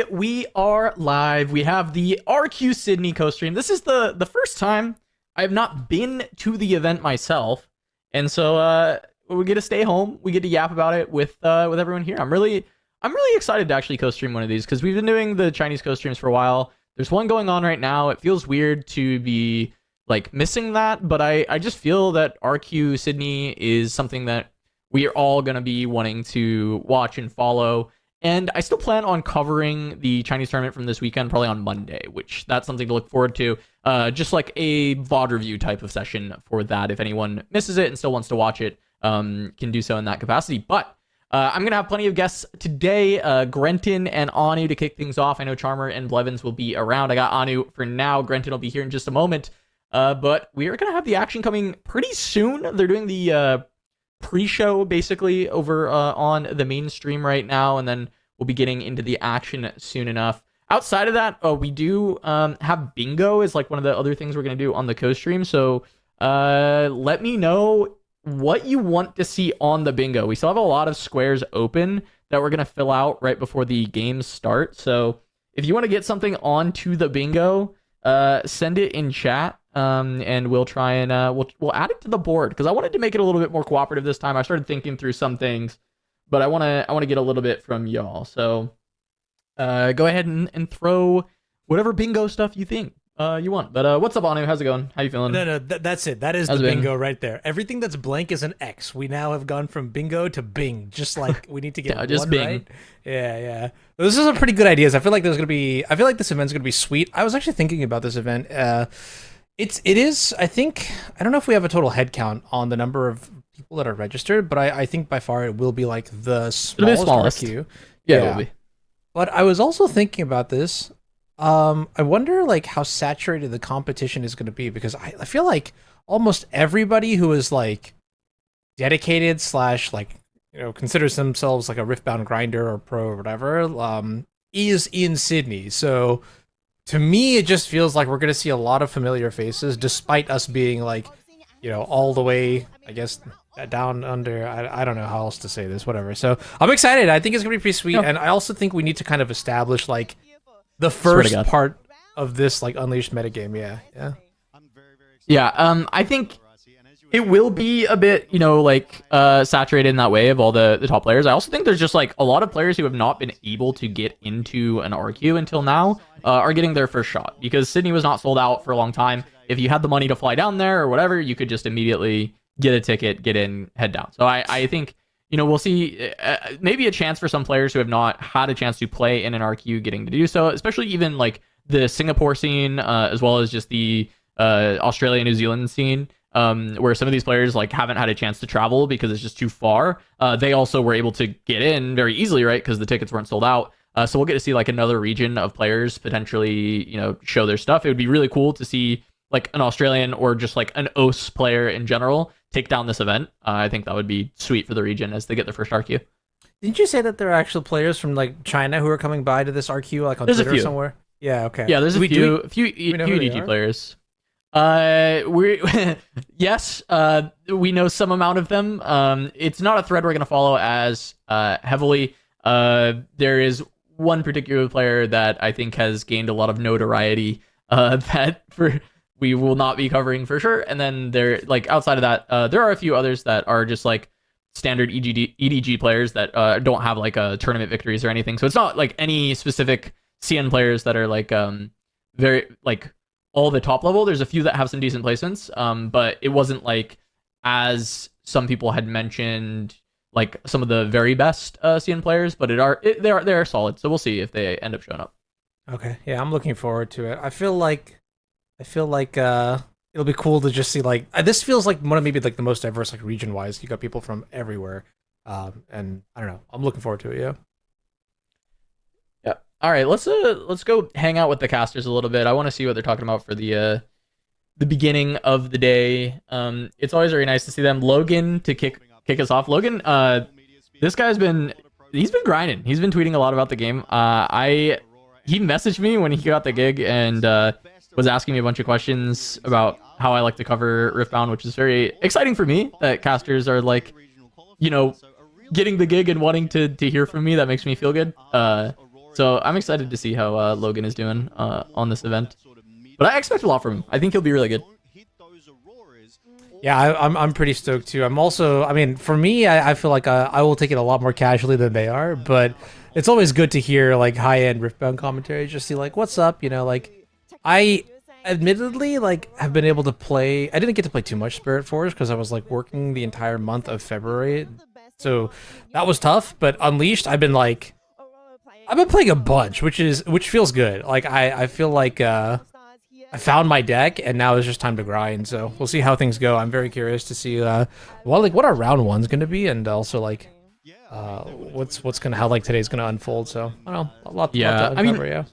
We are live. We have the RQ Sydney co-stream. This is the first time I have not been to the event myself, and so we get to stay home. We get to yap about it with everyone here. I'm really excited to actually co-stream one of these because we've been doing the Chinese co-streams for a while. There's one going on right now. It feels weird to be like missing that, but I just feel that RQ Sydney is something that we are all gonna be wanting to watch and follow. And I still plan on covering the Chinese tournament from this weekend, probably on Monday, which that's something to look forward to. Just like a VOD review type of session for that. If anyone misses it and still wants to watch it, can do so in that capacity. But I'm going to have plenty of guests today. Grenton and Anu to kick things off. I know Charmer and Blevins will be around. I got Anu for now. Grenton will be here in just a moment. But we are going to have the action coming pretty soon. They're doing the pre-show basically over on the main stream right now, and then we'll be getting into the action soon enough. Outside of that, we do have bingo is like one of the other things we're going to do on the co-stream, so let me know what you want to see on the bingo. We still have a lot of squares open that we're going to fill out right before the games start, so if you want to get something onto the bingo, send it in chat. And we'll try and we'll add it to the board because I wanted to make it a little bit more cooperative this time. I started thinking through some things, but I want to get a little bit from y'all. So go ahead and throw whatever bingo stuff you think you want. But what's up, Anu? How's it going? How you feeling? No, that's it. That is the bingo right there. Everything that's blank is an X. We now have gone from bingo to Bing. Just like we need to get just one Bing. right. Yeah. This is a pretty good ideas. I feel like this event's gonna be sweet. I was actually thinking about this event. It is, I think, I don't know if we have a total head count on the number of people that are registered, but I think by far it will be like the smallest RQ. Yeah, it will be. But I was also thinking about this. I wonder like how saturated the competition is going to be because I feel like almost everybody who is like dedicated / like, considers themselves like a Riftbound grinder or pro or whatever, is in Sydney. So to me, it just feels like we're going to see a lot of familiar faces, despite us being like, all the way, I guess, down under. I don't know how else to say this, whatever. So I'm excited. I think it's going to be pretty sweet. And I also think we need to kind of establish like the first part of this like unleashed metagame. Yeah. I think it will be a bit, saturated in that way of all the top players. I also think there's just like a lot of players who have not been able to get into an RQ until now are getting their first shot because Sydney was not sold out for a long time. If you had the money to fly down there or whatever, you could just immediately get a ticket, get in, head down. So I think, we'll see maybe a chance for some players who have not had a chance to play in an RQ getting to do so, especially even like the Singapore scene, as well as just the Australia, New Zealand scene. Where some of these players like haven't had a chance to travel because it's just too far. They also were able to get in very easily, right? Because the tickets weren't sold out. So we'll get to see like another region of players potentially, show their stuff. It would be really cool to see like an Australian or just like an OS player in general take down this event. I think that would be sweet for the region as they get their first RQ. Didn't you say that there are actual players from like China who are coming by to this RQ like on There's Twitter or somewhere? Yeah, okay. Yeah, there's a few EDG players. Yes, we know some amount of them. It's not a thread we're going to follow as heavily. There is one particular player that I think has gained a lot of notoriety that we will not be covering for sure. And then outside of that, there are a few others that are just like standard EDG players that don't have like tournament victories or anything. So it's not like any specific CN players that are like very like all the top level. There's a few that have some decent placements, but it wasn't like, as some people had mentioned, like some of the very best CN players, but they are solid. So we'll see if they end up showing up. Okay, yeah, I'm looking forward to it. I feel like it'll be cool to just see like this feels like one of maybe like the most diverse like region wise. You got people from everywhere, and I don't know. I'm looking forward to it. Yeah. All right, let's go hang out with the casters a little bit. I want to see what they're talking about for the beginning of the day. It's always very nice to see them. Logan to kick us off. Logan, this guy's been grinding. He's been tweeting a lot about the game. He messaged me when he got the gig and was asking me a bunch of questions about how I like to cover Riftbound, which is very exciting for me that casters are like, getting the gig and wanting to hear from me. That makes me feel good. So I'm excited to see how Logan is doing on this event. But I expect a lot from him. I think he'll be really good. Yeah, I'm pretty stoked too. I'm also, I mean, for me, I feel like I will take it a lot more casually than they are, but it's always good to hear like high-end Riftbound commentary, just see like what's up, you know, like I admittedly like have been able to play. I didn't get to play too much Spirit Force because I was like working the entire month of February, so that was tough. But Unleashed, I've been playing a bunch, which feels good. Like I feel like I found my deck, and now it's just time to grind. So we'll see how things go. I'm very curious to see what our round one's gonna be, and also like how like today's gonna unfold. So I don't know, a lot to uncover, yeah.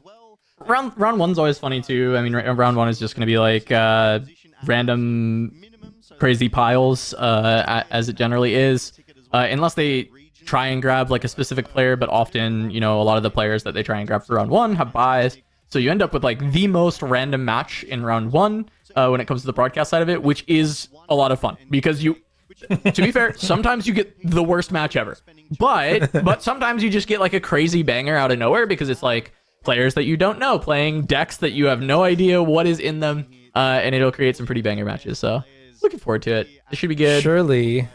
Round one's always funny too. I mean, round one is just gonna be like random crazy piles, as it generally is, unless they try and grab like a specific player. But often, you know, a lot of the players that they try and grab for round one have buys. So you end up with like the most random match in round one when it comes to the broadcast side of it, which is a lot of fun because to be fair, sometimes you get the worst match ever, but sometimes you just get like a crazy banger out of nowhere because it's like players that you don't know playing decks that you have no idea what is in them, and it'll create some pretty banger matches. So looking forward to it. It should be good. Surely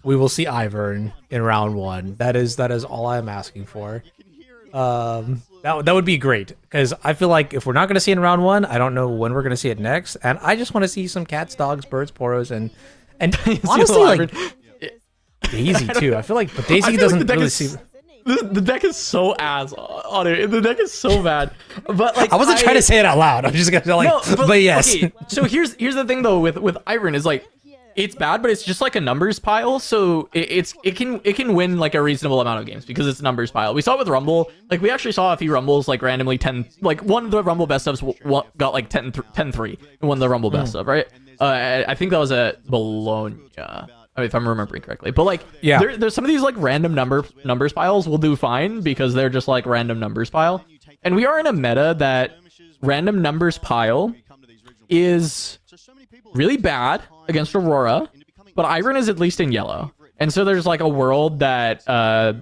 we will see Ivern in round one. That is all I'm asking for. That would be great because I feel like if we're not going to see it in round one, I don't know when we're going to see it next, and I just want to see some cats, dogs, birds, poros, and honestly like Daisy too. I feel like but Daisy doesn't really see. The deck is so ass on it. The deck is so bad. But like I wasn't trying to say it out loud. I'm just gonna like, no, but yes. Okay, so here's the thing though with Ivern is like. It's bad, but it's just like a numbers pile, so it can win like a reasonable amount of games because it's a numbers pile. We saw it with Rumble. Like we actually saw if he Rumbles like randomly 10, like one of the Rumble best ofs got like 10-3 and won the Rumble best of, right? I think that was at Bologna, if I'm remembering correctly. But like, yeah, there's some of these like random numbers piles will do fine because they're just like random numbers pile, and we are in a meta that random numbers pile is really bad against Aurora, but Ivern is at least in yellow. And so there's like a world that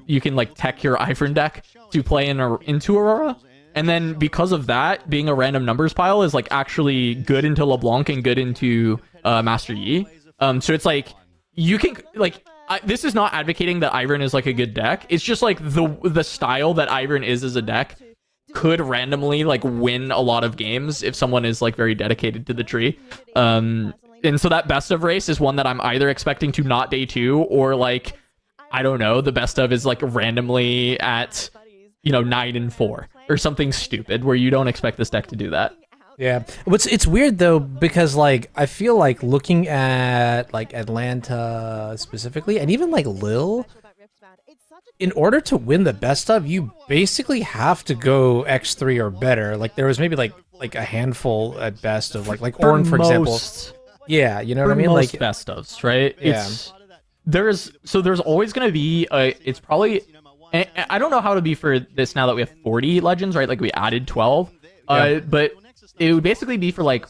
you can like tech your Ivern deck to play into Aurora. And then because of that, being a random numbers pile is like actually good into LeBlanc and good into Master Yi. So it's like you can like this is not advocating that Ivern is like a good deck. It's just like the style that Ivern is as a deck could randomly like win a lot of games if someone is like very dedicated to the tree. And so that best of race is one that I'm either expecting to not day 2 or like I don't know, the best of is like randomly at 9-4 or something stupid where you don't expect this deck to do that. Yeah. It's weird though because like I feel like looking at like Atlanta specifically and even like Lille, in order to win the best of, you basically have to go X3 or better. Like there was maybe like a handful at best of like Ornn for example. Yeah, you know what I mean? Like best ofs, right? Yeah. There's always going to be it's probably I don't know how to be for this now that we have 40 legends, right? Like we added 12. Yeah. But it would basically be for like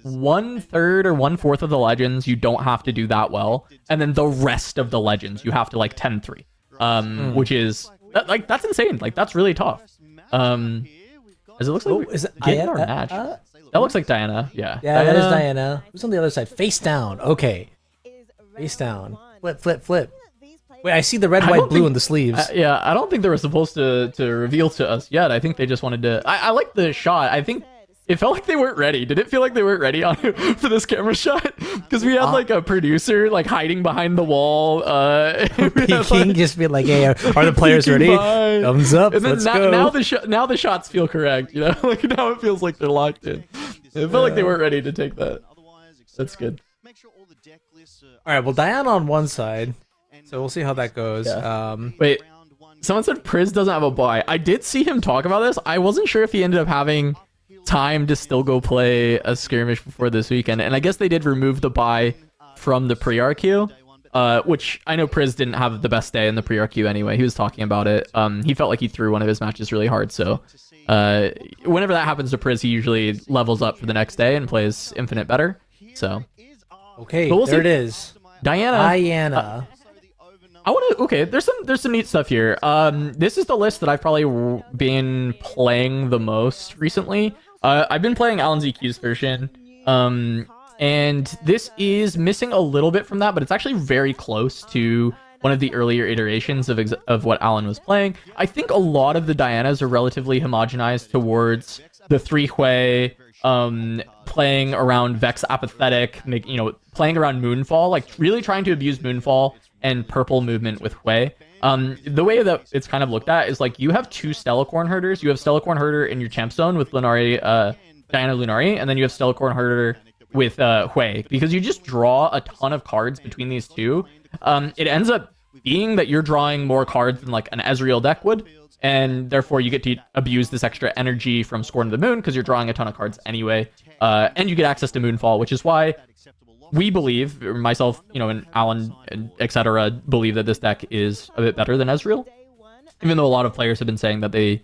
1/3 or 1/4 of the legends you don't have to do that well, and then the rest of the legends you have to like 10-3. Which is like that's insane. Like that's really tough. As it looks like is it Diana or Natch? That looks like Diana. Yeah. Yeah, that is Diana. Who's on the other side? Face down. Okay. Face down. Flip. Wait, I see the red, white, blue in the sleeves. Yeah, I don't think they were supposed to reveal to us yet. I think they just wanted to. I like the shot. I think it felt like they weren't ready. Did it feel like they weren't ready for this camera shot? Because we had like a producer like hiding behind the wall, peeking, just be like, "Hey, are the players ready? Thumbs up, and then let's go." Now the shots feel correct. Like now it feels like they're locked in. It felt like they weren't ready to take that. That's good. All right, well, Diana on one side, so we'll see how that goes. Yeah. Wait, someone said Priz doesn't have a buy. I did see him talk about this. I wasn't sure if he ended up having time to still go play a skirmish before this weekend, and I guess they did remove the buy from the pre-RQ, which I know Priz didn't have the best day in the pre-RQ anyway. He was talking about it. He felt like he threw one of his matches really hard, so whenever that happens to Priz, he usually levels up for the next day and plays Infinite better. So okay, we'll there it is. Diana. I want to. Okay, there's some neat stuff here. This is the list that I've probably been playing the most recently. I've been playing Alan ZQ's version. And this is missing a little bit from that, but it's actually very close to one of the earlier iterations of what Alan was playing. I think a lot of the Dianas are relatively homogenized towards the 3 Hui, playing around Vex Apathetic, playing around Moonfall, like really trying to abuse Moonfall and purple movement with Hui. The way that it's kind of looked at is like you have 2 Stellacorn Herders. You have Stellacorn Herder in your Champ Zone with Lunari, Diana Lunari, and then you have Stellacorn Herder with Hui, because you just draw a ton of cards between these two. It ends up being that you're drawing more cards than like an Ezreal deck would, and therefore you get to abuse this extra energy from Scorn of the Moon because you're drawing a ton of cards anyway, and you get access to Moonfall, which is why we believe, myself, and Alan, etc., believe that this deck is a bit better than Ezreal, even though a lot of players have been saying that they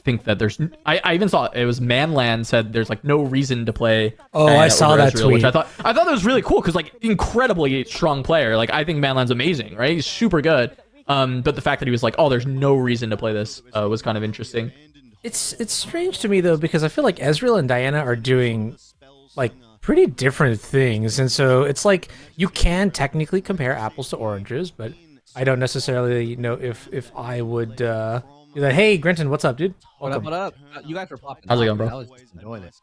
think that there's... I even saw it was Manland said there's like no reason to play. Oh, I saw that Ezreal, tweet. which I thought that was really cool because like incredibly strong player. Like I think Manland's amazing, right? He's super good. But the fact that he was like, oh, there's no reason to play this was kind of interesting. It's strange to me though, because I feel like Ezreal and Diana are doing like pretty different things, and so it's like you can technically compare apples to oranges, but I don't necessarily know if I would do that. Hey, Grenton, what's up, dude? Welcome. What up? You guys are popping. How's it going, bro? I was just enjoying it.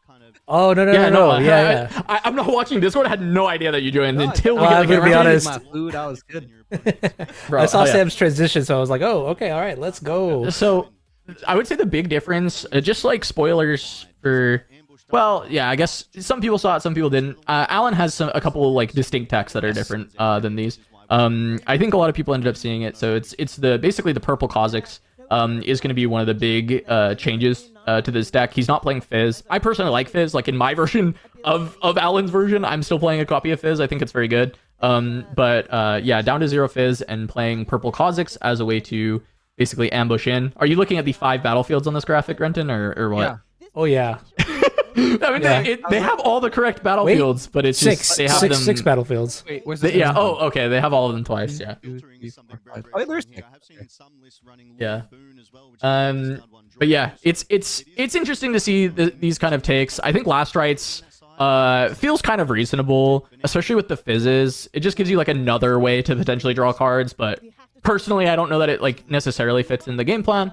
Oh no, yeah. I'm not watching Discord. I had no idea that you joined until we I'm get gonna be honest. My food, I was good. Bro, I saw yeah. Sam's transition, so I was like, oh, okay, all right, let's go. So I would say the big difference, just like spoilers for, well, yeah, I guess some people saw it, some people didn't. Alan has a couple of like distinct techs that are different than these. I think a lot of people ended up seeing it. So it's basically the purple Kha'Zix is going to be one of the big changes to this deck. He's not playing Fizz. I personally like Fizz. Like in my version of Alan's version, I'm still playing a copy of Fizz. I think it's very good. But yeah, down to 0 Fizz and playing purple Kha'Zix as a way to basically ambush in. Are you looking at the 5 battlefields on this graphic, Renton, or what? Yeah. Oh yeah. I mean, they have all the correct battlefields, but it's just they have them... six battlefields. Wait, where's They, this? yeah. Oh, okay. They have all of them twice. Yeah. Oh, there's Yeah. But yeah, it's interesting to see these kind of takes. I think Last Rites feels kind of reasonable, especially with the fizzes. It just gives you like another way to potentially draw cards, but personally, I don't know that it like necessarily fits in the game plan.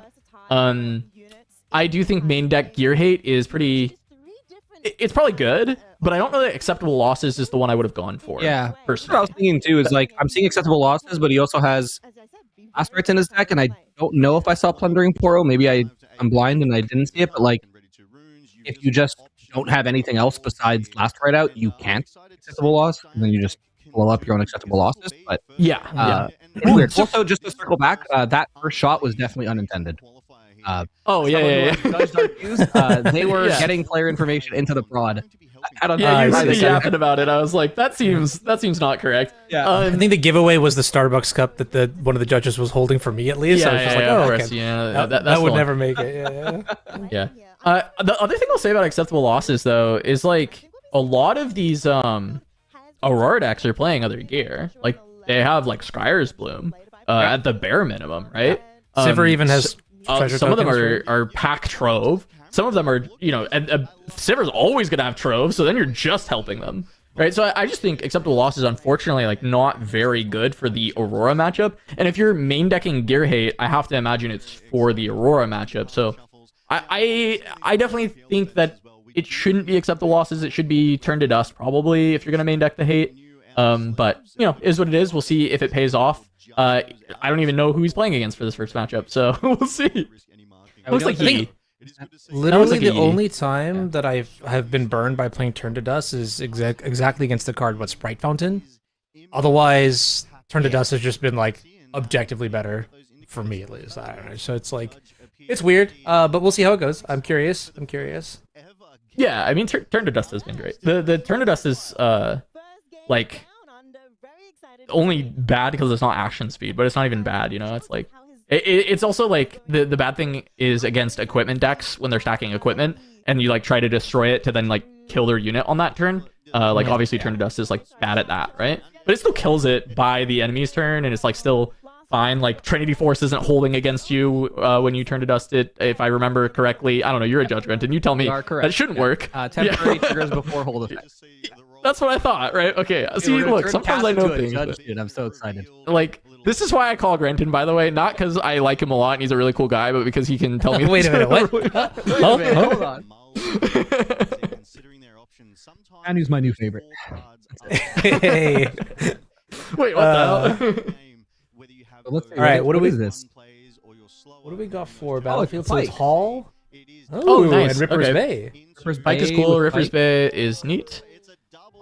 I do think main deck Gear Hate is pretty... It's probably good, but I don't know that Acceptable Losses is the one I would have gone for. Yeah, personally. that's what I was thinking too. Is like I'm seeing acceptable losses, but he also has Aspirates in his deck, and I don't know if I saw Plundering Poro. Maybe I'm blind and I didn't see it. But like, if you just don't have anything else besides Last Ride Out, you can't acceptable loss, and then you just blow up your own acceptable losses. But Yeah. weird. Also, just to circle back, that first shot was definitely unintended. Oh yeah. They were Yeah. getting player information into the prod. I don't know. Yeah, you why were they said yapping about it. I was like, that seems not correct. Yeah. I think the giveaway was the Starbucks cup that one of the judges was holding for me, at least. I was just like, of oh, course, okay. yeah, That that's would the one. never make it. Yeah. Yeah. The other thing I'll say about Acceptable Losses though is like a lot of these Aurora decks are playing other gear. Like they have like Scryer's Bloom at the bare minimum, right? Sivir even has treasure some of them tokens, are pack trove. Some of them are, and Sivir's always gonna have trove, so then you're just helping them, right? So I just think Acceptable Loss is unfortunately like not very good for the Aurora matchup. And if you're main decking Gear Hate, I have to imagine it's for the Aurora matchup. So I definitely think that it shouldn't be Acceptable Losses. It should be Turn to Dust probably if you're gonna main deck the Hate. But is what it is. We'll see if it pays off. I don't even know who he's playing against for this first matchup, so we'll see. Looks like he. Literally, the like only time that have been burned by playing Turn to Dust is exactly against the card Sprite Fountain. Otherwise, Turn to Dust has just been like objectively better for me, at least. I don't know. So it's like it's weird, but we'll see how it goes. I'm curious. Yeah, I mean, Turn to Dust has been great. The Turn to Dust is like only bad because it's not action speed, but it's not even bad. It's like it's also like the bad thing is against equipment decks when they're stacking equipment and you like try to destroy it to then like kill their unit on that turn. Obviously Turn to Dust is like bad at that, right? But it still kills it by the enemy's turn, and it's like still fine. Like Trinity Force isn't holding against you when you turn to dust it, if I remember correctly. I don't know. You're a judge, Grenton. You tell me. You are correct. That shouldn't work. Temporary triggers before hold effect. That's what I thought, right? Okay. See, We're gonna look, turn sometimes Cass I know into a things. judge, But, dude. I'm so excited. like, this is why I call Grenton, by the way, not because I like him a lot and he's a really cool guy, but because he can tell me. Wait a minute, what? Wait a minute, hold on. And he's my new favorite. Hey. Wait, what the hell? Let's see, All right, what do we- is this? What do we got for Battlefield? it's So it's Pike. Hall. Oh, nice. And Ripper's Okay. Bay. Rippers Pike is Bay cool. with Ripper's Pike. Bay is neat.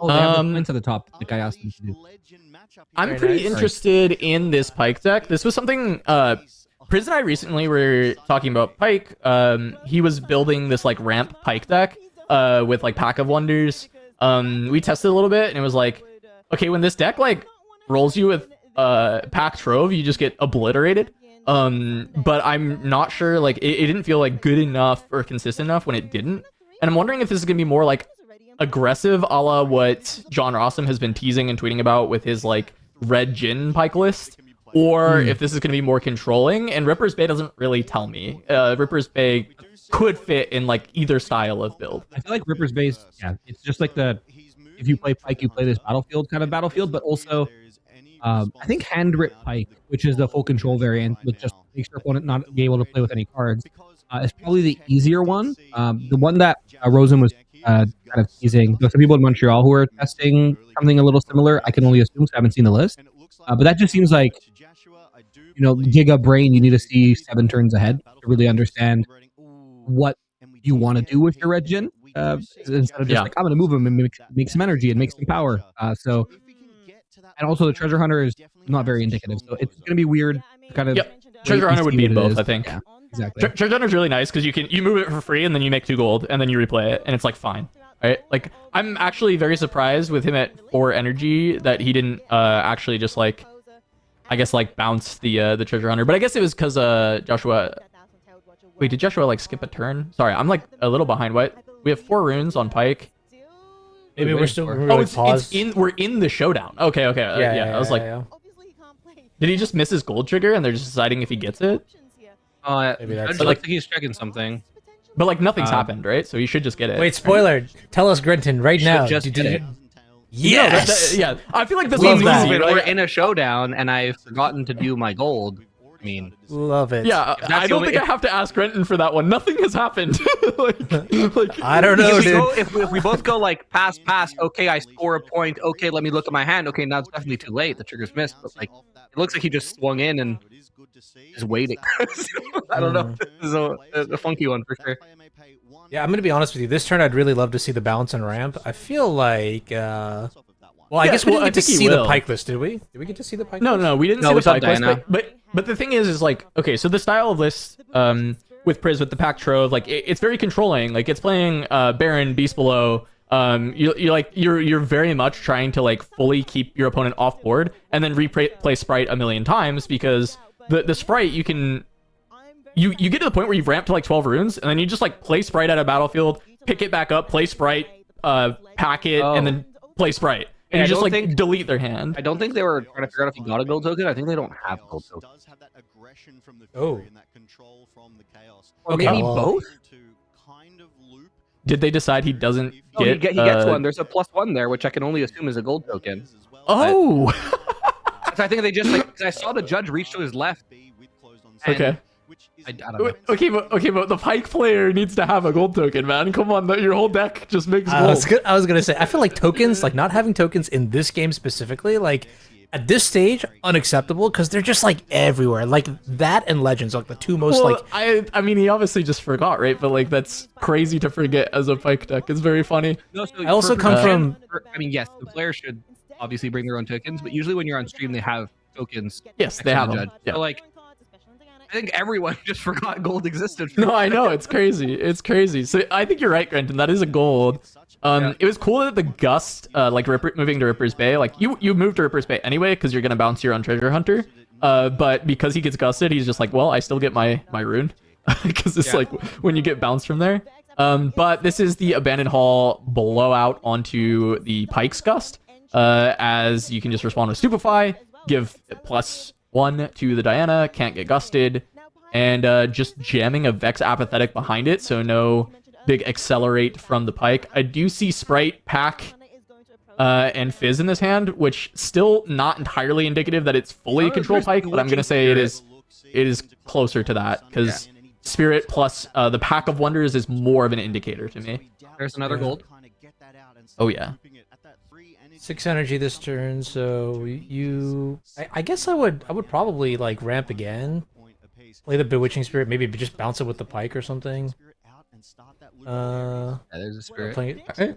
Oh, they have the Um, points at the top, like I asked them to do. I'm Very pretty nice. interested in this Pike deck. This was something Priz and I recently were talking about Pike. He was building this like ramp Pike deck with like Pack of Wonders. We tested a little bit and it was like, okay, when this deck like rolls you with Pack Trove, you just get obliterated. But I'm not sure, like it didn't feel like good enough or consistent enough when it didn't. And I'm wondering if this is gonna be more like aggressive, a la what John Rossum has been teasing and tweeting about with his like red Jin Pike list, or if this is going to be more controlling. And Ripper's Bay doesn't really tell me. Ripper's Bay could fit in like either style of build. I feel like Ripper's Base, yeah, it's just like if you play Pike, you play this battlefield kind of battlefield, but also I think Hand Rip Pike, which is the full control variant, which just makes your opponent not be able to play with any cards, is probably the easier one. The one that Rosen was kind of teasing. There's some people in Montreal who are testing something a little similar. I can only assume, so I haven't seen the list. But that just seems like, Giga Brain, you need to see 7 turns ahead to really understand what you want to do with your Red Jin. Instead of just like, I'm going to move him and make some energy and make some power. And also the Treasure Hunter is not very indicative. So it's going to be weird to kind of... Yep. Treasure Hunter would be in both, I think. Yeah, exactly. Treasure Hunter's really nice because you move it for free and then you make 2 gold and then you replay it and it's like fine. Right? Like I'm actually very surprised with him at 4 energy that he didn't actually just like, I guess like bounce the Treasure Hunter. But I guess it was because Joshua. Wait, did Joshua like skip a turn? Sorry, I'm like a little behind. What? We have 4 runes on Pike. Maybe we're still. Oh, we're in the showdown. Okay. Yeah. I was like, did he just miss his gold trigger and they're just deciding if he gets it? Maybe that's I like he's checking something. But like nothing's happened, right? So you should just get it. Wait, spoiler. Tell us, Grenton, right now. Just Did get you- it. Yes. Yeah. I feel like this We one's move easy. it. Right? We're in a showdown, and I've forgotten to do my gold. I mean, Love it. Yeah, that's I the don't only- think I have to ask Renton for that one. Nothing has happened. like, I don't know, dude. if we both go like pass, okay, I score a point. Okay, let me look at my hand. Okay, now it's definitely too late. The trigger's missed. But like, it looks like he just swung in and is waiting. I don't know. This is a funky one for sure. Yeah, I'm gonna be honest with you. This turn, I'd really love to see the bounce and ramp. I feel like, well, I Yeah, guess we well, didn't I get to think he see the will. Pike list, did we? Did we get to see the Pike no, list? we didn't No, see we the saw Pike list, Diana. but the thing is like, okay, so the style of list with Priz with the Pack Trove, like it's very controlling. Like it's playing Baron, Beast Below. You're very much trying to like fully keep your opponent off board and then replay Sprite a million times because the Sprite you can. You get to the point where you've ramped to like 12 runes, and then you just like play Sprite at a battlefield, pick it back up, play Sprite, pack it, and then play Sprite. And Yeah, you just I like don't think- delete their hand. I don't think they were trying to figure out if he got a gold token. I think they don't have a gold token. Oh. Or Okay, maybe well- both. Did they decide he doesn't Oh, get? he gets one. There's a +1 there, which I can only assume is a gold token. Oh, So I think they just like 'cause I saw the judge reach to his left. and okay. I don't know. Okay, but the Pike player needs to have a gold token, man. Come on, your whole deck just makes I gold. was gonna say, I feel like tokens, like not having tokens in this game specifically, like at this stage, unacceptable because they're just like everywhere. Like that and Legends, like the two most Well, like. I mean, he obviously just forgot, right? But like, that's crazy to forget as a Pike deck. It's very funny. No, so I also come from. I mean, yes, the player should obviously bring their own tokens, but usually when you're on stream, they have tokens. Yes, next they to have the them. judge. Yeah. So like, I think everyone just forgot gold existed. No, I know it's crazy. It's crazy. So I think you're right, Grenton. That is a gold. It was cool that the Gust, like moving to Ripper's Bay, like you moved to Ripper's Bay anyway because you're gonna bounce your own Treasure Hunter. But because he gets gusted, he's just like, well, I still get my rune because it's like when you get bounced from there. But this is the Abandoned Hall blowout onto the Pike's Gust, as you can just respond with Stupefy, give plus 1 to the Diana, can't get gusted, and just jamming a Vex Apathetic behind it, so no big accelerate from the Pike. I do see Sprite, Pack, and Fizz in this hand, which still not entirely indicative that it's fully control Pike, but I'm going to say it is closer to that, because Spirit plus the Pack of Wonders is more of an indicator to me. There's another gold. Oh yeah. 6 energy this turn, so I guess I would probably like ramp again. Play the Bewitching Spirit, maybe just bounce it with the Pike or something. Yeah, there's a Spirit. Okay.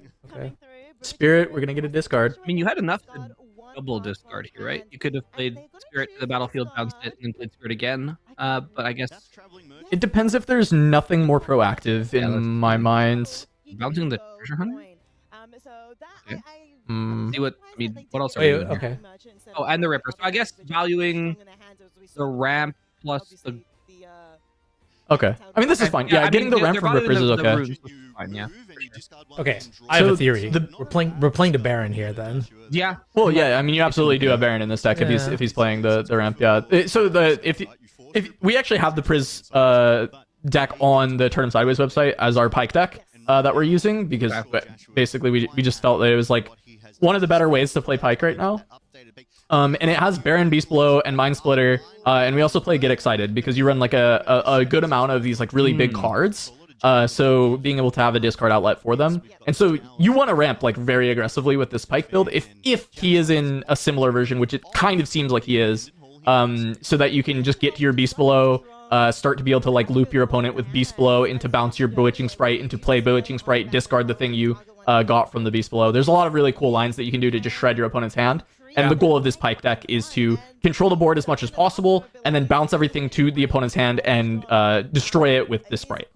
Spirit, we're gonna get a discard. I mean, you had enough to double discard here, right? You could have played Spirit to the battlefield, bounced it, and then played Spirit again. But I guess It depends if there's nothing more proactive in my mind. bouncing the treasure hunter. Okay. Mm. See what I mean. What else are you doing here? Okay. Oh, and the Ripper. So I guess valuing the ramp plus the. Okay. I mean, this is fine. Yeah, getting the ramp from Rippers is okay. Runes is fine, yeah. Okay. I have So a theory. the- We're playing the Baron here then. Yeah. Well, yeah. I mean, you absolutely do have Baron in this deck if he's playing the ramp. Yeah. So if we actually have the Priz deck on the Turn 'em Sideways website as our Pike deck that we're using, because basically we just felt that it was like one of the better ways to play Pike right now. And it has Baron, Beast Blow, and Mind Splitter, and we also play Get Excited because you run like a good amount of these like really big cards. So being able to have a discard outlet for them, and so you want to ramp like very aggressively with this Pike build if he is in a similar version, which it kind of seems like he is, so that you can just get to your Beast Blow, start to be able to like loop your opponent with Beast Blow into bounce your Bewitching Sprite, into play Bewitching Sprite, discard the thing you got from the Beast Blow. There's a lot of really cool lines that you can do to just shred your opponent's hand. And the goal of this Pike deck is to control the board as much as possible, and then bounce everything to the opponent's hand and destroy it with this Sprite.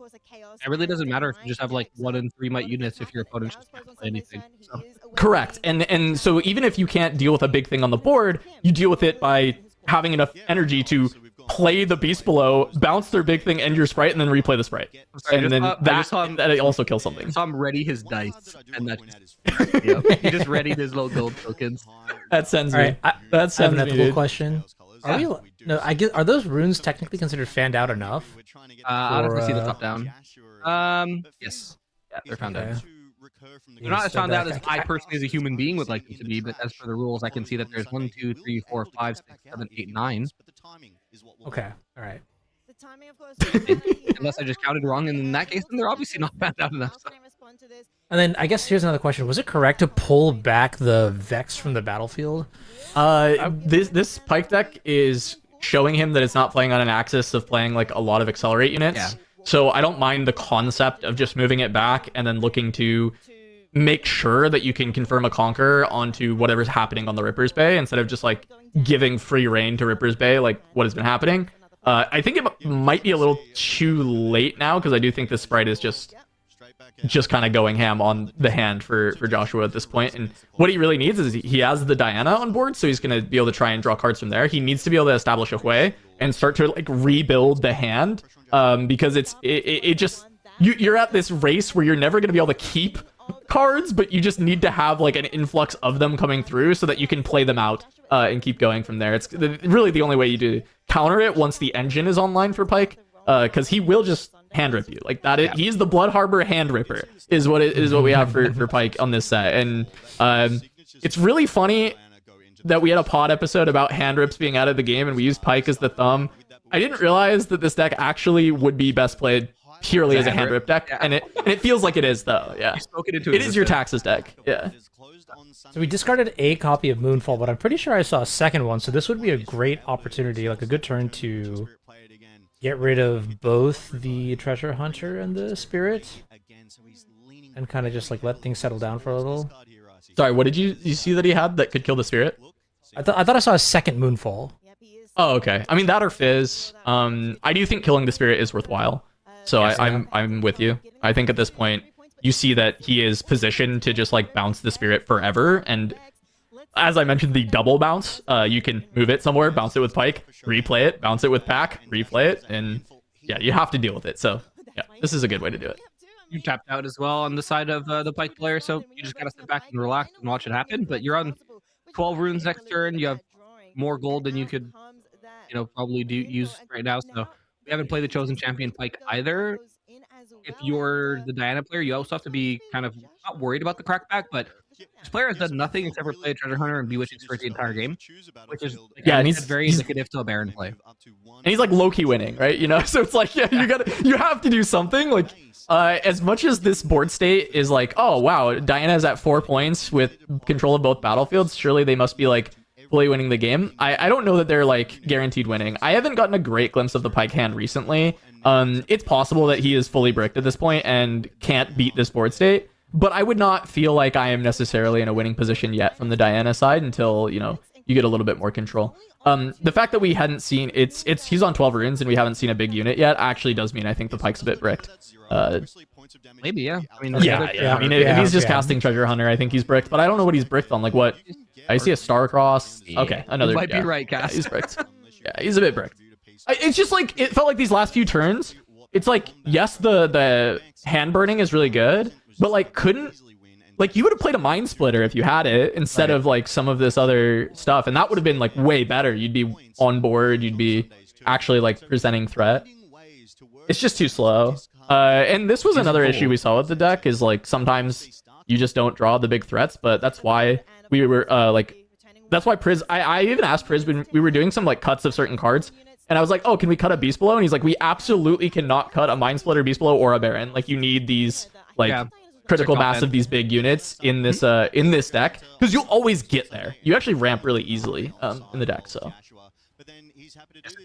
It really doesn't matter if you just have like 1 and 3 might units if your opponent just can't play anything. So. Correct. And so even if you can't deal with a big thing on the board, you deal with it by having enough energy to play the Beast Below, bounce their big thing, end your Sprite, and then replay the Sprite. Sorry, and then that also kills I something. saw him ready his dice, and that he just readied his little gold tokens. That sends me. All right, That I have sends an me, ethical dude. question. Are we? No, I guess. Are those runes technically considered fanned out enough? I don't know if I see the For, top down. Yes. Yeah, they're found out. Okay. They're not as So found out that- as I personally as a human being would like them to be, but as per the rules, I can see that there's 1, 2, 3, 4, 5, 6, 7, 8, 9. Okay. All right. Unless I just counted wrong, and in that case, then they're obviously not found out enough. So. And then I guess here's another question: was it correct to pull back the Vex from the battlefield? This Pike deck is showing him that it's not playing on an axis of playing like a lot of accelerate units. Yeah. So I don't mind the concept of just moving it back and then looking to make sure that you can confirm a conquer onto whatever's happening on the Ripper's Bay instead of just like giving free reign to Ripper's Bay like what has been happening. I think it might be a little too late now because I do think this Sprite is just kind of going ham on the hand for Joshua at this point. And what he really needs is he has the Diana on board, so he's going to be able to try and draw cards from there. He needs to be able to establish a Hui and start to like rebuild the hand, because it just you're at this race where you're never going to be able to keep cards, but you just need to have like an influx of them coming through so that you can play them out and keep going from there. It's really the only way you do counter it once the engine is online for Pike, because he will just hand rip you like that. He's the Blood Harbor hand ripper is what we have for Pike on this set. And it's really funny that we had a pod episode about hand rips being out of the game and we used Pike as the thumb. I didn't realize that this deck actually would be best played purely as a hand rip deck, and it feels like it is though. Yeah, it is your Taxes deck. Yeah. So we discarded a copy of Moonfall, but I'm pretty sure I saw a second one. So this would be a great opportunity, like a good turn to get rid of both the Treasure Hunter and the Spirit, and kind of just like let things settle down for a little. Sorry, what did you see that he had that could kill the Spirit? I thought I saw a second Moonfall. Oh, okay. I mean that or Fizz. I do think killing the Spirit is worthwhile. So I'm with you. I think at this point you see that he is positioned to just like bounce the Spirit forever, and as I mentioned, the double bounce, you can move it somewhere, bounce it with Pike, replay it, bounce it with Pack, replay it, and yeah, you have to deal with it. So yeah, this is a good way to do it. You tapped out as well on the side of the Pike player, so you just gotta sit back and relax and watch it happen. But you're on 12 runes next turn. You have more gold than you could probably do use right now. So we haven't played the Chosen Champion Pike either. If you're the Diana player, you also have to be kind of not worried about the crackback, but this player has done nothing except for play a Treasure Hunter and Bewitching Spirit the entire game, which is and he's very indicative to a Baron play. And he's like low-key winning, right? So it's like, yeah, you have to do something. Like, as much as this board state is like, oh wow, Diana's at 4 points with control of both battlefields. Surely they must be like fully winning the game. I don't know that they're like guaranteed winning. I haven't gotten a great glimpse of the Pike hand recently. It's possible that he is fully bricked at this point and can't beat this board state. But I would not feel like I am necessarily in a winning position yet from the Diana side until, you get a little bit more control. The fact that we hadn't seen he's on 12 runes and we haven't seen a big unit yet actually does mean I think the Pike's a bit bricked. Maybe, yeah. I mean, if he's just casting Treasure Hunter, I think he's bricked. But I don't know what he's bricked on. Like what? I see a Star-Cross. Okay, another. You might be right, Cass. Yeah, he's bricked. Yeah, he's a bit bricked. It's just like it felt like these last few turns. It's like yes, the hand burning is really good, but like you would have played a Mind Splitter if you had it instead of like some of this other stuff, and that would have been like way better. You'd be on board. You'd be actually like presenting threat. It's just too slow. And this was another issue we saw with the deck is like sometimes you just don't draw the big threats, but that's why we were that's why Priz. I even asked Priz when we were doing some like cuts of certain cards. And I was like, oh, can we cut a Beast Below? And he's like, we absolutely cannot cut a Mind Splitter, Beast Below, or a Baron. Like, you need these, critical mass of these big units in this deck. Because you'll always get there. You actually ramp really easily in the deck, so.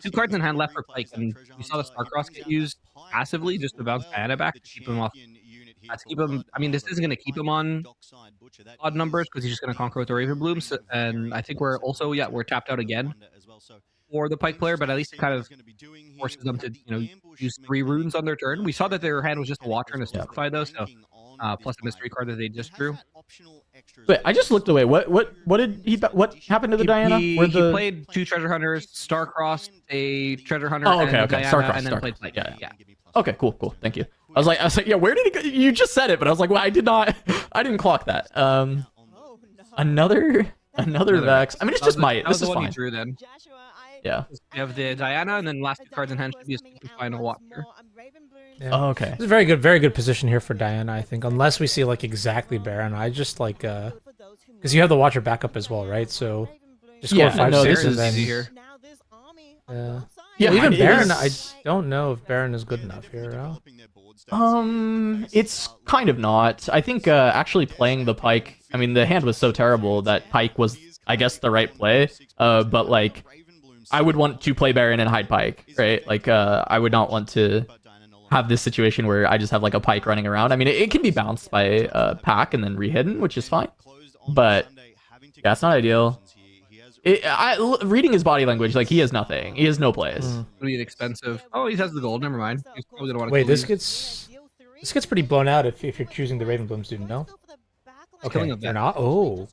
2 cards in hand left for Pike, and you saw the Star-Cross get used passively just to bounce Diana back to keep him off. To keep him, I mean, this isn't going to keep him on odd numbers because he's just going to conquer with the Raven Blooms. And I think we're tapped out again for the Pike player, but at least it kind of forces them to, use 3 runes on their turn. We saw that their hand was just a Watcher and a Stupefy though, so plus the mystery card that they just drew. Wait, I just looked away. What happened to the Diana? He played 2 Treasure Hunters, Star-Crossed a Treasure Hunter, and Diana, Star-Crossed, and then played Pike. Yeah. Okay, cool. Thank you. I was like, yeah, where did he go? You just said it, but I was like, well, I didn't clock that. Another Vex. I mean, it's just Might. This is fine. You drew then. Yeah. You have the Diana, and then last 2 cards in hand should be a final Watcher. Yeah. Oh, okay. It's a very good position here for Diana, I think. Unless we see like exactly Baron, I just like because you have the Watcher backup as well, right? So just go 5 6 and then here. Yeah, well, even Baron, I don't know if Baron is good enough here. It's kind of not. I think actually playing the Pike. I mean, the hand was so terrible that Pike was, I guess, the right play. But like, I would want to play Baron and hide Pike, right? Like, I would not want to have this situation where I just have like a Pike running around. I mean, it can be bounced by Pack and then rehidden, which is fine. But yeah, it's not ideal. Reading his body language, like he has nothing. He has no plays. It'll be expensive. Oh, he has the gold. Never mind. He's probably gonna want to. Wait, this gets pretty blown out if you're choosing the Ravenbloom student, no? Okay, they're not. Oh,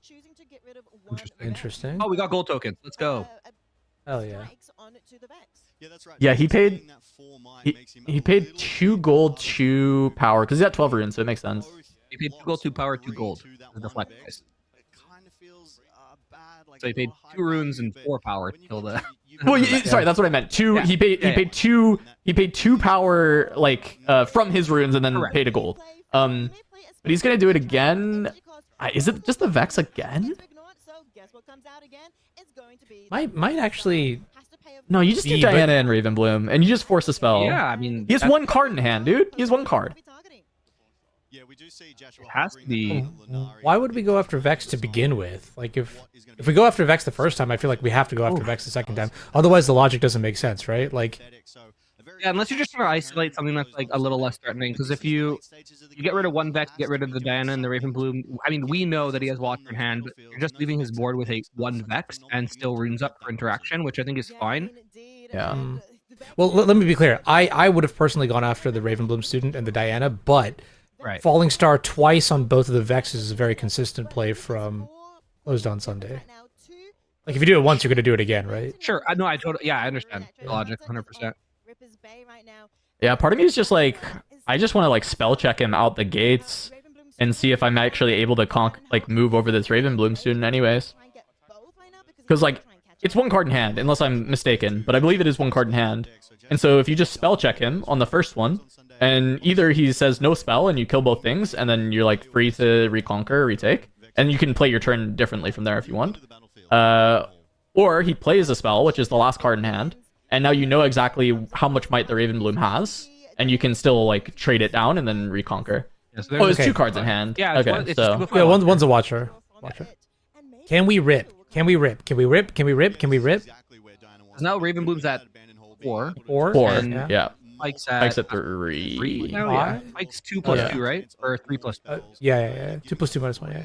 interesting. Oh, we got gold tokens. Let's go. Hell yeah. Yeah, he paid 2 gold, 2 power because he got 12 runes, so it makes sense. He paid 2 gold, 2 power, 2 gold. The deflect price. So he paid 2 runes and 4 power to kill the. Well, sorry, that's what I meant. 2. Yeah. He paid 2. He paid 2 power from his runes and then paid a gold. But he's gonna do it again. Is it just the Vex again? Might actually. No, you just do Diana and Ravenbloom, and you just force a spell. Yeah, I mean, he has 1 card in hand, dude. He has 1 card. It has to be. Why would we go after Vex to begin with? Like, if we go after Vex the first time, I feel like we have to go after Vex the second time. Otherwise, the logic doesn't make sense, right? Like, yeah, unless you're just trying to isolate something that's like a little less threatening. Because if you get rid of 1 Vex, get rid of the Diana and the Ravenbloom. I mean, we know that he has Watcher in hand, but you're just leaving his board with a 1 Vex and still runes up for interaction, which I think is fine. Yeah. Well, let me be clear. I would have personally gone after the Ravenbloom student and the Diana, but Falling Star twice on both of the Vexes is a very consistent play from Closed on Sunday. Like, if you do it once, you're going to do it again, right? Sure. I understand the logic 100%. Yeah, part of me is just like, I just want to like spell check him out the gates and see if I'm actually able to move over this Ravenbloom student anyways. Because like, it's one card in hand, unless I'm mistaken, but I believe it is one card in hand. And so if you just spell check him on the first one, and either he says no spell and you kill both things, and then you're like free to reconquer, retake, and you can play your turn differently from there if you want. Or he plays a spell, which is the last card in hand, and now you know exactly how much might the Ravenbloom has, and you can still like trade it down and then reconquer. Yeah, so Oh, it's okay. 2 cards in hand. Yeah, okay, so Yeah, one's a watcher. Can we rip? Can we rip? Can we rip? Can we rip? Can we rip? Now Ravenbloom's at 4. 4? 4, and- yeah. Mike's at Pike's at 3. 3 now, yeah. Mike's 2 plus Yeah. 2, right? Or 3 plus 2. Yeah. 2 plus 2 minus 1, yeah.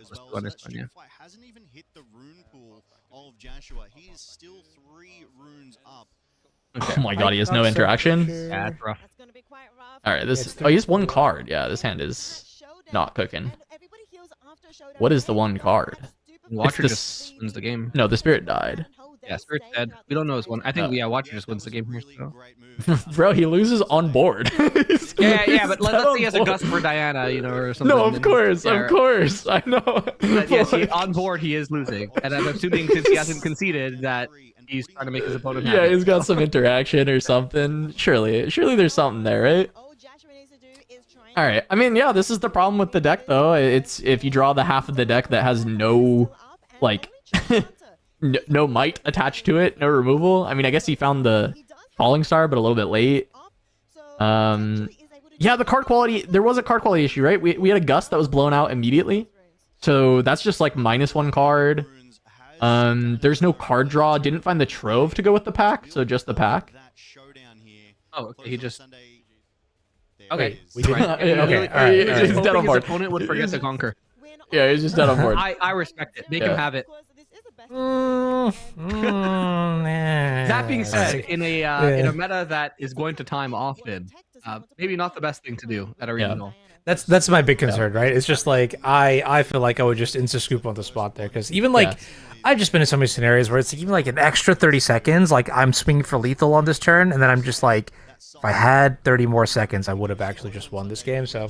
Plus 2 minus 1, yeah. Hasn't even hit the rune pool of Joshua. He is still 3 runes up. Oh my god, he has no interaction. Yeah, that's rough. All right, this he has 1 card. Yeah, this hand is not cooking. What is the 1 card? Watcher the just wins the game. No, the spirit died. Yeah, Spirit's dead. We don't know his one. I think, yeah, Watcher just wins the game here. So. Bro, he loses on board. Yeah, but let's say he has a on gust for Diana, you know, or something. No, of course, Yeah, of course. I know. But yes, on board he is losing. And I'm assuming since he hasn't conceded that he's trying to make his opponent happy. Yeah, he's got some interaction or something. Surely there's something there, right? All right. I mean, yeah, this is the problem with the deck, though. It's if you draw the half of the deck that has no, like, no might attached to it, no removal. I mean, I guess he found the Falling Star, but a little bit late. Yeah, the card quality. There was a card quality issue, right? We had a Gust that was blown out immediately, so that's just like -1 card. There's no card draw. Didn't find the Trove to go with the pack, so just the pack. Oh, okay, he just... Okay, we did. right. Okay, Really- all right, all right. He's dead on his board. opponent would forget to conquer. Yeah, he's just dead on board. I respect it. Make Yeah. him have it. That being said, in a meta that is going to time often, maybe not the best thing to do at a regional. That's my big concern, right? It's just like I feel like I would just insta scoop on the spot there because even like I've just been in so many scenarios where it's even like an extra 30 seconds, like I'm swinging for lethal on this turn, and then I'm just like, if I had 30 more seconds, I would have actually just won this game. So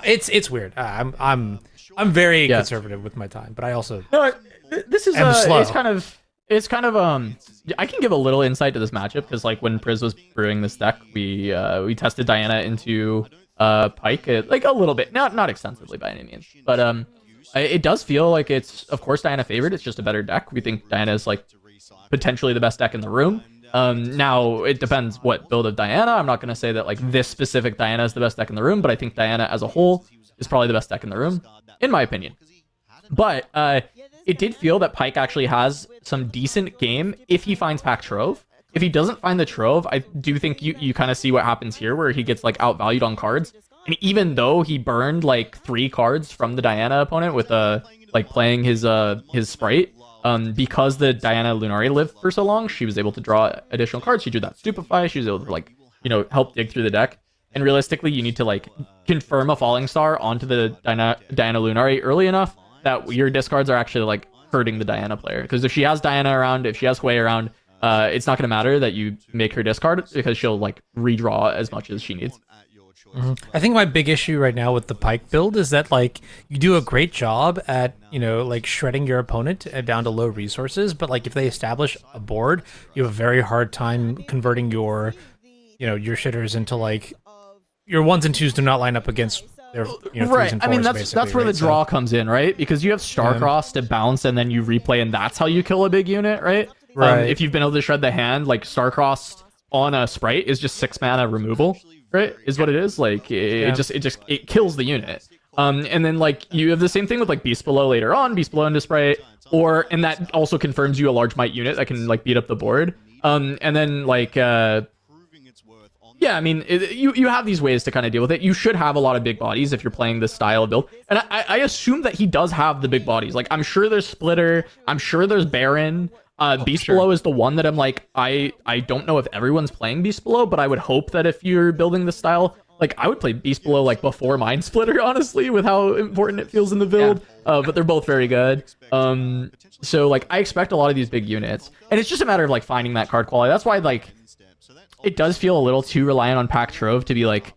it's weird. I'm very conservative with my time, but I also This is slow. it's kind of I can give a little insight to this matchup because like when Priz was brewing this deck, we tested Diana into Pike like a little bit, not extensively by any means, but it does feel like it's of course Diana favored. It's just a better deck. We think Diana is like potentially the best deck in the room. Now it depends what build of Diana. I'm not going to say that like this specific Diana is the best deck in the room, but I think Diana as a whole is probably the best deck in the room, in my opinion. But it did feel that Pike actually has some decent game if he finds Pack Trove. If he doesn't find the Trove, I do think you kind of see what happens here, where he gets like outvalued on cards. And even though he burned like 3 cards from the Diana opponent with like playing his Sprite, because the Diana Lunari lived for so long, she was able to draw additional cards. She drew that Stupefy. She was able to like help dig through the deck. And realistically, you need to like confirm a Falling Star onto the Diana Lunari early enough that your discards are actually like hurting the Diana player. Because if she has Diana around, if she has Hui around, it's not going to matter that you make her discard because she'll like redraw as much as she needs. I think my big issue right now with the Pike build is that like you do a great job at like shredding your opponent down to low resources, but like if they establish a board, you have a very hard time converting your your shitters into like your 1s and 2s do not line up against their 3s Right. and 4s. I mean that's where the draw comes in, right? Because you have Starcross to bounce and then you replay, and that's how you kill a big unit, right? Right. If you've been able to shred the hand, like Starcross on a Sprite is just 6 mana removal, right? Is what it is. Like it kills the unit. And then like you have the same thing with like Beast Below later on, Beast Below into Sprite, and that also confirms you a large might unit that can like beat up the board. And then like yeah, I mean, you have these ways to kind of deal with it. You should have a lot of big bodies if you're playing this style of build. And I assume that he does have the big bodies. Like, I'm sure there's Splitter. I'm sure there's Baron. Beast Below is the one that I'm like, I don't know if everyone's playing Beast Below, but I would hope that if you're building this style, like, I would play Beast Below, like, before Mind Splitter, honestly, with how important it feels in the build. Yeah. But they're both very good. So, like, I expect a lot of these big units. And it's just a matter of, like, finding that card quality. That's why, like, it does feel a little too reliant on Pack Trove to be like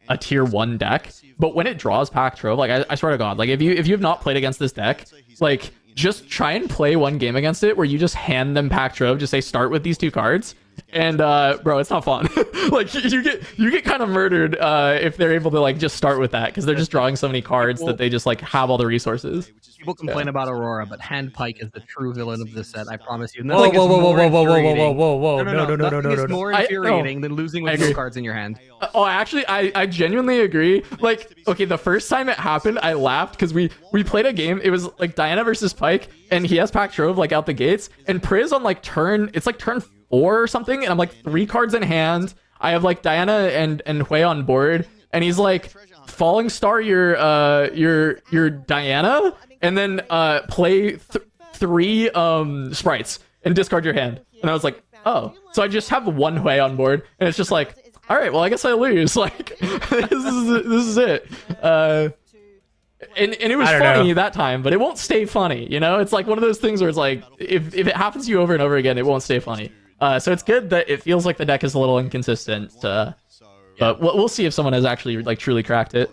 a tier 1 deck. But when it draws Pack Trove, like I swear to God, like if you have not played against this deck, like just try and play one game against it where you just hand them pack trove, just say start with these 2 cards, and bro, it's not fun. Like you get kind of murdered if they're able to like just start with that, because they're just drawing so many cards that they just like have all the resources. People complain about Aurora, but Hand Pike is the true villain of this set. I promise you. Whoa, whoa, whoa, whoa, whoa, whoa, whoa, whoa, whoa! No. Nothing is more infuriating than losing with 2 cards in your hand. Oh, actually, I genuinely agree. Like, okay, the first time it happened, I laughed because we played a game. It was like Diana versus Pike, and he has pack trove like out the gates, and Priz on like turn 4 or something, and I'm like 3 cards in hand. I have like Diana and Hui on board, and he's like, Falling Star your Diana, and then play 3 sprites and discard your hand. And I was like, oh, so I just have 1 Hui on board, and it's just like, all right, well, I guess I lose. Like, this is it. And it was funny that time, but it won't stay funny. You know, it's like one of those things where it's like, if it happens to you over and over again, it won't stay funny. So it's good that it feels like the deck is a little inconsistent. But we'll see if someone has actually like truly cracked it.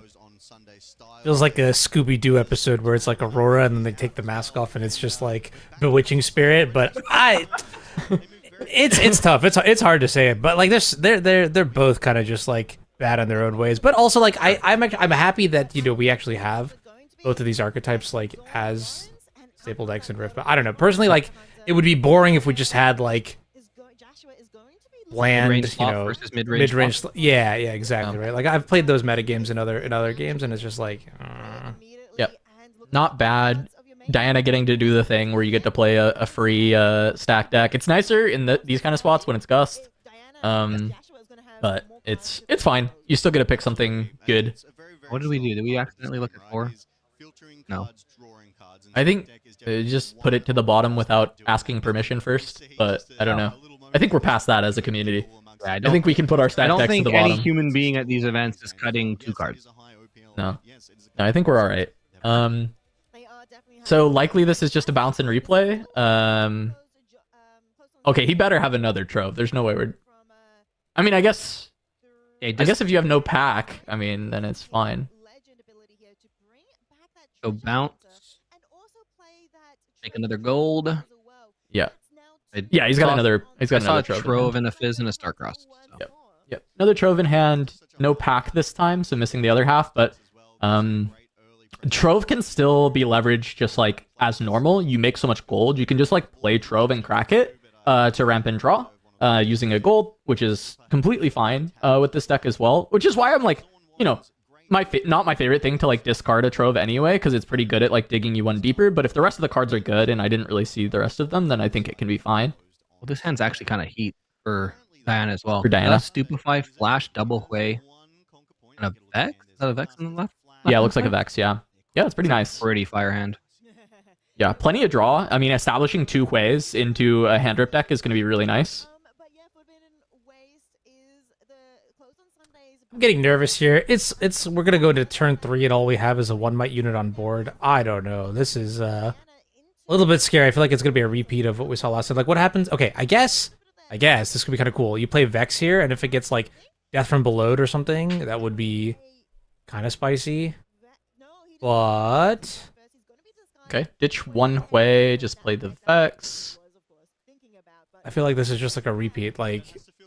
Feels like a Scooby-Doo episode where it's like Aurora and then they take the mask off and it's just like Bewitching Spirit. But it's tough. It's hard to say it. But like they're both kind of just like bad in their own ways. But also like I'm happy that we actually have both of these archetypes like as staple decks in Rift. But I don't know, personally, like it would be boring if we just had like bland, versus mid-range. Yeah, exactly, right. Like I've played those meta games in other games, and it's just like, yep, not bad. Diana getting to do the thing where you get to play a free stack deck. It's nicer in these kind of spots when it's Gust, but it's fine. You still get to pick something good. What did we do? Did we accidentally look at 4? No. I think just put it to the bottom without asking permission first, but I don't know. I think we're past that as a community. Yeah, I think we can put our stack decks to the bottom. I don't think any human being at these events is cutting 2 cards. No, I think we're all right. So likely this is just a bounce and replay. Okay, he better have another trove. There's no way we're... I mean, I guess if you have no pack, I mean, then it's fine. So bounce. Make another gold. Yeah. He's got another trove and a fizz and a Starcross. So. Yep. Another trove in hand. No pack this time, so missing the other half. But trove can still be leveraged just like as normal. You make so much gold, you can just like play trove and crack it to ramp and draw using a gold, which is completely fine with this deck as well. Which is why I'm like, not my favorite thing to like discard a trove anyway, because it's pretty good at like digging you one deeper. But if the rest of the cards are good and I didn't really see the rest of them, then I think it can be fine. Well, this hand's actually kind of heat for Diana as well. For Diana, Stupefy, Flash, Double Hui, and a Vex. Is that a Vex on the left? Yeah, it looks like a Vex. Yeah, it's pretty nice. Pretty fire hand. Yeah, plenty of draw. I mean, establishing 2 Huis into a hand rip deck is going to be really nice. I'm getting nervous here. We're gonna go to turn 3 and all we have is a 1 might unit on board. I don't know. This is a little bit scary. I feel like it's gonna be a repeat of what we saw last time. Like what happens? Okay, I guess this could be kind of cool. You play Vex here, and if it gets like Death from Below or something, that would be kind of spicy. But okay, ditch 1 Hui, just play the Vex. I feel like this is just like a repeat, like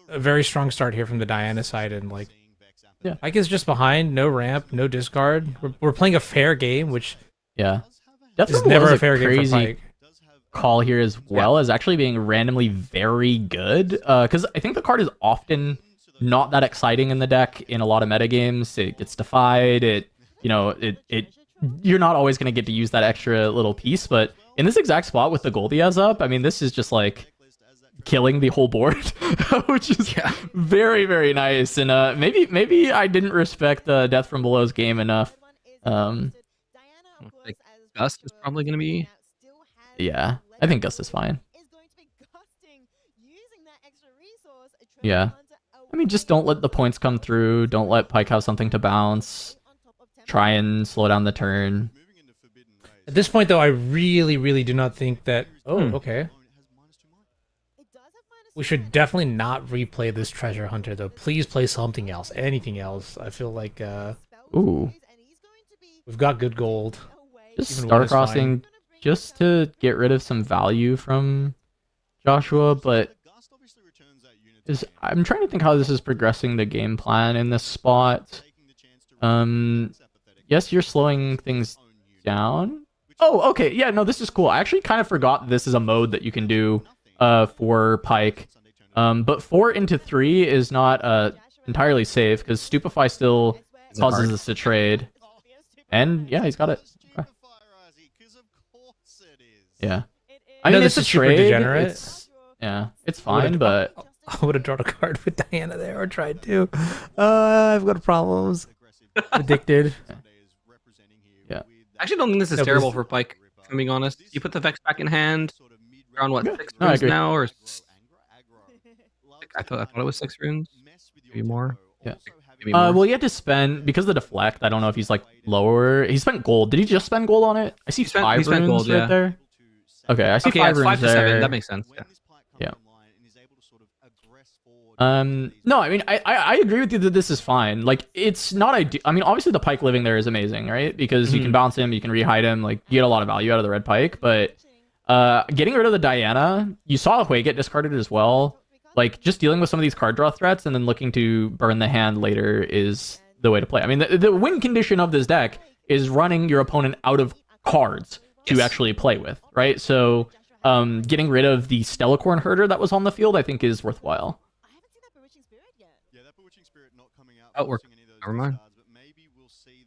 a very strong start here from the Diana side, and like. Yeah, Pike is just behind, no ramp, no discard. We're playing a fair game, which is never a fair game for Pike. Call here as well as actually being randomly very good, because I think the card is often not that exciting in the deck in a lot of metagames. It gets defied. You're not always going to get to use that extra little piece, but in this exact spot with the gold he has up, I mean, this is just like killing the whole board, which is very, very nice. And maybe I didn't respect Death from Below's game enough. Like Gust is probably going to be... Yeah, I think Gust is fine. Yeah. I mean, just don't let the points come through. Don't let Pike have something to bounce. Try and slow down the turn. At this point, though, I really, really do not think that... Oh, okay. We should definitely not replay this Treasure Hunter, though. Please play something else. Anything else. I feel like... Ooh. We've got good gold. Just Star Crossing just to get rid of some value from Joshua, but I'm trying to think how this is progressing the game plan in this spot. Yes, you're slowing things down. Oh, okay. Yeah, no, this is cool. I actually kind of forgot this is a mode that you can do for Pike. But 4 into 3 is not entirely safe because Stupefy still causes us to trade. And yeah, he's got it. Okay. Yeah. I mean, this it's a is super trade. degenerate. Yeah, it's fine, but I would have drawn a card with Diana there or tried to. I've got problems. Addicted. Yeah. I actually don't think this is No, terrible for Pike, if I'm being honest. You put the Vex back in hand. You're on what, Yeah. 6 No, I runes agree. now? Or I thought it was 6 runes. Maybe more. Yeah. Maybe more. Well, you had to spend because of the deflect. I don't know if he's like lower. He spent gold. Did he just spend gold on it? I see He spent 5 gold, runes right yeah. there. Okay, I see Okay, 5 it's runes 5 to there. 7. That makes sense. Yeah. No, I mean, I agree with you that this is fine. Like, it's not ideal. I mean, obviously the Pike living there is amazing, right? Because you can bounce him, you can rehide him, like, you get a lot of value out of the red Pike. But getting rid of the Diana, you saw Hui get discarded as well. Like, just dealing with some of these card draw threats and then looking to burn the hand later is the way to play. I mean, the win condition of this deck is running your opponent out of cards to actually play with, right? So getting rid of the Stellacorn herder that was on the field, I think, is worthwhile. Outwork. Never mind.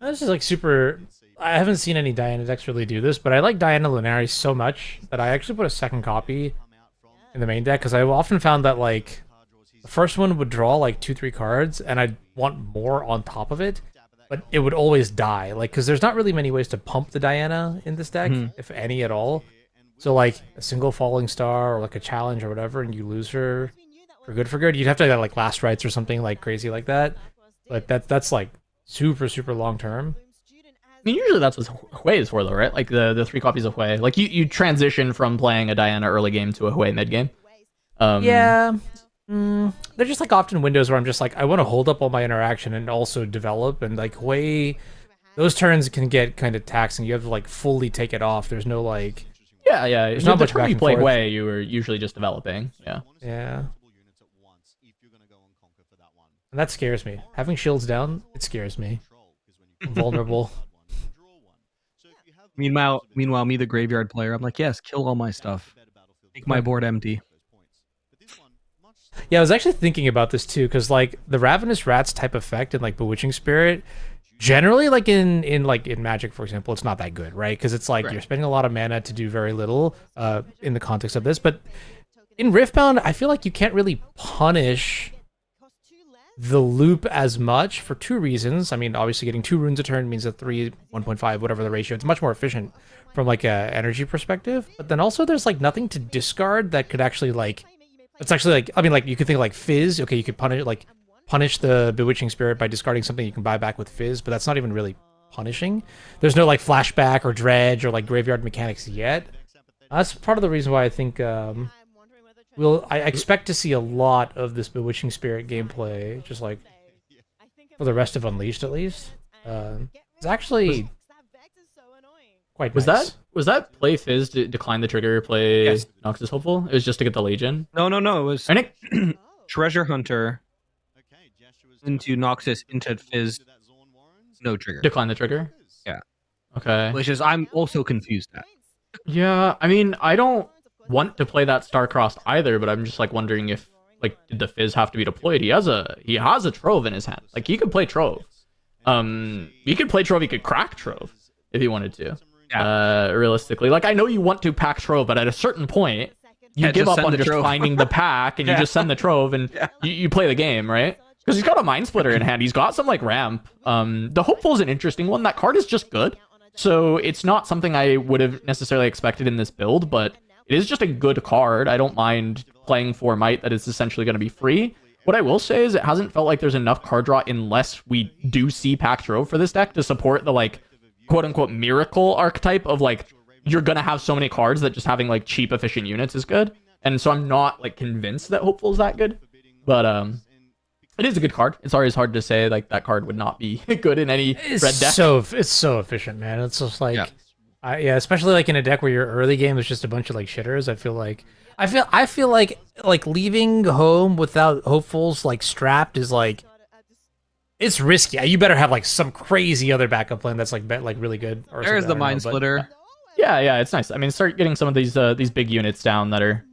This is like super. I haven't seen any Diana decks really do this, but I like Diana Lunaris so much that I actually put a second copy in the main deck because I've often found that like the first one would draw like 2-3 cards and I'd want more on top of it, but it would always die. Like, because there's not really many ways to pump the Diana in this deck, if any at all. So like a single falling star or like a challenge or whatever, and you lose her for good. You'd have to get like last rites or something like crazy like that. But that's like super long term. I mean, usually that's what Hui is for, though, right? Like the 3 copies of Hui. Like you transition from playing a Diana early game to a Hui mid game. Yeah. They're just like often windows where I'm just like, I want to hold up all my interaction and also develop, and like Hui, those turns can get kind of taxing. You have to like fully take it off. There's no like. Yeah. There's not much when back you and play forth. Hui, you were usually just developing. Yeah. Yeah. And that scares me. Having shields down, it scares me. I'm vulnerable. Meanwhile, me, the graveyard player, I'm like, yes, kill all my stuff. Make my board empty. Yeah, I was actually thinking about this too, because like the Ravenous Rats type effect in like Bewitching Spirit, generally like in Magic, for example, it's not that good, right? Because it's like you're spending a lot of mana to do very little in the context of this. But in Riftbound, I feel like you can't really punish the loop as much for 2 reasons. I mean, obviously getting 2 runes a turn means a 3, 1.5, whatever the ratio. It's much more efficient from like a energy perspective. But then also there's like nothing to discard that could actually like, it's actually like, I mean, like you could think of like Fizz. Okay, you could punish the Bewitching Spirit by discarding something you can buy back with Fizz, but that's not even really punishing. There's no like flashback or dredge or like graveyard mechanics yet. That's part of the reason why I think I expect to see a lot of this Bewitching Spirit gameplay, just like for the rest of Unleashed at least. It's actually quite nice. Was that play Fizz to decline the trigger, play Yes. Noxus Hopeful? It was just to get the Legion? No, it was And it, Treasure Hunter into Noxus into Fizz, no trigger. decline the trigger? Yeah. Okay. Which is, I'm also confused at. Yeah, I mean, I don't want to play that Star-Crossed either, but I'm just like wondering if like did the Fizz have to be deployed? He has a Trove in his hand. Like he could play Trove. He could play Trove, he could crack Trove if he wanted to. Yeah. Realistically. Like I know you want to pack Trove, but at a certain point you Yeah, give just up send on the just Trove. finding the pack and you just send the Trove and you play the game, right? Because he's got a Mind Splitter in hand. He's got some like ramp. The Hopeful is an interesting one. That card is just good. So it's not something I would have necessarily expected in this build, but it is just a good card. I don't mind playing for Might that is essentially going to be free. What I will say is it hasn't felt like there's enough card draw unless we do see Pack Trove for this deck to support the like quote-unquote miracle archetype of like you're going to have so many cards that just having like cheap efficient units is good. And so I'm not like convinced that Hopeful is that good. But it is a good card. It's always hard to say like that card would not be good in any red deck. It's so efficient, man. It's just like Yeah, especially like in a deck where your early game is just a bunch of like shitters. I feel like leaving home without hopefuls like strapped is like it's risky. You better have like some crazy other backup plan that's like like really good. Or There's something, the I don't Mind know, but- Splitter. Yeah, it's nice. I mean, start getting some of these big units down that are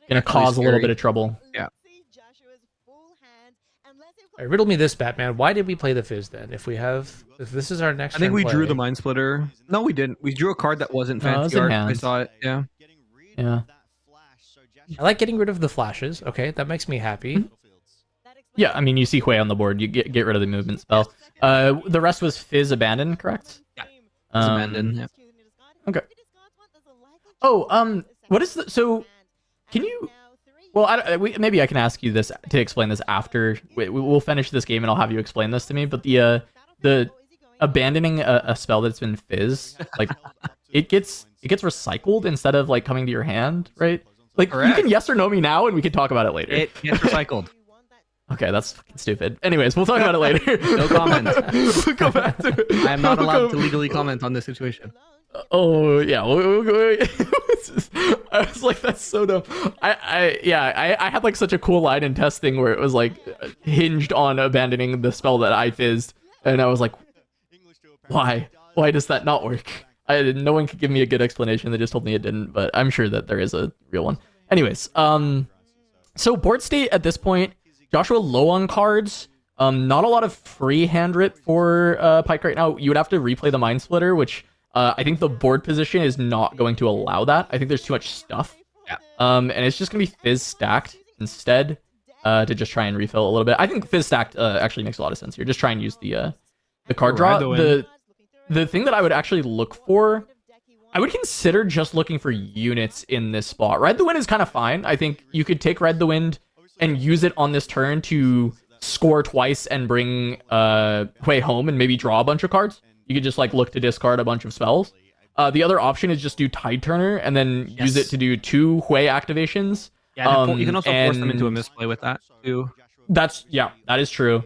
gonna cause a little scary. bit of trouble. Yeah. All right, riddle me this, Batman. Why did we play the Fizz then? If this is our next, I think turn we drew play- the Mind Splitter. No, we didn't. We drew a card that wasn't No, it was fancy in art. I hand. saw it. Yeah. Yeah. I like getting rid of the flashes. Okay, that makes me happy. Yeah, I mean, you see Hui on the board, you get rid of the movement spell. The rest was Fizz Abandon, correct? Yeah. It's abandoned. Yeah. Okay. Oh, what is the... So, can you... Well, maybe I can ask you this to explain this after. We'll finish this game and I'll have you explain this to me. But the abandoning a spell that's been Fizz, like, it gets recycled instead of, like, coming to your hand, right? Like, Correct. you can yes or no me now and we can talk about it later. It gets recycled. Okay, that's fucking stupid. Anyways, we'll talk about it later. No comment. We'll go back to it. I am not We'll allowed go- to legally comment on this situation. Oh yeah, I was like, that's so dumb. I had like such a cool line in testing where it was like hinged on abandoning the spell that I fizzed, and I was like, why does that not work? No one could give me a good explanation. They just told me it didn't, but I'm sure that there is a real one. Anyways, so board state at this point, Joshua low on cards. Not a lot of free hand rip for Pike right now. You would have to replay the Mind Splitter, which I think the board position is not going to allow that. I think there's too much stuff. Yeah. And it's just gonna be Fizz stacked instead to just try and refill a little bit. I think Fizz stacked actually makes a lot of sense here. Just try and use the card draw. Ride the wind. The thing that I would actually look for, I would consider just looking for units in this spot. Ride the Wind is kind of fine. I think you could take Ride the Wind and use it on this turn to score twice and bring Hui home and maybe draw a bunch of cards. You could just like look to discard a bunch of spells. The other option is just do Tide Turner and then use it to do 2 Hui activations. Yeah, you can also force them into a and misplay with that too. that is true.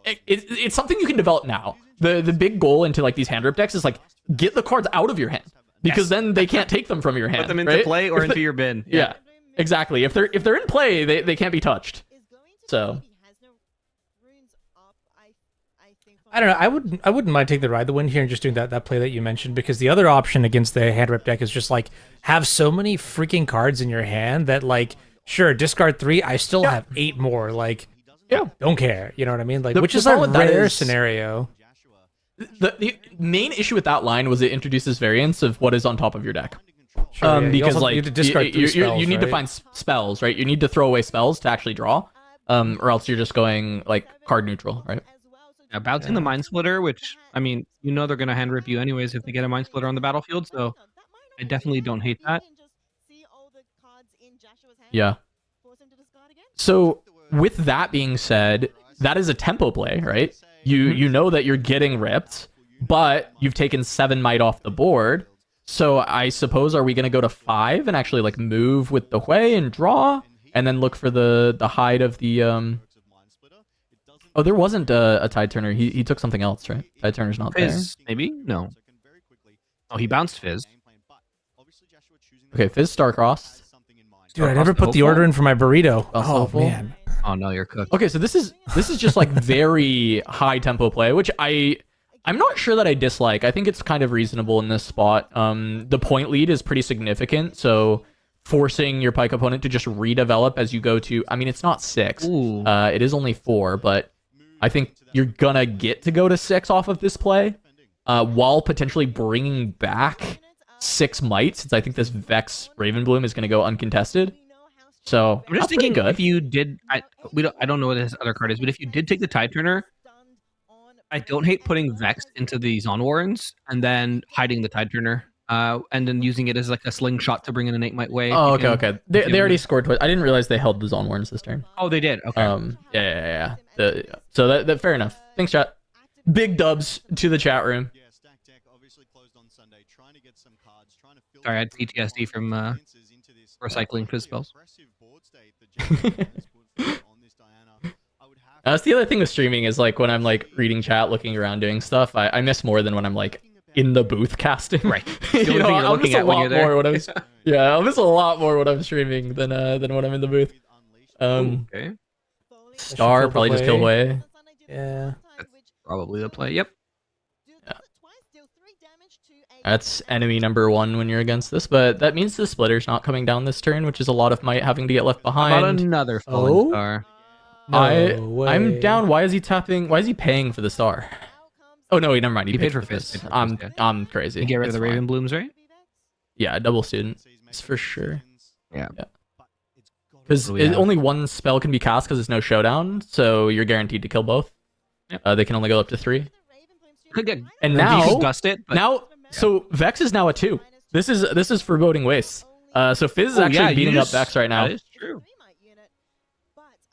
It's something you can develop now. The big goal into like these hand rip decks is like get the cards out of your hand because then they can't take them from your hand. Put them into right? play or If into they- your bin. Yeah, exactly. If they're in play, they can't be touched. So I don't know. I wouldn't mind taking the Ride the Wind here and just doing that play that you mentioned, because the other option against the hand rip deck is just like have so many freaking cards in your hand that like sure discard 3, I still have 8 more. Like yeah, don't care. You know what I mean? Like The- which the is a problem with that rare is- scenario. the main issue with that line was it introduces variants of what is on top of your deck. Sure, yeah. You Because also like need to discard 3 spells, you need to right? find spells, right? You need to throw away spells to actually draw, or else you're just going like card neutral, right? Yeah, bouncing the Mind Splitter, which I mean, you know they're gonna hand rip you anyways if they get a Mind Splitter on the battlefield. So I definitely don't hate that. Yeah. So with that being said, that is a tempo play, right? You know that you're getting ripped, but you've taken 7 might off the board. So I suppose are we going to go to 5 and actually like move with the Hui and draw, and then look for the hide of the Oh, there wasn't a Tide Turner. He took something else, right? Tide Turner's not Fizz, maybe? No. Oh, he bounced Fizz. there. Okay, Fizz Starcrossed. Dude, I never put the Hopeful? order in for my burrito. That's Oh hopeful. man. Oh no, you're cooked. Okay, so this is just like very high tempo play, which I'm not sure that I dislike. I think it's kind of reasonable in this spot. The point lead is pretty significant, so forcing your Pike opponent to just redevelop as you go to, I mean, it's not 6. Ooh. It is only 4, but I think you're gonna get to go to 6 off of this play, while potentially bringing back 6 might, since I think this Vex Ravenbloom is gonna go uncontested. So I'm just that's pretty thinking good. if you did, I don't know what this other card is, but if you did take the Tide Turner, I don't hate putting Vex into the Zon Warrens and then hiding the Tide Turner, and then using it as like a slingshot to bring in an 8 might wave. Oh, You okay, can- okay. They already scored twice. I didn't realize they held the Zon Warrens this turn. Oh, they did. Okay. Yeah. So that fair enough. Thanks, chat. Big dubs to the chat room. Yeah, Stack Deck obviously closed on Sunday, trying to get some cards, trying to fill Sorry, I had PTSD from recycling Fizz spells. That's the other thing with streaming is like when I'm like reading chat, looking around, doing stuff. I miss more than when I'm like in the booth casting. Right. You The only know, thing you're I'll looking miss a at when lot you're there. more when I'm yeah, I'll miss a lot more when I'm streaming than when I'm in the booth. Okay. Star kill the probably just kill Hwei. Hwei. Yeah. Probably the play. Yep. That's enemy number 1 when you're against this, but that means the splitter's not coming down this turn, which is a lot of might having to get left How about behind. another fallen Oh? star? No I'm way. down. Why is he tapping? Why is he paying for the star? Oh no, never mind. He paid for Fizz, Fizz. paid for Fizz, yeah. I'm crazy. You get rid of It's the fine. Raven Blooms, right? Yeah, double student. It's for sure. Yeah. Because What do we have? only one spell can be cast because there's no showdown, so you're guaranteed to kill both. Yep. They can only go up to 3. Could get And you now, could gust it. But now, so Vex is now a 2. This is foreboding waste. So Fizz is Oh, actually yeah, you beating up just- Vex right now. That is true.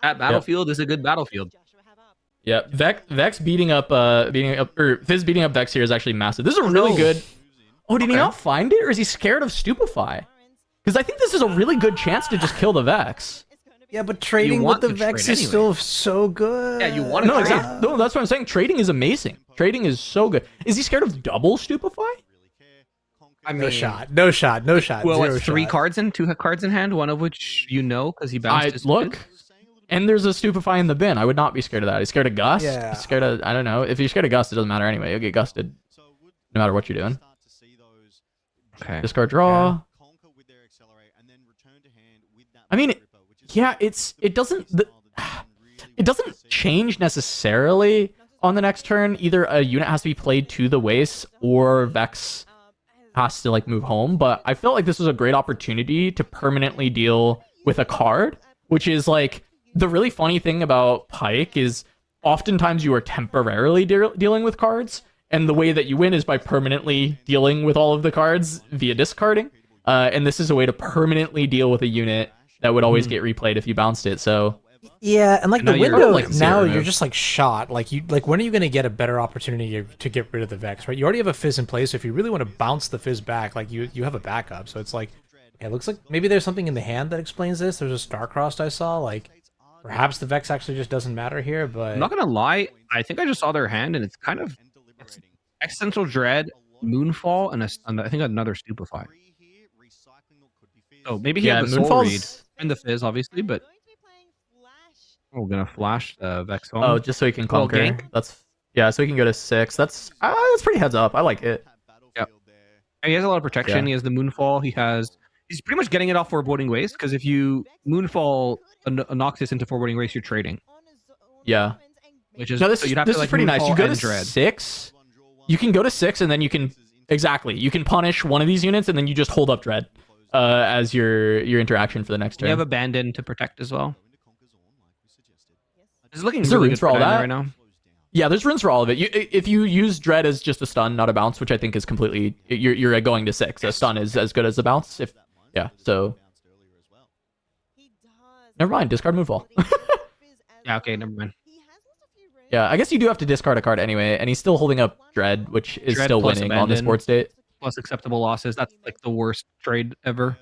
That battlefield is a good battlefield. Yeah, Vex beating up or Fizz beating up Vex here is actually massive. This is a really good. Oh, did he Okay. not find it, or is he scared of Stupefy? Because I think this is a really good chance to just kill the Vex. Yeah, but trading with want the to Vex trade is anyway. still so good. Yeah, you want to No, trade. exactly. No, that's what I'm saying. Trading is amazing. Trading is so good. Is he scared of double Stupefy? I mean, No shot. No shot. No shot. Well, Zero it's 3 shot. cards in, 2 cards in hand, one of which you know because he bounced his Look, Fizz. and there's a Stupefy in the bin. I would not be scared of that. He's scared of Gust. Yeah. He's scared of, I don't know. If you're scared of Gust, it doesn't matter anyway. You'll get gusted no matter what you're doing. Okay. Discard draw. I mean, yeah, it doesn't change necessarily on the next turn. Either a unit has to be played to the waste or Vex has to like move home. But I felt like this was a great opportunity to permanently deal with a card, which is like the really funny thing about Pike is oftentimes you are temporarily dealing with cards, and the way that you win is by permanently dealing with all of the cards via discarding. And this is a way to permanently deal with a unit that would always get replayed if you bounced it. So Yeah, and like And the now you're, window, like, now zero you're move. just like shot. Like when are you going to get a better opportunity to get rid of the Vex? Right, you already have a Fizz in place. So if you really want to bounce the Fizz back, like you have a backup. So it's like, it looks like maybe there's something in the hand that explains this. There's a Star-Crossed I saw. Like perhaps the Vex actually just doesn't matter here. But I'm not gonna lie. I think I just saw their hand, and it's kind of Existential Dread, Moonfall, and I think another Stupefy. So maybe he yeah, had the Soul Read Moonfall's. and the Fizz, obviously, but we're gonna flash Vex home. Oh, just so he can Little conquer. gank. That's so he can go to 6. That's pretty heads up. I like it. Yep. And he has a lot of protection. Yeah. He has the Moonfall. He's pretty much getting it off Foreboding Waste, because if you Moonfall a Noxus into Foreboding Waste, you're trading. Yeah. Which is No, this so is you'd have this to, is like, pretty nice. You Moonfall go and to Dread. 6. You can go to 6, and then you can you can punish one of these units, and then you just hold up Dread as your interaction for the next You turn. have Abandon to protect as well. It's looking Is there really runes good for all Dynamo that? right now. Yeah, there's runes for all of it. If you use Dread as just a stun, not a bounce, which I think is completely you're going to 6. A stun is as good as a bounce. So never mind. Discard Moonfall. Yeah, okay, never mind. Yeah, I guess you do have to discard a card anyway, and he's still holding up Dread, which is Dread still plus winning on this Abandon. board state. Plus acceptable losses. That's like the worst trade ever.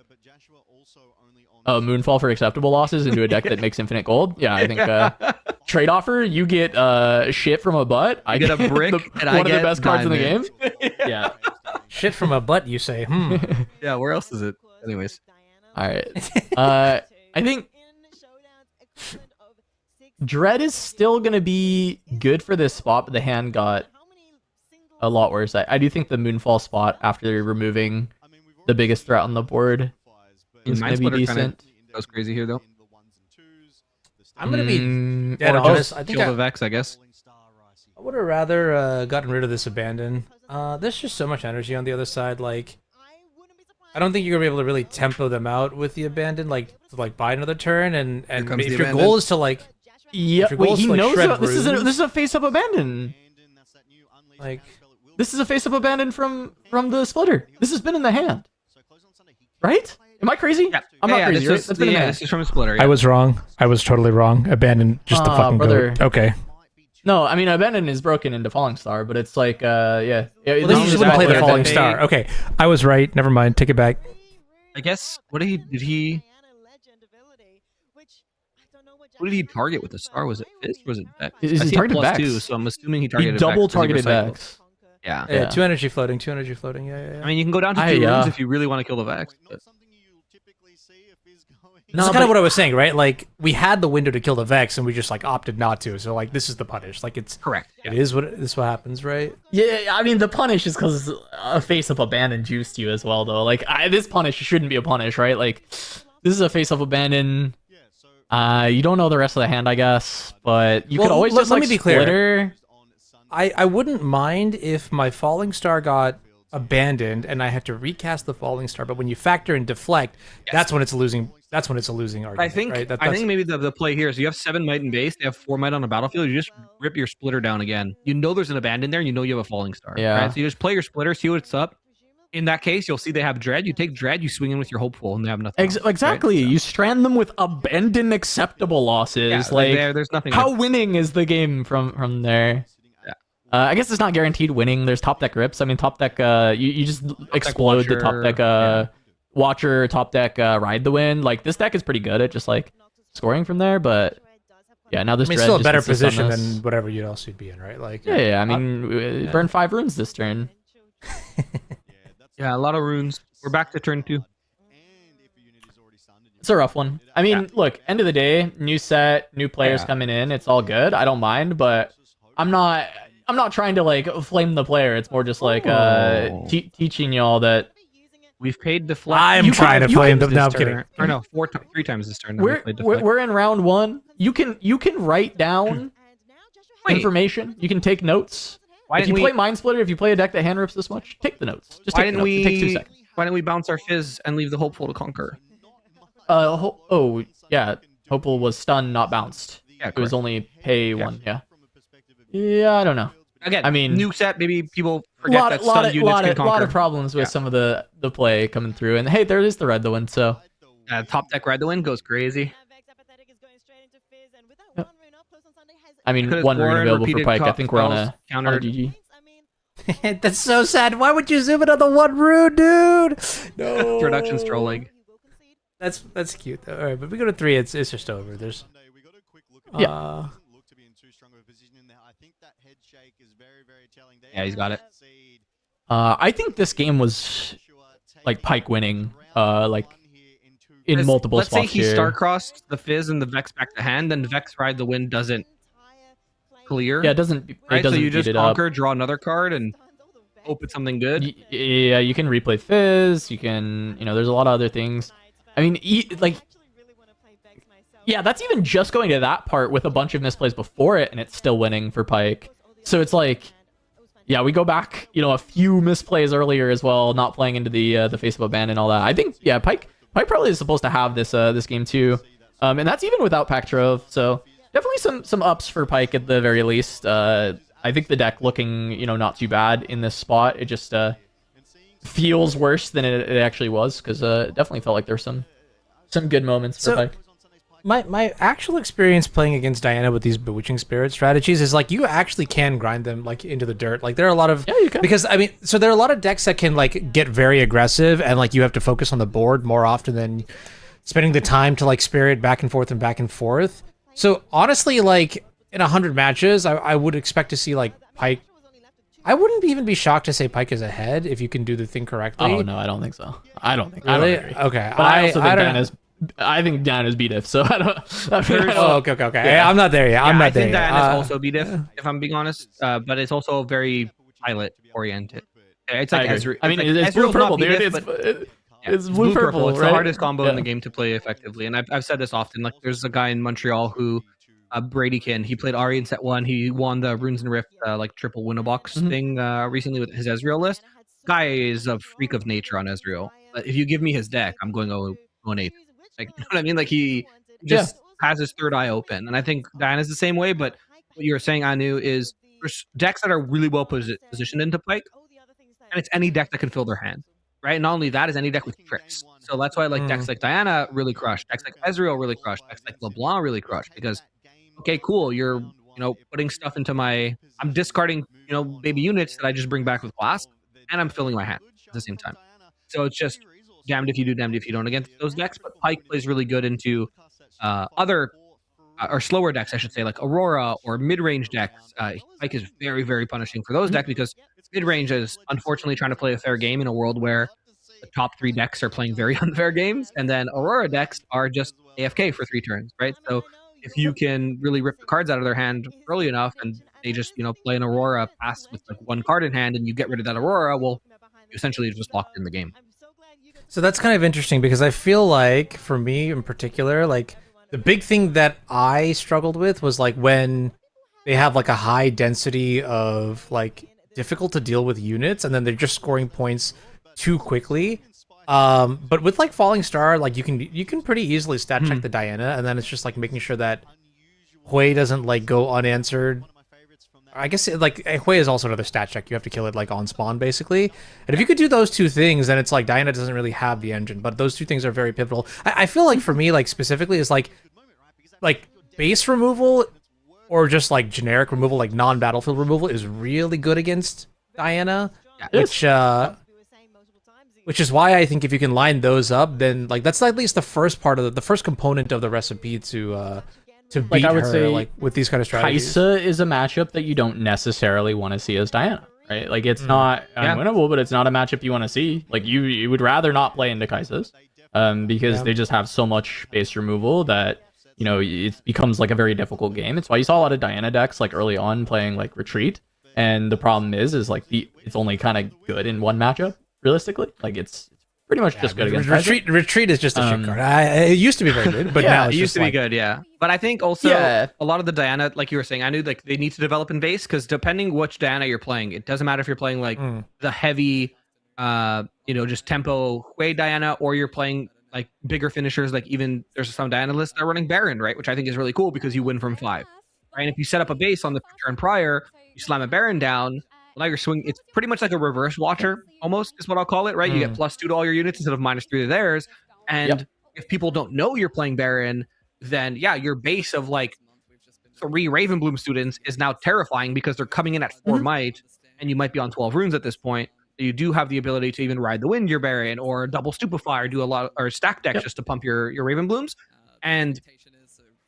Moonfall for acceptable losses into a deck that makes infinite gold. Yeah, I think trade offer. You get shit from a butt. I get a brick, and I one of the get best cards in the game. diamond. Yeah. shit from a butt, you say? Yeah, where else is it? Anyways. All right. I think Dread is still gonna be good for this spot, but the hand got a lot worse. I do think the Moonfall spot after removing the biggest threat on the board is gonna be Mindsplitter decent. Goes crazy here though. I'm gonna be dead Or honest. just I think kill I the Vex, I guess. would have rather gotten rid of this Abandon. There's just so much energy on the other side. Like, I don't think you're gonna be able to really tempo them out with the Abandon. Like, to buy another turn, and comes if the your Abandon. goal is to like, Yeah, If your goal wait, is he to, like, knows shred about, this runes- is a face up abandon. like, This is a face up abandon from the splitter. This has been in the hand, right? Am I crazy? Yeah. I'm not crazy. This Right? is, That's been in the yeah, hand. this is from a splitter. Yeah. I was wrong. I was totally wrong. Abandon just the fucking brother. goat. Okay. No, I mean abandon is broken into falling star, but it's like yeah. Well, then you just wouldn't play the Falling Star. Okay, I was right. Never mind. Take it back. I guess what did he target with the star? Was it Fist or was it Vex? Is I he see a targeted +2, Vex? so I'm assuming he He targeted double Vex 'cause he targeted recycled. Vex. Yeah. Yeah, 2 energy floating, 2 energy floating. Yeah. I mean, you can go down to 2 runes if you really want to kill the Vex. But... This is kind of what I was saying, right? Like, we had the window to kill the Vex, and we just, like, opted not to. So, like, this is the punish. Like, it's... Correct. It is what happens, right? Yeah, I mean, the punish is because a face-up abandon juiced you as well, though. Like, this punish shouldn't be a punish, right? Like, this is a face-up abandon. You don't know the rest of the hand, I guess, but you could always just, let like, me be split clear. her. I wouldn't mind if my Falling Star got abandoned and I had to recast the Falling Star, but when you factor in deflect, that's when it's losing. That's when it's a losing argument. I think right? I think maybe the play here is you have 7 might in base, they have 4 might on the battlefield. You just rip your splitter down again. You know there's an abandon there, and you know you have a Falling Star. Yeah. Right? So you just play your splitter, see what's up. In that case, you'll see they have Dread. You take Dread, you swing in with your Hopeful, and they have nothing. Exactly. Right? So. You strand them with abandon acceptable losses. Yeah, like there's nothing. How winning is the game from there? Yeah. I guess it's not guaranteed winning. There's top deck rips. I mean, top deck. You just explode Watcher, the top deck. Watcher, top deck, ride the wind. Like, this deck is pretty good at just like scoring from there. But yeah, now this. I mean, Dread still a just better insists on position this. than whatever else you'd be in, right? Like. Yeah. I mean, burn 5 runes this turn. Yeah, a lot of runes. We're back to turn 2. It's a rough one. I mean, look, end of the day, new set, new players coming in. It's all good. I don't mind, but I'm not trying to like flame the player. It's more just like teaching y'all that we've paid deflect. I'm trying to flame them. No, I'm kidding. Or no, 3 times this turn. We're in round 1. You can write down information. You can take notes. If you play Mind Splitter, if you play a deck that hand rips this much, take the notes. Just take the notes. It takes 2 seconds. Why didn't we bounce our Fizz and leave the Hopeful to conquer? Yeah. Hopeful was stunned, not bounced. Yeah, it was only pay 1. Yeah, I don't know. Again, I mean, new set. Maybe people forget that stunned units can conquer. Lot of problems with some of the play coming through. And hey, there is the Red the Wind. So top deck Ride the Wind goes crazy. I mean, 1 rune available for Pike. I think we're on a GG. That's so sad. Why would you zoom in on the 1 rune, dude? No. Production's trolling. That's cute though. All right, but we go to 3. It's just over. There's. Yeah. Yeah, he's got it. I think this game was like Pike winning. Like in multiple spots. Let's say he star-crossed the Fizz and the Vex back to hand, then the Vex Ride the Wind doesn't clear. Yeah, it doesn't. Right, so you beat just it conquer, up. draw another card, and hope it's something good. Yeah, you can replay Fizz. You can, there's a lot of other things. I mean, yeah, that's even just going to that part with a bunch of misplays before it, and it's still winning for Pike. So it's like, yeah, we go back, a few misplays earlier as well, not playing into the face of abandon and all that. I think, yeah, Pike probably is supposed to have this game too, and that's even without Pack Trove. So definitely some ups for Pike at the very least. I think the deck looking, not too bad in this spot. It just feels worse than it actually was, because definitely felt like there's some good moments for Pike. My actual experience playing against Diana with these Bewitching Spirit strategies is like you actually can grind them like into the dirt. Like there are a lot of you can. Because I mean, so there are a lot of decks that can like get very aggressive and like you have to focus on the board more often than spending the time to like spirit back and forth and back and forth. So honestly, like in 100 matches, I would expect to see like Pike. I wouldn't even be shocked to say Pike is ahead if you can do the thing correctly. Oh no, I don't think so. I don't agree. Okay, But I also think I think Diana's beat if, so I don't. Okay. Yeah. I'm not there yet. I'm not there yet. yet. Diana's also beat if I'm being honest, but it's also very pilot oriented. It's like Ezreal. I mean, it's blue purple, dude. It's blue purple. It's the hardest combo in the game to play effectively, and I've said this often. Like, there's a guy in Montreal who, Bradykin. He played Ari in set 1. He won the Runes and Rift like triple win-a-box thing recently with his Ezreal list. Guy is a freak of nature on Ezreal. But if you give me his deck, I'm going 0-8. Like, you know what I mean? Like, he just has his third eye open. And I think Diana's the same way, but what you're saying, Anu, is there's decks that are really well positioned into Pike, and it's any deck that can fill their hand, right? And not only that, is any deck with tricks. So that's why like decks like Diana really crushed, decks like Ezreal really crushed, decks like LeBlanc really crushed, because, okay, cool, you're, putting stuff into I'm discarding, baby units that I just bring back with Blast, and I'm filling my hand at the same time. So it's just damned if you do, damned if you don't against those decks. But Pike plays really good into other or slower decks, I should say, like Aurora or mid-range decks. Pike is very, very punishing for those decks because mid range is unfortunately trying to play a fair game in a world where the top 3 decks are playing very unfair games, and then Aurora decks are just AFK for 3 turns, right? So if you can really rip the cards out of their hand early enough, and they just play an Aurora pass with like 1 card in hand, and you get rid of that Aurora, well, you essentially just locked in the game. So that's kind of interesting because I feel like for me in particular, like the big thing that I struggled with was like when they have like a high density of like difficult to deal with units and then they're just scoring points too quickly. But with like Falling Star, like you can pretty easily stat check the Diana, and then it's just like making sure that Hui doesn't like go unanswered. I guess like Hui is also another stat check. You have to kill it like on spawn basically. And if you could do those 2 things, then it's like Diana doesn't really have the engine. But those 2 things are very pivotal. I feel like for me, like specifically, is like base removal or just like generic removal, like non-battlefield removal, is really good against Diana, which is why I think if you can line those up, then like that's at least the first part of the first component of the recipe to beat I would her, say like with these kind of strategies. Kaisa is a matchup that you don't necessarily want to see as Diana, right? Like it's not unwinnable, but it's not a matchup you want to see. Like you would rather not play into Kaisas, because they just have so much base removal that it becomes like a very difficult game. It's why you saw a lot of Diana decks like early on playing like Retreat, and the problem is like it's only kind of good in one matchup realistically. Like it's pretty much just good against Retreat is just a shit card. It used to be very good, but now it's it used just to be good, yeah. But I think also a lot of the Diana, like you were saying, I knew like they need to develop in base, because depending which Diana you're playing, it doesn't matter if you're playing like the heavy, just tempo Hui Diana, or you're playing like bigger finishers. Like even there's some Diana lists that are running Baron, right? Which I think is really cool because you win from 5. Right? And if you set up a base on the turn prior, you slam a Baron down. Now you're swinging. It's pretty much like a reverse Watcher, almost is what I'll call it, right? You get +2 to all your units instead of -3 to theirs. And if people don't know you're playing Baron, then your base of like 3 Ravenbloom students is now terrifying because they're coming in at 4 might, and you might be on 12 runes at this point. You do have the ability to even ride the wind your Baron, or double Stupefy, or do a lot, or stack deck just to pump your Ravenblooms. And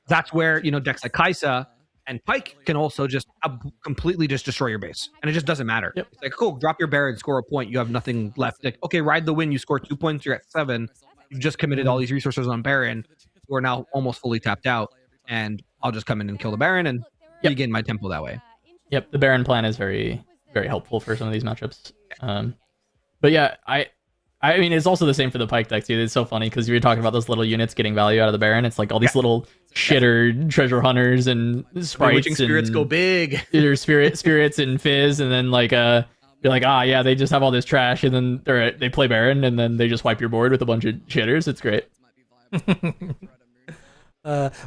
that's where decks like Kaisa and Pike can also just completely just destroy your base, and it just doesn't matter. It's like, cool, drop your Baron, score a point, you have nothing left. Like, okay, ride the win, you score 2 points, you're at 7. You've just committed all these resources on Baron, who are now almost fully tapped out, and I'll just come in and kill the Baron and regain my tempo that way. Yep, the Baron plan is very, very helpful for some of these matchups. But yeah, I mean, it's also the same for the Pike deck too. It's so funny because you were talking about those little units getting value out of the Baron. It's like all these little shitter treasure hunters and sprites. Witching spirits go big. Either spirits and fizz, and then like you're like, they just have all this trash, and then they play Baron, and then they just wipe your board with a bunch of shitters. It's great.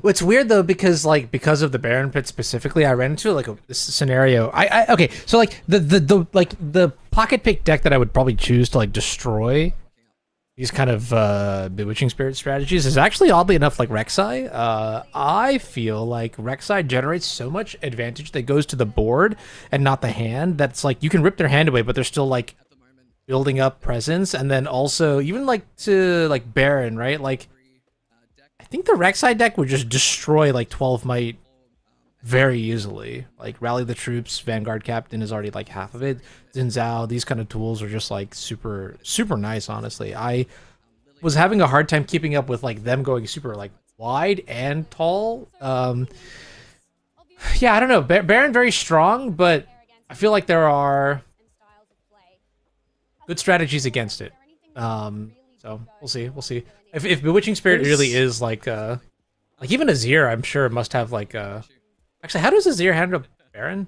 It's weird though because of the Baron pit specifically, I ran into like this scenario. Okay, so like the pocket pick deck that I would probably choose to like destroy these kind of bewitching spirit strategies is actually oddly enough like Rek'Sai. I feel like Rek'Sai generates so much advantage that goes to the board and not the hand. That's like you can rip their hand away, but they're still like building up presence, and then also even like to like Baron, right? Like I think the Rek'Sai deck would just destroy like 12 might very easily. Like Rally the Troops, Vanguard Captain is already like half of it. Xin Zhao, these kind of tools are just like super nice, honestly. I was having a hard time keeping up with like them going super like wide and tall. Yeah, I don't know. Baron very strong, but I feel like there are good strategies against it. So we'll see. If Bewitching Spirit really is like even Azir, I'm sure must have like actually, how does Azir handle Baron?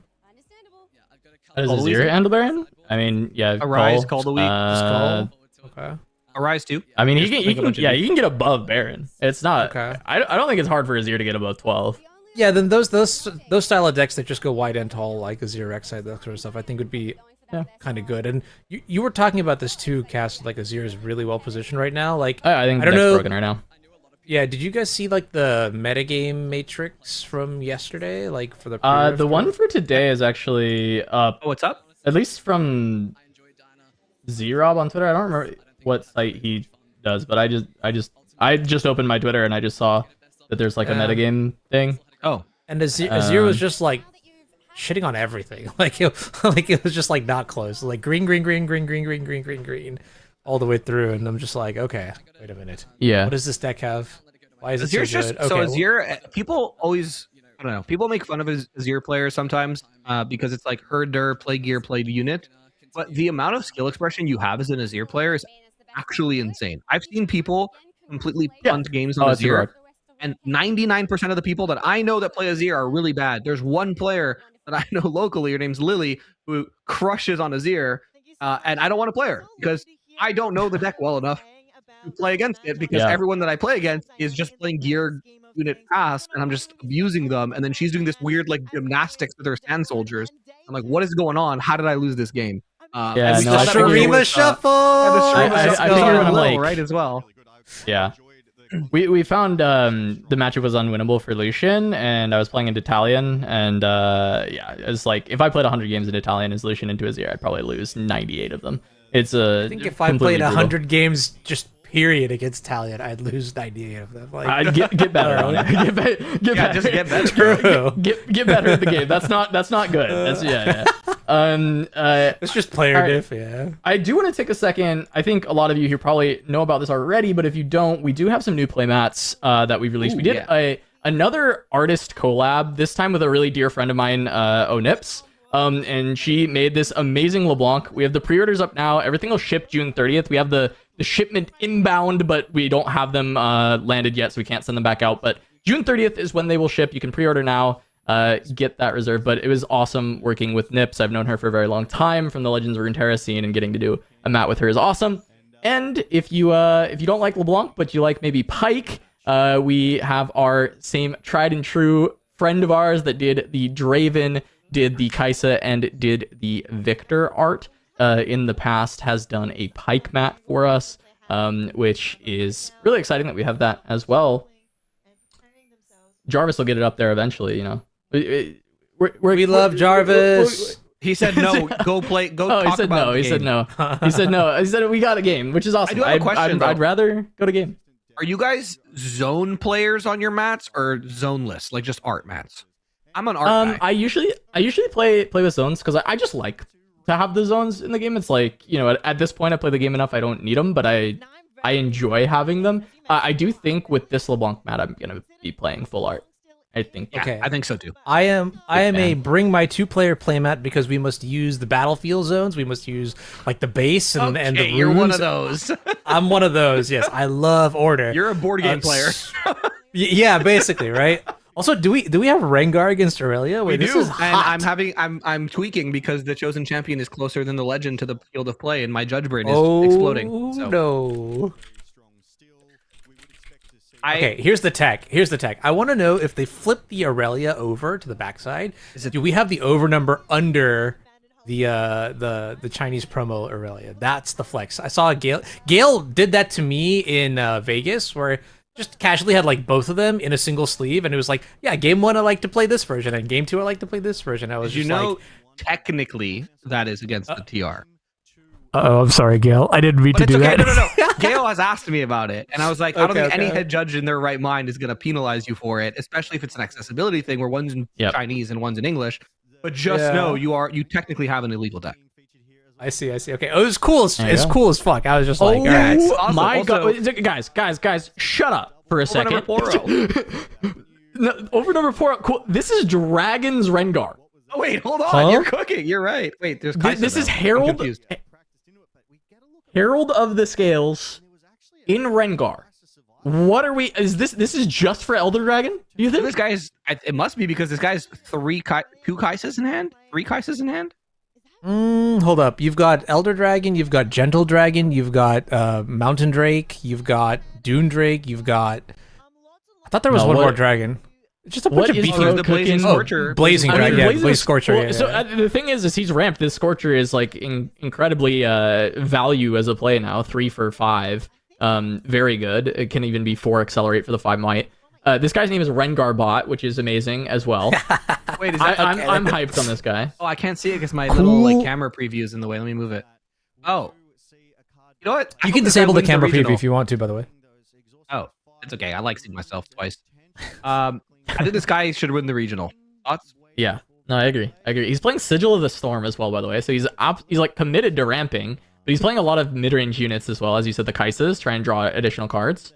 How does Azir handle Baron? I mean, Arise, call the week. Just call. Okay. Arise too. I mean, you can get above Baron. It's not. Okay. I don't think it's hard for Azir to get above 12. Yeah, then those style of decks that just go wide and tall, like Azir, Rek'Sai, that sort of stuff, I think would be kind of good. And you were talking about this too, Cass. Like Azir is really well positioned right now. Like I think I don't the deck's know. broken right now. Yeah, did you guys see like the metagame matrix from yesterday? Like for the the one for today is actually up. Oh, what's up? At least from Zerob on Twitter. I don't remember what site he does, but I just opened my Twitter and I just saw that there's like a metagame thing. Oh, and Azir was just like shitting on everything. Like it was just like not close. Like green, all the way through, and I'm just like, okay, wait a minute. Yeah. What does this deck have? Why is it Azir's so just good? so Okay, Azir. People always, I don't know. People make fun of Azir players sometimes because it's like herder, play gear, play unit. But the amount of skill expression you have as an Azir player is actually insane. I've seen people completely punt games on super Azir, hard. and 99% of the people that I know that play Azir are really bad. There's one player that I know locally, her name's Lily, who crushes on Azir, and I don't want to play her because I don't know the deck well enough to play against it, because everyone that I play against is just playing gear unit fast, and I'm just abusing them, and then she's doing this weird like gymnastics with her sand soldiers. I'm like, what is going on? How did I lose this game? Yeah, and no, I the figured it Shurima was, shuffle. I figured I'm like, right as well. Yeah. We found the matchup was unwinnable for Lucian, and I was playing in Italian, and yeah, it was like if I played 100 games in Italian as Lucian into Azir, I'd probably lose 98 of them. It's I think if I played 100 games just period against Italian, I'd lose 98 of them. Like, I'd get better on it. Get better. Just get better. True. Get better at the game. That's not good. That's It's just player right. diff, yeah. I do want to take a second. I think a lot of you here probably know about this already, but if you don't, we do have some new playmats that we've released. Ooh, we did another artist collab, this time with a really dear friend of mine, Onips. And she made this amazing LeBlanc. We have the pre-orders up now. Everything will ship June 30th. We have the shipment inbound, but we don't have them landed yet, so we can't send them back out. But June 30th is when they will ship. You can pre-order now. Get that reserved. But it was awesome working with Nips. I've known her for a very long time from the Legends of Runeterra scene, and getting to do a mat with her is awesome. And if you don't like LeBlanc, but you like maybe Pike, we have our same tried and true friend of ours that did the Draven, did the Kaisa, and did the Victor art in the past, has done a Pike mat for us, which is really exciting that we have that as well. Jarvis will get it up there eventually, you know. We love Jarvis. He said no. Go play. Go. Oh, talk he said about no. the He game. said no. He said no. He said we got a game, which is awesome. I do have a question, I'd rather go to game. Are you guys zone players on your mats or zoneless, like just art mats? I'm an art guy. I usually play with zones because I just like to have the zones in the game. It's like, you know, at this point I play the game enough, I don't need them, but I enjoy having them. I do think with this LeBlanc mat I'm gonna be playing full art. I think. Yeah, Okay. I think so too. I am a fan. bring my 2-player playmat because we must use the battlefield zones. We must use like the base and the runes. You're one of those. I'm one of those. Yes, I love order. You're a board game player. Yeah, basically, right? Also, do we have Rengar against Aurelia? Wait, We this do, is hot. and I'm tweaking because the chosen champion is closer than the legend to the field of play, and my judge brain is exploding. So. No. Okay, here's the tech. I want to know if they flip the Aurelia over to the backside. Do we have the over number under the Chinese promo Aurelia? That's the flex. I saw Gale did that to me in Vegas, where just casually had like both of them in a single sleeve, and it was like, yeah, game 1 I like to play this version, and game 2 I like to play this version. I was just like, technically that is against the TR. oh, I'm sorry, Gale. I didn't mean But it's okay. No. Gail has asked me about it, and I was like, I don't think any head judge in their right mind is going to penalize you for it, especially if it's an accessibility thing where one's in Chinese and one's in English. But just know you technically have an illegal deck. I see. Okay. Oh, it was cool. It's cool as fuck. I was just like, all right. Awesome. My Also- God, guys, shut up for a second. Number 4-0. No, over number 4. Cool. This is Dragon's Rengar. Oh wait, hold on. Huh? You're cooking. You're right. Wait, there's Kaisa, This is though. I'm Herald. confused. Herald of the Scales in Rengar. What are we? Is this is just for Elder Dragon? Do you think? This guy is. It must be because this guy's 2 Kaisas in hand, 3 Kaisas in hand. Hold up. You've got Elder Dragon, you've got Gentle Dragon, you've got Mountain Drake, you've got Dune Drake, you've got. I thought there was one more dragon. It's just a bunch of beefy. the Blazing Scorcher. Blazing I mean, Dragon. Yeah, Blazing Blazing Scorcher. well, so the thing is he's ramped. This Scorcher is like incredibly value as a play now. 3 for 5. Very good. It can even be 4 accelerate for the 5 might. This guy's name is Rengar Bot, which is amazing as well. Wait, is that? I'm hyped on this guy. Oh, I can't see it because my little like camera preview is in the way. Let me move it. Oh, you know what? I You hope can this guy disable the wins camera preview regional. if you want to, by the way. Oh, it's okay. I like seeing myself twice. I think this guy should win the regional. Thoughts? Yeah. No, I agree. He's playing Sigil of the Storm as well, by the way. So he's like committed to ramping, but he's playing a lot of mid-range units as well, as you said, the Kaisas, trying to draw additional cards.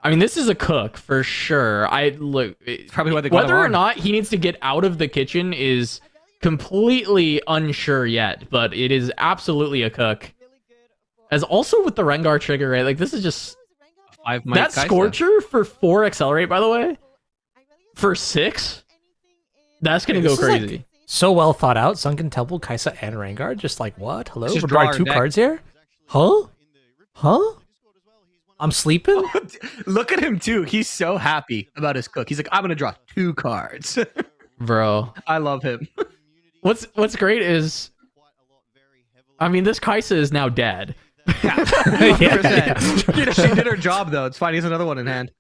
I mean, this is a cook for sure. Probably why they got whether him or on. not he needs to get out of the kitchen is completely unsure yet, but it is absolutely a cook. As also with the Rengar trigger, right? Like this is just 5 might that Kaisa. Scorcher for 4 accelerate, by the way, for 6. That's gonna go This is, like, crazy. So well thought out. Sunken Temple, Kaisa, and Rengar. Just like, what? Hello? Let's just We're draw drawing our 2 deck. cards here? Huh? Huh? I'm sleeping? Look at him too. He's so happy about his cook. He's like, I'm gonna draw 2 cards. Bro, I love him. what's great is, I mean, this Kaisa is now dead. Yeah. 100%. She did her job though. It's fine. He has another one in hand.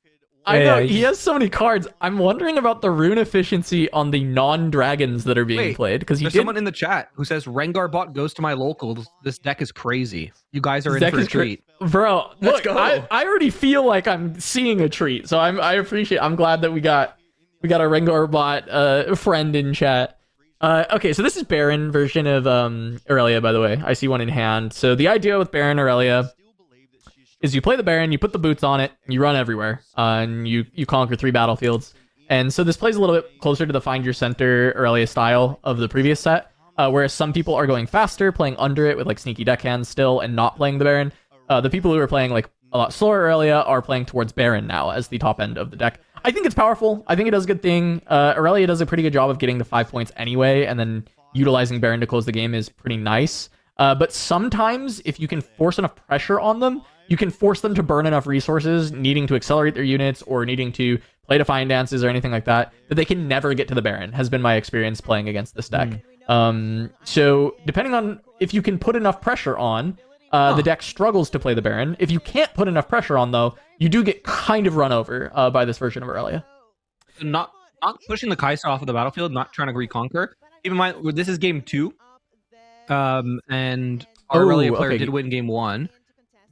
I know, Yeah, he has so many cards. I'm wondering about the rune efficiency on the non-dragons that are being Wait, played, because he There's did. someone in the chat who says Rengar bot goes to my locals. This deck is crazy. You guys are This in deck for a is cra- treat. Bro, Let's look, go. I already feel like I'm seeing a treat, so I appreciate. I'm glad that we got a Rengar bot friend in chat. Okay, so this is Baron version of Aurelia, by the way. I see one in hand. So the idea with Baron Aurelia is you play the Baron, you put the boots on it, you run everywhere, and you conquer 3 battlefields. And so this plays a little bit closer to the Find Your Center Aurelia style of the previous set, whereas some people are going faster, playing under it with like sneaky deckhands still, and not playing the Baron. The people who are playing like a lot slower Aurelia are playing towards Baron now as the top end of the deck. I think it's powerful. I think it does a good thing. Aurelia does a pretty good job of getting the 5 points anyway, and then utilizing Baron to close the game is pretty nice. But sometimes, if you can force enough pressure on them, you can force them to burn enough resources, needing to accelerate their units or needing to play Defiant Dances or anything like that, that they can never get to the Baron, has been my experience playing against this deck. So depending on if you can put enough pressure on, the deck struggles to play the Baron. If you can't put enough pressure on, though, you do get kind of run over by this version of Aurelia. Not pushing the Kaisa off of the battlefield, not trying to reconquer. Keep in mind, this is game 2. And our Aurelia player okay. did win game 1.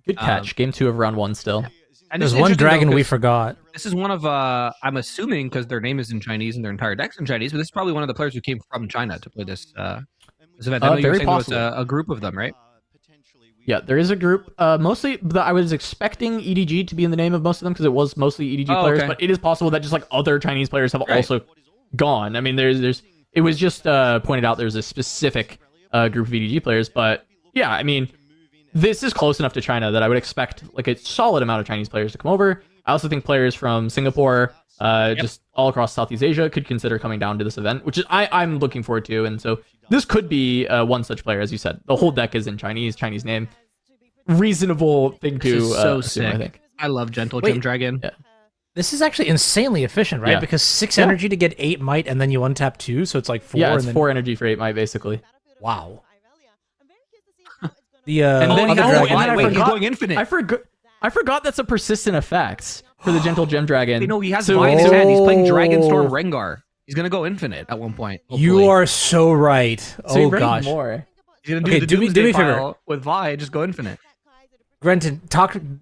Good catch. Game 2 of round 1 still. And There's it's one interesting, though, dragon we 'cause forgot. This is one of, I'm assuming, because their name is in Chinese and their entire deck's in Chinese, but this is probably one of the players who came from China to play this event. I know you were Very saying there was possible. a group of them, right? Yeah, there is a group. Mostly, I was expecting EDG to be in the name of most of them because it was mostly EDG players. okay. But it is possible that just like other Chinese players have Right. also gone. I mean, there's. It was just pointed out there's a specific group of EDG players, but yeah, I mean, this is close enough to China that I would expect like a solid amount of Chinese players to come over. I also think players from Singapore, just all across Southeast Asia, could consider coming down to this event, which is I'm looking forward to. And so this could be one such player, as you said. The whole deck is in Chinese name. Reasonable thing to This is so assume, sick. I think. I love Gentle Wait. Gem Dragon. Yeah. This is actually insanely efficient, right? Yeah. Because 6 Yeah. energy to get 8 might, and then you untap 2, so it's like 4. Yeah, it's and then... 4 energy for 8 might, basically. Wow. The And then other he- dragon. and then I wait, he's forgot- going infinite. I forgot that's a persistent effect for the Gentle Gem Dragon. You know, he has So- Vine in his hand. He's playing Dragonstorm Oh. Rengar. He's gonna go infinite at one point. You hopefully. are so right. So he Oh ran gosh. more. He's gonna do Okay, the do me a Doomsday favor. pile with Vi. Just go infinite. Grenton,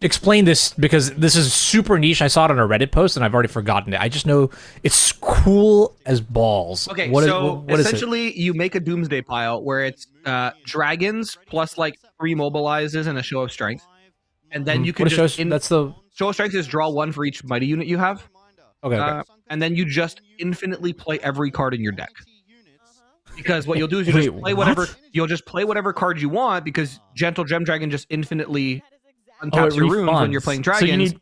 explain this because this is super niche. I saw it on a Reddit post and I've already forgotten it. I just know it's cool as balls. Okay, what is so it? essentially you make a Doomsday pile where it's dragons plus like 3 mobilizes and a show of strength, and then you can What it just shows, that's the show of strength is draw 1 for each mighty unit you have, okay. and then you just infinitely play every card in your deck. Because what you'll do is you Wait, just play whatever what? you'll just play whatever card you want, because Gentle Gem Dragon just infinitely Oh, untaps it your runes when you're refunds. playing So dragons.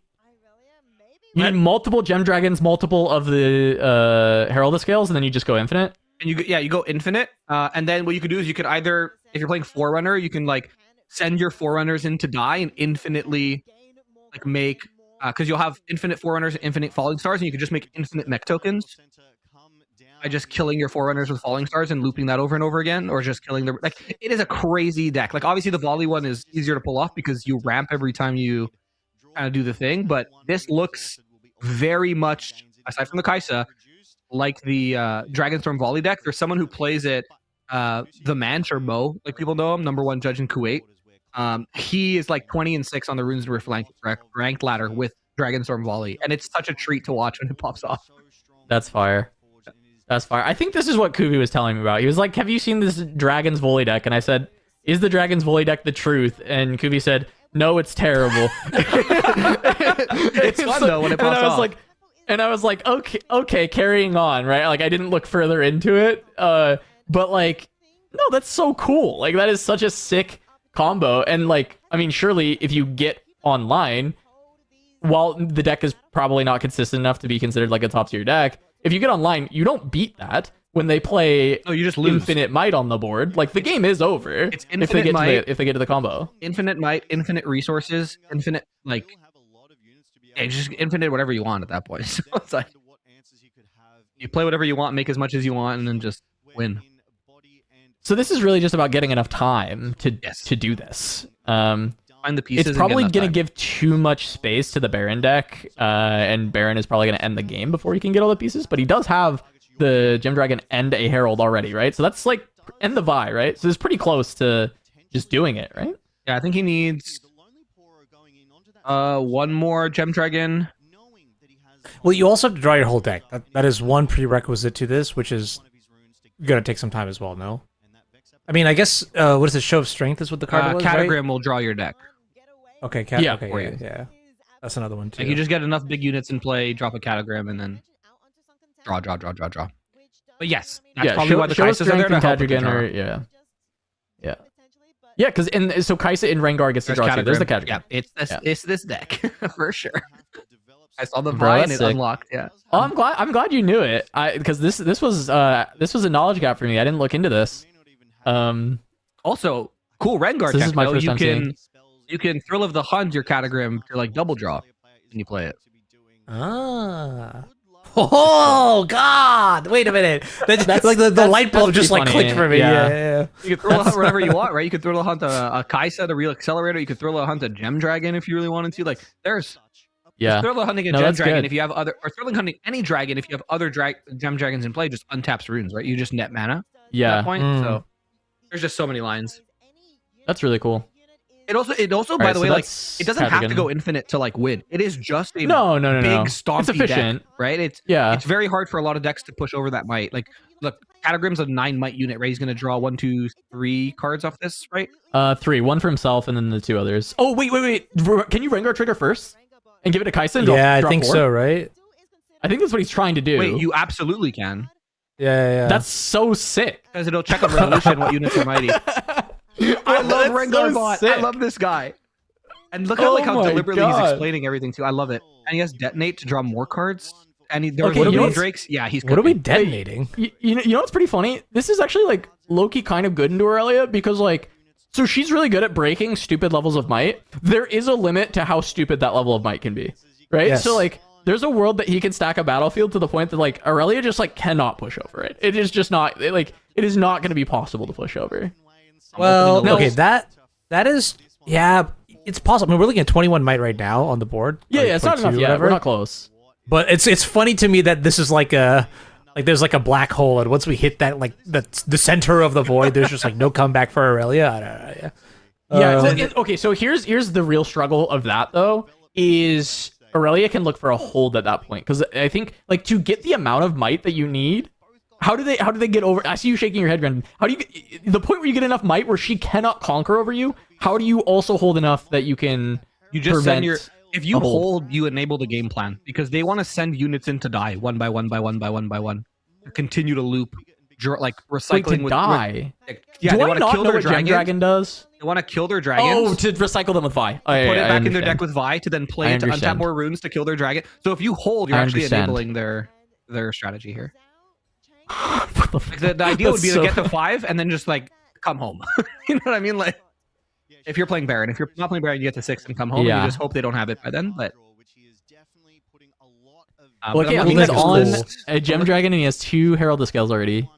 you need multiple Gem Dragons, multiple of the Herald of Scales, and then you just go infinite. And you go infinite, and then what you could do is you could either, if you're playing Forerunner, you can like send your Forerunners in to die and infinitely like make, because you'll have infinite Forerunners and infinite Falling Stars, and you could just make infinite mech tokens by just killing your Forerunners with Falling Stars and looping that over and over again, or just killing the, like, it is a crazy deck. Like, obviously the volley one is easier to pull off because you ramp every time you kind of do the thing, but this looks very much, aside from the Kaisa, like the Dragonstorm volley deck. There's someone who plays it, the Manch or Mo, like people know him, #1 judge in Kuwait. He is like 20-6 on the Runes Rift ranked ladder with Dragonstorm volley, and it's such a treat to watch when it pops off. That's fire. That's fire. I think this is what Kuvi was telling me about. He was like, "Have you seen this Dragon's Volley deck?" And I said, "Is the Dragon's Volley deck the truth?" And Kuvi said, "No, it's terrible." It's fun though when it pops off. I was like, okay, carrying on, right? Like I didn't look further into it, but like, no, that's so cool. Like that is such a sick combo, and like, I mean, surely if you get online, while the deck is probably not consistent enough to be considered like a top tier deck, if you get online, you don't beat that when they play. No, you just lose. Infinite Might on the board. Like the game is over. It's infinite might. If they get to the combo. Infinite might, infinite resources, infinite like. Yeah, just infinite whatever you want at that point. So it's like you play whatever you want, make as much as you want, and then just win. So this is really just about getting enough time to do this. Find the pieces. It's probably going to give too much space to the Baron deck, and Baron is probably going to end the game before he can get all the pieces. But he does have the Gem Dragon and a Herald already, right? So that's like and the Vi, right? So it's pretty close to just doing it, right? Yeah, I think he needs one more Gem Dragon. Well, you also have to draw your whole deck. That is one prerequisite to this, which is going to take some time as well, no? I mean, I guess, what is it? Show of Strength is what the card was, Catagram right? will draw your deck. Okay, yeah, okay, yeah. That's another one, too. Like you just get enough big units in play, drop a Catagram, and then draw. But yes, that's probably why the Kaisas are there to help with the draw. Yeah, because so Kaisa in Rengar gets to draw too. There's the Catagram. Yeah, it's this deck for sure. I saw the Bro, Vi and that's it sick. unlocked. Yeah. Oh, I'm glad you knew it. Because this was a knowledge gap for me. I didn't look into this. Also, cool Rengar So this tech. is my Though. first time seeing. You can Thrill of the Hunt your Catagram to like double draw when you play it. Ah. Oh God! Wait a minute. That's like the light bulb just like funny. clicked for me. Yeah. You can throw a hunt whatever you want, right? You could throw a hunt a Kaisa, the real accelerator. You could throw a hunt a Gem Dragon if you really wanted to. Like there's thrill hunting a Gem Dragon good. if you have other, or thrilling hunting any dragon if you have other Gem Dragons in play. Just untaps runes, right? You just net mana. At that point. So there's just so many lines. That's really cool. It also by right, the so way, like that's it doesn't have to Catagram. go infinite to like win. It is just a No. big stompy It's efficient, deck, right? It's very hard for a lot of decks to push over that might. Like look, Catagram's a 9 might unit, right? He's gonna draw 1, 2, 3 cards off this, right? 3, one for himself and then the 2 others. Oh wait. Can you Rengar trigger first and give it to Kaisa? And Yeah, drop I think 4? so, right? I think that's what he's trying to do. Wait, you absolutely can. Yeah. That's so sick. Because it'll check on Revolution what units are mighty. I love Rengar bot. sick. I love this guy. And look how how my deliberately he's God. explaining everything too. I love it. And he has Detonate to draw more cards. And there was Okay, one you know of what's- Drakes. Yeah, he's What are we cooking. detonating? You know what's pretty funny? This is actually like low-key kind of good into Aurelia because like, so she's really good at breaking stupid levels of might. There is a limit to how stupid that level of might can be, right? Yes. So like, there's a world that he can stack a battlefield to the point that like Aurelia just like cannot push over it. It is just not like it is not going to be possible to push over. Well, No. okay, that is it's possible. I mean, we're looking at 21 might right now on the board. Yeah, like it's not 22, enough yet. whatever. We're not close. But it's funny to me that this is like there's like a black hole, and once we hit that like the center of the void, there's just like no comeback for Aurelia. I don't know. Yeah. Okay. So here's the real struggle of that though is Aurelia can look for a hold at that point because I think like to get the amount of might that you need. How do they get over? I see you shaking your head, Gren. How do you get the point where you get enough might where she cannot conquer over you? How do you also hold enough that you can? You just send prevent if you a hold? hold, you enable the game plan because they want to send units in to die one by one by one by one by one. Continue to loop, like Wait, recycling to with die. yeah, do they I want to not kill know their what Gem dragons. Dragon does? They want to kill their dragons. Oh, to recycle them with Vi. Put it back in their deck with Vi to then play I it to untap understand. more runes to kill their dragon. So if you hold, you're I actually understand. enabling their strategy here. Like the idea would be to get to 5 and then just like come home. You know what I mean? Like if you're playing Baron, if you're not playing Baron, you get to 6 and come home. And Yeah. you just hope they don't have it by then. But Well, okay, I'm he's looking at on this list. a Gem Dragon and he has 2 Herald Scales already.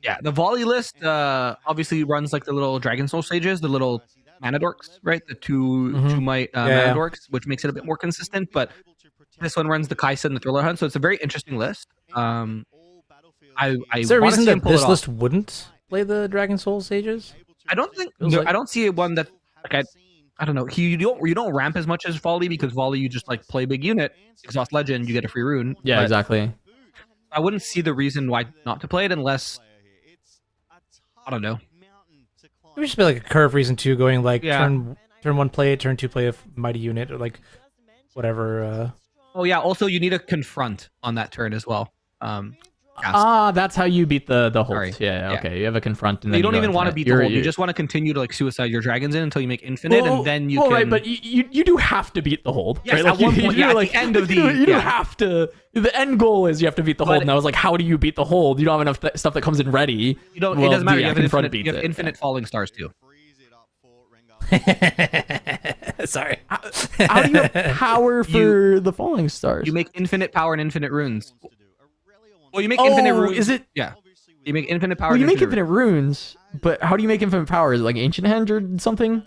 Yeah, the volley list obviously runs like the little Dragon Soul Sages, the little mana dorks, right? The two might mana dorks, which makes it a bit more consistent. But this one runs the Kaisa and the Thriller Hunt, so it's a very interesting list. I Is there a wanna reason see him that pull this it off. list wouldn't play the Dragon Soul Sages? I don't think Feels like- I don't see one that like I don't know. You don't ramp as much as volley because volley you just like play big unit, exhaust legend, you get a free rune. Yeah, But exactly. I wouldn't see the reason why not to play it unless I don't know. It would just be like a curve reason too, going like Yeah. turn 1 play it, turn 2 play a mighty unit, or like whatever. Oh yeah. Also, you need a confront on that turn as well. Cast. That's how you beat the hold. Sorry. Yeah, Yeah. okay. You have a confront, and then You don't go even want to infinite. beat the hold. You just want to continue to like suicide your dragons in until you make infinite, and then you well, can. right, but you do have to beat the hold. Yes, right? at one point, do, yeah, at like, the end of the- you do yeah. have to. The end goal is you have to beat the hold. And I was like, how do you beat the hold? You don't have enough stuff that comes in ready. You don't. Well, it doesn't matter. yeah, You have confront infinite, beats you have it. infinite falling stars too. Sorry. How do you have power for the falling stars? You make infinite power and infinite runes. Well, you make infinite runes. Is it? Yeah. You make infinite power. Well, you and make infinite runes, but how do you make infinite power? Is it like Ancient Henge or something?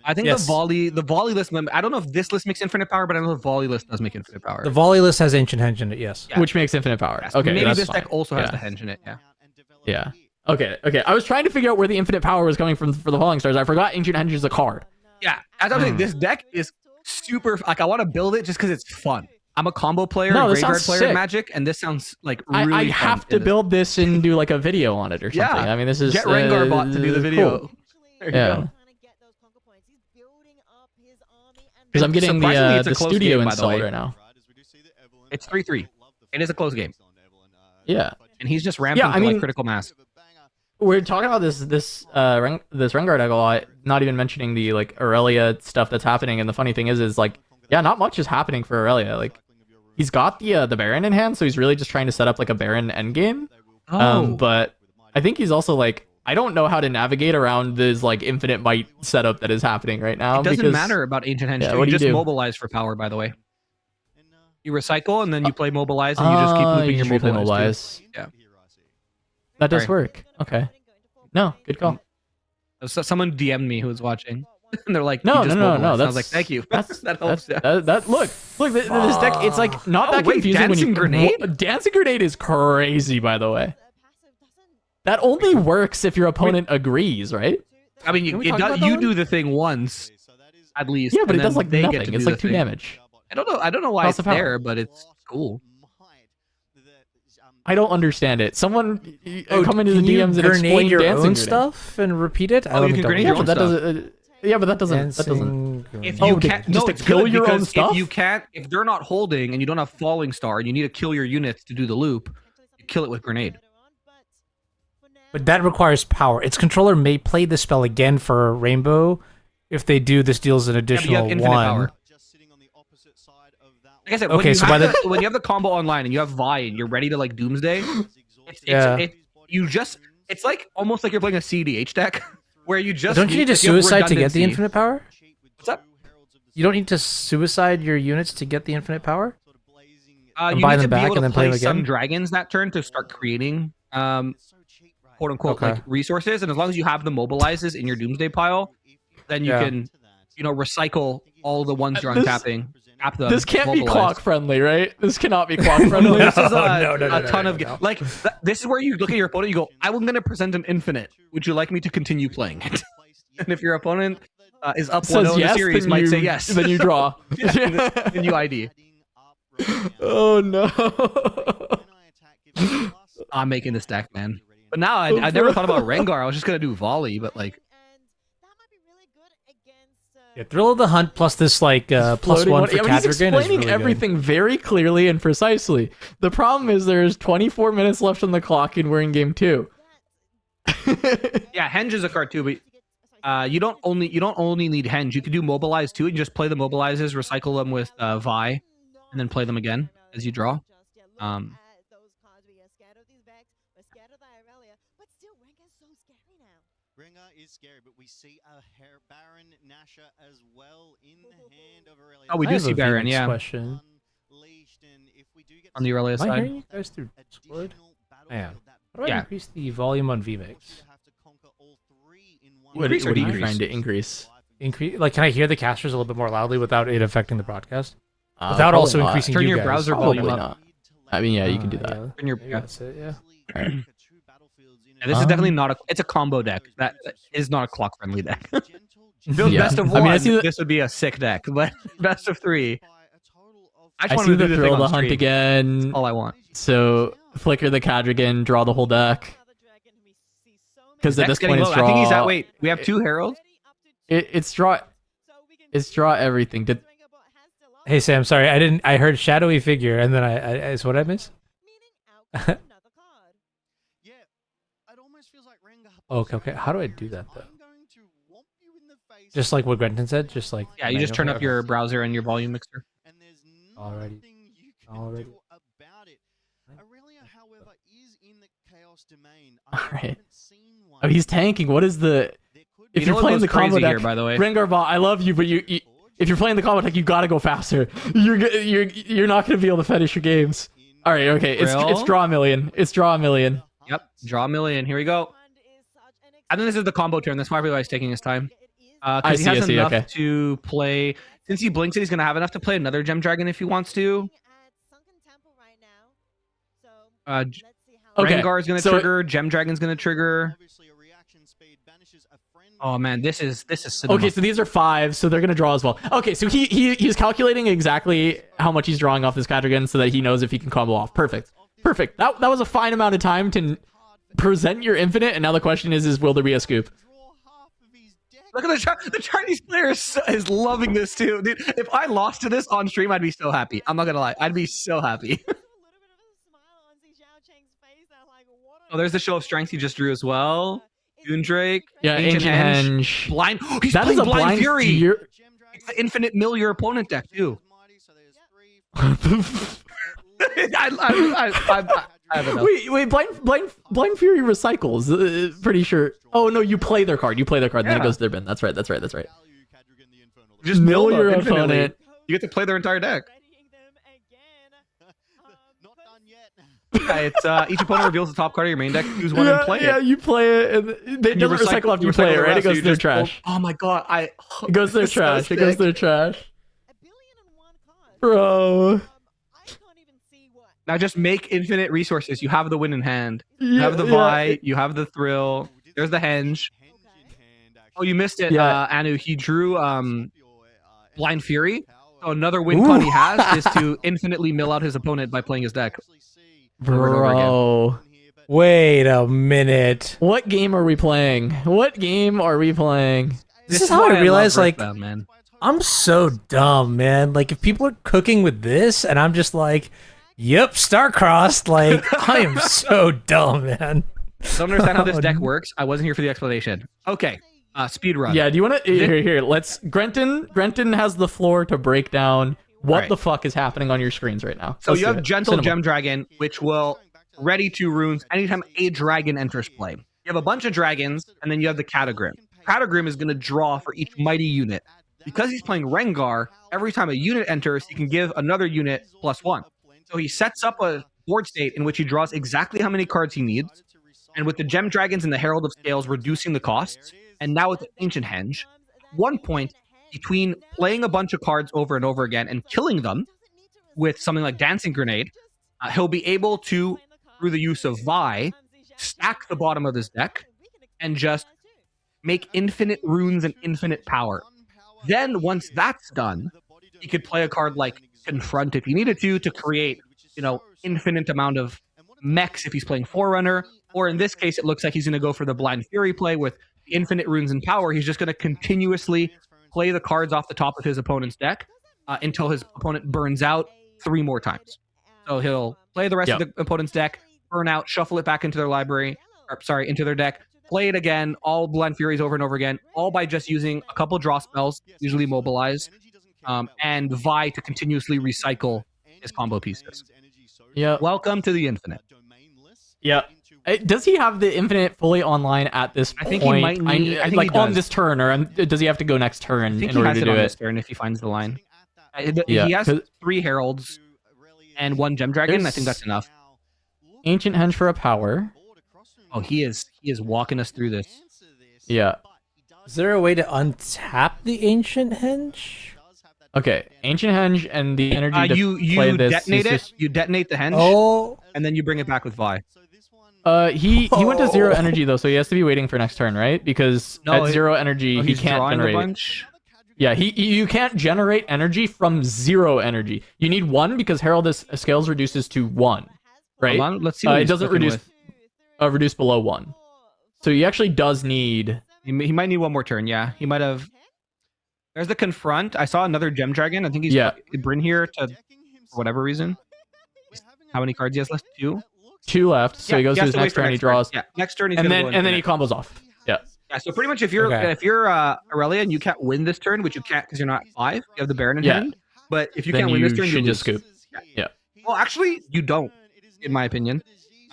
I think Yes. the volley list. I don't know if this list makes infinite power, but I know the volley list does make infinite power. The volley list has Ancient Henge in it, yes. Yeah. Which makes infinite power. Yes. Okay, Maybe that's this fine. deck also has Yeah. the henge in it. Yeah. Yeah. Okay. I was trying to figure out where the infinite power was coming from for the falling stars. I forgot Ancient Henge is a card. Yeah. As I'm saying, this deck is super. Like I want to build it just because it's fun. I'm a combo player, No, and this graveyard sounds player in sick. Magic, and this sounds like really I fun have in to this. build this and do like a video on it or something. Yeah. I mean, this is Get Rengar bot to do the video. cool. There you Yeah. go. Because I'm getting Surprisingly, it's a the close studio game, by the installed way. right now. It's 3-3. It is a close game, Yeah. and he's just ramping Yeah, I for mean- like critical mass. We're talking about this Rengar deck a lot, not even mentioning the like Aurelia stuff that's happening. And the funny thing is like, yeah, not much is happening for Aurelia. Like, he's got the Baron in hand, so he's really just trying to set up like a Baron endgame. But I think he's also like, I don't know how to navigate around this like infinite might setup that is happening right now. It doesn't because, matter about Ancient Henge. Yeah, You what do you just do? mobilize for power, by the way. You recycle, and then you play mobilize, and you just keep looping you your should play mobilize. mobilize. Yeah. That does Sorry. work. Okay. No, good call. So someone DM'd me who was watching, and they're like, No, "You just no. mobilized." And I was That's like, "Thank you." That's that helps. Yeah. that look. This deck. It's like not Oh, that wait, confusing when you Dancing Grenade? Dancing Grenade is crazy, by the way. That only works if your opponent agrees, right? I mean, Can we talk about that you one? do the thing once, at least. Yeah, but and it does then like they get nothing. to It's do like the 2 thing. damage. I don't know why Cost it's of power. there, but it's cool. I don't understand it. Someone come into the Can you DMs and grenade explain your Dancing own Grenade. stuff and repeat it? Oh, you can grenade Yeah, your but own that stuff. doesn't. Yeah, but that doesn't. If Oh, you to- can't, just no, to it's kill good your own because stuff? If you can't, if they're not holding and you don't have falling star and you need to kill your units to do the loop, you kill it with grenade. But that requires power. Its controller may play the spell again for Rainbow if they do this deals an Yeah, but you additional have infinite one. power. Like I said, Okay, when, you so have by when you have the combo online and you have Vi and you're ready to like Doomsday, Yeah. it's like almost like you're playing a CDH deck where you just Don't you need to if you have suicide to get the redundancy- infinite power? What's up? You don't need to suicide your units to get the infinite power? You buy need them to be back able and to then play play them some again? dragons that turn to start creating quote unquote Okay. like resources, and as long as you have the mobilizes in your Doomsday pile, then you Yeah. can recycle all the ones you're This- untapping. Tap them, This can't be mobilize. clock friendly, right? This cannot be clock friendly. No, this is No, a ton no, of no. like this is where you look at your opponent. You go, "I'm going to present an infinite. Would you like me to continue playing it?" And if your opponent is up 1-0 Says in yes, the series, then might you say yes. Then you draw. Yeah, then you ID. Oh no. I'm making this deck, man. But now I never thought about Rengar. I was just gonna do volley, but like Yeah, Thrill of the Hunt plus this like plus Floating one one. for Yeah, but he's Cadrigan is explaining really everything very clearly and precisely. The problem is there's 24 minutes left on the clock and we're in game 2. yeah, Henge is a card too, but you don't only need Henge. You can do mobilize too, and just play the mobilizes, recycle them with Vi, and then play them again as you draw. Rengar is scary, but we see a Baron Nashor as well in the hand of Aurelia. Oh, we I do have see a Baron, Phoenix yeah, question. Unleashed, and if we do get on the Aurelia Am I side. hearing you guys through Discord? additional battlefield, Yeah. that How do I Yeah. increase the volume on VMix? have to conquer all three in one What Increase or are you decrease? trying to increase? Increase like can I hear the casters a little bit more loudly without it affecting the broadcast? Without Probably also not. increasing Turn you your guys. browser Probably volume up. not. I mean, yeah, you can do that. Yeah. Turn your Maybe that's it, yeah. And this is definitely not a. It's a combo deck. That is not a clock friendly deck. Build Yeah. best of I one. mean, I see the- this would be a sick deck, but best of three. I just I wanted see to the do the Thrill thing of the on Hunt stream. again. All I want. So flicker the Cadrigan, draw the whole deck. Because at this point it's I draw. think he's at. Wait, we have 2 heralds. It's draw. It's draw everything. Hey Sam, sorry, I heard shadowy figure, and then I is what I missed? Okay. How do I do that though? Just like what Grenton said, just like Yeah, you just turn up your browser and your volume mixer. Already. Alright. Oh, he's tanking. What is the? If You know you're what playing goes the combo crazy deck, here, by the way? Rengar bot, I love you, but you if you're playing the combo deck, you gotta go faster. You're not gonna be able to finish your games. All right, okay, it's draw a million. It's draw a million. Yep, draw a million. Here we go. I think this is the combo turn. That's probably why he's taking his time. Because he has enough to play. Since he blinks it, he's gonna have enough to play another Gem Dragon if he wants to. Rengar is gonna trigger. Gem Dragon's gonna trigger. Oh man, this is cinema. Okay, so these are 5, so they're gonna draw as well. Okay, so he's calculating exactly how much he's drawing off this Cadrigan so that he knows if he can combo off. Perfect. That was a fine amount of time to present your infinite, and now the question is will there be a scoop? Look at the Chinese player is loving this too, dude. If I lost to this on stream, I'd be so happy. I'm not gonna lie, I'd be so happy. Oh, there's the show of strength he just drew as well. Moondrake. Yeah, Ancient Henge. Blind. He's that playing is a blind Fury. It's the infinite mill your opponent deck too. I have enough. Wait, blind Fury recycles. Pretty sure. Oh no, you play their card. Then it goes to their bin. That's right. Just mill them your infinitely. opponent. You get to play their entire deck. Yeah, it's each opponent reveals the top card of your main deck. Choose one and play it. Yeah, you play it, and they don't recycle after you play it, right? It goes to their trash. Oh my god, It goes to their trash. It goes to their trash. Bro. Now just make infinite resources. You have the win in hand. You have the Vi. You have the Thrill. There's the Henge. Oh, you missed it, Anu. He drew Blind Fury. So another win con he has is to infinitely mill out his opponent by playing his deck. Bro. Wait a minute. What game are we playing? This is how I realize, like, Riftbound, man. I'm so dumb, man. Like, if people are cooking with this, and I'm just like, yep, star-crossed, like, I am so dumb, man. Don't understand how this deck works. I wasn't here for the explanation. Okay, speed run. Yeah, do you want to... Here, let's... Grenton has the floor to break down what the fuck is happening on your screens right now. So you have Gentle Gem Dragon, which will ready 2 runes anytime a dragon enters play. You have a bunch of dragons, and then you have the Catagrim. Catagrim is going to draw for each mighty unit. Because he's playing Rengar, every time a unit enters, he can give another unit +1. So he sets up a board state in which he draws exactly how many cards he needs, and with the Gem Dragons and the Herald of Scales reducing the costs, and now with the Ancient Henge, one point between playing a bunch of cards over and over again and killing them with something like Dancing Grenade, he'll be able to, through the use of Vi, stack the bottom of his deck and just make infinite runes and infinite power. Then, once that's done, he could play a card like Confront if he needed to create, infinite amount of mechs if he's playing Forerunner, or in this case, it looks like he's going to go for the Blind Fury play with infinite runes and power. He's just going to continuously play the cards off the top of his opponent's deck until his opponent burns out 3 more times. So he'll play the rest of the opponent's deck, burn out, shuffle it back into their library, into their deck, play it again, all Blind Furies over and over again, all by just using a couple draw spells, usually Mobilize, and Vi to continuously recycle his combo pieces. Yeah. Welcome to the Infinite. Yeah. Does he have the Infinite fully online at this point? I think he might need, I think like he does. on this turn, or does he have to go next turn in order to do on it? this turn if he finds the line. He has 3 Heralds and 1 Gem Dragon. I think that's enough. Ancient Henge for a power. Oh, he is walking us through this. Yeah. Is there a way to untap the Ancient Henge? Okay, Ancient Henge and the energy to you play this. Detonate it. You detonate the Henge. Oh. And then you bring it back with Vi. He went to 0 energy though, so he has to be waiting for next turn, right? Because at 0 energy he can't generate. A bunch. Yeah, you can't generate energy from 0 energy. You need 1 because Herald Scales reduces to 1. right? Hold on, let's see. What It he's doesn't cooking reduce with. reduce below 1. So he actually does need. He might need one more turn. Yeah, he might have. There's the confront. I saw another gem dragon. I think he's Bryn here to, for whatever reason. How many cards he has left? 2. 2 left. So he goes to his next turn. He draws. Yeah, next turn he's and gonna then go he combos off. Yeah. Yeah. So pretty much, if you're Aurelia and you can't win this turn, which you can't because you're not 5, you have the Baron in hand. But if you then can't win this turn, you just lose. scoop. Yeah. Well, actually, you don't, in my opinion.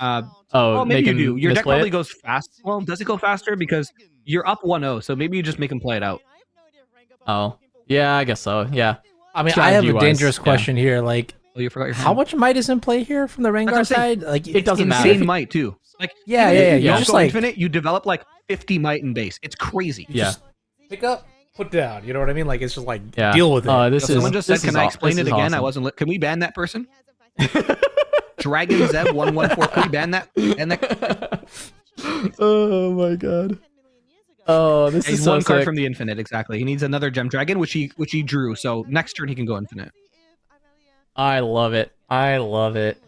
Well, maybe you do. Your deck probably goes fast. Well, does it go faster? Because you're up 1-0, so maybe you just make him play it out. Oh, yeah, I guess so. Yeah. I mean, I have a dangerous question here. Like, you forgot your hand. How much might is in play here from the Rengar side? Like, it doesn't matter. Insane might too. Like, yeah. You just go like infinite, you develop like 50 might in base. It's crazy. Yeah. Just pick up, put down. You know what I mean? Like, it's just like deal with it. Someone just said, "Can I explain it again?" Awesome. I wasn't. Can we ban that person? Dragon Zev 114. Can we ban that? Oh my god. Oh, this is so one card sick. from the infinite. Exactly. He needs another gem dragon, which he drew. So next turn he can go infinite. I love it. I love it.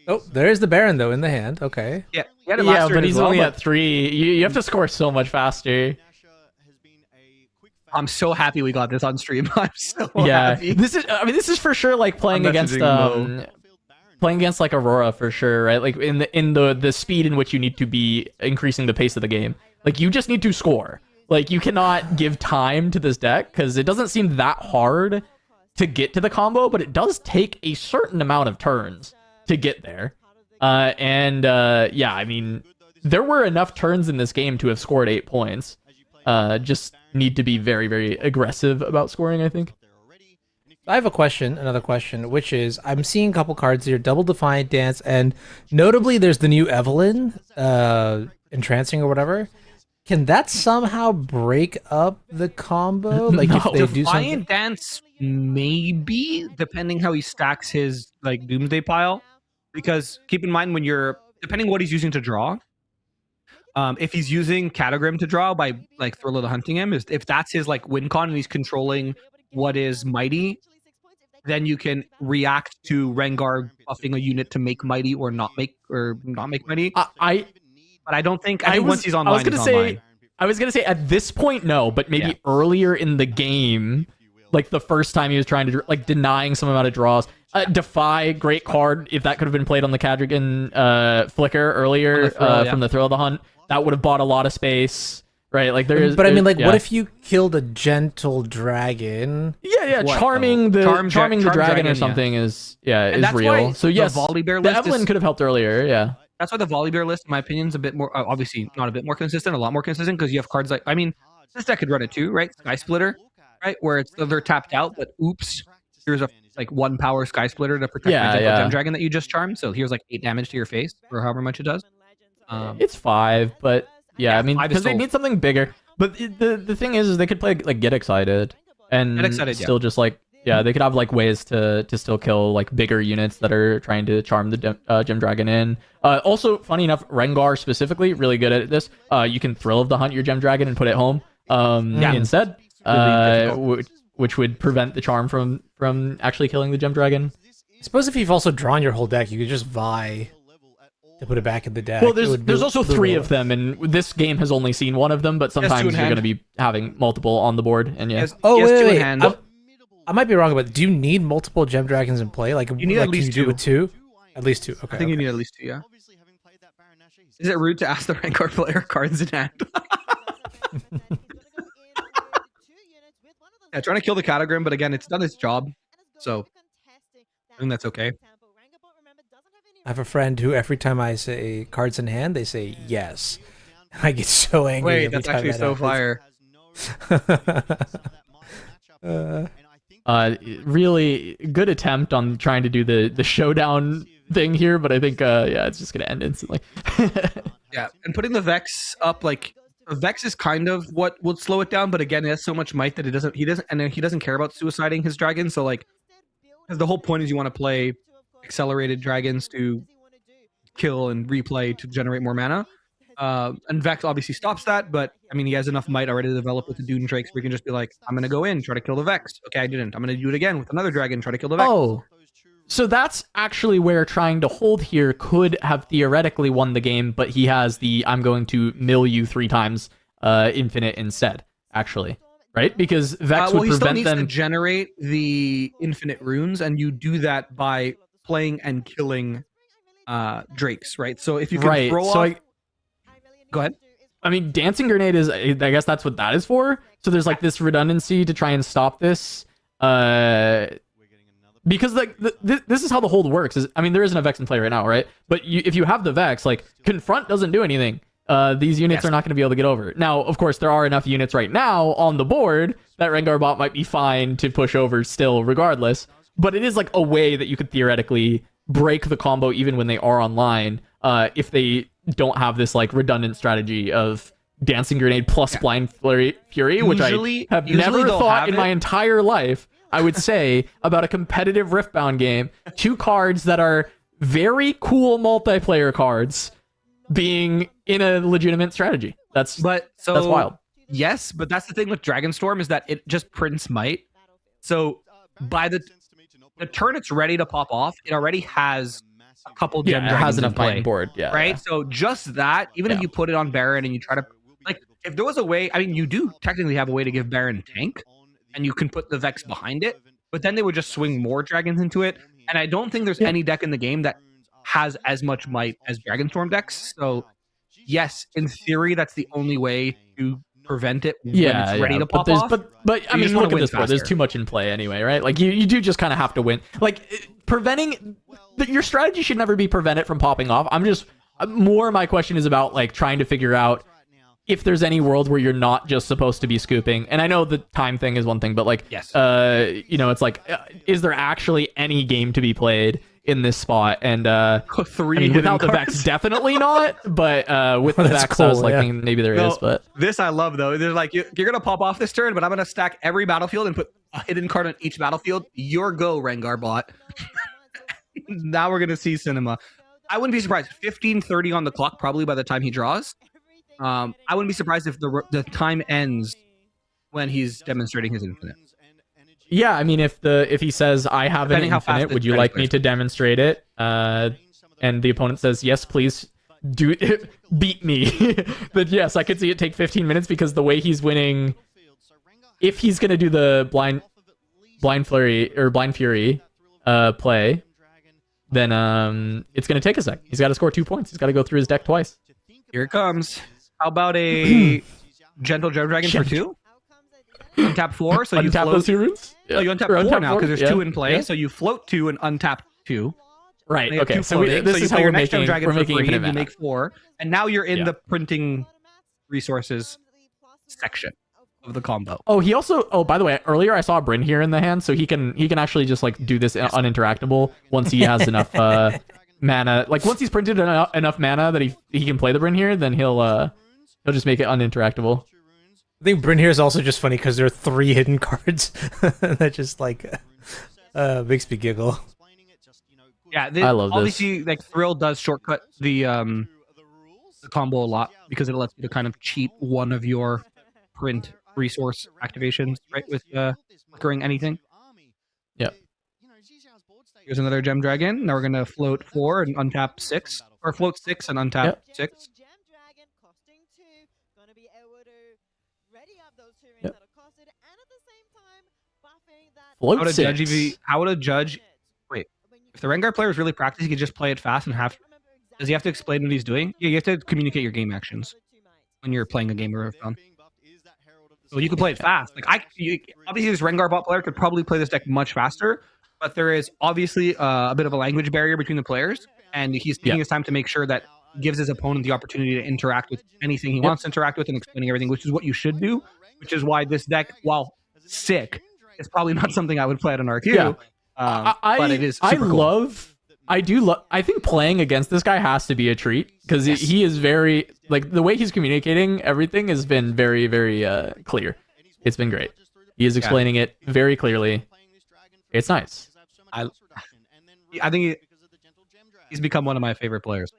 Oh, there's the Baron though in the hand. Okay. Yeah, but he's only at 3. You have to score so much faster. I'm so happy we got this on stream. I'm so happy. This is for sure like playing against like Aurora for sure, right? Like in the speed in which you need to be increasing the pace of the game. Like you just need to score. Like you cannot give time to this deck because it doesn't seem that hard to get to the combo, but it does take a certain amount of turns to get there. Yeah, I mean, there were enough turns in this game to have scored 8 points. Just need to be very, very aggressive about scoring, I think. I have another question, which is, I'm seeing a couple cards here, Double Defiant Dance, and notably there's the new Evelyn, Entrancing or whatever. Can that somehow break up the combo? Like if they do something? Defiant Dance, maybe, depending how he stacks his like Doomsday pile. Because keep in mind depending what he's using to draw, if he's using Catagrim to draw by like Thrill of the Hunting him, if that's his like win con and he's controlling what is mighty, then you can react to Rengar buffing a unit to make mighty or not make mighty. But I don't think once he's online, I was gonna say at this point no, but maybe earlier in the game, like the first time he was trying to like denying some amount of draws. Defy, great card. If that could have been played on the Cadrigan Flicker earlier from the Thrill of the Hunt, that would have bought a lot of space, right? Like But I mean, like, what if you killed a gentle dragon? Yeah. Charming the dragon or something is real. So yes, the Volibear the list Evelyn could have helped earlier. Yeah, that's why the Volibear list, in my opinion, is a bit more obviously not a bit more consistent, a lot more consistent because you have cards like this deck could run it too, right? Sky Splitter, right? Where they're tapped out, but oops, here's a like 1 power Sky Splitter to protect my Gem Dragon that you just charmed. So here's like 8 damage to your face, or however much it does. It's 5, but I mean, because they need something bigger. But the thing is they could play like Get Excited and still just like they could have like ways to still kill like bigger units that are trying to charm the Gem Dragon in. Also, funny enough, Rengar specifically really good at this. You can Thrill of the Hunt your Gem Dragon and put it home instead. Which would prevent the charm from actually killing the Gem Dragon. I suppose if you've also drawn your whole deck, you could just vie to put it back in the deck. Well, there's also 3 of them, and this game has only seen 1 of them, but sometimes you're going to be having multiple on the board. And wait. I might be wrong, but do you need multiple Gem Dragons in play? Like, you need at least 2. Do with 2? At least 2. Okay. I think you need at least 2, yeah. Is it rude to ask the Rengar player cards in hand? Yeah, trying to kill the Catagrim, but again, it's done its job, so I think that's okay. I have a friend who every time I say cards in hand, they say yes. I get so angry. Wait, that's actually so fire. Really good attempt on trying to do the showdown thing here, but I think it's just gonna end instantly. Yeah, and putting the Vex up, like Vex is kind of what would slow it down, but again, it has so much might that he doesn't care about suiciding his dragon. So like, because the whole point is you want to play accelerated dragons to kill and replay to generate more mana. And Vex obviously stops that, but I mean, he has enough might already to develop with the Dune Drakes where he can just be like, I'm gonna go in, try to kill the Vex. Okay, I didn't. I'm gonna do it again with another dragon, try to kill the Vex. Oh, So that's actually where trying to hold here could have theoretically won the game, but he has the I'm going to mill you 3 times infinite instead, actually. Right? Because Vex well, would he still prevent needs to them. generate the infinite runes, and you do that by playing and killing drakes, right? So if you can Right. throw So off... Go ahead. I mean, Dancing Grenade is, I guess that's what that is for. So there's like this redundancy to try and stop this. Because like this is how the hold works. I mean, there isn't a Vex in play right now, right? But if you have the Vex, like Confront doesn't do anything. These units are not going to be able to get over. Now, of course, there are enough units right now on the board that Rengar bot might be fine to push over still, regardless. But it is like a way that you could theoretically break the combo even when they are online, if they don't have this like redundant strategy of Dancing Grenade plus Blind Fury, which I have never thought in my entire life I would say about a competitive Riftbound game. 2 cards that are very cool multiplayer cards being in a legitimate strategy. That's wild. Yes, but that's the thing with Dragonstorm is that it just prints might. So by the turn it's ready to pop off, it already has a couple gem dragons. It has enough in play, might board. Yeah. right? Yeah. So just that, even if you put it on Baron and you try to, like, if there was a way, I mean, you do technically have a way to give Baron tank, and you can put the Vex behind it, but then they would just swing more dragons into it. And I don't think there's any deck in the game that has as much might as Dragonstorm decks. So yes, in theory, that's the only way to prevent it when it's ready to pop off. But I mean, look at this board. There's too much in play anyway, right? Like you do just kind of have to win. Like preventing your strategy should never be prevent it from popping off. My question is about like trying to figure out if there's any world where you're not just supposed to be scooping. And I know the time thing is one thing, but like, it's like, is there actually any game to be played in this spot? And without the Vex, definitely not. But with the Vex, I was like thinking maybe there is. But this I love though. They're like, you're gonna pop off this turn, but I'm gonna stack every battlefield and put a hidden card on each battlefield. Your go, Rengar bot. Now we're gonna see cinema. I wouldn't be surprised. 15:30 on the clock, probably by the time he draws. I wouldn't be surprised if the time ends when he's demonstrating his infinite. Yeah, I mean, if he says I have an infinite, would you like me to demonstrate it? And the opponent says yes, please do it, beat me. But yes, I could see it take 15 minutes because the way he's winning, if he's gonna do the blind flurry or blind fury play, then it's gonna take a sec. He's got to score 2 points. He's got to go through his deck twice. Here it comes. How about a gentle Gem Dragon for 2? Untap 4, so you untap float those 2 runes? Yeah. Oh, you untap 4 now because there's 2 in play, so you float 2 and untap 2. Right, okay. So this is how we're making Dragon for free, infinite you make 4, and now you're in the printing resources section of the combo. Oh, he also. Oh, by the way, earlier I saw Bryn here in the hand, so he can actually just like do this uninteractable once he has enough mana. Like once he's printed enough mana that he can play the Bryn here, then he'll just make it uninteractable. I think Bryn here is also just funny because there are 3 hidden cards that just like makes me giggle. Yeah, I love this. Obviously, like Thrill does shortcut the combo a lot because it lets you to kind of cheat one of your print resource activations, right? With flickering anything. Yep. Here's another Gem Dragon. Now we're gonna float 4 and untap 6, or float 6 and untap 6. Yep. Float How would a 6. judge how would a judge? Wait, if the Rengar player is really practiced, he could just play it fast and have. Does he have to explain what he's doing? Yeah, you have to communicate your game actions when you're playing a game of Riftbound. So you can play it fast. Like obviously, this Rengar bot player could probably play this deck much faster, but there is obviously a bit of a language barrier between the players, and he's taking his time to make sure that he gives his opponent the opportunity to interact with anything he wants to interact with and explaining everything, which is what you should do. Which is why this deck, while sick, is probably not something I would play at an RQ. Yeah. But it is super cool. I think playing against this guy has to be a treat because he is very, like, the way he's communicating everything has been very, very clear. It's been great. He is explaining it very clearly. It's nice. I think he's become one of my favorite players.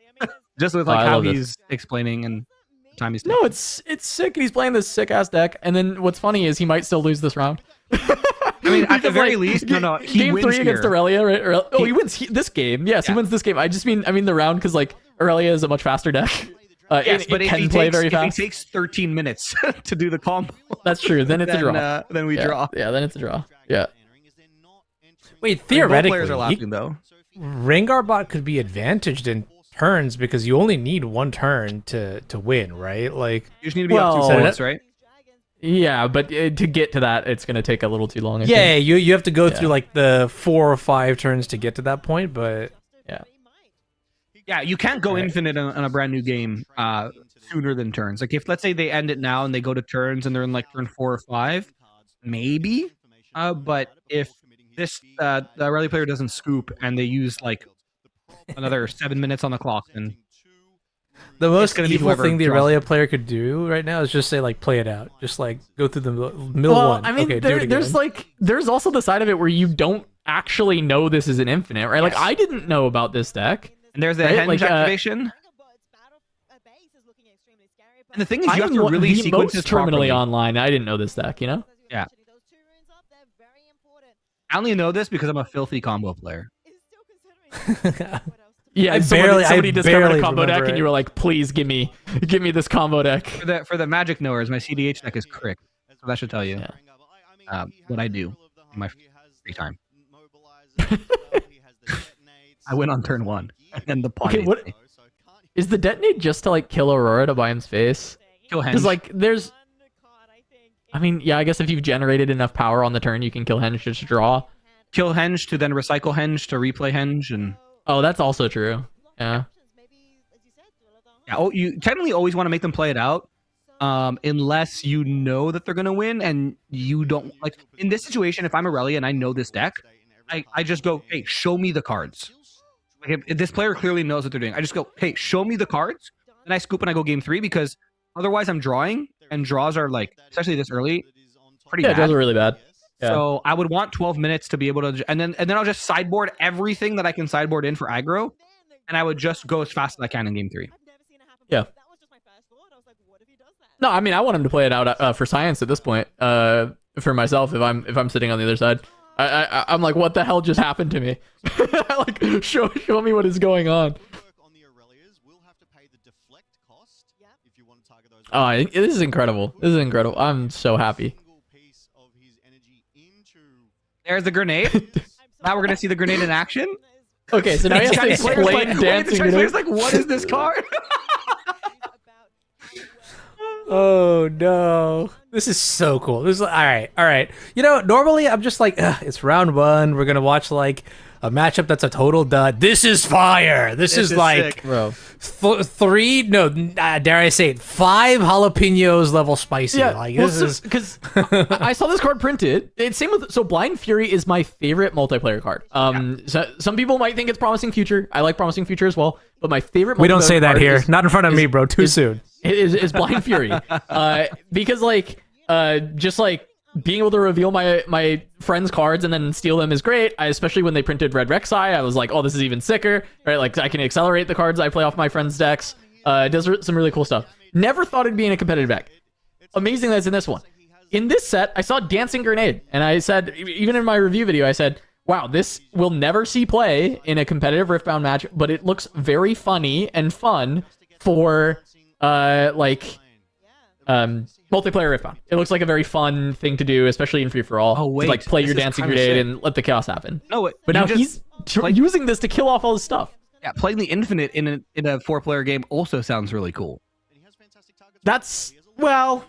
Just with like how he's explaining and the time he's taking. No, it's sick. He's playing this sick ass deck, and then what's funny is he might still lose this round. I mean, at the Because, very like, least, no, he game wins 3 against here. Aurelia, right? He wins this game. Yes, he Yeah. wins this game. I mean the round because like Aurelia is a much faster deck. Yes, it but if can he play takes, very if he fast. takes 13 minutes to do the combo, That's true. Then it's a draw. then we draw. Yeah, then it's a draw. Yeah. Wait, Both theoretically, players are laughing though. Rengar bot could be advantaged in turns because you only need one turn to win, right? Like, You just need to be up Well, 2 points, right? Yeah, but to get to that, it's gonna take a little too long. I yeah, think. you have to go Yeah. through like the 4 or 5 turns to get to that point, but Yeah. Yeah, you can't go Right. infinite on a brand new game sooner than turns. Like if let's say they end it now and they go to turns and they're in like turn 4 or 5, maybe. But if this the Aurelia player doesn't scoop and they use like another 7 minutes on the clock, then the most gonna be evil whoever thing the draws Aurelia player could do right now is just say like play it out, just like go through the middle Well, one. I mean, okay, do it there's again. there's also the side of it where you don't actually know this is an infinite, right? Like Yes. I didn't know about this deck. and there's the Right, henge like, activation. And the thing is, you have I'm to really the sequence most this properly. terminally online. I didn't know this deck, you know? Yeah. I only know this because I'm a filthy combo player. Yeah, I somebody barely discovered a combo deck, remember and you it. were like, "Please give me this combo deck." For the Magic knowers, my CDH deck is Crick. So that should tell you what I do in my free time. I went on turn 1, and the pawn. Okay, what is the detonate just to like kill Aurora to buy him space? Kill Because henge. like there's, I mean, yeah, I guess if you've generated enough power on the turn, you can kill henge just to draw. Kill henge to then recycle henge to replay henge, and Oh, that's also true. Yeah. yeah. Oh, you technically always want to make them play it out, unless you know that they're gonna win, and you don't like. In this situation, if I'm Aurelia and I know this deck, I just go, hey, show me the cards. Like if this player clearly knows what they're doing, I just go, hey, show me the cards, and I scoop and I go game 3 because otherwise I'm drawing, and draws are like, especially this early, pretty Yeah, bad. those are really bad. Yeah. So I would want 12 minutes to be able to, and then I'll just sideboard everything that I can sideboard in for aggro, and I would just go as fast as I can in game 3. Yeah. No, I mean, I want him to play it out for science at this point. For myself, if I'm sitting on the other side, I'm like, what the hell just happened to me? Like, show me what is going on. Oh, this is incredible. This is incredible. I'm so happy. There's the grenade. Now we're gonna see the grenade in action. Okay, so now you have to Chinese player's explain like, dancing. the Chinese grenade. player's like, what is this card? Oh no, this is so cool. This is all right. You know, normally I'm just like, it's round 1. We're gonna watch like a matchup that's a total dud. This is fire. This is like sick. Bro. 3. No, dare I say it? 5 jalapenos level spicy. Yeah, like well, this is because I saw this card printed. It's same with Blind Fury is my favorite multiplayer card. So some people might think it's Promising Future. I like Promising Future as well, but my favorite. We don't say that card here. is- Not in front of me, bro. Too soon. is Blind Fury. Because like just like being able to reveal my friends' cards and then steal them is great. Especially when they printed Red Rek'Sai, I was like, oh, this is even sicker, right? Like I can accelerate the cards I play off my friends' decks. It does some really cool stuff. Never thought it'd be in a competitive deck. Amazing that's in this one. In this set, I saw Dancing Grenade, and I said, even in my review video, I said, wow, this will never see play in a competitive Riftbound match, but it looks very funny and fun for multiplayer Riftbound. It looks like a very fun thing to do, especially in free for all. Oh, wait, to like play this your is dancing kinda grenade sick. and let the chaos happen. No, But now you just- he's like- using this to kill off all this stuff. yeah, playing the infinite in a 4-player game also sounds really cool. That's well,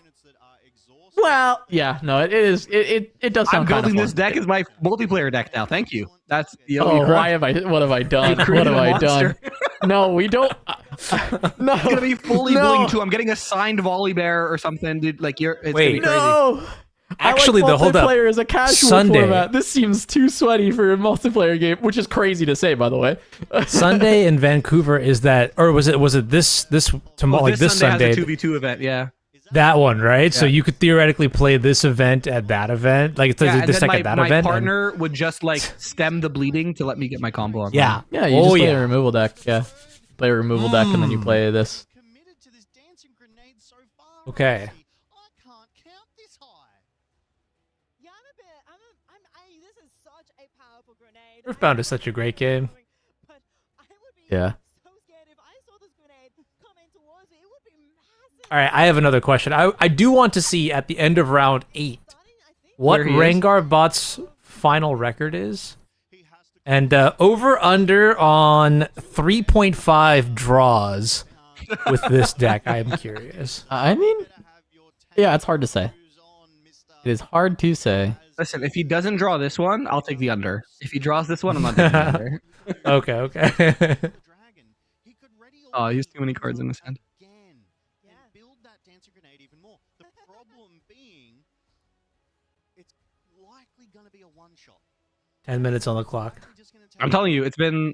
yeah. No, it is. It does I'm sound kind of building fun. this deck as my multiplayer deck now. Thank you. That's the Oh, why have I? What have I done? What created have a I monster. done? No, we don't. No, It's gonna be fully no, bling too. I'm getting a signed volley bear or something, dude. Like it's Wait. gonna be crazy. No. Actually, I like though, hold up. multiplayer as a casual Sunday. format. This seems too sweaty for a multiplayer game, which is crazy to say, by the way. Sunday in Vancouver is that, or was it this tomorrow? Well, Like this Sunday, has a 2v2 event. Yeah. that one, right? So Yeah. you could theoretically play this event at that event, like Yeah, and this then deck at that my event. and- partner would just like stem the bleeding to let me get my combo on. yeah, Yeah, you oh just play yeah. a removal deck. Yeah, play a removal deck, and then you play this. Okay. Riftbound is such a great game. Yeah. All right, I have another question. I do want to see at the end of round 8 what Where he is. Rengar bot's final record is. And over under on 3.5 draws with this deck. I am curious. I mean, yeah, it's hard to say. It is hard to say. Listen, if he doesn't draw this one, I'll take the under. If he draws this one, I'm not taking the under. Okay. Oh, he has too many cards in his hand. Build that dancing grenade even more. The problem being, it's likely going to be a one shot. 10 minutes on the clock. I'm telling you, it's been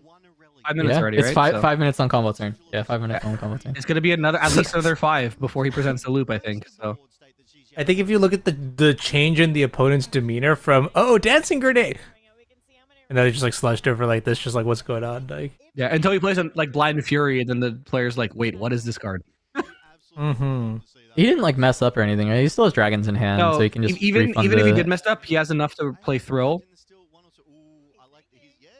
5 minutes Yeah, already, it's right? So 5 minutes on combo turn. Yeah, 5 minutes on combo turn. it's going to be at least another 5 before he presents the loop, I think. So I think if you look at the change in the opponent's demeanor from, oh, dancing grenade, and then they just like slouched over like this, just like, what's going on? Like, yeah, until he plays on like Blind Fury, and then the player's like, wait, what is this card? He didn't like mess up or anything, right? He still has dragons in hand, No, so he can just even refund if he the- did mess up, he has enough to play Thrill.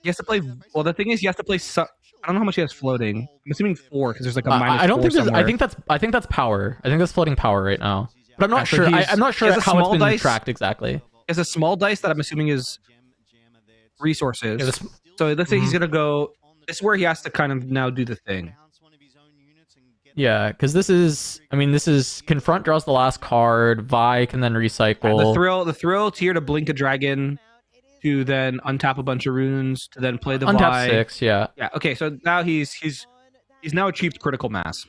He has to play. Well, the thing is, he has to play. I don't know how much he has floating. I'm assuming 4 because there's like a minus. I don't 4 think there's. somewhere. I think that's power. I think that's floating power right now. But I'm not so sure. he's- I'm not he sure has a how it's small been dice. tracked exactly. He has a small dice that I'm assuming is resources. Yeah, this- So let's say he's gonna go. This is where he has to kind of now do the thing. Yeah, because this is. I mean, this is confront draws the last card. Vi can then recycle. The thrill tier to blink a dragon, to then untap a bunch of runes, to then play the Untap Vi. 6. Yeah. Yeah. Okay. So now he's now achieved critical mass.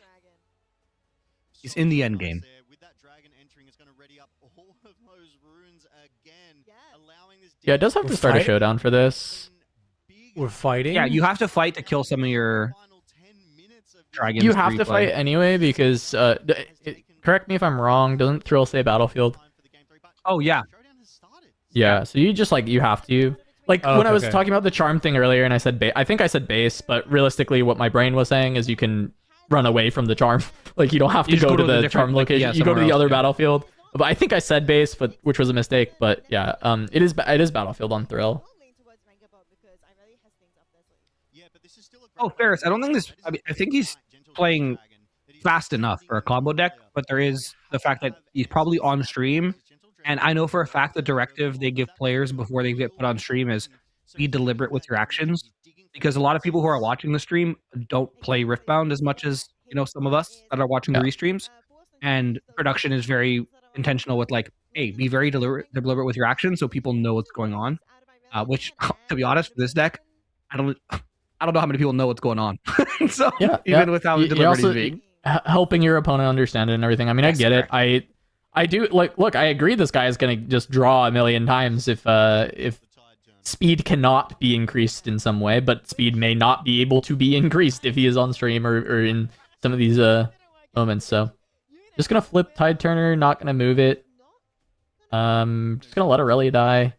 He's in the end game. Yeah, it does have to start a showdown for this. we're fighting. Yeah, you have to fight to kill some of your dragons. You have to fight anyway because. Correct me if I'm wrong. Doesn't Thrill say battlefield? Oh yeah. Yeah. So you just like you have to. Like Oh, when I was okay. talking about the charm thing earlier, and I said I think I said base, but realistically, what my brain was saying is you can run away from the charm. Like you don't have to You just go to go to the the charm different, like, location. yeah, You go to somewhere the other else, yeah. battlefield. But I think I said base, but which was a mistake. But yeah, it is battlefield on Thrill. Oh, Ferris, I don't think this. I mean, I think he's playing fast enough for a combo deck, but there is the fact that he's probably on stream, and I know for a fact the directive they give players before they get put on stream is be deliberate with your actions, because a lot of people who are watching the stream don't play Riftbound as much as some of us that are watching the restreams, and production is very intentional with like, hey, be very deliberate with your actions so people know what's going on. Which, to be honest, for this deck, I don't know how many people know what's going on. So Yeah, even with how You're deliberate also he's being. helping your opponent understand it and everything. I mean, Yes, I get it. correct. I do like. Look, I agree. This guy is gonna just draw a million times if speed cannot be increased in some way, but speed may not be able to be increased if he is on stream or in some of these moments. So just gonna flip Tide Turner, not gonna move it. Just gonna let Aurelia die.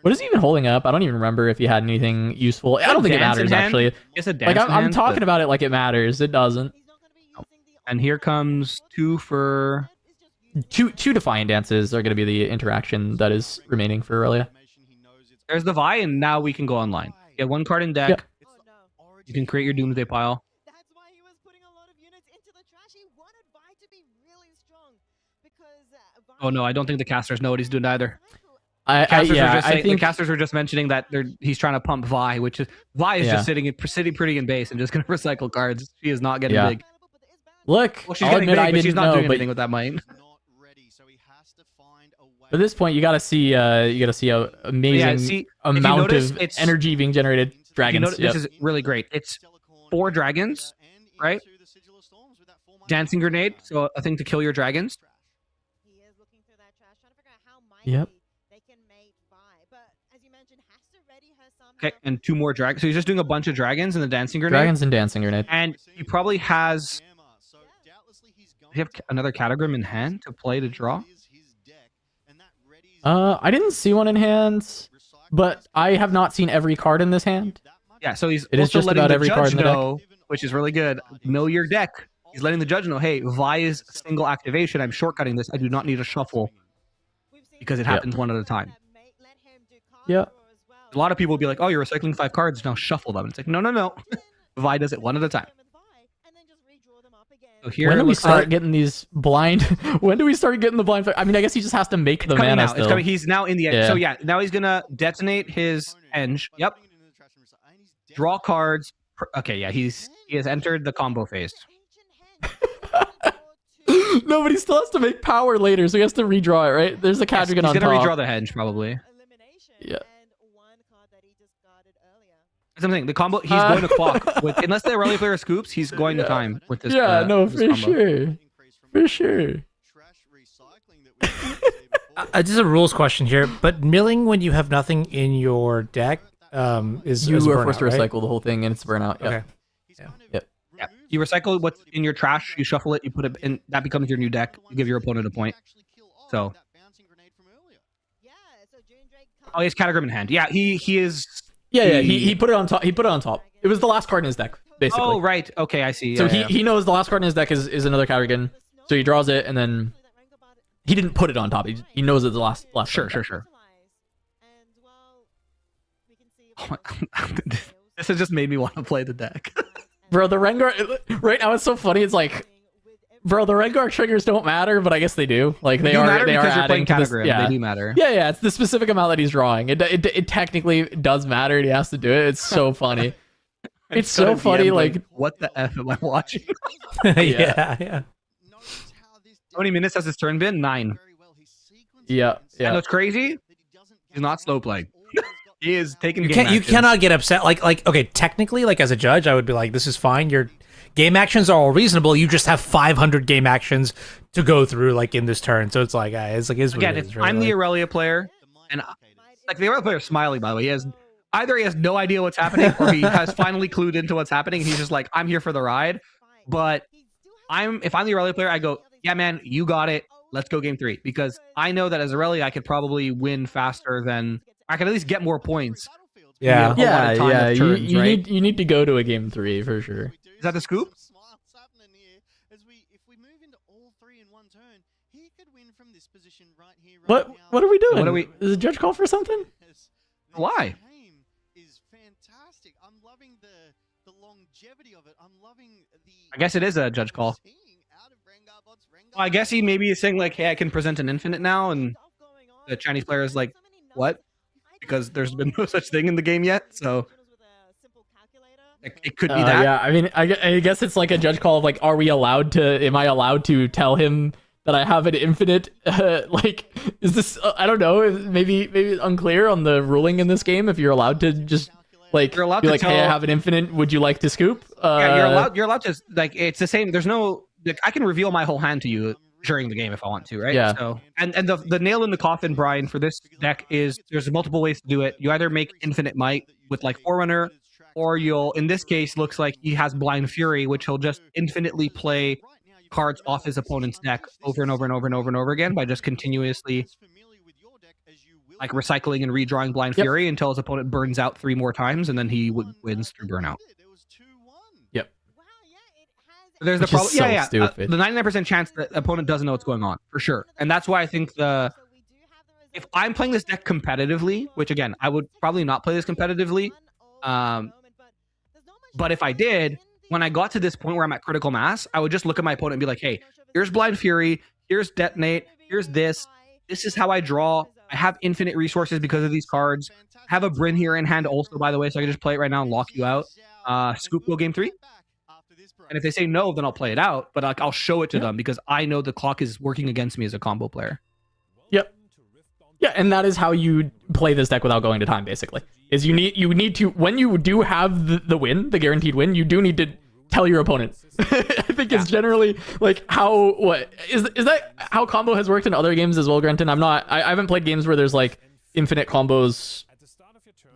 What is he even holding up? I don't even remember if he had anything useful. I don't think it Dance in matters hand? actually. He has a dance Like in I'm hand, talking but- about it like it matters. It doesn't. And here comes 2 for. Two Defiant Dances are gonna be the interaction that is remaining for Aurelia. There's the Vi, and now we can go online. You have 1 card in deck. Yep. You can create your Doomsday pile. That's why he was putting a lot of units into the trash. He wanted Vi to be really strong because Oh no, I don't think the casters know what he's doing either. Yeah, I The think casters were just mentioning that he's trying to pump Vi, which is Vi is Yeah. just sitting pretty in base and just gonna recycle cards. She is not getting Yeah. big. look. Well, she's I'll getting admit big, I but she's didn't not know, doing but anything with that might. at this point, you gotta see a amazing see, if you amount notice, of it's- energy being generated. You Dragons. know, this is really great. It's 4 dragons, right? Dancing grenade, so a thing to kill your dragons. he is looking through that trash, trying to figure out how Yep. they can make Vi. But as you mentioned, has to ready her somehow. Okay, and 2 more dragons. So he's just doing a bunch of dragons and the dancing grenade. Dragons and dancing grenade. And he probably has. Does he have another Catagrim in hand to play to draw? I didn't see one in hand, but I have not seen every card in this hand. Yeah, so he's It is also just letting about the every card judge in the deck. know, which is really good. Know your deck. He's letting the judge know, hey, Vi is single activation. I'm shortcutting this. I do not need a shuffle because it happens one at a time. Yeah. A lot of people will be like, "Oh, you're recycling 5 cards. Now shuffle them." It's like, no. Vi does it one at a time. So here When it do we looks start like getting these blind? When do we start getting the blind? I mean, I guess he just has to make the coming mana now. still. It's coming. He's now in the edge. Yeah. So yeah, now he's gonna detonate his Eng. Yep. Draw cards. Okay, yeah, he has entered the combo phase. No, but he still has to make power later, so he has to redraw it, right? There's a Yes, Cadrigan he's on gonna top. redraw the Henge probably. Yeah. That's what I'm saying. The combo, he's going to clock with, unless the Aurelia player scoops, he's going to time with this. Yeah, no, this for combo. sure. For sure. This is a rules question here, but milling when you have nothing in your deck is You is a are forced to burnout, right? recycle the whole thing, and it's burnout. Yeah. Okay. Yeah, you recycle what's in your trash, you shuffle it, you put it in, that becomes your new deck. You give your opponent a point. So, oh, he has Catagrim in hand. Yeah, he is. Yeah. He put it on top. He put it on top. It was the last card in his deck, basically. Oh, right. Okay, I see. So Yeah, he knows the last card in his deck is another Cadrigan. So he draws it, and then he didn't put it on top. He knows it's the last. Sure. This has just made me want to play the deck. Bro, the Rengar right now it's so funny. It's like, bro, the Rengar triggers don't matter, but I guess they do. Like they do are. matter They are because you're adding playing to this. Catagrim. Yeah. They do matter. Yeah. It's the specific amount that he's drawing. It technically does matter. And he has to do it. It's so funny. It's so gonna be funny. I'm Like, what the f am I watching? yeah. How many minutes has his turn been? 9. yeah. And what's crazy? He's not slow playing. He is taking. You game can't. You actions. cannot get upset. Like okay, technically, like as a judge, I would be like, this is fine. Your game actions are all reasonable. You just have 500 game actions to go through, like in this turn. So it's like, is what Again, it if is, really. I'm the Aurelia player, and like the Aurelia player is Smiley, by the way. He has no idea what's happening, or he has finally clued into what's happening. And he's just like, I'm here for the ride. But if I'm the Aurelia player, I go, yeah, man, you got it. Let's go game 3, because I know that as Aurelia, I could probably win faster than I can at least get more points. Yeah. a lot of time of turns, you right? need to go to a game 3 for sure. Is that the scoop? What are we doing? What are we- Is the judge call for something? Why? Is fantastic. I'm loving the longevity of it. I'm loving the I guess it is a judge call. Well, I guess he maybe is saying like, hey, I can present an infinite now, and the Chinese player is like, what? Because there's been no such thing in the game yet, so it could be that. Yeah, I mean, I guess it's like a judge call of like, am I allowed to tell him that I have an infinite? Like, is this? I don't know. Maybe it's unclear on the ruling in this game if you're allowed to just like You're allowed be to like, hey, I tell- have an infinite. Would you like to scoop? Yeah, you're allowed to, like, it's the same. There's no, like, I can reveal my whole hand to you during the game if I want to, right? Yeah. So, and the nail in the coffin, Brian, for this deck is there's multiple ways to do it. You either make infinite might with like Forerunner, or you'll, in this case, looks like he has Blind Fury, which he'll just infinitely play cards off his opponent's deck over and over and over and over and over again by just continuously like recycling and redrawing Blind Fury until his opponent burns out 3 more times, and then he wins through burnout. Yep. There's the Which is problem. so Yeah. stupid. The 99% chance that the opponent doesn't know what's going on, for sure. And that's why I think if I'm playing this deck competitively, which again, I would probably not play this competitively, but if I did, when I got to this point where I'm at critical mass, I would just look at my opponent and be like, hey, here's Blind Fury, here's Detonate, here's this. This is how I draw. I have infinite resources because of these cards. I have a Bryn here in hand also, by the way, so I can just play it right now and lock you out. Scoop go game 3. And if they say no, then I'll play it out, but I'll show it to them because I know the clock is working against me as a combo player. Yep. Yeah, and that is how you play this deck without going to time, basically. Is you need to, when you do have the win, the guaranteed win, you do need to tell your opponent. I think it's generally like is that how combo has worked in other games as well, Grenton? I haven't played games where there's like infinite combos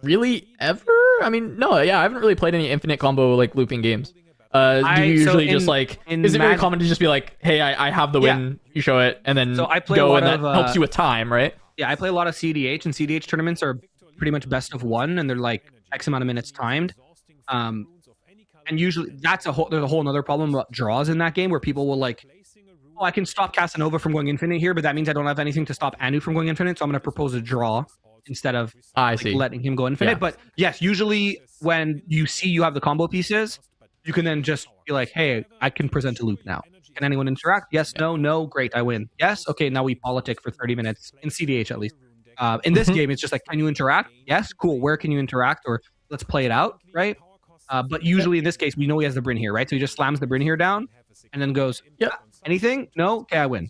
really ever. I mean, no, yeah, I haven't really played any infinite combo like looping games. Do you usually just like, is it very common to just be like, hey, I have the win, you show it, and then So I play go, a and lot that of, helps you with time, right? Yeah, I play a lot of CDH, and CDH tournaments are pretty much best of 1, and they're like X amount of minutes timed. And usually there's a whole other problem about draws in that game where people will like, oh, I can stop Casanova from going infinite here, but that means I don't have anything to stop Anu from going infinite, so I'm going to propose a draw. instead of I like, see. letting him go infinite. Yeah. But yes, usually when you see you have the combo pieces, you can then just be like, hey, I can present a loop now. Can anyone interact? Yes, no, no, great, I win. Yes, okay, now we politic for 30 minutes, in CDH at least. In this game, it's just like, can you interact? Yes, cool, where can you interact? Or let's play it out, right? But usually in this case, we know he has the Bryn here, right? So he just slams the Bryn here down and then goes, Yep. Anything? No? Okay, I win.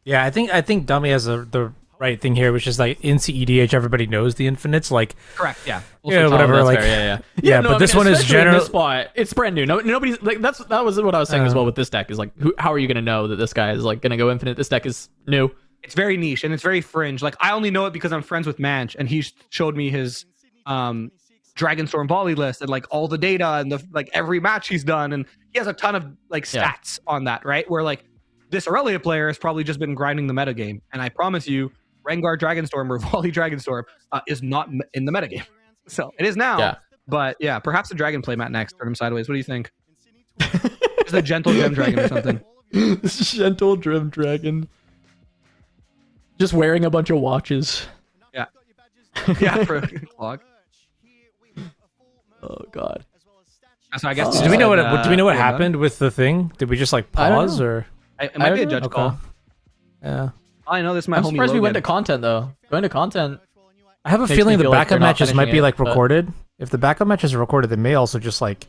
Yeah, I think Dummy has the right thing here, which is like in CEDH, everybody knows the infinites. Like, Correct, yeah. yeah, whatever. that's like, fair, yeah. but this one is especially in general. this spot. It's brand new. Nobody's like that was what I was saying as well with this deck. Is like, how are you gonna know that this guy is like gonna go infinite? This deck is new. It's very niche and it's very fringe. Like I only know it because I'm friends with Manch and he showed me his Dragonstorm volley list and like all the data and the like every match he's done, and he has a ton of like stats on that, right? Where like this Aurelia player has probably just been grinding the metagame, and I promise you, Rengar Dragonstorm or Volley Dragonstorm is not in the metagame. So it is now. Yeah. But yeah, perhaps a Dragon play mat next. Turn him sideways. What do you think? Just a gentle Gem Dragon or something. Gentle Gem Dragon. Just wearing a bunch of watches. Yeah. Yeah, for a clock. Oh god. So I guess Do we know what yeah, happened with the thing? Did we just like I don't pause know. or? It might be a judge Okay. call. Yeah. I know this is my I'm homie surprised we went to Logan. content though. Going to content. I have a Makes feeling me the feel like backup they're not matches might finishing be it, like but- recorded. If the backup matches are recorded, they may also just like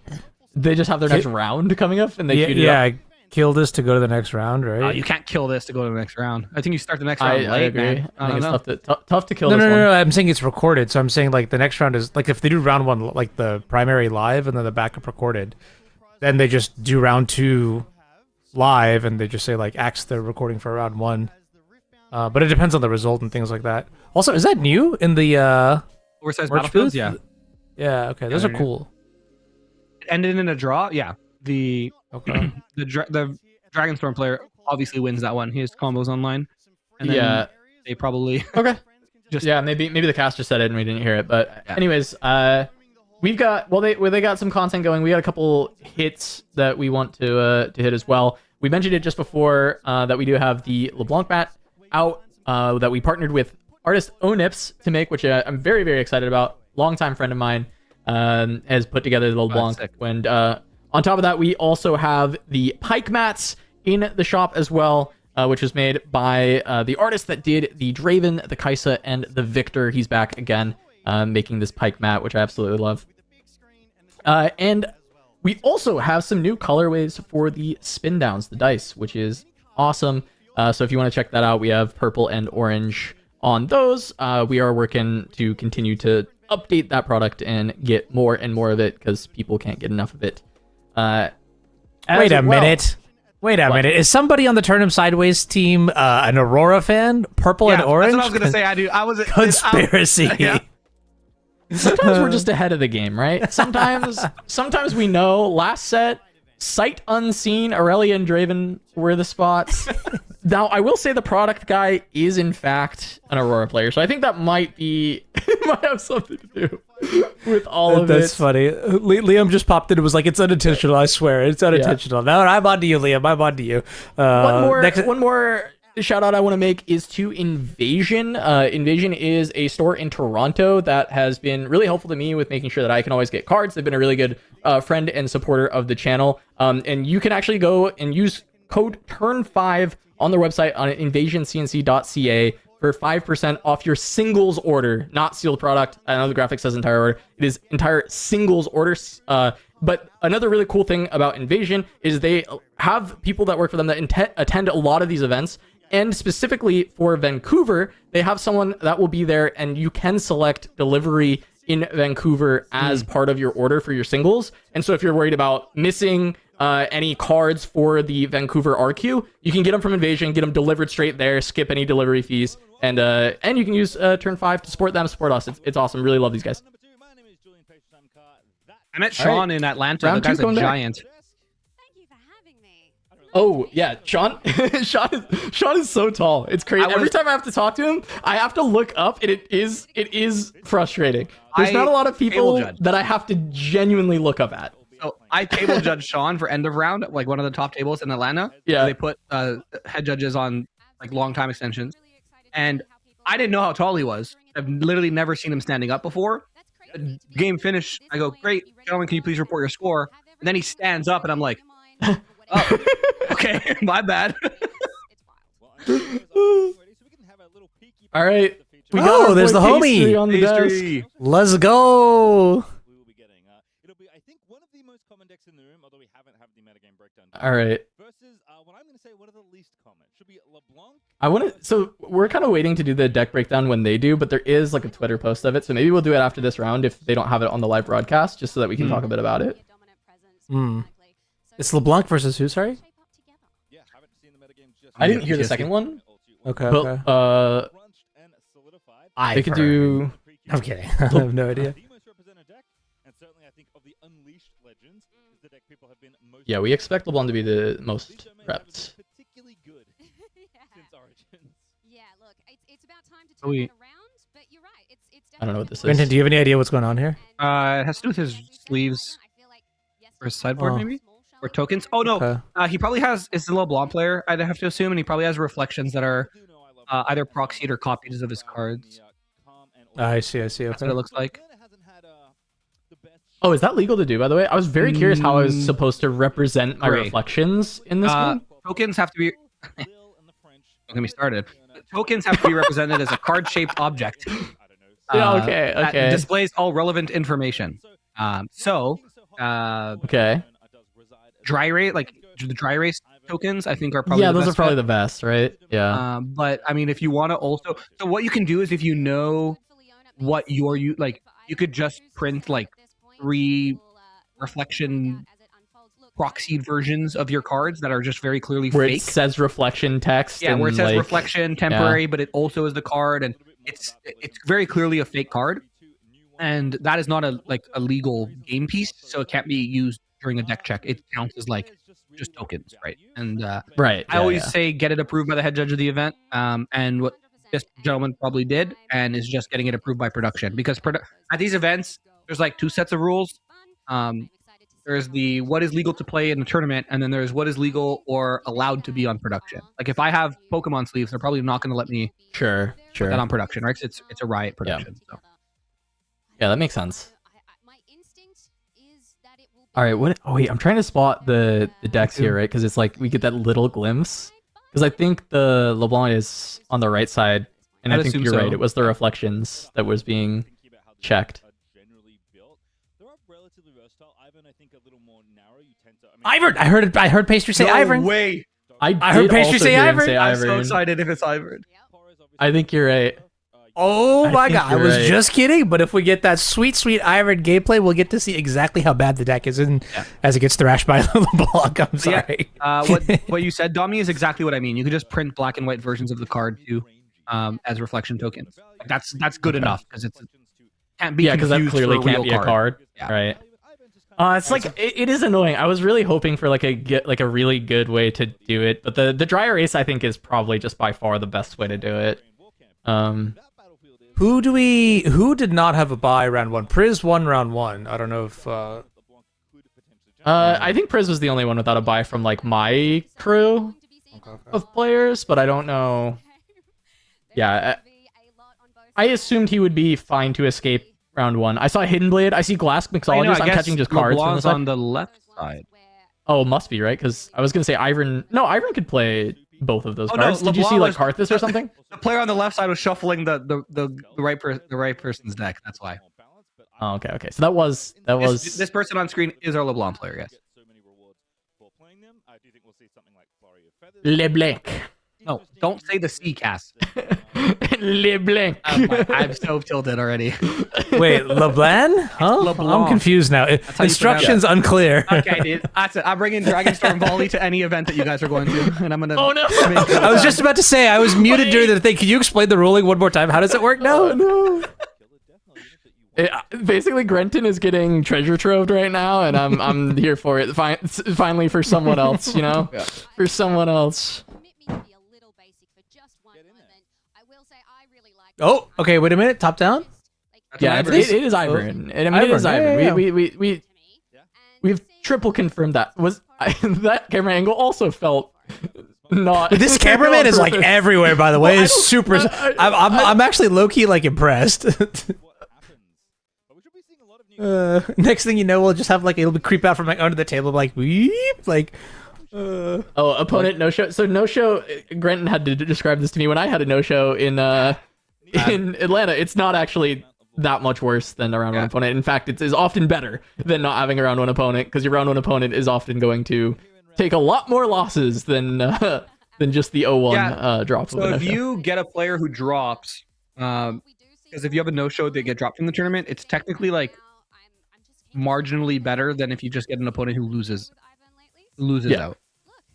They just have their next round coming up and they queued it up. kill this to go to the next round, right? You can't kill this to go to the next round. I think you start the next round I late, agree. man. I think don't it's know. tough to kill No, this no, one. no, no. I'm saying it's recorded, so I'm saying like the next round is like if they do round one, like the primary live and then the backup recorded, then they just do round two live and they just say like axe they're recording for round one. But it depends on the result and things like that. Also, is that new in the Oversized merch battlefields, booth? yeah. Yeah. Okay, those are they're new. cool. It ended in a draw, yeah. The Okay. the Dragonstorm player obviously wins that one. He has combos online. And then Yeah. they probably Okay. Just- Yeah, maybe the caster said it and we didn't hear it. But Yeah. anyways, we've got they got some content going. We got a couple hits that we want to hit as well. We mentioned it just before that we do have the LeBlanc mat out that we partnered with artist Onips to make, which I'm very very excited about. Longtime friend of mine has put together the LeBlanc. sick. And on top of that, we also have the Pike mats in the shop as well. Which was made by the artist that did the Draven, the Kaisa, and the Victor. He's back again, making this Pike mat, which I absolutely love. And we also have some new colorways for the spin downs, the dice, which is awesome. So if you want to check that out, we have purple and orange on those. We are working to continue to update that product and get more and more of it because people can't get enough of it. Wait a minute. Wait a What? minute. Is somebody on the Turn 'em Sideways team an Aurora fan? Purple and orange? That's what I was gonna say. I do. I was Conspiracy. Yeah. Sometimes we're just ahead of the game, right? Sometimes we know. Last set, sight unseen, Aurelia and Draven were the spots. Now, I will say the product guy is in fact an Aurora player, so I think that might have something to do with all of That's it. funny. Liam just popped in and was like, it's unintentional, I swear. It's unintentional. No, I'm on to you, Liam. I'm on to you. One more shout out I want to make is to Invasion. Invasion is a store in Toronto that has been really helpful to me with making sure that I can always get cards. They've been a really good friend and supporter of the channel. And you can actually go and use code TURN5 on their website on invasioncnc.ca for 5% off your singles order, not sealed product. I know the graphic says entire order. It is entire singles orders. But another really cool thing about Invasion is they have people that work for them that attend a lot of these events. And specifically for Vancouver, they have someone that will be there and you can select delivery in Vancouver as part of your order for your singles. And so if you're worried about missing any cards for the Vancouver RQ, you can get them from Invasion, get them delivered straight there, skip any delivery fees, and you can use Turn 5 to support them, support us. It's awesome. Really love these guys. I met Sean in Atlanta. Round The guy's two a going back. giant. Thank you for having me. Oh yeah, Sean. Sean is so tall. It's crazy. Every time I have to talk to him, I have to look up, and it is frustrating. There's not a lot of people table judge. that I have to genuinely look up at. So I table judged Sean for end of round, like one of the top tables in Atlanta. Yeah. They put head judges on like long time extensions. And I didn't know how tall he was. I've literally never seen him standing up before. Game finished. I go, great, gentlemen, can you please report your score? And then he stands up, and I'm like, oh, okay, my bad. All right. We got our there's boy the homie. Pastry on the desk. Pastry. Let's go. We will be getting. It'll be, I think, one of the most common decks in the room, although we haven't had the metagame breakdown. All right. Versus what I'm going to say, what are the least common? Should be LeBlanc. I want to. So we're kind of waiting to do the deck breakdown when they do, but there is like a Twitter post of it. So maybe we'll do it after this round if they don't have it on the live broadcast, just so that we can talk a bit about it. It's LeBlanc versus who? Sorry. Yeah, haven't seen the metagame just. I didn't hear the PTSD. second one. Okay. But Crunched and solidified. they could do. I'm kidding. I have no idea. The most represented deck, and certainly I think of the Unleashed Legends, is the deck people have been most. Yeah, we expect LeBlanc to be the most This domain haven't repped. been particularly good since Origins. Yeah, look, it's about time to Oh, turn we- it around, but you're right. It's I don't know what this Brenton, is. do you have any idea what's going on here? It has to do with his sleeves. Or his sideboard, Oh. maybe? Or tokens? Oh, no. Okay. He probably has, it's a LeBlanc player, I'd have to assume, and he probably has reflections that are either proxied or copies of his cards. I see. That's what it looks like. Oh, is that legal to do? By the way, I was very curious how I was supposed to represent my Great. reflections in this game. Tokens have to be... Don't get me started. Tokens have to be represented as a card-shaped object. Yeah, okay, That okay. displays all relevant information. Okay. Dry erase, like the dry erase tokens, I think are probably Yeah, the those are best probably bet. the best, right? Yeah. But I mean, if you want to also, so what you can do is if you know what you're like, you could just print like 3 reflection proxied versions of your cards that are just very clearly Where fake. it says reflection text. Yeah, and where it says like, reflection temporary, but it also is the card, and it's very clearly a fake card, and that is not a legal game piece, so it can't be used during a deck check. It counts as like just tokens, right? And Right. I always say get it approved by the head judge of the event, and what this gentleman probably did, and is just getting it approved by production, because at these events there's like 2 sets of rules. There's the what is legal to play in a tournament, and then there's what is legal or allowed to be on production. Like if I have Pokemon sleeves, they're probably not going to let me Sure. put that on production, right? 'Cause it's a Riot production. So. Yeah, that makes sense. All right. What? Oh wait, I'm trying to spot the decks here, right? Because it's like we get that little glimpse. Because I think the LeBlanc is on the right side, and I'd I think assume you're right. so. It was the reflections that was being checked. Ivern. I heard Pastry say Ivern. way. I heard did Pastry also say hear him Ivern. say I'm so Ivern. excited if it's Ivern. I think you're right. Oh I my think god, I you're was right. just kidding, but if we get that sweet Ivern gameplay, we'll get to see exactly how bad the deck is as it gets thrashed by LeBlanc. I'm Yeah. sorry. What you said, Dommy, is exactly what I mean. You could just print black and white versions of the card too, as reflection tokens. Like, that's good enough because it can't be Yeah, because that confused clearly for a can't real be a card, Yeah. right? It's like it is annoying. I was really hoping for like a really good way to do it, but the dry erase I think is probably just by far the best way to do it. Who did not have a bye round 1? Priz won round 1. I don't know if I think Priz was the only one without a buy from like my crew of players, but I don't know. Yeah, I assumed he would be fine to escape round 1. I saw Hidden Blade. I see Glass Mixologist. I'm catching just cards from the LeBlanc's side. on the left side. Oh, must be right because I was gonna say Ivern. No, Ivern could play both of those Oh, no, cards. Did you see LeBlanc like was- Karthus or something? The player on the left side was shuffling the right person's deck. That's why. Oh, okay. So that was This person on screen is our LeBlanc player. Yes. LeBlanc. No, don't say the C cast. LeBlanc. I'm so tilted already. wait, LeBlanc? Huh? LeBlanc. I'm confused now. how you pronounce Instructions unclear. Okay, dude. That's it. I'm bringing Dragonstorm Volley to any event that you guys are going to, and I'm gonna. Oh no! I was just about to say I was muted during the thing. Can you explain the ruling one more time? How does it work now? Oh no! Basically, Grenton is getting treasure troved right now, and I'm here for it. Finally, for someone else, you know, for someone else. Oh, okay. Wait a minute. Top down. Yeah, it is Ivern. And I mean, it is Ivern. Yeah, Ivern. We've triple confirmed that. Was that camera angle also felt not. This cameraman on is like purpose. everywhere. By the way, Well, I it's don't- super. I'm actually low key like impressed. Next thing you know, we'll just have like it'll creep out from like under the table, like weep, like. Oh, opponent no show. So no show. Grenton had to describe this to me when I had a no show in Atlanta. It's not actually that much worse than a round one opponent. In fact, it's often better than not having a round one opponent, because your round one opponent is often going to take a lot more losses than just the 0-1 drop. So if you get a player who drops, because if you have a no-show they get dropped from the tournament, it's technically like marginally better than if you just get an opponent who loses Yeah. out.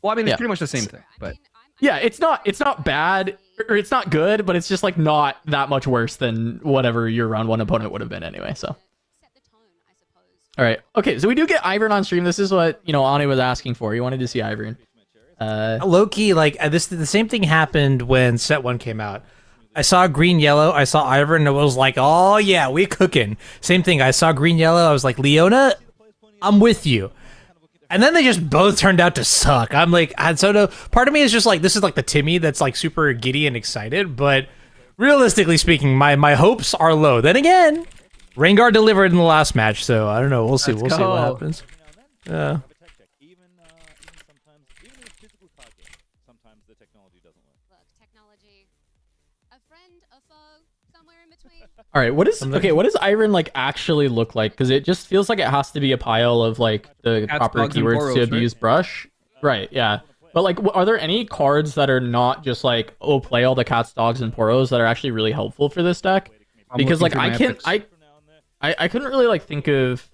Well, I mean, it's Yeah. pretty much the same thing, but Yeah, it's not bad, or it's not good, but it's just like not that much worse than whatever your round one opponent would have been anyway. So, all right, okay, so we do get Ivern on stream. This is what Ani was asking for. He wanted to see Ivern. Low key, like the same thing happened when set one came out. I saw green yellow. I saw Ivern, and it was like, oh yeah, we cooking. Same thing. I saw green yellow. I was like, Leona, I'm with you. And then they just both turned out to suck. I'm like, and so no, part of me is just like, this is like the Timmy that's like super giddy and excited, but realistically speaking, my hopes are low. Then again, Rengar delivered in the last match, so I don't know. We'll see. We'll see what happens. Yeah. All right, what is Ivern like actually look like? Because it just feels like it has to be a pile of like the Cats, proper dogs, and keywords boros, to right? abuse brush. Right, yeah. But like, are there any cards that are not just like, oh, play all the cats, dogs, and poros that are actually really helpful for this deck? I'm Because like looking through my epics. I couldn't really like think of.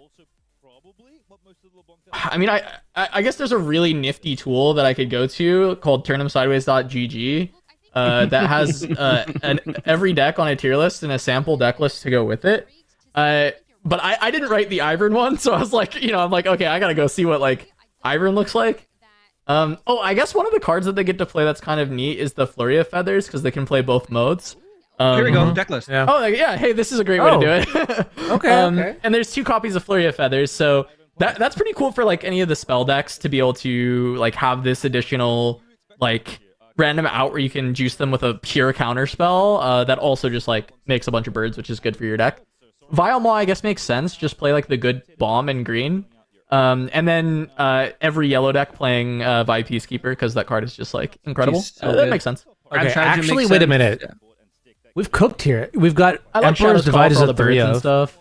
I mean, I guess there's a really nifty tool that I could go to called turnhimsideways.gg that has every deck on a tier list and a sample deck list to go with it. But I didn't write the Ivern one, so I was like, I'm like, okay, I gotta go see what like Ivern looks like. Oh, I guess one of the cards that they get to play that's kind of neat is the Flurry of Feathers, because they can play both modes. Here we go, deck list. Yeah. Oh, yeah. Hey, this is a great way to do it. Okay. And there's 2 copies of Flurry of Feathers, so that's pretty cool for like any of the spell decks to be able to like have this additional like random out where you can juice them with a pure counter spell that also just like makes a bunch of birds, which is good for your deck. Vile Maw, I guess, makes sense. Just play like the good bomb in green. And then every yellow deck playing Vi Peacekeeper, because that card is just like incredible. She's so That good. makes sense. Grand Okay, strategy actually, makes wait a sense. minute. Yeah. We've cooked here. We've got I like Emperor's Shadow's Call Divide for is all a the birds 3 and of. stuff.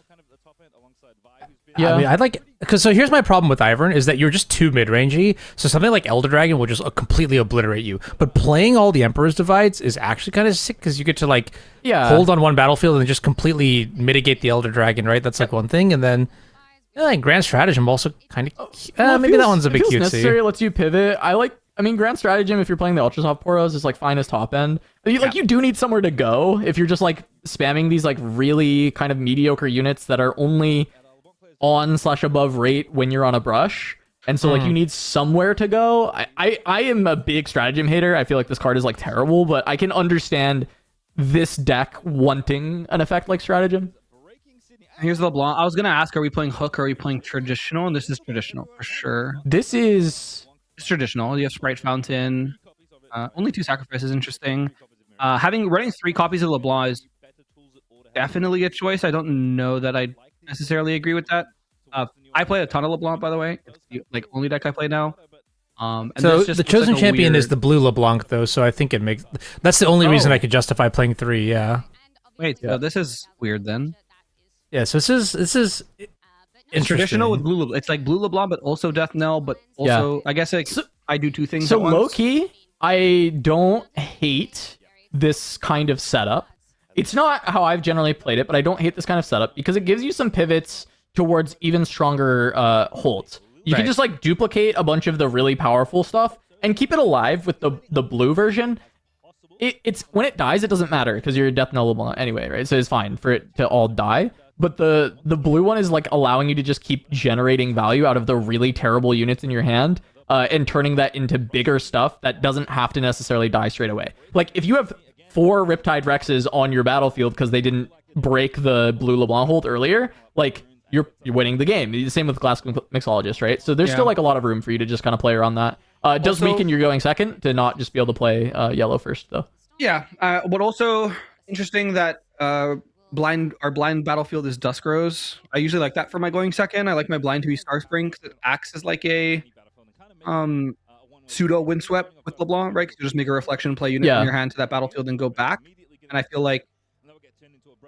Yeah. I mean, I'd like because so here's my problem with Ivern is that you're just too mid-rangey. So something like Elder Dragon will just completely obliterate you. But playing all the Emperor's Divides is actually kind of sick because you get to like hold on one battlefield and just completely mitigate the Elder Dragon, right? That's like one thing, and then like Grand Stratagem also kind of Well, it maybe that feels- one's a it bit feels cutesy. necessary. It lets you pivot. I mean, Grand Stratagem, if you're playing the Ultra Soft Poros, is like fine as top end. But you do need somewhere to go if you're just like spamming these like really kind of mediocre units that are only on/above rate when you're on a brush. And so like you need somewhere to go. I am a big Stratagem hater. I feel like this card is like terrible, but I can understand this deck wanting an effect like Stratagem. Here's the LeBlanc. I was gonna ask, are we playing Hook or are we playing traditional? And this is traditional for sure. This is It's traditional. You have Sprite Fountain. Only 2 sacrifices. Interesting. Running 3 copies of LeBlanc is definitely a choice. I don't know that I necessarily agree with that. I play a ton of LeBlanc, by the way. It's the like only deck I play now. And So this just the looks chosen like a champion is weird- the blue LeBlanc though, so I think it makes that's the only reason I could justify playing 3. Yeah. Wait, so this is weird then. Yeah. So this is It's traditional with interesting. blue. It's like blue LeBlanc, but also Death Knell, but also I guess like I do 2 things. so at once. low key. I don't hate this kind of setup. It's not how I've generally played it, but I don't hate this kind of setup because it gives you some pivots towards even stronger holds. You can Right. just like duplicate a bunch of the really powerful stuff and keep it alive with the blue version. It's when it dies, it doesn't matter because you're Death Knell LeBlanc anyway, right? So it's fine for it to all die. But the blue one is like allowing you to just keep generating value out of the really terrible units in your hand and turning that into bigger stuff that doesn't have to necessarily die straight away. Like if you have 4 Riptide Rexes on your battlefield because they didn't break the blue LeBlanc hold earlier, like you're winning the game. The same with Glass Mixologist, right? So there's still like a lot of room for you to just kind of play around that. It does Also- weaken your going second to not just be able to play yellow first, though. Yeah, but also interesting that our blind battlefield is Dusk Rose. I usually like that for my going second. I like my blind to be Star Spring because it acts as like a pseudo windswept with LeBlanc, right? Because you just make a reflection play unit in your hand to that battlefield and go back. And I feel like,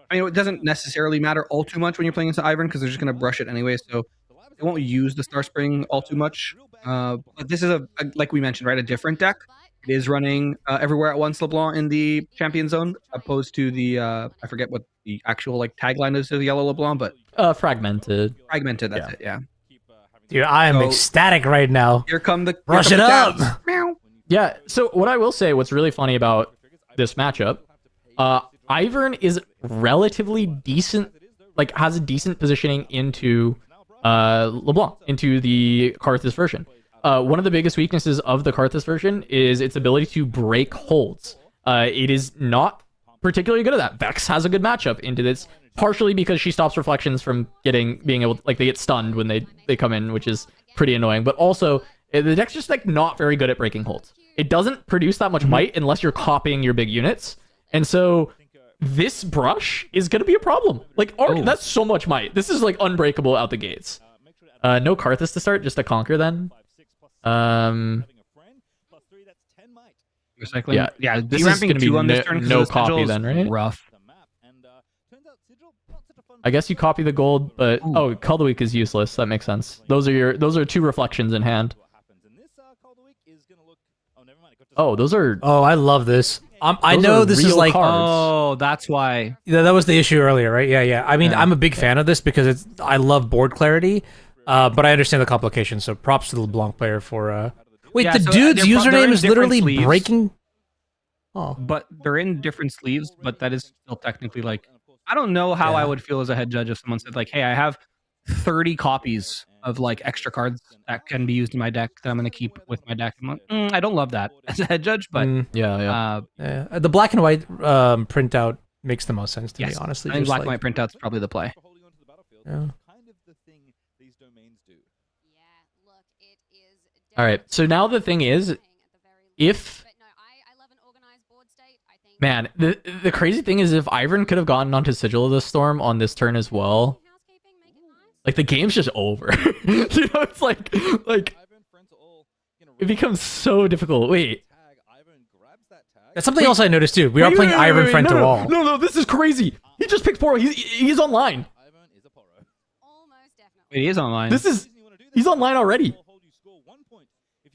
I mean, it doesn't necessarily matter all too much when you're playing into Ivern because they're just going to brush it anyway. So they won't use the Star Spring all too much. But this is like we mentioned, right? A different deck. It is running everywhere at once LeBlanc in the champion zone, opposed to the I forget what the actual like tagline is to the yellow LeBlanc, but Fragmented. That's it. Yeah. Dude, I am So- ecstatic right now. Here come the Brush here it come the up. cats. Meow. Yeah. So what I will say, what's really funny about this matchup, Ivern is relatively decent, like has a decent positioning into LeBlanc, into the Karthus version. One of the biggest weaknesses of the Karthus version is its ability to break holds. It is not particularly good at that. Vex has a good matchup into this, partially because she stops reflections from being able to, like, they get stunned when they come in, which is pretty annoying. But also, the deck's just like not very good at breaking holds. It doesn't produce that much might unless you're copying your big units. And so this brush is going to be a problem. Like, that's so much might. This is like unbreakable out the gates. No Karthus to start, just a Conquer then. Recycling. Yeah, this is deramping going to be two on this turn 'cause no the sigil copy is then, right? Rough. I guess you copy the gold, but Call the Week is useless. That makes sense. Those are two reflections in hand. Oh, those are. Oh, I love this. I Those know are this is real like cards. Oh, that's why. that was the issue earlier, right? Yeah. I mean, Yeah. I'm a big fan of this because I love board clarity, but I understand the complications. So props to the LeBlanc player for. Wait, Yeah, the so dude's they're username in is different literally sleeves. breaking. Oh, But they're in different sleeves, but that is still technically like, I don't know how I would feel as a head judge if someone said like, hey, I have 30 copies of like extra cards that can be used in my deck that I'm going to keep with my deck. I'm like, I don't love that as a head judge, but Yeah. yeah. The black and white printout makes the most sense to me, yes, honestly. I think just black like- and white printout's probably the play. Yeah. All right. So now the thing is, if man, the crazy thing is, if Ivern could have gotten onto Sigil of the Storm on this turn as well, like the game's just over. You know, it's like it becomes so difficult. Wait. That's something else I noticed too. We are playing Ivern friend to all. No, this is crazy. He just picked Poro. He's online. Wait, he is online. He's online already.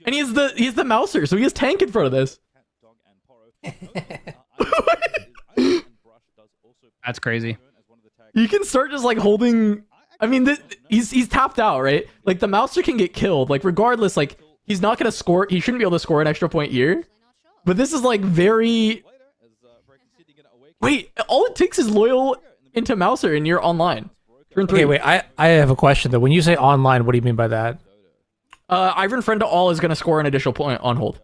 And he has the Mouser, so he has tank in front of this. That's crazy. You can start just like holding. I mean, he's tapped out, right? Like the Mouser can get killed. Like regardless, like he's not gonna score. He shouldn't be able to score an extra point here. But this is like very. Wait, all it takes is loyal into Mouser, and you're online. Turn 3. Okay, wait. I have a question though. When you say online, what do you mean by that? Ivern friend to all is gonna score an additional point on hold.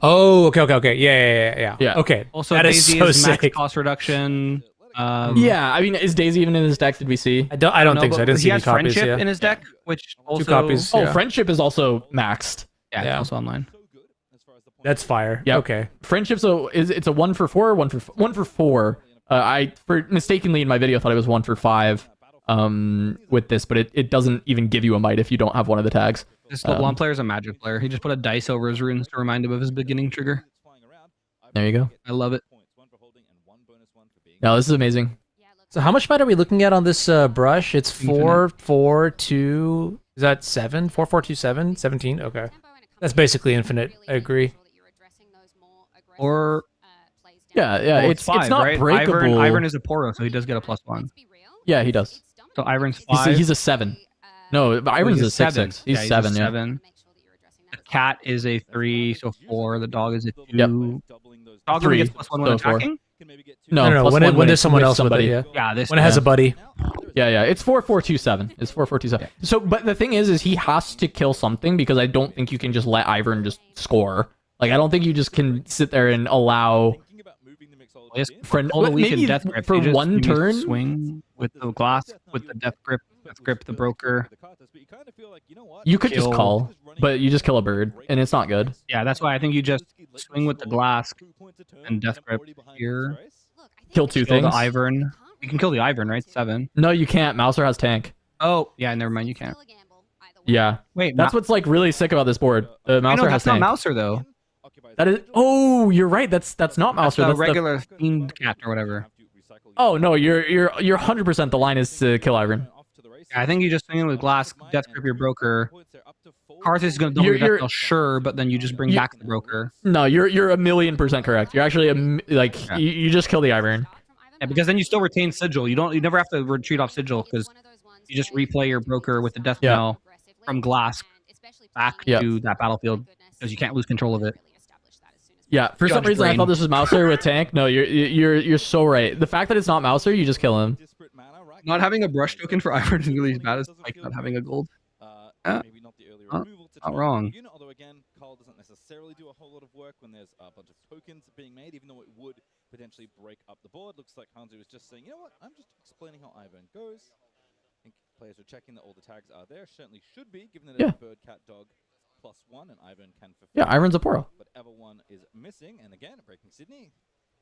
Oh, okay. Yeah. Yeah. Okay. Also, that Daisy is so is max sick. cost reduction. Yeah, I mean, is Daisy even in his deck? Did we see? I don't think so. I didn't he see any has copies. friendship Yeah. in his deck, which also copies. Oh, Yeah. friendship is also maxed. Yeah, Yeah. also online. That's fire. Yeah. Okay. Friendship, so it's a 1-for-4, 1-for-4. I mistakenly in my video thought it was 1-for-5 with this, but it doesn't even give you a might if you don't have one of the tags. This LeBlanc player is a magic player. He just put a dice over his runes to remind him of his beginning trigger. There you go. I love it. No, this is amazing. So how much might are we looking at on this brush? It's 4, 4, 2. Is that 7? 4, 4, 2, 7? 17? Okay. That's basically infinite. I agree. Or Yeah. well, It's 5, not right? breakable. Ivern is a Poro, so he does get a +1. Yeah, he does. So Ivern's 5. He's a 7. No, Ivern's a 6/6. He's 7. Yeah. 7. The cat is a 3, so 4. The dog is a 2. Yep. Dog 3, only gets +1 when so 4. attacking. No. plus When, one when it's there's someone with else somebody. with it, yeah. Yeah, this When it has Yeah. a buddy. Yeah. It's 4-4-2-7. It's 4-4-2-7. So, but the thing is he has to kill something because I don't think you can just let Ivern just score. Like, I don't think you just can sit there and allow Yes, friend. all the week in Maybe death grip. for You just one turn. swing with the glass with the death grip Death Grip the Broker. You could just Kill. call, but you just kill a bird, and it's not good. Yeah, that's why I think you just swing with the glass and Death Grip here. Look, I think Kill two Kill the things. Ivern. You can kill the Ivern, right? 7. No, you can't. Mouser has tank. Oh, yeah, never mind. You can't. Yeah, Wait, that's what's like really sick about this board. The I Mouser know has that's not tank. Mouser though. That is. Oh, you're right. That's not That's Mouser. the That's the. regular Fiend Cat or whatever. Oh no, you're 100%. The line is to kill Ivern. Yeah, I think you just swing in with glass, Death Grip your Broker. Karthus is going to double your You're- death deal, sure, but then you just bring You- back the Broker. No, you're 1,000,000% correct. You're actually like Yeah. you just kill the Ivern. Yeah, because then you still retain Sigil. You never have to retreat off Sigil because you just replay your Broker with the death Yeah. knell from glass back Yeah. to that battlefield because you can't lose control of it. Yeah, for some Judge reason I brain. thought this was Mouser with tank. No, you're so right. The fact that it's not Mouser, you just kill him. Not having a brush token for Ivern is really as bad as like not having a gold. Maybe not the early not- removal to not try wrong. and unit, although again, Carl doesn't necessarily do a whole lot of work when there's a bunch of tokens being made, even though it would potentially break up the board. Looks like Hanzu is just saying, you know what, I'm just explaining how Ivern goes. I think players are checking that all the tags are there. Certainly should be, given that Yeah. it's bird, cat, dog, +1, and Ivern can fulfill. Yeah, Ivern's a Poro. But Everone is missing, and again, breaking Sydney.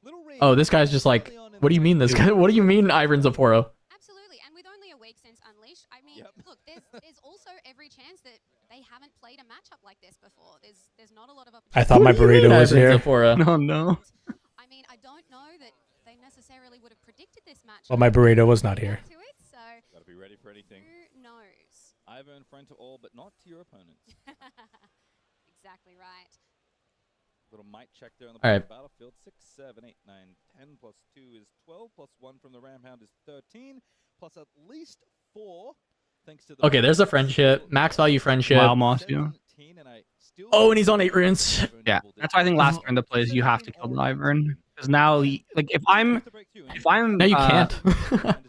Little Oh, this guy's just like, what do you mean this guy? What do you mean Ivern's a Poro? Absolutely, and with only a week since Unleashed, I mean, Yep. look, there's also every chance that they haven't played a matchup like this before. There's not a lot of opportunity. I thought my What do you mean burrito was Ivern's here. a Poro? No, no. I mean, I don't know that they necessarily would have predicted this match. Well, my burrito was not here. To it, so Gotta be ready for anything. who knows? Ivern, friend to all, but not to your opponents. Exactly right. Little might check there on the All right. battlefield. 6, 7, 8, 9, 10 plus 2 is 12, plus 1 from the Ram Hound is 13, plus at least 4 thanks to the Okay, there's a friendship, max value friendship. Wild Moss, you know? 17, and I still Oh, and he's on 8 runes. Yeah, that's why I think last turn the plays you have to kill the Ivern because now, like if I'm No, you can't.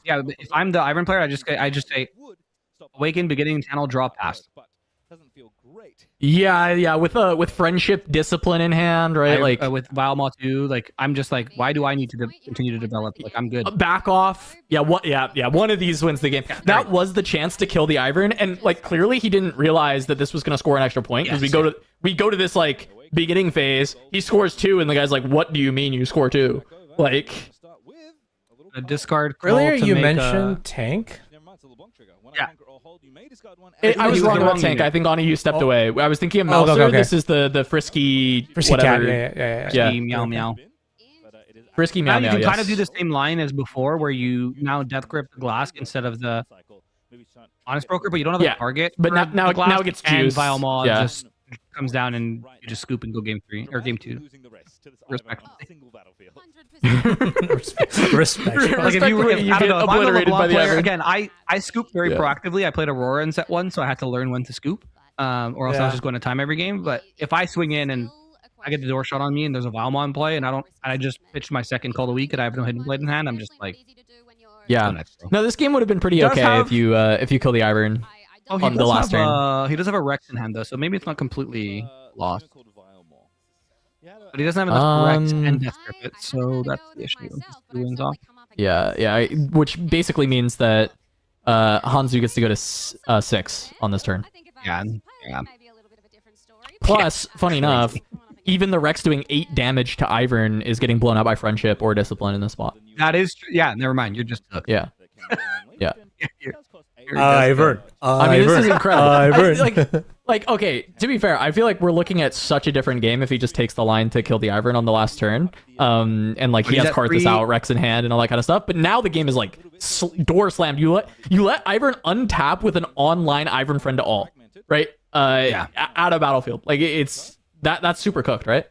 yeah, but if I'm the Ivern player, I just say awaken, beginning, channel, draw, pass. Doesn't feel great. yeah, with friendship, discipline in hand, right? Like with Valma too, like I'm just like, why do I need to continue to develop? Like I'm good. back off. Yeah, one of these wins the game. That was the chance to kill the Ivern, and like clearly he didn't realize that this was gonna score an extra point because Yes. we go to this like beginning phase. He scores 2, and the guy's like, "What do you mean you score 2?" Like, Start with a little A discard. Call Earlier to you make mentioned tank. Never mind, it's a LeBlanc trigger. When Yeah. I conquer or hold, you may discard one. I was he was wrong the about wrong tank. unit. I think Ani, you stepped Oh. away. I was thinking of Oh, okay, Mouser. okay. This is the frisky Frisky whatever. cat. Yeah. Yeah. Meow meow. Frisky Now meow you meow. can Yes. kind of do the same line as before, where you now death grip the glass instead of the honest broker, but you don't have Yeah, a target. but for now- the now- glass, now it gets and juice. Vile Maw Yeah. just comes down and you just scoop and go game 3 or game 2. Respect. 100%. Respect. Like if you, Respect when you I don't get know, if I'm the obliterated by LeBlanc the player, Ivern. again, I scoop very Yeah. proactively. I played Aurora in set 1, so I had to learn when to scoop, or else I Yeah. was just going to time every game. But if I swing in and I get the door shot on me and there's a Valma in play and I just pitched my second call of the week and I have no hidden blade in hand, I'm just like, Yeah. go next, bro. No, this game would have been pretty Does okay have- if you kill the Ivern. Oh, on he the does last have, he does have a Rex in hand though, so maybe it's not completely lost. But he doesn't have enough Rex and Death Grip it, so that's the issue. He wins off. Yeah. Which basically means that Hanzu gets to go to 6 on this turn. Yeah. Plus, funny enough, even the Rex doing 8 damage to Ivern is getting blown up by friendship or discipline in this spot. That is true. Yeah, never mind. You're just hooked. Yeah. Yeah. Ivern. I mean, this is incredible. Ivern. Like, okay, to be fair, I feel like we're looking at such a different game if he just takes the line to kill the Ivern on the last turn. And like But he he's has at Karthus 3. out, Rex in hand, and all that kind of stuff. But now the game is like door slammed. You let Ivern untap with an online Ivern friend to all, right? Yeah. Out of battlefield. Like it's that's super cooked, right?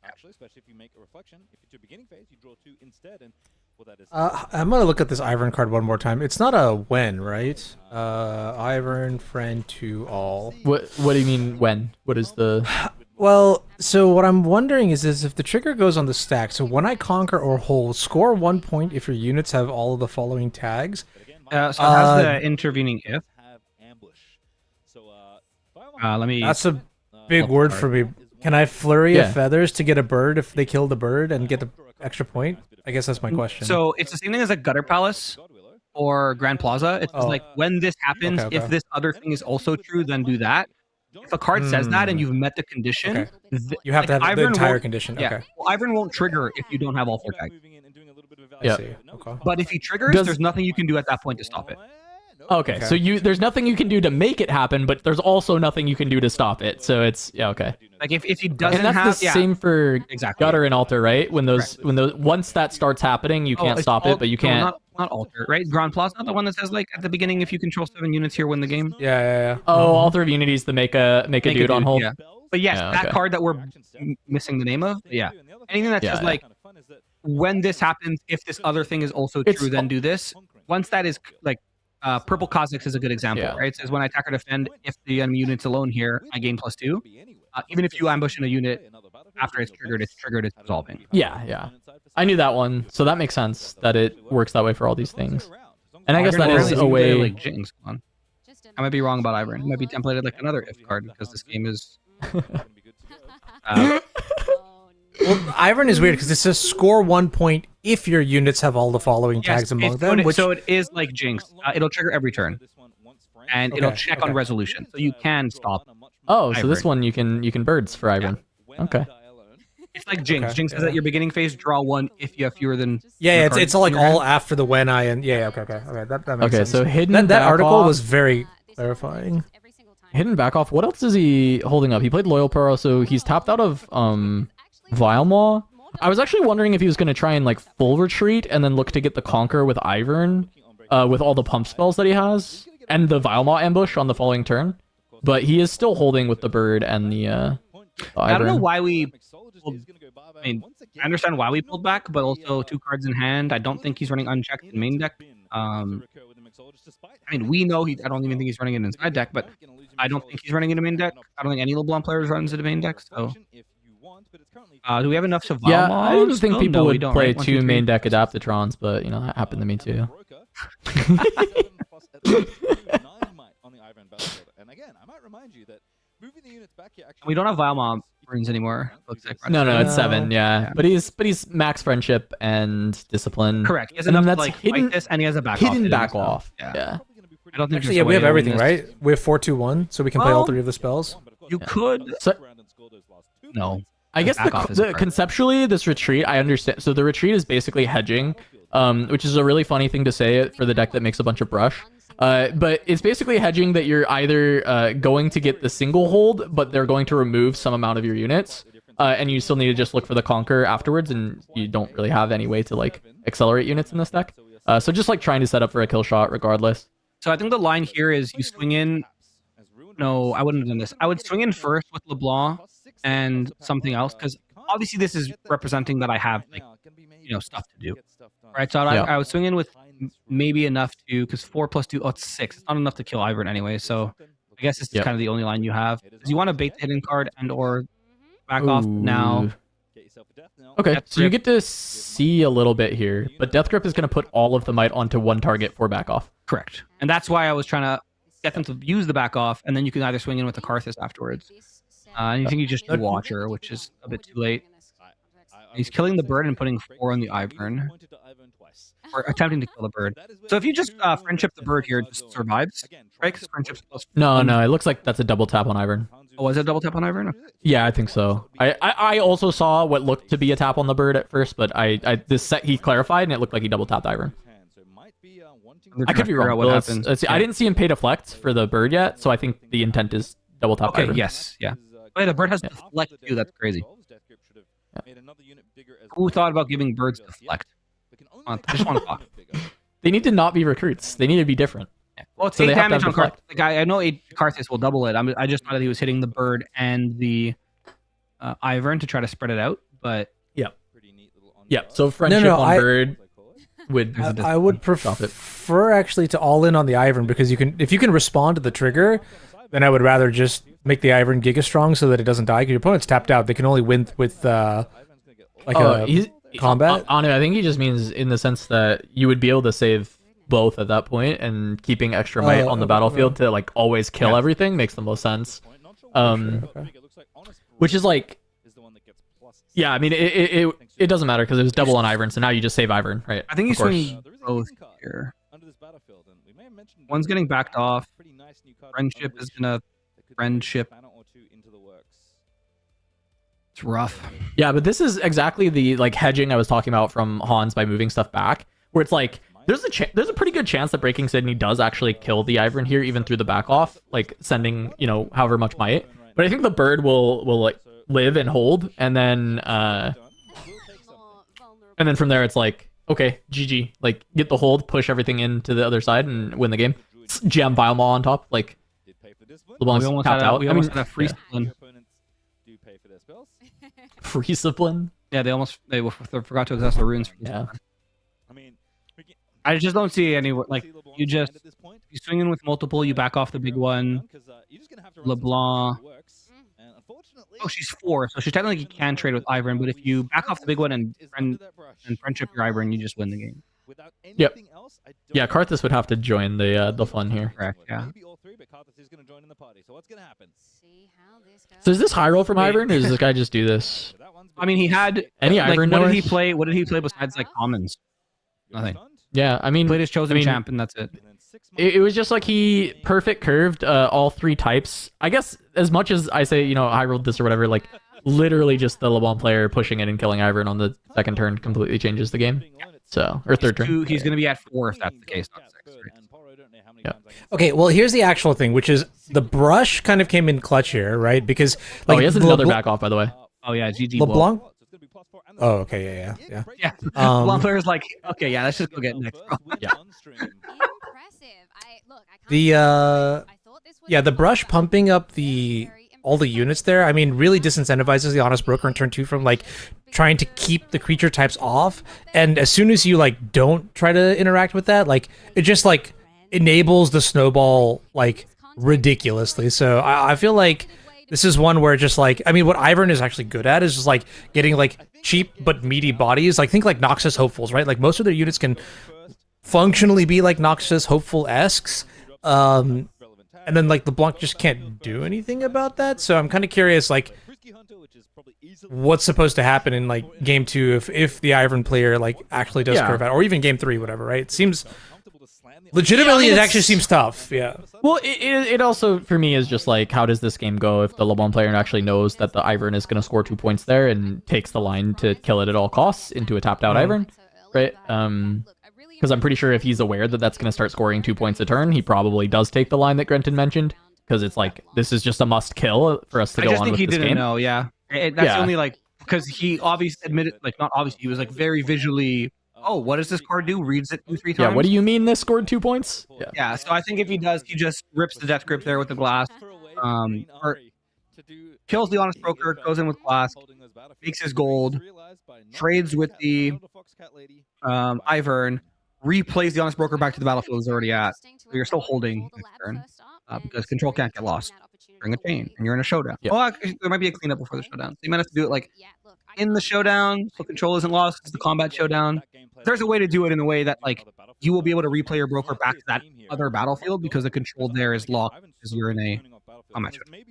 Actually, especially if you make a reflection, if it's your beginning phase, you draw 2 instead, and well, that is. I'm gonna look at this Ivern card one more time. It's not a when, right? Ivern friend to all. What do you mean when? What is the Well, so what I'm wondering is if the trigger goes on the stack. So when I conquer or hold, score 1 point if your units have all of the following tags. So it has the intervening if. Have ambush. So, Let me. That's a big word for me. Can I flurry Yeah. of feathers to get a bird if they kill the bird and get the extra point? I guess that's my question. So it's the same thing as a Gutter Palace for Grand Plaza. It's Oh. like when this happens, Okay, if okay. this other thing is also true, then do that. If a card says that and you've met the condition, Okay. You have to have the Ivern entire won't- condition. Yeah, Okay. well, Ivern won't trigger if you don't have all 4 tags. I Yeah. see. Okay. But if he triggers, Does- there's nothing you can do at that point to stop it. Okay, so there's nothing you can do to make it happen, but there's also nothing you can do to stop it. So it's okay. Like if he doesn't And that's have, the same for Exactly. gutter and altar, right? When those once that starts happening, you can't it's stop it, but you no, can't. not alter, right? Grand Plaza, the one that says like at the beginning, if you control 7 units here, win the game. Yeah. Oh, altar of unities to make a dude on hold. Yeah. But yes, Yeah, that okay. card that we're missing the name of, yeah. Anything that says Yeah. like when this happens, if this other thing is also It's- true, then do this. Once that is like Purple Kha'Zix is a good example, Yeah. right? It says when I attack or defend, if the enemy unit's alone here, I gain +2. Even if you ambush in a unit after it's triggered, it's resolving. Yeah. I knew that one, so that makes sense that it works that way for all these things. And I guess Ivern that apparently is is a way. like Jinx. Hold on. I might be wrong about Ivern. It might be templated like another if card because this game is. Well, Ivern is weird because it says score 1 point if your units have all the following tags among them. So it is like Jinx. It'll trigger every turn, and it'll check on resolution, so you can stop. Oh, so this Ivern. one you can birds for Ivern. Okay. It's like Jinx. Okay, Jinx says yeah. at your beginning phase, draw 1 if you have fewer than. Yeah, cards it's all like in your all hand. after the when I and okay. That makes Okay, sense. so hidden that back article off, was very clarifying. hidden back off. What else is he holding up? He played Loyal Pro, so he's tapped out of Vilemaw. I was actually wondering if he was going to try and like full retreat and then look to get the Conquer with Ivern, with all the pump spells that he has, and the Vilemaw ambush on the following turn. But he is still holding with the bird and the I don't know Ivern. why we. I mean, I understand why we pulled back, but also 2 cards in hand. I don't think he's running unchecked in main deck. I mean, we know he. I don't even think he's running it in side deck, but I don't think he's running it in main deck. I don't think any LeBlanc players runs it in main deck. So, do we have enough Savamaws? Yeah, I didn't think people No, we would don't, play right? 1, 2, 2 3. main deck Adaptatrons, but you know that happened to me too. We don't have Vilemaw runes anymore. Looks like, right? No, it's No. 7, yeah. Yeah. But he's max friendship and discipline. Correct. He has And enough that's to like hidden, fight this, and he has a back hidden off. back so, off. Yeah. Yeah. I don't think. Actually, there's yeah, a we way have to win everything, this. right? We have 4-2-1, so we can play all Well- 3 of the spells. You could. So No. I guess back off is the hard. conceptually this retreat, I understand. So the retreat is basically hedging, which is a really funny thing to say for the deck that makes a bunch of brush. But it's basically hedging that you're either going to get the single hold, but they're going to remove some amount of your units, and you still need to just look for the Conquer afterwards, and you don't really have any way to like accelerate units in this deck. So just like trying to set up for a kill shot regardless. So I think the line here is you swing in. No, I wouldn't have done this. I would swing in first with LeBlanc and something else, because obviously this is representing that I have like stuff to do. Right, so Yeah. I would swing in with maybe enough to, because 4 + 2, it's 6. It's not enough to kill Ivern anyway. So I guess this is Yep. kind of the only line you have. Because you want to bait the hidden card and or back off now. Ooh. Okay, Death so you Grip. get to see a little bit here, but Death Grip is going to put all of the might onto one target for back off. Correct. And that's why I was trying to get them to use the back off, and then you can either swing in with the Karthus afterwards. And you think you just do Watcher, which is a bit too late. He's killing the bird and putting 4 on the Ivern. Or attempting to kill the bird. So if you just friendship the bird here, it just survives, right? Because friendship's plus No, it looks like that's a double tap on Ivern. Oh, was it a double tap on Ivern? Okay. Yeah, I think so. I also saw what looked to be a tap on the bird at first, but this set he clarified and it looked like he double tapped Ivern. They're I trying could to be figure wrong. out what Well, happens. let's see. I didn't see him pay deflect for the bird yet, so I think the intent is double tap Okay, Ivern. yes, yeah. Oh, yeah, the bird has deflect too. That's crazy. Who thought about giving birds deflect? I just want to talk. They need to not be recruits. They need to be different. Well, it's So 8 they have to damage have on Karthus. deflect. Like, I know 8 Karthus will double it. I just thought that he was hitting the bird and the Ivern to try to spread it out, but Yeah. So friendship no, on I- bird would. I would Stop it. prefer actually to all in on the Ivern because if you can respond to the trigger, then I would rather just make the Ivern Giga Strong so that it doesn't die. Because your opponent's tapped out; they can only win with he's combat. On it, I think he just means in the sense that you would be able to save both at that point, and keeping extra might on the battlefield to like always kill everything makes the most sense. Which is like, yeah, I mean it doesn't matter because it was double on Ivern, so now you just save Ivern, right? I think he's Of course. swinging both here. mentioned, One's getting backed off. pretty nice new card Friendship on is which gonna they could friendship. banner or two into the works. It's rough. Yeah, but this is exactly the like hedging I was talking about from Hans by moving stuff back, where it's like there's a pretty good chance that breaking Sydney does actually kill the Ivern here, even through the back off, like sending however much might. But I think the bird will like live and hold, and then from there it's like okay, GG, like get the hold, push everything into the other side, and win the game. Jam Vilemaw on top, like LeBlanc's We almost tapped had a, out. we I mean, almost had a free yeah. discipline. Free discipline. Yeah, they forgot to exhaust the runes. Yeah. I mean, I just don't see any like you swing in with multiple, you back off the big one. LeBlanc. Oh, she's 4, so she technically can trade with Ivern, but if you back off the big one and friendship your Ivern, you just win the game. Yep. Yeah, Karthus would have to join the fun here. Correct. Yeah. So is this high roll from Ivern, or does this guy just do this? I mean, he had Any like, Ivern what did he knowers? play? What did he play besides like commons? Nothing. Yeah, I mean, Played his chosen champ, and that's it. it was just like he perfect curved all 3 types. I guess as much as I say, high rolled this or whatever, like literally just the LeBlanc player pushing it and killing Ivern on the second turn completely changes the game. So, or third turn. He's going to be at 4 if that's the case, not 6. Right? Yeah. Okay, well, here's the actual thing, which is the brush kind of came in clutch here, right? Because like He has another back off, by the way. Oh yeah, GG. LeBlanc. Oh, okay, yeah. Yeah. Um, LeBlanc player's like, okay, yeah, let's just go get next. Yeah. The brush pumping up all the units there, I mean, really disincentivizes the Honest Broker in turn 2 from like trying to keep the creature types off. And as soon as you like don't try to interact with that, like it just like enables the snowball like ridiculously. So I feel like this is one where just like, I mean, what Ivern is actually good at is just like getting like cheap but meaty bodies. Like think like Noxus Hopefuls, right? Like most of their units can functionally be like Noxus Hopeful-esques. And then like LeBlanc just can't do anything about that. So I'm kind of curious, like, what's supposed to happen in like game 2 if the Ivern player like actually does curve out, or even game 3, whatever, right? It seems legitimately, it actually seems tough. Yeah. Well, it also for me is just like, how does this game go if the LeBlanc player actually knows that the Ivern is going to score 2 points there and takes the line to kill it at all costs into a tapped out Ivern, right? Because I'm pretty sure if he's aware that that's going to start scoring 2 points a turn, he probably does take the line that Grenton mentioned. Because it's like, this is just a must kill for us to go on with this game. I just think he didn't know, yeah. That's only like, because he obviously admitted, like not obviously, he was like very visually, oh, what does this card do? Reads it 2-3 times. Yeah, what do you mean this scored 2 points? Yeah, so I think if he does, he just rips the Death Grip there with the glass. Or kills the Honest Broker, goes in with glass, makes his gold, trades with the Ivern, replays the Honest Broker back to the battlefield he's already at. So you're still holding next turn because control can't get lost during a chain, and you're in a showdown. Yeah. Oh, actually, there might be a cleanup before the showdown. So you might have to do it like in the showdown, so control isn't lost. It's the combat showdown. There's a way to do it in a way that like you will be able to replay your broker back to that other battlefield because the control there is locked because you're in a combat showdown.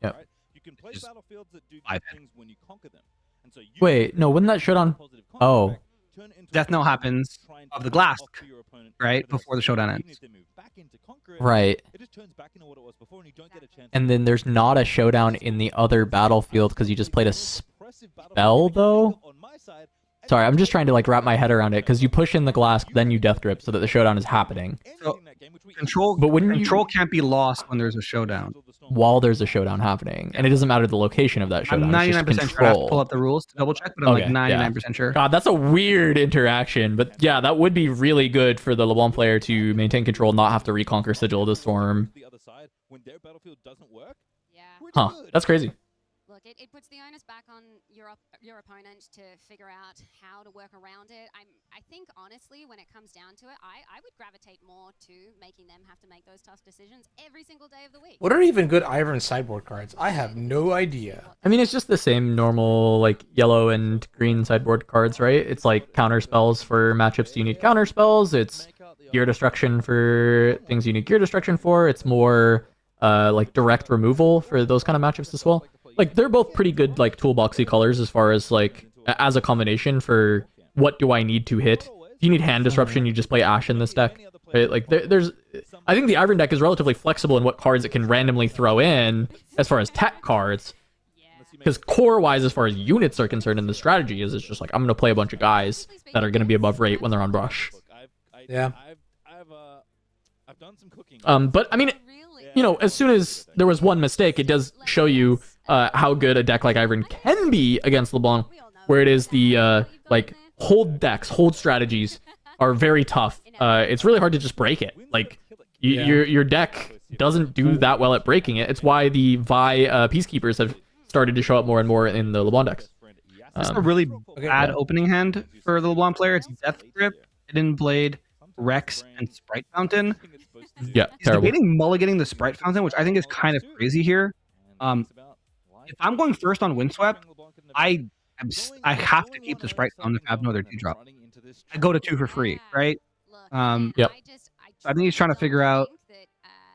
Yep. You can play battlefields that do things when you conquer them. And so Wait, no, wouldn't that showdown? Oh. Death knell happens of the glass, right, before the showdown ends. Right. And then there's not a showdown in the other battlefield because you just played a spell, though? Sorry, I'm just trying to like wrap my head around it because you push in the glass, then you death grip so that the showdown is happening. So control, but when control can't be lost when there's a showdown. While there's a showdown happening, and it doesn't matter the location of that showdown. I'm 99% sure. I have to pull up the rules to double check, but I'm like 99% sure. God, that's a weird interaction, but yeah, that would be really good for the LeBlanc player to maintain control, not have to reconquer Sigil of the Storm. Huh, that's crazy. Look, it puts the onus back on your opponent to figure out how to work around it. I think honestly, when it comes down to it, I would gravitate more to making them have to make those tough decisions every single day of the week. What are even good Ivern sideboard cards? I have no idea. I mean, it's just the same normal like yellow and green sideboard cards, right? It's like counter spells for matchups you need counter spells. It's gear destruction for things you need gear destruction for. It's more like direct removal for those kind of matchups as well. Like they're both pretty good like toolboxy colors as far as like as a combination for what do I need to hit. If you need hand disruption, you just play Ash in this deck, right? Like there's I think the Iron deck is relatively flexible in what cards it can randomly throw in as far as tech cards. Because core-wise, as far as units are concerned, and the strategy is, it's just like, I'm going to play a bunch of guys that are going to be above rate when they're on brush. Yeah. I've done some cooking. But, I mean, you know, as soon as there was one mistake, it does show you how good a deck like Iron can be against LeBlanc, where it is the, like, hold decks, hold strategies are very tough. It's really hard to just break it. Like, your deck doesn't do that well at breaking it. It's why the Vi Peacekeepers have started to show up more and more in the LeBlanc decks. This is a really bad opening hand for the LeBlanc player. It's Death Grip, Hidden Blade, Rex, and Sprite Fountain. Yeah, He's terrible. debating mulliganing the Sprite Fountain, which I think is kind of crazy here. If I'm going first on Windswept, I have to keep the Sprite Fountain if I have no other 2-drop. I go to 2 for free, right? Yep. I think he's trying to figure out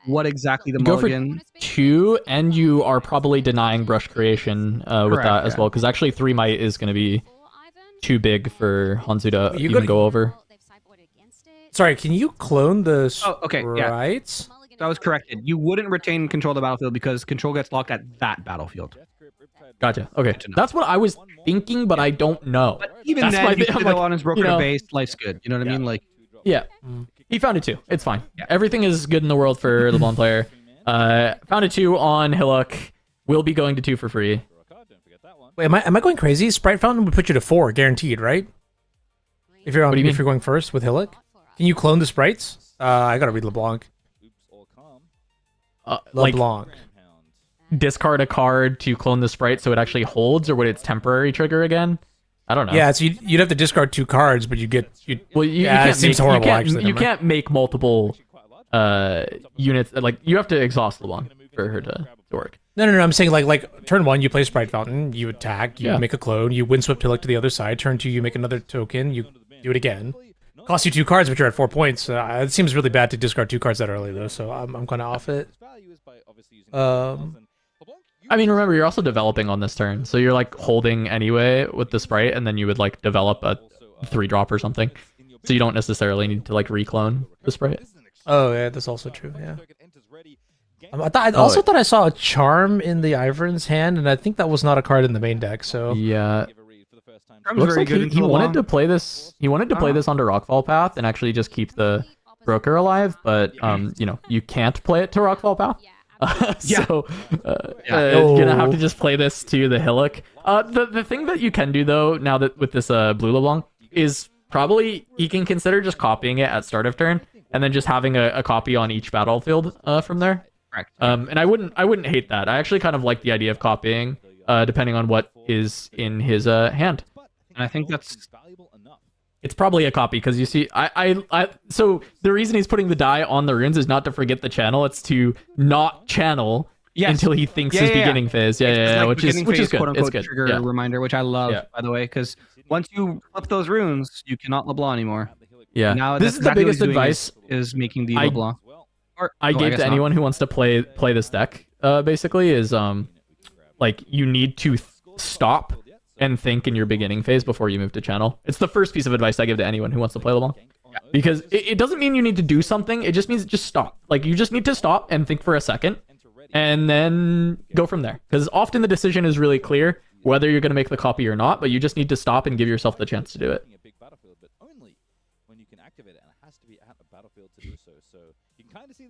what exactly the You go for mulligan. 2, and you are probably denying brush creation with Correct, that as yeah. well, because actually 3 might is going to be too big for Hanzu to You even gotta- go over. Sorry, can you clone the Oh, okay, yeah. sprites? So I was corrected. You wouldn't retain control of the battlefield because control gets locked at that battlefield. Gotcha. Okay, to know. that's what I was thinking, but I don't know. But even That's then, my you thing. could I'm go like, on his broker you know, base. Life's good. You know what I mean? Like, Yeah, he found it too. It's fine. Everything is good in the world for the LeBlanc player. Found it 2 on Hillock. Will be going to 2 for free. Wait, am I going crazy? Sprite Fountain would put you to 4, guaranteed, right? If you're on, What do you if mean? you're going first with Hillock, can you clone the sprites? I gotta read LeBlanc. Like LeBlanc. discard a card to clone the sprite so it actually holds, or would its temporary trigger again? I don't know. Yeah, so you'd have to discard 2 cards, but Well, you Yeah, it can't seems make, horrible, You can't, actually, you never mind. can't make multiple units. Like, you have to exhaust LeBlanc for her to work. No, I'm saying like turn 1, you play Sprite Fountain, you attack, you Yeah. make a clone, you windswept Hillock to the other side. Turn 2, you make another token, you do it again. Costs you 2 cards, but you're at 4 points. It seems really bad to discard 2 cards that early though, so I'm kind of off it. I mean, remember, you're also developing on this turn, so you're like holding anyway with the sprite, and then you would like develop a 3-drop or something. So you don't necessarily need to like reclone the sprite. Oh yeah, that's also true. Yeah. I also thought I saw a charm in the Ivern's hand, and I think that was not a card in the main deck. So Yeah. Charm's Looks very like good he into the wanted long. to play this. He wanted to play this onto Rockfall Path and actually just keep the broker alive, but you know, you can't play it to Rockfall Path. So you're gonna have to just play this to the Hillock. The thing that you can do though, now that with this blue LeBlanc, is probably you can consider just copying it at start of turn and then just having a copy on each battlefield from there. Correct. And I wouldn't hate that. I actually kind of like the idea of copying, depending on what is in his hand. And I think that's It's probably a copy because you see, so the reason he's putting the die on the runes is not to forget the channel. It's to not channel until he thinks his beginning phase. Yeah, like which is phase, good. quote It's unquote good. trigger Yeah. reminder, which I love, by the way, because once you flip those runes, you cannot LeBlanc anymore. Yeah. Now This that's is the exactly what biggest he's doing advice is making the I- LeBlanc. I gave to anyone who wants to play this deck. Basically, is like you need to stop and think in your beginning phase before you move to channel. It's the first piece of advice I give to anyone who wants to play LeBlanc. Because it doesn't mean you need to do something. It just means just stop. Like, you just need to stop and think for a second and then go from there. Because often the decision is really clear whether you're going to make the copy or not, but you just need to stop and give yourself the chance to do it.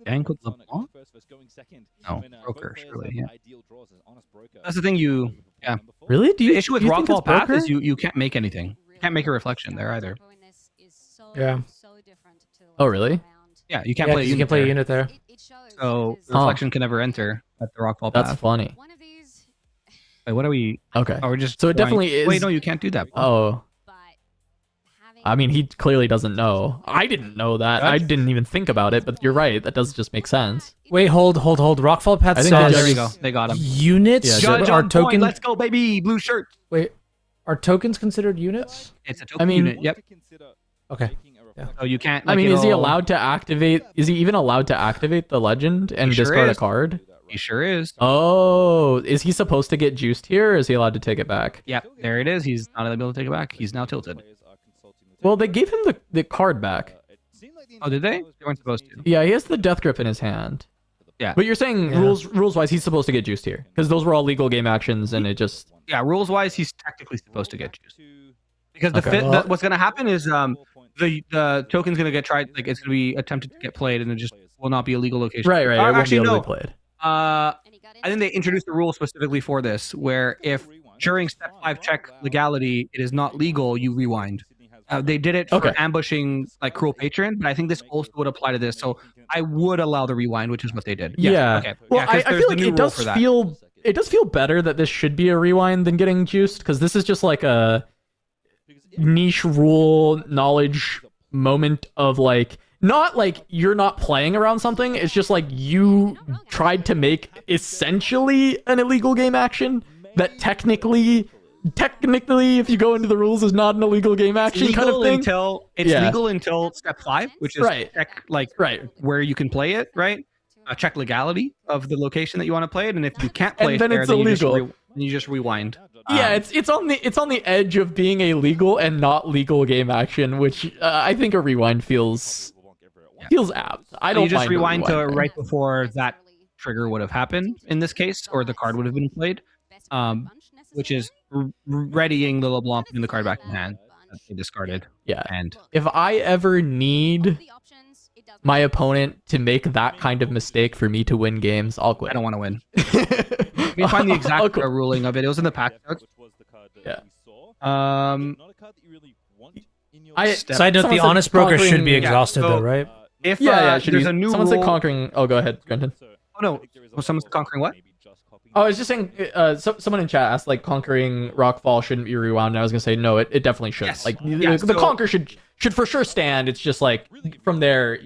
Gang with LeBlanc? No, broker, surely, yeah. That's the thing Really? Do The you issue with do you think it's Rockfall Path broker? is you can't make anything. You can't make a reflection there either. Yeah. Oh, really? Yeah, you can't yeah, play a 'cause you unit can play a there. unit there. So Huh. reflection can never enter at the Rockfall That's Path. funny. Wait, what are we? Okay. Oh, we're just. So it going- definitely is- Wait, no, you can't do that. Oh. I mean, he clearly doesn't know. I didn't know that. I didn't even think about it, but you're right. That does just make sense. Wait, hold. Rockfall Path I think says there we go. They got him. units Yeah, Judge are on point. token. Let's go, baby. Blue shirt. Wait, are tokens considered units? It's a token I mean- unit. Yep. Okay. So you can't. I like, mean, is he it'll- allowed to activate? Is he even allowed to activate the legend and He sure discard a is. card? He sure is. Oh, is he supposed to get juiced here, or is he allowed to take it back? Yep. There it is. He's not able to take it back. He's now tilted. Well, they gave him the card back. Oh, did they? They weren't supposed to. Yeah, he has the death grip in his hand. Yeah. But you're saying Yeah. rules wise, he's supposed to get juiced here because those were all legal game actions, and it just Yeah, rules wise, he's technically supposed to get juiced. Because Okay. what's going to happen is the token's going to get tried, like it's going to be attempted to get played, and it just will not be a legal location. right. It won't Actually, be able no. to be played. I think they introduced a rule specifically for this, where if during step 5 check legality it is not legal, you rewind. They did it for Okay. ambushing like Cruel Patron, but I think this also would apply to this. So I would allow the rewind, which is what they did. Yeah. Okay. Well, Yeah, 'cause I there's feel the like new it rule does for that. feel better that this should be a rewind than getting juiced because this is just like a niche rule knowledge moment of like not like you're not playing around something. It's just like you tried to make essentially an illegal game action that technically if you go into the rules is not an illegal game action kind of thing. Legal until step 5, which is Right. check Right. where you can play it, right? Check legality of the location that you want to play it, and if you can't play And it then there, it's then illegal. you just rewind. Yeah, it's on the edge of being a legal and not legal game action, which I think a rewind feels apt. I So don't you just mind a rewind to rewind. right before that trigger would have happened in this case, or the card would have been played, which is readying the LeBlanc putting the card back in hand that they discarded. Yeah. And If I ever need my opponent to make that kind of mistake for me to win games, I'll quit. I don't want to win. Let me find the I'll exact quit. ruling of it. It was in the patch notes. Yeah. Side note: someone the said honest broker should be conquering- exhausted, so- though, right? If Yeah, it should there's be. a new Someone rule. said conquering. Oh, go ahead, Brendan. Oh no, someone's conquering what? Oh, I was just saying. Someone in chat asked like conquering Rockfall shouldn't be rewound, and I was gonna say no, it definitely should. Yes. Like Yeah, the so- conquer should for sure stand. It's just like from there,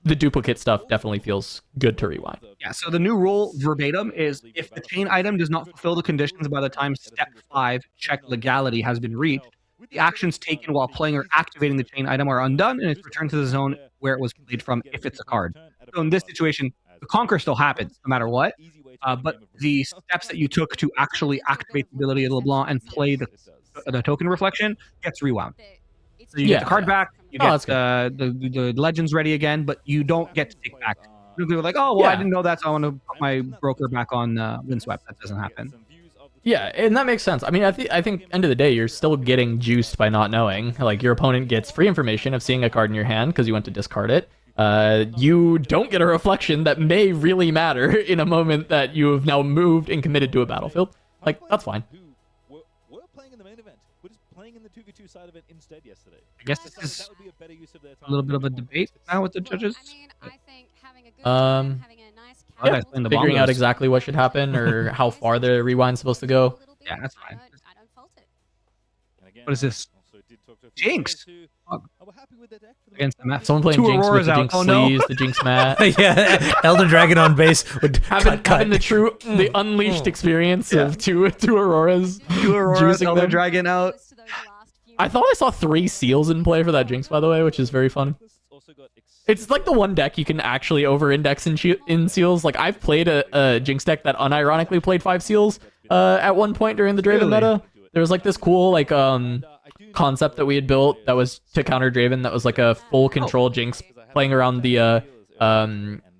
the duplicate stuff definitely feels good to rewind. Yeah, so the new rule verbatim is if the chain item does not fulfill the conditions by the time step 5 check legality has been reached, the actions taken while playing or activating the chain item are undone and it's returned to the zone where it was played from if it's a card. So in this situation, the conquer still happens no matter what, but the steps that you took to actually activate the ability of LeBlanc and play the token reflection gets rewound. So you get the card back, you Oh, get that's good. the legends ready again, but you don't get to take back. People are like, oh, well, I Yeah. didn't know that, so I want to put my broker back on Windswept. That doesn't happen. Yeah, and that makes sense. I mean, I think end of the day, you're still getting juiced by not knowing. Like your opponent gets free information of seeing a card in your hand because you went to discard it. You don't get a reflection that may really matter in a moment that you have now moved and committed to a battlefield. Like that's fine. We're playing in the main event. We're just playing in the 2v2 side event instead yesterday. I guess this is That would be a better use of their time. a little bit of a debate now with the judges. I mean, I think having a good Um, time, having a nice Oh, yeah, casual playing the time Figuring out bongos. exactly what should happen or how far the rewind's supposed to go. Yeah, that's fine. I don't fault it. And again, What is this? also did talk to a few Jinx! players Oh. who were happy with their deck for the Against most the part. map. Someone playing Two Jinx with Auroras the out. Jinx Oh, no. sleeves, the Jinx mat. Yeah, Elden Dragon on base would having the unleashed experience of two Auroras. Two Auroras, juicing Elder them. Dragon out. Close to those last few I thought I saw 3 seals in play for that Jinx, by the way, which is very fun. Also got It's like the one deck you can actually over-index in seals. Like I've played a Jinx deck that unironically played 5 seals at one point during the Draven Really? meta. There was like this cool concept that we had built that was to counter Draven that was like a full control Jinx playing around the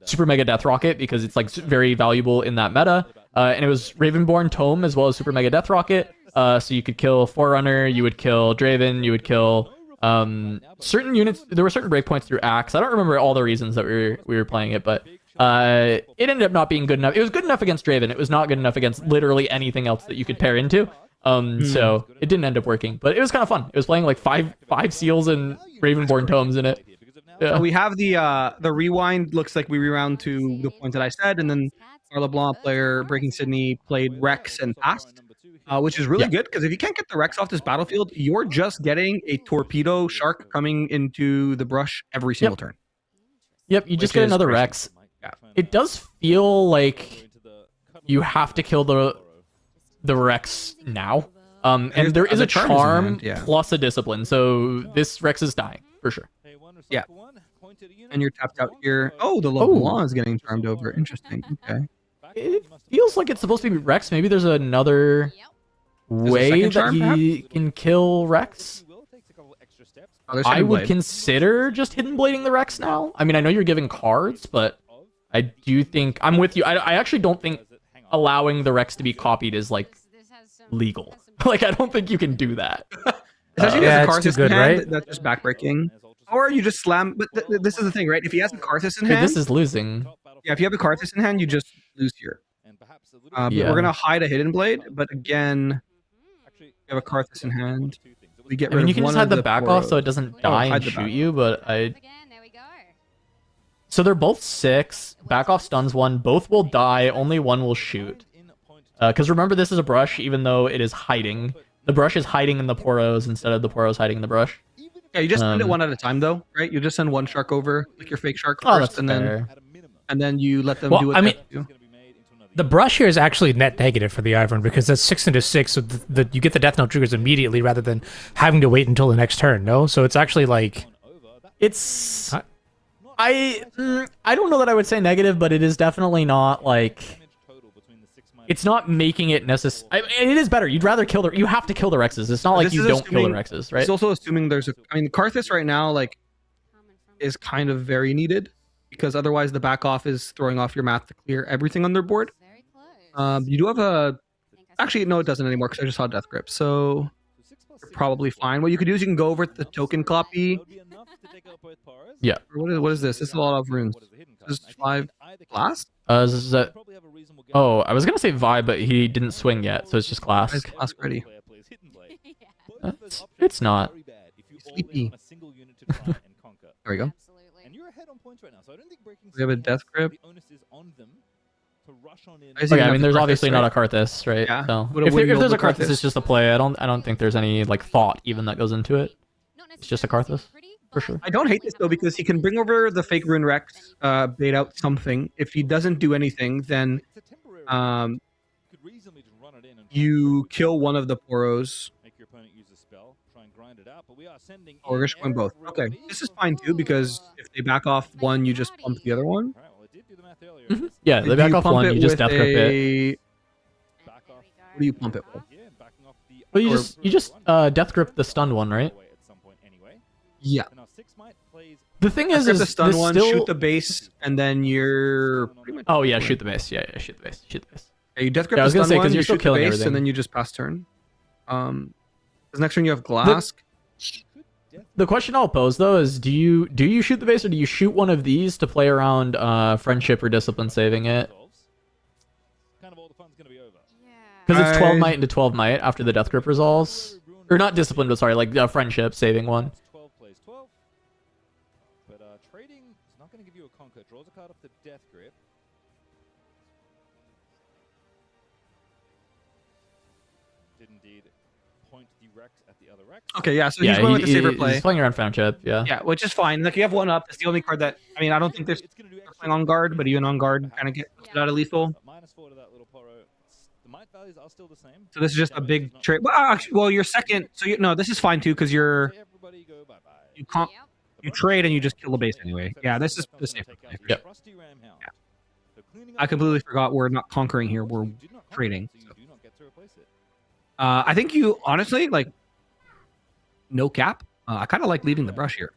Super Mega Death Rocket because it's like very valuable in that meta. And it was Ravenborn Tome as well as Super Mega Death Rocket. So you could kill Forerunner, you would kill Draven, you would kill certain units. There were certain breakpoints through Axe. I don't remember all the reasons that we were playing it, but it ended up not being good enough. It was good enough against Draven. It was not good enough against literally anything else that you could pair into. So it didn't end up working, but it was kind of fun. It was playing like five seals and Ravenborn Tomes in it. Yeah. So we have the rewind. Looks like we rewound to the point that I said, and then our LeBlanc player, Breaking Sydney, played Rex and passed, which is really good because if you can't get the Rex off this battlefield, you're just getting a torpedo shark coming into the brush every single turn. Yep, you just Which get is another crazy. Rex. It does feel like you have to kill the Rex now. And there is the a charm is in charm hand, yeah. plus a discipline, so this Rex is dying for sure. Yeah. And you're tapped out here. Oh, the LeBlanc is getting charmed over. Interesting. Okay. It feels like it's supposed to be Rex. Maybe there's another way second that charm, he can kill Rex. Oh, there's I Hidden would Blade. consider just hidden blading the Rex now. I mean, I know you're giving cards, but I do think I'm with you. I actually don't think allowing the Rex to be copied is like legal. Like, I don't think you can do that. Especially if he Yeah, has a it's too Karthus good, in hand, right? that's just backbreaking. Or you just slam. But this is the thing, right? If he has a Karthus in Dude, hand, this is losing. yeah, if you have a Karthus in hand, you just lose here. Yeah. We're gonna hide a Hidden Blade, but again, you have a Karthus in hand. We get I rid mean, you of can one just hide of the back off so it doesn't die hide and the shoot back. you, but I... Again, there we go. So they're both 6. Back off stuns one. Both will die. Only one will shoot. Because remember, this is a brush, even though it is hiding. The brush is hiding in the poros instead of the poros hiding in the brush. Yeah, you just send it Um, one at a time, though, right? You just send one shark over, like your fake shark Oh, first, that's fair. and then you let them Well, do what I they mean, have to do. The brush here is actually net negative for the Ivern because that's 6 into 6, so you get the Death Knell triggers immediately rather than having to wait until the next turn. No, so it's actually like It's... I don't know that I would say negative, but it is definitely not like... It's not making it necessary. It is better. You'd rather kill the... You have to kill the Rexes. It's not like This you is don't kill the assuming- Rexes, right? It's also assuming there's a. I mean, Karthus right now, like, is kind of very needed because otherwise the back off is throwing off your math to clear everything on their board. Very close. You do have a. I think I Actually, no, it doesn't anymore because I just saw Death Grip. So you're probably fine. What you could do is you can go over to the token copy. Yeah. Or what is this? This is a lot of runes. This is 5 blast. Is that... Oh, I was gonna say vibe, but he didn't swing yet, so it's just class. Guys, blast ready. Yeah, It's not. Sleepy. There we go. absolutely. And you're ahead on points right now, so I don't think breaking We have a Death Grip. the onus is on them to rush on in. I see Okay, you I have mean, the there's Karthus, obviously right? not a Karthus, right? Yeah. So Would a if windmill there's a the Karthus, Karthus? it's just a play. I don't think there's any like thought even that goes into it. Not It's just a necessarily Karthus, pretty, for but sure. I don't hate this though because he can bring over the fake rune Rex, bait out something. If he doesn't do anything, then It's a temporary. um, You could reasonably just run it in and you kill one of the poros. make your opponent use a spell, try and grind it out. But we are sending. Or we're just going both. Okay, this is fine too because if they back off one, you just pump the other one. All right, well, it did do the math earlier. Mhm. Yeah, If they back you off pump one, it you just with death grip it. a- Back off. What do you pump it with? Yeah, backing off the. Well, you Or- just death grip the stunned one, right? At some point anyway. Yeah. So now Six Might plays. The thing Grip is the stun this one, still... shoot the base, and then you're pretty much. Oh yeah, shoot the base. Yeah, shoot the base. Shoot the base. Yeah, you death grip Yeah, I was the gonna stun say, 'cause one, you're you still shoot the killing base, everything. and then you just pass turn. This next turn you have glass. The question I'll pose though is, do you shoot the base or do you shoot one of these to play around friendship or discipline saving it? Kind of all the fun's gonna be over. Yeah. Because it's 12 I- might into 12 might after the death grip resolves, or not discipline, but sorry, like friendship saving one. 12 plays 12. But trading is not going to give you a conquer. Draws a card off the death grip. Did indeed point the Rex at the other Rex. Okay, yeah. So Yeah, he's going with the saver play. he's playing around friendship. Yeah. Yeah, which is fine. Like you have one up. That's the only card that I mean. I don't think there's It's gonna do extra playing on guard, but even on guard kind of get out of lethal. -4 to that little poro. The might values are still the same. So this is just a big trade. Well, actually, well, you're second. So no, this is fine too because you're Everybody go bye bye. you can't Yep. you trade and you just kill the base anyway. Yeah, this is the safer play. Yep. I completely forgot we're not conquering here. We're trading. I think you honestly like no cap. I kind of like leaving the brush here.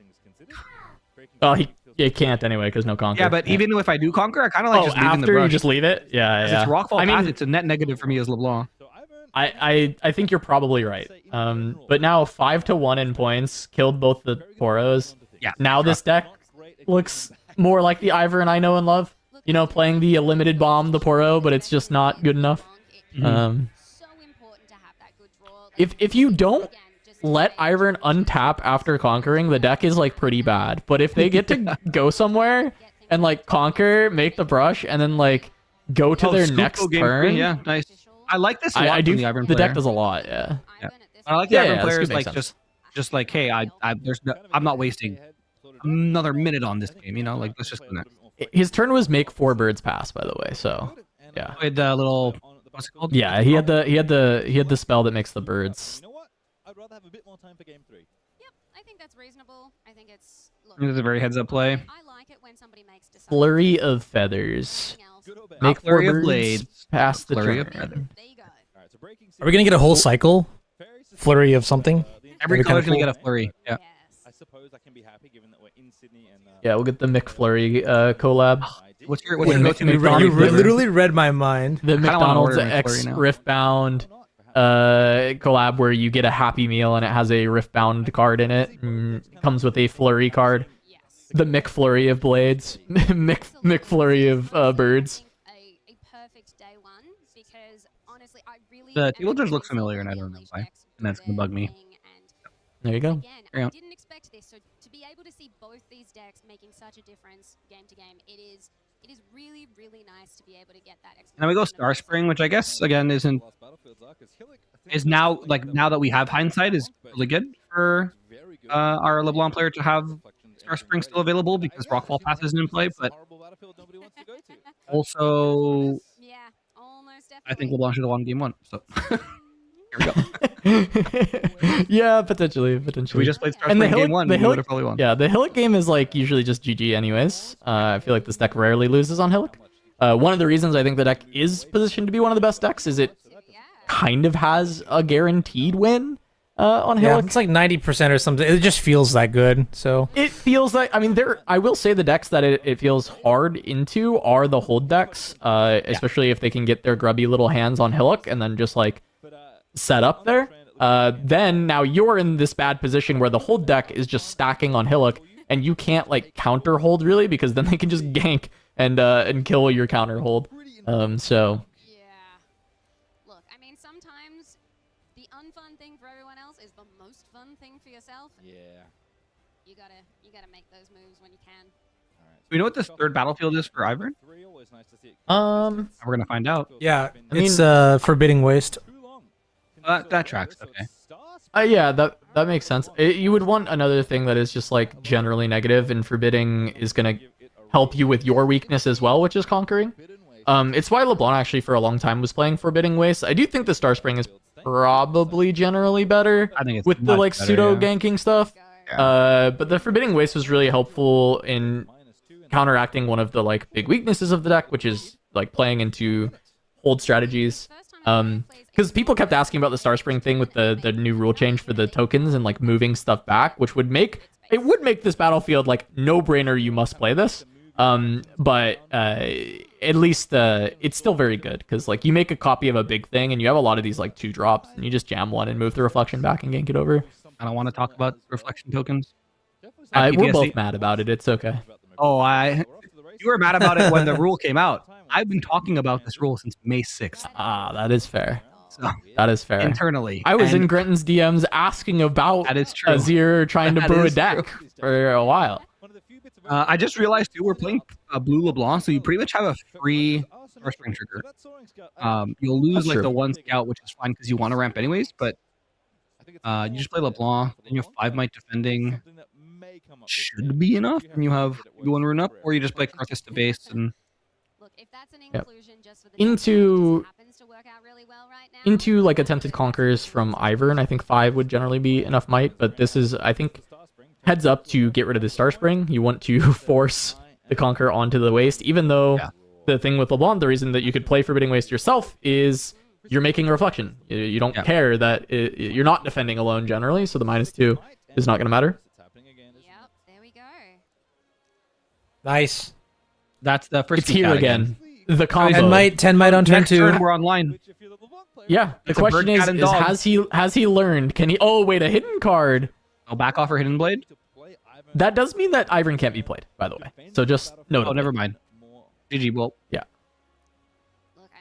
Oh, he can't anyway because no conquer. Yeah, but even if I do conquer, I kind of like oh, just leaving the after brush. you just leave it. Yeah, 'Cause yeah. it's rockfall I path. mean, It's a net negative for me as LeBlanc. I think you're probably right. But now 5-1 in points killed both the poros. Yeah. Now this deck looks more like the Ivern I know and love. You know, playing the limited bomb, the poro, but it's just not good enough. So important to have that good draw. If you don't let Ivern untap after conquering, the deck is like pretty bad. But if they get to go somewhere and like conquer, make the brush, and then like go to their Scoop next go game turn, three, yeah, nice. I like this a lot I do. from the Ivern The player. deck does a lot. Yeah. Yeah. I like the Yeah, Ivern yeah, players Scoop makes like sense. just like, hey, I'm not wasting another minute on this game. You know, like let's just go next. His turn was make 4 birds pass, by the way. So yeah. With the little what's it called? Yeah, he had the spell that makes the birds. You know what? I'd rather have a bit more time for game 3. Yep, I think that's reasonable. I think it's. Look, It was a very heads up play. I like it when somebody makes decisions. Flurry of feathers. Nothing else. Good or bad? Make 4 flurry of birds blades, pass the flurry of turn. feathers. There you go. All right, so breaking Are we gonna get a whole cycle? Very Flurry of something? Every That'd be color's kinda gonna get a flurry. Yeah. Yes. suppose I can be happy given that we're in Sydney and Yeah, we'll get the McFlurry collab. What's your Wait, go-to you McDonald's flavor? literally read my mind. The kinda wanna McDonald's order a X McFlurry now. Riftbound collab where you get a Happy Meal and it has a Riftbound card in it. Comes with a Flurry card. Yes. The McFlurry of blades. McFlurry of birds. A perfect day one because honestly, I really The am table just looks excited familiar to and I see don't know Unleashed why. X And that's do gonna their bug me. thing, and There you go. again, There you I go. didn't expect this. So to be able to see both these decks making such a difference game to game, it is really, really nice to be able to get that. And then we go exploration of Star Spring, which I guess again is now that we have hindsight is really good for our LeBlanc player to have Star Spring still available because Rockfall Pass isn't in play, but also Yeah, almost definitely. I think LeBlanc should have won game 1. So here we go. Yeah, potentially. If we just played Star And the Spring game Hillock- 1, the we would Hillock- have probably won. Yeah, the Hillock game is like usually just GG anyways. I feel like this deck rarely loses on Hillock. One of the reasons I think the deck is positioned to be one of the best decks is it Yeah. kind of has a guaranteed win on Yeah, Hillock. it's like 90% or something. It just feels that good. So It feels like, I mean, I will say the decks that it feels hard into are the hold decks, especially if they can get their grubby little hands on Hillock and then just like set up there. Then now you're in this bad position where the hold deck is just stacking on Hillock and you can't like counter hold really because then they can just gank and kill your counter hold. So Yeah. Look, I mean, sometimes the unfun thing for everyone else is the most fun thing for yourself. Yeah. You gotta make those moves when you can. We know what this third battlefield is for Ivern? Um, We're gonna find out. yeah, I mean- it's Forbidding Waste. That tracks. Okay. yeah, that makes sense. You would want another thing that is just like generally negative, and forbidding is gonna help you with your weakness as well, which is conquering. It's why LeBlanc actually for a long time was playing Forbidding Waste. I do think the Star Spring is probably generally better I think it's with the much like better, pseudo yeah. ganking stuff. Go. But the Forbidding Waste was really helpful in counteracting one of the like big weaknesses of the deck, which is like playing into hold strategies. Because people kept asking about the Star Spring thing with the new rule change for the tokens and like moving stuff back, which would make this battlefield like no brainer. You must play this. But at least it's still very good because like you make a copy of a big thing and you have a lot of these like 2-drops and you just jam one and move the reflection back and gank it over. I don't want to talk about reflection tokens. We're PTSD. both mad about it. It's okay. Oh, you were mad about it when the rule came out. I've been talking about this rule since May 6th. Ah, that is fair. So That is fair. internally, I was and in Grenton's DMs asking about That is true. Azir trying to That brew a is deck true. for a while. I just realized too we're playing Blue LeBlanc, so you pretty much have a free Star Spring trigger. You'll lose That's like true. the one scout, which is fine because you want to ramp anyways. But you just play LeBlanc, then you have 5 might defending. Should be enough, and you have one rune up, or you just play Karthus to base and Look, if that's an Yep. inclusion just for the Into- just happens to work out really well right now. Into like attempted conquers from Ivern, I think 5 would generally be enough might, but this is, I think, heads up to get rid of the Star Spring. You want to force the conquer onto the waste, even though Yeah. the thing with LeBlanc, the reason that you could play Forbidding Waste yourself is you're making a reflection. You don't Yeah. care that you're not defending alone generally, so the -2 is not going to matter. Yep, there we go. Nice. that's the first. It's here cat again. The combo. 10 might on turn Next 2. turn we're online. Yeah, the It's a question bird, is cat, and dog. has he learned? Can he? Oh wait, a hidden card. I'll back off her Hidden Blade. That does mean that Ivern can't be played, by the way. So just note. Oh, never mind. GG. Well, Look,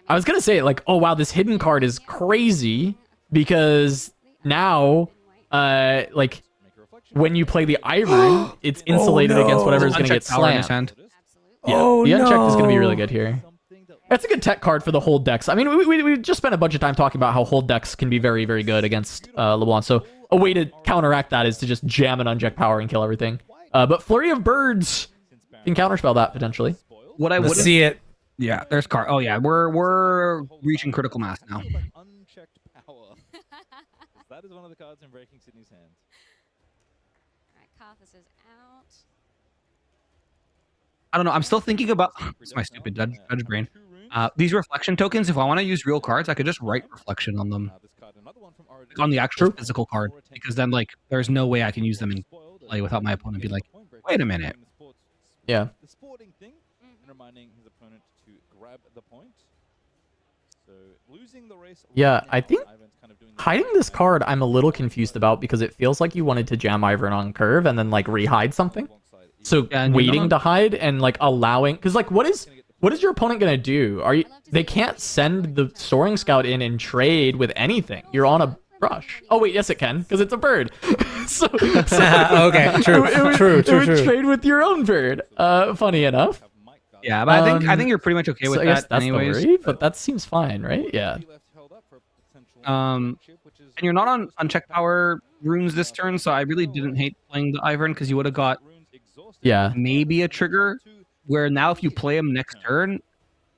I was gonna say like, oh wow, this hidden card is crazy because now, like when you play the Ivern, it's insulated no. against whatever's gonna get unchecked power in his slammed. hand. absolutely. Yeah, Oh, the unchecked is gonna be no. really good here. That's a good tech card for the hold decks. I mean, we just spent a bunch of time talking about how hold decks can be very, very good against LeBlanc. So a way to counteract that is to just jam an unchecked power and kill everything. But Flurry of Birds can counterspell that potentially. What I Let's wouldn't. see it. Yeah, there's car. Oh yeah, we're reaching critical mass now. Unchecked power. That is one of the cards in Breaking Sydney's hands. Alright, Karthus is out. I don't know. I'm still thinking about. It's my stupid judge brain. These reflection tokens. If I want to use real cards, I could just write reflection on them, This card, another one from Origin. like on the actual physical card, because then like there's no way I can use them in play without my opponent be like, wait a minute. Yeah. The sporting thing and reminding his opponent to grab the point. So losing the race. Yeah, right I now, think Ivan's kind of doing the hiding same this thing. card I'm a little confused about because it feels like you wanted to jam Ivern on curve and then like re-hide something. Alongside So Yeah, and you're waiting not- to hide and like allowing, because like what is your opponent gonna do? They can't send the soaring scout in and trade with anything. You're on a brush. Oh wait, yes it can because it's a bird. so Okay, true, it would, true, it true, would true. trade with your own bird. Funny enough. have Mike Gardner. Yeah, but I think you're pretty much okay So with I guess that that's anyways. the worry, but that seems fine, right? Yeah. He left held up for a potential chip, which is- And you're not on uncheck power runes this turn, so I really didn't hate playing the Ivern because you would have got runes exhausted. Yeah. maybe a trigger where now if you play him next turn,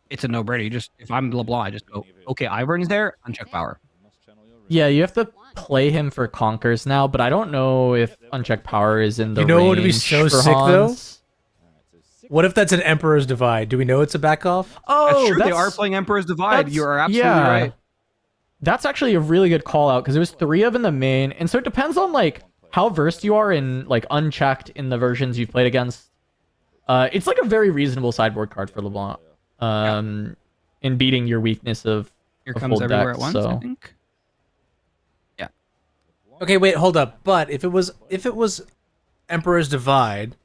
it's a no-brainer. You just, if I'm LeBlanc, I just go, okay, Ivern's there, uncheck power. Must channel your runes. Yeah, you have to play him for Conkers now, but I don't know if Unchecked Power is in the You know what would be range so for sick, though? Hans. Alright, so 6 What if that's an Emperor's Divide? Do we know it's a back off? Oh, That's true. They are playing Emperor's Divide. that's- You are absolutely yeah. right. That's actually a really good call out because it was 3 of in the main, and so it depends on like how versed you are in like unchecked in the versions you've played against. It's like a very reasonable sideboard card for LeBlanc. In beating your weakness of Here of comes full everywhere deck, at once, I so- think. Okay, wait, hold up. But if it was Emperor's Divide,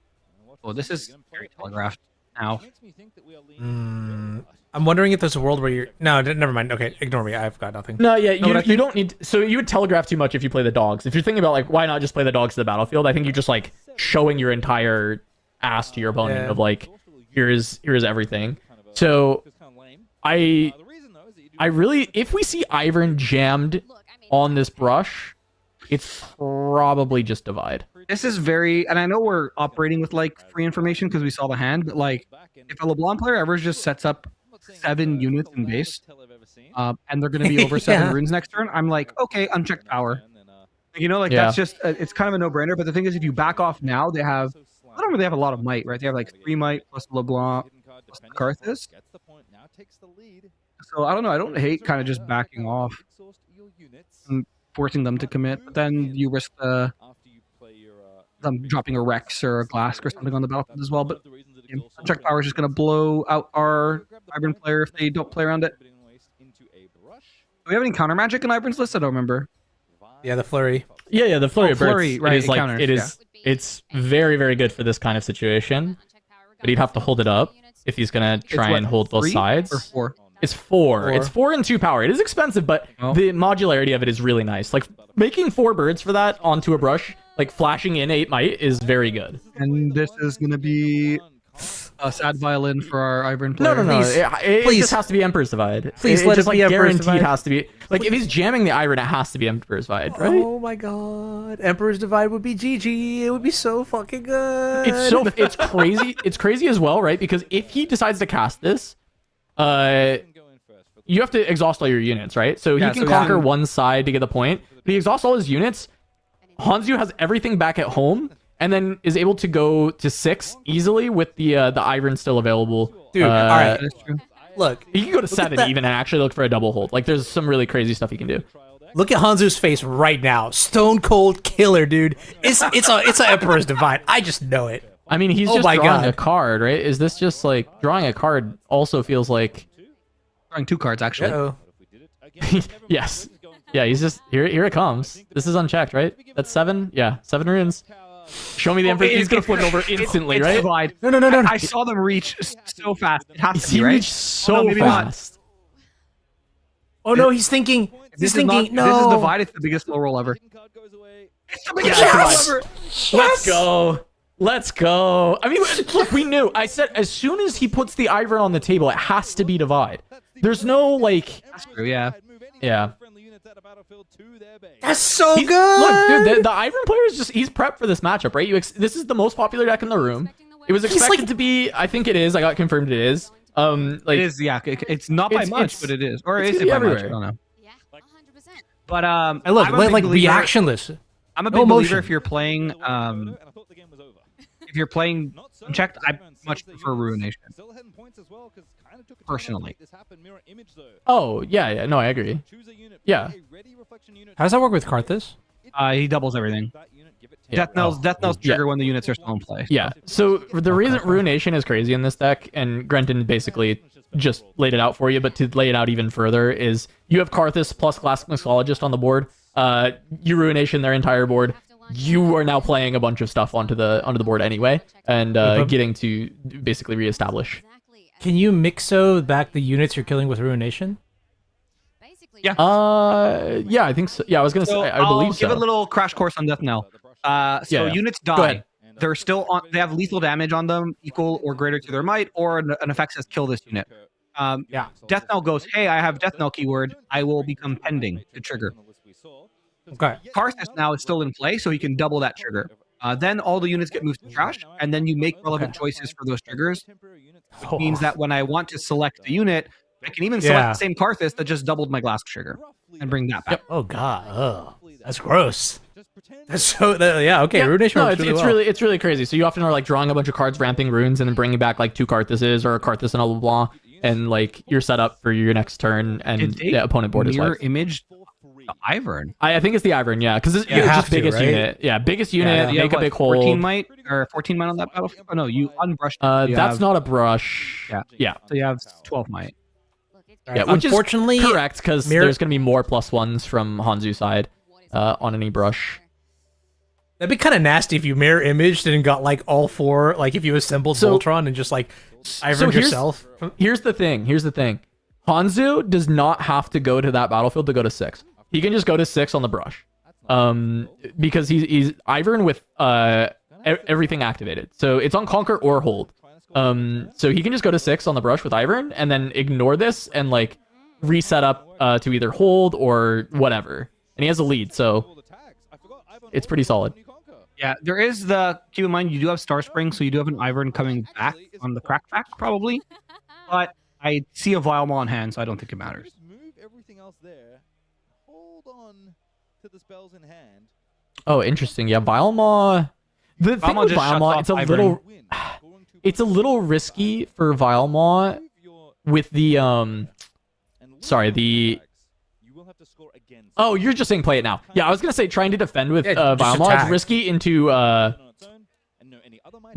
Oh, this is very telegraphed now. makes me think that we are leaning I'm wondering if there's a world where you're never mind. Okay, ignore me. I've got nothing. No, yeah, but I you don't need. So you would telegraph too much if you play the dogs. If you're thinking about like why not just play the dogs to the battlefield, I think you're just like showing your entire ass to your opponent Yeah. of like here's everything. So I really, if we see Ivern jammed on this brush, it's probably just divide. This is very, and I know we're operating with like free information because we saw the hand, but like if a LeBlanc player ever just sets up 7 units in base, and they're going to be over 7 Yeah. runes next turn, I'm like, okay, unchecked power. You know, like Yeah. that's just, it's kind of a no-brainer. But the thing is, if you back off now, they have, I don't know, they have a lot of might, right? They have like 3 might plus LeBlanc plus Karthus. So I don't know. I don't hate kind of just backing off and forcing them to commit. But then you risk them dropping a Rex or a Glask or something on the battlefield as well. But unchecked power is just going to blow out our Ivern player if they don't play around it. Do we have any counter magic in Ivern's list? I don't remember. Yeah, the flurry. Yeah, the flurry of flurry, birds. right, It is it like counters, it's very very good for this kind of situation. But he'd have to hold it up if he's gonna try It's what, and hold both 3 sides. or 4? It's 4. 4. It's 4 and 2 power. It is expensive, but Oh. the modularity of it is really nice. Like making 4 birds for that onto a brush, like flashing in 8 might, is very good. And this is going to be a sad violin for our Ivern No, player. no, no. Please. It Please. just has to be Emperor's Divide. Please it let just it be like Emperor's guaranteed Divide. has to be. Like if he's jamming the Iron, it has to be Emperor's Divide, right? Oh my god, Emperor's Divide would be GG. It would be so fucking good. It's crazy. It's crazy as well, right? Because if he decides to cast this, you have to exhaust all your units, right? So Yeah, he can so conquer yeah. one side to get the point. But he exhausts all his units. Hanzu has everything back at home, and then is able to go to 6 easily with the Iron still available. Dude, all right. That is true. Look, He can go to at 7 that. even and actually look for a double hold. Like there's some really crazy stuff he can do. look at Hanzu's face right now. Stone cold killer, dude. It's a Emperor's Divide. I just know it. I mean, he's Oh just my drawing God. a card, right? Is this just like drawing a card? Also feels like Drawing 2 cards, actually. Uh-oh. yes, yeah. He's just here. Here it comes. This is unchecked, right? That's 7. Yeah, 7 runes. Show me the Emperor. He's gonna flip it over instantly, It's right? divide. No. I saw them reach so fast. It has to He be, right? reached so No, maybe not. fast. Oh no, he's thinking. This He's is thinking. not, no. This is divide. It's the biggest low roll ever. It's the biggest Yes! low roll ever. Let's go. Let's go. I mean, look, we knew. I said as soon as he puts the Iron on the table, it has to be divide. There's no like. That's true, yeah. Yeah. That's so He's- good. Look, dude, the Iron player is just—he's prepped for this matchup, right? This is the most popular deck in the room. It was He's expected like- to be. I think it is. I got confirmed. It is. Like It is, yeah. It's not by It's- much, it's- but it is. Or it's is gonna it be by much? I everywhere. don't know. Yeah, 100%. But Hey, look, I'm a big like believer- reactionless. I'm a No big believer emotion. if you're playing if you're playing unchecked, I much prefer Ruination. Personally. oh yeah. No, I agree. Yeah. How does that work with Karthus? He doubles everything. Death Knell's trigger when the units are still in play. Yeah. So the reason Ruination is crazy in this deck, and Grenton basically just laid it out for you, but to lay it out even further is you have Karthus plus Classic Mixologist on the board. You Ruination their entire board. You are now playing a bunch of stuff onto the board anyway, and getting to basically reestablish. Can you mixo back the units you're killing with Ruination? Yeah. Yeah, I think so. Yeah, I was gonna say, I believe I'll so. give a little crash course on Death Knell. So Yeah. units Go die. ahead. They're still on. They have lethal damage on them, equal or greater to their might, or an effect says kill this unit. Yeah. Death Knell goes, hey, I have Death Knell keyword. I will become pending to trigger. Okay. Karthus now is still in play, so he can double that trigger. Then all the units get moved to trash, and then you make relevant choices for those triggers, which means that when I want to select a unit, I can even select the same Karthus that just doubled my glass trigger and bring that back. Oh god. Oh, that's gross. That's so. Yeah. Okay. Ruination. No, works it's well. it's really crazy. So you often are like drawing a bunch of cards, ramping runes, and then bringing back like 2 Karthuses or a Karthus and a LeBlanc, and like you're set up for your next turn, and the opponent board is mirror wiped. image the Ivern. I think it's the Ivern, yeah, because it's have just to, biggest right? unit. Yeah, biggest unit. You Make have, a big 14 hold. might or 14 might on that battlefield. Oh no, you unbrushed. That's not a brush. Yeah. So you have 12 might. Yeah, which Unfortunately, is correct because mirror- there's going to be more +1s from Hanzu's side on any brush. That'd be kind of nasty if you mirror imaged and got like all 4, like if you assembled Voltron and just like Ivern yourself. Here's the thing. Hanzu does not have to go to that battlefield to go to 6. He can just go to 6 on the brush. Because he's Ivern with everything activated. So it's on Conquer or Hold. So he can just go to 6 on the brush with Ivern and then ignore this and like reset up to either Hold or whatever. And he has a lead, so it's pretty solid. Yeah, there is keep in mind, you do have Star Spring, so you do have an Ivern coming back on the crack back, probably. But I see a Vilemaw on hand, so I don't think it matters. Just move everything else there. Hold on to the spells in hand. Oh, interesting. Yeah, Vilemaw. The thing Vilemaw with just shuts Vilemaw, off it's a little risky for Vilemaw with the Oh, you're just saying play it now. Yeah, I was gonna say trying to defend with Vilemaw is risky into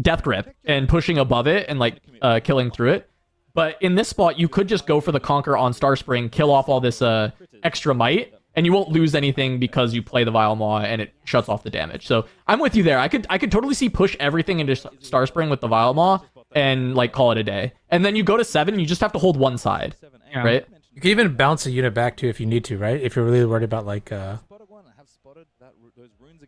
Death Grip and pushing above it and like killing through it. But in this spot, you could just go for the Conquer on Star Spring, kill off all this extra might, and you won't lose anything because you play the Vilemaw and it shuts off the damage. So I'm with you there. I could totally see push everything into Star Spring with the Vilemaw and like call it a day. And then you go to 7, you just have to hold one side, right? You can even bounce a unit back too if you need to, right? If you're really worried about like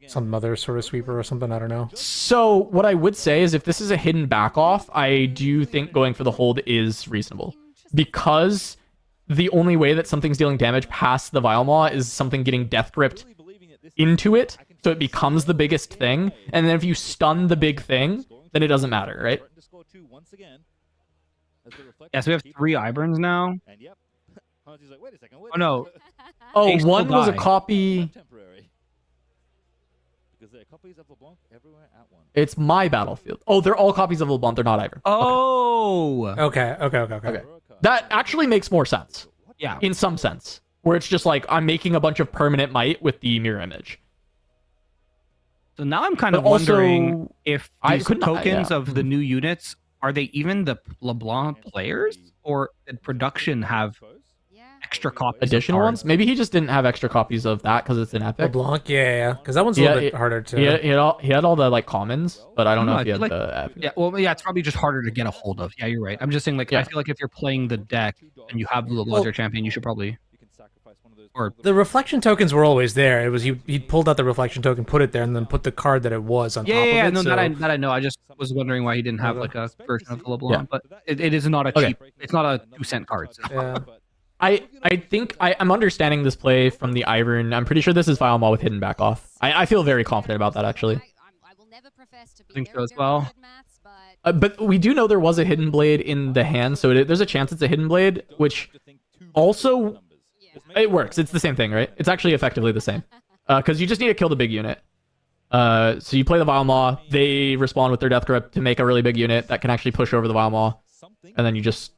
some other sort of sweeper or something, I don't know. So what I would say is if this is a hidden back off, I do think going for the hold is reasonable. Because the only way that something's dealing damage past the Vilemaw is something getting death gripped into it, so it becomes the biggest thing. And then if you stun the big thing, then it doesn't matter, right? Yeah, so we have 3 Iverns now. Oh no. Oh, They still one was a die. copy. It's my battlefield. Oh, they're all copies of LeBlanc. They're not Ivern. Oh. Okay. That actually makes more sense. Yeah. In some sense. Where it's just like, I'm making a bunch of permanent might with the mirror image. So now I'm kind of But also, wondering if I these couldn't- tokens yeah. of the new units, are they even the LeBlanc players? Or did production have extra copies of Additional cards? ones? Maybe he just didn't have extra copies of that because it's an epic. LeBlanc, yeah. Because that one's a little bit harder to... He had all the like commons, but I don't know No, if he I had feel the epic. Yeah, well, yeah, it's probably just harder to get a hold of. Yeah, you're right. I'm just saying, like, I feel like if you're playing the deck and you have the Ledger Champion, you should probably... Or The reflection tokens were always there. It was he pulled out the reflection token, put it there, and then put the card that it was on top of it. no, so... that I know. I just was wondering why he didn't have like a version of the LeBlanc, but it is not a cheap. It's not a 2-cent card. So. Yeah. I think I'm understanding this play from the Ivern. I'm pretty sure this is Vilemaw with hidden back off. I feel very confident about that actually. I think so as well. But we do know there was a hidden blade in the hand, so there's a chance it's a hidden blade, which also it works. It's the same thing, right? It's actually effectively the same, because you just need to kill the big unit. So you play the Vilemaw, they respond with their Death Grip to make a really big unit that can actually push over the Vilemaw, and then you just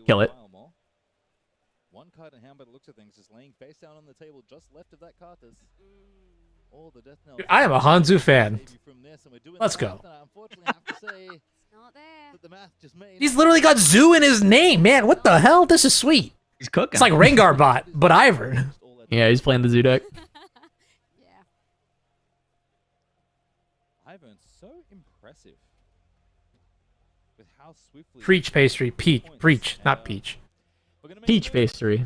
kill it. One card in hand by the looks of things, just laying face down on the table just left of that Karthus. All the death Dude, I am a Hanzo fan. Let's go. He's literally got Zoo in his name, man. What the hell? This is sweet. He's cooking. It's like Rengar bot, but Ivern. Yeah, he's playing the Zoo deck. Yeah. Ivern's so impressive with how swiftly Preach pastry, peach, preach, not peach. Peach pastry.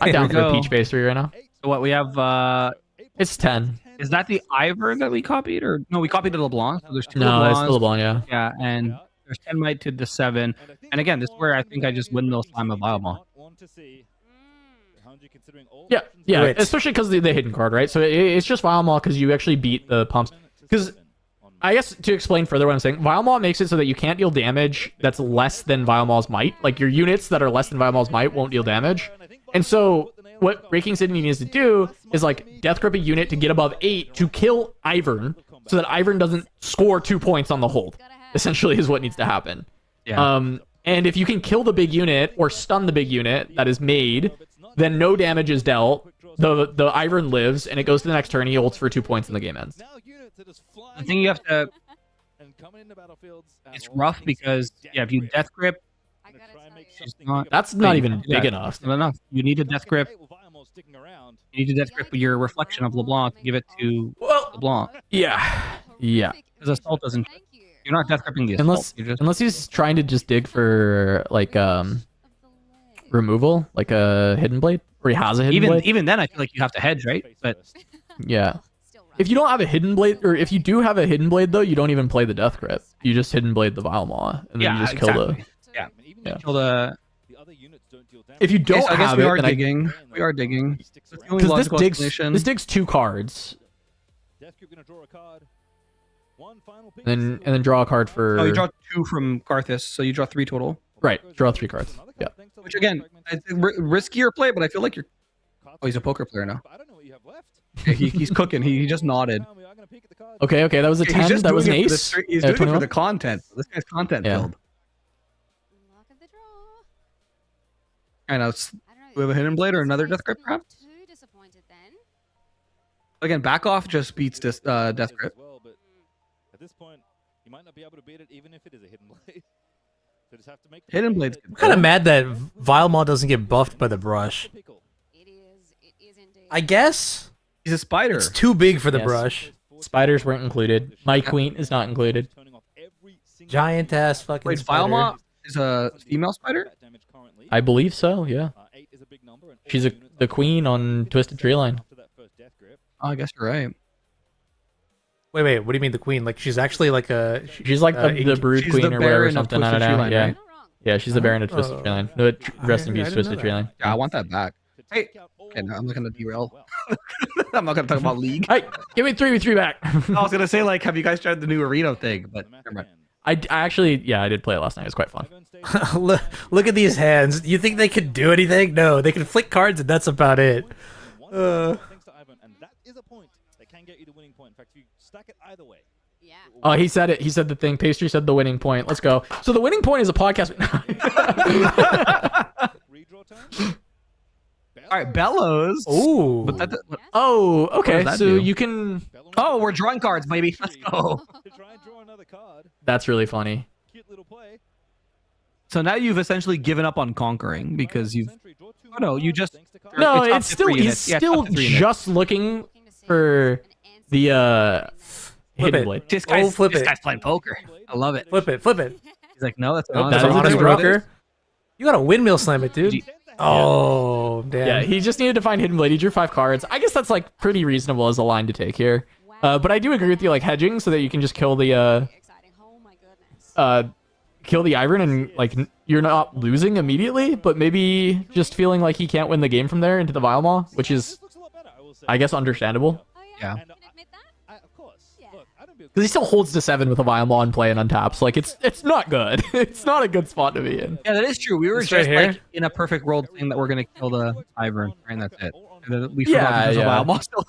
I'm down for a peach pastry right now. So what we have? It's 10. Is that the Ivern that we copied, or no? We copied the LeBlanc. So there's two No, LeBlancs. it's the LeBlanc, yeah. Yeah, and there's 10 might to the 7. And again, this is where I think I just windmill slime a Vilemon. Yeah, yeah, Wait. especially because the hidden card, right? So it's just Vilemon because you actually beat the pumps. Because I guess to explain further what I'm saying, Vilemon makes it so that you can't deal damage that's less than Vilemon's might. Like your units that are less than Vilemon's might won't deal damage. And so what Breaking Sydney needs to do is like death grip a unit to get above 8 to kill Ivern so that Ivern doesn't score 2 points on the hold. Essentially is what needs to happen. Yeah. And if you can kill the big unit or stun the big unit that is made, then no damage is dealt. The Ivern lives, and it goes to the next turn. He holds for 2 points, and the game ends. I think you have to. It's rough because if you death grip, I gotta tell you. she's not. That's not even big enough. Not enough. You need a death grip. You need to death grip your reflection of LeBlanc to give it to LeBlanc. Yeah, yeah. Because Assault doesn't. Thank you. You're not death gripping the Assault. Unless You're just. unless he's trying to just dig for like removal, like a hidden blade, or he has a hidden blade. Even then, I feel like you have to hedge, right? But Yeah. Still If you don't have a hidden blade, or if you do have a hidden blade though, you don't even play the death grip. You just hidden blade the Vilemon, and then yeah, you just kill the. exactly. Yeah. Yeah. Kill the. If you don't I guess have we it, are then digging. We are digging. That's the only because logical explanation. this digs 2 cards, and then draw a card for. Oh, you draw 2 from Garthus, so you draw 3 total. Right, draw 3 cards. Yeah. Which again, I think riskier play, but I feel like you're. Oh, he's a poker player now. He's cooking. He just nodded. Okay, that was a 10. That was an ace. He's doing it for 21? the content. This guy's content Yeah. build. Luck of the draw. I know. I don't know. We have a hidden blade or another death grip, Not perhaps. too disappointed then. Again, back off just beats this death grip. At this point, you might not be able to beat it even if it is a hidden blade. So just have to make the Hidden play. blade's I'm kind of mad that Vilemon doesn't get buffed by the brush. It is indeed. I guess He's a spider. it's too big for the Yes. brush. Spiders weren't included. My Queen is not included. Giant ass fucking Wait, spider. Vilemon is a female spider? I believe so. Yeah. She's the queen on Twisted Tree Line. Oh, I guess you're right. Wait, what do you mean the queen? Like she's actually like a. She's like the brood she's queen the or whatever, Baron of something. I don't Twisted Tree know. Line, Yeah, right? Not wrong. yeah. She's the Baron of Twisted Tree Line. No, rest in I peace, didn't Twisted know Tree that. Line. Yeah, I want that back. Hey, okay, no, I'm not gonna derail. I'm not gonna talk about League. Hey, give me 3v3 back. I was gonna say like, have you guys tried the new arena thing? But never mind. I actually, yeah, I did play it last night. It was quite fun. Look at these hands. You think they could do anything? No, they can flick cards and that's about it. Thanks to Ivan, and that is a point that can get you the winning point. In fact, if you stack it either way. Yeah. Oh, he said it. He said the thing. Pastry said the winning point. Let's go. So the winning point is a podcast. Redraw time. All right, Bellows. Ooh. But that. Yes. Oh, okay. that So do? you can. Oh, we're drawing cards, baby. Let's go. To try and draw another card. That's really funny. Cute little play. So now you've essentially given up on conquering because you've. Oh no, you just. No, It's up it's to still 3 he's units. Yeah, it's still up to 3 units. just looking Looking to see for an answer the Flip hidden it. blade. This guy's, flip this it. guy's playing poker. I love it. Flip it. He's like, no, that's Oh, not. That That's is an a honest deal broker. breaker. You got a windmill slam it, dude. Oh, damn. Yeah, he just needed to find hidden blade. He drew 5 cards. I guess that's like pretty reasonable as a line to take here. But I do agree with you, like hedging, so that you can just kill the exciting. Oh my goodness. kill the Ivern and like you're not losing immediately, but maybe just feeling like he can't win the game from there into the Vilemon, which is, I guess, understandable. Oh Yeah. You can admit that? Of course. Yeah. Look, I don't be Because he still holds to 7 with a Vilemon play and untaps. Like it's not good. It's not a good spot to be in. Yeah, that is true. We were This just right here? like in a perfect world saying that we're gonna kill the Ivern, and that's it. And then we Yeah, forgot because yeah. of Wild Still.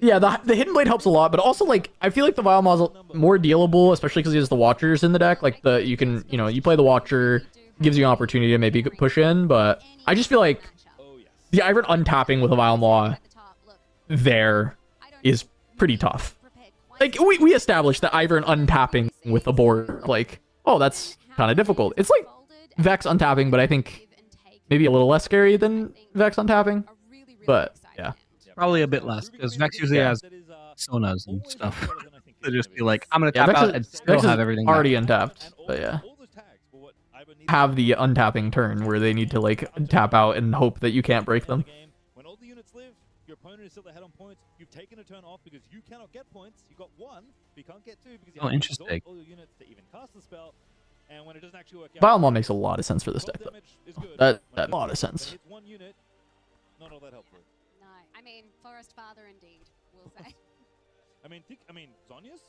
Yeah, the hidden blade helps a lot, but also like I feel like the Vilemon's more dealable, especially because he has the Watchers in the deck. Like you can you play the Watcher, gives you an opportunity to maybe push in, but I just feel like the Ivern untapping with a Vilemon Oh, there is pretty tough. Like, we established that Ivern untapping with the board, like, oh, that's kind of difficult. It's like Vex untapping, but I think maybe a little less scary than Vex untapping. But, yeah. Probably a bit less, because Vex usually has sonas and stuff. They just be like, I'm going to Yeah, tap Vex out is, and still Vex is have everything already back. untapped, but yeah. Have the untapping turn where they need to, like, tap out and hope that you can't break them. When all the units live, your opponent is still ahead on points. You've taken a turn off because you cannot get points. You got one, but you can't get two because you Oh, haven't interesting. resolved all your units to even cast the spell. And when it doesn't actually work out, Biomon makes a lot of sense for this deck, though. damage is good. That When a lot of sense. hits one unit, not all that helpful. No, I mean, Forest Father indeed, we'll say. I mean, Zhonya's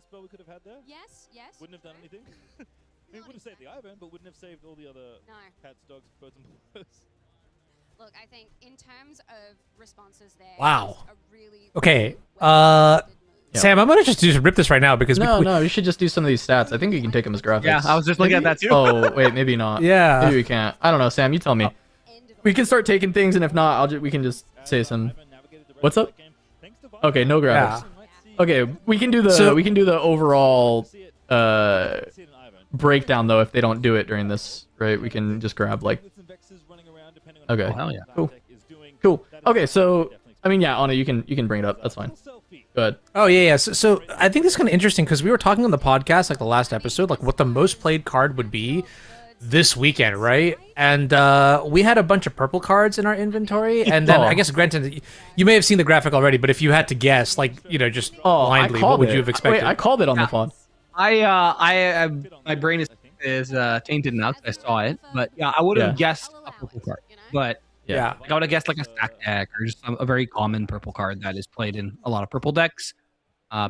spell we could have had there Yes, yes. wouldn't have done true. anything. I mean, it would have saved the Ivern, but wouldn't have saved all the other No. cats, dogs, birds, and boys. Look, I think in terms of responses there, Wow. it's a really, Okay, really well-crafted move. Yeah. Sam, I'm gonna just rip this right now because No, you should just do some of these stats. I think you can take them as graphics. Yeah, I was just looking at that too. Oh, wait, maybe not. Yeah. Maybe we can't. I don't know, Sam, you tell me. End of We can start taking things, and if not, we can just say some. What's up? Okay, no graphics. Okay, we can do the overall breakdown though if they don't do it during this, right? We can just grab like. Okay. Oh, hell yeah. Cool. Okay, so I mean, yeah, Anna, you can bring it up. That's fine. Go ahead. Oh yeah. So I think this is kind of interesting because we were talking on the podcast, like the last episode, like what the most played card would be this weekend, right? And we had a bunch of purple cards in our inventory, and then I guess granted, you may have seen the graphic already, but if you had to guess, like just blindly, what would you have expected? Wait, I called it on the phone. My brain is tainted now because I saw it, but yeah, I would have guessed a purple card, but Yeah. I would have guessed like a stack deck or just a very common purple card that is played in a lot of purple decks.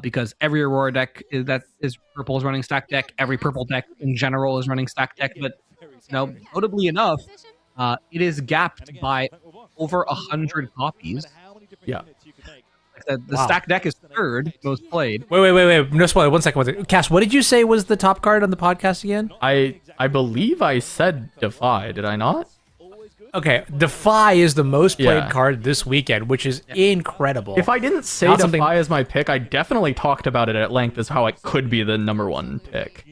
Because every Aurora deck that is purple is running stack deck. Every purple deck in general is running stack deck. But notably enough, it is gapped by over 100 copies. Yeah. The stack deck is third most played. Wait. No spoiler. 1 second. Cass, what did you say was the top card on the podcast again? I believe I said Defy. Did I not? Okay, Defy is the most played Yeah. card this weekend, which is incredible. If I didn't say Not Defy something- as my pick, I definitely talked about it at length as how it could be the number one pick.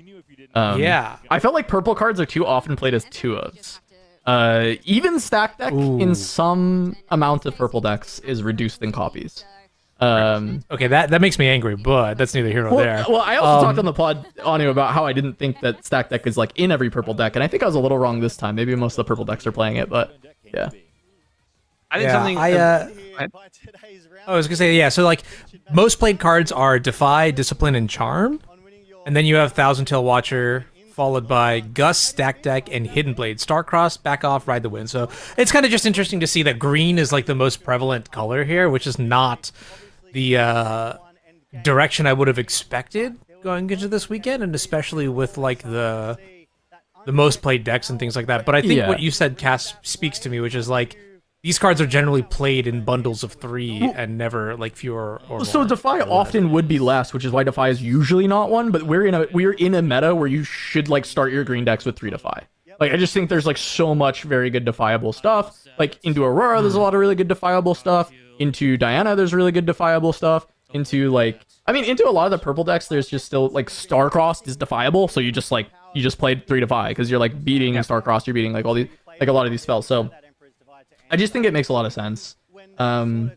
Yeah. I felt like purple cards are too often played as 2-ofs. Even stack deck in some amount of purple decks is reduced in copies. Okay, that makes me angry, but that's neither here nor there. Well, I also talked on the pod audio about how I didn't think that stack deck is like in every purple deck, and I think I was a little wrong this time. Maybe most of the purple decks are playing it, but yeah. I think Yeah, something. I was gonna say, yeah. So like, most played cards are Defy, Discipline, and Charm, and then you have Thousand Tail Watcher, followed by Gus, Stack Deck, and Hidden Blade. Starcross, Back Off, Ride the Wind. So it's kind of just interesting to see that green is like the most prevalent color here, which is not the direction I would have expected going into this weekend, and especially with like the most played decks and things like that. But I think Yeah. what you said, Cass, speaks to me, which is like these cards are generally played in bundles of 3 and never like fewer or So more. Defy often would be less, which is why Defy is usually not one. But we're in a meta where you should like start your green decks with 3 Defy. Like I just think there's like so much very good defiable stuff. Like into Aurora, there's a lot of really good defiable stuff. Into Diana, there's really good defiable stuff. Into into a lot of the purple decks, there's just still like Starcrossed is defiable. So you just played 3 Defy because you're like beating Starcrossed, you're beating like all these like a lot of these spells. So I just think it makes a lot of sense. Okay.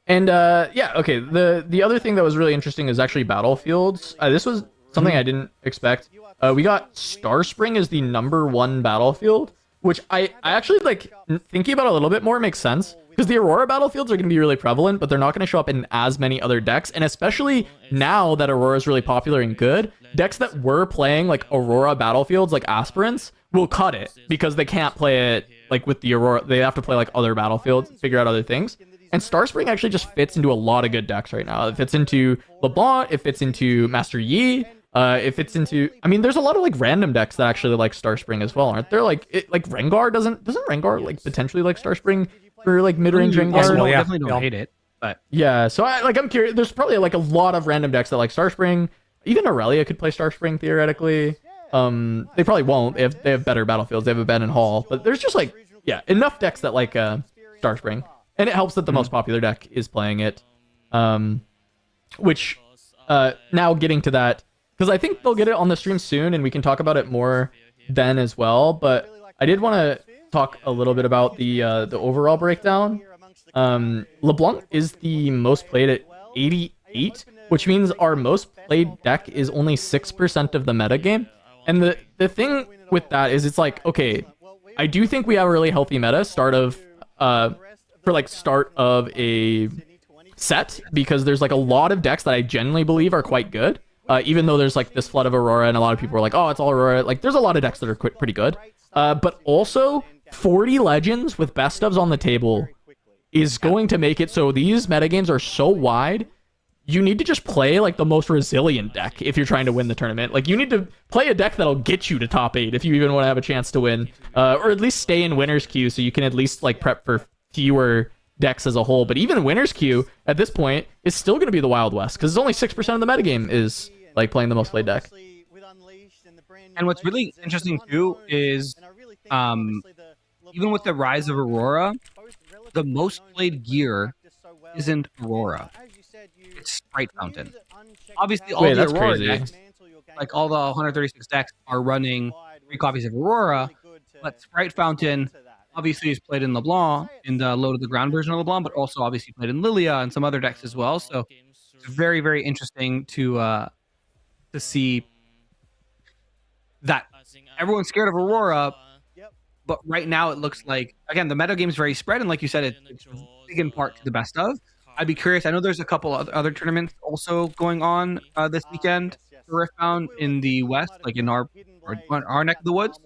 The other thing that was really interesting is actually battlefields. This was something I didn't expect. We got Starspring as the number 1 battlefield, which I actually like thinking about it a little bit more makes sense because the Aurora battlefields are going to be really prevalent, but they're not going to show up in as many other decks. And especially now that Aurora is really popular and good, decks that were playing like Aurora battlefields, like aspirants, will cut it because they can't play it like with the Aurora. They have to play like other battlefields, figure out other things. And Starspring actually just fits into a lot of good decks right now. It fits into LeBlanc, it fits into Master Yi, it fits into. I mean, there's a lot of like random decks that actually like Starspring as well, aren't there? Like Rengar doesn't Rengar like potentially like Starspring for like mid-range Rengar? Possible, yeah. Definitely don't hate it, but Yeah, so I'm curious. There's probably like a lot of random decks that like Starspring. Even Aurelia could play Starspring theoretically. They probably won't. They have better battlefields. They have a Ben and Hall, but there's just like enough decks that like Starspring. and it helps that the most popular deck is playing it. Which now getting to that, because I think they'll get it on the stream soon, and we can talk about it more then as well. But I did want to talk a little bit about the overall breakdown. LeBlanc is the most played at 88, which means our most played deck is only 6% of the meta game. And the thing with that is, it's like, okay, I do think we have a really healthy meta start of a set, because there's like a lot of decks that I genuinely believe are quite good. Even though there's like this flood of Aurora, and a lot of people are like, oh, it's all Aurora. Like, there's a lot of decks that are pretty good. But also 40 legends with best ofs on the table is going to make it so these metagames are so wide. You need to just play like the most resilient deck if you're trying to win the tournament. Like, you need to play a deck that'll get you to top 8 if you even want to have a chance to win, or at least stay in winner's queue so you can at least like prep for fewer decks as a whole. But even winner's queue at this point is still going to be the Wild West, because it's only 6% of the metagame is like playing the most played deck. And what's really interesting too is, even with the rise of Aurora, the most played gear isn't Aurora. It's Sprite Fountain. Obviously, all the Aurora decks, like all the 136 decks, are running 3 copies of Aurora, but Sprite Fountain obviously is played in LeBlanc, in the low to the ground version of LeBlanc, but also obviously played in Lilia and some other decks as well. So it's very, very interesting to see that everyone's scared of Aurora, but right now it looks like, again, the meta game is very spread, and like you said, it's big in part to the best of. I'd be curious. I know there's a couple other tournaments also going on this weekend for Riftbound in the West, like in our neck of the woods.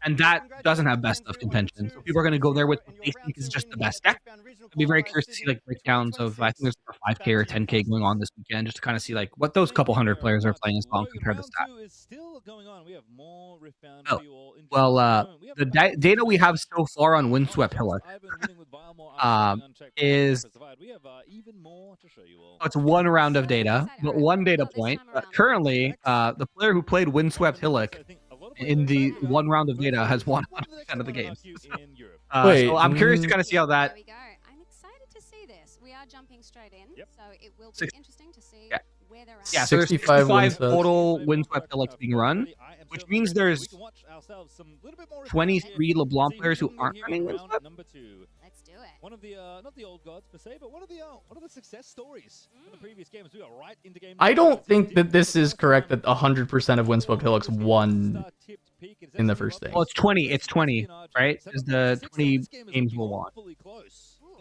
And that doesn't have best of contention. So people are going to go there with what they think is just the best deck. I'd be very curious to see like breakdowns of, I think there's a 5K or 10K going on this weekend, just to kind of see like what those couple hundred players are playing as well and compare the stats. Oh, well, the data we have so far on Windswept Hillock is, it's one round of data, but one data point. Currently, the player who played Windswept Hillock in the one round of data has won 100% of the games. So I'm curious to kind of see how that. There we go. I'm excited to see this. We are jumping straight in, so it will be interesting to see where they're at. Yeah, so there's 65 total Windswept Hillocks being run, which means there's 23 LeBlanc players who aren't running Windswept. Let's do it. One of the not the old gods per se, but one of the success stories from the previous games. We are right into game. I don't think that this is correct that 100% of Windswept Hillocks won in the first thing. Well, it's 20. It's 20, right? Because the 20 games will won.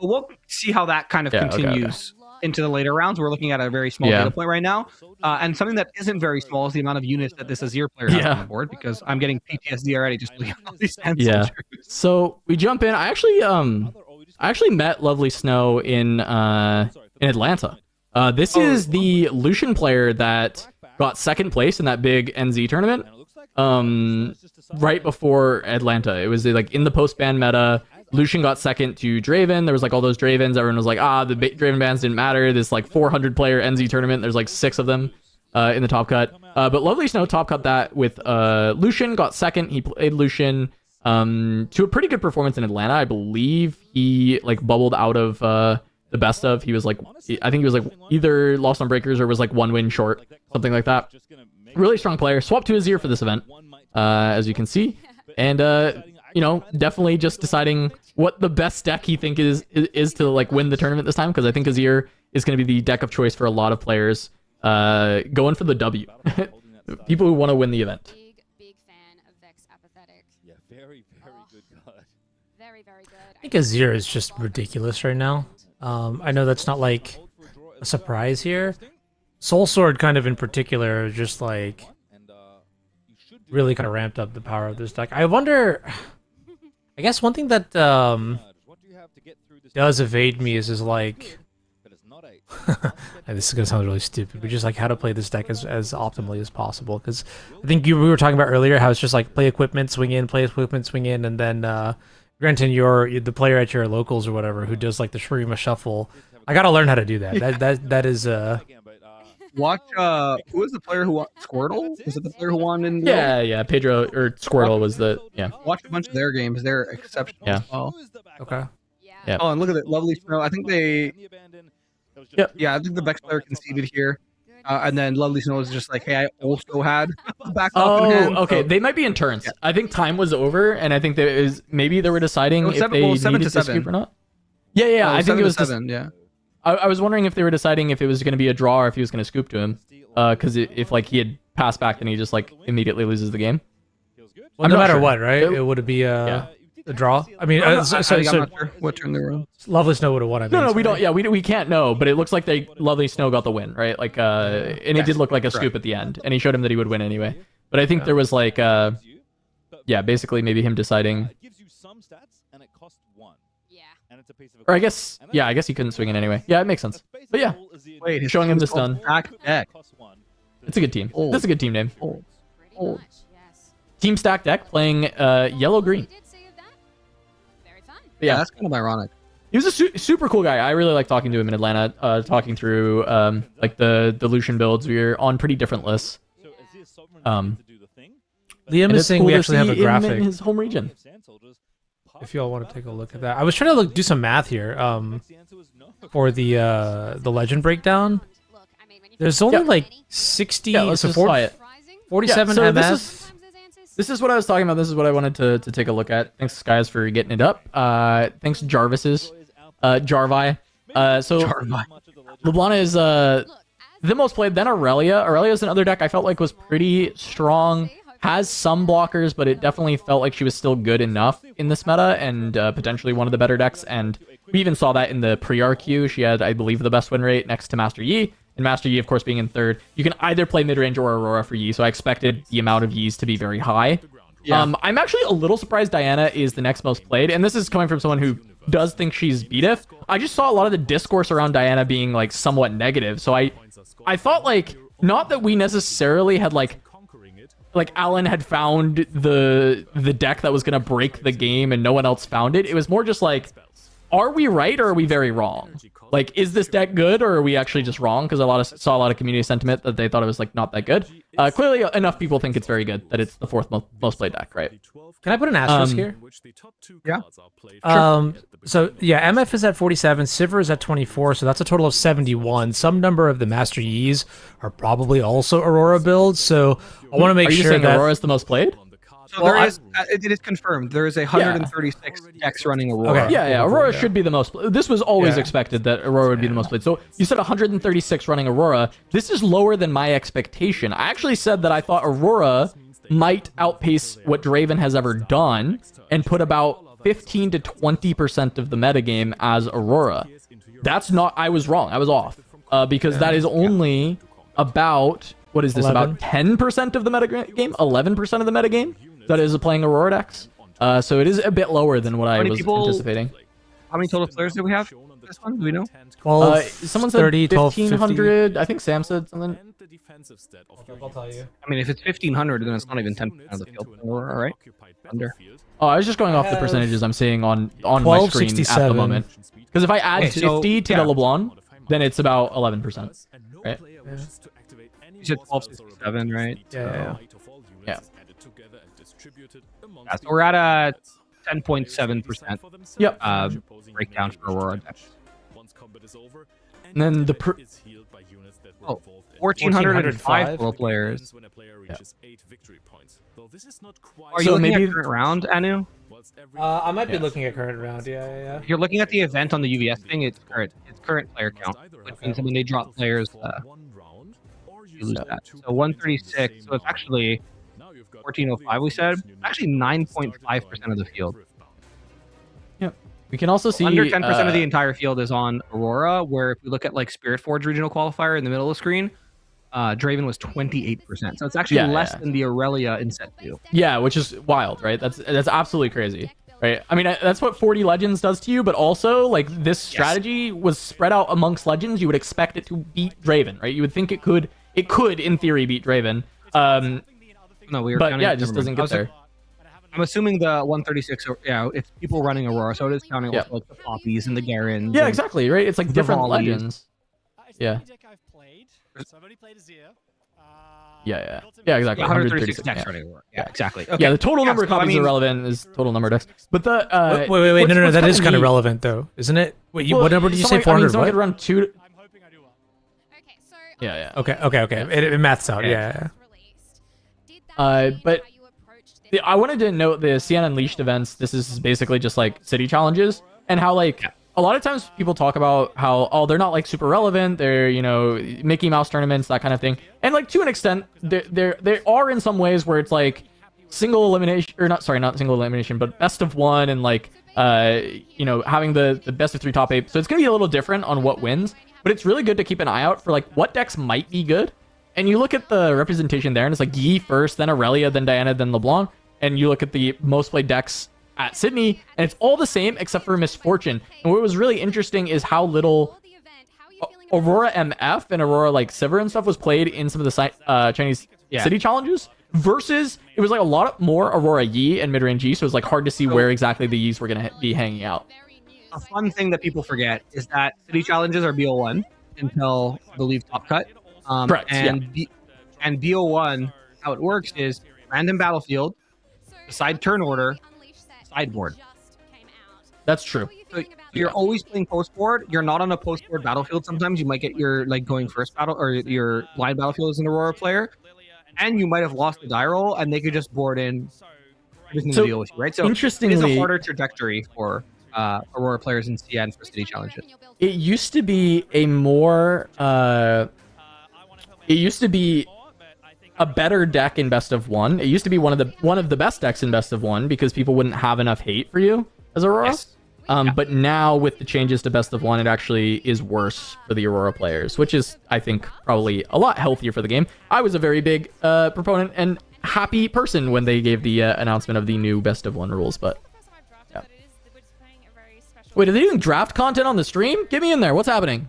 We'll see how that kind of continues into the later rounds. We're looking at a very small data point right now. And something that isn't very small is the amount of units that this Azir player has on the board, because I'm getting PTSD already just looking at all these soldiers. So we jump in. I actually met Lovely Snow in Atlanta. This is the Lucian player that got second place in that big NZ tournament. Right before Atlanta. It was like in the post-ban meta. Lucian got second to Draven. There was like all those Dravens. Everyone was like, the Draven bans didn't matter. This like 400 player NZ tournament. There's like 6 of them in the top cut. But Lovely Snow top cut that with Lucian, got second. He played Lucian to a pretty good performance in Atlanta. I believe he like bubbled out of the best of. He was like, I think he was like either lost on breakers or was like 1 win short, something like that. Really strong player. Swapped to Azir for this event, as you can see. And definitely just deciding what the best deck he think is to like win the tournament this time, because I think Azir is going to be the deck of choice for a lot of players going for the W. People who want to win the event. Big fan of Vex Apathetic. Yeah, very, very good god. Very, very good. I think Azir is just ridiculous right now. I know that's not like a surprise here. Soul Sword kind of in particular, just like really kind of ramped up the power of this deck. I wonder, I guess one thing that does evade me is like, and this is gonna sound really stupid, but just like how to play this deck as optimally as possible. Because I think we were talking about earlier how it's just like play equipment, swing in, play equipment, swing in, and then granted you're the player at your locals or whatever who does like the Shurima shuffle. I gotta learn how to do that. That is Watch, who was the player who won? Squirtle? Was it the player who won in? Pedro or Squirtle was the, Watch a bunch of their games. They're exceptional as well. Okay. Yep. Oh, and look at it, lovely snow. I think they. Yep. Yeah, I think the Vex player conceded here, and then lovely snow was just like, hey, I also had a backstop in hand. Okay. So They might be in turns. Yeah. I think time was over, and I think there is maybe they were deciding It was if seven- they well, 7 to needed to 7. scoop or not. Yeah. I think it was just. 7. Yeah. I was wondering if they were deciding if it was going to be a draw or if he was going to scoop to him. Because if like he had passed back, then he just like immediately loses the game. Well, I'm no not matter sure. what, right? It- It would be a draw. I mean, I'm so not sure what turn they were on. Lovely Snow would have won. I mean, No, we sorry. don't. Yeah, we can't know, but it looks like Lovely Snow got the win, right? Like, and it Yes, did look like a correct. scoop at the end, and he showed him that he would win anyway. But I think there was like, yeah, basically maybe him deciding, It gives you some stats and it costs 1. Yeah. And it's a piece of or I equipment. guess, yeah, I guess he couldn't swing it anyway. Yeah, it makes sense. That's But yeah, basically all Azir Wait, does. his showing him team's this called done. Stack Deck. Costs 1. It's a good team. Oh. That's a good team name. Oh. Pretty Oh. much, yes. Team Stack Deck playing yellow green. We did see of that. Very fun. But Yeah, yeah, that's kind of ironic. he was a super cool guy. I really like talking to him in Atlanta, talking through like the Lucian builds. We were on pretty different lists. So Azir's sovereign Um, needs to do the thing, but Liam And is it's saying cool we to actually have a see him graphic. in his home region. if Sand Soldiers If y'all want to take a look at that, I was trying to do some math here. the answer was no. For the legend breakdown, Look, I mean, when you there's think only about like many 60, Yeah, let's so just buy it. surprising, 47 Yeah, so this MF. is- sometimes there's answers. This is what I was talking about. This is what I wanted to take a look at. Thanks, guys, for getting it up. Thanks, Jarvis's, Jarvi. So Jarvi. Lublana is Look, as the most played. Then Aurelia. Aurelia is another deck I felt like was pretty strong. Has some blockers, but it definitely felt like she was still good enough in this meta and potentially one of the better decks. And we even saw that in the pre-RQ. She had, I believe, the best win rate next to Master Yi. And Master Yi, of course, being in third. You can either play mid-range or Aurora for Yi, so I expected the amount of Yis to be very high. Yeah. I'm actually a little surprised Diana is the next most played, and this is coming from someone who does think she's BDIF. I just saw a lot of the discourse around Diana being like somewhat negative, so I thought like not that we necessarily had like Alan had found the deck that was gonna break the game and no one else found it. It was more just like, are we right or are we very wrong? Like, is this deck good or are we actually just wrong? Because saw a lot of community sentiment that they thought it was like not that good. Clearly, enough people think it's very good that it's the fourth most played deck, right? Can I put an asterisk here? Yeah. So yeah, MF is at 47, Sivir is at 24, so that's a total of 71. Some number of the Master Yis are probably also Aurora builds, so I want to make Are you sure saying that Aurora is the most played? So Well, there is, it is confirmed. There is 136 decks running Aurora. Okay. Yeah, Aurora should be the most. This was always Yeah. expected that Aurora would be the most played. So you said 136 running Aurora. This is lower than my expectation. I actually said that I thought Aurora might outpace what Draven has ever done and put about 15 to 20% of the metagame as Aurora. That's not. I was wrong. I was off because that is only about. What is this? 11? About 10% of the metagame? 11% of the metagame that is playing Aurora decks. So it is a bit lower than what I many was people- anticipating. How many total players do we have? This one, do we know? 12, Someone said 30, 12, 50. 1500. I think Sam said something. I'll tell you. I mean, if it's 1500, then it's not even 10% of the field. Aurora, right? Under. Oh, I was just going off the have percentages I'm seeing on my screen at the 1267. moment. Because if I add Okay, so, 50 to yeah. the LeBlanc, then it's about 11%. Right? You said 1267, right? Yeah. Yeah. Yeah, so we're at a 10.7% Yep. breakdown for Aurora decks. And then the Oh, 1,405 1405 total players. Yeah. Are you So looking maybe- at current round, Anu? I might be Yeah. looking at current round. Yeah. If you're looking at the event on the UVS thing, it's current player count, which means when they drop players, you lose that. So 136. So it's actually 1405. We said actually 9.5% of the field. We can also see Under 10% of the entire field is on Aurora. Where if we look at like Spirit Forge Regional Qualifier in the middle of the screen, Draven was 28%. So it's actually Yeah, less yeah. than the Aurelia in set 2. Yeah, which is wild, right? That's absolutely crazy, right? I mean, that's what 40 Legends does to you, but also like this strategy was spread out amongst Legends. You would expect it to beat Draven, right? You would think it could in theory beat Draven. No, we were But counting, yeah, it just never doesn't mind. get there. I'm assuming the 136. Yeah, it's people running Aurora, so it is counting Yeah. also like the Poppies and the Garens. Yeah, and- exactly, right? It's like The different volleys. Legends. It's Yeah. the only deck I've played. So I've only played Azir. Yeah, exactly. 136 decks yeah. running Aurora. Yeah, exactly. Yeah, the total number of so, I copies mean- is irrelevant. Is total number of decks. But the Wait, no, what's that is kinda kind of neat- relevant though, isn't it? Wait, well, what number did you say? someone- I mean, 400. someone What? could run two. Okay, so Yeah. Okay. It maths out. Okay. Yeah. But I wanted to note the CN Unleashed events. This is basically just like city challenges, and how like a lot of times people talk about how they're not like super relevant. They're Mickey Mouse tournaments, that kind of thing, and like to an extent they are in some ways where it's like single elimination or not single elimination, but best of one, and like having the best of 3 top 8. So it's gonna be a little different on what wins, but it's really good to keep an eye out for like what decks might be good. And you look at the representation there, and it's like Yi first, then Aurelia, then Diana, then LeBlanc. And you look at the most played decks at Sydney, and it's all the same except for Misfortune. And what was really interesting is how little Aurora MF and Aurora like Sivir and stuff was played in some of the Chinese city challenges. Versus, it was like a lot more Aurora Yi and mid-range Yi, so it was like hard to see where exactly the Yis were gonna be hanging out. A fun thing that people forget is that city challenges are BO1 until I believe Top Cut. Correct, And BO1, how it works is random battlefield, side turn order, sideboard. That's true. So you're always playing post board. You're not on a post board battlefield. Sometimes you might get your like going first battle or your blind battlefield as an Aurora player, and you might have lost the die roll, and they could just board in everything to deal with you, right? So interestingly, it's a harder trajectory for Aurora players in CN for city challenges. It used to be a more it used to be a better deck in best of one. It used to be one of the best decks in best of one because people wouldn't have enough hate for you as Aurora. Yes. But now with the changes to best of one, it actually is worse for the Aurora players, which is, I think, probably a lot healthier for the game. I was a very big proponent and happy person when they gave the announcement of the new best of one rules. But yeah. Wait, are they doing draft content on the stream? Get me in there. What's happening?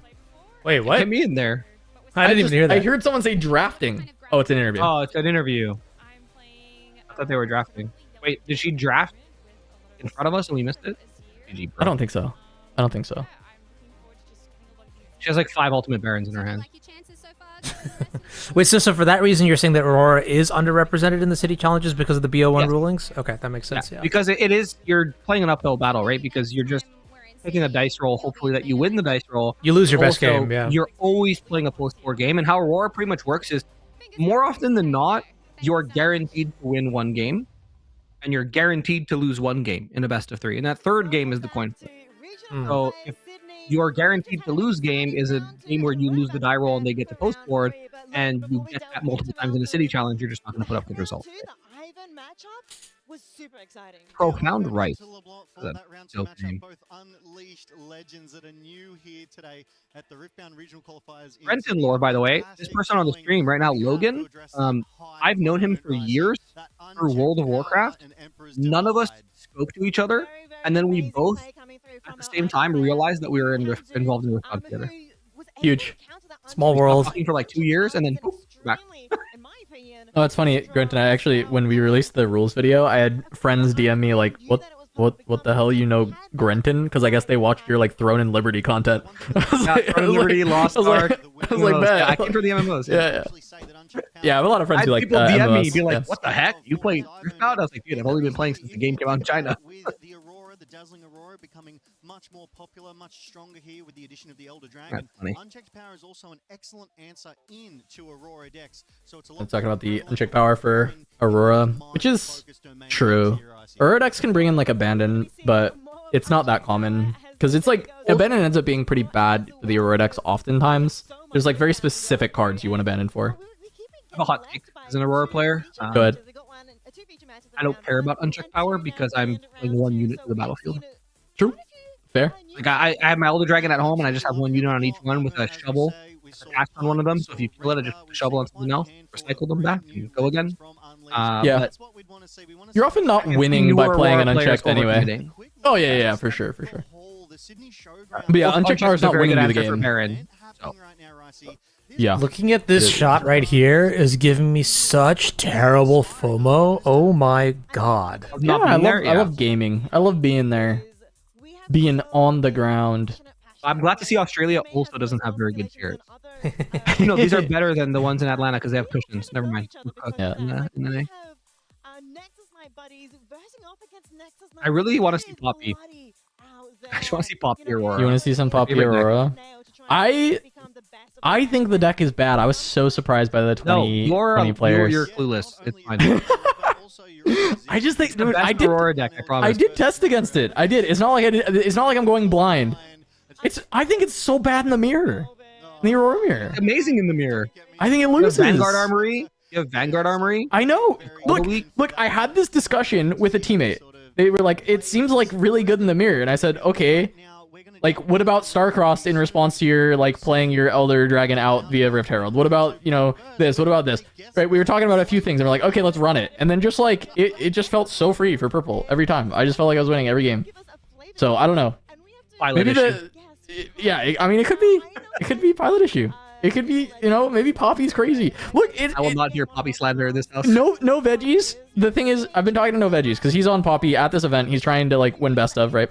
Wait, what? Get me in there. I didn't even hear that. I heard someone say drafting. Oh, it's an interview. Oh, it's an interview. I thought they were drafting. Wait, did she draft in front of us and we missed it? GG, bro. I don't think so. I don't think so. She has like 5 ultimate barons in her hand. Wait, so for that reason, you're saying that Aurora is underrepresented in the city challenges because of the BO1 Yes. rulings? Okay, that makes sense. Yeah. Because it is, you're playing an uphill battle, right? Because you're just taking a dice roll, hopefully that you win the dice roll. You lose your best Also, game. Yeah. You're always playing a post-board game, and how Aurora pretty much works is more often than not, you're guaranteed to win one game, and you're guaranteed to lose one game in a best of 3. And that third game is the coin flip. So if your guaranteed to lose game is a game where you lose the die roll and they get to post board, and you get that multiple times in a city challenge, you're just not going to put up good results. Was super exciting. Profound right. For that round 2 Dope matchup, game. both unleashed legends that are new here today at the Riftbound Regional Qualifiers. in Brenton Sydney. lore, by the way, this person on the stream right now, Logan, I've known him for years through World of Warcraft. None of us spoke to each other, and then we both at the same time realized that we were involved in Riftbound together. Huge. Small world. Talking for like 2 years, and then poof, we're back. Oh, it's funny, Grant and I actually, when we released the rules video, I had friends DM me like, what the hell, Grenton? Because I guess they watched your like Throne and Liberty content. Throne, Liberty, Lost Ark. I was like, man. I came for the MMOs. Yeah. Yeah, I have a lot of I friends had who like people DM me, MMOs, be like, yes. "What the heck? You play Riftbound?" I was like, "Dude, I've only been playing since the game came out in China." With the Aurora, the dazzling Aurora, becoming much more popular, much stronger here with the addition of the Elder Dragon. That's funny. Unchecked power is also an excellent answer into Aurora decks. So it's a lot I'm talking about the unchecked power for Aurora, which is true. Aurora decks can bring in like Abandon, but it's not that common. Because it's like, Abandon ends up being pretty bad for the Aurora decks oftentimes. There's like very specific cards you want Abandon for. I have a hot take as an Aurora player. Go ahead. I don't care about unchecked power because I'm playing one unit to the battlefield. True. Fair. Like I have my Elder Dragon at home, and I just have one unit on each one with a shovel attached on one of them. So if you kill it, I just put a shovel on something else, recycle them back, and go again. Yeah. But You're often not winning by playing an unchecked anyway. Oh yeah, for sure. But yeah, unchecked power is not winning you the game. Baron, so. Yeah. Looking at this shot right here is giving me such terrible FOMO. Oh my god. Yeah, I love gaming. I love being there. Being on the ground. I'm glad to see Australia also doesn't have very good chairs. These are better than the ones in Atlanta because they have cushions. Never mind. Yeah. I really want to see Poppy. I just want to see Poppy Aurora. You want to see some Poppy Favorite deck. Aurora? I think the deck is bad. I was so surprised by the 20, 20 players. You're clueless. It's fine. I just think, It's the dude, best I did. Aurora deck. I promise. I did test against it. I did. It's not like it's not like I'm going blind. I think it's so bad in the mirror. In the Aurora mirror. It's amazing in the mirror. I think it You have loses. Vanguard Armory. You have Vanguard Armory. I know. Look, Week. look. I had this discussion with a teammate. They were like, "It seems like really good in the mirror," and I said, "Okay. Like, what about Starcrossed in response to your like playing your Elder Dragon out via Rift Herald? What about this? What about this? Right? We were talking about a few things, and we're like, okay, let's run it. And then just like it just felt so free for purple every time. I just felt like I was winning every game. So I don't know. Pilot Maybe issue. I mean, it could be pilot issue. It could be, maybe Poppy's crazy. Look, I will not hear Poppy slander in this house. no veggies. The thing is, I've been talking to No Veggies because he's on Poppy at this event. He's trying to like win best of, right?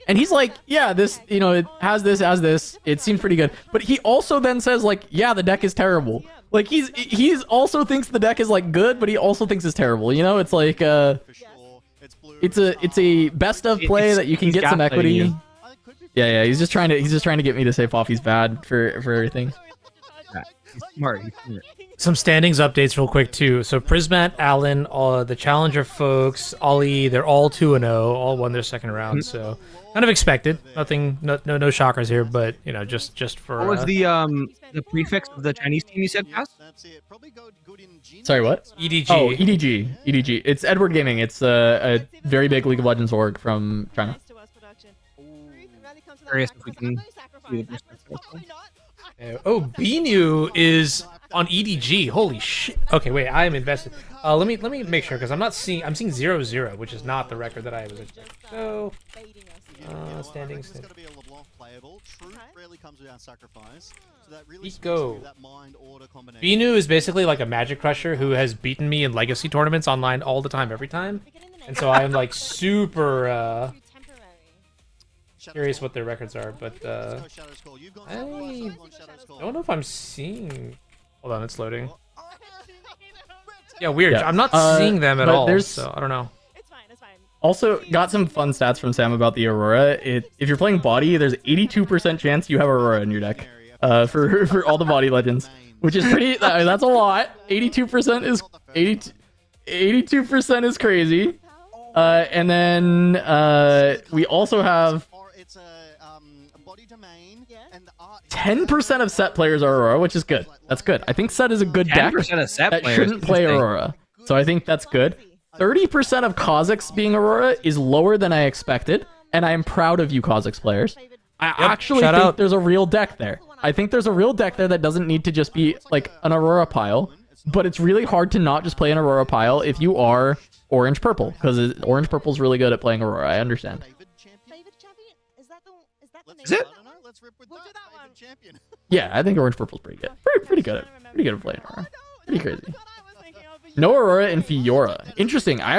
And he's like, yeah, this, it has this. It seems pretty good. But he also then says like, yeah, the deck is terrible. Like he's also thinks the deck is like good, but he also thinks it's terrible. It's like it's a best of play that you can he's get some gaslighting equity. you. Yeah. He's just trying to get me to say Poppy's bad for everything. He's smart. He's smart. Some standings updates real quick too. So Prismat, Allen, the Challenger folks, Ollie, they're all 2-0, all won their second round. So kind of expected. Nothing, no shockers here, but just for. What was the prefix of the Chinese team you said, Cass? Sorry, what? EDG? Oh, EDG. It's Edward Gaming. It's a very big League of Legends org from China. Curious if we can see the Oh, Binu is on EDG. Holy shit. Okay, wait, I am invested. Let me make sure because I'm seeing 0-0, which is not the record that I was expecting. So standings. Go. Binu is basically like a Magic Crusher who has beaten me in Legacy tournaments online all the time, every time. And so I am like super curious what their records are, but I don't know if I'm seeing. Hold on, it's loading. Yeah, weird. Yeah. I'm not seeing them at but all. there's- So I don't know. Also, got some fun stats from Sam about the Aurora. If you're playing body, there's 82% chance you have Aurora in your deck. For all the body legends, which is pretty. That's a lot. 82% is 82% is crazy. And then we also have 10% of set players are Aurora, which is good. That's good. I think set is a good deck 10% of set that players. shouldn't play Interesting. Aurora. So I think that's good. 30% of Kha'Zix being Aurora is lower than I expected, and I am proud of you Kha'Zix players. I actually shout think out. there's a real deck there. I think there's a real deck there that doesn't need to just be like an Aurora pile, but it's really hard to not just play an Aurora pile if you are orange purple, because orange purple is really good at playing Aurora. I understand. Is it? Yeah, I think orange purple is pretty good. Pretty good at playing Aurora. Pretty crazy. No Aurora and Fiora. Interesting. I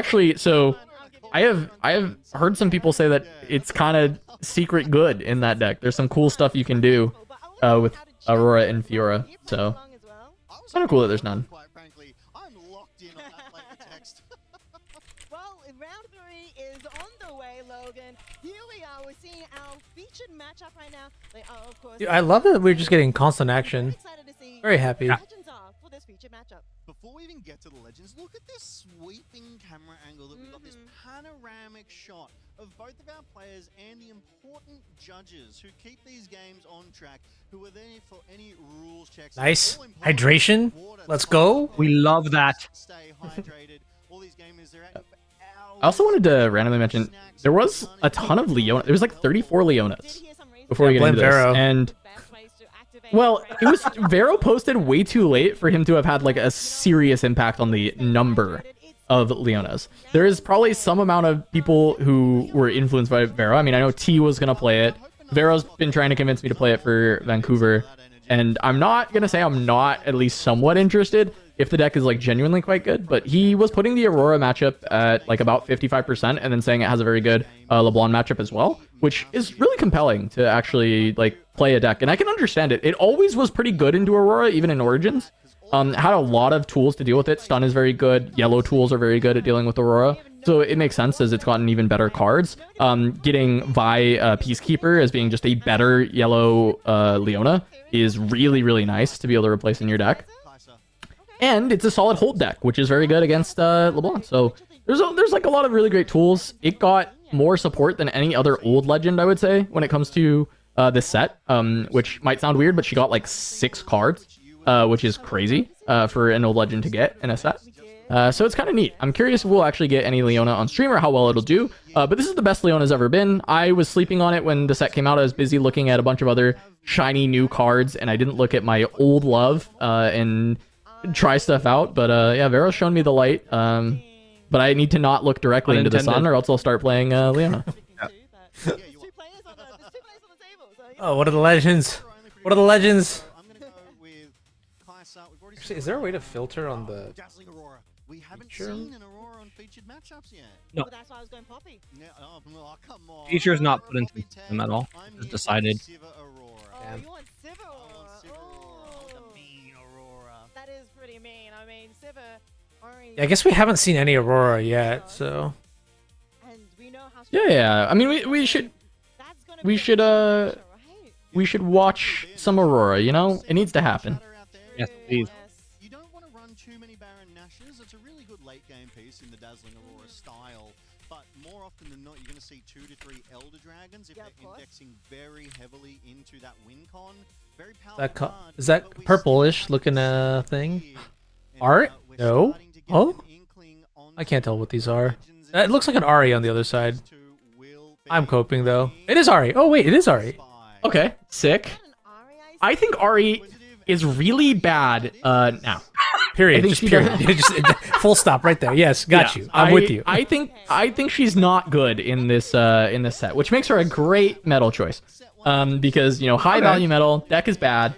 have heard some people say that it's kind of secret good in that deck. There's some cool stuff you can do with Aurora and Fiora. So it's kind of cool that there's none. Quite frankly, I'm locked in on that flavor text. Well, round 3 is on the way, Logan. Here we are. We're seeing our featured matchup right now. They are, of course, Dude, I love that we're just getting constant very action. excited to see Very happy. what the legends are for this featured matchup. Before we even get to the legends, look at this sweeping camera angle that we've got, this panoramic shot of both of our players and the important judges who keep these games on track, who are there for any rules checks. Nice. All important. Hydration. Water, Let's go. We love that. Stay hydrated. All these gamers, they're out for hours. I also wanted to randomly mention there was a ton of Leona. There was like 34 Leonas before we get blame into this. Vero. And well, it was Vero posted way too late for him to have had like a serious impact on the number of Leonas. There is probably some amount of people who were influenced by Vero. I mean, I know T was gonna play it. Vero's been trying to convince me to play it for Vancouver, and I'm not gonna say I'm not at least somewhat interested. if the deck is like genuinely quite good. But he was putting the Aurora matchup at like about 55% and then saying it has a very good LeBlanc matchup as well, which is really compelling to actually like play a deck. And I can understand it. It always was pretty good into Aurora, even in Origins. Had a lot of tools to deal with it. Stun is very good. Yellow tools are very good at dealing with Aurora. So it makes sense as it's gotten even better cards. Getting Vi Peacekeeper as being just a better yellow Leona is really, really nice to be able to replace in your deck. And it's a solid hold deck, which is very good against LeBlanc. So there's like a lot of really great tools. It got more support than any other old legend, I would say, when it comes to this set, which might sound weird, but she got like 6 cards, which is crazy for an old legend to get in a set. So it's kind of neat. I'm curious if we'll actually get any Leona on stream or how well it'll do. But this is the best Leona's ever been. I was sleeping on it when the set came out. I was busy looking at a bunch of other shiny new cards, and I didn't look at my old love and try stuff out. But yeah, Vero's shown me the light. But I need to not look directly into the sun, or else I'll start playing Leona. Oh, what are the legends? What are the legends? Actually, is there a way to filter on the We haven't feature? seen an Aurora on featured matchups yet. No. Well, that's why I was going Poppy. Yeah, oh, come on. Feature's not put into them at all. It's decided. Oh, Damn. you want Sivir Aurora? Oh, the Oh, mean Aurora. that is pretty mean. I mean, Sivir already... Yeah, I guess we haven't seen any Aurora yet, so And we know how Yeah. I mean, we should That's gonna we be should, a pressure, right? we should watch some Aurora. You know, it needs to happen. Yes, please. You don't want to run too many Baron Nashes. It's a really good late game piece in the Dazzling Aurora style. But more often than not, you're going to see 2 to 3 Elder Dragons if Yeah, they're of course. indexing very heavily into that win con. Very powerful that card, is that but we purplish still looking have thing? here. And, Art? we're No. starting to get Oh? an inkling on I can't tell what these are. Legends It looks like an Ari on the other side. to will I'm be coping though. It is Ari. Oh wait, it is Ari. Okay, sick. I think Ari is really bad now. Period. I think Just she period. Just full stop right there. Yes, got Yeah, you. I'm with you. I think she's not good in this set, which makes her a great metal choice. Because you know, high value metal deck is bad.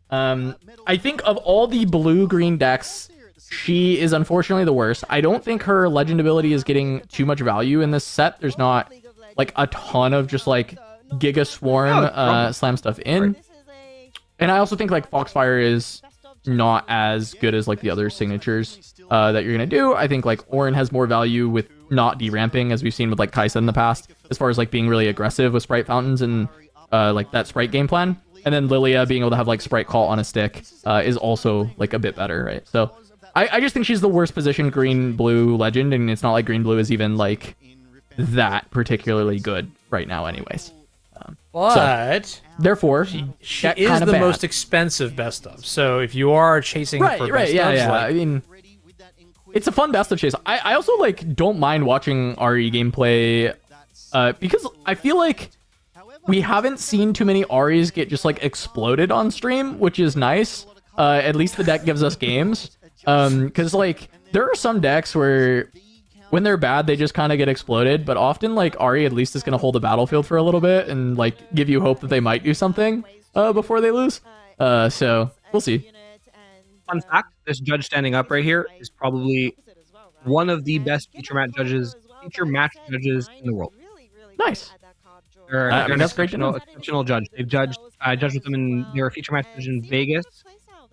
I think of all the blue-green decks, she is unfortunately the worst. I don't think her legend ability is getting too much value in this set. There's not like a ton of just like Giga Swarm slam stuff in. And I also think like Foxfire is not as good as like the other signatures that you're gonna do. I think like Orin has more value with not deramping, as we've seen with like Kaisa in the past, as far as like being really aggressive with sprite fountains and like that sprite game plan. And then Lilia being able to have like sprite call on a stick is also like a bit better, right? So I just think she's the worst positioned green-blue legend, and it's not like green-blue is even like that particularly good right now anyways. But Therefore, she is the most expensive best of. So if you are chasing for best yeah. ofs, I mean, it's a fun best of chase. I also like don't mind watching RE gameplay because I feel like we haven't seen too many Aries get just like exploded on stream, which is nice. At least the deck gives us games. Because like there are some decks where when they're bad, they just kind of get exploded. But often like Ari at least is going to hold the battlefield for a little bit and like give you hope that they might do something before they lose. So we'll see. Fun fact: this judge standing up right here is probably one of the best feature match judges in the world. Nice. They're, I they're mean, an that's great to know. exceptional judge. They've judged. I judged with them in their feature match judge in Vegas.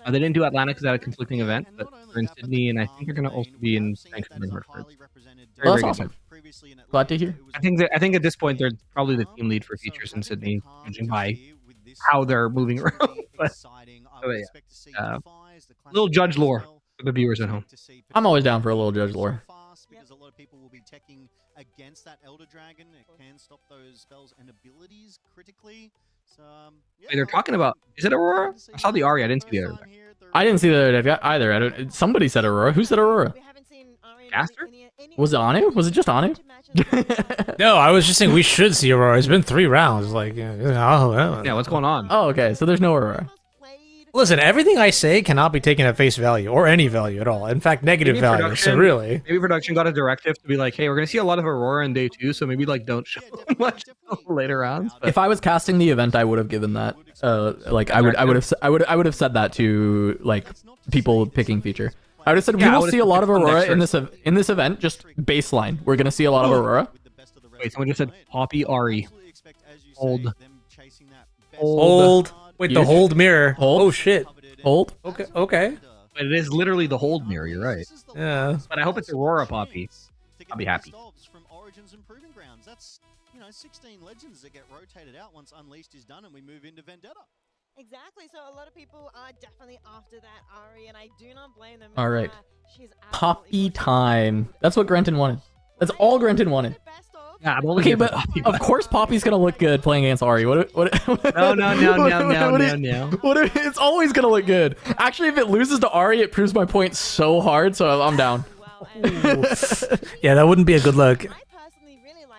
They didn't do Atlanta because they had a conflicting event, but they're in Sydney, and I think they're going to also be in Vancouver and Hartford. Well, that's awesome. Glad to hear. I think at this point they're probably the team lead for features in Sydney, judging by how they're moving around. But yeah, little judge lore for the viewers at home. I'm always down for a little judge lore. Because a lot of people will be teching against that Elder Dragon. It can stop those spells and abilities critically. So, yeah, Wait, they're talking about, is it Aurora? I saw the Ari, I didn't see the other guy. I didn't see the other deck either. I don't. Somebody said Aurora. Who said Aurora? Caster? Was it Anu? Was it just Anu? no, I was just saying we should see Aurora. It's been 3 rounds. Like, oh, well. Yeah, what's going on? Oh, okay. So there's no Aurora. Listen, everything I say cannot be taken at face value or any value at all. In fact, negative Maybe value. So production- really, Maybe production got a directive to be like, hey, we're gonna see a lot of Aurora in day 2, so maybe like don't show much later rounds. But If I was casting the event, I would have given that. Like I would have said that to like people picking feature. I would have said Yeah, I we will would've see a lot of picked one Aurora extra. in this event. Just baseline, we're gonna see a lot of Aurora. wait, someone just said Poppy Ari. Hold. hold. Wait, the Huge. hold mirror. Hold. Oh shit. Hold. Okay. Okay. But it is literally the hold mirror. You're right. Yeah. But I hope it's Aurora Poppy. I'll be happy. From Origins and Proving Grounds. That's 16 legends that get rotated out once Unleashed is done and we move into Vendetta. Exactly. So a lot of people are definitely after that Ari, and I do not blame them. All right. She's Poppy time. That's what Grenton wanted. That's all Grenton wanted. Yeah, I'm only Okay, here for but Poppy, of course Poppy's gonna look good playing against Ari. No. It's always gonna look good. Actually, if it loses to Ari, it proves my point so hard. So I'm down. Yeah, that wouldn't be a good look.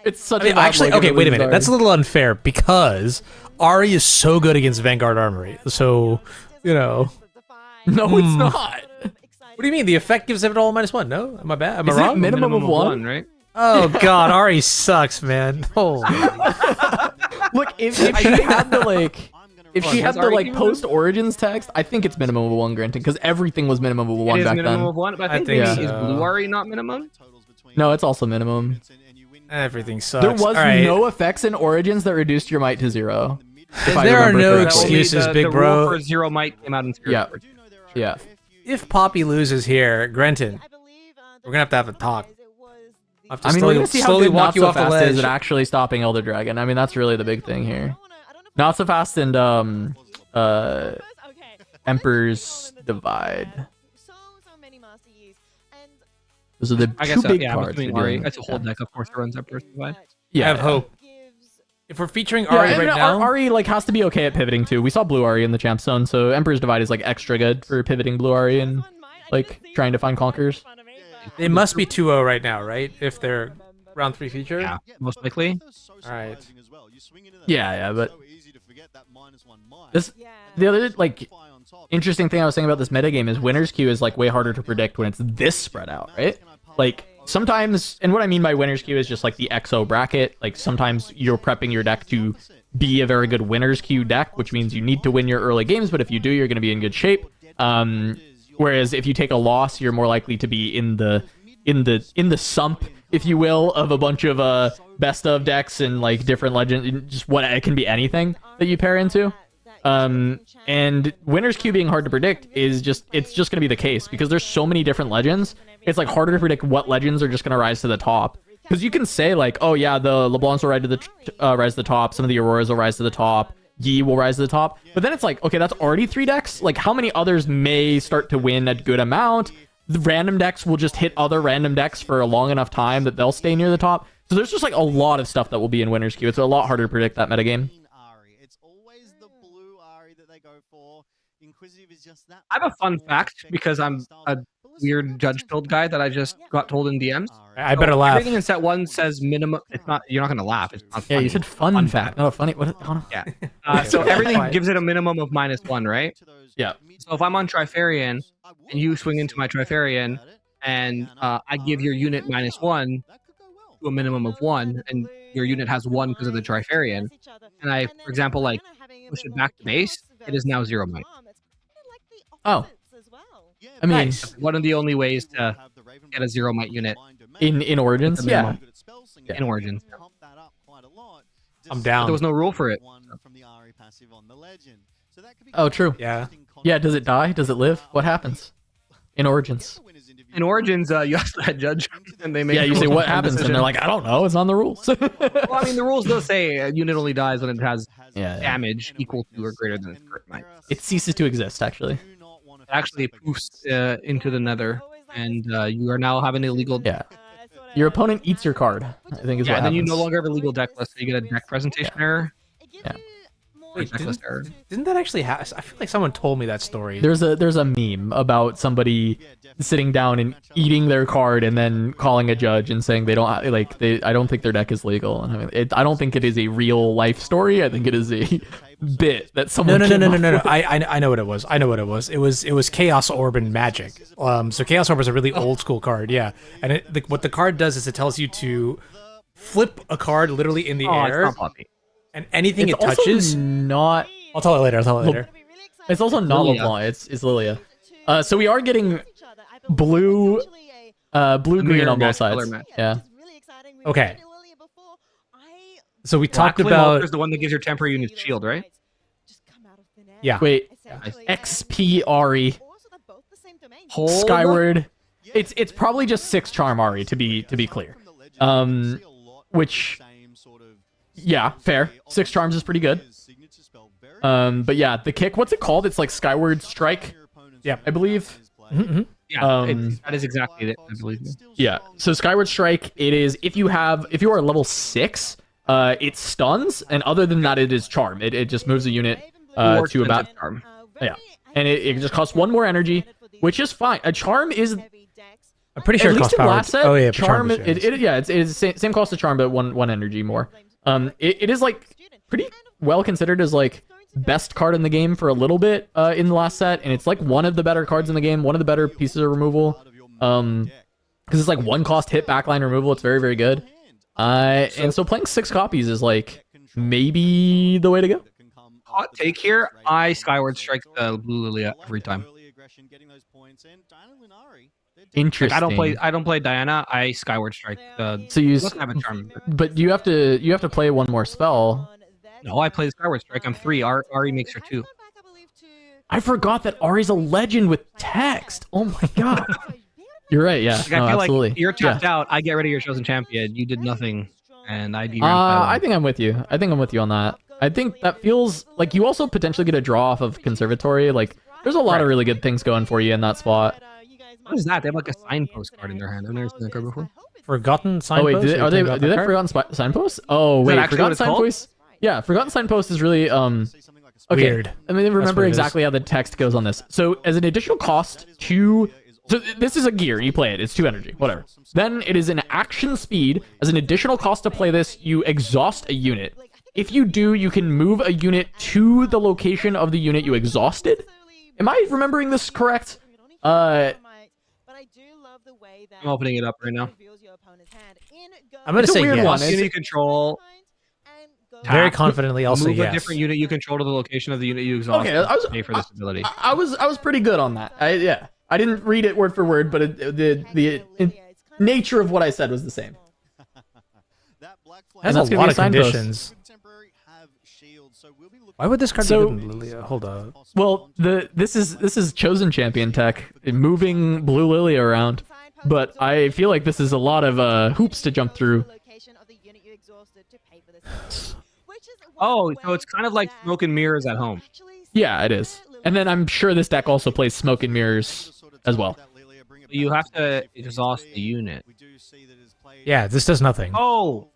It's such. I mean, a bad actually, look if okay, it wait a loses minute. Ari. That's a little unfair because Ari is so good against Vanguard Armory. So, No, it's not. What do you mean? The effect gives it all -1? No, am I bad? Am I Is it wrong? minimum of one? right? Oh god, Ari sucks, man. Holy. Look, if she had the like, if she Was had the Ari like even post Origins text, I think it's minimum of 1 Grenton because everything was minimum of 1 It is back minimum then. of 1, but I think, think maybe so. is Blue Ari not minimum? No, it's also minimum. Everything sucks. There was All right. no effects in Origins that reduced your might to 0. if I There are remember no correctly. excuses, the big rule bro. for 0 might came out in Spirit Yeah. Forge. Yeah. If Poppy loses here, Grenton, we're gonna have a talk. I'll have to I mean, we're slowly, gonna see how slowly good walk Not you So off the Fast ledge. is at actually stopping Elder Dragon. I mean, that's really the big thing here. Not So Fast and Emperor's Divide. Those are the I two guess big yeah, cards. between we're Ari. doing. That's a whole deck, of course, that runs Emperor's Divide. Yeah, I have hope. If we're featuring Yeah, Ari and right now, Ari like has to be okay at pivoting too. We saw Blue Ari in the Champ Zone, so Emperor's Divide is like extra good for pivoting Blue Ari and like trying to find conquerors. it must be 2-0 right now, right? If they're round 3 feature. Yeah, most likely. Alright. Yeah, but this the other like interesting thing I was saying about this metagame is winner's queue is like way harder to predict when it's this spread out, right? Like sometimes, and what I mean by winner's queue is just like the XO bracket. Like sometimes you're prepping your deck to be a very good winner's queue deck, which means you need to win your early games, but if you do, you're going to be in good shape. Whereas if you take a loss, you're more likely to be in the sump, if you will, of a bunch of best of decks and like different legends. Just what it can be anything that you pair into. And winner's queue being hard to predict is just going to be the case because there's so many different legends. It's like harder to predict what legends are just going to rise to the top. Because you can say like, oh yeah, the LeBlancs will rise to the top. Some of the Auroras will rise to the top. Yi will rise to the top. But then it's like, okay, that's already 3 decks. Like how many others may start to win a good amount? The random decks will just hit other random decks for a long enough time that they'll stay near the top. So there's just like a lot of stuff that will be in winner's queue. It's a lot harder to predict that metagame. It's always the blue Ari that they go for. Inquisitive is just that. I have a fun fact because I'm a weird judge build guy that I just got told in DMs. I better laugh. Everything in set 1 says minimum. It's not. You're not gonna laugh. It's not. Yeah, Funny. you said fun fact, not a funny. What? Oh, no. Yeah. So everything gives it a minimum of -1, right? Yeah. So if I'm on Trifarian and you swing into my Trifarian and I give your unit -1 to a minimum of 1, and your unit has 1 because of the Trifarian, and I, for example, like push it back to base, it is now 0 might. Oh. I mean, One of the only ways to get a 0 might unit in Origins, The yeah. minimum. in Origins. I'm But down. there was no rule for it. Oh, true. Yeah. Yeah, does it die? Does it live? What happens in Origins? In Origins, you ask that judge, and they make. Yeah, you say rules what on happens, and decision. they're like, I don't know. It's on the rules. Well, I mean, the rules do say a unit only dies when it has Yeah. damage equal to or greater than its current might. It ceases to exist, actually. It actually poofs into the nether, and you are now having an illegal. Yeah. Your opponent eats your card, I think is Yeah, what then you happens. no longer have a legal deck list, so you get a deck presentation error. Yeah. Wait, Deck list error. didn't that actually happen? I feel like someone told me that story. There's a meme about somebody sitting down and eating their card and then calling a judge and saying they don't I don't think their deck is legal. And I mean, I don't think it is a real life story. I think it is a bit that No, someone no, no, came no, no, up no, no. with. I know what it was. I know what it was. It was Chaos Orb and Magic. So Chaos Orb is a really old school card, yeah. And what the card does is it tells you to flip a card literally in the Oh, it's air, not Poppy. and anything It's it also touches. not. I'll tell it later. I'll tell it later. It's also not Lilia. LeBlanc. It's Lilia. So we are getting blue, blue green mirror on match, both sides. color match. Yeah. Okay. So we Black talked Flame about Altar is the one that gives your temporary unit shield, right? Yeah. Wait. Essentially. XP Ari, Also, they're both the same domain. Hold on. Skyward. It's probably just 6 Charm Ari to be clear. Which, yeah, fair. 6 Charms is pretty good. But yeah, the kick. What's it called? It's like Skyward Strike. Yeah. I believe. Mhm. Yeah, Um, that is exactly it, I believe. Yeah. So Skyward Strike, it is if you are level 6, it stuns, and other than that, it is charm. It just moves a unit Or to about defensive charm. yeah, and it just costs 1 more energy, which is fine. A charm is I'm pretty sure at it least costs in power. last set. Oh yeah, charm. is, It's same cost to charm, but one energy more. It is like pretty well considered as like best card in the game for a little bit in the last set, and it's like one of the better cards in the game, one of the better pieces of removal. Because it's like 1 cost hit backline removal. It's very, very good. And so playing 6 copies is like maybe the way to go. Hot take here, I Skyward Strike the Blue Lilia every time. Interesting. Like, I don't play Diana, I Skyward Strike the... So you, doesn't have a charm. but you have to play one more spell. No, I play Skyward Strike, I'm 3, Ari makes her 2. I forgot that Ari's a legend with text. Oh my god. You're right. Yeah. Like, No, I feel absolutely. like you're tapped out, I get rid of your chosen champion, you did nothing, and I I think I'm with you. I think I'm with you on that. I think that feels like you also potentially get a draw off of Conservatory. Like, there's a lot of really good things going for you in that spot. What is that? They have like a signpost card in their hand. I've never seen that card before. Forgotten Oh signpost. wait, Are you talking about do that they card? Forgotten Signpost? Oh Is that wait, actually what Forgotten it's called? Signpost. Yeah, Forgotten Signpost is really okay. Weird. I mean, remember what it exactly how the text goes on this. So as an additional cost to, so this is a gear. You play it. It's 2 energy. Whatever. Then it is an action speed. As an additional cost to play this, you exhaust a unit. If you do, you can move a unit to the location of the unit you exhausted. Am I remembering this correct? I'm opening it up right now. I'm gonna It's a say weird yes. one. Unit you control. Very Tap. confidently, I'll say Move a yes. different unit you control to the location of the unit you exhaust. Okay, I was- pay for this ability. I was pretty good on that. Yeah, I didn't read it word for word, but the nature of what I said was the same. Has that's a gonna lot be of a signpost. conditions. Why would this card So- be good in Lilia? Hold up. Well, this is chosen champion tech, moving Blue Lily around, but I feel like this is a lot of hoops to jump through. Oh, so it's kind of like Smoke and Mirrors at home. Yeah, it is. And then I'm sure this deck also plays Smoke and Mirrors as well. You have to exhaust the unit. Yeah, this does nothing. Oh,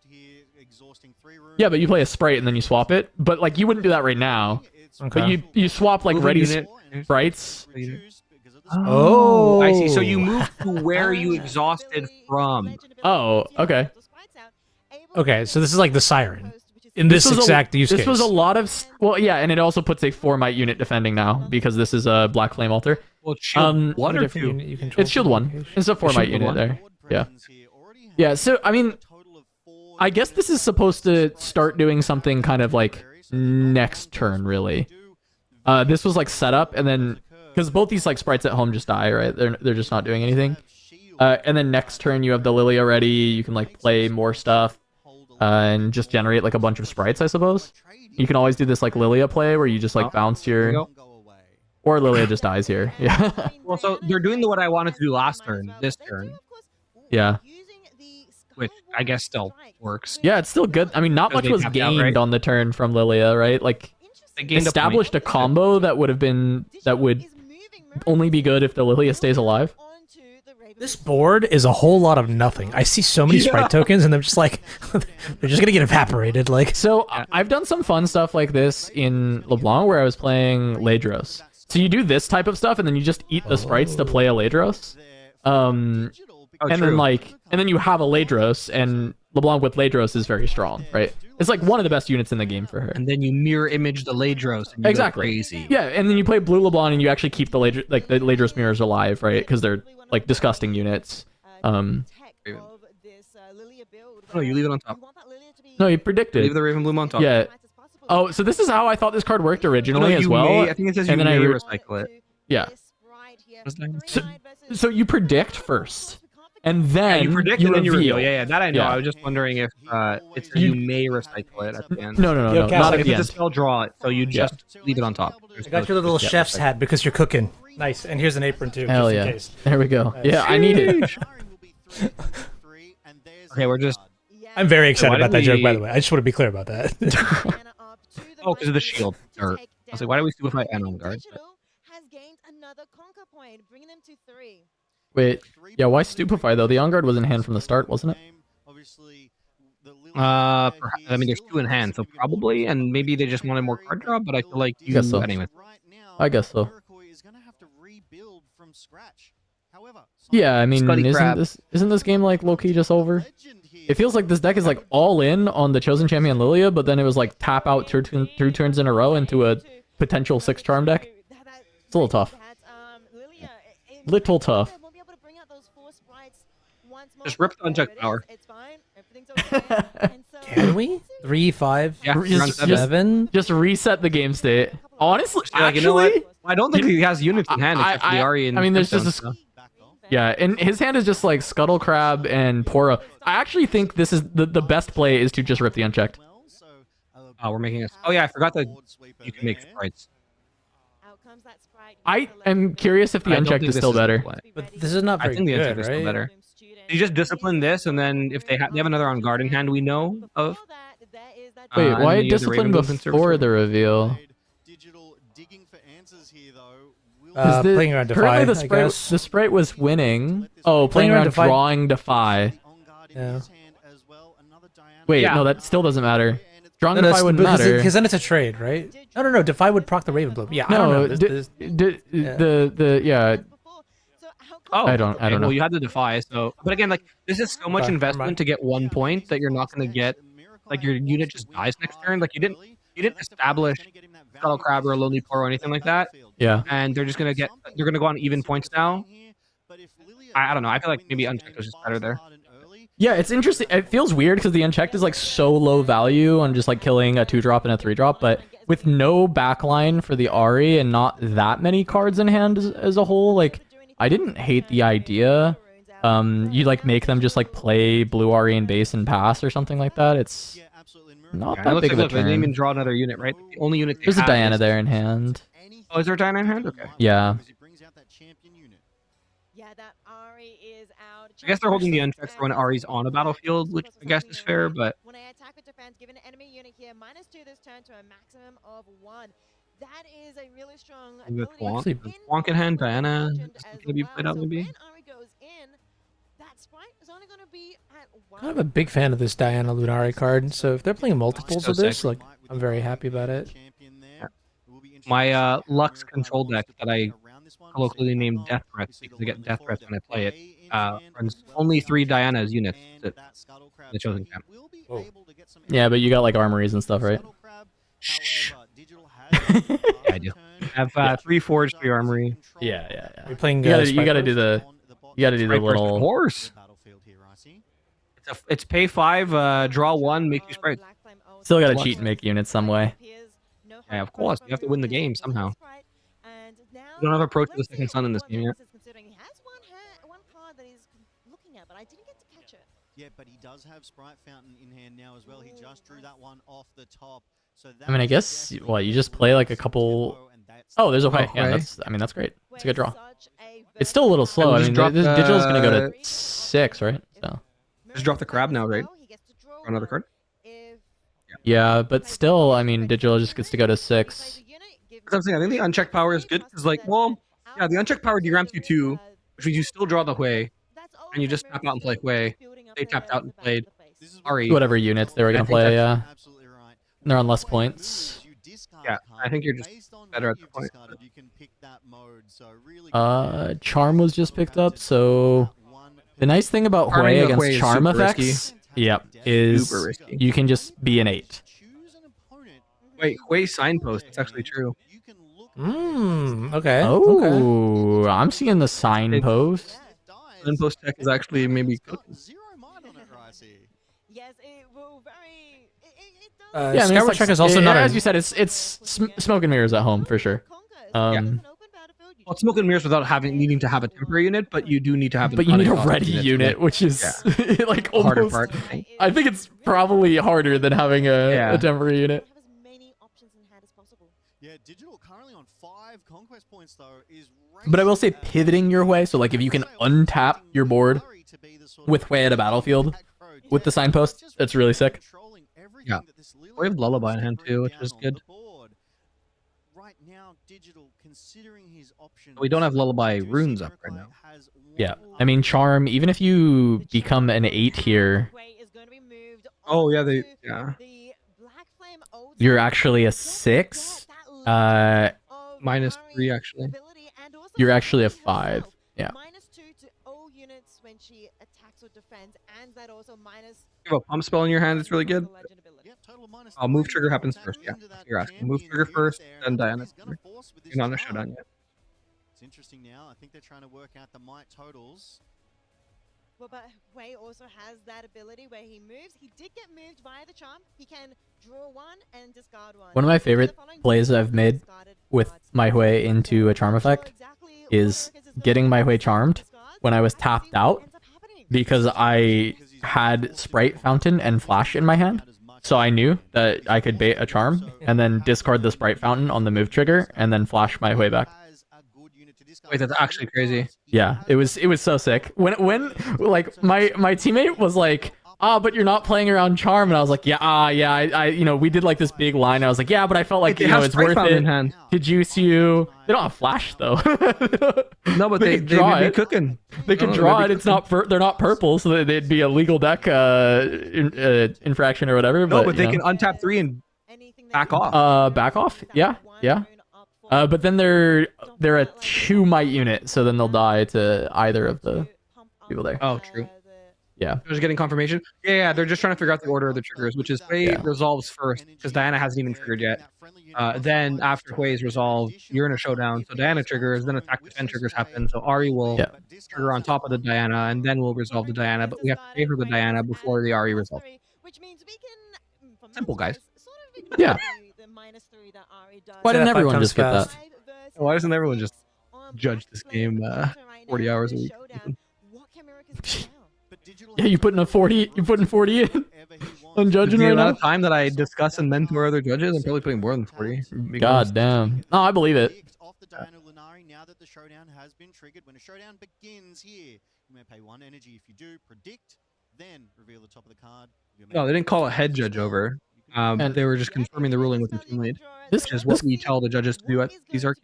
Yeah, but you play a Sprite and then you swap it. But like you wouldn't do that right now. Okay. But you swap like Move a ready unit. sprites. Oh. I see. So you move to where you exhausted from. Oh, okay. Okay, so this is like the Siren. In this was exact use This case. was a lot of well, yeah, and it also puts a 4 might unit defending now because this is a Black Flame Altar. Well, shield What one A or different two. unit you control It's shield from 1. location. It's a 4 might shield unit one? there. Yeah. Yeah. So I mean, I guess this is supposed to start doing something kind of like next turn, really. This was like set up, and then because both these like sprites at home just die, right? They're just not doing anything. And then next turn you have the Lilia ready. You can like play more stuff and just generate like a bunch of sprites, I suppose. You can always do this like Lilia play where you just like bounce There you your, go. or Lilia just dies here. Yeah. Well, so they're doing what I wanted to do last turn, this turn, Yeah. which I guess still works. Yeah, it's still good. I mean, not much Because they was tapped out, gained right? on the turn from Lilia, right? Like They gained a point. established a combo that would only be good if the Lilia stays alive. This board is a whole lot of nothing. I see so many sprite tokens, and they're just like, they're just gonna get evaporated. Like, So I've done some fun stuff like this in LeBlanc where I was playing Ladros. So you do this type of stuff, and then you just eat the sprites to play a Ladros. Oh, and true. then you have a Ladros, and LeBlanc with Ladros is very strong, right? It's like one of the best units in the game for her. And then you mirror image the Ladros and you Exactly. go crazy. Yeah, and then you play blue LeBlanc and you actually keep the Ladros mirrors alive, right? Because they're like disgusting units. Oh, you leave it on top. No, you predicted. Leave the Raven Bloom on top. Yeah. Oh, so this is how I thought this card worked originally as well. I think it says you and then may I recycle it. Yeah. So you predict first, and then you predict and then you reveal. reveal. Yeah, that I know. Yeah. I was just wondering if it's you may recycle it at the end. No, Yo, Cal, not If at the it's a end. spell, draw it. So you just leave it on top. I got your little chef's hat because you're cooking. Nice, and here's an apron too, Hell just yeah. in case. There we go. Yeah, I need it. Okay, we're just. I'm very excited why about that didn't joke, by we- the way. I just want to be clear about that. Oh, because of the shield. Or, I was like, why do we stupefy Anna on guard? Wait. Yeah, why stupefy though? The on guard was in hand from the start, wasn't it? I mean, there's 2 in hand, so probably, and maybe they just wanted more card draw, but I feel like you. Guess so. Anyway. I guess so. Yeah, I mean, Scuddy Crab. isn't this game like low-key just over? It feels like this deck is like all in on the Chosen Champion Lilia, but then it was like tap out 3 turns in a row into a potential 6 charm deck. It's a little tough. Little tough. Just rip the unchecked power. Can we? 3, 5, Yeah, Just- you're on 7. 7? Just reset the game state. Honestly, You're like, actually, you know what? I don't think he has units in hand except for the Ari and I mean, there's just Gemstones, a yeah, and his hand is just like Scuttle Crab and Poro. I actually think this is the best play is to just rip the unchecked. Oh, we're making a. Oh yeah, I forgot that you can make sprites. I am curious if the I don't unchecked think is this still the better. play. But this is not I very think the good, unchecked is still right? better. You just discipline this, and then if they have another on guard in hand, we know of. Wait, and why then you have the discipline Raven Blues and before Service the reveal? Playing around Currently, Defy, the sprite was winning. Oh, playing around Defy. drawing Defy. Yeah. Wait, Yeah. no, that still doesn't matter. Drawing No, no, Defy wouldn't matter. because then it's a trade, right? No, Defy would proc the Raven Bloom. Yeah, I don't No, know. yeah. Oh, I don't okay, know. Well, you had the Defy, so. But again, like this is so much Okay, never investment mind. to get 1 point that you're not going to get. Like your unit just dies next turn. Like you didn't establish Scuttle Crab or a Lonely Pour or anything like that, Yeah. and they're just gonna go on even points now. I don't know. I feel like maybe unchecked was just better there. Yeah, it's interesting. It feels weird because the unchecked is like so low value on just like killing a 2-drop and a 3-drop, but with no backline for the Ari and not that many cards in hand as a whole, like I didn't hate the idea. You like make them just like play blue Ari and base and pass or something like that. It's not Yeah, it that looks big like of a look, they didn't even turn. draw another unit, right? The only unit they There's a have Diana is- there in hand. Oh, is there a Diana in hand? Okay. Yeah. I guess they're holding the unchecked for when Ari's on a battlefield, which I guess is fair, but When I attack with defense, give an enemy unit here -2 this turn to a maximum of 1. That is a really strong With ability Wonk- in with Wonk in hand, Diana legend is as gonna be played out So maybe. when Ari goes in, that sprite is only going to be at 1. I'm a big fan of this Diana Lunari card, so if they're playing multiples so of this, sick. like I'm very happy about it. My Lux control deck that I colloquially named Death Threats because I get Death Threats when I play it runs only 3 Diana's units. The Chosen Champ. Oh. Yeah, but you got like armories and stuff, right? Shh. I do. I have 3 Forge, 3 Armory. Yeah. We're playing. You gotta Sprite do the Right, first little. horse. It's pay 5, draw 1, make 2 sprites. Still gotta Plus. cheat and make units some way. Yeah, of course. You have to win the game somehow. You don't have approach to the second sun in this game yet. He has one card that he's looking at, but I didn't get to catch it. Yeah, but he does have Sprite Fountain in hand now as well. He just drew that one off the top. So I mean, I guess what you just play like a couple. Oh, there's a way. Yeah, that's great. It's a good draw. It's still a little slow. I just mean, drop this digital's gonna go the- to 6, right? So Just drop the crab now, right? Draw another card? yeah, but still, I mean, digital just gets to go to 6. That's what I'm saying. I think the unchecked power is good because, like, well, yeah, the unchecked power deramps you 2, which means you still draw the Hui, and you just tap out and play Hui. They tapped out and played Ari. Whatever units they were gonna I think play. that's Yeah, Absolutely right. they're on less points. Yeah, I think you're just better at the point. You can pick that mode. So really Charm was just picked up, so The nice thing about Charming Hui the against Hui is charm super effects, risky. yep, is Super risky. you can just be an 8. Wait, Hui signpost. That's actually true. Okay. Okay. Oh, I'm seeing the signpost. Signpost tech is actually maybe cooking. Yes, it will very. It does. Yeah, I mean, Skyward it's Trek like, is also not as a- you said, it's smoke and mirrors at home for sure. Well, smoke and mirrors without needing to have a temporary unit, but you do need to have. But you need a an ready unit, unit, which is like the harder almost. part. I think. I think it's probably harder than having a temporary unit. Have as many options in hand as possible. Yeah, digital currently on 5 conquest points though is. But I will say pivoting your way, so like if you can untap your board with Hui at a battlefield with the signpost, that's really sick. Yeah. We have Lullaby in hand too, which is good. Right now, digital considering his options. We don't have Lullaby runes up right now. Yeah, I mean charm. Even if you become an 8 here, Oh yeah, The Black Flame Ultimate. you're actually a 6. -3 actually. You're actually a 5. Yeah. -2 to all units when she attacks or defends, and that also minus. You have a pump spell in your hand. It's really good. Oh, move trigger happens first. Yeah, you're asking. Move trigger first, then Diana. You're not in the showdown yet. It's interesting now. I think they're trying to work out the might totals. Well, but Hui also has that ability where he moves. He did get moved via the charm. He can draw 1 and discard 1. One of my favorite plays I've made with my Hui into a charm effect is getting my Hui charmed when I was tapped out because I had Sprite Fountain and Flash in my hand. So I knew that I could bait a charm and then discard the Sprite Fountain on the move trigger and then flash my Hui back. Wait, that's actually crazy. Yeah, it was so sick. When like my teammate was like, but you're not playing around charm, and I was like, I you know, we did like this big line. I was like, yeah, but I felt like, They you know, have it's Sprite worth Fountain in it hand. to juice you. They don't have flash though. No, but they could draw would be it. cooking. They could No, draw they'd it. be It's not they're not purple, so they'd be a legal deck infraction or whatever. No, but you they know. can untap 3 and back off. Back off. Yeah. But then they're a 2 might unit, so then they'll die to either of the people there. Oh, true. Yeah. They're just getting confirmation. Yeah, they're just trying to figure out the order of the triggers, which is Hui resolves first because Diana hasn't even triggered yet. Then after Hui is resolved, you're in a showdown. So Diana triggers, then attack defend triggers happen. So Ari will trigger on top of the Diana, and then we'll resolve the Diana. But we have to pay for the Diana before the Ari resolves. Simple, guys. Yeah. Why didn't that everyone comes just get that? fast. Why doesn't everyone just judge this game 40 hours a week? Yeah, you putting 40 in on judging The right amount now? of time that I discuss and mentor other judges, I'm probably putting more than 40. God damn. No, I believe it. Now that the showdown has been triggered, when a showdown begins here, you may pay 1 energy if you do. Predict, then reveal the top of the card. No, they didn't call a head judge over. They were just confirming the ruling with the team lead, which is what we tell the judges to do at these arcs.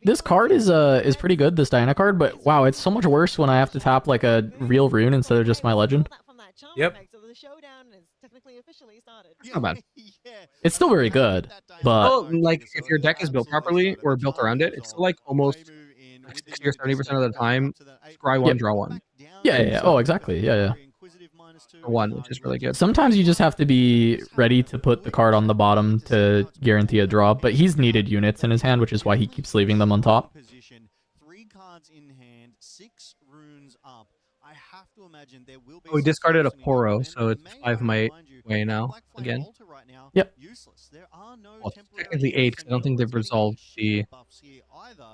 This card is pretty good, this Diana card, but wow, it's so much worse when I have to tap like a real rune instead of just my legend. Yep. Not bad. It's still very good, but Oh, like if your deck is built properly or built around it, it's still like almost like 60 or 70% of the time, scry 1, Yep. draw 1. yeah. Oh, exactly. Yeah. For 1, which is really good. Sometimes you just have to be ready to put the card on the bottom to guarantee a draw, but he's needed units in his hand, which is why he keeps leaving them on top. 3 cards in hand, 6 runes up. I have to imagine there will be. We discarded a Poro, so it's 5 might way now again. Yep. Well, technically 8, because I don't think they've resolved the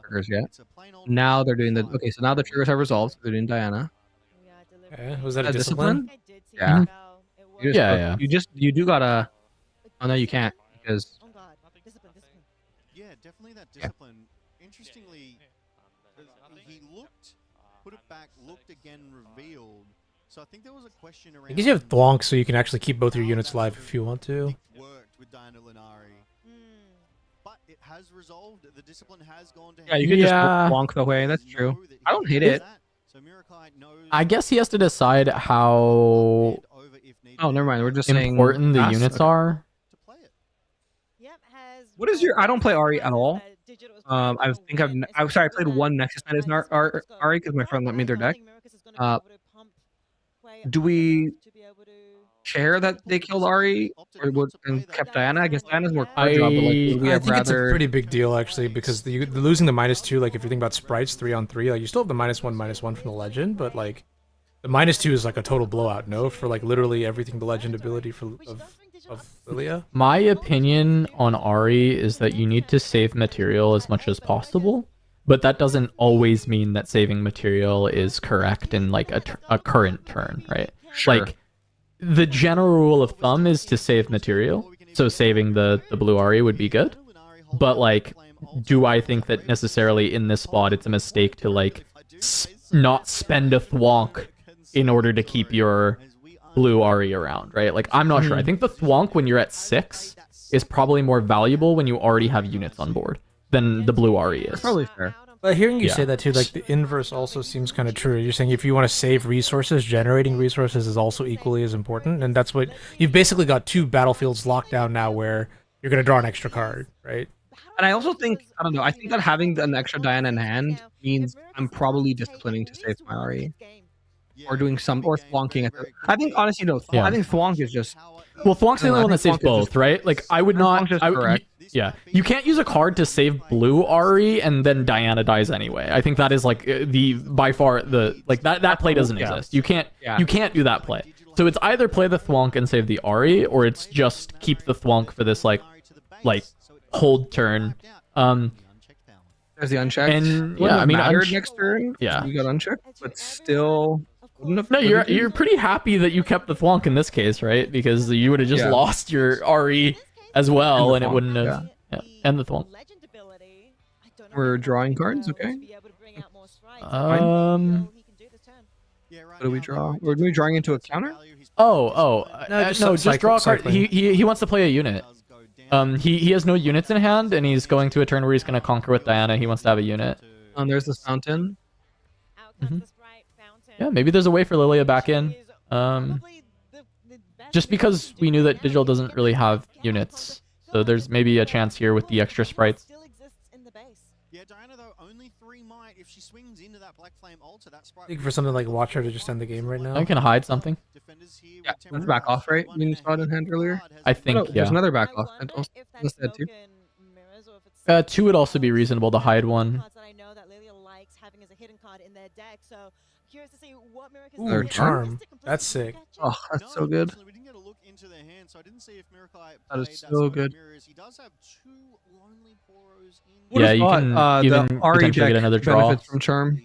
triggers yet. Now they're doing the okay. So now the triggers have resolved. So they're doing Diana. Okay. Was that a A discipline? Yeah. Yeah. You do gotta. Oh no, you can't because Yeah, definitely that discipline. Interestingly, he looked, put it back, looked again, revealed. So I think there was a question around. I guess you have Thwonk, so you can actually keep both your units alive if you want to. It worked with Diana Linari. But it has resolved. The discipline has gone to. yeah, you can just wonk the way. That's true. I don't hate it. So Mirakai knows. I guess he has to decide how Oh, never mind. We're just saying important the fast. units Okay. are. What is your? I don't play Ari at all. I think I'm sorry. I played 1 Nexus Knight as Ari because my friend lent me their deck. Do we care that they killed Ari and kept Diana? I guess Diana's more card job, but like, would we I have think it's a rather... pretty big deal actually, because the losing the -2, like if you think about sprites 3-on-3, like you still have the -1/-1 from the legend, but like the -2 is like a total blowout, no, for like literally everything the legend ability of Lilia. My opinion on Ari is that you need to save material as much as possible, but that doesn't always mean that saving material is correct in like a current turn, right? Sure. Like the general rule of thumb is to save material, so saving the blue Ari would be good. But like, do I think that necessarily in this spot it's a mistake to like not spend a thwonk in order to keep your blue Ari around, right? Like, I'm not sure. I think the thwonk when you're at 6 is probably more valuable when you already have units on board than the blue Ari is. That's probably fair. But hearing you say that too, like the inverse also seems kind of true. You're saying if you want to save resources, generating resources is also equally as important, and that's what you've basically got 2 battlefields locked down now, where you're gonna draw an extra card, right? And I also think, I don't know, I think that having an extra Diana in hand means I'm probably disciplining to save my Ari. Or doing some, or thwonking at the... I think, honestly, no, I think thwonk is just... Well, thwonk's the only one that saves Thwonk is both, just- right? Like, I would not... Thwonk's just I, correct. yeah, you can't use a card to save blue Ari and then Diana dies anyway. I think that is like the by far the like that play doesn't exist. You can't do that play. So it's either play the thwonk and save the Ari, or it's just keep the thwonk for this like hold turn. There's the unchecked. And Wouldn't yeah, I mean, mattered next turn. Yeah. You got unchecked, but still. No, you're pretty happy that you kept the thwonk in this case, right? Because you would have just lost your Ari as well, and it wouldn't have. Yeah. And the thwonk. We're drawing cards, okay. Um. What do we draw? We're we drawing into a counter? No, just draw a card. cycling. He wants to play a unit. He has no units in hand, and he's going to a turn where he's going to conquer with Diana. He wants to have a unit. There's the fountain. Yeah, maybe there's a way for Lilia back in. Just because we knew that Digital doesn't really have units, so there's maybe a chance here with the extra sprites. Yeah, Diana though only 3 might if she swings into that black flame altar. That sprite. I think for something like Watcher to just end the game right now. I can hide something. Yeah, let's back off, right? You saw it in hand earlier. I think, No, yeah. there's another back off. And also, that's that too. 2 would also be reasonable to hide one. Ooh, charm. That's sick. Oh, that's so good. We didn't get a look into their hand, so I didn't see if Mirakai That is played so side good. mirrors. He does have 2 lonely poros in Would've Yeah, you thought, can even the Ari potentially deck get another draw. benefits from charm.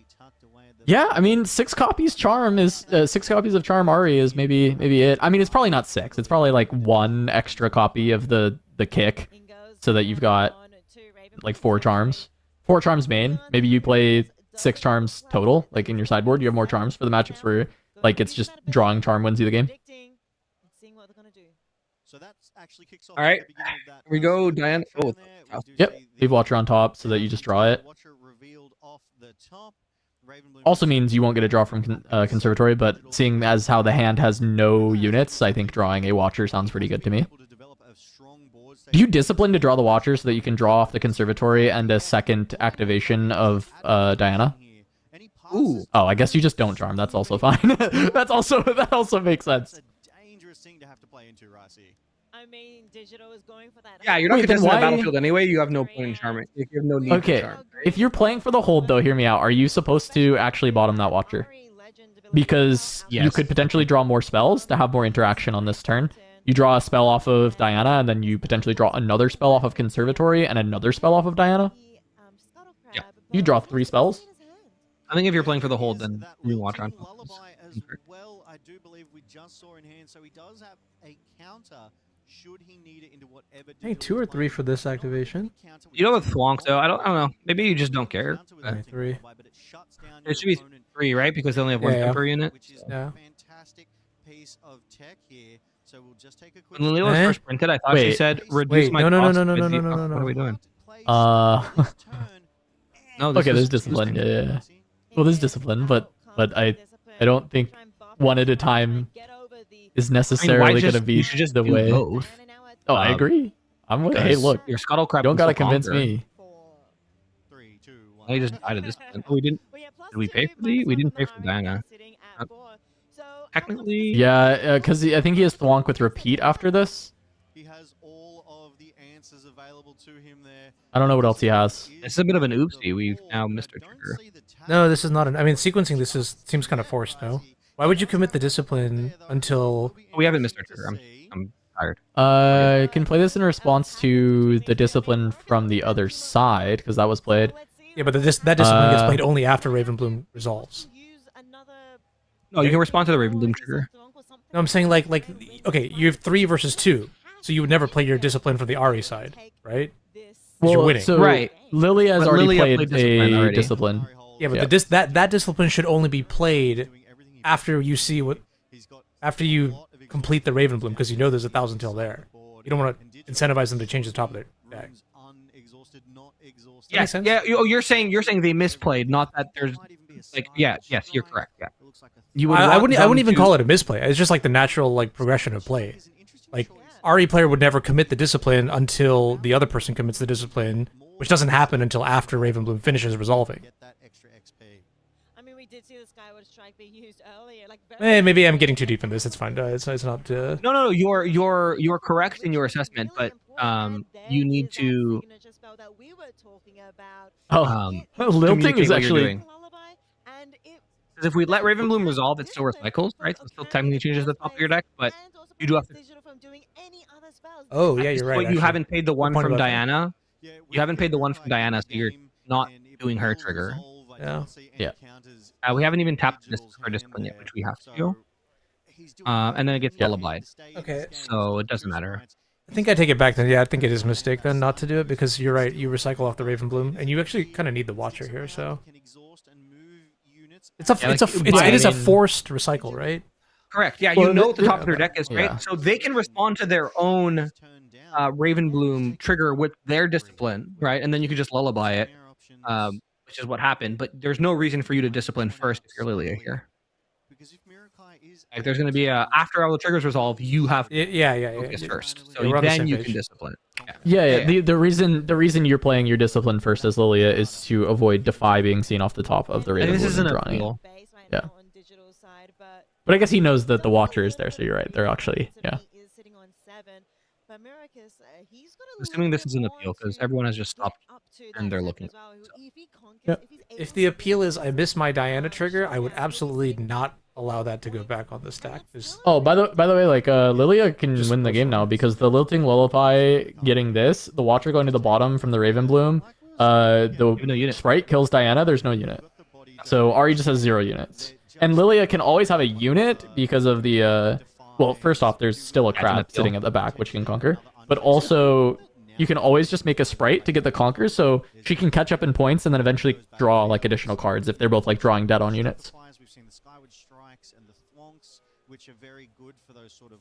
Yeah, I mean, 6 copies charm is 6 copies of charm Ari is maybe it. I mean, it's probably not 6. It's probably like 1 extra copy of the kick, so that you've got like 4 charms. 4 charms main. Maybe you play 6 charms total, like in your sideboard. You have more charms for the matchups where like it's just drawing charm wins you the game. So that actually kicks off. All right, here we go, Diana. Oh, Yep, leave Watcher on top so that you just draw it. Also means you won't get a draw from Conservatory, but seeing as how the hand has no units, I think drawing a Watcher sounds pretty good to me. Do you discipline to draw the Watcher so that you can draw off the Conservatory and a second activation of Diana? Ooh. Oh, I guess you just don't charm. That's also fine. that also makes sense. Dangerous thing to have to play into, Ricey. I mean, Digital is going for that. Yeah, you're not Wait, then contesting the why- battlefield anyway. You have no point in charming. You have no need Okay, to charm. if you're playing for the hold though, hear me out. Are you supposed to actually bottom that Watcher? Because you Yes. could potentially draw more spells to have more interaction on this turn. You draw a spell off of Diana, and then you potentially draw another spell off of Conservatory and another spell off of Diana. Yeah. You draw 3 spells. I think if you're playing for the hold, then you watch on. Lullaby as well, I do believe we just saw in hand, so he does have a counter should he need it into whatever. I think 2 or 3 for this activation. You know, with Thwonk though, I don't know. Maybe you just don't care. Okay, 3. It should be 3, right? Because they only have 1 Yeah. temper unit. Which is Yeah. a fantastic piece of tech here. So we'll just take a quick. When Lily was Eh? first printed, I thought she Wait. said reduce Wait, my no, cost. no, with the- no. What are we doing? No, this Okay, is there's discipline. Yeah. Well, there's discipline, but I don't think one at a time is necessarily going to be you should just the do way. both. Oh, I agree. I'm with. Hey, look, your scuttle crap. you don't gotta convince me. I just died at this point. Oh, we didn't. Did we pay for the? We didn't pay for Diana. technically. Yeah, because I think he has Thwonk with repeat after this. He has all of the answers available to him there. I don't know what else he has. This is a bit of an oopsie. We've now missed a trigger. No, this is not an. I mean, sequencing this seems kind of forced. No, why would you commit the discipline until? We haven't missed a trigger. I'm tired. I can play this in response to the discipline from the other side because that was played. Yeah, but that discipline gets played only after Ravenbloom resolves. No, you can respond to the Ravenbloom trigger. No, I'm saying like okay, you have 3 versus 2, so you would never play your discipline from the Ari side, right? You're winning. So Right. Lilia has But already Lilia played discipline a already. discipline. Yeah, but Yeah. that discipline should only be played after you see after you complete the Ravenbloom, because you know there's a 1,000 till there. You don't want to incentivize them to change the top of their deck. Yeah, makes sense. yeah. You're saying they misplayed, not that there's like yes, you're correct. Yeah. You would I want wouldn't them even to- call it a misplay. It's just like the natural like progression of play. Like Ari player would never commit the discipline until the other person commits the discipline, which doesn't happen until after Ravenbloom finishes resolving. I mean, we did see the Skyward Strike being used earlier. Like, Maybe I'm getting too deep in this. It's fine. It's not. No. You're correct in your assessment, but you need to. Lilting communicate is what you're actually doing. Because if we let Ravenbloom resolve, it still recycles, right? So it still technically changes the top of your deck, but you do have to. Oh yeah, you're right. But you actually. haven't paid the one point from about that. Diana. You haven't paid the one from Diana, so you're not doing her trigger. Yeah. Yeah. We haven't even tapped this for discipline yet, which we have to do. And then it gets lullabied. Okay. So it doesn't matter. I think I take it back then. Yeah, I think it is a mistake then not to do it, because you're right. You recycle off the Ravenbloom, and you actually kind of need the Watcher here. So it's a Yeah, it is a forced recycle, right? Correct. Yeah, Well, you know what the top of their yeah. deck is, right? Yeah. So they can respond to their own Ravenbloom trigger with their discipline, right? And then you can just lullaby it, which is what happened. But there's no reason for you to discipline first if you're Lilia here. Like there's going to be after all the triggers resolve, you have to Yeah. focus first. So We're on the then same you page. can discipline. yeah. The reason you're playing your discipline first as Lilia is to avoid Defy being seen off the top of the And this Ravenbloom isn't and a drawing it. deal. Yeah. But I guess he knows that the Watcher is there, so you're right. They're actually Assuming this is an appeal, because everyone has just stopped and they're looking. If the appeal is I miss my Diana trigger, I would absolutely not allow that to go back on the stack. Oh, by the way, like Lilia can win the game now because the Lilting Lullaby getting this, the Watcher going to the bottom from the Ravenbloom, the No unit. Sprite kills Diana. There's no unit, so Ari just has 0 units, and Lilia can always have a unit because of the well, first off, there's still a That's an crab appeal. sitting at the back which can conquer, but also you can always just make a Sprite to get the conquer, so she can catch up in points and then eventually draw like additional cards if they're both like drawing dead on units. We've seen the Skyward Strikes and the Thwonks, which are very good for those sort of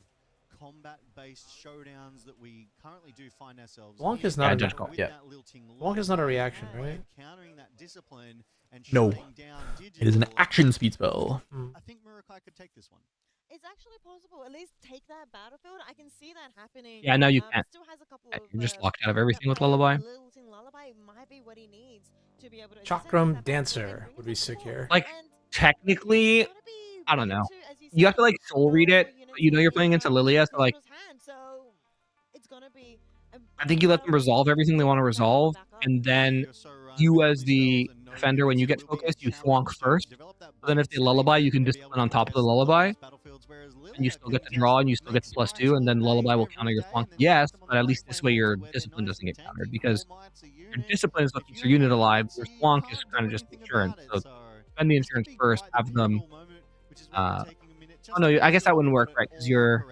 combat-based showdowns that we currently do find ourselves. Thwonk in. is not Yeah, a- judge call, With yeah. that lilting Thwonk is not a lullaby reaction, and right? Countering that discipline and No. shutting down It is an digital. action speed spell. I think Murukai could take this one. It's actually possible. At least take that battlefield. I can see that happening. Yeah, no, you it can't. Still has a couple Yeah, of, you're just uh, locked out of everything with that Lullaby. Lilting Lullaby might be what he needs to be able to Chakram set that battlefield Dancer and would bring be it sick to here. Like And technically, it's gonna be I don't know. into, as You have to like said, soul read it. no But you know you're units playing into in Lilia, so like Josh's hand, so it's gonna be a I think you let them resolve everything they want to resolve, and then You're so right you with as the yourselves and know defender, when you that get will be a focused, you challenge thwonk to first. develop that But then if they lullaby, you can discipline on top of the lullaby, and you still get the draw, and you still get the +2, and then lullaby will counter your thwonk. Yes, but at least this way your discipline doesn't get countered, because your discipline is what keeps your unit alive. Your thwonk is kind of just insurance. So spend the insurance first, have them. Oh no, I guess that wouldn't work, right? Because you're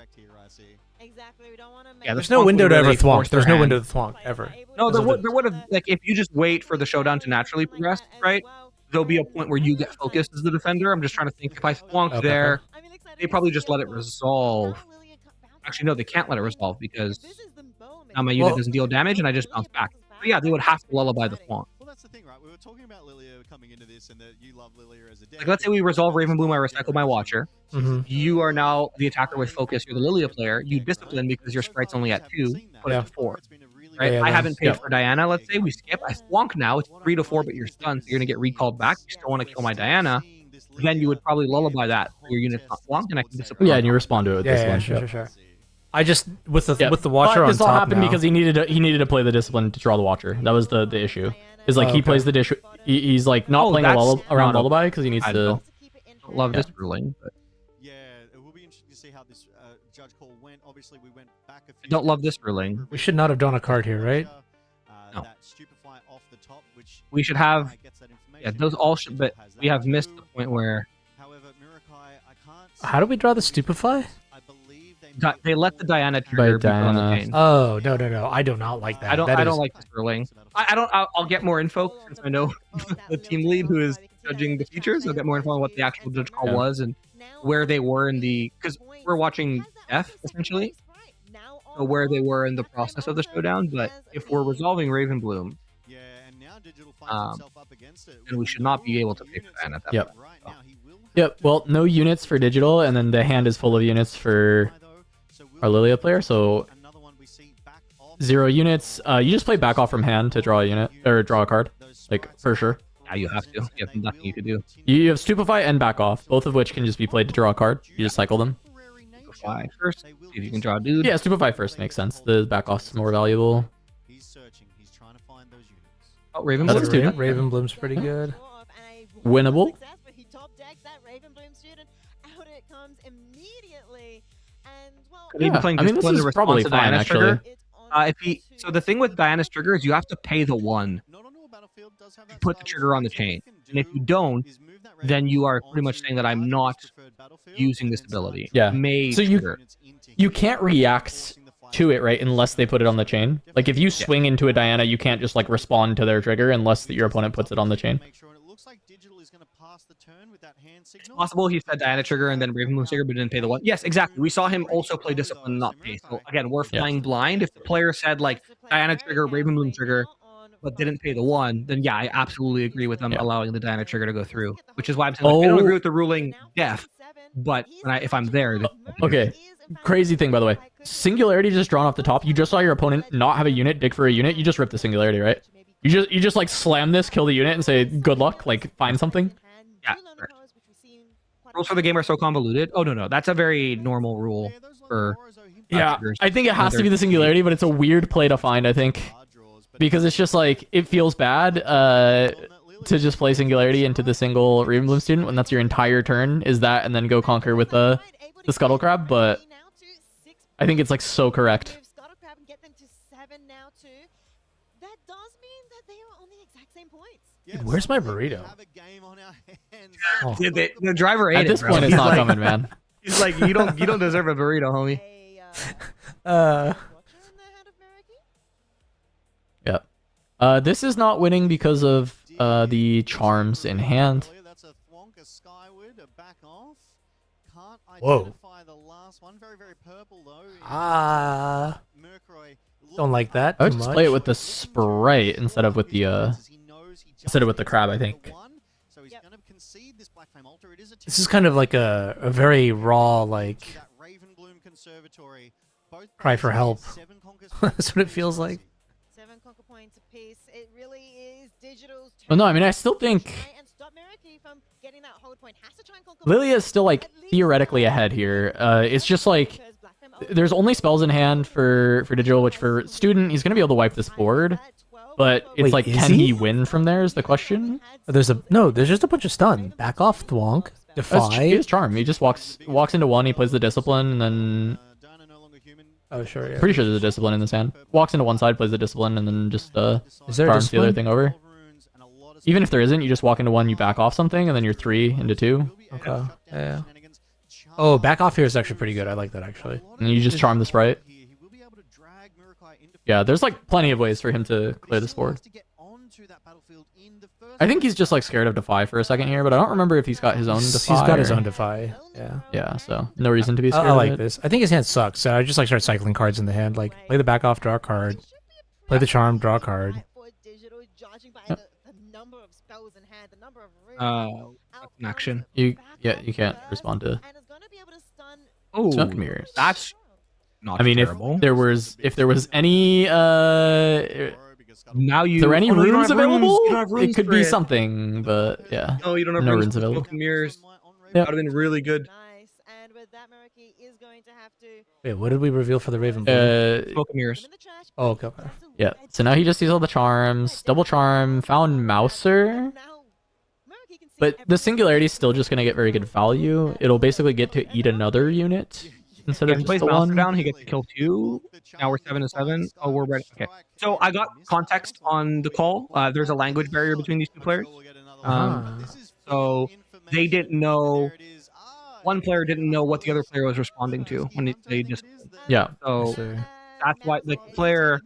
Exactly. We don't want to make Yeah, There's the no Thwonk window would to ever really thwonk. force There's their no window hand. to thwonk ever. No, Because of there would have like if you just wait for the showdown to naturally progress, right? There'll be a point where you get focused as the defender. I'm just trying to think if I thwonk Okay. there, I'm really excited they to probably see just what let it the- resolve. how Lilia bounces Actually, no, they can't let it back. resolve because This is the moment. now my unit Well- doesn't deal damage and I just bounce back. But yeah, they would have to lullaby the thwonk. Well, that's the thing, right? We were talking about Lilia coming into this, and that you love Lilia as a deck. Like let's say we resolve Ravenbloom, I recycle my Watcher. Mhm. You are now the attacker with focus. You're the Lilia player. You discipline because your sprite's only at 2, put it Yeah. to 4. Right? Yeah, I yeah, haven't paid yeah. for Diana. Let's say we skip. I thwonk now. It's 3 to 4, but you're stunned, so you're gonna get recalled back. You still want to kill my Diana. then you would probably lullaby that for your unit's not blocked, and I can discipline. Yeah, and you respond to it with this one. Sure. I just with the Yep. Watcher but on this all top happened now. because he needed to play the discipline to draw the Watcher. That was the issue. Is like he plays the dish. He's like not playing around lullaby because he needs I to. don't love this ruling, but Yeah, it will be interesting to see how this judge call went. Obviously, we went back a few I don't love this ruling. We should not have drawn a card here, right? No. That stupefy off the top, which We should have. gets that information. Yeah, those all should. But we have missed the point where However, Mirakai, I can't. How do we draw the Stupefy? I believe they let the Diana trigger be put on the Diana. chain. Oh no! I do not like that. I don't. That I is- don't like this ruling. I don't. I'll get more info since I know the team lead who is judging the features. I'll get more info on what the actual judge call was and where they were in the, because we're watching F essentially, so where they were in the process of the showdown. But if we're resolving Ravenbloom, Yeah, and now Digital finds himself up against it. then we should not be able to pay for Diana at that Yep. point. Right now, he will have Yep. Well, no units for digital, and then the hand is full of units for our Lilia player. So another one we see back off. 0 units. You just play back off from hand to draw a unit or draw a card, like for sure. Yeah, you have to. You have nothing you can do. You have Stupefy and back off, both of which can just be played to draw a card. You just cycle them. Fly first. See if you can draw a dude. Yeah, Stupefy first makes sense. The back off's more valuable. He's searching. He's trying to find those units. Oh, Ravenbloom. That's a student. Ravenbloom's pretty good. Winnable. He top decks that Ravenbloom student. Out it comes immediately. And well, Could he be Yeah, playing I mean, this Discipline in is response probably to fine, Diana's actually. trigger? it's on If he, so the thing with Diana's trigger is you have to pay the 1 Not on all battlefield does have to that put the style trigger on the of play. chain, What we and if can you do don't, is move that then you are Ravenbloom pretty much onto saying that I'm Diana's not preferred battlefield using and this then ability. start Yeah. May So you- trigger. You can't react to it, right, unless they put it on the chain. Like if you swing into a Diana, you can't just like respond to their trigger unless your opponent puts it on the chain. Make sure, and it looks like Digital is going to pass the turn with that hand signal. Possible he said Diana trigger and then Ravenbloom trigger, but didn't pay the 1. Yes, exactly. We saw him also play Discipline, not pay. So again, we're flying blind. If the player said like Diana trigger, Ravenbloom trigger, but didn't pay the 1, then yeah, I absolutely agree with them Yeah. allowing the Diana trigger to go through. Which is why I'm saying like, I don't Oh. agree with the ruling def, but if I'm there, then Okay. Crazy thing, by the way. Singularity just drawn off the top. You just saw your opponent not have a unit, dig for a unit. You just rip the Singularity, right? You just like slam this, kill the unit, and say good luck. Like find something. Yeah, correct. Rules for the game are so convoluted. Oh no, that's a very normal rule for. Yeah, triggers. I think it has to be the Singularity, but it's a weird play to find. I think because it's just like it feels bad to just play Singularity into the single Ravenbloom student when that's your entire turn. Is that and then go conquer with the Scuttle Crab, but I think it's like so correct. Move Scuttle Crab and get them to 7 now too. That does mean that they are on the exact same points. Yes, Where's my we burrito? have a game on our hands. Oh. Dude, the driver ate At it, this bro. point, it's He's not like- coming, man. He's like, you don't deserve a burrito, homie. Watcher in the hand of Meraki? Yep. This is not winning because of the charms in hand. That's a Thwonka Skyward, a back off. Can't Whoa. identify the last one. Very, very purple though. Mercury Don't like that I would too just much. play it with the Sprite instead of with the crab, I think. So he's going to concede this Black Flame Altar. It is a This is kind of like a very raw, like, that Ravenbloom Conservatory. Both cry for players help. have 7 conquers. That's what it feels like. 7 conquer points apiece. It really is Digital's Well, no, I mean, I still think try and stop Meraki from getting that hold point. Has to try and conquer Lilia is still like theoretically ahead here. It's just like because Black Flame Altar there's only spells in hand for digital, which for student he's gonna be able to wipe this board. But it's Wait, like, is can he? he win from there? Is the question. There's just a bunch of stun. Back off, Thwonk. That's Defy. his charm. He just walks into one. He plays the discipline, and then Dana no longer human. Oh, sure, yeah. pretty sure there's a discipline in this hand. Walks into one side, plays the discipline, and then just Is there a charms the other discipline? thing over. Even if there isn't, you just walk into one, you back off something, and then you're 3 into 2, Okay, yeah. Oh, back off here is actually pretty good. I like that, actually. and you just charm the sprite. Yeah, there's like plenty of ways for him to clear this board. I think he's just like scared of Defy for a second here, but I don't remember if he's got his own Defy. He's got his or- own Defy. Yeah. Yeah, so no reason to be scared I like of it. this. I think his hand sucks, so I just like start cycling cards in the hand. Like, play the back off, draw a card. Play the charm, draw a card. That's an action. You can't respond to. Oh, Smoke mirrors. that's not I mean, terrible. if there was any Now you. Is there any oh, no, you don't runes have available? You don't have runes It could for be something, but yeah. No, you don't have No runes runes for available. Smoke and Mirrors. Yep. That would have been really good. Nice. And with that, Murky is going to have to Wait, what did we reveal for the Raven Blue? Smoke and Mirrors. Oh, okay. Yeah. So now he just sees all the charms. Double charm. Found Mouser. But the Singularity is still just going to get very good value. It'll basically get to eat another unit instead Yeah, of he just plays the Mouser one. down. He gets to kill 2. Now we're 7-7. Oh, we're ready. Okay. So I got context on the call. There's a language barrier between these 2 players. So they didn't know. One player didn't know what the other player was responding to when they just. Yeah. So that's why the player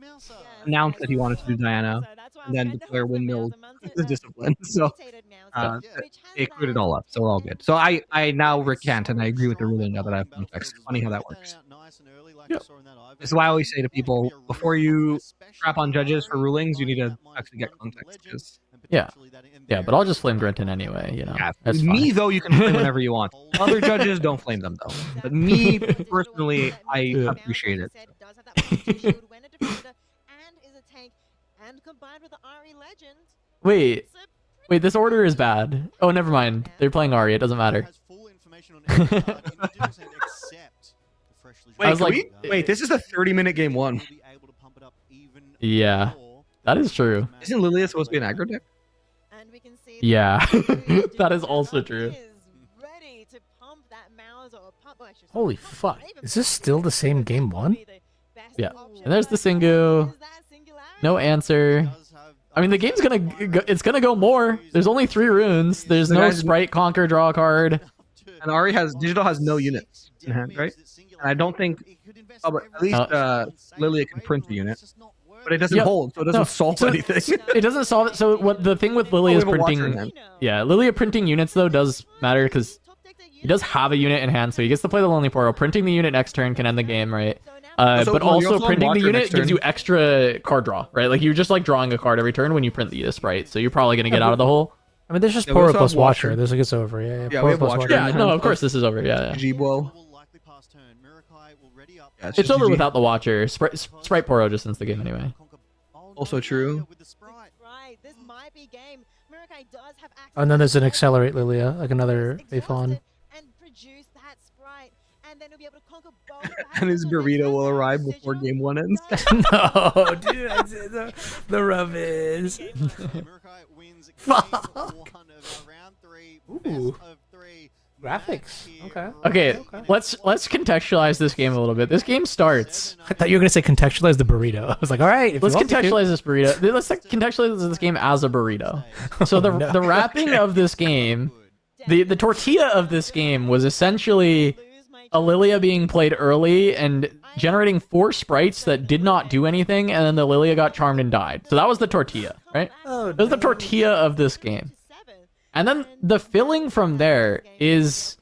announced that he wanted to do Diana, and then the player windmilled the discipline. So it cleared it all up. So we're all good. So I now recant and I agree with the ruling now that I have context. Funny how that works. Yep. This is why I always say to people, before you crap on judges for rulings, you need to actually get context. 'Cause Yeah. Yeah, but I'll just flame Grenton anyway, you know. yeah, That's me fine. though, you can flame whenever you want. Other judges, don't flame them though. But me personally, I Yeah. appreciate it. Wait, this order is bad. Oh, never mind. They're playing Ari. It doesn't matter. Wait, I was like- wait, this is a 30-minute game 1. Yeah, that is true. Isn't Lilia supposed to be an aggro deck? Yeah, that is also true. Holy fuck. Is this still the same game 1? Yeah. And there's the Singu. No answer. I mean, the game's it's gonna go more. There's only 3 runes. There's The no guy's- Sprite, Conquer, draw a card. And Ari Digital has no units in hand, right? And I don't think, oh, but at least Lilia can print a unit, but it doesn't Yep. hold, so it doesn't No, solve so- anything. It doesn't solve it. So what the thing with we Lilia is have a Watcher in printing. hand. Yeah, Lilia printing units though does matter because he does have a unit in hand, so he gets to play the Lonely Portal. Printing the unit next turn can end the game, right? So, But well, you also also printing the Watcher unit next gives turn. you extra card draw, right? Like you're just like drawing a card every turn when you print the Sprite, so you're probably gonna get out of the hole. I mean, there's just Yeah, we Poro also plus have Watcher. Watcher. This gets over. Yeah, Yeah, we Poro have plus Watcher. Watcher. Yeah, no, of course this is over. Yeah, yeah. Gbo. Yeah, It's over GG. without the Watcher. Sprite Poro just ends the game anyway. Also true. And then there's an Accelerate Lilia, like another Aphon. And his burrito will arrive before game 1 ends. No, dude, the rub is. Fuck. Ooh. Graphics. Okay. Okay, let's contextualize this game a little bit. This game starts. I thought you were gonna say contextualize the burrito. I was like, all right. If Let's you want me to. contextualize this burrito. Let's contextualize this game as a burrito. So the no. the wrapping of this game, the tortilla of this game was essentially a Lilia being played early and generating 4 sprites that did not do anything, and then the Lilia got charmed and died. So that was the tortilla, right? Oh, That was the tortilla of this game. And then the filling from there is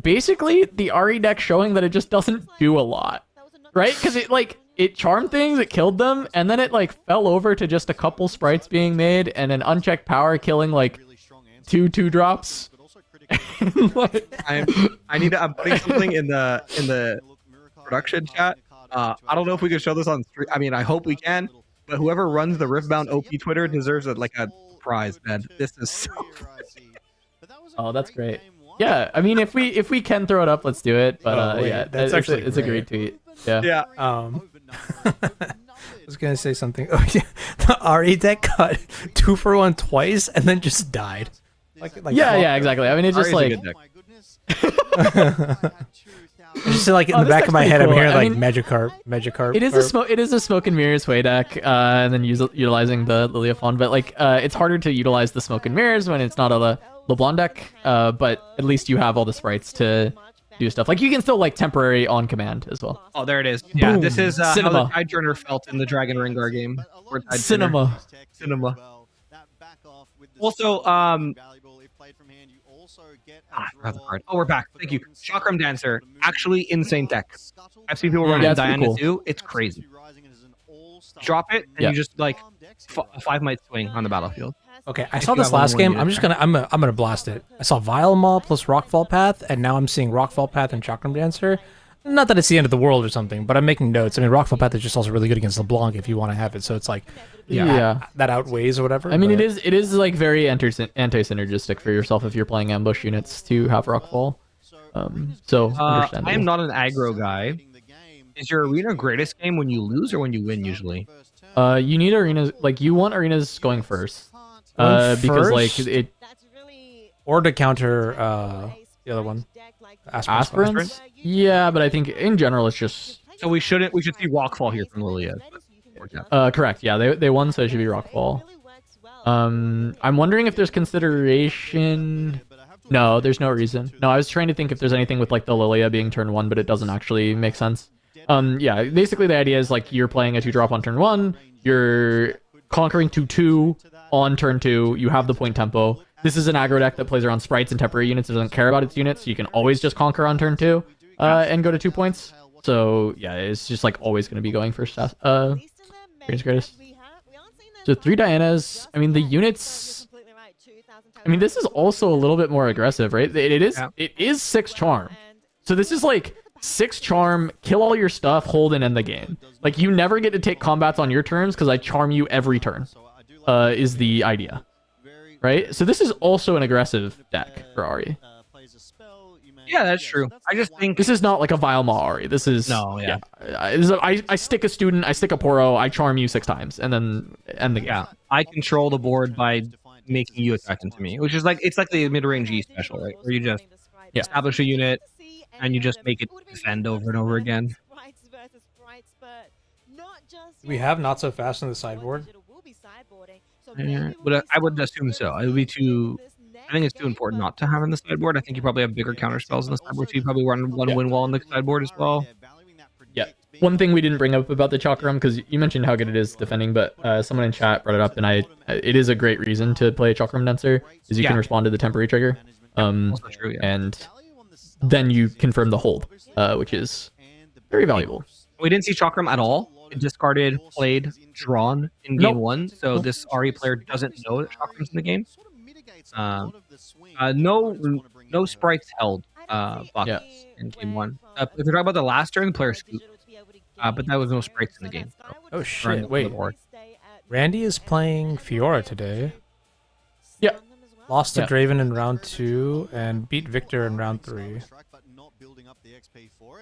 basically the Ari deck showing that it just doesn't do a lot, right? Because it charmed things, it killed them, and then it like fell over to just a couple sprites being made and an unchecked power killing like 2 2-drops. I'm putting something in the production chat. I don't know if we can show this on stream. I mean, I hope we can. But whoever runs the Riftbound OP Twitter deserves a prize, man. This is so. Oh, that's great. Yeah, I mean, if we can throw it up, let's do it. But Oh, wait, yeah, that's it's actually it's a great tweet. Yeah. Yeah. I was gonna say something. Oh yeah, the Ari deck got 2 for 1 twice and then just died. Yeah, exactly. I mean, it's just Ari's a like good deck. Just like in Oh, the this back deck's of my pretty head, I'm cool. hearing I like mean, Magikarp. it is a smoke and mirrors way deck, and then utilizing the Liliaphon. But like, it's harder to utilize the smoke and mirrors when it's not a LeBlanc deck. But at least you have all the sprites to do stuff. Like you can still like temporary on command as well. Oh, there it is. Yeah, Boom. this is how Cinema. the Tideturner felt in the Dragon Rengar game. Or Tideturner. Cinema. Also, that's hard. Oh, we're back. Thank you. Chakram Dancer, actually insane deck. I've seen people running Yeah, it's pretty Diana cool. too. It's crazy. Drop it, and Yeah. you just like a 5 might swing on the battlefield. Okay, I If saw you this have only last one game. unit I'm just there. gonna I'm gonna blast it. I saw Vile Maw plus Rockfall Path, and now I'm seeing Rockfall Path and Chakram Dancer. Not that it's the end of the world or something, but I'm making notes. I mean, Rockfall Path is just also really good against LeBlanc if you want to have it. So it's like, Yeah. that outweighs or whatever. I mean, but- it is like very anti-synergistic for yourself if you're playing ambush units to have Rockfall. So I understandable. am not an aggro guy. Is your arena greatest game when you lose or when you win usually? You need arenas, like you want arenas going first. Going Because like first? it That's really Or to counter the other one. aspirants. Yeah, but I think in general it's just So we should see Rockfall here from Lilia. correct. Yeah, they won, so it should be Rockfall. I'm wondering if there's consideration. No, there's no reason. No, I was trying to think if there's anything with like the Lilia being turn 1, but it doesn't actually make sense. Yeah, basically the idea is like you're playing a 2-drop on turn 1, you're conquering to 2 on turn 2, you have the point tempo. This is an aggro deck that plays around sprites and temporary units. It doesn't care about its units, so you can always just conquer on turn 2 and go to 2 points. So yeah, it's just like always going to be going first. Greatest greatest. So 3 Dianas. I mean the units. I mean this is also a little bit more aggressive, right? It is 6 charm. So this is like 6 charm, kill all your stuff, hold and end the game. Like you never get to take combats on your turns because I charm you every turn. Is the idea, right? So this is also an aggressive deck for Ari. Yeah, that's true. I just think This is not like a Vile Maw Ari. This is I stick a student, I stick a Poro, I charm you 6 times, and then end the game. yeah, I control the board by making you attack into me, which is like it's like the mid-range E special, right? Where you just establish a unit and you just make it defend over and over again. We have Not So Fast on the sideboard. But I would assume so. It would be too. I think it's too important not to have on the sideboard. I think you probably have bigger counter spells on the sideboard, so you probably run one win wall on the sideboard as well. Yeah. One thing we didn't bring up about the Chakram, because you mentioned how good it is defending, but someone in chat brought it up, and it is a great reason to play Chakram Dancer, is you can respond to the temporary trigger. Also true, yeah. And then you confirm the hold, which is very valuable. We didn't see Chakram at all. It discarded, played, drawn in game 1, so this RE player doesn't know that Chakram's in the game. No sprites held buckets in game 1. If you're talking about the last turn, the player scooped. But that was no sprites in the game. So Oh shit! Wait, Randy is playing Fiora today. Yeah. Lost to Draven in round 2 and beat Victor in round 3.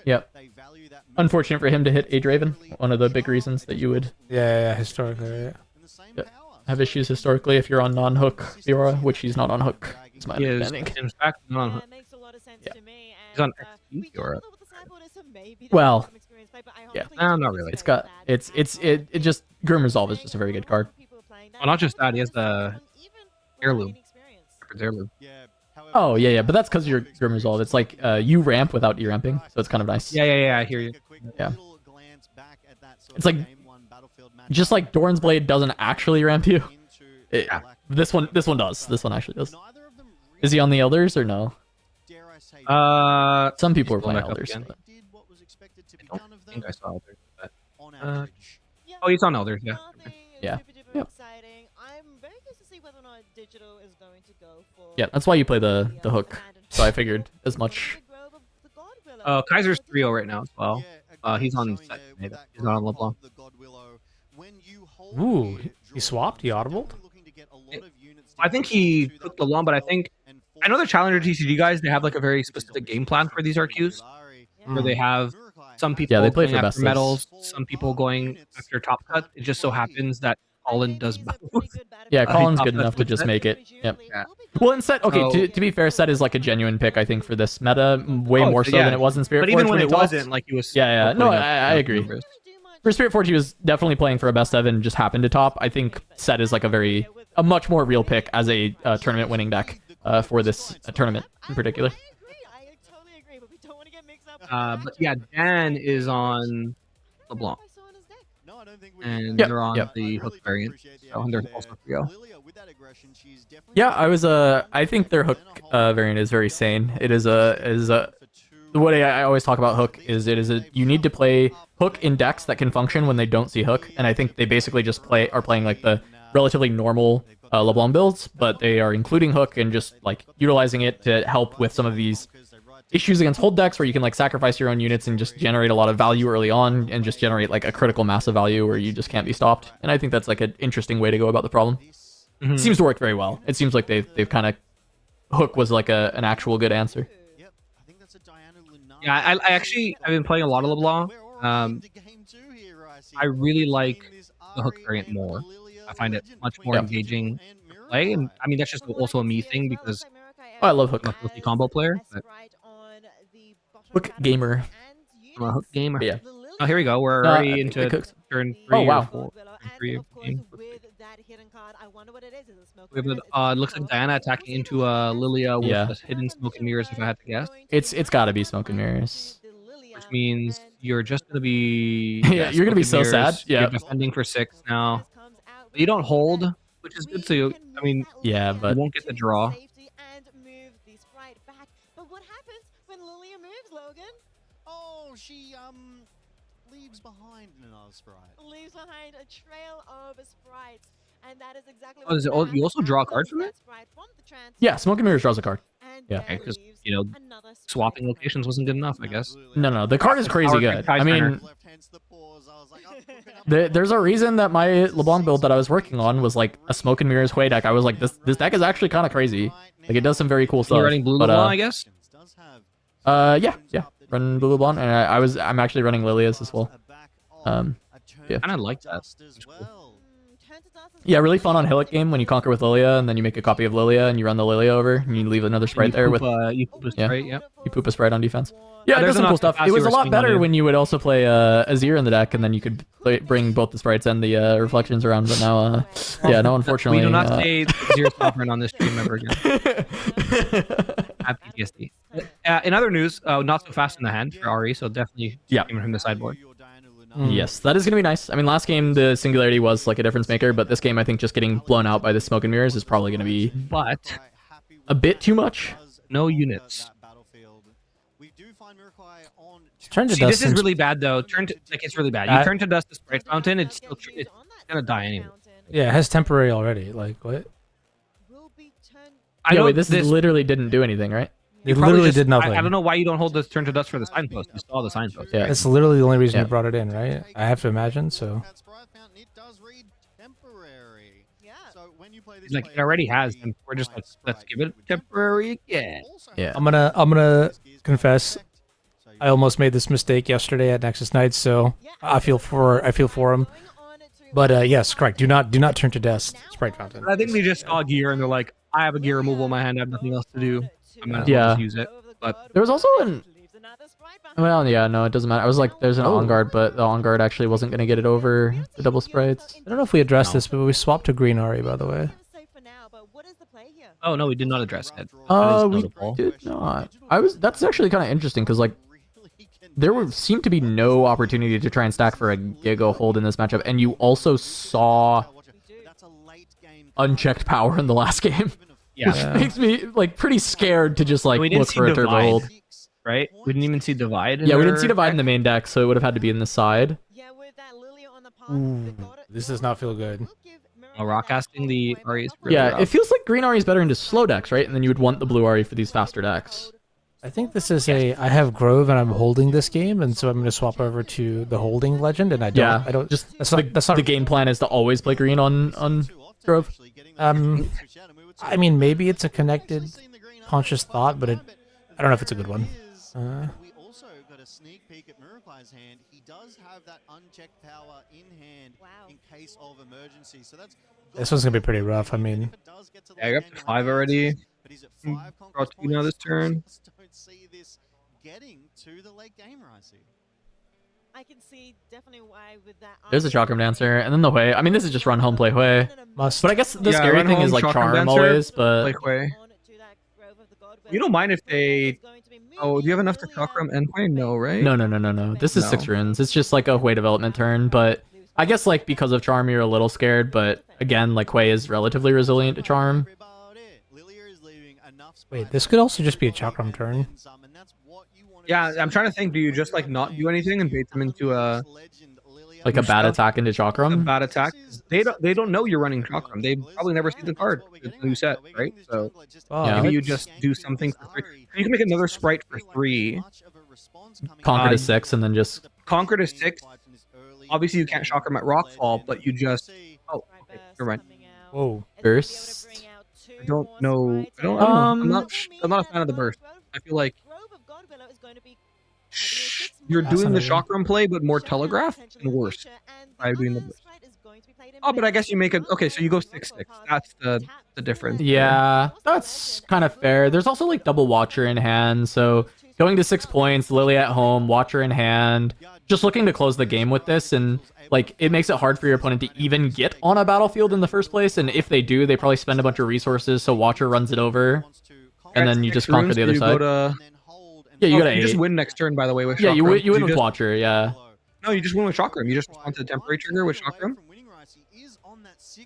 Yep. Unfortunate for him to hit a Draven. One of the big reasons that you would Historically. Yeah. have issues historically if you're on non-hook Fiora, which he's not on hook. Is my he is, understanding. in fact, not on hook. Yeah. He's on XP Fiora. Well, yeah. No, not really. It just Grim Resolve is just a very good card. Well, not just that, he has the heirloom. Heirloom. Oh yeah, but that's because you're Grim Resolve. It's like you ramp without e-ramping, so it's kind of nice. Yeah, I hear you. Yeah. It's like just like Doran's Blade doesn't actually ramp you. This one does. This one actually does. Is he on the Elders or no? Some people are playing Elders. I don't think I saw Elders. But, oh, he's on Elders, yeah. Yeah. Yep. I'm very curious to see whether or not digital is going to go for Yeah, that's why you play the hook. So I figured as much. Kaiser's 3-0 right now as well. He's on set. He's not on LeBlanc. Ooh, he swapped? He audibled? I think he took the long, but I know the Challenger TCG guys, they have like a very specific game plan for these RQs. Where they have some people they play going for after best medals, some people going after top cut. It just so happens that Colin does both. Yeah, Colin's top good enough to with just Set. make it. Yep. Yeah. Well, and Set, okay, So- to be fair, Set is like a genuine pick, I think, for this meta, way Oh, more so yeah. than it was in Spirit But Forge even when it topped. wasn't, like he was. Yeah. No, putting up I agree. numbers. For Spirit Forge, he was definitely playing for a best of and just happened to top. I think Set is like a much more real pick as a tournament winning deck for this tournament in particular. But yeah, Dan is on LeBlanc. And Yep, they're on yep. the hook variant. So, and they're also 3-0. Yeah, I think their hook variant is very sane. It is the way I always talk about hook is you need to play hook in decks that can function when they don't see hook, and I think they basically just are playing like the relatively normal LeBlanc builds, but they are including hook and just like utilizing it to help with some of these issues against hold decks where you can like sacrifice your own units and just generate a lot of value early on and just generate like a critical mass of value where you just can't be stopped. And I think that's like an interesting way to go about the problem. Mhm. It seems to work very well. It seems like they've kind of Hook was like an actual good answer. Yeah, I've been playing a lot of LeBlanc. I really like the Hook variant more. I find it much more Yeah. engaging to play, and I mean that's just also a me thing because Oh, I love Hook. I'm a filthy combo player. But Hook gamer. I'm a Hook gamer. Yeah. Oh, here we go. We're I already think into they cooked. turn 3 Oh, wow. or 4. Turn 3 of the game. We have It looks like Diana attacking into Lilia with Yeah. the hidden smoke and mirrors, if I had to guess. It's got to be Smoke and Mirrors. Which means you're just gonna be Yeah, you're gonna be smoke and so sad. mirrors. Yeah. You're defending for 6 now. But you don't hold, which is good. So you, I mean, Yeah, but you won't get the draw. But what happens when Lilia moves, Logan? Oh, she leaves behind another sprite. Leaves behind a trail of sprites. And that is exactly Oh, is it- oh, you also draw a card from it? yeah, Smoke and Mirrors draws a card. Yeah. Okay, 'cause, you know, Swapping locations wasn't good enough, I guess. No, the card is crazy Power good. Tie I mean, there's a reason that my LeBlanc build that I was working on was like a Smoke and Mirrors Hue deck. I was like, this deck is actually kind of crazy. Like it does some very cool stuff. You're running blue but, LeBlanc, I guess. Yeah, run blue LeBlanc, and I'm actually running Lilia's as well. Yeah. And I like that. Yeah, really fun on Hillock game when you conquer with Lilia, and then you make a copy of Lilia, and you run the Lilia over, and you leave another sprite there with you poop a yeah. sprite, yeah. you poop a sprite on defense. Yeah, it There's does some enough cool stuff. It capacity was a we're lot swinging on better you. when you would also play Azir in the deck, and then you could bring both the sprites and the reflections around. But now, yeah, no, unfortunately, We do not say Zero Sovereign on this stream ever again. At PTSD. In other news, not so fast in the hand for Ari, so definitely Yeah. aiming from the sideboard. Yes, that is going to be nice. I mean, last game, the Singularity was like a difference maker, but this game, I think just getting blown out by the Smoke and Mirrors is probably going to be But a bit too much. no units. Turn to See, dust. this is since- really bad though. It's really bad. You turn to dust the sprite fountain, it's gonna die anyway. Yeah, it has temporary already. Like what? I Yeah, know wait, this literally didn't do anything, right? It probably literally just- did nothing. I don't know why you don't hold the turn to dust for the signpost. You saw the signpost. Yeah. That's literally the only reason Yeah. you brought it in, right? I have to imagine. So Like it already has, and we're just like, let's give it temporary again. Yeah. I'm gonna confess. I almost made this mistake yesterday at Nexus Nights, so I feel for him. But yes, correct. Do not turn to dust sprite fountain. I think they just saw gear and they're like, I have a gear removal in my hand. I have nothing else to do. I'm gonna Yeah. just use it. But There was also well, yeah, no, it doesn't matter. I was like, there's an on guard, but the on guard actually wasn't going to get it over the double sprites. I don't know if we addressed this, but we swapped to green Ari, by the way. oh no, we did not address it. That is We notable. did not. That's actually kind of interesting because like seemed to be no opportunity to try and stack for a Giga hold in this matchup, and you also saw unchecked power in the last game, Yeah. which makes me like pretty scared to just like We didn't look see for a turbo Divide. hold. Right? We didn't even see divide. Yeah, we didn't see divide in the main deck, so it would have had to be in the side. This does not feel good. Rock casting the Ari is really Yeah, rough. it feels like green Ari is better into slow decks, right? And then you would want the blue Ari for these faster decks. I think this is I have Grove and I'm holding this game, and so I'm going to swap over to the holding legend, and I don't. Just That's not. the game plan is to always play green on Grove. I mean, maybe it's a connected, conscious thought, but I don't know if it's a good one. We also got a sneak peek at Murukai's hand. He does have that unchecked power in hand in case of emergency. So that's This one's gonna be pretty rough. I mean, Yeah, I got to 5 already. But he's at 5 Draw 2 now this turn. Just don't see this getting to the late gamer, I see. I can see definitely why with that. There's a Chakram Dancer, and then the Hue. I mean, this is just run home, play Hue. must. But I guess the Yeah, scary run thing home, is like Chakram Charm Dancer, always, but Like way. You don't mind if they. Oh, do you have enough to chakram endpoint? No, right? no. This is No. 6 runes. It's just like a Hue development turn, but I guess like because of Charm, you're a little scared. But again, like Hue is relatively resilient to Charm. Wait, this could also just be a Chakram turn. Yeah, I'm trying to think. Do you just like not do anything and bait them into a Like a bad attack into A Chakram. bad attack. They don't know you're running Chakram. They've probably never seen the card. It's a new set, right? So Yeah. maybe you just do something for 3. You can make another sprite for 3. Conquer to 6 and then just Conquer to 6. Obviously, you can't Chakram at Rockfall, but you just... Oh, okay, never mind. Whoa. burst. I don't know. I don't know. I'm not a fan of the burst. I feel like you're doing the Chakram play, but more telegraph and worse by doing the burst. Oh, but I guess you make it... Okay, so you go 6/6. That's the difference. Yeah, that's kind of fair. There's also like double Watcher in hand, so going to 6 points, Lily at home, Watcher in hand, just looking to close the game with this, and like it makes it hard for your opponent to even get on a battlefield in the first place, and if they do, they probably spend a bunch of resources, so Watcher runs it over, and then you just conquer the other side. Yeah, you gotta you just win next turn, by the way, with Chakram. Yeah, you win with Watcher, yeah. No, you just win with Chakram. You just respond to the temporary trigger with Chakram.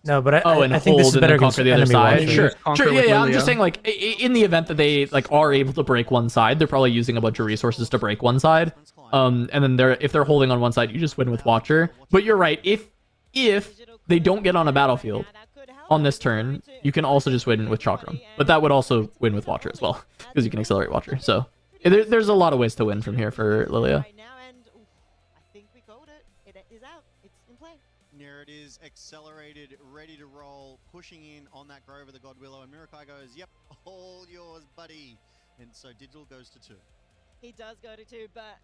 No, but and I think this is hold better and then against conquer the other enemy side. Watcher. Sure, Conquer sure. with Yeah, I'm Lilia. just saying, like, in the event that they like are able to break one side, they're probably using a bunch of resources to break one side. And then if they're holding on one side, you just win with Watcher. But you're right. If they don't get on a battlefield on this turn, you can also just win with Chakram. But that would also win with Watcher as well, because you can accelerate Watcher. So there's a lot of ways to win from here for Lilia. There it is, accelerated, ready to roll, pushing in on that Grover the God Willow, and Mirakai goes, yep, all yours, buddy. And so Digital goes to 2. He does go to 2, but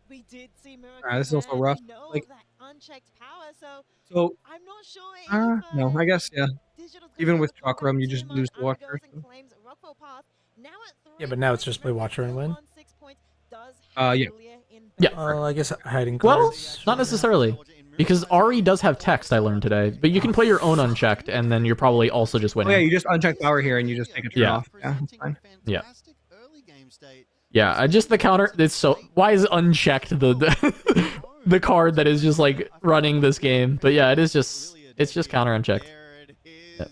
we did see Mirakai. This is also rough. Like, that unchecked power, so I'm not sure if, no, I guess, yeah. Digital's Even gonna with go for Chakram, you too just much, lose the Watcher. goes and claims Rockfall Path. Now at 3 Yeah, but now it's just play points, Watcher and win. on 6 points, does have Yeah. Lilia in Yeah. back. I guess hiding Well, cards. not necessarily. Because Ari does have text, I learned today. But you can play your own unchecked, and then you're probably also just Oh, winning. yeah, you just uncheck power here and you just take a turn off. Yeah, that's fine. Yeah. Yeah, just the counter. It's so. Why is unchecked the card that is just like running this game? But yeah, it's just counter unchecked. Yep.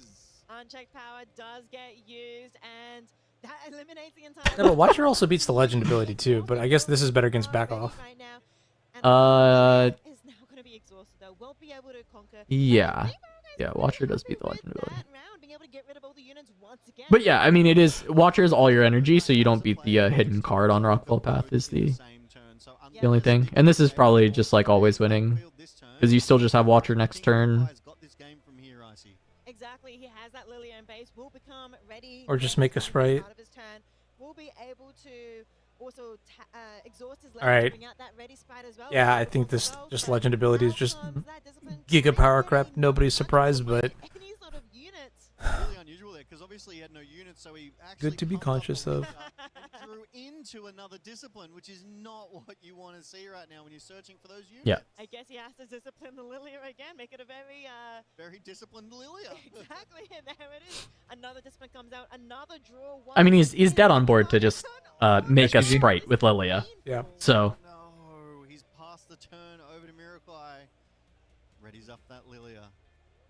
Unchecked power does get used, and that eliminates the entire. No, but Watcher also beats the Legend ability too. But I guess this is better against back off. Right now. And is now going to be exhausted though. Won't be able to conquer. Yeah. Yeah, Watcher does beat the Legend ability. That round, being able to get rid of all the units once again. But yeah, I mean, it is Watcher is all your energy, so you don't beat the hidden card on Rockfall Path is the only thing. And this is probably just like always winning, because you still just have Watcher next turn. Exactly, he has that Lilia in base. Will become ready. Or just make a sprite. Out of his turn. Will be able to also exhaust his All right. to bring out that ready sprite as well. Yeah, I think this just Legend ability is just Giga power crap. Nobody's surprised, but Any sort of units. Really unusual there, because obviously he had no units, so he actually good to be pumped conscious up of. and drew into another discipline, which is not what you want to see right now when you're searching for those units. Yeah. I guess he has to discipline the Lilia again, make it a very Very disciplined Lilia. exactly. And there it is. Another discipline comes out. Another draw. I mean, he's dead on board to just make a SGG. sprite with Lilia. Yeah. So No, he's passed the turn over to Mirakai. Readies up that Lilia.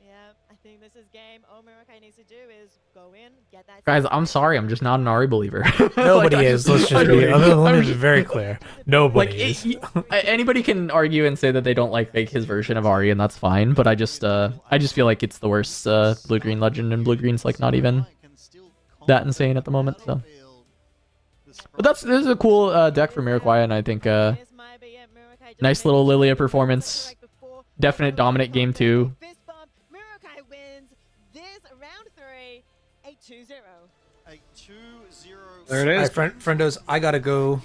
Yeah, I think this is game. All Mirakai needs to do is go in, get that. guys, I'm sorry, I'm just not an Ari believer. Nobody Like, is. Let's just be. Let me be very clear. Nobody Like is. anybody can argue and say that they don't like his version of Ari, and that's fine. But I just feel like it's the worst blue green legend, and blue green's like not even that insane at the moment. So, but this is a cool deck for Mirakai, and I think nice little Lilia performance. Definite dominant game 2. Fist bump. Mirakai wins this round 3, a 2-0. A 2-0. There it All is. right, friendos, I gotta go.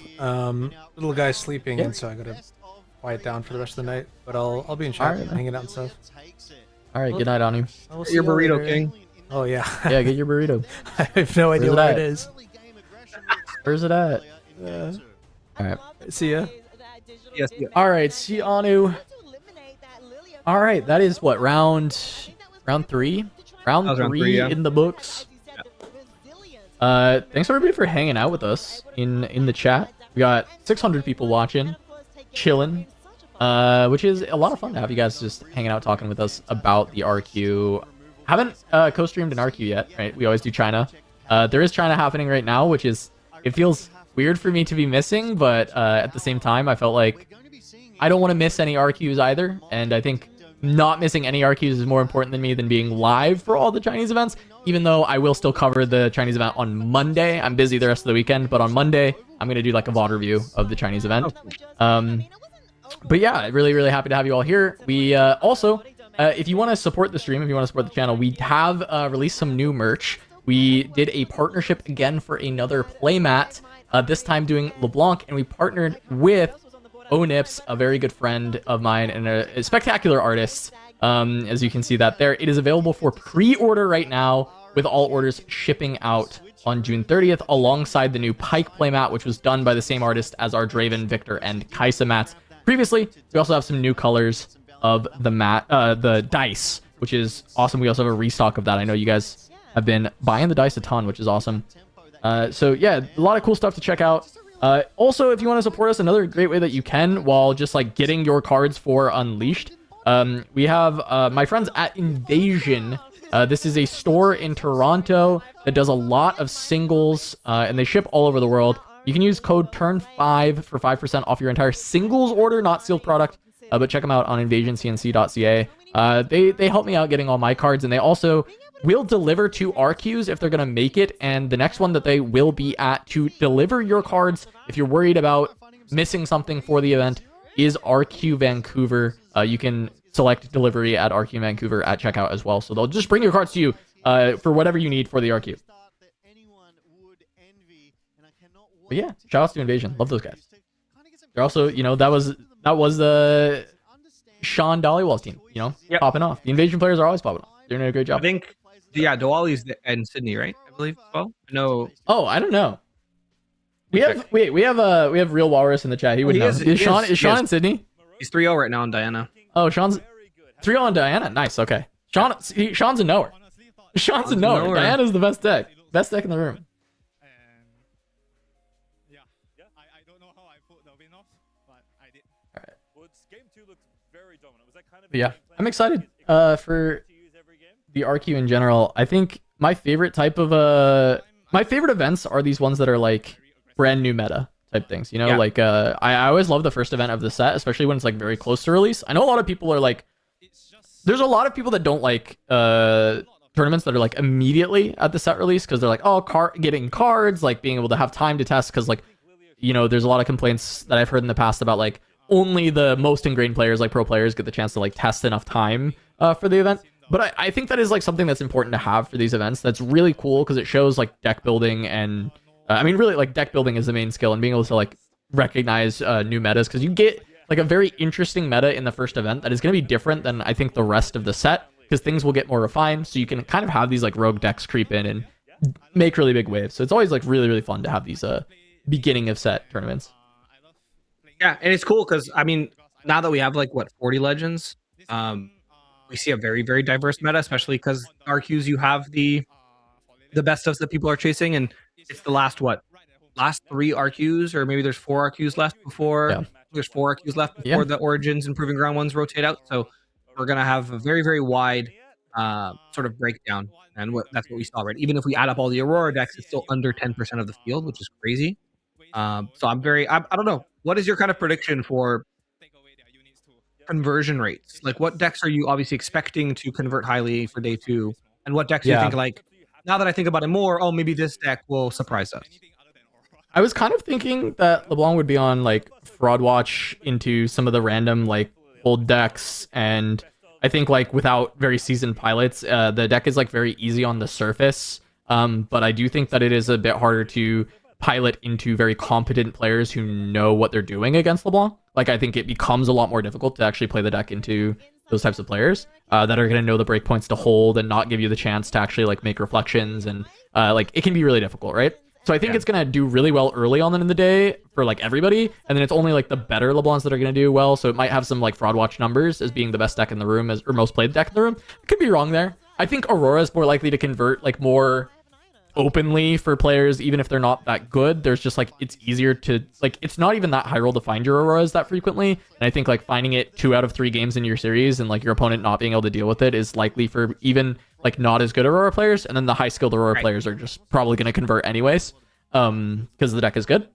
Little guy's sleeping, and so I gotta quiet down for the rest of the night. But I'll be in chat, Alright. hanging out and stuff. All right, good night, Anu. I will Get see your y'all burrito, later. King. Oh yeah. Yeah, get your burrito. I have no idea Where's where it it at? is. Where's it at? Yeah. All right. See ya. Yes, yeah. All right, see Anu. All right, that is what round 3. Round That was round 3 3, yeah. in the books. Thanks everybody for hanging out with us in the chat. We got 600 people watching, chilling, which is a lot of fun to have you guys just hanging out talking with us about the RQ. Haven't co-streamed an RQ yet, right? We always do China. There is China happening right now, which is, it feels weird for me to be missing, but at the same time, I felt like I don't want to miss any RQs either, and I think not missing any RQs is more important than me than being live for all the Chinese events, even though I will still cover the Chinese event on Monday. I'm busy the rest of the weekend, but on Monday, I'm going to do like a VOD review of the Chinese event. But yeah, really, really happy to have you all here. We also, if you want to support the stream, if you want to support the channel, we have released some new merch. We did a partnership again for another playmat, this time doing LeBlanc, and we partnered with Onips, a very good friend of mine and a spectacular artist. As you can see that there, it is available for pre-order right now, with all orders shipping out on June 30th, alongside the new Pike playmat, which was done by the same artist as our Draven, Victor, and Kaisa mats previously. We also have some new colors of the the dice, which is awesome. We also have a restock of that. I know you guys have been buying the dice a ton, which is awesome. So yeah, a lot of cool stuff to check out. Also, if you want to support us, another great way that you can, while just like getting your cards for Unleashed, we have my friends at Invasion. This is a store in Toronto that does a lot of singles, and they ship all over the world. You can use code TURN5 for 5% off your entire singles order, not sealed product, but check them out on invasioncnc.ca. They help me out getting all my cards, and they also will deliver to RQs if they're going to make it, and the next one that they will be at to deliver your cards, if you're worried about missing something for the event, is RQ Vancouver. You can select delivery at RQ Vancouver at checkout as well, so they'll just bring your cards to you for whatever you need for the RQ. But yeah, shout out to Invasion. Love those guys. They're also, you know, that was the Sean Dollywall's team, you know, popping off. The Invasion players are always popping off. They're doing a great job. I think, yeah, Diwali's in Sydney, right? I believe. Well, no. Oh, I don't know. We have Real Walrus in the chat. He would know. Is Sean in Sydney? He's 3-0 right now on Diana. Oh, Sean's 3-0 on Diana. Nice. Okay. Sean's a knower. Sean's a knower. Diana's the best deck. Best deck in the room. But yeah, I'm excited for the RQ in general. I think my favorite type of my favorite events are these ones that are like brand new meta type things, you know. Like I always love the first event of the set, especially when it's like very close to release. I know a lot of people are like, there's a lot of people that don't like tournaments that are like immediately at the set release, because they're like, oh, getting cards, like being able to have time to test, because like, you know, there's a lot of complaints that I've heard in the past about like only the most ingrained players, like pro players, get the chance to like test enough time for the event. But I think that is like something that's important to have for these events. That's really cool, because it shows like deck building, and I mean, really, like deck building is the main skill, and being able to like recognize new metas, because you get like a very interesting meta in the first event that is going to be different than I think the rest of the set, because things will get more refined. So you can kind of have these like rogue decks creep in and make really big waves. So it's always like really, really fun to have these beginning of set tournaments. Yeah, and it's cool because I mean, now that we have like what 40 legends, we see a very, very diverse meta, especially because RQs, you have the best stuff that people are chasing, and it's the last 3 RQs, or maybe there's 4 RQs left before there's 4 RQs left before the Origins and Proving Ground ones rotate out. So we're gonna have a very, very wide sort of breakdown, and that's what we saw, right? Even if we add up all the Aurora decks, it's still under 10% of the field, which is crazy. So I don't know. What is your kind of prediction for conversion rates? Like, what decks are you obviously expecting to convert highly for day 2? And what decks do you think, like, now that I think about it more, oh, maybe this deck will surprise us? I was kind of thinking that LeBlanc would be on, like, Fraud Watch into some of the random, like, old decks. And I think, like, without very seasoned pilots, the deck is, like, very easy on the surface. But I do think that it is a bit harder to pilot into very competent players who know what they're doing against LeBlanc. Like, I think it becomes a lot more difficult to actually play the deck into those types of players that are going to know the breakpoints to hold and not give you the chance to actually like make reflections, and like it can be really difficult, right? So I think it's going to do really well early on in the day for like everybody, and then it's only like the better LeBlancs that are going to do well. So it might have some like Fraud Watch numbers as being the best deck in the room, or most played deck in the room. Could be wrong there. I think Aurora is more likely to convert like more openly for players, even if they're not that good. There's just like, it's easier to like, it's not even that high roll to find your Auroras that frequently, and I think like finding it 2 out of 3 games in your series and like your opponent not being able to deal with it is likely for even like not as good Aurora players, and then the high skilled Aurora players are just probably going to convert anyways because the deck is good.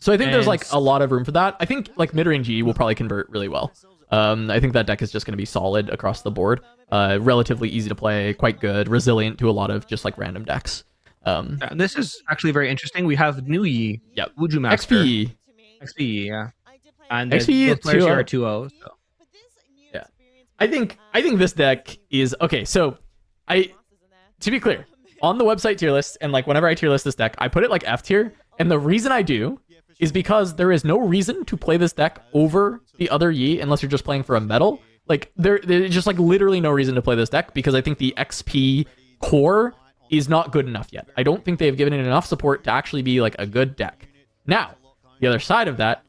So I think there's And- like a lot of room for that. I think like mid-range E will probably convert really well. I think that deck is just going to be solid across the board. Relatively easy to play, quite good, resilient to a lot of just like random decks. This is actually very interesting. We have New Yi, Yep. Wuju Master, XPE. XPE, yeah, and XPE both players here are 2-0. 2-0. So. Yeah. I think this deck is okay. So to be clear, on the website tier list and like whenever I tier list this deck, I put it like F tier, and the reason I do is because there is no reason to play this deck over the other Yi unless you're just playing for a medal. Like there's just like literally no reason to play this deck because I think the XP core is not good enough yet. I don't think they've given it enough support to actually be like a good deck. Now, the other side of that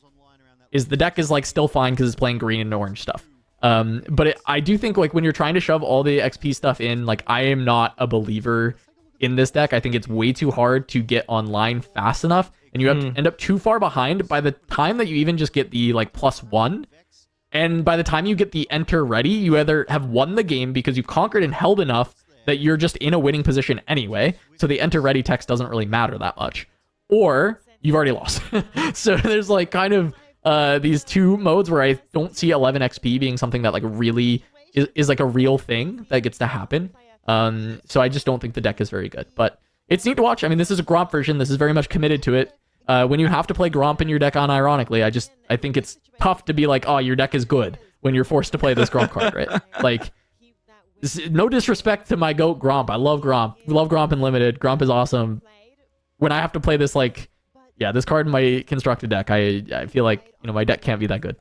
is the deck is like still fine because it's playing green and orange stuff. But I do think like when you're trying to shove all the XP stuff in, like I am not a believer in this deck. I think it's way too hard to get online fast enough, and you have to end up too far behind by the time that you even just get the like +1. And by the time you get the enter ready, you either have won the game because you've conquered and held enough that you're just in a winning position anyway, so the enter ready text doesn't really matter that much, or you've already lost. So there's like kind of these two modes where I don't see 11 XP being something that like really is like a real thing that gets to happen. So I just don't think the deck is very good, but it's neat to watch. I mean, this is a Gromp version. This is very much committed to it. When you have to play Gromp in your deck unironically, I think it's tough to be like, oh, your deck is good when you're forced to play this Gromp card, right? Like, no disrespect to my GOAT Gromp. I love Gromp. Love Gromp in Limited. Gromp is awesome. When I have to play this, like, yeah, this card in my constructed deck, I feel like, you know, my deck can't be that good.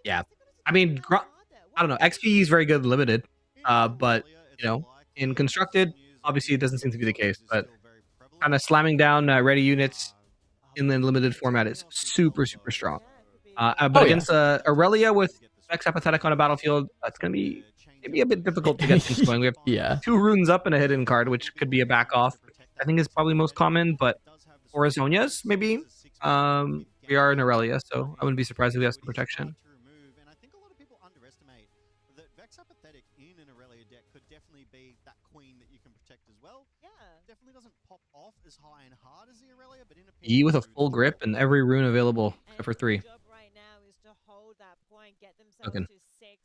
Yeah, I mean, I don't know. XP is very good in Limited, but you know, in constructed, obviously it doesn't seem to be the case. But kind of slamming down ready units in the limited format is super strong. But against Aurelia with Vex Apathetic on a battlefield, that's gonna be maybe a bit difficult to get things going. We have 2 runes up and a hidden card, which could be a back off. I think is probably most common, but for Azonias, maybe we are in Aurelia, so I wouldn't be surprised if we have some protection. And I think a lot of people underestimate that Vex Apathetic in an Aurelia deck could definitely be that queen that you can protect as well. Yeah, definitely doesn't pop off as high and hard as the Aurelia, but in a E with a full grip and every rune available except for 3. Okay.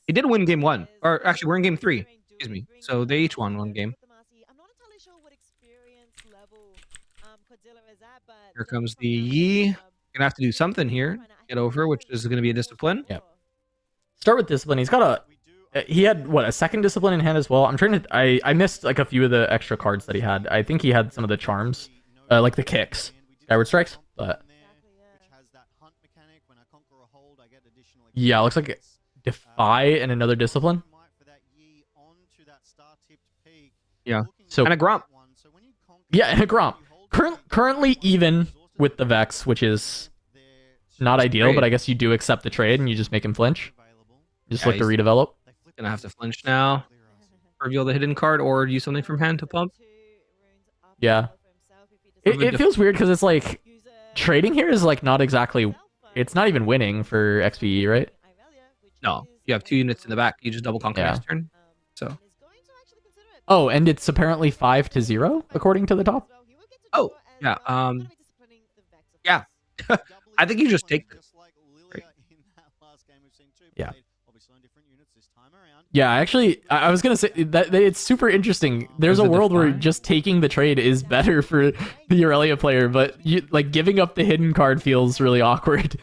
He did win game 1, or actually we're in game 3. Excuse me. So they each won 1 game. Here comes the Yi. Gonna have to do something here. Get over, which is gonna be a discipline. Yeah. Start with discipline. He's got he had what, a second discipline in hand as well. I'm trying to I missed like a few of the extra cards that he had. I think he had some of the charms, like the kicks, skyward strikes, but yeah, looks like defy and another discipline. Yeah. So and a Gromp. Yeah, and a Gromp. Currently even with the Vex, which is not ideal, but I guess you do accept the trade and you just make him flinch. Just look to redevelop. Gonna have to flinch now. Reveal the hidden card or use something from hand to pump. Yeah. It feels weird because it's like trading here is like not exactly. It's not even winning for XPE, right? No, you have 2 units in the back. You just double conquer next turn. So. Oh, and it's apparently 5-0 according to the top. Oh, yeah. Yeah. I think you just take this. Right. Yeah. Yeah, actually, I was gonna say that it's super interesting. There's a world where just taking the trade is better for the Aurelia player, but like giving up the hidden card feels really awkward.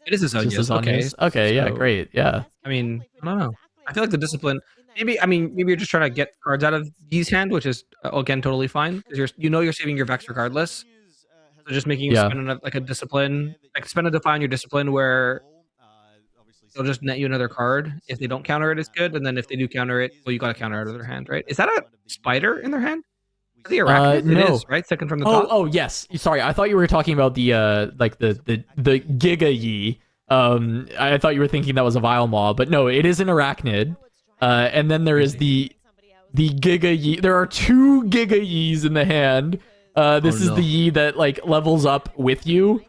It is a Azonias. Okay, yeah, great, yeah. I mean, I don't know. I feel like the discipline. Maybe you're just trying to get cards out of Yi's hand, which is again totally fine because you're saving your Vex regardless. So just making you spend like a discipline, like spend a defy on your discipline where they'll just net you another card. If they don't counter it, it's good, and then if they do counter it, well, you got to counter it out of their hand, right? Is that a spider in their hand? The arachnid? No. It is, right? Second from the top. Oh yes. Sorry, I thought you were talking about the like the Giga Yi. I thought you were thinking that was a Vile Maw, but no, it is an arachnid. And then there is the Giga Yi. There are 2 Giga Yis in the hand. This is the Yi that like levels up with you.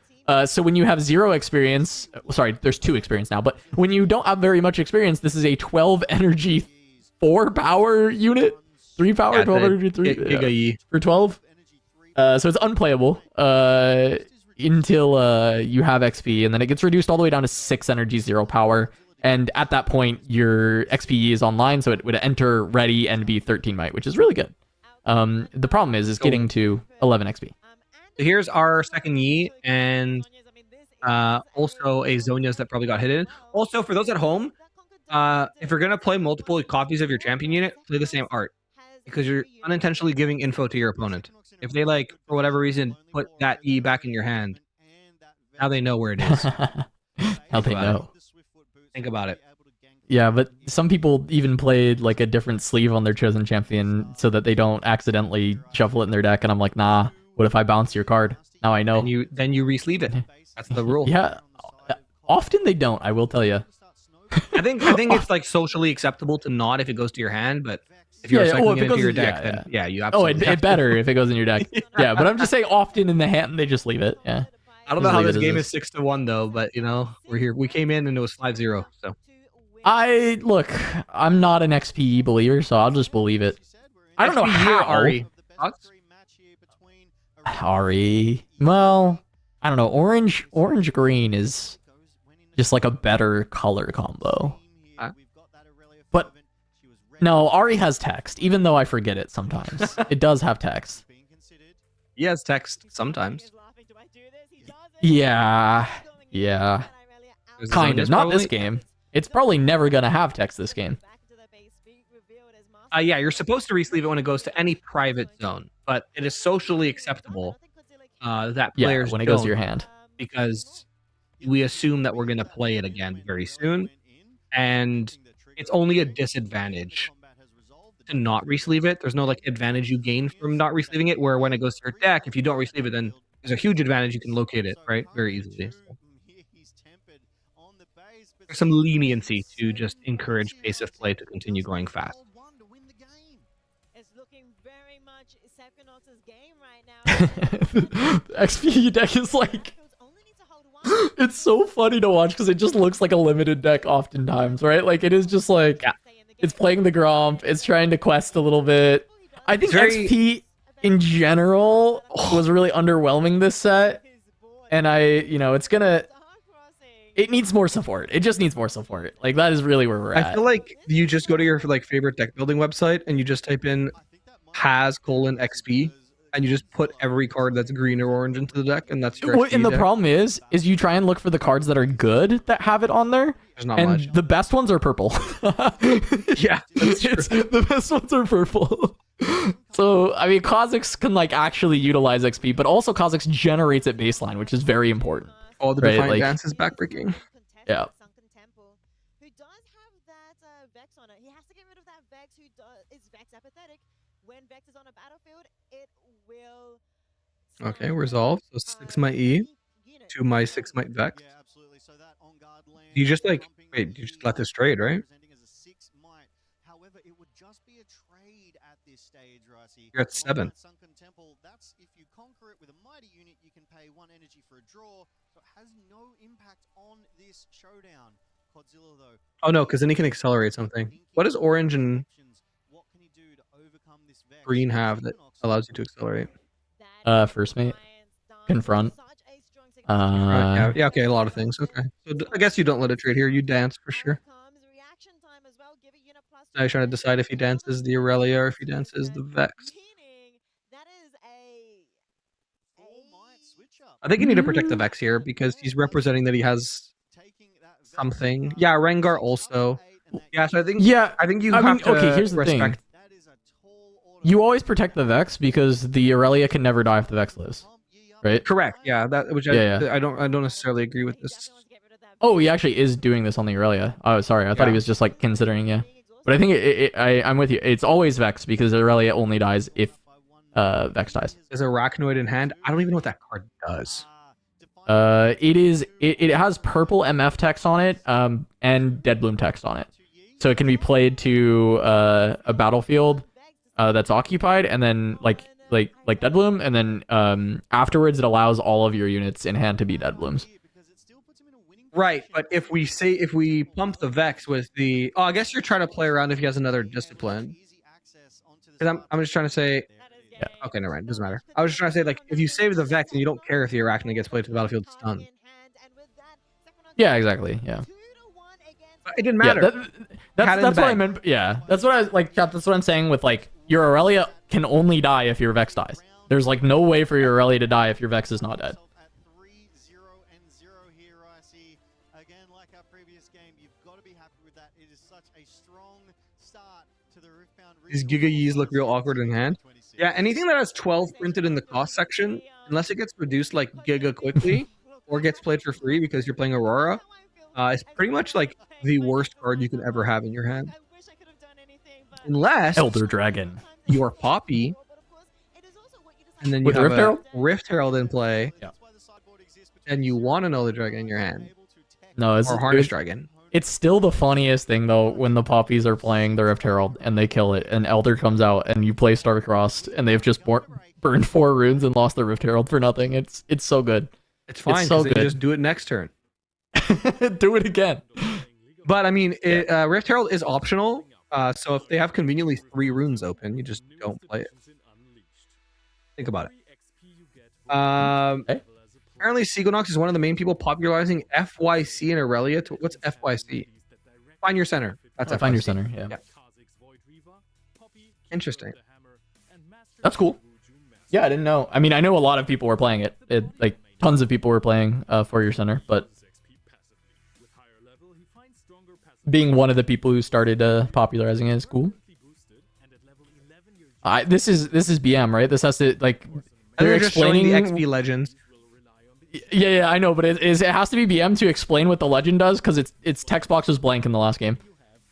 So when you have 0 experience, sorry, there's 2 experience now, but when you don't have very much experience, this is a 12 energy 4 power unit. 3 power, 12 energy, 3 Giga Yi. for 12. So it's unplayable until you have XP, and then it gets reduced all the way down to 6 energy, 0 power. And at that point, your XP is online, so it would enter ready and be 13 might, which is really good. The problem is getting to 11 XP. So here's our second Yi, and also a Zonia's that probably got hidden. Also, for those at home, if you're gonna play multiple copies of your champion unit, play the same art, because you're unintentionally giving info to your opponent. If they, like, for whatever reason, put that E back in your hand, now they know where it is. How they know? Think about it. Yeah, but some people even played like a different sleeve on their chosen champion so that they don't accidentally shuffle it in their deck. And I'm like, nah. What if I bounce your card? Now I know. Then you re-sleeve it. That's the rule. Yeah. Often they don't. I will tell you. I think it's like socially acceptable to not if it goes to your hand, but if you're recycling it into your deck, then you absolutely. it better if it goes in your deck. Yeah, but I'm just saying often in the hand they just leave it. Yeah. I don't know how this game is 6-1 though, but you know, we're here. We came in and it was 5-0. So I'm not an XPE believer, so I'll just believe it. I don't know how. Ari. Ari. Well, I don't know. Orange green is just like a better color combo. But no, Ari has text, even though I forget it sometimes. It does have text. He has text sometimes. Yeah. Kind of. Not probably? this game. It's probably never gonna have text this game. Yeah, you're supposed to re-sleeve it when it goes to any private zone, but it is socially acceptable that players when it goes to your hand, because we assume that we're going to play it again very soon, and it's only a disadvantage to not re-sleeve it. There's no like advantage you gain from not re-sleeving it, where when it goes to your deck, if you don't re-sleeve it, then there's a huge advantage. You can locate it, right? Very easily. So there's some leniency to just encourage pace of play to continue going fast. XP deck is like, it's so funny to watch because it just looks like a limited deck oftentimes, right? Like it is just like, it's playing the Gromp, it's trying to quest a little bit. I think XP in general was really underwhelming this set, and it needs more support. It just needs more support. Like that is really where we're at. I feel like you just go to your like favorite deck building website and you just type in has:XP and you just put every card that's green or orange into the deck, and that's your XP and the deck. problem is you try and look for the cards that are good that have it on there. There's not and much. The best ones are purple. Yeah, that's true. The best ones are purple. So I mean, Kha'Zix can like actually utilize XP, but also Kha'Zix generates at baseline, which is very important. All the Defiant Dance is backbreaking. Yeah. Who does have that Vex on it. He has to get rid of that Vex who is Vex apathetic. When Vex is on a battlefield, it will... Okay, resolved. So 6 might E, 2 might 6 might Vex. You just like, wait, you just let this trade, right? However, it would just be a trade at this stage, Ricey. You're at 7. Sunken Temple, that's if you conquer it with a mighty unit, you can pay 1 energy for a draw, so it has no impact on this showdown. Godzilla, though. Oh no, because then he can accelerate something. What does orange and green have that allows you to accelerate? First mate, confront. Yeah, okay, a lot of things. Okay, so I guess you don't let it trade here. You dance for sure. Now you're trying to decide if he dances the Aurelia or if he dances the Vex. I think you need to protect the Vex here because he's representing that he has something. Yeah, Rengar also. Yeah, so I think you have to here's the respect. thing. You always protect the Vex because the Aurelia can never die if the Vex lives, right? Correct. Yeah, I don't necessarily agree with this. Oh, he actually is doing this on the Aurelia. Oh, sorry, I thought he was just like considering, But I think I'm with you. It's always Vex because Aurelia only dies if Vex dies. Is Arachnoid in hand? I don't even know what that card does. It has purple MF text on it, and Deadbloom text on it. So it can be played to a battlefield that's occupied, and then like Deadbloom, and then afterwards it allows all of your units in hand to be Deadblooms. Right, but if we pump the Vex with the... Oh, I guess you're trying to play around if he has another discipline. Because I'm just trying to say, Yeah. Okay, never mind. Doesn't matter. I was just trying to say, like, if you save the Vex and you don't care if the Arachnid gets played to the battlefield stunned. Yeah, exactly. Yeah. It didn't Yeah, matter. that's what I meant. Yeah, that's what I like. Chat, that's what I'm saying with like your Aurelia can only die if your Vex dies. There's like no way for your Aurelia to die if your Vex is not dead. At 3-0-0 here, I see. Again, like our previous game, you've got to be happy with that. It is such a strong start to the Riftbound. These Giga Yees look real awkward in hand. Yeah, anything that has 12 printed in the cost section, unless it gets reduced like Giga quickly or gets played for free because you're playing Aurora, it's pretty much like the worst card you can ever have in your hand. Unless Elder Dragon. you're Poppy, and then you With have Rift Herald? Rift Herald in play, Yeah. and you want an Elder Dragon in your hand, No, or Harness Dragon. It's still the funniest thing though when the Poppies are playing the Rift Herald and they kill it, and Elder comes out and you play Starcrossed and they've just burned 4 runes and lost the Rift Herald for nothing. It's so good. It's fine, It's so because they good. just do it next turn. Do it again. But I mean, Rift Herald is optional, so if they have conveniently 3 runes open, you just don't play it. Think about it. Okay. Apparently, Seagonox is one of the main people popularizing FYC in Aurelia. What's FYC? Find your center. That's Oh, FYC. find your center. Yeah. Interesting. That's cool. Yeah, I didn't know. I mean, I know a lot of people were playing it. Like tons of people were playing for your center, but being one of the people who started popularizing it is cool. This is BM, right? This has to like They're just showing the XP legends. Yeah, I know, but it has to be BM to explain what the legend does because its text box was blank in the last game.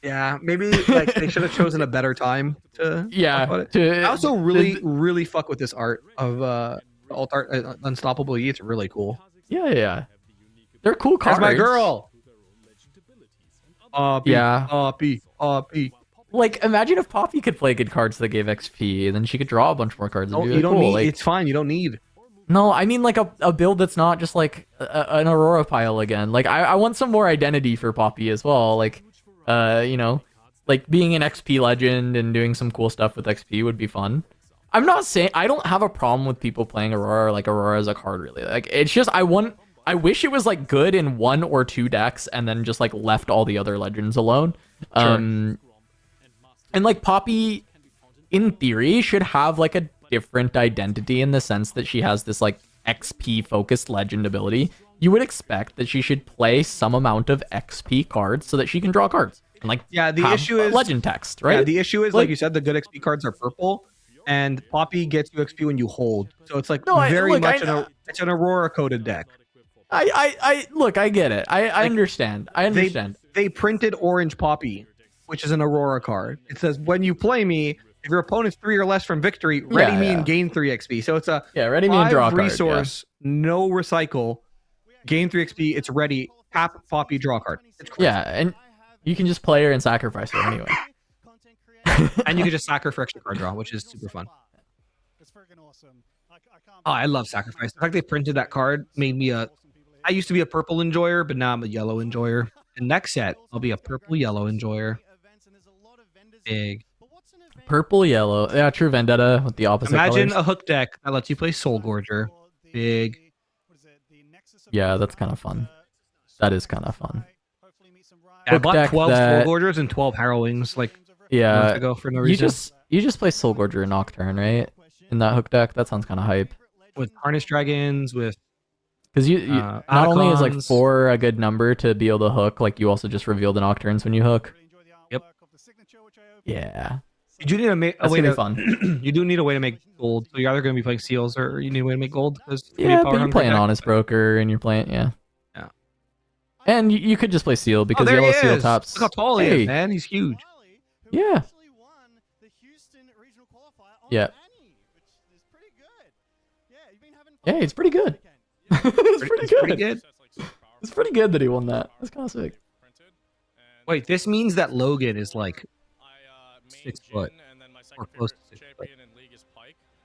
Yeah, maybe like they should have chosen a better time to. Yeah, talk about it. I also really fuck with this art of alt art Unstoppable Yi. It's really cool. Yeah. They're cool cards. That's my girl. Yeah. Poppy. Like, imagine if Poppy could play good cards that gave XP, and then she could draw a bunch more cards. No, It'd be you don't cool. need. Like, It's fine. You don't need. no, I mean like a build that's not just like an Aurora pile again. Like I want some more identity for Poppy as well. Like, you know, like being an XP legend and doing some cool stuff with XP would be fun. I'm not saying I don't have a problem with people playing Aurora. Like Aurora as a card, really. Like it's just I wish it was like good in 1 or 2 decks and then just like left all the other legends alone. Sure. And like Poppy, in theory, should have like a different identity in the sense that she has this like XP focused legend ability. You would expect that she should play some amount of XP cards so that she can draw cards and like The have issue is legend text, right? Yeah, the issue is like you said, the good XP cards are purple, and Poppy gets you XP when you hold. So it's like it's an Aurora coded deck. I look, I get it. I understand. I understand. They printed orange Poppy, which is an Aurora card. It says when you play me, if your opponent's 3 or less from victory, ready me and gain 3 XP. So it's a ready me and draw a card, resource, no recycle, gain 3 XP. It's ready. Tap Poppy, draw a card. It's crazy. Yeah, and you can just play her and sacrifice her anyway. And you can just sack her for extra card draw, which is super fun. Oh, I love sacrifice. The fact they printed that card made me I used to be a purple enjoyer, but now I'm a yellow enjoyer. And next set, I'll be a purple yellow enjoyer. Big. Purple, yellow. Yeah, true Vendetta with the opposite Imagine colors. a hook deck that lets you play Soul Gorger. Big. Yeah, that's kind of fun. That is kind of fun. Yeah, I Hook bought deck 12 that- Soul Gorgers and 12 Harrowings like months Yeah, ago for no you reason. just play Soul Gorger and Nocturne, right? In that hook deck, that sounds kind of hype. With Harness Dragons, with Because you not only is like Icons. 4 a good number to be able to hook, like you also just reveal the Nocturnes when you hook. Yep. Yeah, you do need a, a that's way gonna to be fun. you do need a way to make gold. So you're either going to be playing seals or you need a way to make gold. Yeah, but you're playing Honest Broker and you're playing Yeah. and you could just play Seal because there yellow he Seal is. tops. Look how tall he is, man. He's huge. Yeah. Yeah. Yeah, it's pretty good. It's pretty good. It's pretty good that he won that. That's kind of sick. Wait, this means that Logan is like 6 foot or close to 6 foot.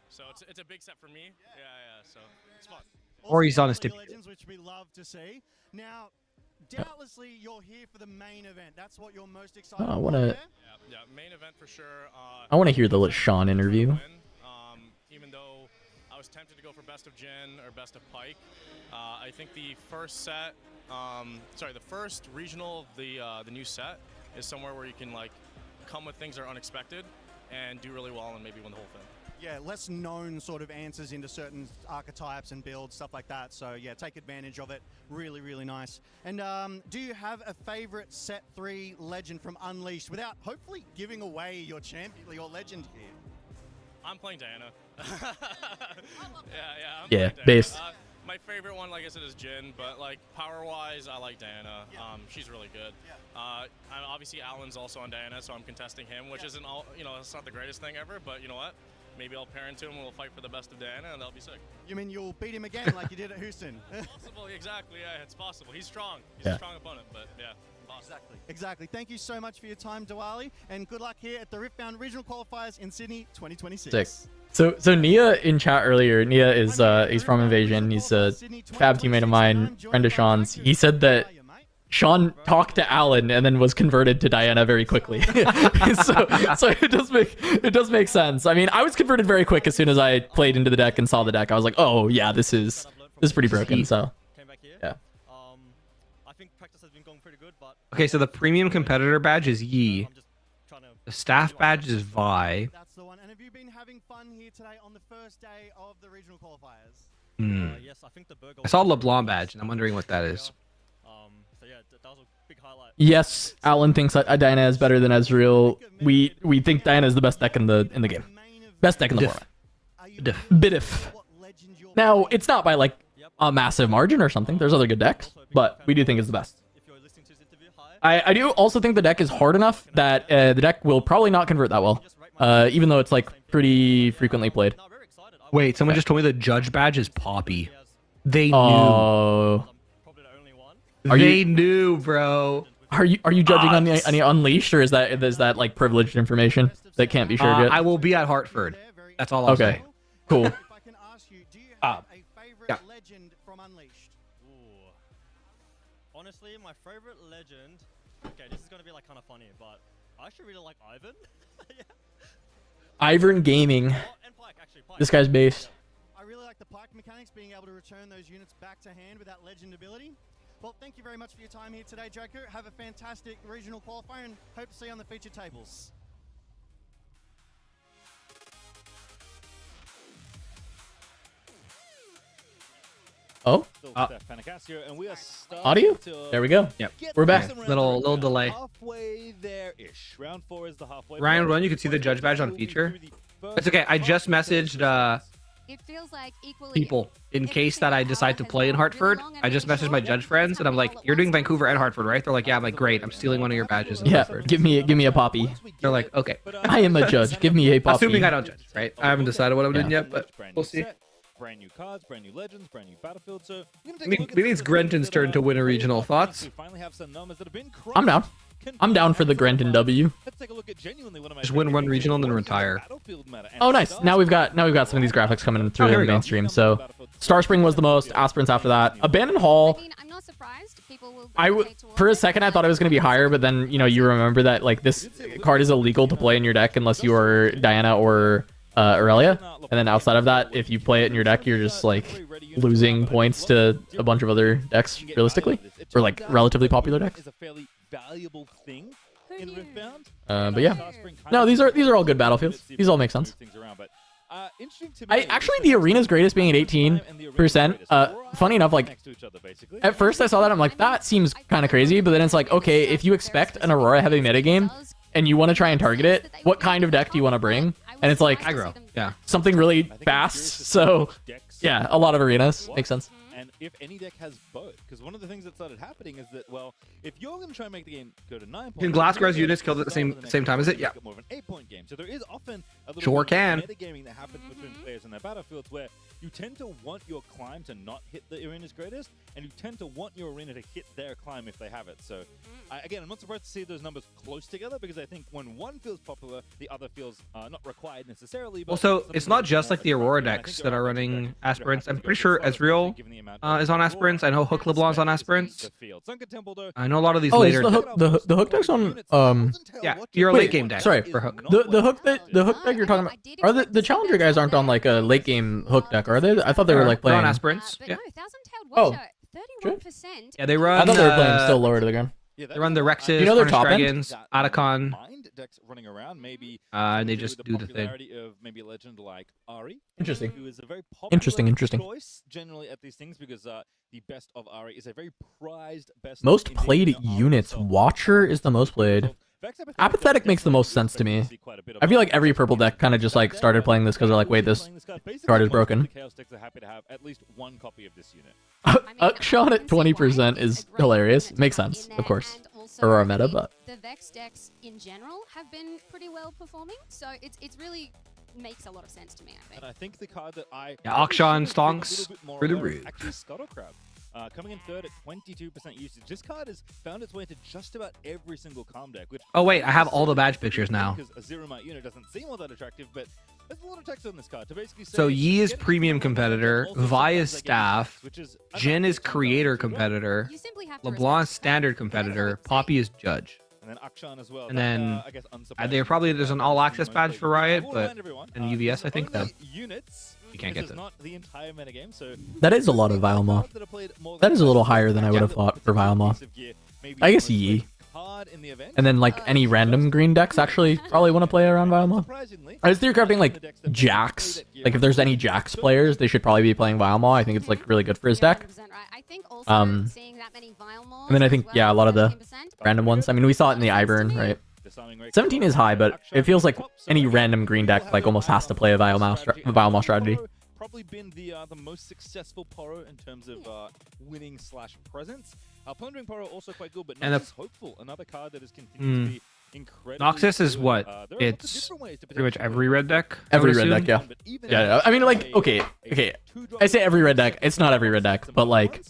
So it's a big step for me. Yeah. So it's fun. Or he's on a stip. Which we love to see. Now, doubtlessly, you're here for the main event. That's what you're most excited I about. want to. Yeah, main event for sure. I want to hear the Sean interview. I was tempted to go for best of Jin or best of Pike. I think the first set, the first regional of the new set is somewhere where you can like come with things that are unexpected and do really well and maybe win the whole thing. Yeah, less known sort of answers into certain archetypes and builds, stuff like that. So yeah, take advantage of it. Really, really nice. And do you have a favorite set 3 legend from Unleashed without hopefully giving away your champion, your legend here? I'm playing Diana. yeah. I'm Yeah, playing Diana. based. My favorite one, like I said, is Jin, but like power-wise, I like Diana. She's really good. Obviously, Alan's also on Diana, so I'm contesting him, which isn't all, it's not the greatest thing ever, but you know what? Maybe I'll pair into him and we'll fight for the best of Diana, and that'll be sick. You mean you'll beat him again like you did at Houston? Possible, exactly. Yeah, it's possible. He's strong. He's a strong opponent, but yeah. Possible. Exactly. Thank you so much for your time, Diwali, and good luck here at the Riftbound Regional Qualifiers in Sydney 2026. Sick. So Nia in chat earlier, Nia is he's from Invasion. He's a fab teammate of mine, friend of Sean's. He said that Sean talked to Alan and then was converted to Diana very quickly. so it does make sense. I mean, I was converted very quick as soon as I played into the deck and saw the deck. I was like, oh yeah, this is pretty broken. So yeah. I think practice has been going pretty good, but Okay, so the premium competitor badge is Yi. The staff badge is Vi. That's the one. And have you been having fun here today on the first day of the regional qualifiers? yes, I think the burger. I saw LeBlanc badge, and I'm wondering what that is. So yeah, that was a big highlight. Yes, Alan thinks that Diana is better than Ezreal. We think Diana is the best deck in the game. Best deck in the format. Bidiff. Now, it's not by like a massive margin or something. There's other good decks, but we do think it's the best. I do also think the deck is hard enough that the deck will probably not convert that well, even though it's like pretty frequently played. Wait, someone just told me the judge badge is Poppy. They knew. Oh. They knew, bro. Are you judging on the Unleashed, or is that like privileged information that can't be shared yet? I will be at Hartford. That's all I'll say. Cool. If I can ask you, do you have a favorite legend from Unleashed? Honestly, my favorite legend. Okay, this is gonna be like kind of funny, but I actually really like Ivan. Yeah. Ivern Gaming. And Pike, actually, Pike. This guy's based. I really like the Pike mechanics, being able to return those units back to hand with that legend ability. Well, thank you very much for your time here today, Joker. Have a fantastic regional qualifier and hope to see you on the feature tables. Oh, and we are audio? There we go. Yep. We're back. Little delay. Halfway there-ish. Round 4 is the halfway. Ryan, Run, you can see the judge badge on feature. It's okay. I just messaged It feels like equally people in case that I decide to play in Hartford. I just messaged my judge friends and I'm like, "You're doing Vancouver and Hartford, right?" They're like, "Yeah." I'm like, "Great. I'm stealing one of your badges." In Yeah, Hartford." give me a poppy. They're like, "Okay." I am a judge. Give me a poppy. Assuming I don't judge, right? I haven't decided what I'm doing yet, but we'll see. Brand new cards, brand new legends, brand new battlefield. So Maybe it's Grenton's turn to win a regional. Thoughts? I'm down. I'm down for the Grenton W. Let's take a look at genuinely one of my Just win one favorite regional and then regions, retire. Battlefield meta. And Oh, nice. Star Now we've got Spring some of these graphics coming in through Oh, here the we go. mainstream. So Star Spring was the most. Aspirants after that. Abandoned I Hall. mean, I'm not surprised. People will I gravitate towards for a it, second I but thought it was going to be higher, but then you remember that like this card is illegal to play in your deck unless you are Diana or Aurelia, and then outside of that, if you play it in your deck, you're just like losing points to a bunch of other decks realistically, or like relatively popular decks. is a fairly valuable thing in Riftbound. But yeah, no, these are all good battlefields. These all make sense. Actually the arena's greatest being at 18%. Funny enough, like at first I saw that I'm like that seems kind of crazy, but then it's like okay, if you expect an Aurora heavy metagame and you want to try and target it, what kind of deck do you want to bring? And it's like aggro. Yeah. Something really fast. So yeah, a lot of arenas makes sense. And if any deck has both, because one of the things that started happening is that, well, if you're going to try and make the game go to 9 points, Can Glassgrass units killed at the same time as it? Yeah. More of an 8-point game. So there is often a little Sure bit of can. metagaming that happens between players in their battlefields where you tend to want your climb to not hit the arena's greatest, and you tend to want your arena to hit their climb if they have it. So again, I'm not surprised to see those numbers close together, because I think when one feels popular, the other feels not required necessarily. But Also, something it's that not is just more like the Aurora attractive, and I decks think that there are are running decks that aspirants. I'm have pretty sure to go Ezreal given the amount is on aspirants. I know Hook LeBlanc's on aspirants. Sunken Temple, though, I know a lot of these Oh, is later. the hook deck's on Yeah, you're a Wait, late game deck sorry. for Hook. the hook deck you're talking about are the challenger guys aren't on like a late game hook deck, are they? I thought they were like They're playing. on aspirants. But Yeah. no, Thousand-Tailed Oh, Watcher, 31%. Yeah, they run. I thought they were playing still lower to the ground. They run the Rexes, You know their Harness top end? Dragons, Otacon, decks running around, maybe and they to just the do the thing. popularity of maybe a legend like Ari, Interesting. who is a very popular Interesting. choice generally at these things because the best of Ari is a very prized best. Most in the played Ari units. itself. Watcher is the most played. Apathetic makes the most sense to me. I feel like every purple deck kind of just like started playing this because they're like, wait, this card is broken. Chaos decks are happy to have at least one copy of this unit. Sean at 20% is hilarious. Makes sense, of course. Aurora meta, but The Vex decks in general have been pretty well performing, so it's really makes a lot of sense to me, I think. And I think the card that I Yeah, Akshan Stonks a little bit more through the aware of roof. is actually Scuttle Crab. Coming in third at 22% usage. This card has found its way into just about every single calm deck. Which Oh wait, I have all the badge pictures now. Because a zero might unit doesn't seem all that attractive, but there's a lot of text on this card to basically say. So Yi is get it premium from one competitor, deck, but also Vi is sometimes I get staff, mixed, which is Jin is creator as well. competitor, You simply have to LeBlanc respect standard that. competitor, Poppy is judge. And then Akshan as well. And That, then, I guess They're probably there's an all access badge for Riot, I will but remind everyone, and UVS I think only that units. you can't This get is them. not the entire metagame, so that is a lot of Vialma. That is a little higher than I would have thought for Vialma. I guess Yi. And then like any random green decks actually probably want to play around Vialma. I was theorizing like Jax. Like if there's any Jax players, they should probably be playing Vialma. I think it's like really good for his deck. 100% right. I think also seeing that many Vialmars And then I as think well, yeah, a lot of the 17%, random ones. I mean, we saw it in the Ivern, right? 17 is high, but it feels like any random green deck like almost has to play a Vialma strategy. Probably been the most successful Poro in terms of winning / presence. Plundering Poro also quite good, but And Noxus Hopeful, another card that has continued to be incredible. Noxus is what? It's pretty much every red deck. I Every would red deck, assume? yeah. I mean, like, okay. I say every red deck. It's not every red deck, but like,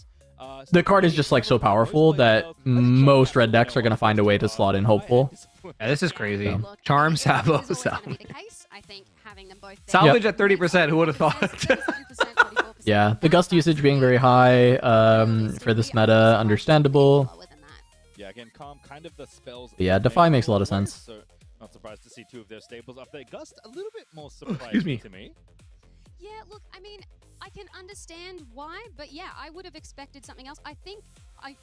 the card is just like so powerful that most red decks are gonna find a way to slot in Hopeful. Yeah, this is crazy. look, Charm, it Sabo, is always gonna be Salvage. the case. I think having them both there- Salvage at 30%. Who would have thought? 37%, 44%. Yeah, the gust usage being very high for this meta, understandable. Lower than that. Yeah, again, Calm kind of the spells. Yeah, Defy makes a lot of sense. So not surprised to see two of their staples up there. Gust a little bit more surprising Excuse me. to me. Yeah, look, I mean, I can understand why, but yeah, I would have expected something else. I think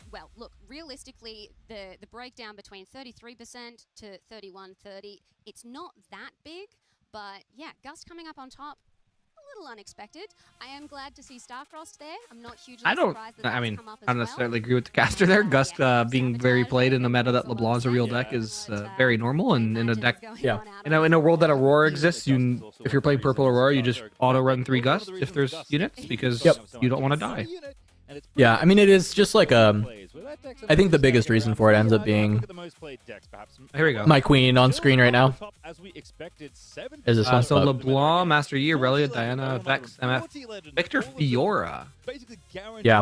well, look, realistically, the breakdown between 33% to 31-30, it's not that big, but yeah, Gust coming up on top, a little unexpected. I am glad to see Starfrost there. I'm not hugely I don't. surprised that I that's mean, come up as I don't well. necessarily agree with the caster there. Gust being very played in the meta that LeBlanc's a real deck is very normal, and in a deck, Yeah. in a world that Aurora exists, if you're playing purple Aurora, you just auto run 3 Gust if there's units because you don't want to die. Yeah, I mean, it is just like I think the biggest reason for it ends up being Here we go. my queen on screen right now. Is this one? So LeBlanc, Master Yi, Aurelia, Diana, Vex, MF, Victor, Fiora. Yeah.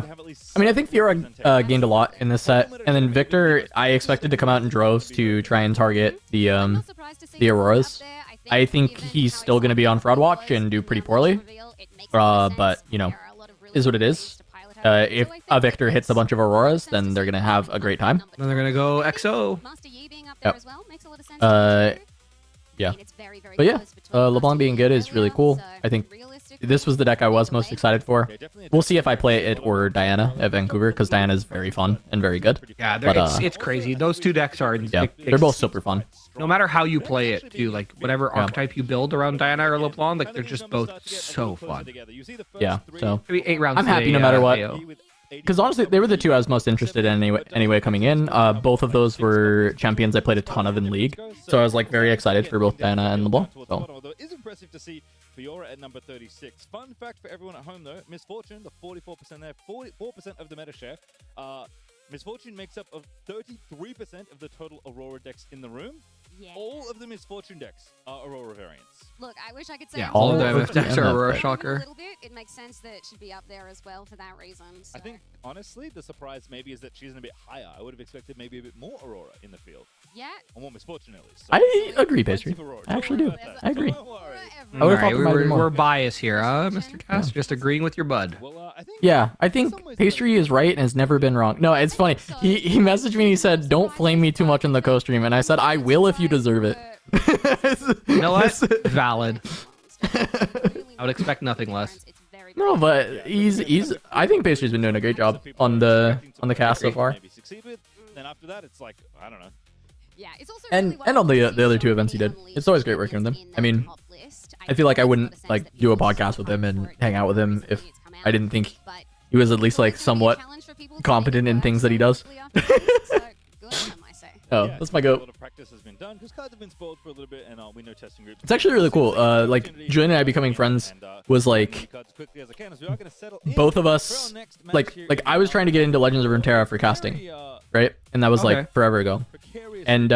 I mean, I think Fiora gained a lot in this set, and then Victor, I expected to come out in droves to try and target the I'm not surprised to see the him up Auroras. there. I think given he's how still going to be on Fraud exciting Watch he and was do in pretty that poorly. first reveal, it makes a lot of But sense. you know, There are a lot of really is what it good is. ways to pilot her. If So I think a Victor it hits a makes bunch of Auroras, sense then to they're see going to him have up a great on time. number Then they're gonna go 2. I think XO. Master Yi being up Yep. there as well makes a lot of sense. Yeah. I mean, it's very, very But yeah, close between LeBlanc Master being Yi good and is really Aurelia, cool. so I think realistically, this was the deck I was most away. excited for. We'll see if I play it or Diana at Vancouver, because Diana is very fun and very good. Yeah, But, it's crazy. Those two decks are. Yeah, they're both super fun. No matter how you play it, too, like whatever archetype you build around Diana or LeBlanc, like they're just both so fun. Yeah, so Maybe 8 rounds. I'm happy no today, matter what. AO. Because honestly, they were the two I was most interested in anyway coming in. Both of those were champions I played a ton of in League, so I was like very excited for both Diana and LeBlanc. So. Although it is impressive to see Fiora at number 36. Fun fact for everyone at home, though, Misfortune, the 44% there, 44% of the meta share. Misfortune makes up of 33% of the total Aurora decks in the room. Yeah. All of the Misfortune decks are Aurora variants. Look, I wish I could say Yeah, I'm all of surprised them with if decks that, are but Aurora a Shocker. little bit, it makes sense that it should be up there as well for that reason. So. I think, honestly, the surprise maybe is that she's a bit higher. I would have expected maybe a bit more Aurora in the field. Yeah. Or more Misfortune, at least. So I agree, plenty Pastry. of Aurora. I actually do. There's I agree. Don't worry. I would have thought Alright, there might have been more. we're biased here, Mr. Tass. Just agreeing with your bud. Well, I think Yeah, I think Pastry is right and has never been wrong. No, it's funny. He messaged me and he said, "Don't flame me too much in the co-stream," and I said, "I will if you deserve it." You know what? Valid. I would expect nothing less. No, but he's. I think Pastry's been doing a great job on the cast so far, maybe succeed with. Then after that, it's like, I don't know. Yeah, it's also and on the other two events he did. It's always great working with him. I mean, I feel like I wouldn't like do a podcast with him and hang out with him if I didn't think he was at least like somewhat competent in things that he does. Oh, Yeah, that's my A goat. lot of practice has been done because cards have been spoiled for a little bit, and we know testing groups. It's actually really cool. Like Julian and I becoming friends was like both of us like I was trying to get into Legends of Runeterra for casting, right? And that was Okay. like forever ago. And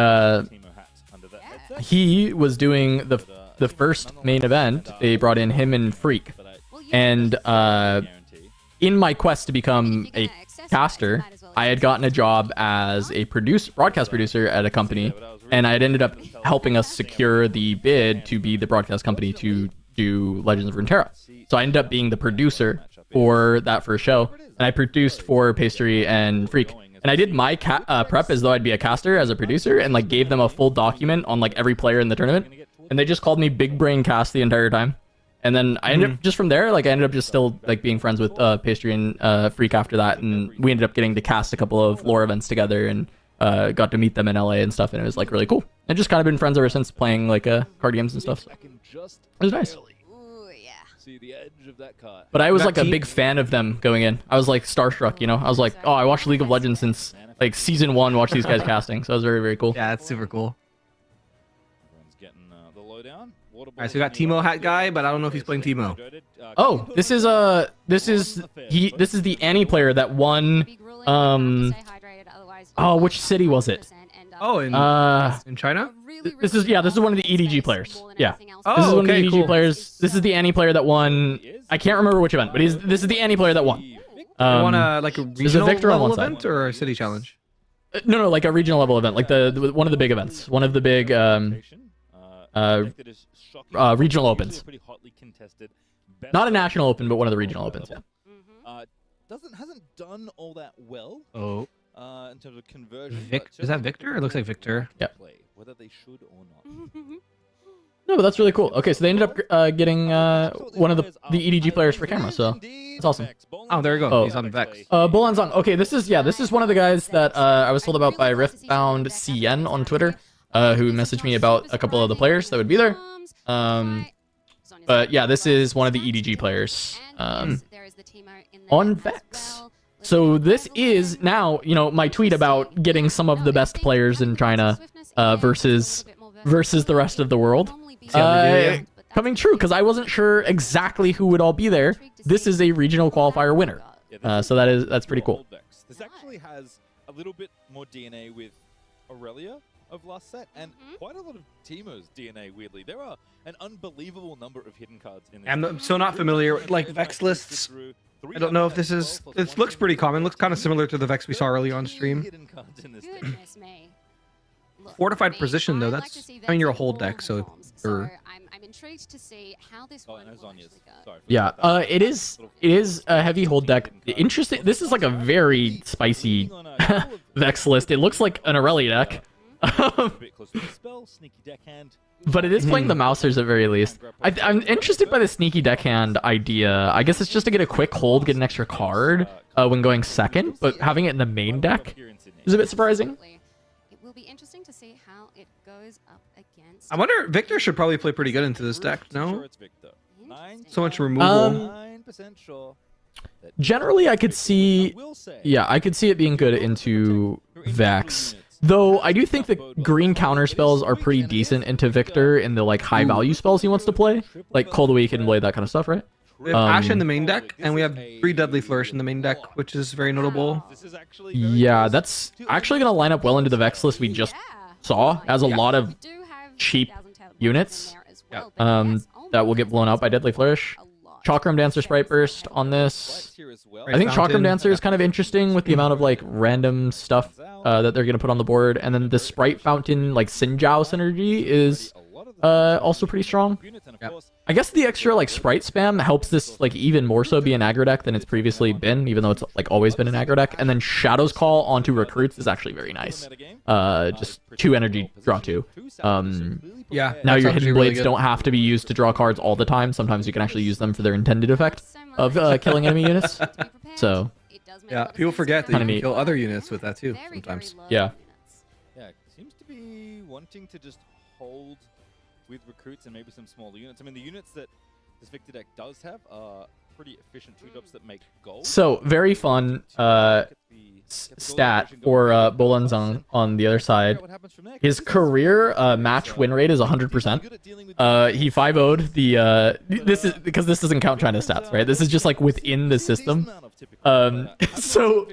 he was doing the first main event. They brought in him and Freak, and in my quest to become a caster, I had gotten a job as a broadcast producer at a company, and I had ended up helping us secure the bid to be the broadcast company to do Legends of Runeterra. So I ended up being the producer for that first show, and I produced for Pastry and Freak. And I did my prep as though I'd be a caster as a producer, and like gave them a full document on like every player in the tournament, and they just called me Big Brain Cast the entire time. And then I ended up just from there, like I ended up just still like being friends with Pastry and Freak after that, and we ended up getting to cast a couple of lore events together, and got to meet them in LA and stuff, and it was like really cool. And just kind of been friends ever since, playing like card games and stuff. So it was nice. Ooh, yeah. See the edge of that card. But I was That like a team- big fan of them going in. I was like starstruck, you know. I was like, oh, I watched League of Legends since like season 1. Watched these guys casting, so that was very, very cool. Yeah, that's super cool. Everyone's getting the lowdown. Alright, so we got Teemo hat guy, but I don't know if he's playing Teemo. Oh, this is the Annie player that won. Oh, which city was it? Oh, in China? This is one of the EDG players. Yeah. Oh, This is one of okay, the EDG cool. players. This is the Annie player that won. I can't remember which event, but this is the Annie player that won. You want a like a regional Victor on level one side. event or a city challenge? No, like a regional level event, like the one of the big events, one of the big regional opens. Not a national open, but one of the regional opens. Yeah. Hasn't done all that well Oh, in terms of conversion. Is that Victor? It looks like Victor. Yeah. Whether they should or not. No, but that's really cool. Okay, so they ended up getting one of the EDG players for camera, so it's awesome. Oh, there you go. Oh. He's on Vex. Bulan Zong. Okay, this is one of the guys that I was told about by Riftbound CN on Twitter, who messaged me about a couple of the players that would be there. But yeah, this is one of the EDG players on Vex. So this is now, my tweet about getting some of the best players in China versus the rest of the world. Coming true, because I wasn't sure exactly who would all be there. This is a regional qualifier winner. So that's pretty cool. This actually has a little bit more DNA with Aurelia of last set, and quite a lot of Teemo's DNA, weirdly. There are an unbelievable number of hidden cards in this. I'm so not familiar with like Vex lists. I don't know if this is. It looks pretty common. Looks kind of similar to the Vex we saw early on stream. Goodness me. Look, Fortified me, position, though, I'd that's- like to see I mean, you're a Vex whole in deck, all so- forms. or- I'm intrigued to see how this Oh, one and will Zhonya's. actually go. Sorry. Yeah, it is a heavy hold deck. Interesting. This is like a very spicy Vex list. It looks like an Aurelia deck. A bit closer to the spell, sneaky deckhand. But it is playing the Mousers at very least. I'm interested by the sneaky deckhand idea. I guess it's just to get a quick hold, get an extra card when going second, but having it in the main deck is a bit surprising. It will be interesting to see how it goes up against. I wonder. Victor should probably play pretty good into this deck. No, Sure, it's Victor. so much removal. 9% sure. Generally, I could see, will say, I could see it being good into Vex. Though I do think that green counter spells are pretty decent into Victor in the like high value spells he wants to play, like Cold Awaken Blade, that kind of stuff, right? We have Ash in the main deck, and we have 3 Deadly Flourish in the main deck, which is very notable. This is actually very Yeah, close that's to actually gonna line up well into the Vex list we just saw, as a lot of cheap units that will get blown up by Deadly Flourish. Chakram Dancer Sprite Burst on this. here as well. I think Fountain. Chakram Dancer is kind of interesting with the amount of like random stuff that they're gonna put on the board, and then the Sprite Fountain like Sinjao synergy is also pretty strong. I guess the extra like sprite spam helps this like even more so be an aggro deck than it's previously been, even though it's like always been an aggro deck. And then Shadow's Call onto recruits is actually very nice. Just 2 energy, draw 2. Yeah. Now that's your actually hidden really blades good. don't have to be used to draw cards all the time. Sometimes you can actually use them for their intended effect of killing enemy units. So Yeah, people forget that you Kinda can neat. kill other units with that too sometimes. Yeah. Yeah, seems to be wanting to just hold with recruits and maybe some smaller units. I mean, the units that this Victor deck does have are pretty efficient 2-drops that make gold. So very fun stat for Bolanzang on the other side. His career match win rate is 100%. He 5-0'd the this is because this doesn't count China stats, right? This is just like within the system. So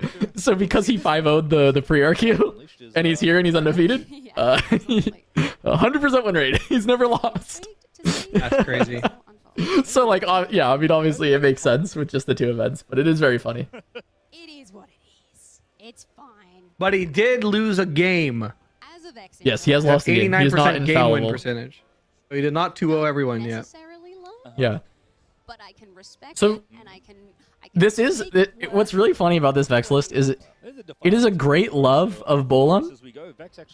because he 5-0'd the pre-RQ and he's here and he's undefeated, 100% win rate. He's never lost. That's crazy. So like yeah, I mean obviously it makes sense with just the 2 events, but it is very funny. It is what it is. It's fine. But he did lose a game. As a Vex, Yes, he has lost the game. He is not 89% game win infallible. percentage. But he did not 2-0 everyone yet. necessarily low, Yeah. but I can respect So, it, and I can This is what's really funny about this Vex list is it is a great love of Bolan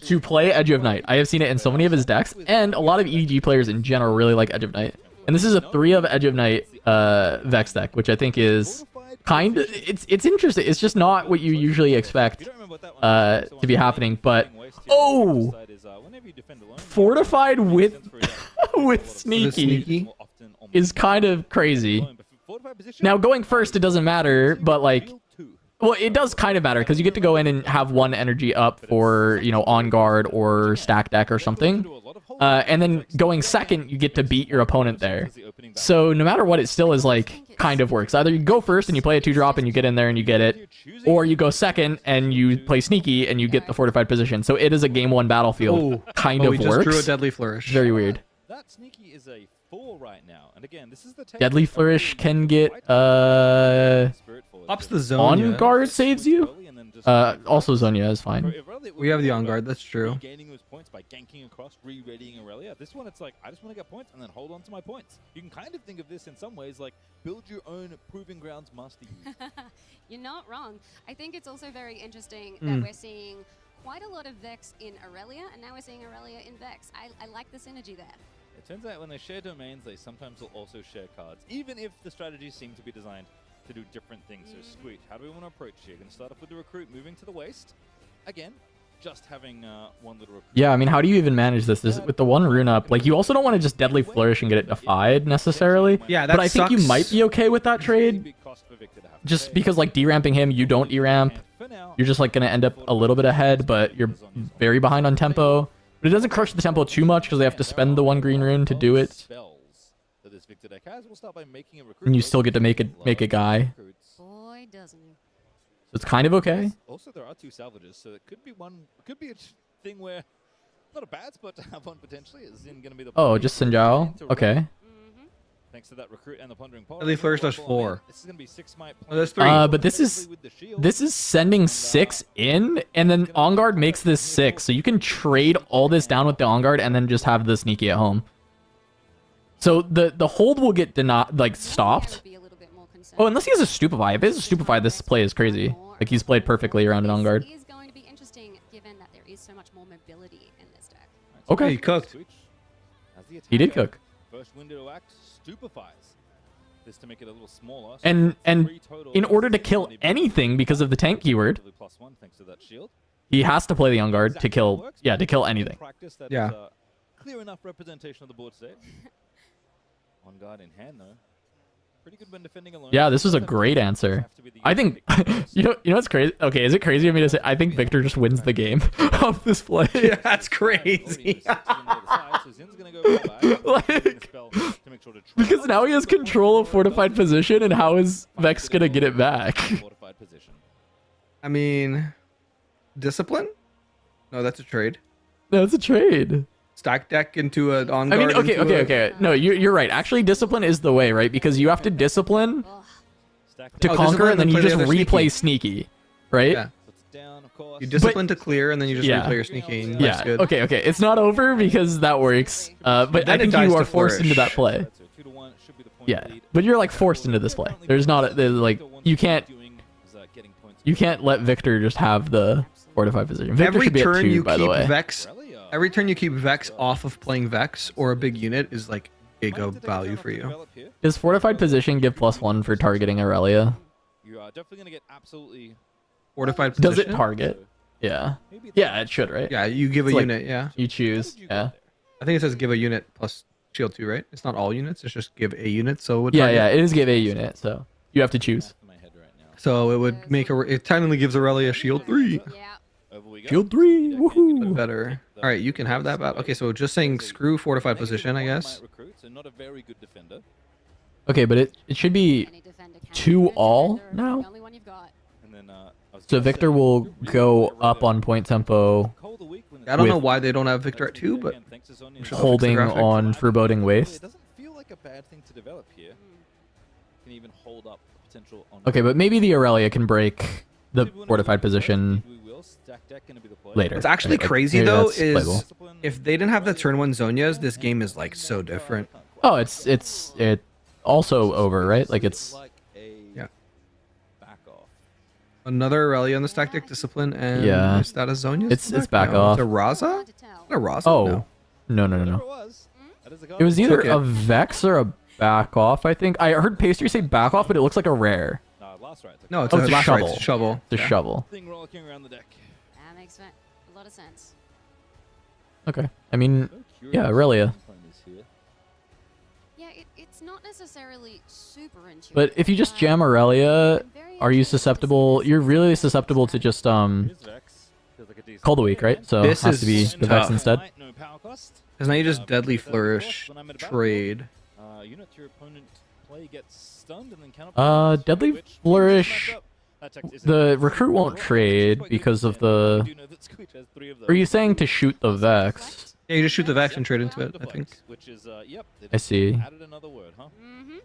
to play Edge of Night. I have seen it in so many of his decks, and a lot of EDG players in general really like Edge of Night. And this is a 3 of Edge of Night Vex deck, which I think is kind of it's interesting. It's just not what you usually expect to be happening. But oh, fortified with with sneaky is kind of crazy. Now going first, it doesn't matter, but like, well, it does kind of matter because you get to go in and have 1 energy up for, you know, on guard or stack deck or something. And then going second, you get to beat your opponent there. So no matter what, it still is like kind of works. Either you go first and you play a 2-drop and you get in there and you get it, or you go second and you play sneaky and you get the fortified position. So it is a game 1 battlefield. Kind of he works. just drew a Deadly Flourish. Very weird. That sneaky is a 4 right now. And again, this is the Deadly Flourish can get Pops the zone. on guard saves you. Also Zonia is fine. We have the on guard, that's true. Gaining those points by ganking across, re-readying Aurelia. This one, it's like, I just want to get points and then hold on to my points. You can kind of think of this in some ways like build your own proving grounds master use. You're not wrong. I think it's also very interesting that we're seeing quite a lot of Vex in Aurelia, and now we're seeing Aurelia in Vex. I like the synergy there. It turns out when they share domains, they sometimes will also share cards, even if the strategies seem to be designed to do different things. So Squeak, how do we want to approach here? Going to start off with the recruit, moving to the waist. Again, just having 1 little recruit. Yeah, I mean, how do you even manage this? With the 1 rune up, like you also don't want to just Deadly Flourish and get it defied necessarily. Yeah, that but I think you sucks. might be okay with that trade, Big cost for Victor to have. just because like deramping him, you don't deramp. You're just like gonna end up a little bit ahead, but you're very behind on tempo. But it doesn't crush the tempo too much because they have to spend the 1 green rune to do it. Spells that this Victor deck has. We'll start by making a recruit. And you still get to make a guy. Boy, doesn't he. So it's kind of okay. Also, there are 2 salvages, so it could be a thing where not a bad spot to have one potentially. Is in going to be the Oh, just Sinjao. Okay. Thanks to that recruit and the plundering pot. Deadly Flourish does 4. This is going to be 6 might. Oh, that's 3. But this is sending 6 in, and then On Guard makes this 6. So you can trade all this down with the On Guard and then just have the sneaky at home. So the hold will get stopped. Oh, unless he has a Stupefy. If he has a Stupefy, this play is crazy. Like he's played perfectly around an On Guard. It is going to be interesting given that there is so much more mobility in this deck. Okay. He cooked. He did cook. First window to act stupefies. This to make it a little smaller. And in order to kill anything because of the tank keyword, +1 thanks to that shield. he has to play the On Guard to kill anything. Yeah. Clear enough representation of the board state. On guard in hand though. Pretty good when defending alone. Yeah, this was a great answer. I think you know what's crazy? Okay, is it crazy of me to say I think Victor just wins the game of this play? Yeah, that's crazy. Because now he has control of fortified position, and how is Vex gonna get it back? I mean, discipline? No, that's a trade. No, it's a trade. Stack deck into an on I guard. mean, okay. No, you're right. Actually, discipline is the way, right? Because you have to discipline to conquer, and then you just replay sneaky, right? Yeah. You discipline to clear, and then you just replay your sneaking. Yeah. That's good. Okay. It's not over because that works. But Then I it think dies you are to forced into that flourish. play. Yeah. But you're like forced into this play. There's not like you can't let Victor just have the fortified position. Victor Every should be at turn 2, you by the keep way. Vex, every turn you keep Vex off of playing Vex or a big unit is like giga value for you. Does fortified position give +1 for targeting Aurelia? You are definitely going to get absolutely. Fortified position. Does it target? Yeah. Yeah, it should, right? Yeah, you give a It's like- unit. Yeah, You choose. Yeah. I think it says give a unit plus shield 2, right? It's not all units. It's just give a unit. So it would Yeah, target. yeah. It is give a unit, so you have to choose. So it would make it technically gives Aurelia shield 3. Yeah. Over we go. Shield 3. But Woohoo. better. All right, you can have that. Okay, so just saying screw fortified position, I guess. Not a very good defender. Okay, but it should be Any defender can 2 be a all defender, now. The only one you've got. And then, I was So gonna Victor say, will you really go wanna get up rid on of point tempo, Cold a week when I don't know With- why they don't have Victor at 2, but Again, thanks to Sonya I'm and sure Sonya. they'll fix the holding graphics. on Foreboding It Waste. doesn't feel like a bad thing to develop here. Can even hold up potential on. Okay, but maybe the Aurelia can break the fortified position later. What's actually Like, crazy maybe though that's playable. is if they didn't have the turn 1 Zonias, this game is like so different. Oh, it's also over, right? Like it's Yeah. Another Aurelia in this tactic, discipline, and Yeah. is that a Zonia? It's back off. It's a Raza? Hard to tell. Not a Raza? Oh. No. No. It was either okay. a Vex or a back off, I think. I heard Pastry say back off, but it looks like a rare. No, it's Oh, a it's a last right, shovel. it's a shovel. It's a Yeah. shovel. Thing rolling around the deck. That makes a lot of sense. Okay. I mean, yeah, Aurelia. Yeah, it's not necessarily super intuitive. But if you just jam Aurelia, are you susceptible? You're really susceptible to just Call the Weak, right? So it This has to be is the Vex tough. instead. Because now you just deadly flourish trade. Deadly Flourish. The recruit won't trade because of the. Are you saying to shoot the Vex? Yeah, you just shoot the Vex and trade into it, I think. I see. Mm-hmm.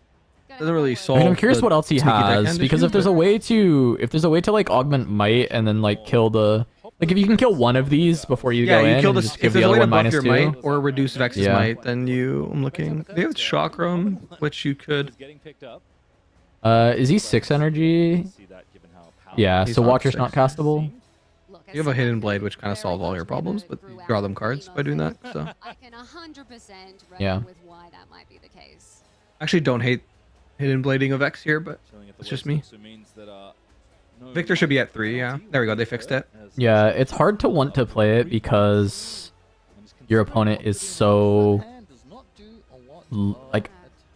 Doesn't really I solve. mean, I'm curious the what else he sneaky has deckhand because issue, if there's a way to like augment might and then like kill the if you can kill one of these before you yeah, go you in kill and this. just If give the there's a other way to one buff your -2. might or reduce Vex's Yeah. might, then I'm looking. They have Chakram, which you could. Is he 6 energy? Yeah, He's so not Watcher's 6. not castable. You have a hidden blade, which kind of solves all your problems, but you draw them cards by doing that. So I can 100% Yeah. with why that might be the case. I actually don't hate hidden blading of Vex here, but it's just me. Victor should be at 3. Yeah, there we go. They fixed it. Yeah, it's hard to want to play it because your opponent is so like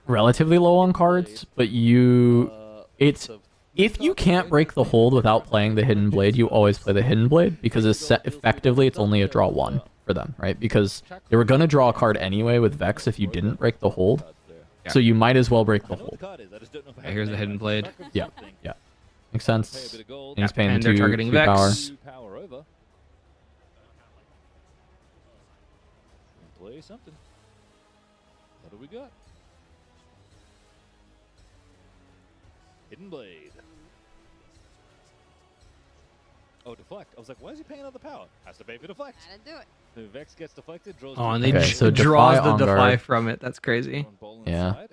relatively low on cards, but it's if you can't break the hold without playing the hidden blade, you always play the hidden blade because effectively it's only a draw 1 for them, right? Because they were gonna draw a card anyway with Vex if you didn't break the hold, so you might as well break the hold. Okay, here's the hidden blade. Yeah, makes sense. And he's paying And the they're 2 targeting power. Vex. Play something. What do we got? Hidden blade. Oh, deflect. I was like, why is he paying another power? Has to pay for deflect. That'd do it. The Vex gets deflected, draws. Oh, and they Okay, so draws defy the on defy guard. from it. That's crazy. Yeah.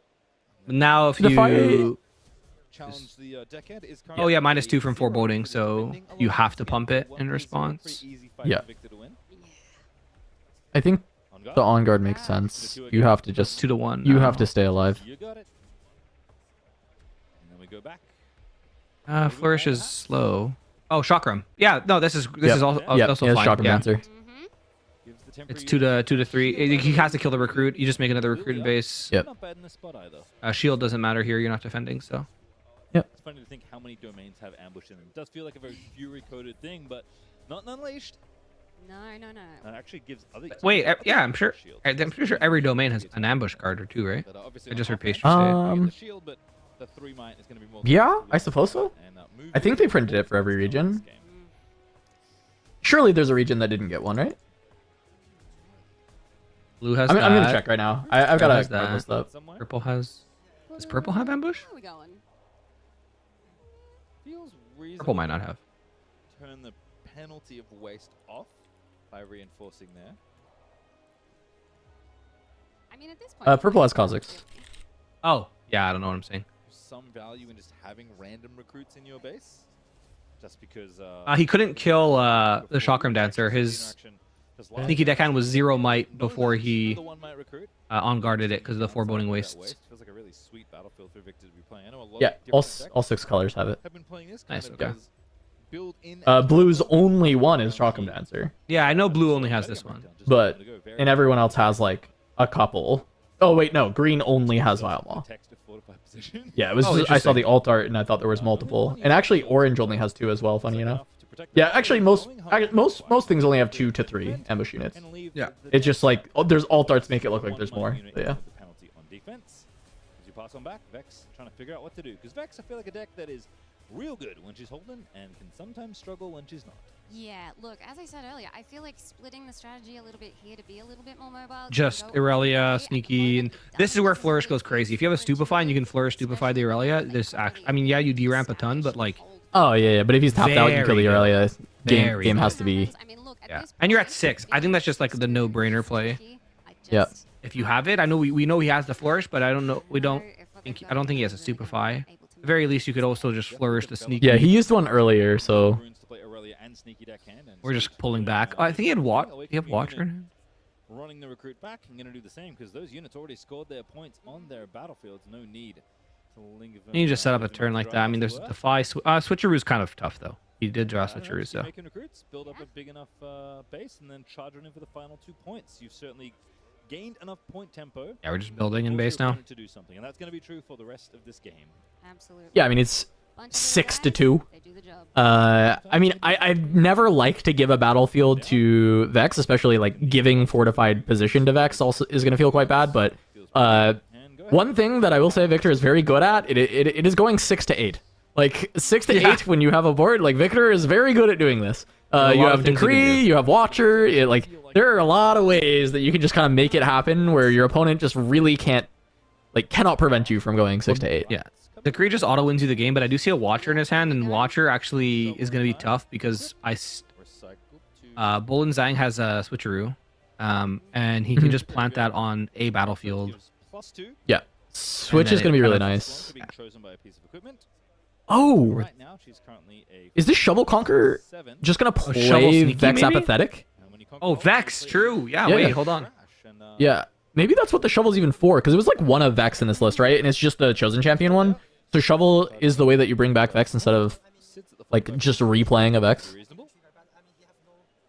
But now if Defy- you Challenge the deckhand is Oh yeah, -2 from foreboding, so you have to pump it in response. Yeah. I think the on guard makes sense. You have to just 2 to 1. you now. have to stay alive. You got it. And then we go back. Flourish is slow. Oh, Chakram. Yeah, no, this is Yep. also, Yep, also he has fine. Chakra Yeah. Dancer. Gives the It's temporary 2 to 3. He has to kill the recruit. You just make another recruit in base. Yep. Not bad in this spot either. Shield doesn't matter here. You're not defending, so. It's funny to think how many domains have ambush in them. It does feel like a very Fury-coded thing, but not in Unleashed. No. That actually gives other. Wait, yeah, I'm sure. I'm pretty sure every domain has an ambush card or 2, right? I just heard Pastry say it. Yeah, I suppose so. I think they printed it for every region. Surely there's a region that didn't get one, right? Blue has I'm that. gonna check right now. I've got has to that. this up. Purple has. Does purple have ambush? Where are we going? Feels Purple might not have. Turn the penalty of waste off by reinforcing there. I mean, at this point, Purple has Kha'Zix. Oh, yeah, I don't know what I'm saying. Some value in just having random recruits in your base, just because. He couldn't kill the Chakram Dancer. His sneaky deckhand was 0 might before he on-guarded it because of the foreboding waste. Feels like a really sweet battlefield for Victor to be playing. I know a lot Yeah, of all different decks all 6 colors have it. have been playing this Nice, kind okay. of build in Blue's only one is Chakram Dancer, Yeah, I know blue only has this one. but and everyone else has like a couple. Oh wait, no, green only has Vile Maw. Yeah, it was. Oh, I saw the interesting. alt art and I thought there was multiple. And actually, orange only has 2 as well. Funny enough. Yeah, actually, most things only have 2 to 3 ambush units. Yeah. It's just like there's alt arts make it look like there's more. But yeah. Penalty on defense. As you pass on back, Vex trying to figure out what to do, because Vex, I feel like a deck that is real good when she's holding and can sometimes struggle when she's not. Yeah, look, as I said earlier, I feel like splitting the strategy a little bit here to be a little bit more mobile. Just Irelia, Sneaky, and this is where Flourish goes crazy. If you have a Stupefy and you can Flourish Stupefy the Irelia, I mean, yeah, you deramp a ton, but like... Oh yeah, but if he's tapped out and you kill the Very Aurelia, Very game has good. to be. Yeah. And you're at 6. I think that's just like the no-brainer play. Yep. If you have it, I know we know he has the Flourish, but I don't know. I don't think he has a Stupefy. At the very least, you could also just Flourish the Sneaky. Yeah, he used one earlier, so. We're just pulling back. Oh, I think he had He have Watcher in him? Running the recruit back, I'm going to do the same, because those units already scored their points on their battlefields. No need to linger. You just set up a turn like that. I mean, there's Defy. Switcheroo's kind of tough, though. He did draw Switcheroo, so. Making recruits, build up a big enough base, and then charge on in for the final 2 points. You've certainly gained enough point tempo. Yeah, we're just building in base now. To do something, and that's going to be true for the rest of this game. Absolutely. Yeah, I mean it's 6 to 2. I mean I've never liked to give a battlefield to Vex, especially like giving fortified position to Vex also is going to feel quite bad. But one thing that I will say Victor is very good at it is going 6 to 8. Like 6 to 8 when you have a board. Like Victor is very good at doing this. You have Decree, you have Watcher. Like there are a lot of ways that you can just kind of make it happen where your opponent just really cannot prevent you from going 6 to 8. Yeah. Decree just auto wins you the game, but I do see a Watcher in his hand, and Watcher actually is going to be tough because Bull and Zhang has a Switcheroo, and he can just plant that on a battlefield. Yeah. Switch is going to be really nice. Being chosen by a piece of equipment. Oh, Right now, she's currently a is this Shovel Conquer 7. just going to Shovel play Sneaky, Vex maybe? Apathetic? And when you Oh, conquer Vex, one, true. Yeah, Yeah, wait, yeah. hold on. and, Yeah. Maybe that's what the Shovel's even for, because it was like one of Vex in this list, right? And it's just the Chosen Champion one. So Shovel is the way that you bring back Vex instead of sits at the like front just replaying a Vex. reasonable.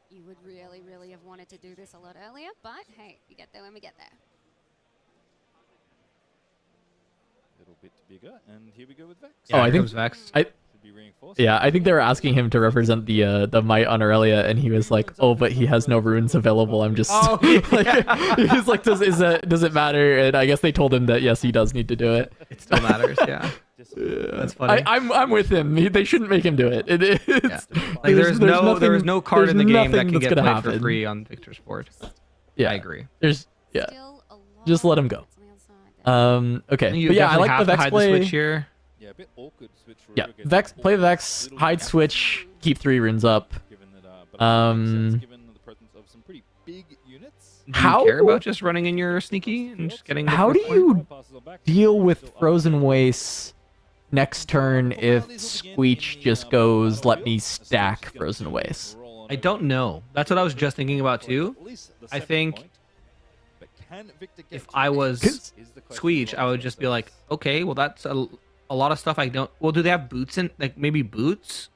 You would really, really have wanted to do this a lot earlier, but hey, we get there when we get there. Little bit bigger, and here we go with Vex. Oh, I here think- comes Vex. I Should be reinforced. Yeah, I think they were asking him to represent the Might on Aurelia, and he was like, "Oh, but he has no runes available. I'm just Oh, like, he was like, does it matter?" And I guess they told him that yes, he does need to do it. It still matters, yeah. That's funny. I'm with him. They shouldn't make him do it. It's, Like, there is nothing- no card in the game that nothing can that's get gonna played for happen. free on Victor Sport. Yeah, I agree. There's Still a lot just let him go. on the other side there. Okay, You but yeah, I definitely like have the to Vex hide play. the switch here. Yeah, a bit awkward switch. Yeah, Vex play Vex, hide switch, keep 3 runes up. Given that, but it makes sense given the presence of some pretty big units. Do How- you care about just running in your sneaky and just getting the How first do point? you Passes on back. deal with Frozen Wastes next turn if Squeech just goes, "Let me stack Frozen Wastes"? I don't know. That's what I was just thinking about too. I think if I was Squeech, I would just be like, okay, well that's a lot of stuff I don't. Well, do they have boots in? Like maybe boots?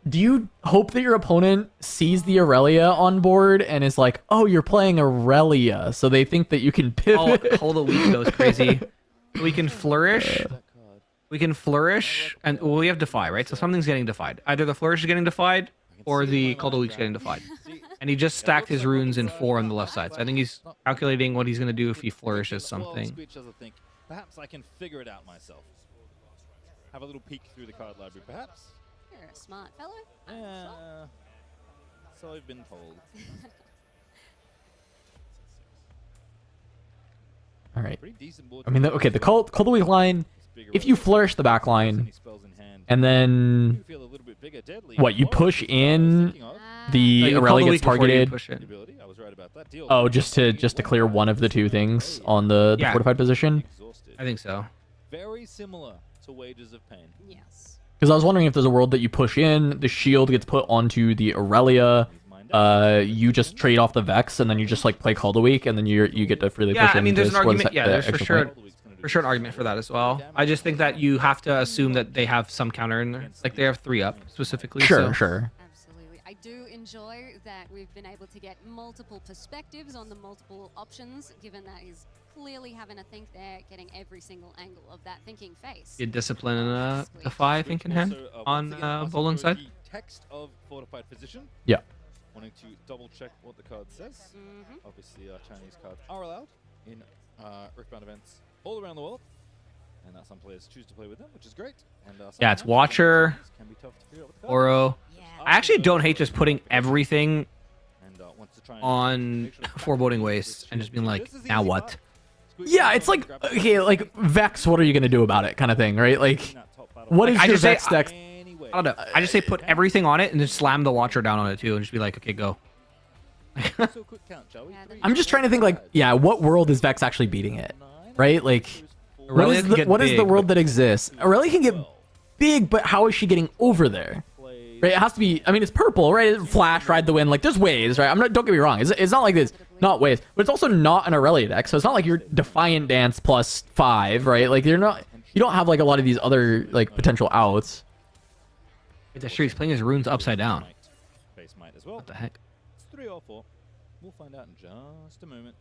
Do you hope that your opponent sees the Aurelia on board and is like, "Oh, you're playing Aurelia," so they think that you can Oh, pivot? Call the Weak goes crazy. We can flourish. We can flourish, and well, we have defy, right? So something's getting defied. Either the flourish is getting defied, or the Call the Weak's getting defied. And he just stacked his runes in 4 on the left side. So I think he's calculating what he's going to do if he flourishes something. Squeech doesn't think, perhaps I can figure it out myself. Have a little peek through the card library, perhaps. You're a smart fellow. Yeah. So I've been told. All right. Pretty decent board. I mean, okay, the Call the Weak line. If you flourish the back line, and then feel a little bit bigger, deadly. what, you push in the You call Aurelia the gets week before you targeted. push it. Ability, I was right about that. Deal. Oh, just to clear one of the two things on the Yeah. fortified position. Exhausted. I think so. Very similar to Wages of Pain. Yes. Because I was wondering if there's a world that you push in, the shield gets put onto the Aurelia, you just trade off the Vex, and then you just like play Call the Week, and then you get to freely Yeah, push in. I mean, there's to an score the argument. Yeah, the there's extra point. for sure an argument for that as well. I just think that you have to assume that they have some counter in there. Like they have 3 up specifically. Sure, so. sure. Absolutely. I do enjoy that we've been able to get multiple perspectives on the multiple options, given that he's clearly having a think there, getting every single angle of that thinking face. Get discipline and defy, I think, in hand on Boland's side. Text of fortified position. Yeah. Wanting to double check what the card says. Obviously, Chinese cards are allowed in Riftbound events all around the world, and some players choose to play with them, which is great. And Yeah, it's Watcher, can be tough to figure out what the card Oro. Yeah. I actually don't hate just putting everything is. And wants to try and on make sure the Foreboding Waste and just being like, This is the now easy what? part. Squeeze Yeah, down it's and like, grab it. okay, like Vex, what are you gonna do about it, kind of thing, right? Like, In that top battle. what is I your just say- Vex deck? Anyway. I don't know. I just say put everything on it and then slam the Watcher down on it too, and just be like, okay, go. So quick count, shall we? Yeah, Three, I'm just trying to think, like, yeah, what world is Vex actually beating it, nine, right? Like, what Aurelia is can the, get what is the big, world but- that exists? Aurelia can get big, but how is she getting over there? plays. Right, it has to be. I mean, it's purple, right? Flash, ride the wind. Like, there's ways, right? I'm not. Don't get me wrong. It's not like this. Not ways, but it's also not an Aurelia deck. So it's not like you're Defiant Dance +5, right? Like you're not. You don't have like a lot of these other like potential outs. The street's playing his runes upside down. Base might as well. What the heck? It's 3 or 4. We'll find out in just a moment.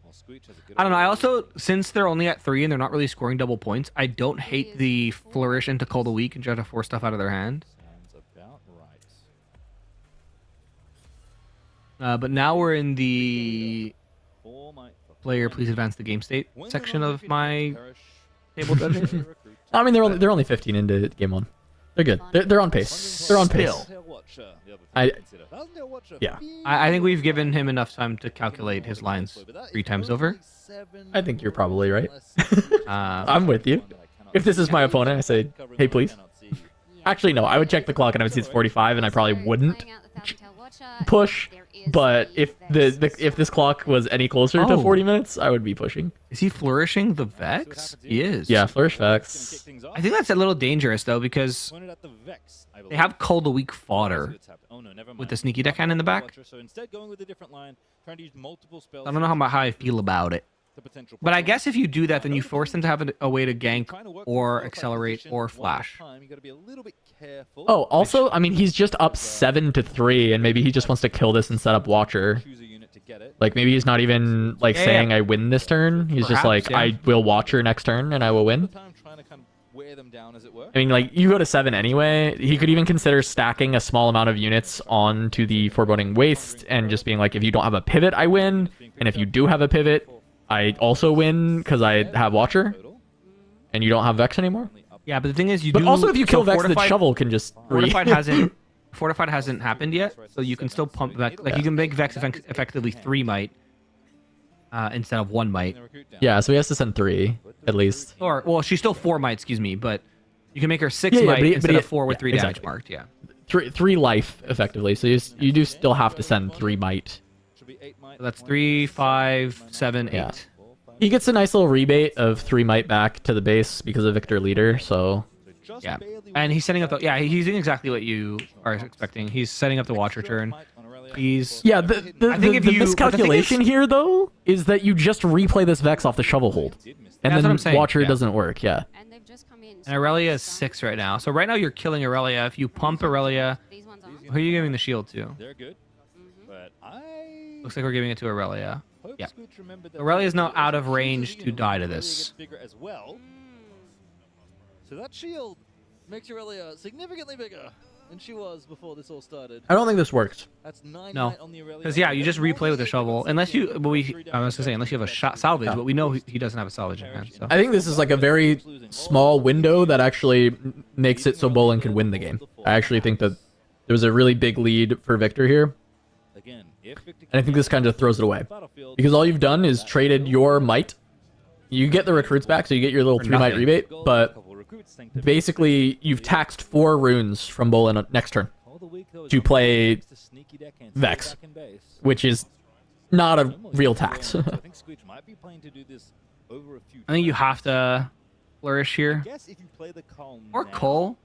While Squeech has a good I don't know. I idea. also, since they're only at 3 and they're not really scoring double points, I don't hate the flourish into Call the Week and try to force stuff out of their hand. Sounds about right. But now we're in the 4 might for player, fun. please advance the game state Wins section on of defeat, my perish. table judging. Recruit. I mean, they're only 15 into game 1. They're good. They're on pace. They're on pace. Tail Watcher, the other thing I- to consider. Tail Watcher, Yeah. I think we've given him enough time to calculate his lines 3 times over. I think you're probably right. Uh, I'm with you. If this is my opponent, I say, hey, please. Actually, no. I would check the clock and I would see it's 45, and I probably wouldn't push. But if if this clock was any closer to Oh. 40 minutes, I would be pushing. Is he flourishing the Vex? He is. Yeah, Flourish Vex. I think that's a little dangerous though because they have Call the Week fodder with the sneaky deckhand in the back. So instead, going with a different line, trying to use multiple spells. I don't know how I feel about it. the potential But I problem. guess if you do that, then you force them to have a way to gank Trying to work or with the accelerate position or one at a flash. time, you gotta be a little bit careful. Oh, also, I mean, he's just up 7-3, and maybe he just wants to kill this and set up Watcher. Choose a unit to get it. Like, maybe he's not even, like, Yeah, saying yeah. I win this turn. He's just Perhaps, like, yeah. I will Watcher next turn, and I will win. Time trying to kind of wear them down, as it were. I mean, like, you go to 7 anyway. He could even consider stacking a small amount of units onto the Foreboding Waste and just being like, if you don't have a pivot, I win. And if you do have a pivot, I also win because I have Watcher. And you don't have Vex anymore. Yeah, but the thing is, you But do. also, if you so kill Vex, the Fortified- shovel can just... Fortified hasn't happened yet, so you can still pump Vex. Like, you can make Vex effectively 3 might instead of 1 might. Yeah, so he has to send 3, at least. Or, well, she's still 4 might, excuse me, but you can make her 6 Yeah, yeah, might but instead of 4 with 3 damage exactly. marked, yeah. 3 life, effectively. So you do still have to send 3 might. So that's 3, 5, 7, 8. Yeah. He gets a nice little rebate of 3 might back to the base because of Victor Leader, so... Yeah, and he's setting up the... Yeah, he's doing exactly what you are expecting. He's setting up the Watcher turn. He's... Yeah, the I think if the you- but the thing miscalculation is- here, though, is that you just replay this Vex off the shovel hold. And That's then what I'm saying, Watcher yeah. doesn't work, yeah. And they've just come in. And Aurelia is 6 right now. So right now you're killing Aurelia. If you pump Aurelia... These ones aren't. Who are you giving the shield to? They're good, but I Looks like we're giving it to Aurelia. hope Yeah. Squidge remembered that Aurelia is now the out of shield range unit to die to really this. gets bigger as well. So that shield makes Aurelia significantly bigger than she was before this all started. I don't think this works. That's 9 No. might on the Aurelia. Because, yeah, you just replay with a shovel. Unless you... Well, I was going to say, unless you have a shot salvage, Yeah. but we know he doesn't have a salvage in hand, so... I think this is like a very small window that actually makes it so Bolin can win the game. I actually think that there was a really big lead for Victor here. Again, if Victor And I think this kind of throws it away. battlefield, Because all you've done is traded your might. You get the recruits back, so you get your little For 3 might nothing. rebate, but couple recruits think that basically you've taxed 4 runes from Bolin next turn. all the week to play Vex, which is not a real tax. I think Squeech might be planning to do this over a few I think you turns. have to flourish I here. guess if you play the Cull Or now, Cole.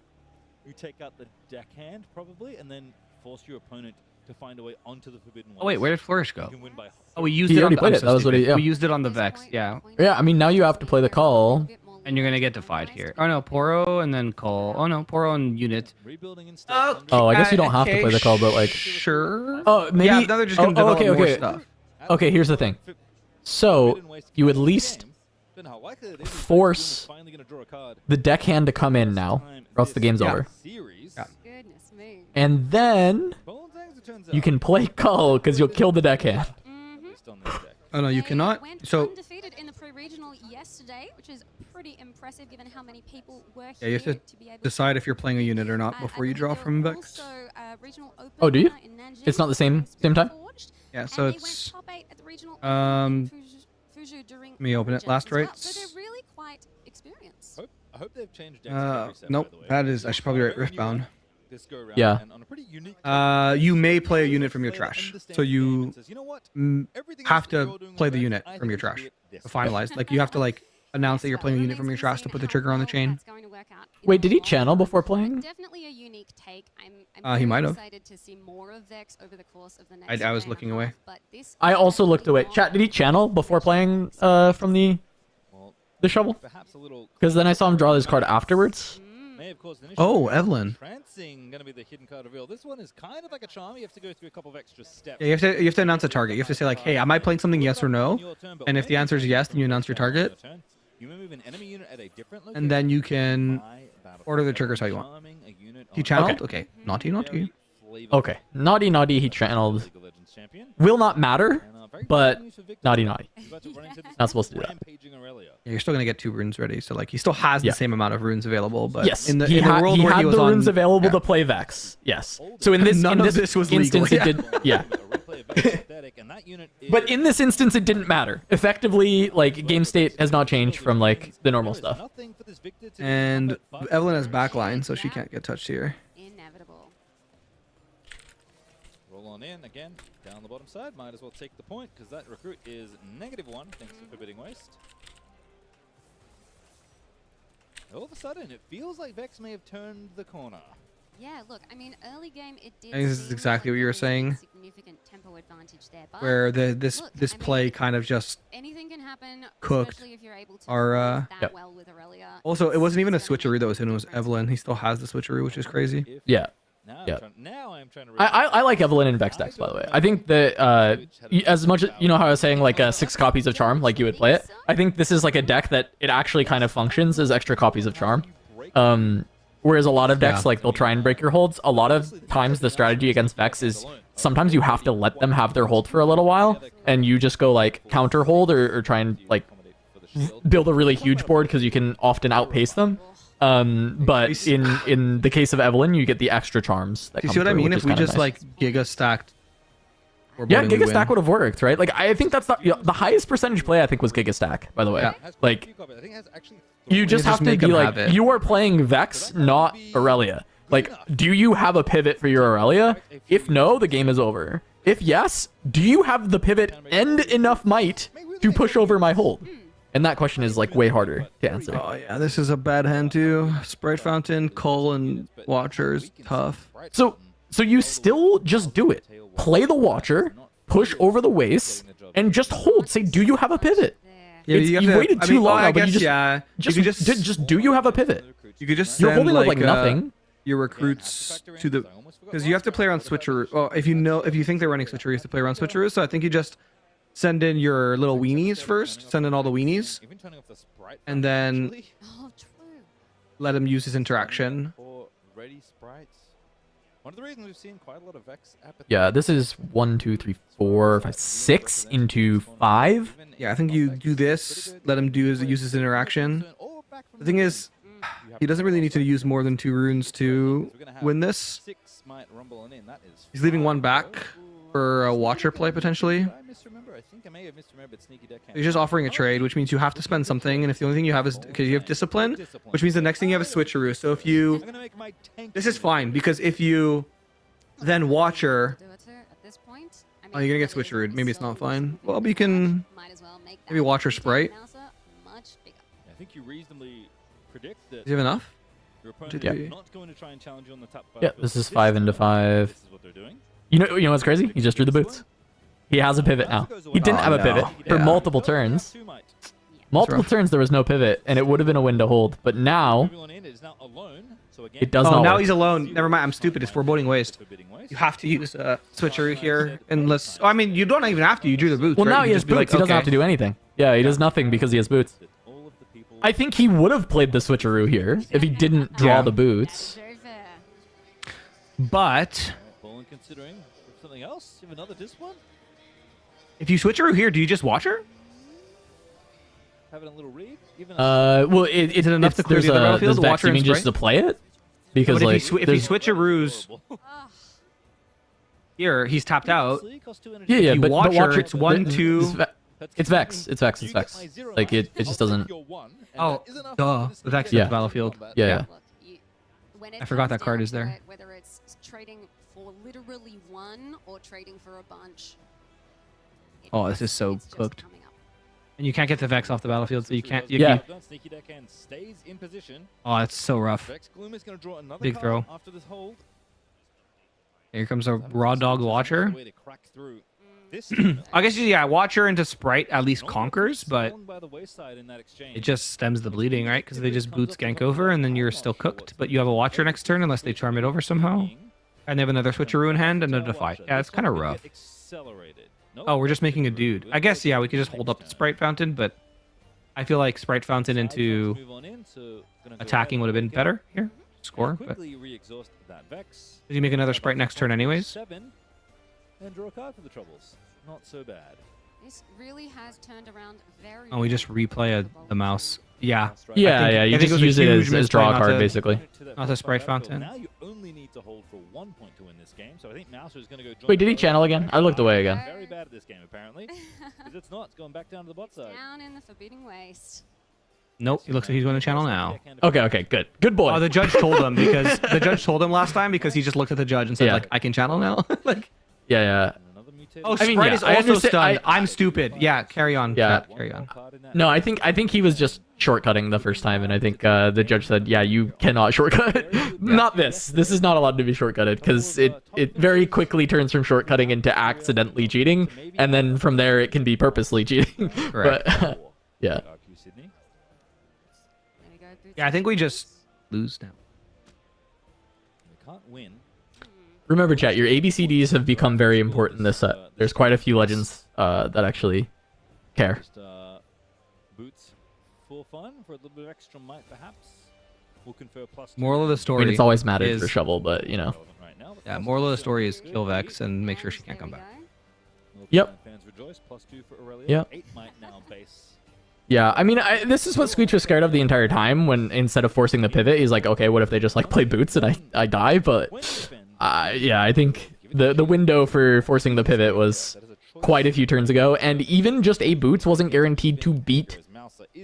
you take out the deckhand probably, and then force your opponent to find a way onto the Forbidden Ones. Oh wait, where did Flourish You go? can win by Oh, we used He it on already the played I'm it. so That was what he- stupid. yeah. We used it on the Vex, yeah. Yeah, I mean, now you have to play the Cull. And you're gonna get defied here. Oh no, Poro and then Cole. Oh no, Poro and Unit. rebuilding instead. Oh, I guess you don't have to play the Cull, but like, Sure. oh, maybe. Yeah, now they're just gonna develop okay, more okay. stuff. Okay, here's the thing. So you at least force the deckhand to come in now, or else the game's over. Yeah. Goodness me. And then you can play Cull because you'll kill the deckhand. Oh no, you They cannot. went So undefeated in the pre-regional yesterday, which is pretty impressive given how many people were yeah, here you have to be able decide to if you're playing a unit or not I before you believe draw there from were Vex. also, regional open Oh, do you? in Nanjing, It's not the same time? forged, Yeah, and so they went it's top 8 at the regional um, open in Fuzhou during let me open it. Origins Last as well. rates. So they're really quite experienced. I hope they've changed decks every set, nope. by the way. That is I should probably write Riftbound. This go around, Yeah. and on a pretty unique You may play a unit from your trash, so you have to play the unit from your trash to finalize. Like you have to like announce that you're playing a unit from your trash to put the trigger on the chain. Wait, did he channel before playing? Definitely a unique take. I'm He very might have. excited to see more of Vex over the course of the next I was day and a looking half, away. but this I is also looked definitely away. Chat, did he more channel before playing from the shovel? perhaps a little Because then I saw him draw his card afterwards. may have caused an issue. Oh, Evelyn. Trancing gonna be the hidden card reveal. This one is kind of like a charm. You have to go through a couple of extra steps. Yeah, you have to announce a target. You have to say like, hey, am I playing something yes or no? And if the answer is yes, then you announce your target. You may move an enemy unit at a different location. And then you can by battle order the phase. triggers how you want. Charming a unit He on channeled? a Okay. Naughty, naughty. very flavorful Okay, naughty, he channeled. League of Legends champion. Will not matter, And, very but good news for Victor. naughty. He's about to run into this Not supposed to do that. rampaging Aurelia. Yeah, you're still gonna get 2 runes ready. So like he still has Yeah. the same amount of runes available, but Yes, in the he world he where had he was the on, runes available yeah. to play Vex. Yes. So in this, None in of this was instance, legal, it did. Yeah. A replay of Vex Synthetic, and that unit But is- in this instance, it didn't matter. Effectively, like game state has not changed from like the normal There is stuff. nothing for this Victor to And do but Evelyn has backline, so she can't get touched here. inevitable. roll on in again down the bottom side. Might as well take the point because that recruit is -1 thanks to Forbidding Waste. All of a sudden, it feels like Vex may have turned the corner. Yeah, look, I mean, early game it did. I think this is seem exactly like what you were there was a saying. Significant tempo advantage there, but Where this look, this I mean, play kind of just anything can happen. cooked Especially if you're able to our, move that Yep. well with Aurelia. also it wasn't even a It's gonna switcheroo make that was in, it was difference. Evelyn. He still has the switcheroo, which is crazy. If- Yeah. Now, Yeah. now I'm trying to. I like Evelyn and Vex decks, by the way. I think that as much as you know how I was saying like 6 copies of Charm, like you would play it. I think this is like a deck that it actually kind of functions as extra copies of Charm. Whereas a lot of decks, Yeah. like they'll try and break your holds. A lot of times the strategy against Vex is sometimes you have to let them have their hold for a little while, and you just go like counter hold or try and like build a really huge board because you can often outpace them. But in the case of Evelyn, you get the extra charms. That Do you come see what I through, mean? which If is we kinda just nice. like giga stacked. Yeah, Giga Stack would have worked, right? Like I think that's the highest percentage play I think was Giga Stack, by the way. Yeah. Like you just just have to make be them like have it. you are playing Vex, not Aurelia. Like, do you have a pivot for your Aurelia? If no, the game is over. If yes, do you have the pivot and enough might to push over my hold? And that question is like way harder to answer. Oh yeah, this is a bad hand too. Sprite Fountain, Cole, and Watchers, tough. So you still just do it. Play the Watcher, push over the waste, and just hold. Say, do you have a pivot? Yeah, It's- have you've to- waited I too mean, well, long I now, but you guess, just- yeah. Just, you could just do you have a pivot? you could just You're send holding with like like nothing. your recruits to the because you have to play around switcheroo. Well, if you think they're running switcheroo, you have to play around switcheroo. So I think you just send in your little weenies first. Send in all the weenies, and then Oh, true. let him use his interaction. Or ready sprites. One of the reasons we've seen quite a lot of Vex apathy. Yeah, this is 1, 2, 3, 4, 5, 6 into 5. Yeah, I think you do this. Let him use his interaction. The thing is, he doesn't really need to use more than 2 runes to win this. He's leaving 1 back for a Watcher play potentially. He's just offering a trade, which means you have to spend something, and if the only thing you have is okay, you have discipline, which means the next thing you have is switcheroo. So if you, this is fine because if you then Watcher. Do it to at this point. I Oh, you're gonna get really switcherooed. Maybe it's not so fine. Well, you can might as well make maybe that Watcher retail Sprite. Mouser much bigger. I think you reasonably predict that Do you have enough? your opponent Yeah. is not going to try and challenge you on the top Yeah, battlefield. this is 5 into 5. This is what they're doing. You know what's crazy? He just drew the boots. He has a pivot now. He didn't have a pivot for Yeah. multiple turns. Multiple rough. turns there was no pivot, and it would have been a win to hold. But now Moving on in, it is now alone. So again, it does Oh, not. now work. he's alone. Never mind. I'm stupid. It's foreboding waste. You have to use switcheroo here, unless. Oh, I mean, you don't even have to. You drew the boots. Well, right? now You he has just be boots. He doesn't okay. have to do anything. Yeah, he does nothing because he has boots. I think he would have played the switcheroo here if he didn't draw Yeah. the boots. Very fair. But Bowling considering something else. You have another disc one. if you switcheroo here, do you just watch her? Having a little read. Even Well, Is it enough to clear there's the other a battlefield, there's watch Vex. her You and mean just to spray? play it? Because But like if he there's- switcheroos here, he's tapped out. yeah, if you but watch her, Watcher- it's 1, th- 2. It's Vex. It's Vex. It's Vex. Like it just doesn't. Oh, duh. The Vex Yeah. is the battlefield. Yeah. Look, when it I forgot comes that card down is to there. it, whether it's trading for literally one or trading for a bunch. Oh, this is so it's just cooked. coming up. And you can't get the Vex off the battlefield, so you can't. You Yeah. keep- Sneaky deckhand stays in position. Oh, it's so rough. Vex Gloom is going to draw another Big card throw. after this hold. Here comes a raw dog watcher. Way to crack through this tournament. I guess yeah, watcher into sprite at least conquers, but Fallen by the wayside in that exchange. it just stems the bleeding, right? Because they just boot skank over, and then you're still cooked. But you have a watcher next turn unless they charm it over somehow, and they have another switcheroo in hand and a defy. Yeah, it's kind of rough. Oh, we're just making a dude. I guess yeah, we could just hold up the sprite fountain, but I feel like sprite fountain into attacking would have been better here. Score, but Quickly re-exhaust that Vex. did you make another sprite next turn anyways? 7 and draw a card for the troubles. Not so bad. This really has turned around very. Oh, we just replay the mouse. Yeah. Yeah, think- yeah. I You think just it was a use it huge as draw a misplay not card, to- basically. Not a sprite fountain. Now you only need to hold for 1 point to win this game. So I think Mouser is going to go. join Wait, did he the channel again? I looked away again. Very bad at this game apparently. Because it's not. It's going back down to the bot side. Down in the forbidding waste. Nope. It looks like he's going to channel now. Okay, good. Good boy. Oh, the judge told him because the judge told him last time because he just looked at the judge and said Yeah. like, "I can channel now." Like, yeah. Another mutated oh, I mean, Sprite yeah, is I also understand- stunned. I'm stupid. Yeah, carry on. Yeah. Chat, carry on. card in that. No, I think he was just shortcutting the first time, and I think the judge said, "Yeah, you cannot shortcut. Not this. This is not allowed to be shortcutted because it very quickly turns from shortcutting into accidentally cheating, and then from there it can be purposely cheating." Correct. But yeah, RQ Sydney. There we go. Boots Yeah, I think we just lose now. We can't win. remember, chat. Your ABCDs have become very important this set. There's quite a few legends that actually care. Just boots for fun, for a little bit of extra might perhaps. Will confer plus. Moral of the I story. mean, it's always mattered is- for Shovel, but you know. relevant right now, but Yeah, plus moral of the two story for is kill Vex and make sure she can't There come we back. go. Aurelia. Yep. Fans rejoice. Plus 2 for Aurelia. Yep. 8 might now base. Yeah, I mean, this is what Squeech was scared of the entire time. When instead of forcing the pivot, he's like, "Okay, what if they just like play boots and I die?" But When defend, yeah, I think the window for forcing the pivot was that is a choice. quite a few turns ago, and even just a boots wasn't guaranteed to beat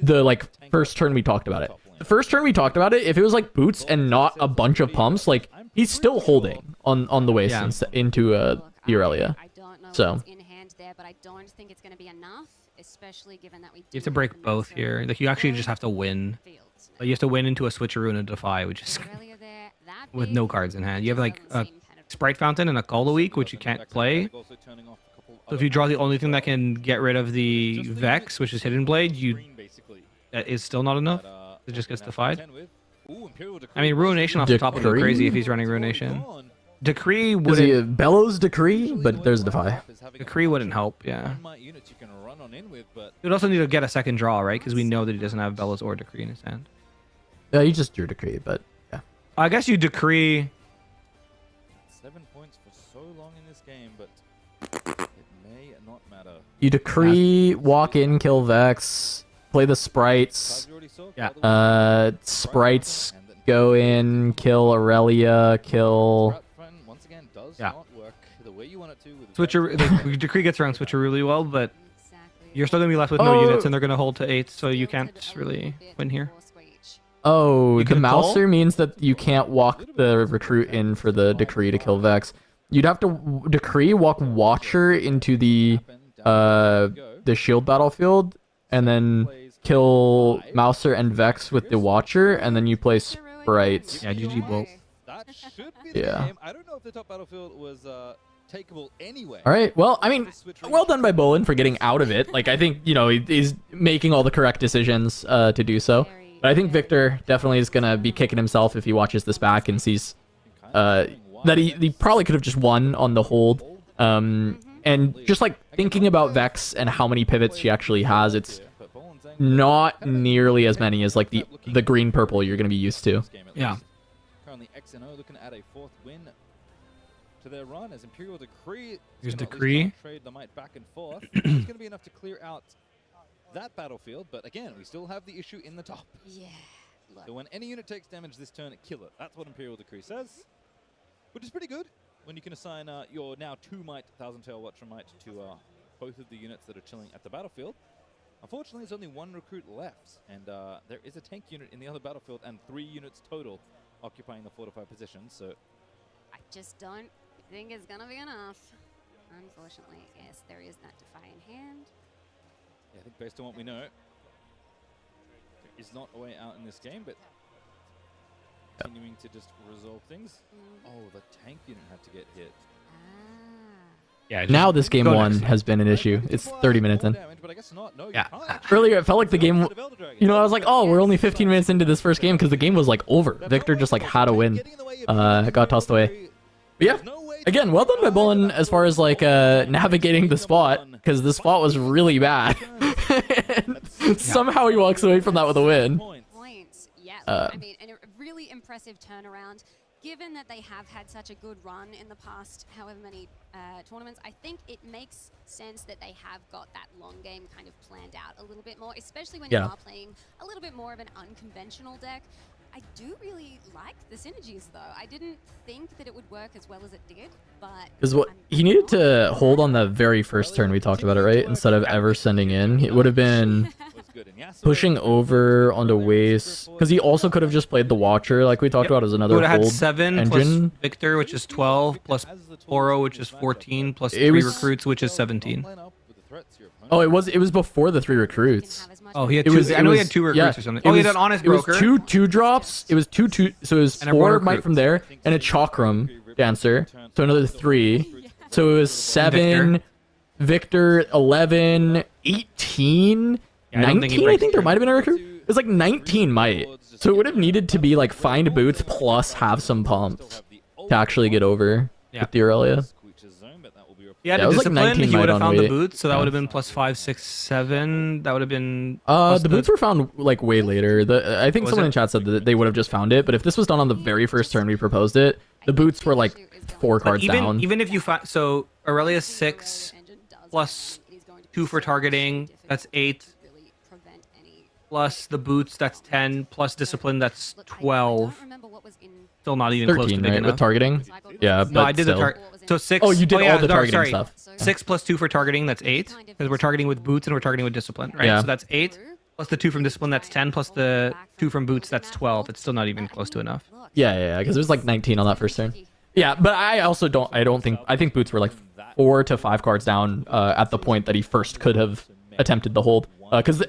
the like first turn we talked about it. The first turn we talked about it, if it was like boots and not a bunch of pumps, like he's still holding on the waist Yeah. into Look, Aurelia. I don't know So. what's in hand there, but I don't think it's going to be enough, especially given that we. You have to break both here. Like you actually just have to win. Fields. But you have to win into a switcheroo and a defy, which is Aurelia there, that with big, no cards in hand. You have like doesn't a seem penetrable. sprite fountain and a call a week, which you can't play. Also turning off a couple So if you draw the only thing that can get rid of the Vex, which is Hidden Blade, that is still not enough. It just gets defied. I mean, Ruination off the top would go Decree? crazy if he's running Ruination. Decree Because he wouldn't. Bellows Decree, but there's a defy. Decree wouldn't help. Yeah. Units you can run on in with, but We'd also need to get a second draw, right? Because we know that he doesn't have Bellows or Decree in his hand. Yeah, you just drew Decree, but yeah. I guess you Decree. 7 points for so long in this game, but it may not matter. You Decree, walk in, kill Vex, play the sprites. Cards you already saw, Yeah. by the way. Sprites go in, kill Aurelia, kill. Strat front, once again, does Yeah. not work the way you want it to. With Switcher. The Decree gets around Switcher really well, but Exactly. you're still gonna be left with no Oh. units, and they're gonna hold to 8, so you can't really win here. Oh, You the can call? Mouser means that you can't walk the recruit in for the Decree to kill Vex. you'd have to decree, walk Watcher into the shield battlefield, and then kill Mouser and Vex with the Watcher, and then you play Sprites. Yeah, GG both. That should be the Yeah. game. I don't know if the top battlefield was takeable anyway. All right. Well, I mean, well done by Bolin for getting out of it. Like, I think, you know, he's making all the correct decisions to do so. But I think Victor definitely is going to be kicking himself if he watches this back and sees that he probably could have just won on the hold. And just like thinking about Vex and how many pivots she actually has, it's not nearly as many as like the green purple you're going to be used to. Yeah. Currently XNO looking at a 4th win to their run as Imperial Decree. Here's is gonna at least Decree. try and trade the might back and forth. It's going to be enough to clear out that battlefield, but again, we still have the issue in the top. Yeah. Look. So when any unit takes damage this turn, kill it. That's what Imperial Decree says, which is pretty good when you can assign your now 2 might, Thousand Tail Watcher might to both of the units that are chilling at the battlefield. Unfortunately, there's only 1 recruit left, and there is a tank unit in the other battlefield and 3 units total occupying the fortified position. So I just don't think it's gonna be enough. Unfortunately, yes, there is that Defiant Hand. yeah, I think based on what we know, there is not a way out in this game, but continuing to just resolve things. Oh, the tank unit had to get hit. Yeah. Now this game Go 1 next. has been an issue. It's 30 minutes in. Damage, but I guess not. No, you Yeah. can't. Earlier, it felt like the game, you know, I was like, oh, we're only 15 minutes into this first game because the game was like over. Victor just like had a win. Got tossed away. But yeah, again, well done by Bolin as far as like navigating the spot, because the spot was really bad. And somehow he walks away from that with a win. Points. Yeah. I mean, and a really impressive turnaround. Given that they have had such a good run in the past however many tournaments, I think it makes sense that they have got that long game kind of planned out a little bit more, especially when you are playing a little bit more of an unconventional deck. I do really like the synergies, though. I didn't think that it would work as well as it did, but... Because what he needed to hold on the very first turn, we talked about it, right? Instead of ever sending in, it would have been pushing over onto Waste. Because he also could have just played the Watcher, like we talked about, as He another would have had hold 7 engine. plus Victor, which is 12, plus Poro, which is 14, plus It 3 was- recruits, which is 17. Oh, it was before the 3 recruits. Oh, he had It 2. was- I it know he was- had 2 recruits yeah, or something. it Oh, he was- had an honest It was broker. 2 drops. It was 2 so it was And a 1 4 might recruit. from there, and a Chakram dancer. So another 3. So it was 7, Victor 11, 18, Yeah, I don't think he 19. I breaks think there through. might have been a recruit. It was like 19 might. So it would have needed to be like find boots plus have some pumps to actually get over with the Aurelia. He had Yeah, a it was like discipline. 19 He would might have on found the weight. boots, so that Yeah. would have been plus 5, 6, 7. That would have been. plus The boots were found like way later. I think Was someone it? in chat said that they would have just found it, but if this was done on the very first turn we proposed it, the boots were like 4 But cards down. even if you find so Aurelia 6 plus 2 for targeting, that's 8. Plus the boots, that's 10. Plus discipline, that's 12. Still not even close to 13, big right? enough. With targeting? Yeah, No, but I did still. the target. So 6. Oh, you did all the targeting sorry. stuff. 6 plus 2 for targeting, that's 8. Because we're targeting with boots and we're targeting with discipline, right? Yeah. So that's 8. Plus the 2 from discipline, that's 10. Plus the 2 from boots, that's 12. It's still not even close to enough. Yeah, because it was like 19 on that first turn. Yeah, but I think boots were like 4 to 5 cards down at the point that he first could have attempted the hold. Because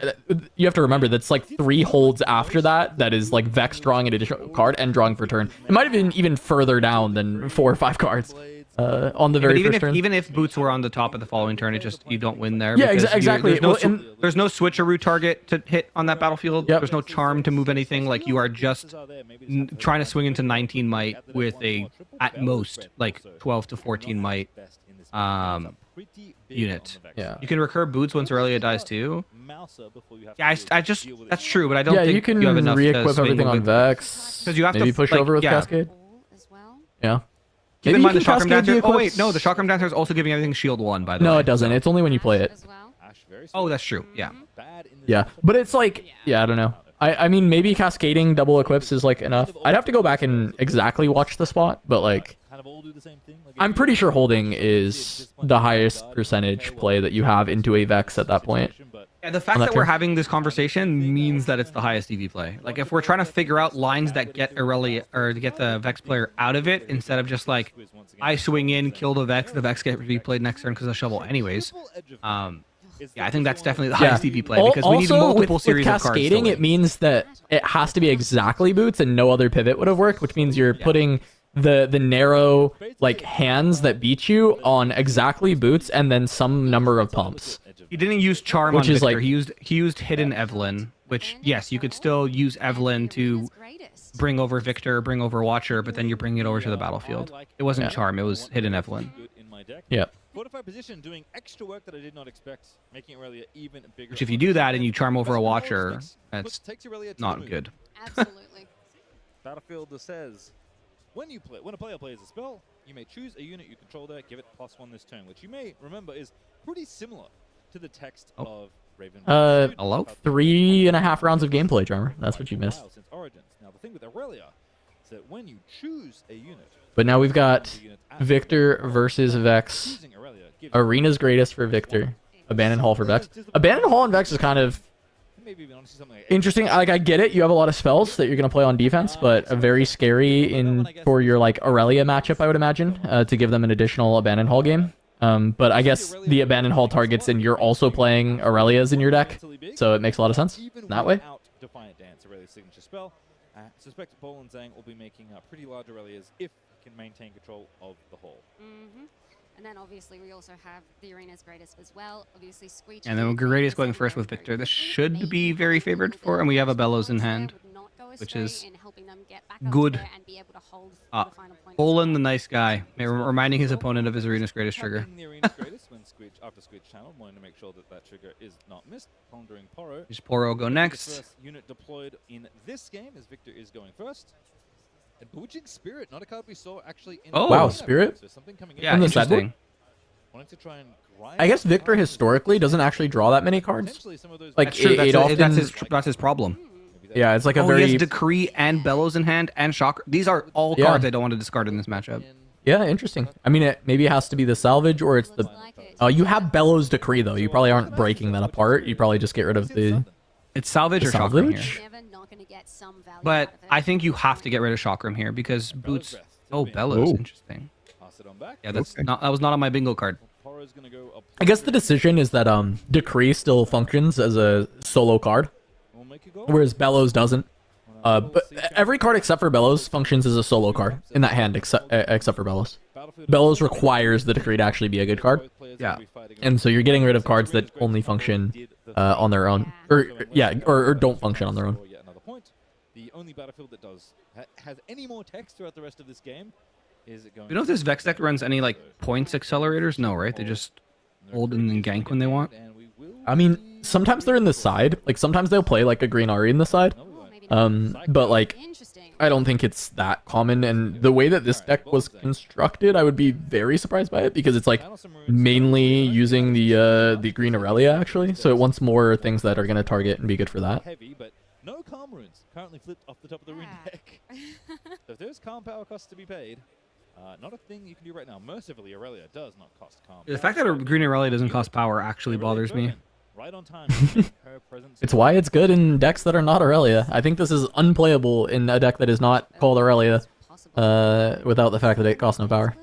you have to remember that's like 3 holds after that is like Vex drawing an additional card and drawing for turn. It might have been even further down than 4 or 5 cards on the very first turn. Even if boots were on the top of the following turn, you don't win there. Yeah, because exactly. There's no switcheroo target to hit on that battlefield. Yep. There's no charm to move anything. Like you are just trying to swing into 19 might with a at most like 12 to 14 might unit. Yeah. You can recur boots once Aurelia dies too. Yeah, I just that's true, but I don't think you can have enough to re-equip swing everything on with- Vex. 'Cause you have to, maybe push like, over with yeah. Cascade. Yeah. Keep Maybe in you mind the can Chakram Cascade Dancer. the Oh wait, Eclipse. no, the Chakram Dancer is also giving everything shield 1, by the way. No, it doesn't. It's only when you play it. Oh, that's true. Yeah. Yeah, but it's like, yeah, I don't know. I mean, maybe cascading double equips is like enough. I'd have to go back and exactly watch the spot, but like, I'm pretty sure holding is the highest percentage play that you have into a Vex at that point. Yeah, the fact On that that we're turn. having this conversation means that it's the highest EV play. Like, if we're trying to figure out lines that get Aurelia or to get the Vex player out of it, instead of just like, I swing in, kill the Vex get replayed next turn because of shovel anyways. Yeah, I think that's definitely the highest EV play because we need Also, multiple with series of cards. cascading, to it means that it has to be exactly boots and no other pivot would have worked, which means you're putting the narrow like hands that beat you on exactly boots and then some number of pumps. He didn't use Charm Which on is Victor. like- He used Hidden Evelyn, which yes, you could still use Evelyn to bring over Victor, bring over Watcher, but then you're bringing it over to the battlefield. It wasn't Charm, it was Hidden Evelyn. Yeah. Fortified position, doing extra work that I did not expect, making Aurelia even bigger. Which if you do that and you charm over a Watcher, that's not good. Absolutely. Battlefield says, when a player plays a spell, you may choose a unit you control there, give it +1 this turn, which you may remember is pretty similar to the text of Raven. Hello? 3.5 rounds of gameplay, Drummer. That's what you missed. Since Origins. Now the thing with Aurelia is that when you choose a unit, But now we've got Victor versus Vex. choosing Aurelia gives Arena's greatest for Victor. Abandoned Hall for Vex. Abandoned Hall and Vex is kind of maybe even honestly something like interesting. Like, I get it. You have a lot of spells that you're going to play on defense, but very scary for your like Aurelia matchup, I would imagine, to give them an additional Abandoned Hall game. But I guess the Abandoned Hall targets and you're also playing Aurelias in your deck, so it makes a lot of sense that way. Defiant Dance, Aurelia's signature spell. Suspect Bolin Zhang will be making pretty large Aurelias if he can maintain control of the hall. And then obviously we also have the Arena's greatest as well. Obviously Squeech. And then Gradius going first with Victor. This should be very favored for, and we have a Bellows in hand, which is good. Bolin, the nice guy, reminding his opponent of his Arena's greatest trigger. The Arena's greatest when after Squeech channel, wanting to make sure that that trigger is not missed. Pondering Poro. Just Poro go The next. first unit deployed in this game as Victor is going first. And Bewitching Spirit, not a card we saw actually in Oh. Wow, the lineup. Spirit? So something coming in Yeah, From the interesting. wanting to try and grind I guess some Victor cards. historically doesn't actually draw that many cards. Potentially some of those Like, That's true. it often... That's his problem. Yeah, it's like a Oh, very... he has Decree and Bellows in hand and Shock. These are all Yeah. cards I don't want to discard in this matchup. Yeah, interesting. I mean, maybe it has to be the salvage or it's the... you have Bellows Decree, though. You probably aren't breaking that apart. You probably just get rid of the... It's salvage The or Chakram salvage? here. But I think you have to get rid of Chakram here because Boots. Oh, Bellows, Ooh. interesting. Pass it on back. Yeah, that was not on my bingo card. Poro's gonna go up I guess the decision is that Decree still functions as a solo card, We'll make a goal. whereas Bellows doesn't. But every card except for Bellows functions as a solo card in that hand, except for Bellows. Bellows requires the Decree to actually be a good card, Yeah. and so you're getting rid of cards that only function on their own, or don't function on their own. Yet another point. The only battlefield that has any more text throughout the rest of this game is it going. You know if this Vex deck runs any like points accelerators? No, right? They just hold and then gank when they want. I mean, sometimes they're in the side. Like sometimes they'll play like a green Ari in the side. But like I don't think it's that common. And the way that this deck was constructed, I would be very surprised by it because it's like mainly using the green Aurelia actually. So it wants more things that are gonna target and be good for that. Heavy, but no calm runes currently flipped off the top of the rune deck. So if there's calm power costs to be paid, not a thing you can do right now. Mercifully, Aurelia does not cost calm. The fact that a Green Aurelia doesn't cost power actually bothers me. Right on time. Her presence It's why it's good in decks that are not Aurelia. I think this is unplayable in a deck that is not called Aurelia without the fact that it costs no power.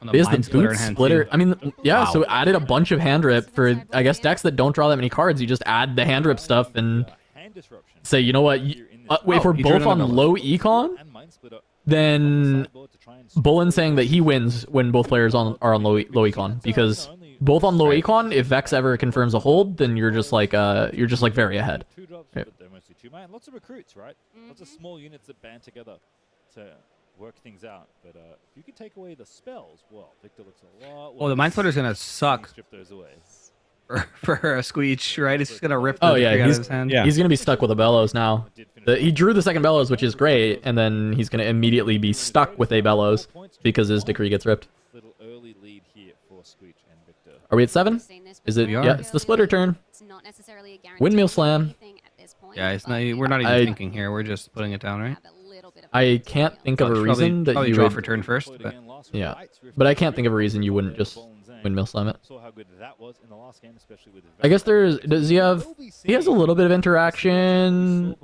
On It is the Mind Splitter boot in hand, splitter. too. I mean, yeah, Wow. so it added a bunch of hand rip for, I guess, decks that don't draw that many cards. You just add the hand rip stuff and hand disruption. say, you know what, if we're he drew both on another low econ, And Mind Splitter then sideboard to try and Bullen's saying that he wins when both players are on low econ, because both on low econ, if Vex ever confirms a hold, then you're just like very ahead. Two drops, Yeah. but they're mostly two man. Lots of recruits, right? Lots of small units that band together to work things out. But if you could take away the spells, well, Victor looks a lot. Oh, the Mind Splitter's gonna suck Strip those away. for a Squeech, right? It's just gonna rip the Oh yeah, tree out of he's his hand. he's gonna be stuck with a Bellows now. He drew the second Bellows, which is great, and then he's gonna immediately be stuck with a Bellows because his Decree gets ripped. Little early lead here for Squeech and Victor. Are we at 7? Is it? We are. Yeah, it's the splitter turn. Windmill slam. Yeah, it's not. We're not even thinking here. We're just putting it down, right? I can't think of a reason that probably you draw would. for turn first. But Yeah, but I can't think of a reason you wouldn't just Windmill Summit. Saw how good that was in the last game, especially with I guess does he have, he has a little bit of interaction.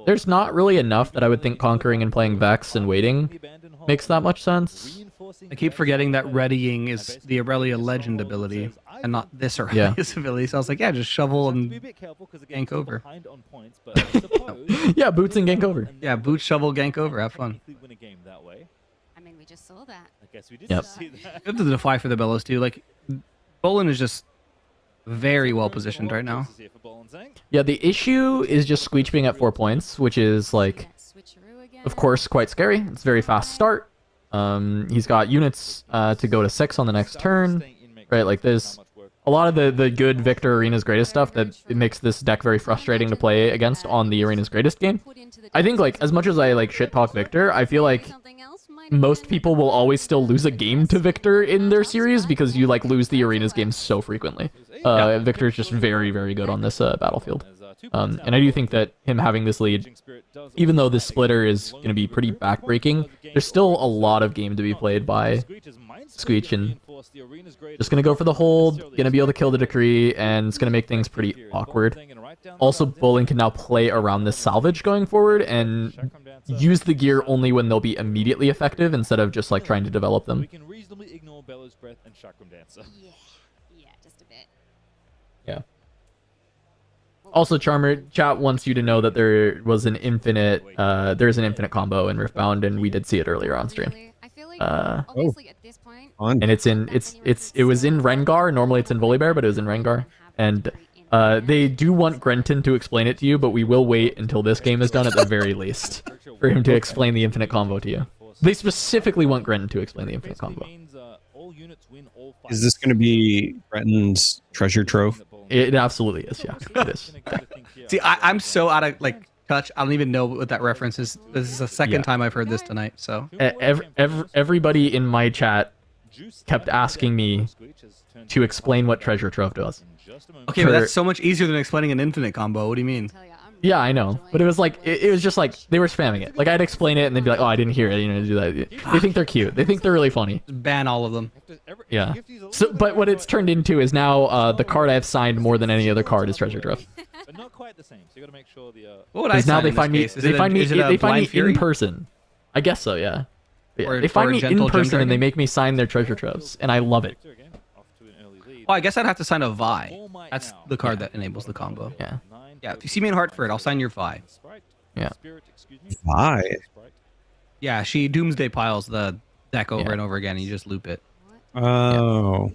There's not really enough that I would think conquering and playing Vex and waiting makes that much sense. I keep forgetting that readying is the Aurelia Legend ability and not this Aurelia's ability. So I was like, yeah, just shovel and gank over. Yeah, boots and gank over. Yeah, boot, shovel, gank over. Have fun. I mean, we just saw that. I guess we did Yep. see that. Good to the defy for the bellows too. Like, Bolin is just very well positioned right now. Yeah, the issue is just Squeech being at 4 points, which is like, of course, quite scary. It's a very fast start. He's got units to go to 6 on the next turn, right? Like there's a lot of the good Victor Arena's Greatest stuff that it makes this deck very frustrating to play against on the Arena's Greatest game. I think like as much as I like shit talk Victor, I feel like most people will always still lose a game to Victor in their series because you like lose the Arena's game so frequently. Victor is just very, very good on this battlefield. And I do think that him having this lead, even though this splitter is going to be pretty backbreaking, there's still a lot of game to be played by Squeech, and just going to go for the hold, going to be able to kill the Decree, and it's going to make things pretty awkward. Also, Bowling can now play around this salvage going forward and use the gear only when they'll be immediately effective instead of just like trying to develop them. We can reasonably ignore Bellow's Breath and Chakram Dancer. Yeah, just a bit. Yeah. Also, Charmer, chat wants you to know that there's an infinite combo in Riftbound, and we did see it earlier on stream. Really? I feel like obviously at this point, And it was in Rengar. Normally it's in Volibear, but it was in Rengar. And they do want Grenton to explain it to you, but we will wait until this game is done at the very least for him to explain the infinite combo to you. They specifically want Grenton to explain the infinite combo. Is this going to be Brenton's treasure trove? It absolutely is, yeah. It is. See, I'm so out of like touch. I don't even know what that reference is. This is the second time I've heard this tonight. So Everybody in my chat kept asking me to explain what treasure trove does. okay, but that's so much easier than explaining an infinite combo. What do you mean? Yeah, I know, but it was like it was just like they were spamming it. Like I'd explain it and they'd be like, "Oh, I didn't hear it." You know, do that. They think they're cute. They think they're really funny. Just ban all of them. Yeah. So, but what it's turned into is now the card I've signed more than any other card is treasure trove. But not quite the same. So you got to make sure the. What would I Because now sign they in find me. this case? They find me. Is it a They find Blind me Fury? in person. I guess so. Yeah. Or- They find or a me in gentle person gem and they dragon? make me sign their treasure troves, and I love it. Oh, I guess I'd have to sign a Vi. That's the card that enables the combo. Yeah. Yeah, if you see me in Hartford, I'll sign your Vi. Yeah. Why? Yeah, she Doomsday piles the deck over and over again, and you just loop it. Oh.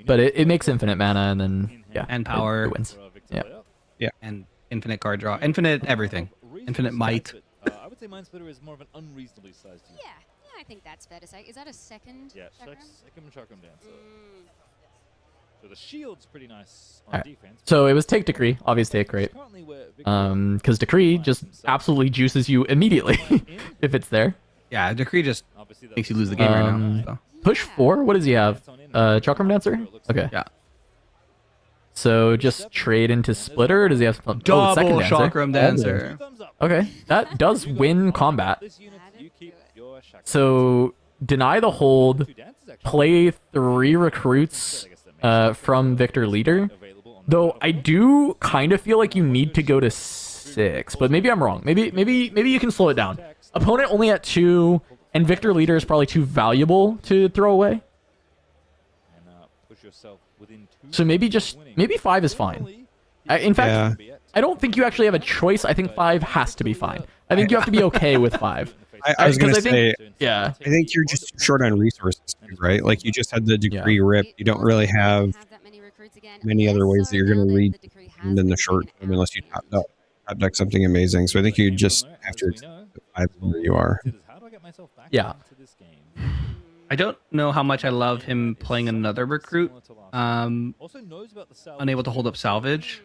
But it makes infinite mana, and then yeah, And power. It wins. Yeah. And infinite card draw. Infinite everything. Infinite might. I would say Mind Splitter is more of an unreasonably sized unit. Yeah, I think that's fair to say. Is that a second? Yeah, chakram? second Chakram Dancer. So the shield's pretty nice on Alright. defense. So it was take Decree, obvious take, great. Because Decree just absolutely juices you immediately if it's there. Yeah, Decree just makes you lose the game right now. So. Push 4. What does he have? Chakram Dancer. Okay. Yeah. So just trade into Splitter. Or does he have second Double Dancer? Chakram Dancer. Okay, that does win combat. So deny the hold, play 3 recruits from Victor Leader. Though I do kind of feel like you need to go to 6, but maybe I'm wrong. Maybe you can slow it down. Opponent only at 2, and Victor Leader is probably too valuable to throw away. So maybe 5 is fine. In fact, I don't think you actually have a choice. I think 5 has to be fine. I think you have to be okay with 5. I was going to say, yeah. I think you're just short on resources, right? Like you just had the Decree rip. You don't really have many other ways that you're going to lead in the short term unless you top deck something amazing. So I think you just have to accept where you are. Yeah. I don't know how much I love him playing another recruit. Unable to hold up salvage.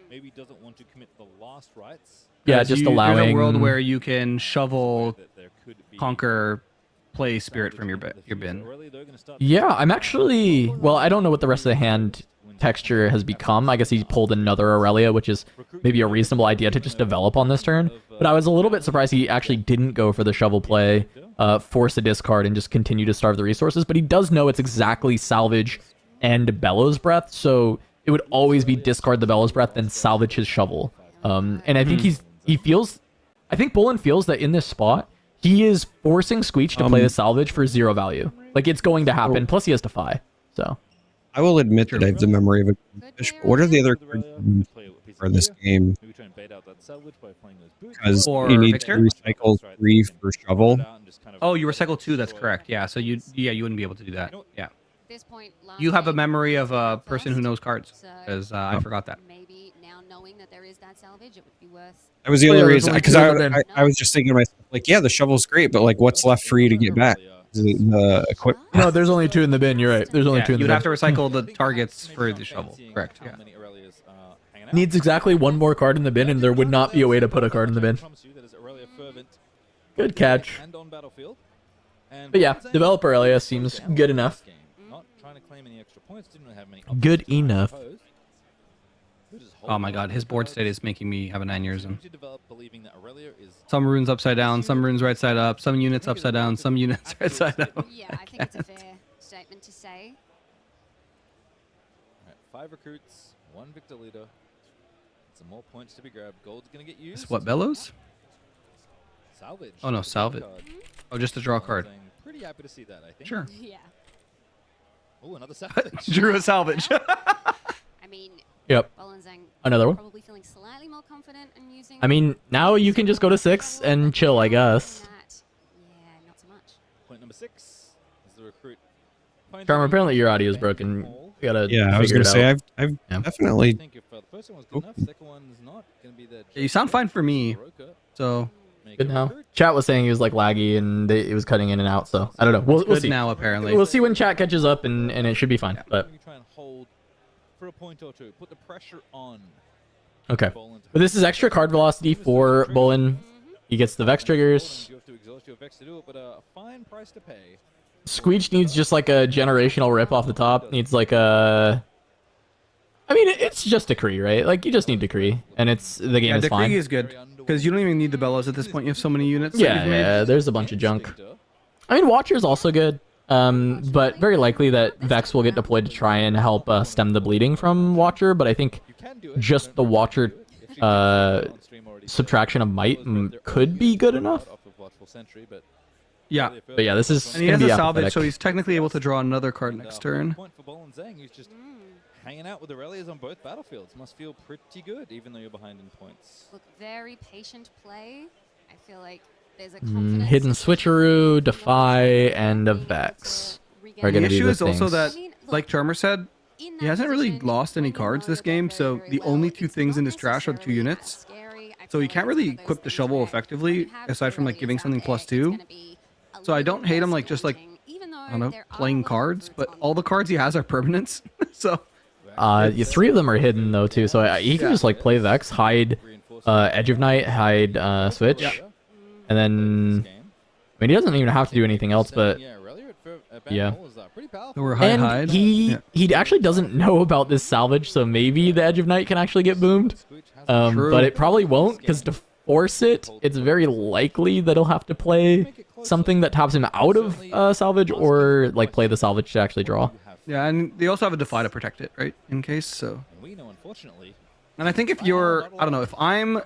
Yeah, just allowing. There's a world where you can shovel, conquer, play spirit from your bin. Yeah, I'm actually. Well, I don't know what the rest of the hand texture has become. I guess he pulled another Aurelia, which is maybe a reasonable idea to just develop on this turn. But I was a little bit surprised he actually didn't go for the shovel play force a discard and just continue to starve the resources. But he does know it's exactly salvage and Bellows Breath, so it would always be discard the Bellows Breath, then salvage his shovel. And I think I think Bolin feels that in this spot, he is forcing Squeech to play the salvage for 0 value. Like, it's going to happen, plus he has Defy, so. I will admit that I have the memory of a fish, but what are the other cards for this game? Because you need to recycle 3 for shovel. Oh, you recycle 2. That's correct. Yeah. So you wouldn't be able to do that. Yeah. You have a memory of a person who knows cards, because I forgot that. Maybe now knowing that there is that salvage, it would be worth. That was the only reason, because I was just thinking to myself, like, yeah, the shovel's great, but like, what's left for you to get back? The equipment. No, there's only 2 in the bin. You're right. There's only 2 in the bin. You'd have to recycle the targets for the shovel. Correct. Yeah. Needs exactly 1 more card in the bin, and there would not be a way to put a card in the bin. Good catch. But yeah, developer Elia seems good enough. Good enough. Oh my god, his board state is making me have a 9-year-ism. Some runes upside down, some runes right side up, some units upside down, some units right side up. Yeah, I think it's a fair statement to say. Right, 5 recruits, 1 Victor leader. Some more points to be grabbed. Gold's gonna get used. It's what, Bellows? Salvage. Oh no, salvage. Oh, just to draw a card. Pretty happy to see that, I think. Sure. Yeah. Oh, another salvage. Drew a salvage. I mean, Yep. Another one. Probably feeling slightly more confident in using. I mean, now you can just go to 6 and chill, I guess. Yeah, not so much. Point number 6 is the recruit. Charmer, apparently your audio is broken. We gotta I was figure gonna it say out. I've definitely. I think if the first one was good enough, second one's not gonna be the. You sound fine for me. So good now. Chat was saying he was like laggy and it was cutting in and out, so I don't know. We'll see. Now apparently. We'll see when chat catches up and it should be fine. But try and hold for a point or 2. Put the pressure on. okay. But this is extra card velocity for Bolin. He gets the Vex triggers. You have to exhaust your Vex to do it, but a fine price to pay. Squeech needs just like a generational rip off the top. Needs like a. I mean, it's just Decree, right? Like, you just need Decree, and the game is fine. Decree is good, because you don't even need the Bellows at this point. You have so many units. Yeah, there's a bunch of junk. I mean, Watcher's also good, but very likely that Vex will get deployed to try and help stem the bleeding from Watcher, but I think just the Watcher subtraction of might could be good enough. Yeah. But yeah, this is And he going has to a be salvage, apathetic. so he's technically able to draw another card next turn. Point for Bolin Zhang, who's just hanging out with the Aurelias on both battlefields. Must feel pretty good, even though you're behind in points. Look, very patient play. I feel like there's a confidence. Hidden Switcheroo, Defy, and a Vex are going to be The issue the is also things. that, like Charmer said, he hasn't really lost any cards this game, so the only 2 things in his trash are the 2 units. So he can't really equip the shovel effectively, aside from like giving something +2. So I don't hate him like just like, I don't know, playing cards, but all the cards he has are permanents. So 3 of them are hidden though too, so he can just like play Vex, hide Edge of Night, hide Switch, and then I mean he doesn't even have to do anything else, but yeah. And he actually doesn't know about this salvage, so maybe the Edge of Night can actually get boomed, but it probably won't, because to force it, it's very likely that he'll have to play something that taps him out of salvage, or like play the salvage to actually draw. Yeah, and they also have a Defy to protect it, right? In case, so. We know, unfortunately. And I think if you're, I don't know, if I'm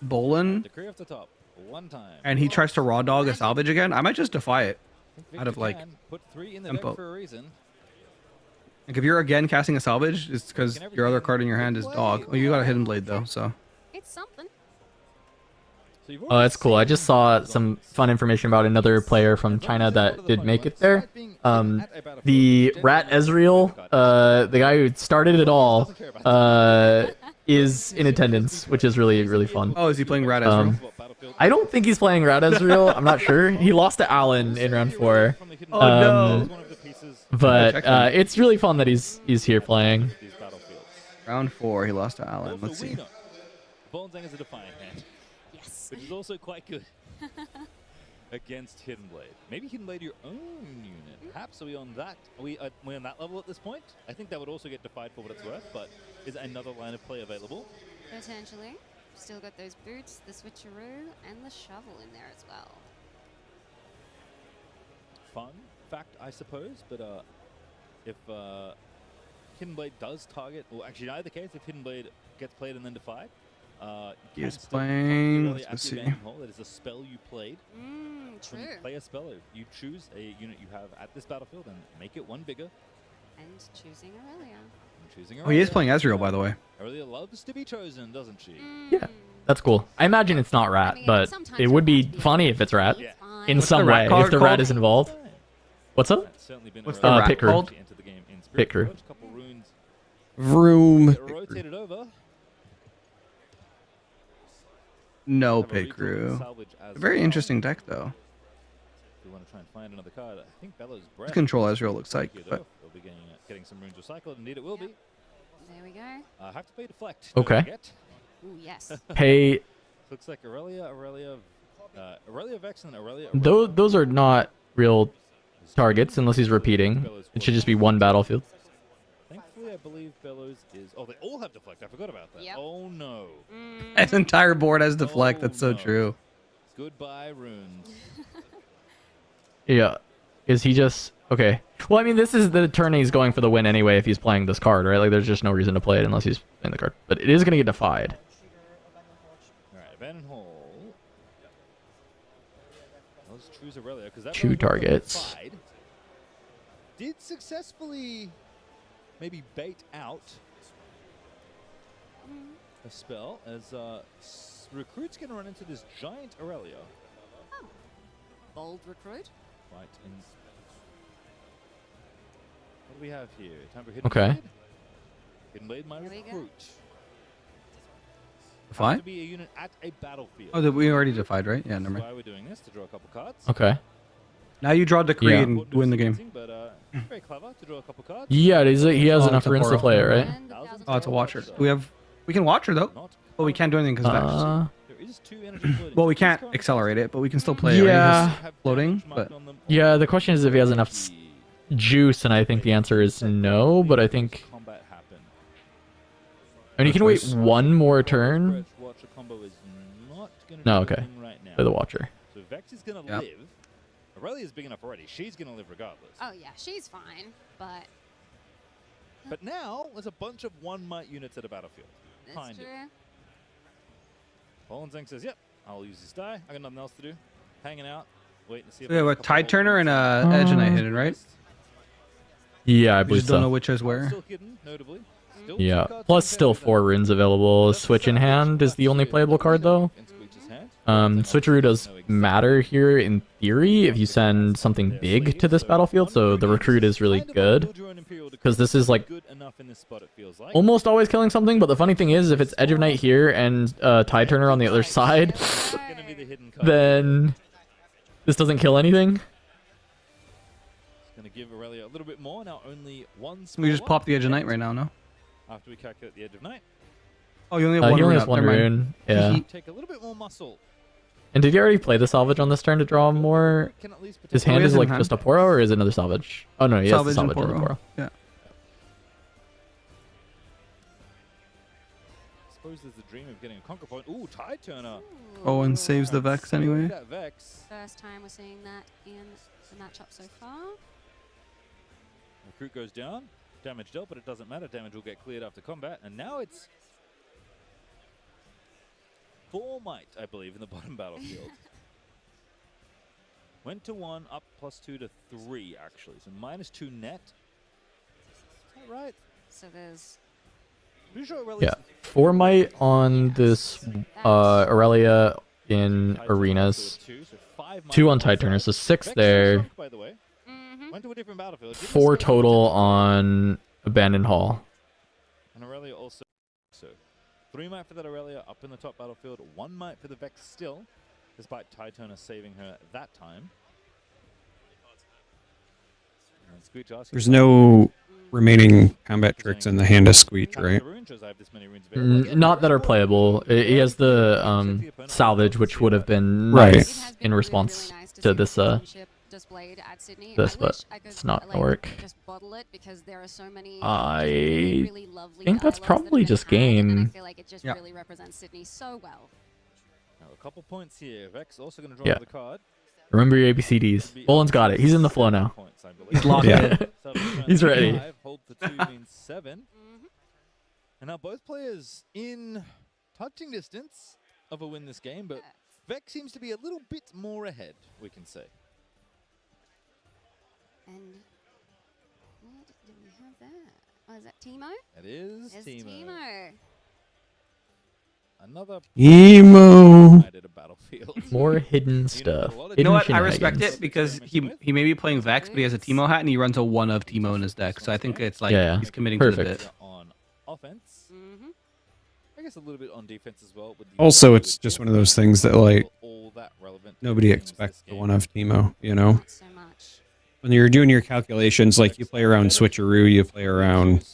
Bolin Decree off the top, 1 time. and he tries to raw dog a salvage again, I might just Defy it Victor out of like can put 3 in the tempo. deck for a reason. Like if you're again casting a salvage, it's because your other card in your hand is dog. Oh, you got a Hidden Blade though, so. It's something. Oh, that's cool. I just saw some fun information about another player from China that did make it there. The Rat Ezreal, the guy who started it all, is in attendance, which is really, really fun. Oh, is he playing Rat Ezreal? I don't think he's playing Rat Ezreal. I'm not sure. He lost to Alan in round 4. Oh no! But it's really fun that he's here playing. Round 4, he lost to Alan. Let's see. Bolin Zhang is a defiant hand. Yes. Which is also quite good against Hidden Blade. Maybe Hidden Blade your own unit. Perhaps are we on that? Are we on that level at this point? I think that would also get defied for what it's worth, but is another line of play available? Potentially. Still got those boots, the switcheroo, and the shovel in there as well. fun fact, I suppose. But if Hidden Blade does target, well, actually, in either case, if Hidden Blade gets played and then defied, He can is still playing. really Let's active see. aiming hole. That is a spell you played. True. When you play a spell, you choose a unit you have at this battlefield and make it one bigger. And choosing Aurelia. Oh, he is playing Ezreal, by the way. Aurelia loves to be chosen, doesn't she? Yeah, that's cool. I imagine it's not Rat, but it would be funny if it's Rat Yeah. in What's some the Rat way, card if the Rat called? is involved. What's up? That's certainly been What's Aurelia the Rat Pit Crew. called? Into the game in Spirit Pit Crew. Forge. Couple runes Vroom. get rotated over. No Have a pit redraw crew. and salvage as A very well. interesting deck, though. If we want to try and find another card, I think Bellow's Breath. Control is Ezreal looks like, here, but- though. We'll be getting some runes recycled. Indeed, it will be. There we go. Have to pay deflect. Okay. Don't forget. Ooh, yes. Pay. Looks like Aurelia, Vex, and Aurelia. Those are not real targets unless he's repeating. It should just be one battlefield. Thankfully, I believe Bellows is. Oh, they all have deflect. I forgot about that. Yep. Oh no. His entire board has deflect. Oh, That's so no. true. Goodbye, runes. Yeah. Is he just okay? Well, I mean, this is the turn he's going for the win anyway if he's playing this card, right? Like, there's just no reason to play it unless he's playing the card. But it is going to get defied. All right, Van Hall. Let's choose Aurelia because that Two Van Hall got targets. defied. Did successfully maybe bait out a spell as recruit's going to run into this giant Aurelia. Bold recruit. Right. And what do we have here? Time for Hidden Okay. Blade. Hidden Blade, my There we go. recruit. Has Defy? to be a unit at a battlefield. Oh, we already defied, right? Yeah, never That's mind. why we're doing this, to draw a couple cards. Okay. Now you draw Decree Yeah. and win the game. But very clever to draw a couple cards. Yeah, he has Oh, enough it's a runes to Poro. play it, right? And the Thousand thousand Oh, it's a Watcher. Poro. We can Watcher though, Not but we can't do anything because there is two energy floating. well, we This can't current accelerate it, but we can still play it. Yeah. Right? have It's floating, damage marked but on them Yeah, on the question is if he has enough juice, and I think the answer is no, but I think... combat happen. I mean, you can wait one more turn. Stretch Watcher combo is not gonna No, do okay. anything right now. Play the Watcher. So Vex is gonna Yep. live. Aurelia's big enough already. She's gonna live regardless. Oh yeah, she's fine, but But now there's a bunch of one might units at a battlefield. it's Kind of. true. Zeng says, "Yep, I'll use this die. I got nothing else to do. Hanging out, waiting to see if we I have get a couple Tide more Turner and points. a Edge Knight hidden, right? Yeah, I We believe just don't know so. which is where. Still hidden, notably. Still Yeah, two cards plus on still paper 4 that- runes available. That's Switch in the hand is the only Switch playable card, though. in Squeech's hand. Switcheroo does matter here in theory if you send something big to this battlefield, so the recruit is really good. Because this is like Good enough in this spot, it feels like. almost always killing something, but the funny thing is if it's Edge of Night here and Tide Turner on the other side, It's gonna be the hidden card. then this doesn't kill anything. It's gonna give Aurelia a little bit more. Now only one. We small just one. pop the Edge of Night right now, no? After we calculate the Edge of Night, Oh, you only have one He only rune has up, one never mind. rune. Yeah. take a little bit more muscle. And did you already play the salvage on this turn to draw more? Can at least His protect- hand he is has like in hand. just a Poro, or is it another salvage? Oh no, he has the Salvage and salvage and the Poro. Poro. Yeah. Suppose there's a dream of getting a conquer point. Ooh, Tide Turner. Oh, and saves the Vex anyway. That Vex. First time we're seeing that in the matchup so far. Recruit goes down. Damage dealt, but it doesn't matter. Damage will get cleared after combat. And now it's 4 might, I believe, in the bottom battlefield. Went to 1, up +2 to 3, actually. So -2 net. Is that right? So there's Pretty sure Aurelia's Yeah, 4 might on this Aurelia in Tide Turner arenas, also a 2, so 5 might 2 on on Tide that Turner, side. so 6 Vex there, shrunk, by the way. Went to a different battlefield. Didn't 4 stay total with on Abandoned Hall. And Aurelia also. So 3 might for that Aurelia up in the top battlefield. 1 might for the Vex still, despite Tide Turner saving her that time. And Squeech asking There's no remaining combat tricks in the hand of Squeech, Tap right? the rune, shows I have this many runes available. Not that are playable. He has the salvage, which would have been Right. It nice has been in really, response really nice to to see this the relationship displayed at Sydney. this, I but wish I could, it's not gonna like, work. Just bottle it because there are so many. I really lovely think that's dialogues that probably have been just had, and game. I feel like it just Yeah. really represents Sydney so well. Now a couple points here. Vex also going to draw Yeah. another card. Remember your ABCDs. Bolin's got it. He's in the flow now. He's locked Yeah. in. He's ready. Hold for 2 means 7. And now both players in touching distance of a win this game, but Vex seems to be a little bit more ahead, we can say. And what do we have there? Oh, is that Timo? It is There's Timo. Timo. Another Emo. at a battlefield. More hidden stuff. You know what? I Hidden respect shenanigans. it because he may be playing Vex, but he has a Teemo hat and he runs a 1 of Teemo in his deck. So I think it's like Yeah, he's committing to the perfect. bit. On offense. I guess a little bit on defense as well. With the Also, it's just one of those things that like all that relevant nobody things expects this the game. one of Teemo. You know, Not so much. when you're doing your calculations, like you play around switcheroo, you play around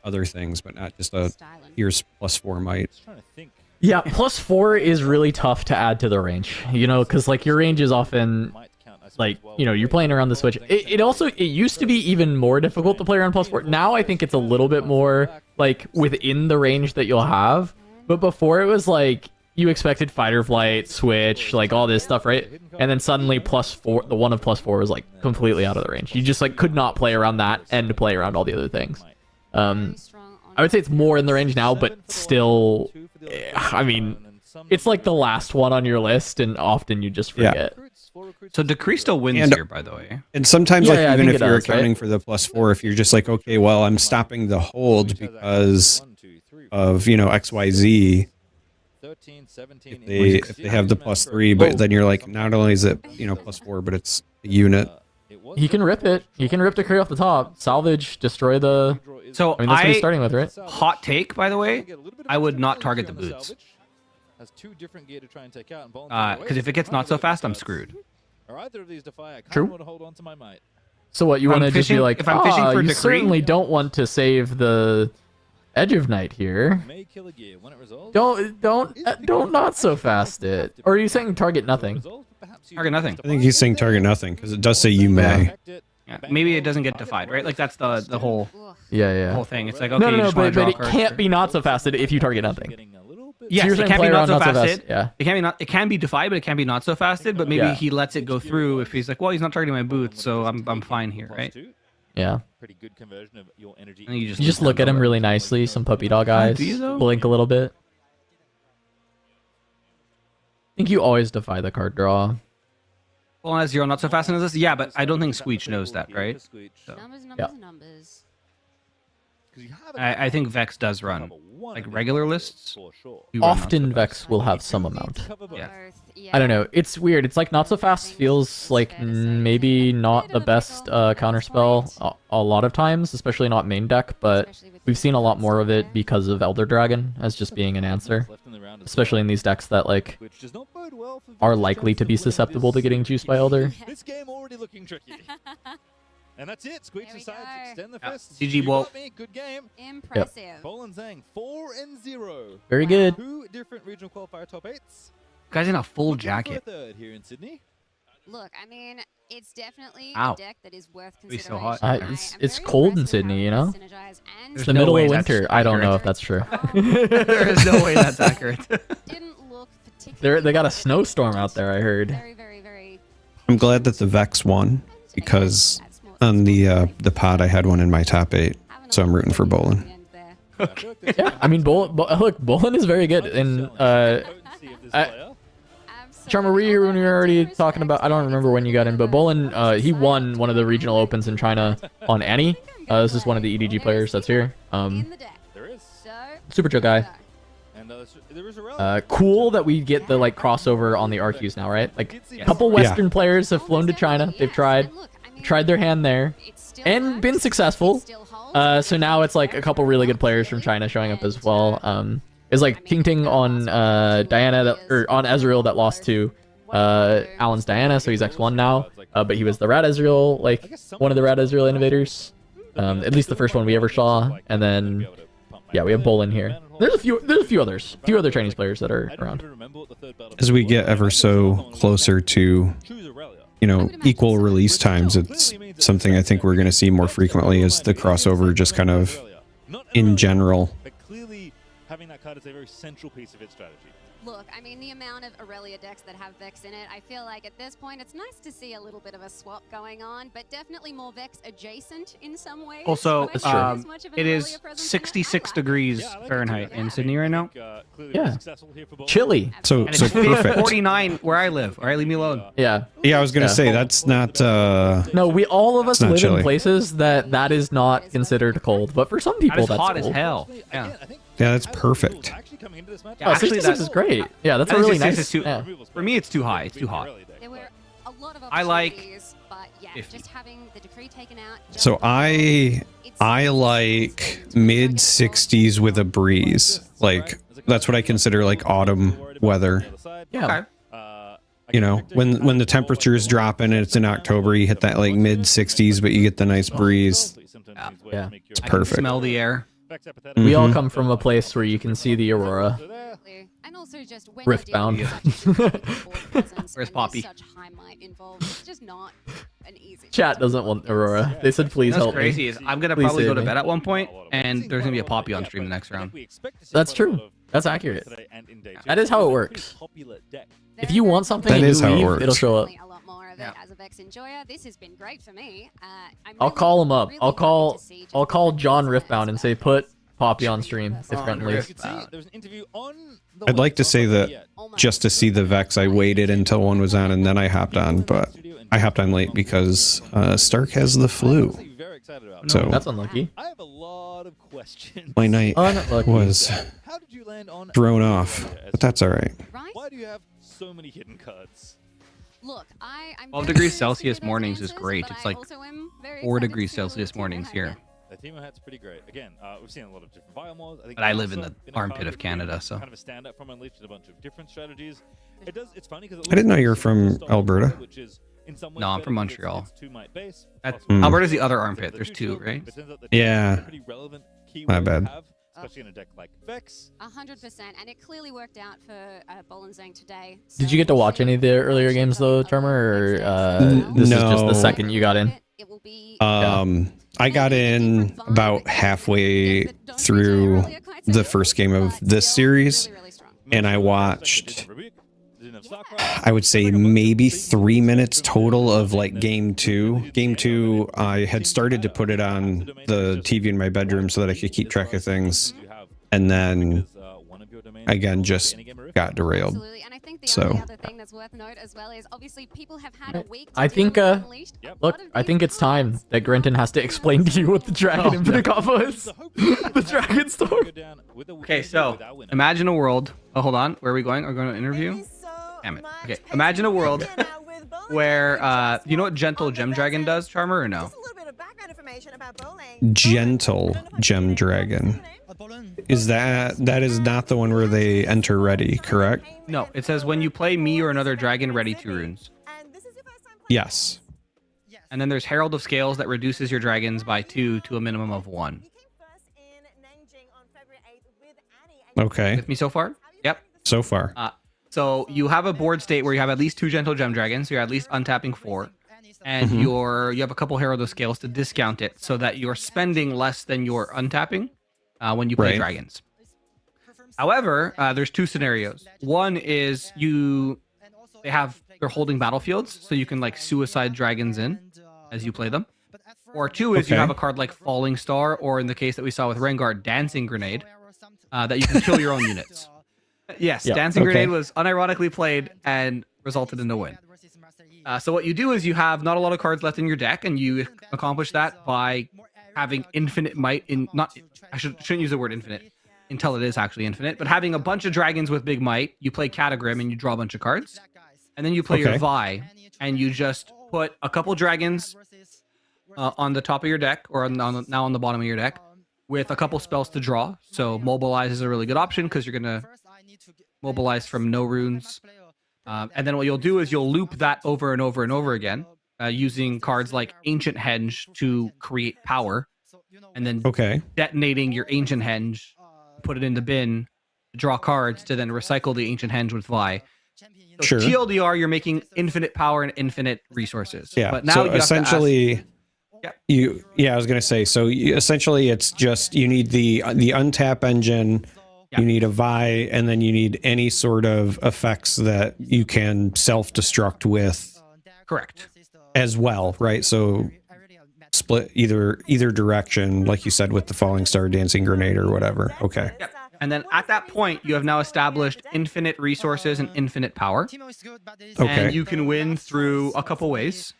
other things, but not just a Styling. here's +4 might. Just trying to think. Yeah, +4 is really tough to add to the range. You know, because like your range is often Might count, I suppose, like, well, you know, you're playing around the switch. It used to be even more difficult to play around +4. Now I think it's a little bit more like within the range that you'll have. But before it was like you expected fight or flight, switch, like all this stuff, right? And then suddenly +4, the 1 of +4 was like completely out of the range. You just like could not play around that and play around all the other things. I would say it's more in the range now, but still, I mean, it's like the last one on your list, and often you just forget. So Decree still wins And- here, by the way. And sometimes, Yeah, like, yeah, I even think if it you're does, right? accounting for the +4, if you're just like, okay, well, I'm stopping the hold because of, you know, XYZ, 13, 17, if they have the +3, but then you're like, not only is it, you know, +4, but it's a unit. He can rip it. He can rip Decree off the top, salvage, destroy the. So I mean, that's what he's starting with, right? hot take, by the way, I would not target the boots. Because if it gets not so fast, I'm screwed. True. Hold on to my mate. So what you If I'm want to just be fishing- like? if I'm fishing for you Decree- certainly don't want to save the Edge of Night here. May kill a gear when it resolves. Don't not so fast it. Or are you saying target nothing? Target nothing. I think he's saying target nothing because it does say you may. Yeah, maybe it doesn't get defied, right? Like that's the whole Yeah. whole thing. It's like okay, No, you no, just want but to draw it cards. can't be not so fasted if you target nothing. Yes, you're it saying can be play not around so not so fasted. fast, yeah. It can be not. It can be defied, but it can be not so fasted. But maybe Yeah. he lets it go through if he's like, well, he's not targeting my boots, so I'm fine here, right? Yeah. Pretty good conversion of your energy. And you You just look at him really nicely, some puppy dog eyes, do you, though? blink a little bit. I think you always defy the card draw. Well, as zero not so fast in this, yeah, but I don't think Squeech knows that, right? So, Numbers. I think Vex does run like regular lists. you run not so Often fast. Vex will have some amount. Yeah. I don't know. It's weird. It's like not so fast feels like maybe not the best counterspell a lot of times, especially not main deck, but we've seen a lot more of it because of Elder Dragon as just being an answer, especially in these decks that like are likely to be susceptible to getting juiced by Elder. This game already looking tricky. And that's it. Squeech decides to extend the Yeah. fist. GG, You Walt. got me. Good game. Impressive. Bolin Zhang 4-0. Very good. 2 different regional qualifier top 8s. Guy's in a full Looking for a jacket. third here in Sydney. Look, I mean, it's definitely Ow. a deck that is worth Be consideration. so hot. It's cold in Sydney, you know. It's It's the middle of winter. I don't know if that's true. There is no way that's accurate. Didn't look particularly. They got a snowstorm out there, I heard. Very. I'm glad that the Vex won because on the pod I had one in my top 8, so I'm rooting for Bolin. Yeah, I mean, look, Bolin is very good, and Charmer, we were already talking about. I don't remember when you got in, but Bolin, he won one of the regional opens in China on Annie. This is one of the EDG players that's here. Super chill guy. Cool that we get the like crossover on the RQs now, right? Like a couple Western players have flown to China. They've tried their hand there, and been successful. So now it's like a couple really good players from China showing up as well. It's like Ting Ting on Diana or on Ezreal that lost to Alan's Diana, so he's X1 now. But he was the Rat Ezreal, like one of the Rat Ezreal innovators. At least the first one we ever saw. And then yeah, we have Bolin here. There's a few other Chinese players that are around. As we get ever so closer to, you know, equal release times, it's something I think we're going to see more frequently as the crossover just kind of in general. But clearly, having that card is a very central piece of its strategy. Look, I mean, the amount of Aurelia decks that have Vex in it, I feel like at this point it's nice to see a little bit of a swap going on, but definitely more Vex adjacent in some ways. Also, Do I feel as much of an it is Aurelia presence in it? 66 I like it. degrees Fahrenheit in Sydney right now. Yeah. Chilly. So And so it's perfect. 49 where I live. All right, leave me alone. Yeah. Yeah, I was gonna Yeah. say that's not. No, we all of us not live chilly. in places that is not considered cold, but for some That people is that's hot as cold. hell. Yeah. Yeah, that's perfect. Yeah, Oh, actually, 66 that's is great. Yeah, that's a 66 really is nice. too, Yeah. For me, it's too high. It's too hot. There were a lot of I like opportunities, but yeah, 50. just having the decree taken out. So I like mid 60s with a breeze. Like that's what I consider like autumn weather. Yeah. Okay. You know, when the temperature's dropping and it's in October, you hit that like mid 60s, but you get the nice breeze. Yeah. It's I can perfect. smell the air. We all Mhm. come from a place where you can see the aurora. Absolutely. And also just when Riftbound. you're dealing with such a significant board presence Where's and there's Poppy? such high might involved, it's just not an easy Chat doesn't want aurora. They said please What's help crazy me. is I'm gonna Please probably save go to me. bed at one point, and there's gonna be a Poppy on stream the next round. That's true. That's accurate. That is how it works. If you want something That and is you how it leave, works. it'll show up. a lot more of it Yeah. as a Vex enjoyer. This has been great for me. I'm I'll really, call him up. really I'll happy call to see just I'll call the John progress Riftbound and as say a put Poppy on stream if Oh, Grant Rift. leaves. I'd like to say that just to see the Vex, I waited until one was on and then I hopped on, but I hopped on late because Stark has the flu. So That's unlucky. I have a lot of questions. my night Unlucky. was How did you land on thrown off, but that's all right. Right? Why do you have so many hidden cards? Look, I'm 12 very degrees curious to hear Celsius those mornings is answers, great. but It's I like also am very 4 excited degrees to see what Celsius Timo mornings has here. done. The Timo hat's pretty great. Again, we've seen a lot of different biomals. I think But I live in also the been a armpit card of that Canada, so. kind of a standout from Unleashed in a bunch of different strategies. It's funny because I didn't know you were from Alberta. which is in some ways No, I'm better from because Montreal. it's 2 might base. That's, Mm. Alberta's the other armpit. There's two, right? But turns out that Yeah. it's a pretty relevant keyword My to bad. have, especially in a deck like Vex. 100%, and it clearly worked out for Bolenzang today. Did you get to watch any of the earlier games though, Charmer, or this is just the No. second you got in? I got in about halfway through the first game of this series, and I watched, I would say maybe 3 minutes total of like game two. Game two, I had started to put it on the TV in my bedroom so that I could keep track of things, and then again just got derailed. Absolutely, and I think the So only other thing that's worth note as well is obviously people have had a week to I deal think with Unleashed. look, I think it's time that Grenton has to explain to you what the Dragon Infinite combo is. The Dragon Storm. Okay, so imagine a world. Oh, hold on. Where are we going? Are we going to interview? Damn it. Okay, imagine a world where, you know what Gentle Gem Dragon does, Charmer, or no? Gentle Gem Dragon. Is that is not the one where they enter ready, correct? No, it says when you play me or another dragon, ready 2 runes. Yes. And then there's Herald of Scales that reduces your dragons by 2 to a minimum of 1. Okay. With me so far? Yep. So far. So you have a board state where you have at least 2 Gentle Gem Dragons, so you're at least untapping 4. And Mhm. you have a couple Herald of Scales to discount it so that you're spending less than you're untapping when you play Right. dragons. However, there's 2 scenarios. One is they're holding battlefields, so you can like suicide dragons in as you play them. Or 2 is you Okay. have a card like Falling Star, or in the case that we saw with Rengar, Dancing Grenade, that you can kill your own units. Yes, Yeah, Dancing okay. Grenade was unironically played and resulted in a win. So what you do is you have not a lot of cards left in your deck, and you accomplish that by having infinite might in I shouldn't use the word infinite until it is actually infinite, but having a bunch of dragons with big might, you play Catagrim and you draw a bunch of cards, and then you play your Okay. Vi, and you just put a couple dragons on the top of your deck, or now on the bottom of your deck, with a couple spells to draw. So Mobilize is a really good option because you're gonna mobilize from no runes. And then what you'll do is you'll loop that over and over and over again, using cards like Ancient Henge to create power, and then Okay. detonating your Ancient Henge, put it in the bin, draw cards to then recycle the Ancient Henge with Vi. So Sure. TLDR, you're making infinite power and infinite resources. Yeah. But now So you have to ask- essentially, Yeah. I was gonna say. So essentially, it's just you need the untap engine, You need a Vi, and then you need any sort of effects that you can self-destruct with. Correct. As well, right? So split either direction, like you said, with the falling star, dancing grenade, or whatever. Okay. Yep. And then at that point, you have now established infinite resources and infinite power. Okay. And you can win through a couple ways.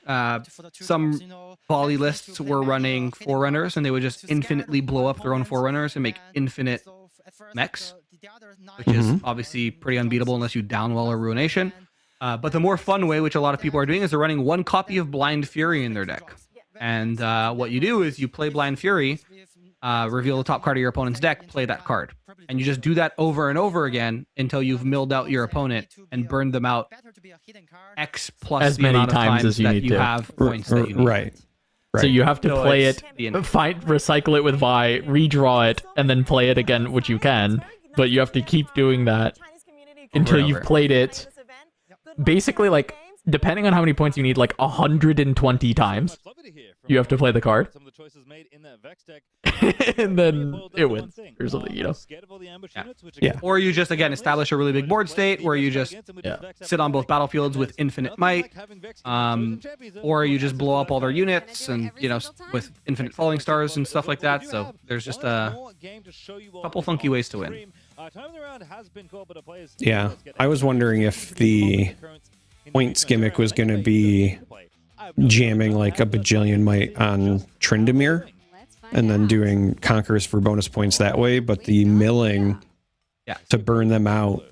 Some volley lists were running Forerunners, and they would just infinitely blow up their own Forerunners and make infinite mechs, which is obviously pretty unbeatable unless you downwell or Ruination. But the more fun way, which a lot of people are doing, is they're running one copy of Blind Fury in their deck. And what you do is you play Blind Fury, reveal the top card of your opponent's deck, play that card. And you just do that over and over again until you've milled out your opponent and burned them out X plus as the many amount of times as you that need you to. have points that you need. Right. So you have to So play it's it, recycle it with Vi, redraw it, and then play it again, which you can. But you have to keep doing that until and you've over. played it. Basically, like, depending on how many points you need, like 120 times, you have to play the card. And then it wins or something, you know? Yeah. Or you just, again, establish a really big board state where you just sit on both battlefields with infinite might. Or you just blow up all their units and, you know, with infinite falling stars and stuff like that. So there's just a couple funky ways to win. Yeah. I was wondering if the points gimmick was going to be jamming like a bajillion might on Tryndamere and then doing conquerors for bonus points that way, but the milling to burn them out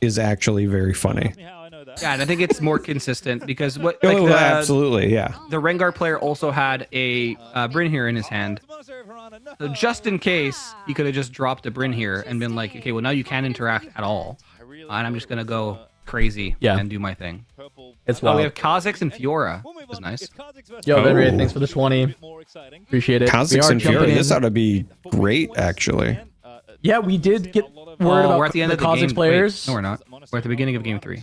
is actually very funny. Yeah, and I think it's more consistent because what absolutely, yeah. The Rengar player also had a Bryn here in his hand. So just in case, he could have just dropped a Bryn here and been like, okay, well now you can't interact at all. And I'm just gonna go crazy and do my thing. It's we wild. have Kha'Zix and Fiora, which is nice. Yo, Ben, thanks for the 20. Appreciate it. Kha'Zix and Fiora, this ought to be great, actually. Yeah, we did get word about we're at the end of the Kha'Zix game. players. Wait, no, we're not. We're at the beginning of game 3.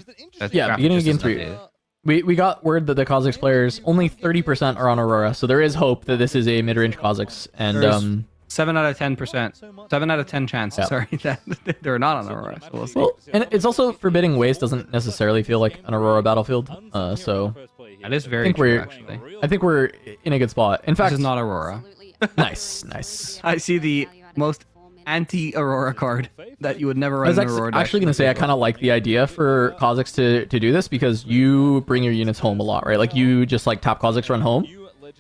Yeah, beginning of game 3. We got word that the Kha'Zix players, only 30% are on Aurora, so there is hope that this is a mid-range Kha'Zix. And 7 out of 10%. 7 out of 10 chance. Sorry, that they're not on Aurora. So we'll see. Well, and it's also Forbidding Waste doesn't necessarily feel like an Aurora battlefield. So that is very true, actually. I think we're in a good spot. In fact, this is not Aurora. Nice. I see the most anti-Aurora card that you would never run. I was actually going to say I kind of like the idea for Kha'Zix to do this because you bring your units home a lot, right? Like you just like tap Kha'Zix, run home.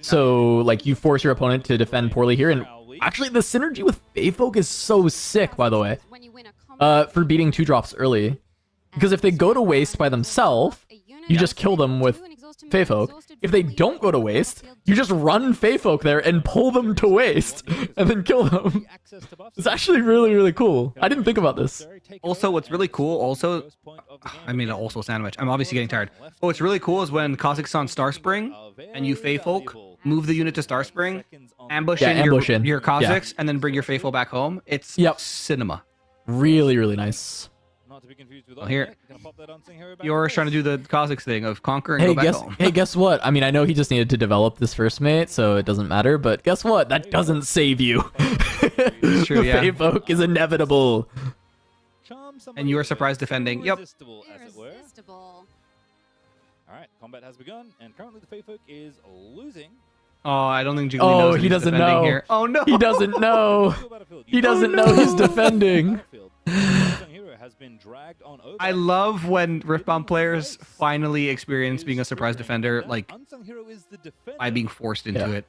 So like you force your opponent to defend poorly here, and actually the synergy with Feyfolk is so sick, by the way, for beating 2-drops early. Because if they go to waste by themselves, you just kill them with Feyfolk. If they don't go to waste, you just run Feyfolk there and pull them to waste, and then kill them. It's actually really, really cool. I didn't think about this. Also, what's really cool, I mean, also sandwich. I'm obviously getting tired. But what's really cool is when Kha'Zix on Starspring, and you Feyfolk, move the unit to Starspring, ambush in your Kha'Zix, and then bring your Faithful back home. It's cinema. Really, really nice. Well, here, you're trying to do the Kha'Zix thing of conquer and go back home. Hey, guess what? I mean, I know he just needed to develop this first mate, so it doesn't matter. But guess what? That doesn't save you. It's true, yeah. Feyfolk is inevitable. And you are surprised defending. Yep. All right, combat has begun, and currently the Feyfolk is losing. Oh, I don't think Jiggly knows that he doesn't know. Here. Oh no, he doesn't know. He doesn't know he's defending. I love when Riftbound players finally experience being a surprise defender, like by being forced into it.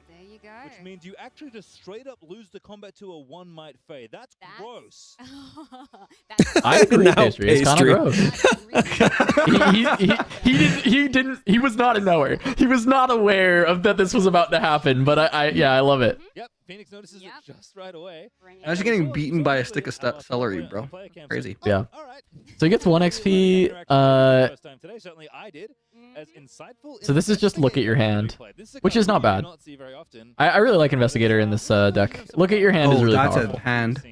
Which means you actually just straight up lose the combat to a 1 might Fey. That's gross. I agree, Pastry. It's kind of gross. He was not in nowhere. He was not aware of that this was about to happen, but I love it. Yep, Phoenix notices it just right away. I was getting beaten by a stick of celery, bro. Crazy. Yeah. So he gets 1 XP. So this is just look at your hand, which is not bad. I really like Investigator in this deck. Look at your hand is really powerful. That's a hand.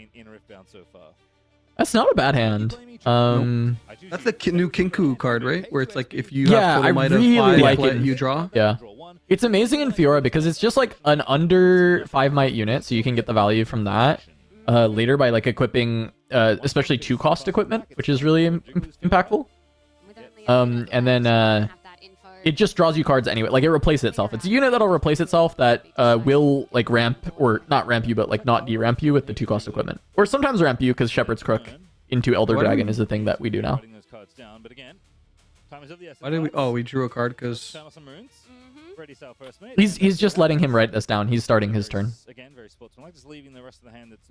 That's not a bad hand. That's the new Kinku card, right? Where it's like if you have total might really of 5, like it. you draw. Yeah. It's amazing in Fiora because it's just like an under 5 might unit, so you can get the value from that. later by like equipping especially 2-cost equipment, which is really impactful. And then it just draws you cards anyway. Like it replaces itself. It's a unit that'll replace itself that will like ramp, or not ramp you, but like not de-ramp you with the 2-cost equipment. Or sometimes ramp you because Shepherd's Crook into Elder Dragon is the thing that we do now. Why did we? Oh, we drew a card because He's just letting him write this down. He's starting his turn.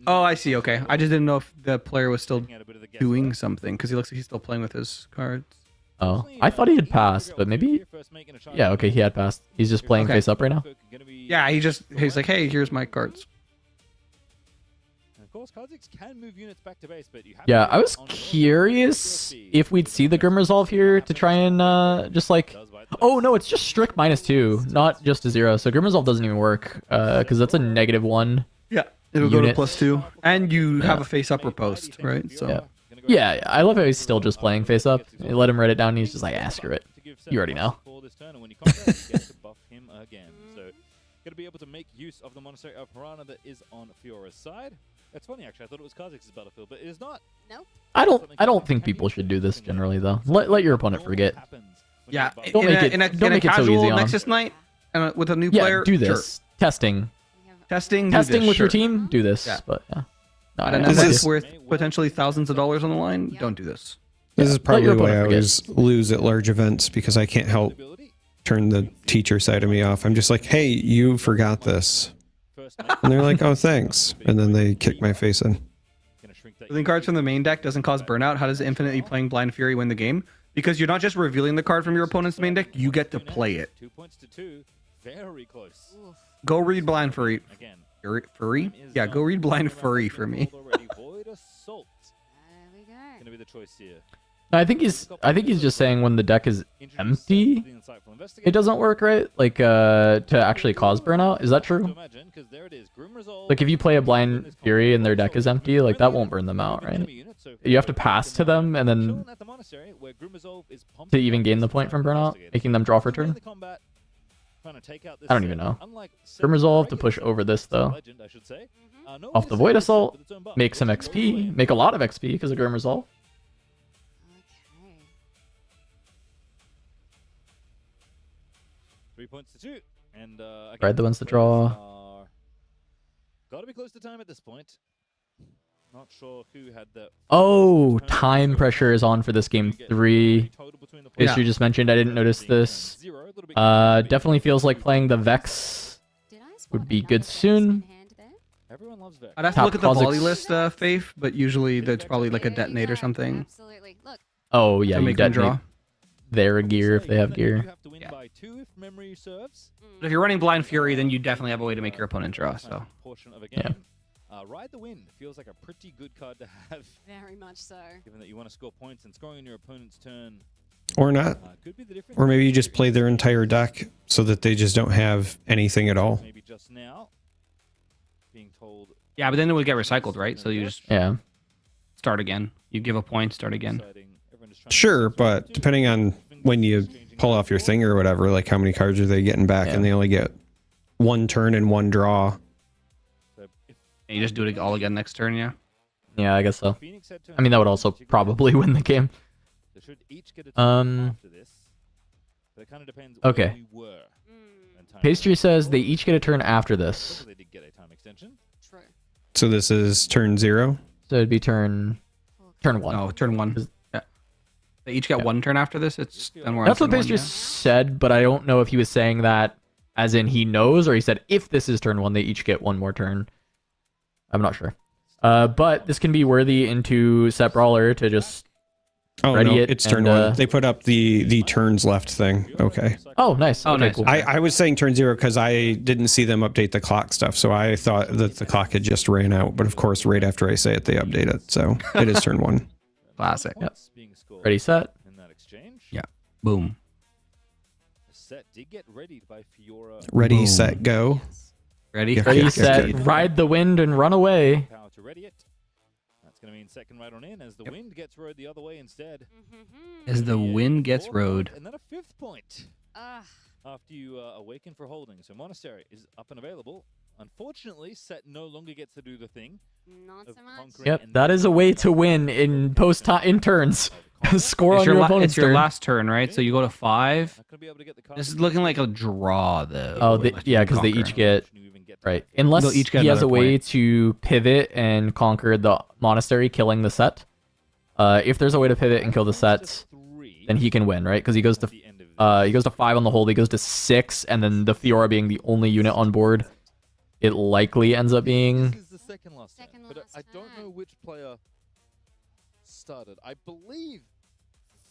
Oh, I see. Okay, I just didn't know if the player was still doing something because he looks like he's still playing with his cards. Oh, I thought he had passed, but maybe. Yeah, okay, he had passed. He's just playing face up right now. Yeah, he's like, hey, here's my cards. Yeah, I was curious if we'd see the Grim Resolve here to try and just like. Oh no, it's just strict -2, not just a 0. So Grim Resolve doesn't even work because that's a -1. Yeah, it'll go to +2, and you have a face up riposte, right? So. Yeah, I love how he's still just playing face up. You let him write it down, and he's just like, ah, screw it. You already know. Going to be able to make use of the Monastery of Piranha that is on Fiora's side. It's funny actually. I thought it was Kha'Zix's battlefield, but it is not. No. I don't think people should do this generally though. Let your opponent forget. Yeah. Don't make it so easy on Nexus night with a new player. Yeah, do this. Sure. Testing Testing with your team. Do this. Yeah. But yeah. No, and I this like is it. worth potentially thousands of dollars on the line. Don't do this. This is Let probably your why I opponent always lose at large events, because I can't help turn the teacher side of me off. I'm just like, hey, you forgot this. And they're like, oh, thanks. And then they kick my face in. Revealing cards from the main deck doesn't cause burnout. How does infinitely playing Blind Fury win the game? Because you're not just revealing the card from your opponent's main deck, you get to play it. 2 points to 2. Very close. Go read Blind Fury. Furry? Yeah, go read Blind Furry for me. Gonna be the choice here. I think he's just saying when the deck is empty, it doesn't work, right? Like to actually cause burnout. Is that true? Like if you play a Blind Fury and their deck is empty, like that won't burn them out, right? You have to pass to them and then to even gain the point from burnout, making them draw for turn. I don't even know. Grim Resolve to push over this though. Off the Void Assault, make some XP, make a lot of XP because of Grim Resolve. 3 points to 2. And Ride the ones to draw. Gotta be close to time at this point. Not sure who had the. Oh, time pressure is on for this game 3. As you just mentioned, I didn't notice this. Definitely feels like playing the Vex would be good soon. Everyone loves Vex. I'd have to look at the volley list, Faith, but usually that's probably like a detonate or something. Absolutely. Look. Oh yeah, To you make them detonate draw. their gear if they have gear. Yeah. But if you're running Blind Fury, then you definitely have a way to make your opponent draw. So. Yeah. Ride the Wind feels like a pretty good card to have. Very much so. Given that you want to score points, and scoring on your opponent's turn. Or not. Could be the difference. Or maybe you just play their entire deck so that they just don't have anything at all. Maybe just now. Being told. Yeah, but then it would get recycled, right? So you just start again. You give a point, start again. Sure, but depending on when you pull off your thing or whatever, like how many cards are they getting back, and they only get 1 turn and 1 draw. And you just do it all again next turn, yeah? Yeah, I guess so. I mean, that would also probably win the game. Okay. Pastry says they each get a turn after this. True. So this is turn 0? So it'd be turn 1. Oh, turn 1. Yeah. They each get 1 turn after this? Then we're on That's what turn 1, Pastry said, but I don't know if he was saying that as in he knows, or he said if this is turn 1, they each get 1 more turn. I'm not sure. But this can be worthy into Set Brawler to just ready it. It's turn 1. They put up the turns left thing. Okay. Oh, nice. Oh, okay, nice. cool. I was saying turn 0 because I didn't see them update the clock stuff, so I thought that the clock had just ran out. But of course, right after I say it, they update it. So it is turn 1. Classic. Yep. Ready, set. Yeah. Boom. Set did get readied by Fiora. Ready, Boom. set, go. Ready? Yeah. Ready, Okay, set, okay. ride the wind and run away. Power to ready it. That's going to mean second right on in as the wind gets rode the other way instead. As the wind gets rode. And then a 5th point. After you awaken for holding. So Monastery is up and available. Unfortunately, Set no longer gets to do the thing. Not so much. Yep, that is a way to win in in turns. Score on your opponent's It's your turn. last turn, right? So you go to 5. This is looking like a draw, though. Oh, yeah, because they each get right. Unless They'll each get he has a another way point. to pivot and conquer the monastery, killing the set. If there's a way to pivot and kill the sets, then he can win, right? Because he goes to 5 on the hold. He goes to 6, and then the Fiora being the only unit on board, it likely ends up being. This is the second last turn, but I don't know which player started. I believe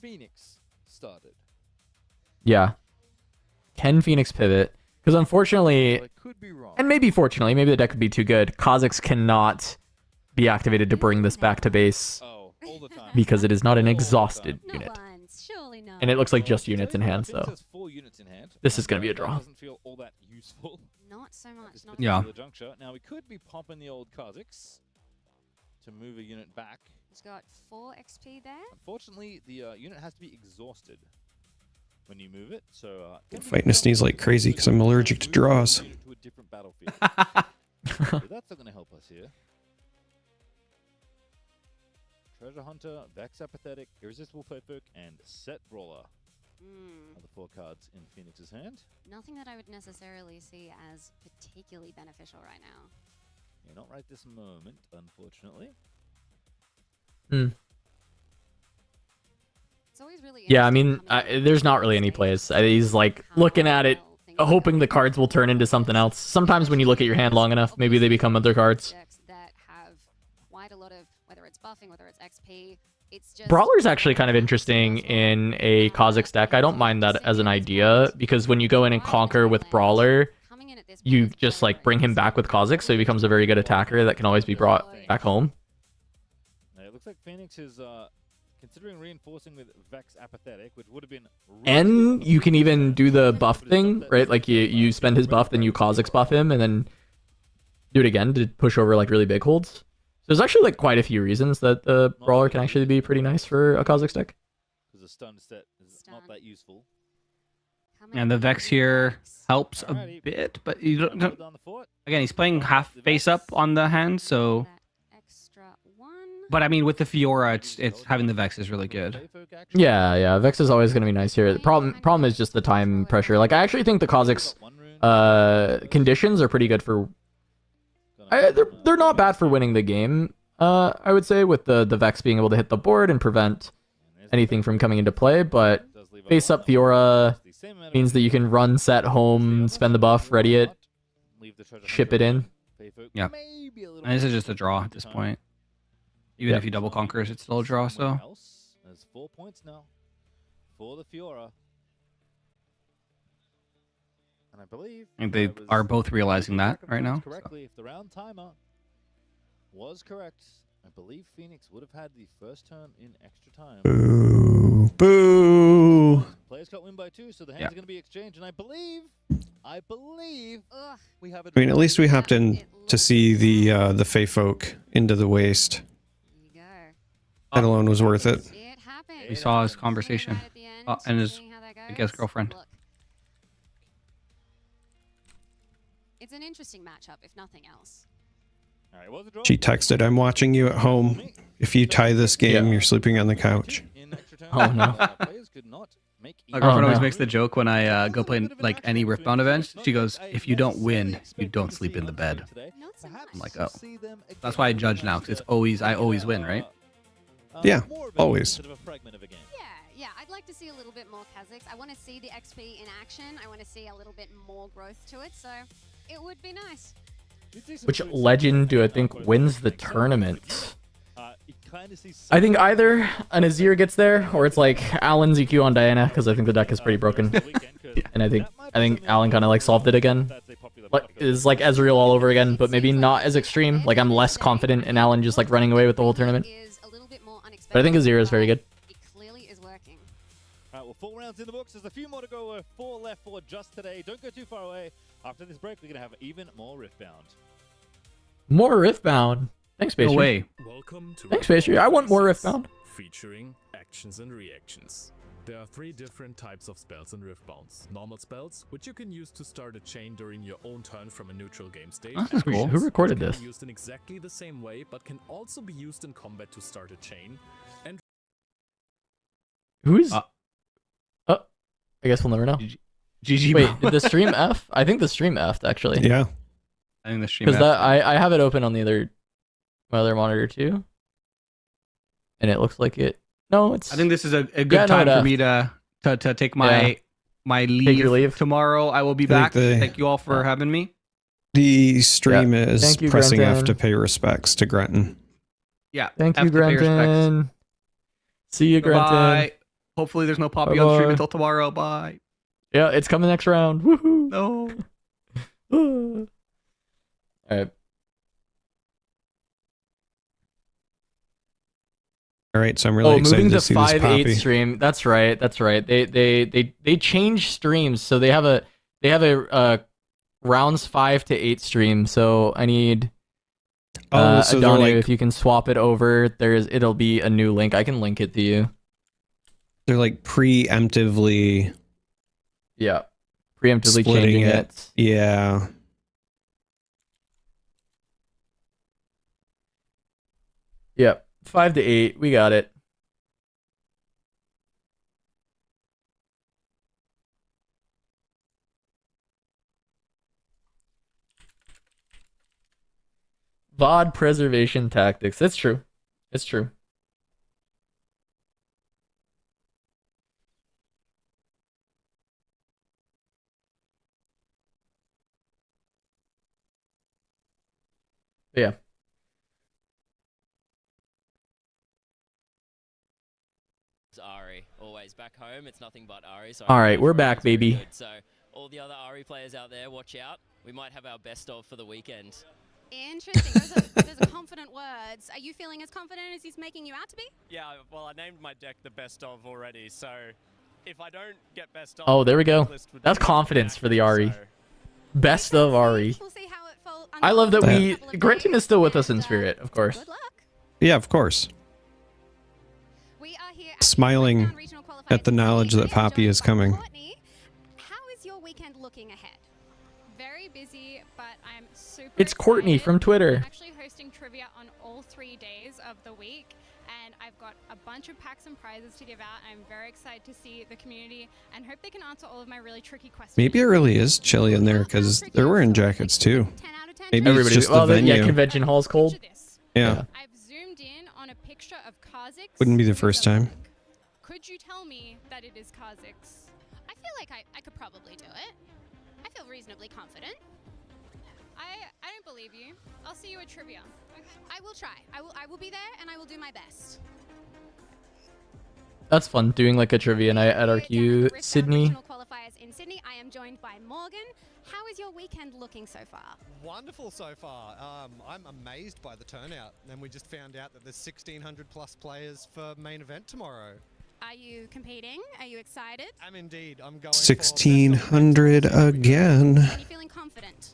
Phoenix started. Yeah. Can Phoenix pivot? Because unfortunately, I could be wrong. and maybe fortunately, maybe the deck could be too good. Kha'Zix cannot be activated to bring this back to base Oh, all the time. because it is not an exhausted Not unit. once, surely not. And it looks like just units in hand, Phoenix so has 4 units in hand. this is going to be a That draw. doesn't feel all that useful. Not so much. This Not Yeah. particular juncture. Now we could be popping the old Kha'Zix to move a unit back. He's got 4 XP there. Unfortunately, the unit has to be exhausted when you move it. So Fighting a sneeze like crazy because I'm allergic to draws. To a different battlefield. So that's not going to help us here. Treasure Hunter, Vex Apathetic, Irresistible Playfolk, and Set Brawler are the 4 cards in Phoenix's hand. Nothing that I would necessarily see as particularly beneficial right now. Yeah, not right this moment, unfortunately. Hmm. It's always really Yeah, I interesting mean, coming in there's not really any plays. He's like looking at it, hoping the cards will turn into something else. Sometimes when you look at your hand long enough, maybe they become other cards. decks that have quite a lot of, whether it's buffing, whether it's XP, it's just Brawler's actually kind of interesting in a Kha'Zix deck. I don't mind that as an idea, because when you go in and conquer with Brawler, coming in at this you point is just like very bring him back with Kha'Zix, so he becomes a very good attacker that can always be brought back home. Now, it looks like Phoenix is considering reinforcing with Vex Apathetic, which would have been really And good. you can even do the buff thing, right? Like you spend his buff, then you Kha'Zix buff him, and then do it again to push over like really big holds. So there's actually like quite a few reasons that the Brawler can actually be pretty nice for a Kha'Zix deck. Because the stun set is not that useful. coming And the in Vex at here Vex. helps a Alrighty. bit, but you don't. Hold down the fort. Again, he's playing half face up on the hand, so. That extra 1. But I mean, with the Fiora, it's having the Vex is really good. Playfolk action. Yeah, Vex is always going to be nice here. The problem is just the time pressure. Like I actually think the Kha'Zix conditions are pretty good for. They're not bad for winning the game. I would say with the Vex being able to hit the board and prevent anything from coming into play, but face up Fiora means that you can run set home, spend the buff, ready it, ship it in. Yeah. And this is just a draw at this point. Even if you double conquers, it's still a draw, so. There's 4 points now for the Fiora. And I believe And they are both realizing that right now. correctly, if the round timer was correct, I believe Phoenix would have had the first turn in extra time. Boo. Boo. Players can't win by 2, so the hands Yeah. are going to be exchanged. And I believe Ugh. we have it. I mean, at least we hopped in to see the Fey folk into the waste. There you go. That alone was worth it. It happened. We saw his conversation. Right at the end, And his, seeing how that I guess, goes. girlfriend. Look, it's an interesting matchup, if nothing else. All right, was a draw. She texted, "I'm watching you at home. If you tie this game, you're sleeping on the couch." In extra time, Oh, no. Players could not make My either girlfriend no. always makes the joke when I go play like any Riftbound events. She goes, "If you don't win, you don't sleep in the bed." Not so much. I'm like, oh. That's why I judge now, because I always win, right? Yeah, always. Yeah, I'd like to see a little bit more Kha'Zix. I want to see the XP in action. I want to see a little bit more growth to it, so it would be nice. Which legend do I think wins the tournament? I think either an Azir gets there, or it's like Alan's EQ on Diana, because I think the deck is pretty broken. And I think Alan kind of like solved it again. Like, it's like Ezreal all over again, but maybe not as extreme. Like I'm less confident in Alan just like running away with the whole tournament. But I think Azir is very good. It clearly is working. All right, well, 4 rounds in the books. There's a few more to go. 4 left for just today. Don't go too far away. After this break, we're going to have even more Riftbound. More Riftbound. Thanks, No Pastry. way. Welcome to Thanks, Pastry. I want more Riftbound. featuring actions and reactions. There are 3 different types of spells in Riftbounds. Normal spells, which you can use to start a chain during your own turn from a neutral game state. Oh, this is cool. Who recorded this? Can be used in exactly the same way, but can also be used in combat to start a chain. And Who's? I guess we'll never know. GG. Wait, did the stream F? I think the stream F'd actually. Yeah. I think the stream. Because I have it open on the my other monitor too, and it looks like it. No, it's. I think this is a good time for me to take my leave, tomorrow. I will be back. Thank you all for having me. The stream is Thank you, pressing F Grenton. to pay respects to Grenton. Yeah. Thank F you, to pay respects. Grenton. See you, Grenton. Bye. Hopefully, there's no Poppy on stream Bye-bye. until tomorrow. Bye. Yeah, it's coming next round. Woohoo! No. All right. All right, so I'm really excited moving to to see this 5-8 Poppy. stream. That's right. They change streams, so they have a rounds 5 to 8 stream. So I need Oh, so they're Adani, like, if you can swap it over, it'll be a new link. I can link it to you. they're like preemptively Preemptively splitting changing it. Yeah. Yep. 5 to 8. We got it. VOD preservation tactics. That's true. It's true. Yeah. Ari, always back home. It's nothing but Ari. So All right, we're back, baby. Good. So all the other Ari players out there, watch out. We might have our best of for the weekend. Interesting. Those are confident words. Are you feeling as confident as he's making you out to be? Yeah, well, I named my deck the best of already, so if I don't get best of... Oh, there we go. the list would That's be confidence for the Ari. so- Best of Ari. We'll see how it I love that unfolds in a couple of Grenton days, is still with us and, in spirit, of course. Good luck. Yeah, of course. We are here at Smiling Riftbound Regional Qualifiers at the in knowledge Sydney. that Poppy Joined is by coming. Courtney. How is your weekend looking ahead? Very busy, but I'm super It's Courtney excited. from Twitter. I'm actually hosting trivia on all 3 days of the week, and I've got a bunch of packs and prizes to give out. I'm very excited to see the community and hope they can answer all of my really tricky questions. Maybe it really is chilly in there because they're wearing jackets too. 10 out of 10. Maybe Everybody, it's just the venue. yeah, convention hall's cold. Picture this. Yeah. I've zoomed in on a picture of Kha'Zix. Wouldn't be the with first a time. link. Could you tell me that it is Kha'Zix? I feel like I could probably do it. I feel reasonably confident. I don't believe you. I'll see you at trivia. Okay. I will try. I will be there and I will do my best. That's fun, doing like a trivia night at Here down RQ at the Riftbound Sydney. Regional Qualifiers in Sydney. I am joined by Morgan. How is your weekend looking so far? Wonderful so far. I'm amazed by the turnout, and we just found out that there's 1,600 plus players for main event tomorrow. Are you competing? Are you excited? I'm indeed. I'm going. 1,600 again. Are you feeling confident?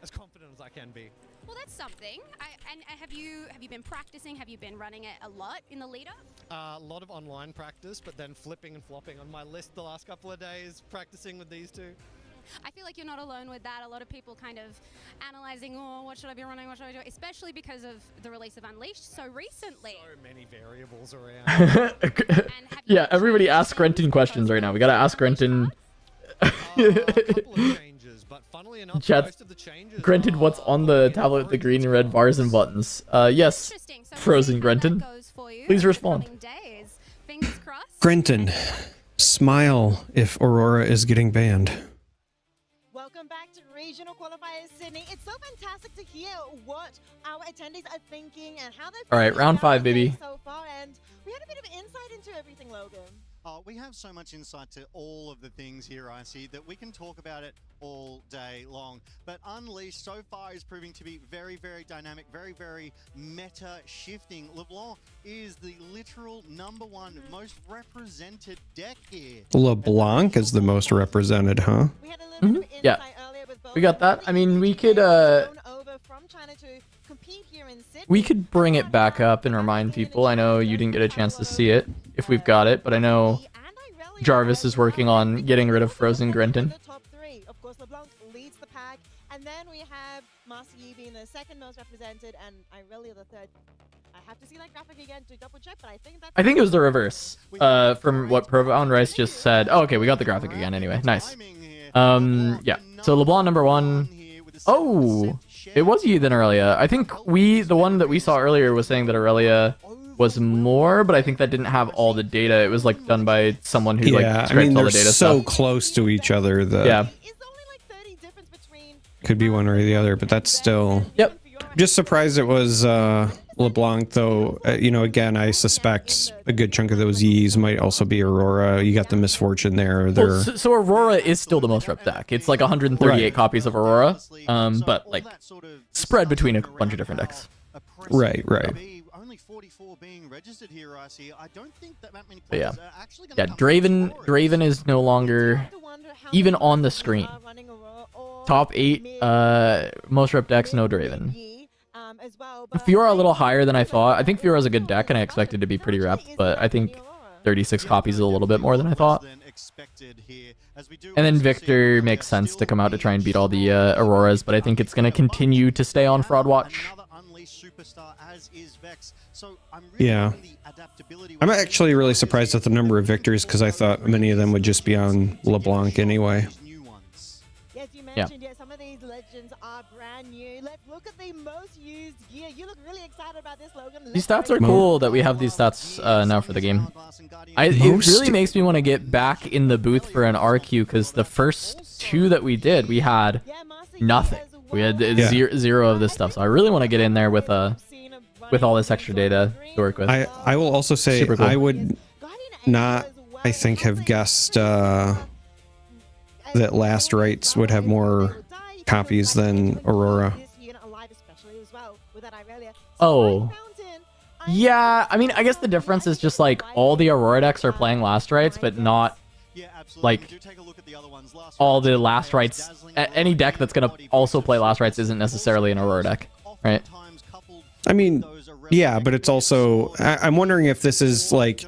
As confident as I can be. Well, that's something. And have you been practicing? Have you been running it a lot in the lead up? A lot of online practice, but then flipping and flopping on my list the last couple of days, practicing with these two. I feel like you're not alone with that. A lot of people kind of analyzing, oh, what should I be running? What should I do? Especially because of the release of Unleashed so recently. So many variables around. Yeah, everybody ask Grenton questions right now. We gotta ask Grenton. A couple of changes, but funnily enough, Chat, most of the changes Grenton, are what's on the tablet with the green and red bars and buttons? Yes, Interesting. So Frozen we'll see how that Grenton. goes for you Please in the respond. coming days. Fingers crossed. Grenton, smile if Aurora is getting banned. Welcome back to Regional Qualifiers Sydney. It's so fantastic to hear what our attendees are thinking and how they're All right, feeling round about 5, the day baby. so far, and we had a bit of insight into everything, Logan. We have so much insight to all of the things here, I see, that we can talk about it all day long. But Unleashed so far is proving to be very, very dynamic, very, very meta shifting. LeBlanc is the literal #1 most represented deck here. LeBlanc is the most represented, huh? We had a little bit of Yeah. insight earlier with both We got of them. that. I mean, we could Flown over from China to compete here in Sydney. we could bring it back up and remind people. I know you didn't get a chance to see it if we've got it, but I know Jarvis is working on getting rid of Frozen Grenton. Top three. Of course, LeBlanc leads the pack, and then we have Master Yi being the second most represented, and Irelia the third. I have to see that graphic again to double check, but I think that's... I think it was the reverse. From what Profound Rice just said. Oh, okay, we got the graphic again anyway. Nice. Yeah. So LeBlanc number 1. Oh, it was you then Aurelia. I think the one that we saw earlier was saying that Aurelia was more, but I think that didn't have all the data. It was like done by someone who like scraped all the data so stuff. close to each other that Yeah. could be one or the other, but that's still... Yep. Just surprised it was LeBlanc, though. You know, again, I suspect a good chunk of those Yis might also be Aurora. You got the misfortune there. Well, so Aurora is still the most rep deck. It's like 138 copies of Aurora, but like spread between a bunch of different decks. Right. Only 44 being registered here, I see. I don't think that many But yeah, players are actually gonna Draven is no longer even on the screen. Top 8 most rep decks, no Draven. Fiora a little higher than I thought. I think Fiora's a good deck, and I expected to be pretty repped, but I think 36 copies is a little bit more than I thought. And then Victor makes sense to come out to try and beat all the Auroras, but I think it's going to continue to stay on Fraud Watch. Yeah. I'm actually really surprised at the number of victors, because I thought many of them would just be on LeBlanc anyway. Yes, you mentioned, yeah, some of these legends are brand new. Let's look at the most used gear. You look really excited about this, Logan. These stats are cool that we have these stats now for the game. It really makes me want to get back in the booth for an RQ, because the first 2 that we did, we had nothing. We had zero of this stuff, so I really want to get in there with all this extra data to work with. I will also say cool. I would not, I think, have guessed that Last Rites would have more copies than Aurora. Oh. Yeah, I mean, I guess the difference is just like all the Aurora decks are playing Last Rites, but not like all the Last Rites. Any deck that's going to also play Last Rites isn't necessarily an Aurora deck, right? I mean, yeah, but it's also... I'm wondering if this is like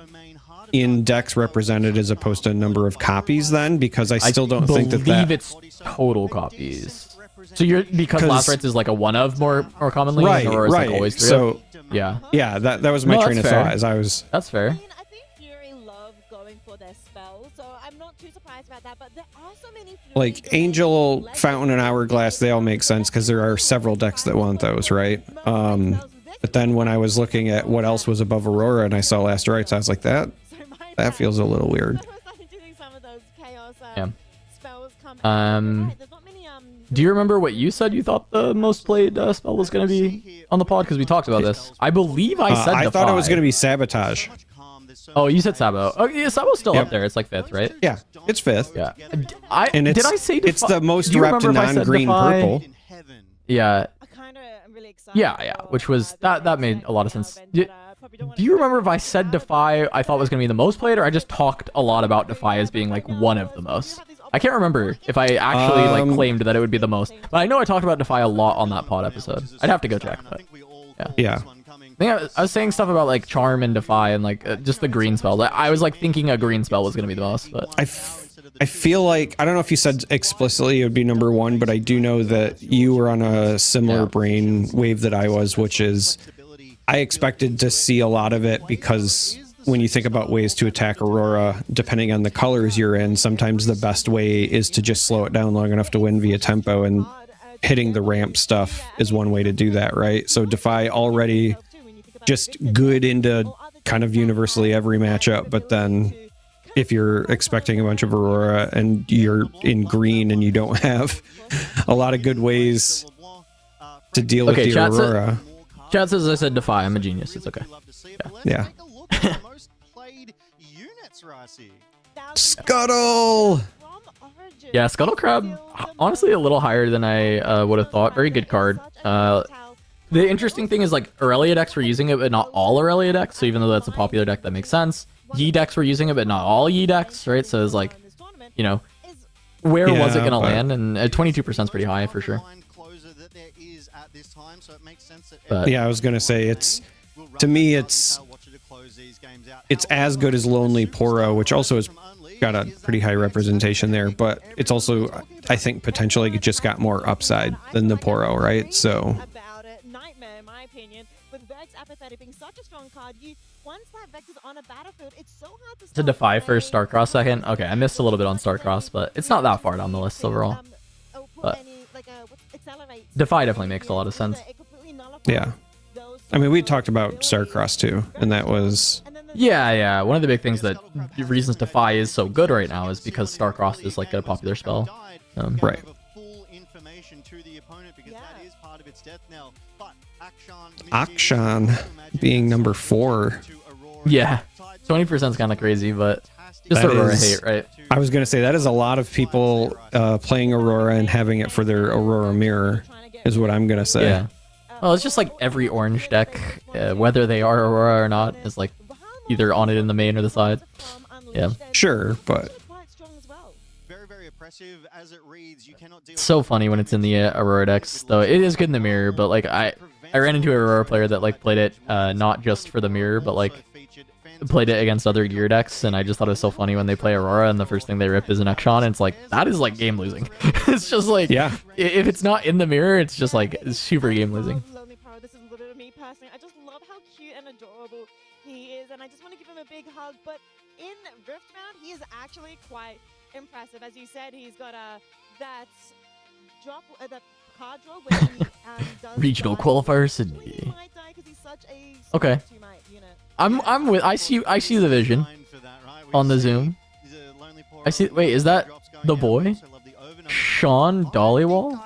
in decks represented as opposed to a number of copies then, because I still don't think that... I believe it's total copies. So you're... Because Last Rites is like a one of more commonly, right, or is right. like always 3 so of? Yeah. Yeah, that was my train of thought as I was... That's fair. I think Fury love going for their spells, so I'm not too surprised about that, but there are so many... Like Angel, Fountain, and Hourglass, they all make sense because there are several decks that want those, right? But then when I was looking at what else was above Aurora and I saw Last Rites, I was like, that feels a little weird. Yeah. Do you remember what you said you thought the most played spell was going to be on the pod? Because we talked about this. I believe I said I Defy. thought it was going to be Sabotage. Oh, you said Sabo. Oh, yeah, Sabo's still up there. It's like 5th, right? Yeah, it's 5th. Yeah. Did I say Defy? It's the most repped non-green purple. Yeah. Yeah, which was that made a lot of sense. Do you remember if I said Defy I thought was going to be the most played, or I just talked a lot about Defy as being like one of the most? I can't remember if I actually like claimed that it would be the most, but I know I talked about Defy a lot on that pod episode. I'd have to go check, but yeah. I think I was saying stuff about like Charm and Defy and like just the green spell. I was like thinking a green spell was going to be the most, but I feel like, I don't know if you said explicitly it would be number 1, but I do know that you were on a similar brain wave that I was, which is I expected to see a lot of it, because when you think about ways to attack Aurora, depending on the colors you're in, sometimes the best way is to just slow it down long enough to win via tempo, and hitting the ramp stuff is one way to do that, right? So Defy already just good into kind of universally every matchup, but then if you're expecting a bunch of Aurora and you're in green and you don't have a lot of good ways to deal with the Aurora. Chat says I said Defy. I'm a genius. It's okay. Yeah. Scuttle! Yeah, Scuttle Crab, honestly a little higher than I would have thought. Very good card. The interesting thing is like Aurelia decks were using it, but not all Aurelia decks. So even though that's a popular deck, that makes sense. Yi decks were using it, but not all Yi decks, right? So it's like, you know, where was it going to land? And 22% is pretty high for sure. But yeah, I was going to say to me, it's as good as Lonely Poro, which also is got a pretty high representation there, but it's also, I think, potentially just got more upside than the Poro, right? So about it. Nightmare, in my opinion, with Vex Apathetic being such a strong card. Once that Vex is on a battlefield, it's so hard to To Defy first, Starcross second. Okay, I missed a little bit on Starcross, but it's not that far down the list overall. But Defy definitely makes a lot of sense. yeah. I mean, we talked about Starcross too, and that was... Yeah. One of the big things that reasons Defy is so good right now is because Starcross is like a popular spell. Right. Akshan being number 4. Yeah, 20% is kind of crazy, but just Aurora hate, right? I was going to say, that is a lot of people playing Aurora and having it for their Aurora mirror, is what I'm going to say. Yeah. Well, it's just like every orange deck, whether they are Aurora or not, is like either on it in the main or the side. Yeah. Sure, but... It's so funny when it's in the Aurora decks, though. It is good in the mirror, but like I ran into an Aurora player that like played it not just for the mirror, but like played it against other gear decks, and I just thought it was so funny when they play Aurora and the first thing they rip is an Ekshon, and it's like, that is like game losing. It's just like, yeah, if it's not in the mirror, it's just like super game losing. This is literally me personally. I just love how cute and adorable he is, and I just want to give him a big hug. But in Riftbound, he is actually quite impressive. As you said, he's got that drop, that card draw where he does Regional Qualifier Sydney. Okay. I'm with. I see the vision on the zoom. I see. Wait, is that the boy? Sean Dollywall?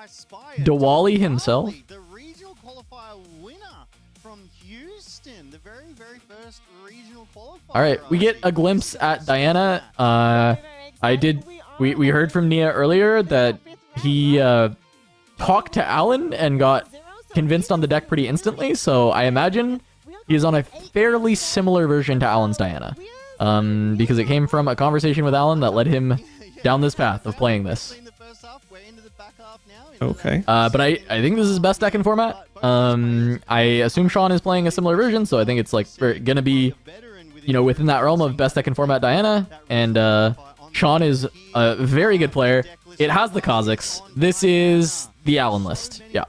Diwali himself? The regional qualifier winner from Houston, the very first regional qualifier. All right, we get a glimpse at Diana. We heard from Nia earlier that he talked to Alan and got convinced on the deck pretty instantly. So I imagine he is on a fairly similar version to Alan's Diana, because it came from a conversation with Alan that led him down this path of playing this. Okay. But I think this is best deck in format. I assume Sean is playing a similar version, so I think it's like gonna be, within that realm of best deck in format Diana. And Sean is a very good player. It has the Kazakhs. This is the Alan list. Yeah.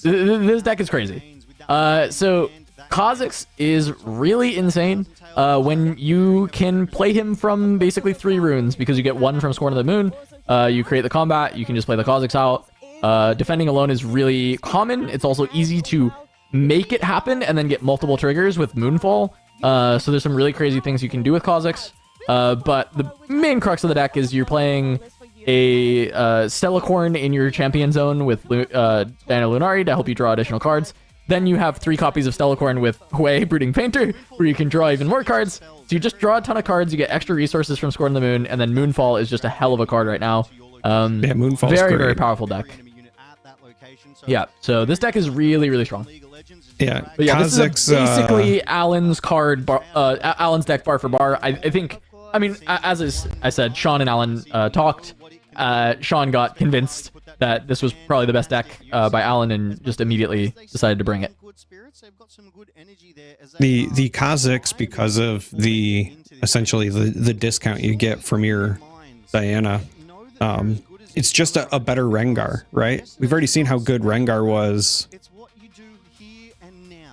This deck is crazy. So Kazakhs is really insane when you can play him from basically 3 runes, because you get 1 from Scorn of the Moon. You create the combat, you can just play the Kazakhs out. Defending alone is really common. It's also easy to make it happen and then get multiple triggers with Moonfall. So there's some really crazy things you can do with Kazakhs. But the main crux of the deck is you're playing a Stellacorn in your champion zone with Diana Lunari to help you draw additional cards. Then you have 3 copies of Stellacorn with Hue, Brooding Painter, where you can draw even more cards. So you just draw a ton of cards, you get extra resources from Scorn of the Moon, and then Moonfall is just a hell of a card right now. Yeah, Moonfall's very, great. very powerful deck. Yeah, so this deck is really, really strong. Yeah, but yeah, this Kazakhs, is basically Alan's card, Alan's deck bar for bar. I think, as I said, Sean and Alan talked. Sean got convinced that this was probably the best deck by Alan, and just immediately decided to bring it. The Kazakhs, because of essentially the discount you get from your Diana, it's just a better Rengar, right? We've already seen how good Rengar was.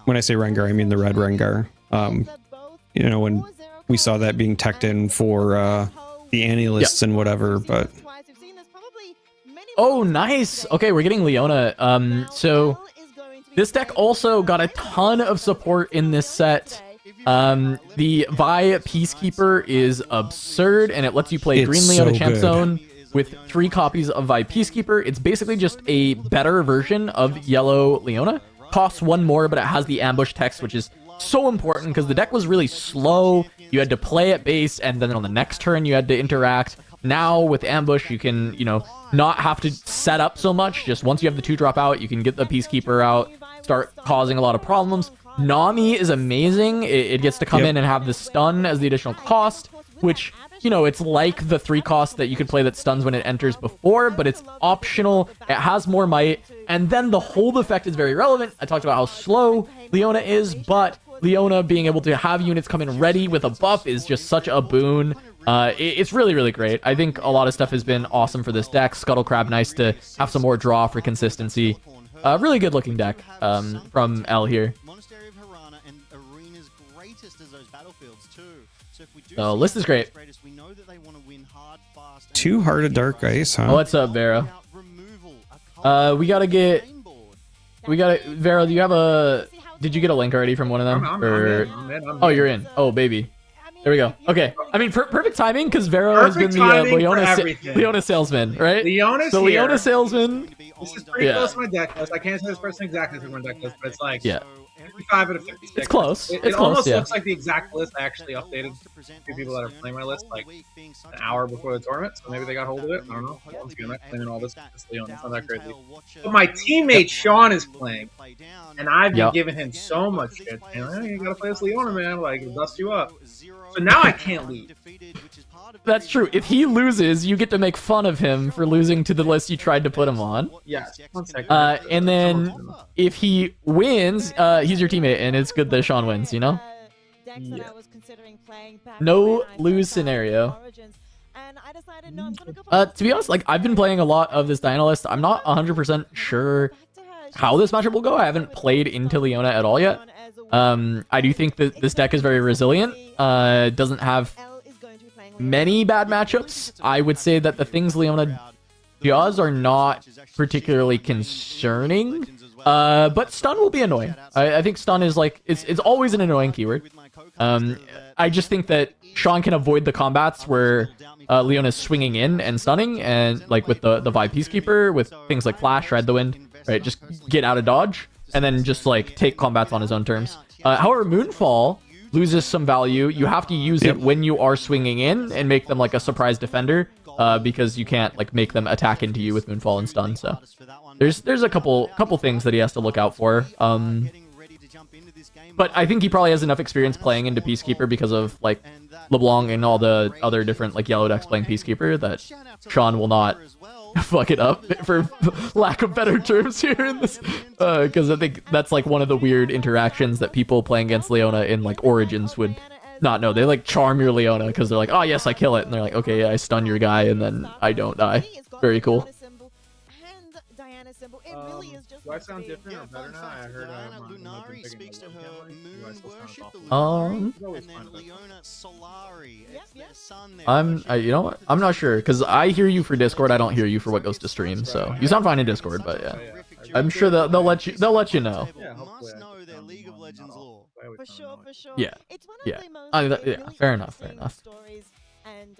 When I say Rengar, I mean the red Rengar. When we saw that being teched in for the Annie lists and whatever, but... Oh, nice! Okay, we're getting Leona. So this deck also got a ton of support in this set. The Vi Peacekeeper is absurd, and it lets you play Green Leona so Champ good. Zone with 3 copies of Vi Peacekeeper. It's basically just a better version of Yellow Leona. Costs 1 more, but it has the ambush text, which is so important because the deck was really slow. You had to play at base, and then on the next turn you had to interact. Now with ambush, you can, not have to set up so much. Just once you have the 2-drop out, you can get the Peacekeeper out, start causing a lot of problems. Nami is amazing. It gets to come in and have the stun as the additional cost, which, it's like the 3 cost that you could play that stuns when it enters before, but it's optional. It has more might, and then the hold effect is very relevant. I talked about how slow Leona is, but Leona being able to have units come in ready with a buff is just such a boon. It's really, really great. I think a lot of stuff has been awesome for this deck. Scuttle Crab, nice to have some more draw for consistency. Really good looking deck from L here. So list is great. Too hard a dark ice, huh? What's up, Vero? Vero, do you have a... Did you get a link already from one of them? I'm in. Oh, you're in. Oh, baby. There we go. Okay. I mean, perfect timing, because Vero has been the Leona salesman, right? Leona's the here. Leona salesman. This is pretty close to my deck list. I can't say this person exactly to my deck list, but it's like 55 out of 56. It's close. It almost looks like the exact list I actually updated to people that are playing my list like an hour before the tournament, so maybe they got hold of it. I don't know. Once again, I'm playing all this Leona. It's not that crazy. But my teammate Sean is playing, and I've been giving him so much shit. And hey, you gotta play this Leona, man. Like, it'll dust you up. So now I can't lose. That's true. If he loses, you get to make fun of him for losing to the list you tried to put him on. Yes. 1 second. And then if he wins, he's your teammate, and it's good that Sean wins, you know? Yeah. No lose scenario. To be honest, like, I've been playing a lot of this Diana list. I'm not 100% sure how this matchup will go. I haven't played into Leona at all yet. I do think that this deck is very resilient. Doesn't have many bad matchups. I would say that the things Leona does are not particularly concerning. But stun will be annoying. I think stun is like, it's always an annoying keyword. I just think that Sean can avoid the combats where Leona's swinging in and stunning, and like with the Vibe Peacekeeper, with things like Flash, Ride the Wind, right? Just get out of dodge, and then just like take combats on his own terms. However, Moonfall loses some value. You have to use it when you are swinging in and make them like a surprise defender, because you can't like make them attack into you with Moonfall and stun. So there's a couple things that he has to look out for. But I think he probably has enough experience playing into Peacekeeper because of like LeBlanc and all the other different like yellow decks playing Peacekeeper, that Sean will not fuck it up, for lack of better terms here in this, because I think that's like one of the weird interactions that people playing against Leona in like Origins would not know. They like charm your Leona because they're like, oh yes, I kill it, and they're like, okay, I stun your guy, and then I don't die. Very cool. Do I sound different or better now? I heard Lunari speaks to her moon worship, Um, and then Leona Solari. It's their sun there. You know what? I'm not sure, because I hear you for Discord. I don't hear you for what goes to stream. So you sound fine in Discord, but yeah, I'm sure they'll let you know. Yeah, must know their League of Legends lore. For sure. Yeah. It's one Yeah. of the most Yeah. Fair enough. stories and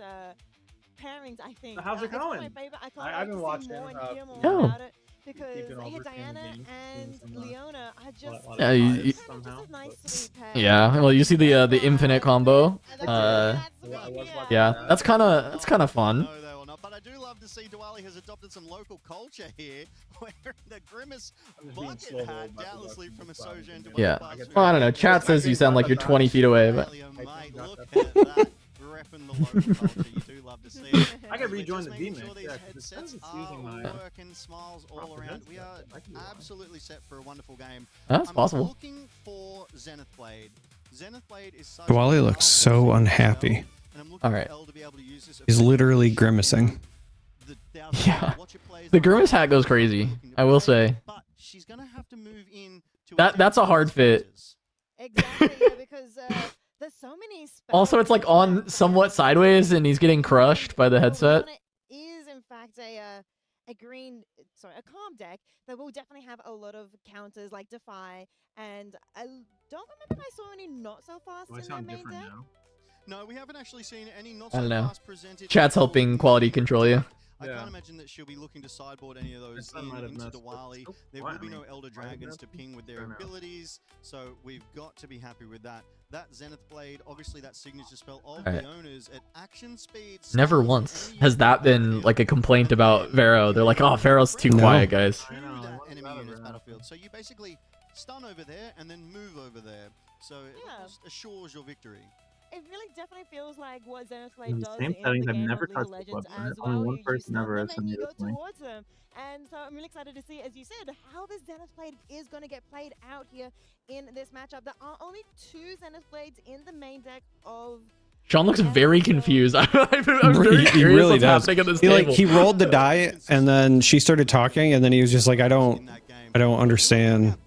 pairings, I think. So how's it It's one of going? my favorite. I can't I've wait been to watching, see more and hear more Oh. about it. Because keeping all the Diana games and Leona are just Yeah, you- somehow nice to be paired. Yeah. Well, you see the infinite combo. Yeah, that's kind of fun. No, they will not. But I do love to see Diwali has adopted some local culture here, where the Grimace bucket hat, doubtlessly from a Sojourn to Yeah. Well, I don't know. Chat says you sound like you're 20 feet away, but. Mate, look at that. Repping the local culture. You do love to see it. I could rejoin the Making sure VMix, these yeah, 'cause it says headsets it's are using my working, smiles all around. We are absolutely set for a wonderful game. That's I'm possible. looking for Zenith Blade. Zenith Blade is such Dwali looks so unhappy. All right. He's literally grimacing. Yeah. The Grimace hat goes crazy, I will say. But she's gonna have to move in to That's a hard fit. Exactly, yeah, because there's so many spells. Also, it's like on somewhat sideways, and he's getting crushed by the headset. Leona is in fact a calm deck that will definitely have a lot of counters like Defy, and I don't remember if I saw any not so fast in their main deck. No, we haven't actually seen any not I so don't know. fast presented. Chat's helping quality control you. I can't imagine that she'll be looking to sideboard any of those into Diwali. There will be no Elder Dragons to ping with their abilities, so we've got to be happy with that. That Zenith Blade, obviously that signature spell of the owners at action speed. Never once has that been like a complaint about Vero. They're like, oh, Vero's too quiet, guys. That enemy unit's battlefield. So you basically stun over there and then move over there. So it just assures your victory. it really definitely feels like what Zenith Play In the does same in settings, the I've game never of League of touched the Legends club. as Only well. one You person stun ever them has and sent me you go this link. towards them. And so I'm really excited to see, as you said, how this Zenith Blade is going to get played out here in this matchup. There are only 2 Zenith Blades in the main deck of... Sean looks very confused. I'm very He curious really what's does. happening at this He table. he rolled the die, and then she started talking, and then he was just like, I don't understand.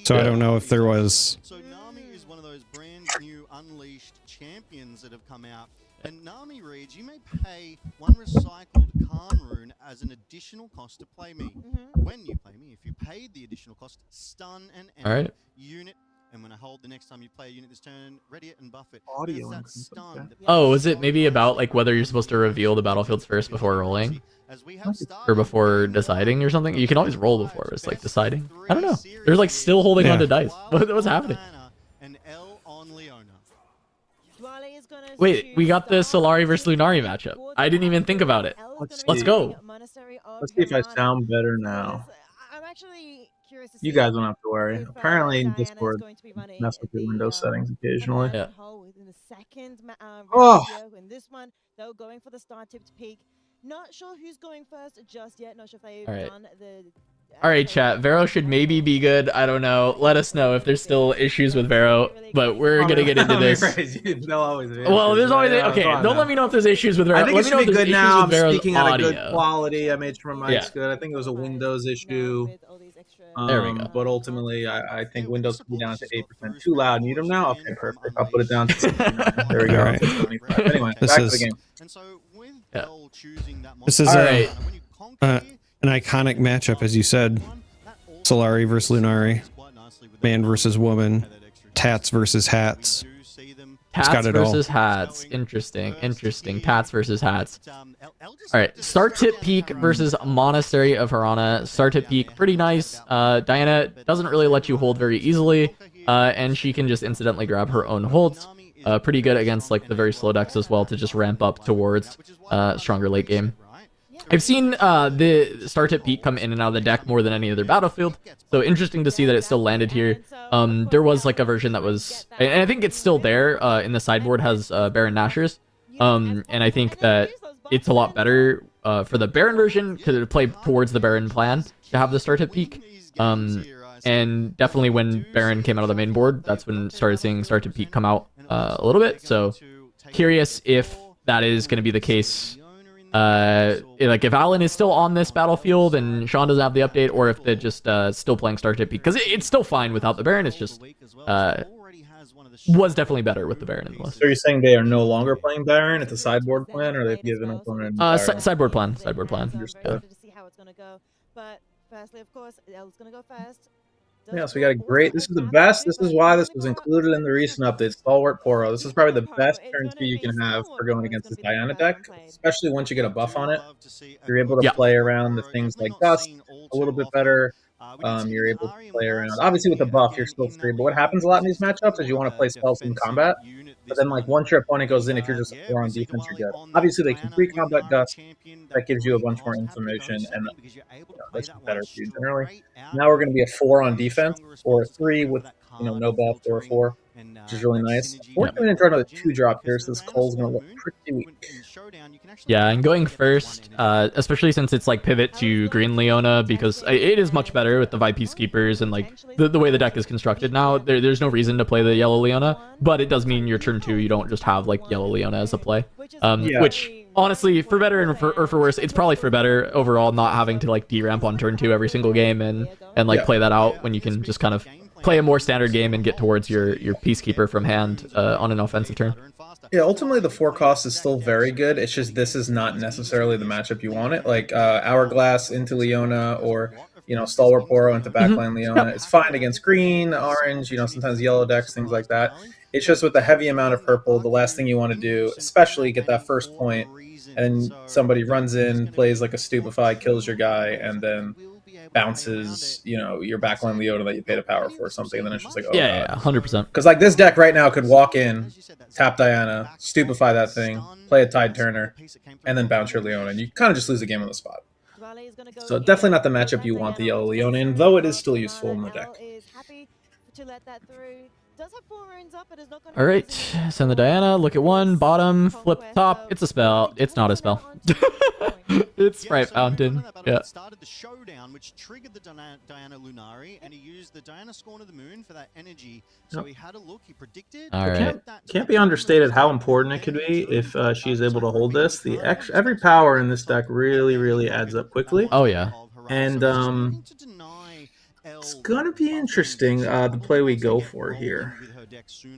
So I don't know if there was. So Nami is one of those brand new unleashed champions that have come out. And Nami reads, you may pay 1 recycled Calm rune as an additional cost to play me. When you play me, if you paid the additional cost, stun an enemy unit. And when I hold the next time you play a unit this turn, ready it and buff it. Audio that stun that Oh, is it maybe about like whether you're supposed to reveal the battlefields first before rolling? Or before deciding or something? You can always roll before, it's like deciding. I don't know. They're like still holding on to dice. What's happening? an L on Leona. Wait, we got the Solari versus Lunari matchup. I didn't even think about it. Let's go. Let's see if I sound better now. I'm actually curious to see. You guys don't have to worry. Apparently, in Discord, mess with your Windows settings occasionally. Yeah. In the second Oh. in this one, though, going for the star tipped peak. Not sure who's going first just yet. Not sure if they've All right. done the. All right, chat. Vero should maybe be good. I don't know. Let us know if there's still issues with Vero. But we're gonna get into this. They'll always be Well, there's always okay. Don't let me know if there's issues with Vero. I think Let it me know should if be there's good issues now. with I'm Vero's speaking at a good audio. quality. I made sure my mic's Yeah. good. I think it was a Windows issue. There we go. But ultimately, I think Windows can be down to 8%. Too loud. Need them now? Okay, perfect. I'll put it down to 69. There we go. All right. 75. Anyway, This back to is- the game. Yeah. This is All right. an iconic matchup, as you said. Solari versus Lunari, man versus woman, tats versus hats. It's got Tats it all. versus hats. Interesting. Interesting. Tats versus hats. All right. Star Tip Peak versus Monastery of Harana. Star Tip Peak, pretty nice. Diana doesn't really let you hold very easily, and she can just incidentally grab her own holds. Pretty good against like the very slow decks as well to just ramp up towards stronger late game. I've seen the Star Tip Peak come in and out of the deck more than any other battlefield, so interesting to see that it still landed here. There was like a version that was, and I think it's still there in the sideboard, has Baron Nashers, and I think that it's a lot better for the Baron version to play towards the Baron plan to have the Star Tip Peak. And definitely when Baron came out of the main board, that's when started seeing Star Tip Peak come out a little bit. So curious if that is going to be the case. Like if Alan is still on this battlefield and Sean doesn't have the update, or if they're just still playing Star Tip Peak, because it's still fine without the Baron. It's just was definitely better with the Baron in the list. So you're saying they are no longer playing Baron? It's a sideboard plan, or they've given up on it? Sideboard plan. Sideboard plan. Understood. To see how it's gonna go, but firstly, of course, Elle's gonna go first. Yeah, so we got a great. This is the best. This is why this was included in the recent update. Stalwart Poro. This is probably the best turn 2 you can have for going against this Diana deck, especially once you get a buff on it. You're able to play around the things like Dust a little bit better. You're able to play around. Obviously, with the buff, you're still free. But what happens a lot in these matchups is you want to play spells in combat. But then, like, once your opponent goes in, if you're just a 4 on defense, you're good. Obviously, they can pre-combat Dust. That gives you a bunch more information, and that's better for you generally. Now we're going to be a 4 on defense, or a 3 with no buff, or a 4, which is really nice. Unfortunately, we didn't draw another 2-drop here, so this Cole's going to look pretty weak. Yeah, and going first, especially since it's like pivot to Green Leona, because it is much better with the Vi Peacekeepers and like the way the deck is constructed now. There's no reason to play the Yellow Leona, but it does mean your turn 2 you don't just have like Yellow Leona as a play. Which honestly, for better and for worse, it's probably for better overall not having to like deramp on turn 2 every single game and like play that out when you can just kind of play a more standard game and get towards your Peacekeeper from hand on an offensive turn. Yeah, ultimately the 4 cost is still very good. It's just this is not necessarily the matchup you want it. Like Hourglass into Leona, or Stalwart Poro into backline Leona. It's fine against green, orange, sometimes yellow decks, things like that. It's just with the heavy amount of purple, the last thing you want to do, especially get that first point, and somebody runs in, plays like a Stupefy, kills your guy, and then bounces, your backline Leona that you paid a power for or something, and then it's just like, oh, yeah, 100%. Because like this deck right now could walk in, tap Diana, Stupefy that thing, play a Tide Turner, and then bounce your Leona, and you kind of just lose the game on the spot. So definitely not the matchup you want the yellow Leona in, though it is still useful in the deck. To let that through. Does have 4 runes up, but is not going All right, send the Diana. Look at one, bottom, flip top. It's a spell. It's not a spell. It's Sprite Fountain. Yeah. Started the showdown, which triggered the Diana Lunari, and he used the Diana Scorn of the Moon for that energy. So he had a look. He predicted. All right. Can't be understated how important it could be if she's able to hold this. The every power in this deck really adds up quickly. Oh yeah. And it's gonna be interesting the play we go for here.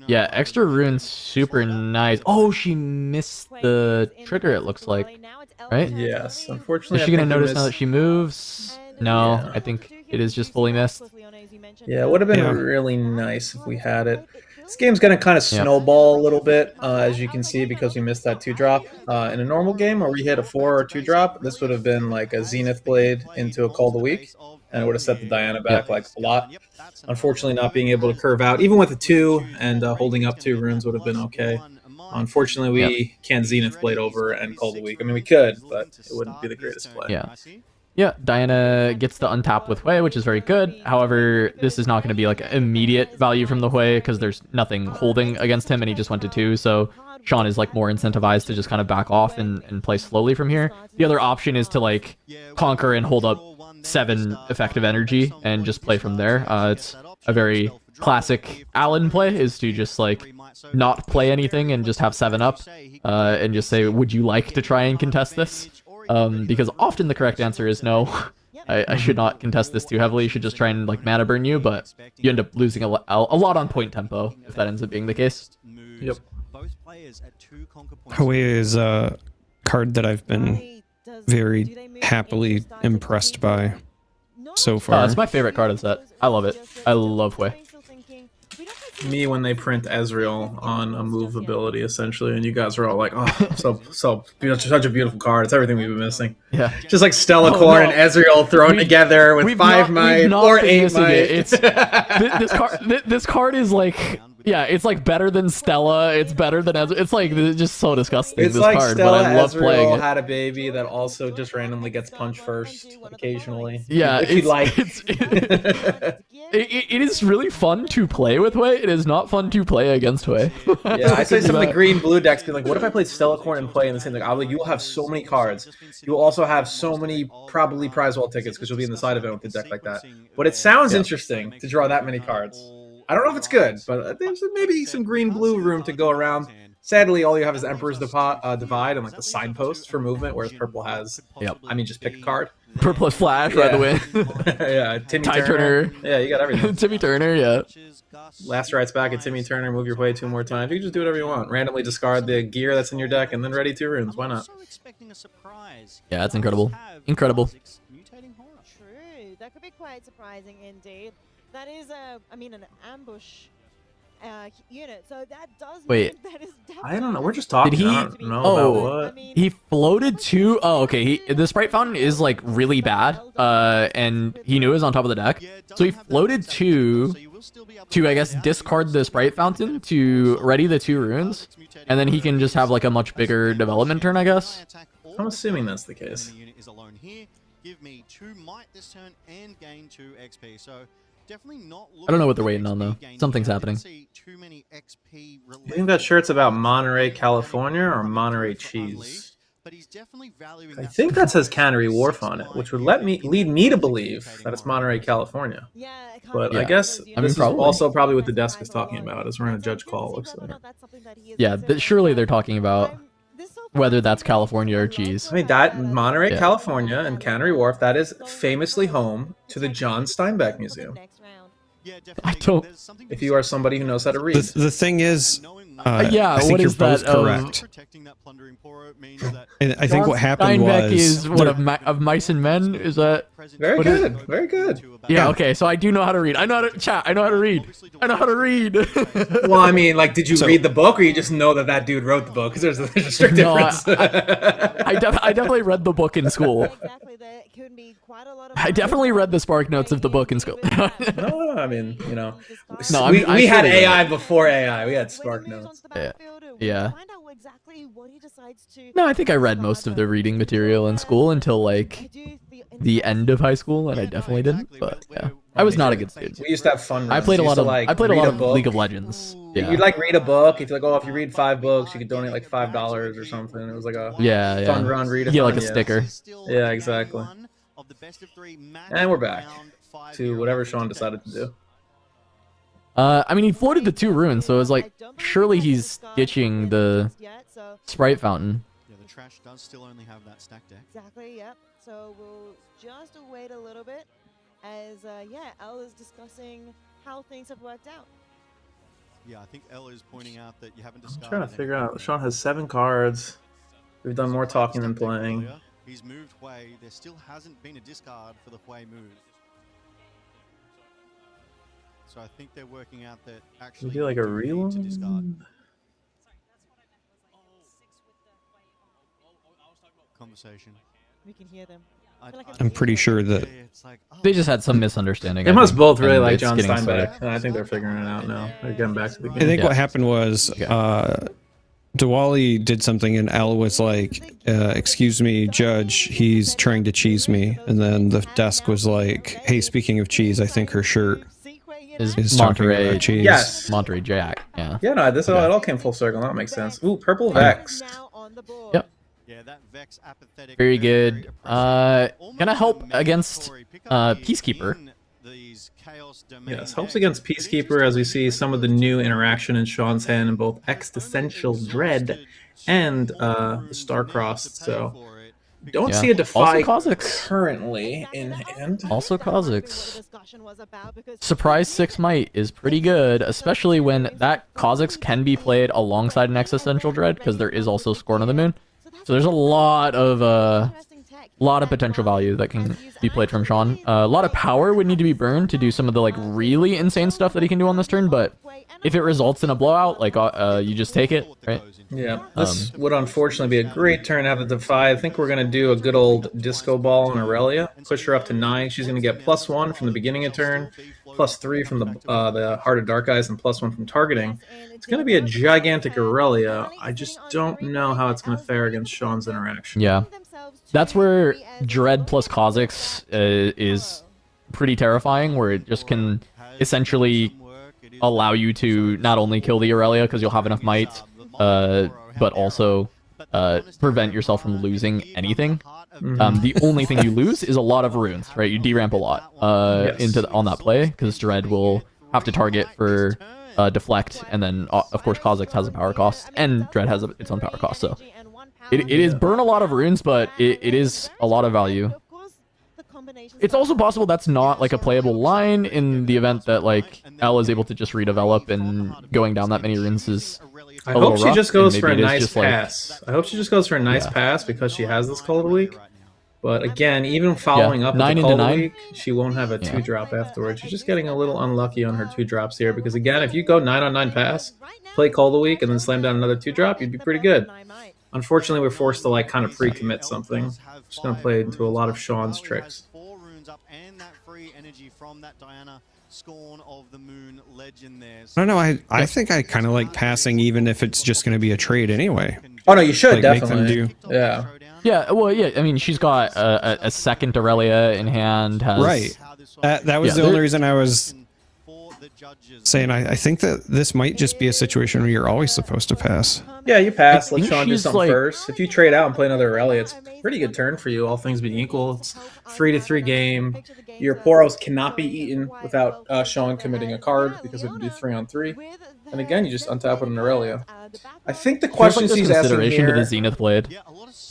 Yeah, extra runes, super nice. Oh, she missed the trigger, it looks like. Right? Yes, unfortunately. Is she gonna notice now that she moves? No, I think it is just fully missed. Yeah, it would have been really nice if we had it. This game's gonna kind of snowball a little bit, as you can see, because we missed that 2-drop. In a normal game where we hit a 4 or 2-drop, this would have been like a Zenith Blade into a Call to Week, and it would have set the Diana back like a lot. Unfortunately, not being able to curve out, even with a 2 and holding up 2 runes would have been okay. Unfortunately, we can't Zenith Blade over and Call the Week. I mean, we could, but it wouldn't be the greatest play. Yeah. Yeah, Diana gets the untap with Hui, which is very good. However, this is not going to be like immediate value from the Hui because there's nothing holding against him and he just went to 2. So Sean is like more incentivized to just kind of back off and play slowly from here. The other option is to like conquer and hold up 7 effective energy and just play from there. It's a very classic Allen play is to just like not play anything and just have 7 up and just say, would you like to try and contest this? Because often the correct answer is no. I should not contest this too heavily. You should just try and like mana burn you, but you end up losing a lot on point tempo if that ends up being the case. Yep. Hui is a card that I've been very happily impressed by so far. It's my favorite card of the set. I love it. I love Hui. Me when they print Ezreal on a move ability, essentially, and you guys were all like, "Oh, such a beautiful card. It's everything we've been missing." Yeah, just like Stella Corn and Ezreal thrown together with 5 might or 8 might. It's this card is like, yeah, it's like better than Stella. It's better than Ezreal. It's like just so disgusting. It's this like card, Stella but I love playing Ezreal it. had a baby that also just randomly gets punched first occasionally. Yeah, if you like. It is really fun to play with Hui. It is not fun to play against Hui. Yeah, I say some of the green-blue decks being like, what if I played Stella Corn and play in the same thing? I'll like, you will have so many cards. You will also have so many probably prize wall tickets because you'll be in the side event with a deck like that. But it sounds interesting to draw that many cards. I don't know if it's good, but there's maybe some green-blue room to go around. Sadly, all you have is Emperor's Divide and like the signpost for movement, whereas purple has, I mean, just pick a card. Purple is Flash, right away. Yeah, Timmy Ty Turner. Yeah, you got everything. Timmy Turner, yeah. Last rights back at Timmy Turner, move your way 2 more times. You can just do whatever you want. Randomly discard the gear that's in your deck and then ready 2 runes. Why not? Yeah, that's incredible. Incredible. True. That could be quite surprising indeed. That is, I mean, an ambush unit, so that does Wait, mean that is I don't know. We're just talking. Did he? I don't know about what. He floated 2. Oh, okay. The Sprite Fountain is like really bad, and he knew it was on top of the deck, so he floated 2 to, I guess, discard the Sprite Fountain to ready the 2 runes, and then he can just have like a much bigger development turn, I guess. I'm assuming that's the case. Give me 2 might this turn and gain 2 XP. So definitely not. I don't know what they're waiting on though. Something's happening. You think that shirt's about Monterey, California, or Monterey cheese? I think that says Cannery Wharf on it, which would lead me to believe that it's Monterey, California. But I guess this is also probably what the desk is talking about, as we're in a judge call, looks like. Yeah, surely they're talking about whether that's California or cheese. I mean, that Monterey, California, and Cannery Wharf, that is famously home to the John Steinbeck Museum. I don't. If you are somebody who knows how to read. The thing is, yeah, I think what you're is both that? correct. I think what happened Steinbeck was is what of Mice and Men. Is that very good? Very good. Yeah. Okay. So I do know how to read. I know how to chat. I know how to read. I know how to read. Well, I mean, like, did you read the book, or you just know that dude wrote the book? Because there's a strict difference. I definitely read the book in school. I definitely read the spark notes of the book in school. No, I mean, you know, no, we had AI before AI. We had spark notes. Yeah. No, I think I read most of the reading material in school until like the end of high school, and I definitely didn't. But yeah. I was not a good student. We used to have fun runs. I played a We lot used of to, like, I played a read lot of book. League of Legends. Yeah. You'd like read a book. If you're like, oh, if you read 5 books, you could donate like $5 or something. It was like a fun run. Read a yeah, like a sticker. Yeah, exactly. And we're back to whatever Sean decided to do. I mean, he floated the 2 runes, so it was like, surely he's ditching the Sprite Fountain. Yeah, the trash does still only have that stack deck. Exactly, yep. So we'll just wait a little bit as, yeah, Elle is discussing how things have worked out. Yeah, I think Elle is pointing out that you haven't discarded. I'm trying to figure out. Sean has 7 cards. We've done more talking than playing. He's moved Hui. There still hasn't been a discard for the Hui move. So I think they're working out that actually We do like a reload. Conversation. We can hear them. I'm pretty sure that They just had some misunderstanding. They I must think, both really and like it's John getting Steinbeck. sorted. And I think they're figuring it out now. They're getting back to the game. I think what happened was Diwali did something and Al was like, excuse me, Judge, he's trying to cheese me. And then the desk was like, hey, speaking of cheese, I think her shirt is talking Monterey about cheese. Yes. Monterey Jack. Yeah. Yeah, no, this it all came full circle. That makes sense. Ooh, purple Vex. Yep. Yeah, that Vex apathetic. Very good. Gonna help against Peacekeeper. Yes, helps against Peacekeeper as we see some of the new interaction in Sean's hand in both Existential Dread and the Starcrossed. So don't see a Defy Also Kha'Zix. currently in hand. Also Kha'Zix. Surprise 6 Might is pretty good, especially when that Kha'Zix can be played alongside an Existential Dread, because there is also Scorn of the Moon. So there's a lot of potential value that can be played from Sean. A lot of power would need to be burned to do some of the like really insane stuff that he can do on this turn, but if it results in a blowout, like you just take it, right? Yeah, this would unfortunately be a great turn to have the Defy. I think we're going to do a good old Disco Ball on Aurelia. Push her up to 9. She's going to get +1 from the beginning of turn, +3 from the Heart of Dark Eyes, and +1 from targeting. It's going to be a gigantic Aurelia. I just don't know how it's going to fare against Sean's interaction. Yeah. That's where Dread plus Kha'Zix is pretty terrifying, where it just can essentially allow you to not only kill the Aurelia because you'll have enough might, but also prevent yourself from losing anything. The only thing you lose is a lot of runes, right? You deramp a lot on that play because Dread will have to target for deflect, and then of course Kha'Zix has a power cost, and Dread has its own power cost. So it is burn a lot of runes, but it is a lot of value. It's also possible that's not like a playable line in the event that like Elle is able to just redevelop, and going down that many runes is I hope she just goes for a nice pass. I hope she just goes for a nice pass because she has this Call of the Week. But again, even following up with the Call of the Week, she won't have a 2-drop afterwards. She's just getting a little unlucky on her 2-drops here because again, if you go 9-on-9 pass, play Call of the Week, and then slam down another 2-drop, you'd be pretty good. Unfortunately, we're forced to like kind of pre-commit something. Just gonna play into a lot of Sean's tricks. And that free energy from that Diana Scorn of the Moon legend there. I don't know. I think I kind of like passing, even if it's just going to be a trade anyway. Oh no, you should like, definitely. Make them do. Yeah. Yeah. Well, yeah. I mean, she's got a second Aurelia in hand. Has, right. That was the only reason I was saying I think that this might just be a situation where you're always supposed to pass. Yeah, you pass. Let think Sean do she's, something like- first. If you trade out and play another Aurelia, it's a pretty good turn for you, all things being equal. It's 3-3 game. Your Poros cannot be eaten without Sean committing a card because it would be 3-on-3. And again, you just untap with an Aurelia. I think the question she's asking consideration here... to the Zenith Blade.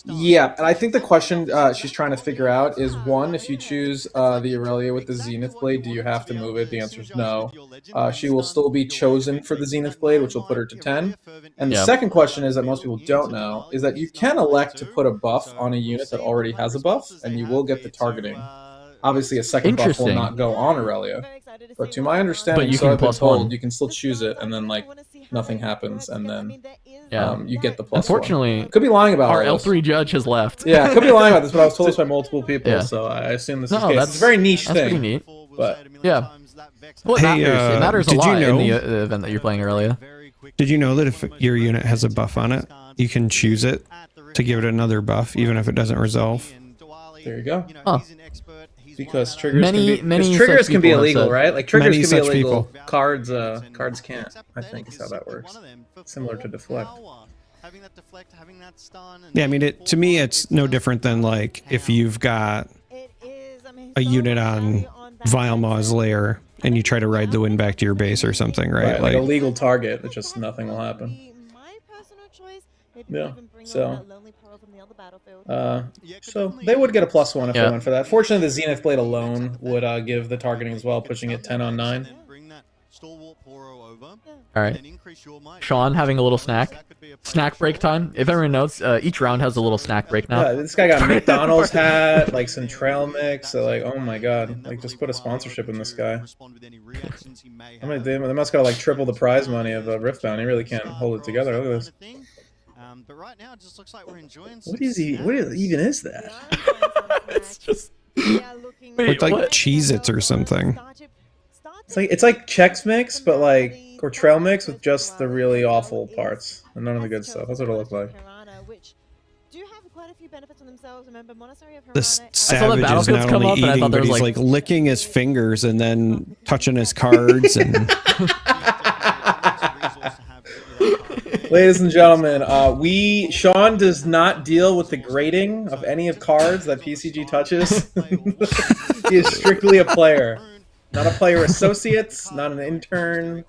Yeah, and I think the question she's trying to figure out is, one, if you choose the Aurelia with the Zenith Blade, do you have to move it? The answer is no. She will still be chosen for the Zenith Blade, which will put her to 10. And the second question is that most people don't know, is that you can elect to put a buff on a unit that already has a buff, and you will get the targeting. Obviously, a second buff will not go on Aurelia. But to my understanding, But you so can I've been plus told, one. you can still choose it, and then like nothing happens, and then you get the plus Unfortunately, one. Could be lying about our all this. L3 judge has left. Yeah, I could be lying about this, but I was told this by multiple people, Yeah. so I assume this No, is the case. that's It's a very niche that's thing. pretty neat. But yeah. Well, it Hey, matters. It matters a did you lot in know- the event that you're playing Aurelia. Did you know that if your unit has a buff on it, you can choose it to give it another buff, even if it doesn't resolve? there you go. Huh. because triggers Many triggers such can be people have illegal, said. right? Like triggers Many can be such illegal. people. Cards can't. I think is how that works. Similar to deflect. Yeah, I mean, to me, it's no different than like if you've got a unit on Vile Mauslayer and you try to ride the wind back to your base or something, right? Like a legal target, it's just nothing will happen. Yeah. So they would get a +1 if they went for that. Fortunately, the Zenith Blade alone would give the targeting as well, pushing it 10 on 9. All right. Sean having a little snack. Snack break time. If everyone knows, each round has a little snack break now. Yeah, this guy got a McDonald's hat, like some trail mix. So like, oh my god, like just put a sponsorship in this guy. I mean, they must got like triple the prize money of Riftbound. He really can't hold it together. Look at this. But right now, it just looks like we're enjoying. What is he? What even is that? It's just. It's like Cheez-Its or something. It's like Chex Mix, but like or trail mix with just the really awful parts and none of the good stuff. That's what it'll look like. This savage is not only eating, but he's like licking his fingers and then touching his cards and. Ladies and gentlemen, Sean does not deal with the grading of any of cards that PCG touches. He is strictly a player. Not a player associate, not an intern.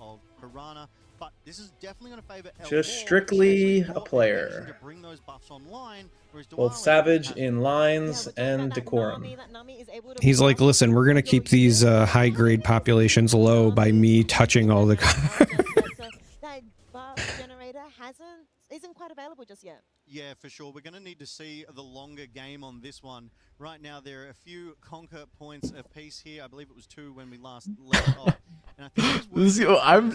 Just strictly a player. Both savage in lines and decorum. He's like, listen, we're going to keep these high-grade populations low by me touching all the cards. Isn't quite available just yet. Yeah, for sure. We're going to need to see the longer game on this one. Right now, there are a few conquer points apiece here. I believe it was 2 when we last left off. And I think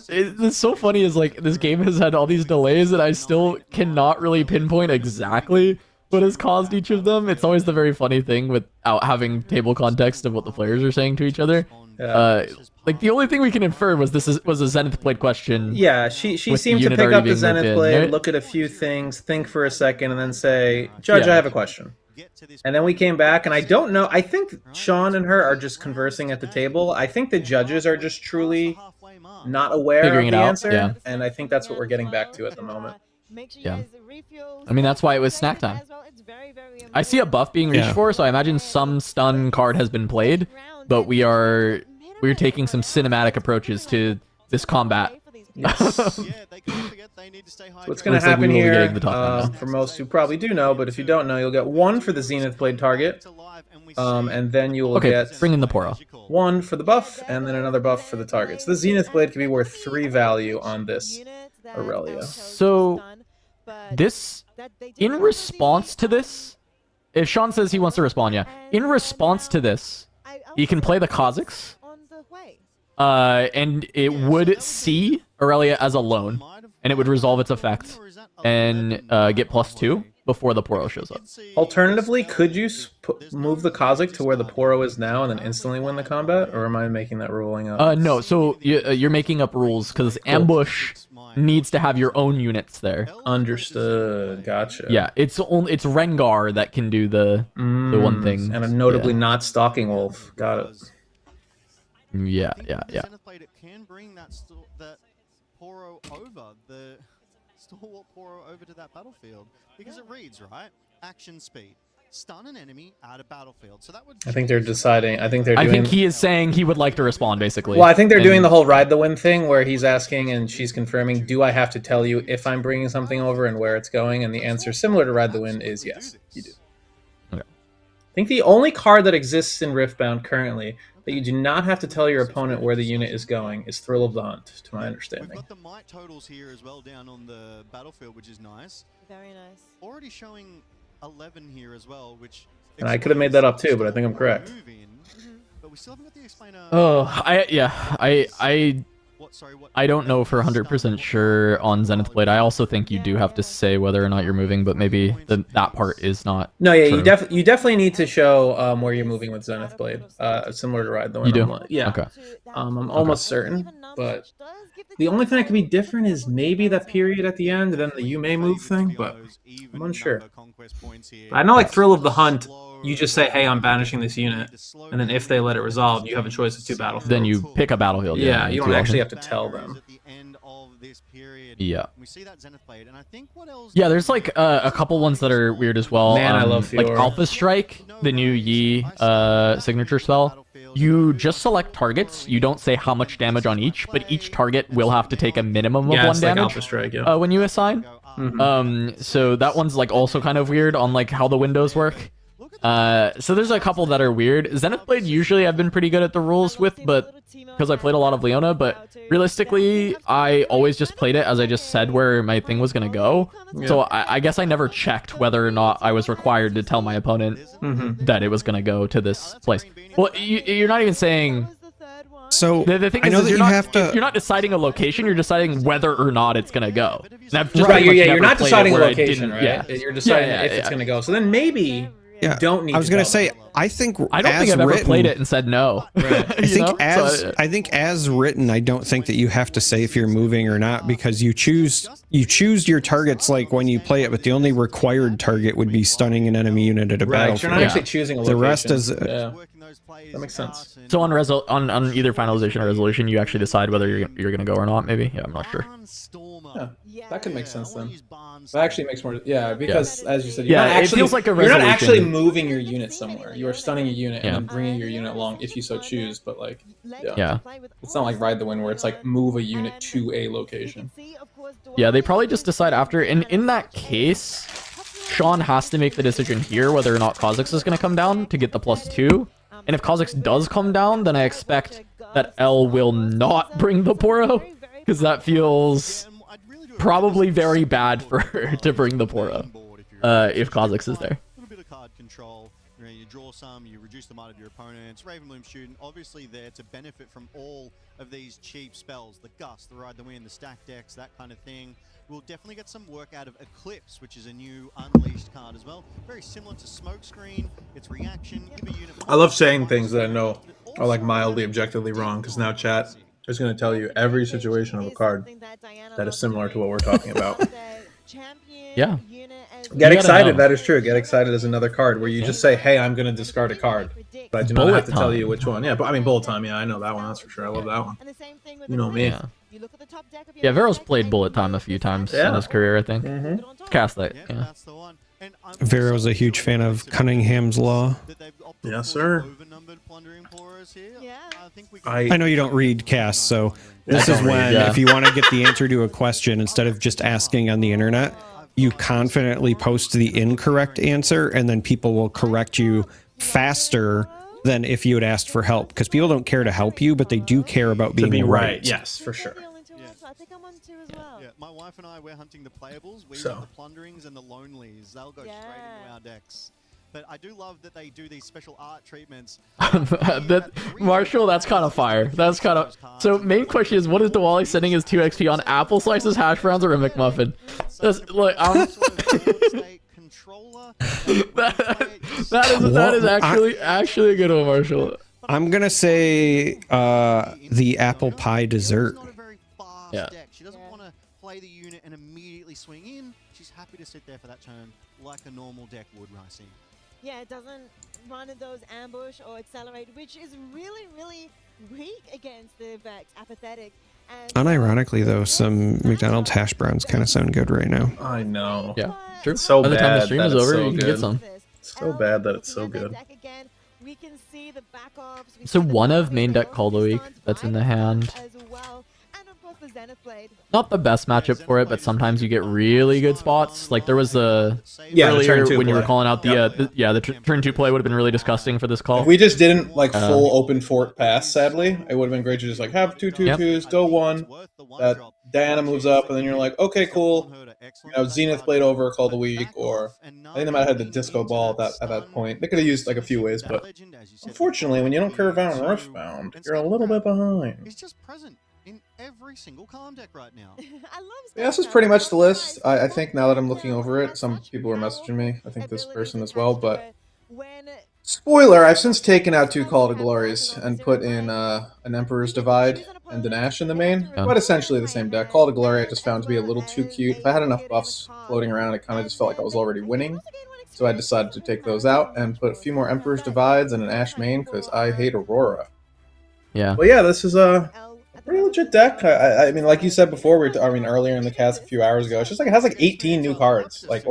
it's so funny is like this game has had all these delays and I still cannot really pinpoint exactly what has caused each of them. It's always the very funny thing without having table context of what the players are saying to each other. Like the only thing we can infer was was a Zenith Blade question. Yeah, she seemed to pick up the Zenith Blade, look at a few things, think for a second, and then say, "Judge, I have a question." And then we came back, and I don't know. I think Sean and her are just conversing at the table. I think the judges are just truly not aware Figuring of the it out, answer, yeah. and I think that's what we're getting back to at the moment. Yeah. I mean, that's why it was snack time. I see a buff being reached for, so I imagine some stun card has been played, but we're taking some cinematic approaches to this combat. What's going to happen here, for most who probably do know, but if you don't know, you'll get 1 for the Zenith Blade target, and then you will get bring in the Poro. 1 for the buff, and then another buff for the target. So the Zenith Blade can be worth 3 value on this Aurelia. So, in response to this, if Sean says he wants to respond, yeah. In response to this, he can play the Kazakhs. And it would see Aurelia as a lone, and it would resolve its effect and get +2 before the Poro shows up. Alternatively, could you move the Kazakh to where the Poro is now and then instantly win the combat, or am I making that ruling up? No, so you're making up rules because Ambush needs to have your own units there. Understood. Gotcha. Yeah, it's Rengar that can do the one thing, and notably not Stalking Wolf. Got it. Yeah. It can bring that Poro over, the Stalwart Poro over to that battlefield, because it reads, right? Action speed. Stun an enemy out of battlefield. So that would. I think they're deciding. I think he is saying he would like to respond, basically. Well, I think they're doing the whole ride the wind thing, where he's asking and she's confirming, "Do I have to tell you if I'm bringing something over and where it's going?" And the answer, similar to ride the wind, is yes. You do. Okay. I think the only card that exists in Riftbound currently that you do not have to tell your opponent where the unit is going is Thrill of the Hunt, to my understanding. We've got the might totals here as well down on the battlefield, which is nice. Very nice. Already showing 11 here as well, which. And I could have made that up too, but I think I'm correct. But we still haven't got the explainer. I don't know for 100% sure on Zenith Blade. I also think you do have to say whether or not you're moving, but maybe that part is not. No, yeah, true. you definitely need to show where you're moving with Zenith Blade, similar to Ride the Wind. You do? Yeah. Okay. I'm almost certain, but The only thing that could be different is maybe that period at the end, and then the you may move thing, but I'm unsure. But I know, like Thrill of the Hunt, you just say, "Hey, I'm banishing this unit," and then if they let it resolve, you have a choice of 2 battlefields. Then you pick a battlefield. Yeah, you don't actually have to tell them. Yeah. Yeah, there's like a couple ones that are weird as well. Man, I love like Fiora. Alpha Strike, the new Yi signature spell. You just select targets. You don't say how much damage on each, but each target will have to take a minimum of 1 it's like damage Alpha Strike, yeah. when you assign. So that one's like also kind of weird on like how the windows work. So there's a couple that are weird. Zenith Blade usually I've been pretty good at the rules with, but because I played a lot of Leona, but realistically, I always just played it as I just said where my thing was going to go. Yeah. So I guess I never checked whether or not I was required to tell my opponent that it was going to go to this place. Well, you're not even saying... So the thing I is, know that you're you not, have to. You're not deciding a location. You're deciding whether or not it's gonna go. And I've just Right, pretty much you're never not played it deciding a where I location, didn't- right? Yeah. You're deciding Yeah, if it's going to go. So then maybe you don't need I was to gonna tell say, them. I think I don't as think I've ever written, played it and said no. I think as written, I don't think that you have to say if you're moving or not, because you choose your targets like when you play it, but the only required target would be stunning an enemy unit at a Right, battlefield. you're not actually choosing a The location. rest is Yeah. That makes sense. So on on either finalization or resolution, you actually decide whether you're gonna go or not. Maybe. Yeah, I'm not sure. Yeah, that could make sense then. That actually makes more. Yeah, because as you said, you're Yeah, not it actually, feels like a you're not resolution. actually moving your unit somewhere. You are stunning a unit Yeah. and then bringing your unit along if you so choose. But like, Yeah. it's not like Ride the Wind where it's like move a unit to a location. Yeah, they probably just decide after. And in that case, Sean has to make the decision here whether or not Kha'Zix is going to come down to get the +2. And if Kha'Zix does come down, then I expect that L will not bring the Poro, because that feels probably very bad for her to bring the Poro if Kha'Zix is there. Control. You draw some, you reduce the might of your opponents. Ravenbloom Student obviously there to benefit from all of these cheap spells, the Gust, the Ride the Wind, the Stack Decks, that kind of thing. We'll definitely get some work out of Eclipse, which is a new Unleashed card as well. Very similar to Smokescreen. It's reaction. Give a unit. I love saying things that I know are like mildly objectively wrong, because now chat is going to tell you every situation of a card that is similar to what we're talking about. Yeah. Get excited. That is true. Get excited is another card where you just say, "Hey, I'm going to discard a card," but I do not have to tell you which one. Yeah, but I mean, Bullet Time. Yeah, I know that one. That's for sure. I love that one. You know me. Yeah, Vero's played Bullet Time a few times in his career, I think. Cast that. Yeah. Vero's a huge fan of Cunningham's Law. Yes, sir. I know you don't read casts, so this is when, if you want to get the answer to a question, instead of just asking on the internet, you confidently post the incorrect answer, and then people will correct you faster than if you had asked for help. Because people don't care to help you, but they do care about being right. Yes, for sure. Yeah, my wife and I, we're hunting the playables. We So. want the plunderings and the lonelies. They'll go straight into our decks. But I do love that they do these special art treatments. Marshall, that's kind of fire. That's kind of... So, main question is, what is Diwali sending his 2 XP on? Apple slices, hash browns, or a McMuffin? Look, that is actually a good one, Marshall. I'm going to say the apple pie dessert. Yeah. She doesn't want to play the unit and immediately swing in. She's happy to sit there for that turn like a normal deck would, Ricey. Yeah, it doesn't run in those ambush or accelerate, which is really, really weak against the Vex. Apathetic. And Unironically, though, some McDonald's hash browns kind of sound good right now. I know. Yeah, true. It's so By the time the bad stream that is it's over, so you can good. get some. So bad that it's so good. We can see the back offs. So one of main deck Call of the Week that's in the hand. Not the best matchup for it, but sometimes you get really good spots. Like there was a earlier turn 2 when you were play. calling out the turn 2 play would have been really disgusting for this call. If we just didn't like full open fort pass, sadly, it would have been great to just like have 2/2/2s, go 1. That Diana moves up, and then you're like, okay, cool. You know, Zenith Blade over Call of the Week, or I think they might have had the disco ball at that point. They could have used like a few ways, but unfortunately, when you don't curve out on Riftbound, you're a little bit behind. It's just present in every single calm deck right now. Yeah, this is pretty much the list. I think now that I'm looking over it, some people are messaging me. I think this person as well, but Spoiler, I've since taken out 2 Call to Glories and put in an Emperor's Divide and an Ash in the main, but essentially the same deck. Call to Glory I just found to be a little too cute. If I had enough buffs floating around, it kind of just felt like I was already winning. So I decided to take those out and put a few more Emperor's Divides and an Ash main because I hate Aurora. Yeah. But yeah, this is a pretty legit deck. I mean, like you said before, earlier in the cast a few hours ago, it's just like it has like 18 new cards. Like,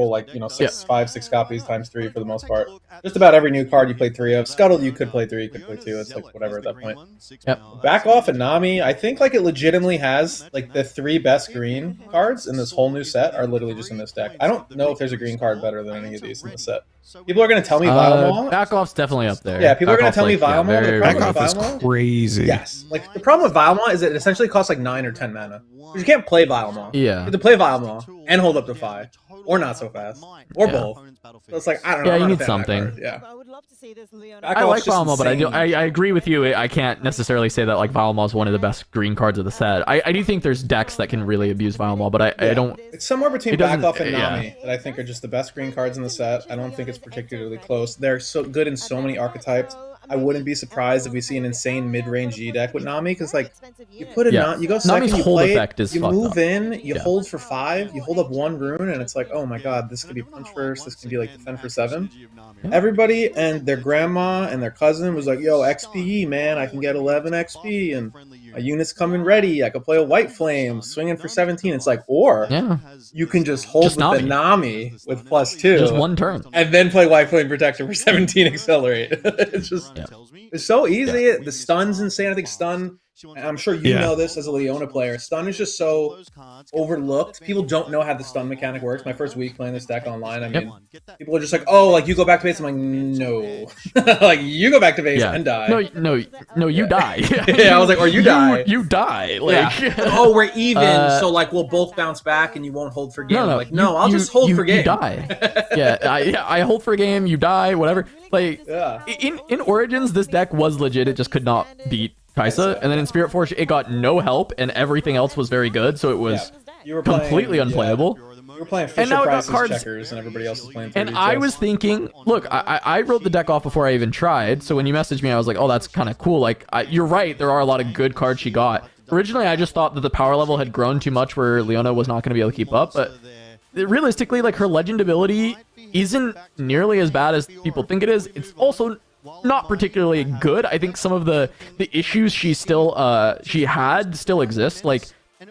six copies times 3 for the most part. Just about every new card you play 3 of. Scuttle you could play 3, you could play 2. It's like whatever at that point. Yep. Back off and Nami, I think like it legitimately has like the 3 best green cards in this whole new set are literally just in this deck. I don't know if there's a green card better than any of these in the set. People are going to tell me Vilemall. Back off's definitely up there. Yeah, people are going to tell me Vilemall. The Back problem off with is Vilemall, crazy. yes. Like, the problem with Vilemall is that it essentially costs like 9 or 10 mana. You can't play Vilemall. Yeah. You have to play Vilemall and hold up to 5. Or not so fast. Or both. So it's like, I don't know. Yeah, I'm you not a need fan of that something. card. Yeah. I like Vilemall, but I agree with you. I can't necessarily say that like Vilemall is one of the best green cards of the set. I do think there's decks that can really abuse Vilemall, but I don't. It's somewhere between it doesn't- Back Off and yeah. Nami that I think are just the best green cards in the set. I don't think it's particularly close. They're so good in so many archetypes. I wouldn't be surprised if we see an insane mid-range G deck with Nami, because like you put it on, you go second, Nami's you hold play effect it, is you fucked move up. in, you Yeah. hold for 5, you hold up 1 rune, and it's like, oh my god, this could be punch first, this could be like defend for 7. Everybody and their grandma and their cousin was like, yo, XP, man, I can get 11 XP, and my unit's coming ready, I could play a White Flame, swinging for 17. It's like, or you can just hold Just with the Nami with +2. Just one turn. And then play White Flame Protector for 17 accelerate. It's just, it's so easy. The stun's insane. I think stun, and I'm sure you know this as a Leona player, stun is just so overlooked. People don't know how the stun mechanic works. My first week playing this deck online, I mean, people are just like, oh, like you go back to base. I'm like, no. Like you go back to base and die. No, you die. Yeah, I was like, or you die. You die. Like, oh, we're even, so like we'll both bounce back and you won't hold for game. No, Like, no, I'll just hold for game. You die. I hold for game. You die. Whatever. Like in Origins, this deck was legit. It just could not beat Kaisa, and then in Spirit Forge, it got no help, and everything else was very good. So it was completely unplayable. You were playing Fisher Price's checkers, and everybody else was playing 30 And I chess. was thinking, look, I wrote the deck off before I even tried. So when you messaged me, I was like, oh, that's kind of cool. Like, you're right. There are a lot of good cards she got. Originally, I just thought that the power level had grown too much where Leona was not going to be able to keep up. But realistically, like, her legend ability isn't nearly as bad as people think it is. It's also not particularly good. I think some of the issues she had still exist. Like,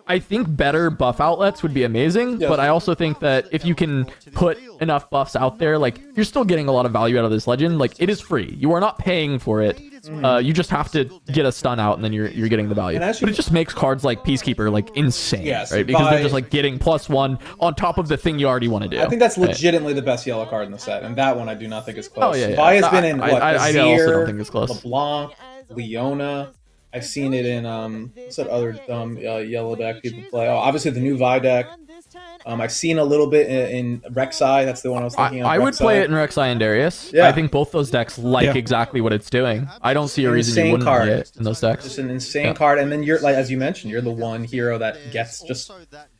I think better buff outlets would be amazing, but I also think that if you can put enough buffs out there, like, you're still getting a lot of value out of this legend. Like, it is free. You are not paying for it. You just have to get a stun out, and then you're getting the value. But it just makes cards like Peacekeeper like insane, right? Because they're just like getting +1 on top of the thing you already want to do. I think that's legitimately the best yellow card in the set, and that one I do not think is close. Oh, yeah. Vi has been in what? I also Azir, don't think it's close. LeBlanc, Leona. I've seen it in what's that other dumb yellow deck people play? Oh, obviously the new Vi deck. I've seen a little bit in Rek'Sai. That's the one I was thinking of. I would play it in Rek'Sai and Darius. Yeah. I think both those decks exactly what it's doing. I don't see a reason you wouldn't play it in those decks. Just an insane card, and then you're like, as you mentioned, you're the one hero that gets just.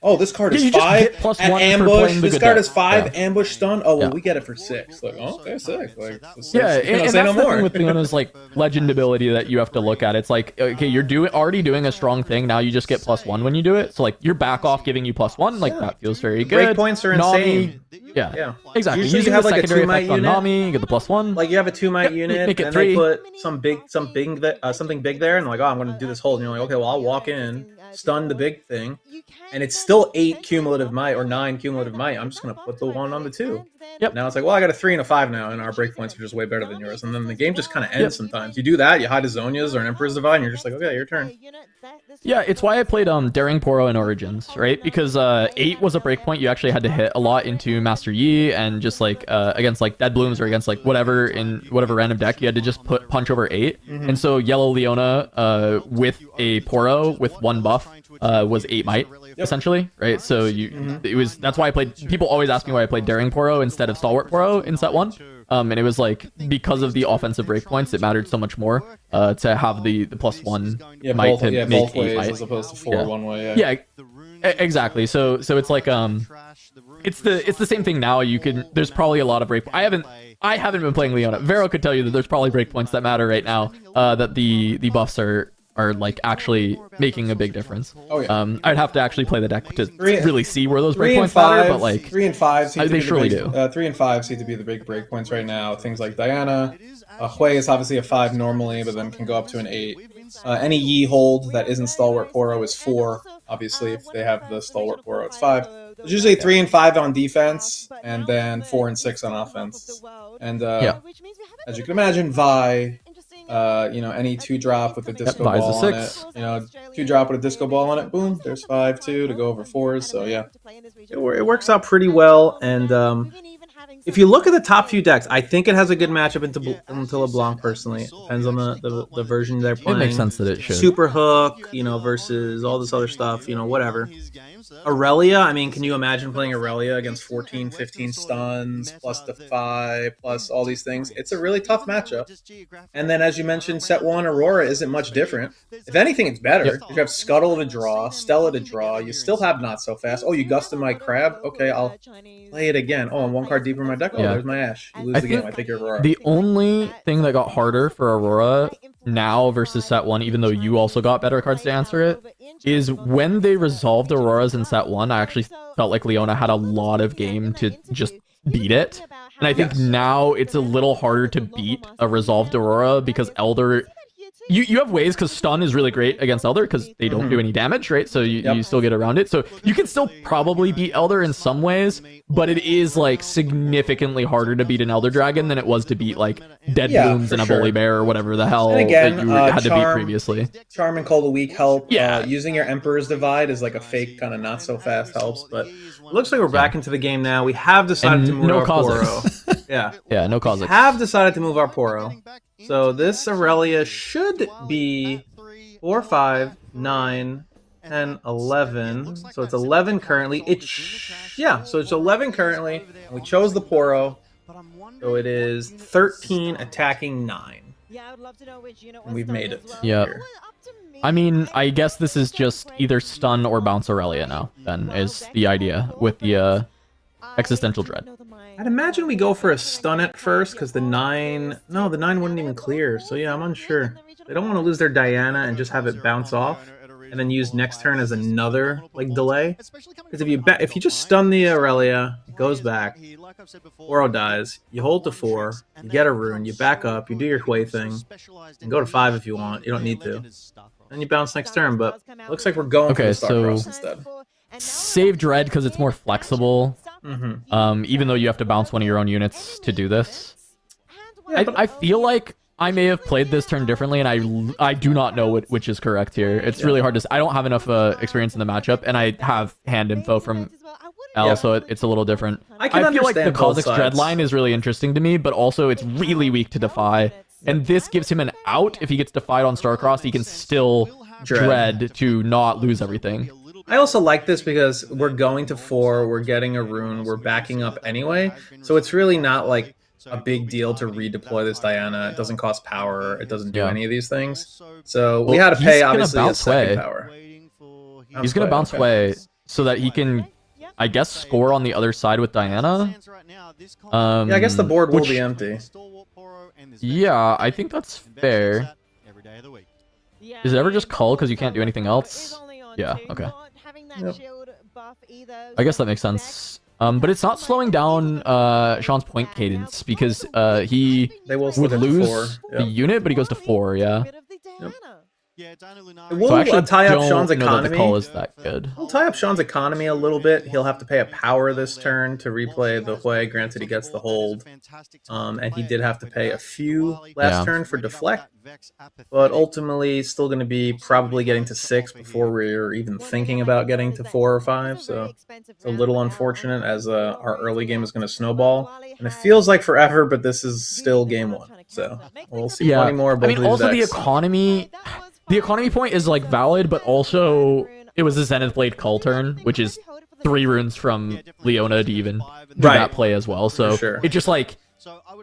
Oh, this card is you just 5 get +1 at for ambush. playing the This good card deck. is 5 Yeah. ambush stun. Oh, well, we get it for 6. Like, oh, okay, 6. Like, Yeah, and say that's no the more. thing with Leona's like legend ability that you have to look at. It's like, okay, you're already doing a strong thing. Now you just get +1 when you do it. So like your back off giving you +1, like that feels very good. Breakpoints are Nami, insane. Yeah, exactly. Usually Using you have the like a secondary 2-might effect on unit. Nami, you get the +1. Like you have a 2-might unit, make it and 3. they put something big there, and they're like, oh, I'm going to do this hold. And you're like, okay, well, I'll walk in, stun the big thing, and it's still 8 cumulative might or 9 cumulative might. I'm just going to put the 1 on the 2. Yep. Now it's like, well, I got a 3 and a 5 now, and our breakpoints are just way better than yours. And then the game just kind of ends sometimes. You do that, you hide a Zonia's or an Emperor's Divide, and you're just like, okay, your turn. Yeah, it's why I played Daring Poro in Origins, right? Because 8 was a breakpoint you actually had to hit a lot into Master Yi, and just like against like Dead Blooms or against like whatever in whatever random deck, you had to just put punch over 8. And so Yellow Leona with a Poro with 1 buff was 8 might essentially, right? So that's why I played. People always ask me why I played Daring Poro instead of Stalwart Poro in set 1. And it was like because of the offensive breakpoints, it mattered so much more to have the +1 might to make both 8 ways might. as opposed to 4 one way. Yeah, Exactly. So it's like it's the same thing now. There's probably a lot of break. I haven't been playing Leona. Vero could tell you that there's probably breakpoints that matter right now. That the buffs are like actually making a big difference. Oh yeah. I'd have to actually play the deck to really see where those breakpoints matter, but like 3 and 5 seem to they be surely the big, do. 3 and 5 seem to be the big breakpoints right now. Things like Diana, Hui is obviously a 5 normally, but then can go up to an 8. Any Yi hold that isn't Stalwart Poro is 4. Obviously, if they have the Stalwart Poro, it's 5. It's usually 3 and 5 on defense, and then 4 and 6 on offense. And as you can imagine, Vi, any 2-drop with a disco ball on it. 2-drop with a disco ball on it. Boom, there's 5 too to go over 4s. So yeah, it works out pretty well. And if you look at the top few decks, I think it has a good matchup into LeBlanc personally. It depends on the version they're playing. It makes sense that it should. Super Hook, versus all this other stuff, whatever. Aurelia, I mean, can you imagine playing Aurelia against 14, 15 stuns, plus Defy, plus all these things? It's a really tough matchup. And then, as you mentioned, set 1 Aurora isn't much different. If anything, it's better. Yep. You have Scuttle to draw, Stella to draw. You still have Not So Fast. Oh, you gusted my Crab? Okay, I'll play it again. Oh, I'm 1 card deeper in my deck. Oh, there's my Ash. You lose the game. I take your Aurora. The only thing that got harder for Aurora now versus set 1, even though you also got better cards to answer it, is when they resolved Auroras in set 1, I actually felt like Leona had a lot of game to just beat it. And I think now it's a little harder to beat a resolved Aurora because Elder... You have ways, because stun is really great against Elder because they don't do any damage, right? So you still get around it. So you can still probably beat Elder in some ways, but it is like significantly harder to beat an Elder Dragon than it was to beat like Dead Blooms and a Bully Bear or whatever the hell that you had to beat previously. Charm and Cold a Weak help. Yeah. Using your Emperor's Divide is like a fake kind of not so fast helps, but it looks like we're back into the game now. We have decided to move our Poro. Yeah, no cause. We have decided to move our Poro. So this Aurelia should be 4, 5, 9, 10, 11. So it's 11 currently. So it's 11 currently. And we chose the Poro. So it is 13 attacking 9. And we've made it. Yeah. I mean, I guess this is just either stun or bounce Aurelia now, then, is the idea with the Existential Dread. I'd imagine we go for a stun at first, because the 9 wouldn't even clear. So yeah, I'm unsure. They don't want to lose their Diana and just have it bounce off, and then use next turn as another delay. Because if you just stun the Aurelia, it goes back, Oro dies, you hold to 4, you get a rune, you back up, you do your Hui thing, and go to 5 if you want. You don't need to. Then you bounce next turn, but it looks like we're going for the Starcross instead. Save Dread because it's more flexible. Even though you have to bounce one of your own units to do this. I feel like I may have played this turn differently, and I do not know which is correct here. It's really hard to... I don't have enough experience in the matchup, and I have hand info from L, so it's a little different. I feel like the Kha'Zix Dread line is really interesting to me, but also it's really weak to Defy. And this gives him an out. If he gets Defied on Starcross, he can still Dread to not lose everything. I also like this because we're going to 4, we're getting a rune, we're backing up anyway, so it's really not like a big deal to redeploy this Diana. It doesn't cost power, it doesn't do any of these things. So we had to pay, obviously, a second power. He's going to bounce Hui so that he can, I guess, score on the other side with Diana. Yeah, I guess the board will be empty. Yeah, I think that's fair. Is it ever just cull because you can't do anything else? Yeah, okay. Yep. I guess that makes sense. But it's not slowing down Sean's point cadence because he would lose the unit, but he goes to 4, yeah. We'll tie up Sean's economy. That the call is that good. We'll tie up Sean's economy a little bit. He'll have to pay a power this turn to replay the Hui. Granted, he gets the hold. And he did have to pay a few last turn for deflect. But ultimately, still going to be probably getting to 6 before we're even thinking about getting to 4 or 5. So it's a little unfortunate as our early game is going to snowball. And it feels like forever, but this is still game 1. So we'll see plenty more. I mean, also the economy... The economy point is like valid, but also it was a Zenith Blade Cull turn, which is 3 runes from Leona to even do that play as well. So it just like,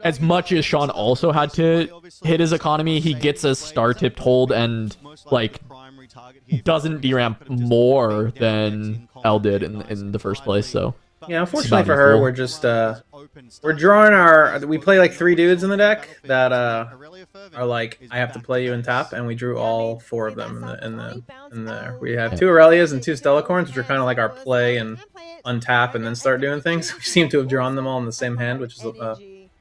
as much as Sean also had to hit his economy, he gets a star tipped hold and like doesn't deramp more than L did in the first place. So yeah, unfortunately for her, we're just we're drawing our. We play like 3 dudes in the deck that are like, I have to play you in tap, and we drew all 4 of them in the. We have 2 Aurelias and 2 Stellacorns, which are kind of like our play and untap and then start doing things. We seem to have drawn them all in the same hand, which is a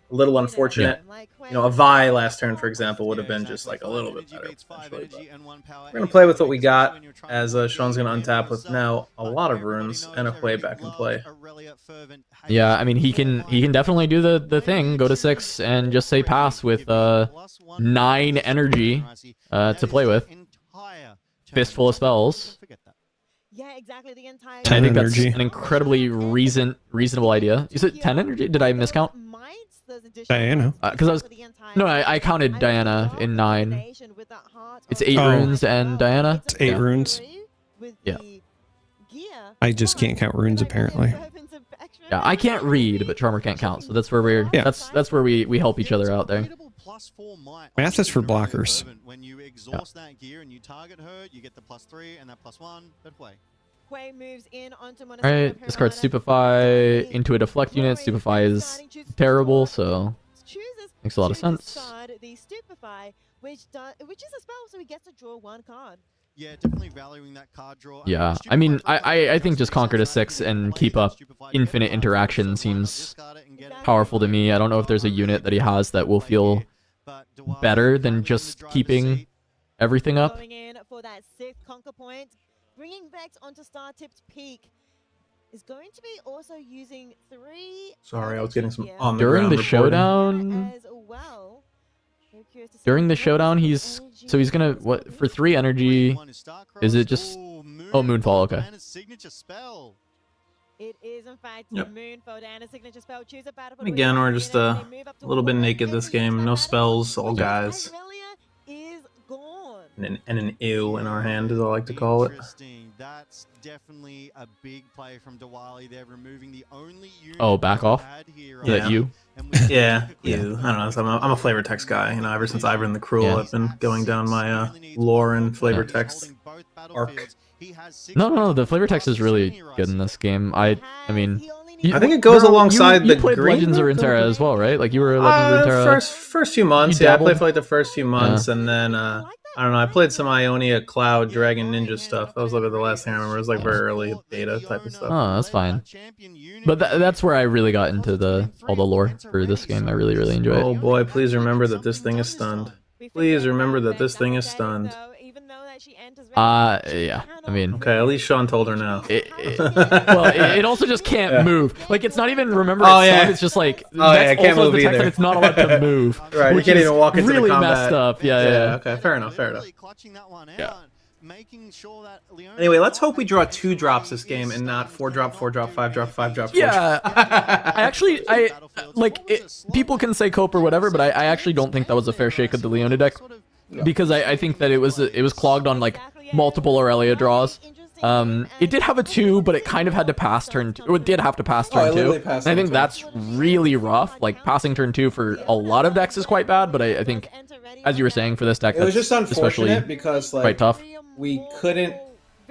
little unfortunate. You know, a Vi last turn, for example, would have been just like a little bit better. We're gonna play with what we got, as Sean's gonna untap with now a lot of runes and a play back in play. Yeah, I mean he can definitely do the thing, go to 6 and just say pass with 9 energy to play with, fistful of spells. Yeah, exactly. The entire. I think that's an incredibly reasonable idea. You said 10 energy? Did I miscount? Diana. Because I counted Diana in 9. It's 8 runes and Diana. It's 8 runes. Yeah. I just can't count runes apparently. Yeah, I can't read, but Charmer can't count, so that's where we're that's where we help each other out there. Math is for blockers. When you exhaust that gear and you target her, you get the +3 and that +1. But play. Alright, discard Stupefy into a deflect unit. Stupefy is terrible, so makes a lot of sense. Which is a spell, so he gets to draw 1 card. Yeah, definitely valuing that card draw. Yeah, I mean, I think just conquer to 6 and keep up infinite interaction seems powerful to me. I don't know if there's a unit that he has that will feel better than just keeping everything up. Going in for that 6th conquer point, bringing Vex onto Star Tip's peak is going to be also using 3. Sorry, I was getting some on the during the ground showdown. As well. During the showdown, he's gonna what for 3 energy? Is it just Moonfall? Okay. It is in fact Moonfall and a signature spell. Choose a battlefield. Again, we're just a little bit naked this game. No spells, all guys. And an ew in our hand, as I like to call it. That's definitely a big play from Diwali. They're removing the only unit. Oh, back off. Is that you? Yeah, you. I don't know. So I'm a flavor text guy. You know, ever since Ivan the Cruel, I've been going down my lore and flavor text arc. No, the flavor text is really good in this game. I mean, I think it goes alongside you the played green Legends of Runeterra as well, right? Like you were Legends of Runeterra. First few months, yeah. I played for like the first few months, and then I don't know. I played some Ionia Cloud Dragon Ninja stuff. That was like the last thing I remember. It was like very early beta type of stuff. Oh, that's fine. But that's where I really got into all the lore for this game. I really enjoy it. Oh boy, please remember that this thing is stunned. Please remember that this thing is stunned. Yeah. I mean, okay. At least Sean told her now. Well, it also just can't move. Like it's not even remember. It's just like I can't move either. either. It's not allowed to move. Right, you can't even walk into really the combat. Messed up. Yeah. Okay, fair enough. Yeah. Anyway, let's hope we draw 2 drops this game and not 4 drop, 4 drop, 5 drop, 5 drop. 4 yeah. I like it, people can say cope or whatever, but I actually don't think that was a fair shake of the Leona deck. Because I think that it was clogged on like multiple Aurelia draws. It did have a 2, but it kind of had to pass turn 2. It did have to pass turn 2. And I think that's really rough. Like passing turn 2 for a lot of decks is quite bad, but I think, as you were saying, for this deck, it was just unfortunate because like quite tough. We couldn't.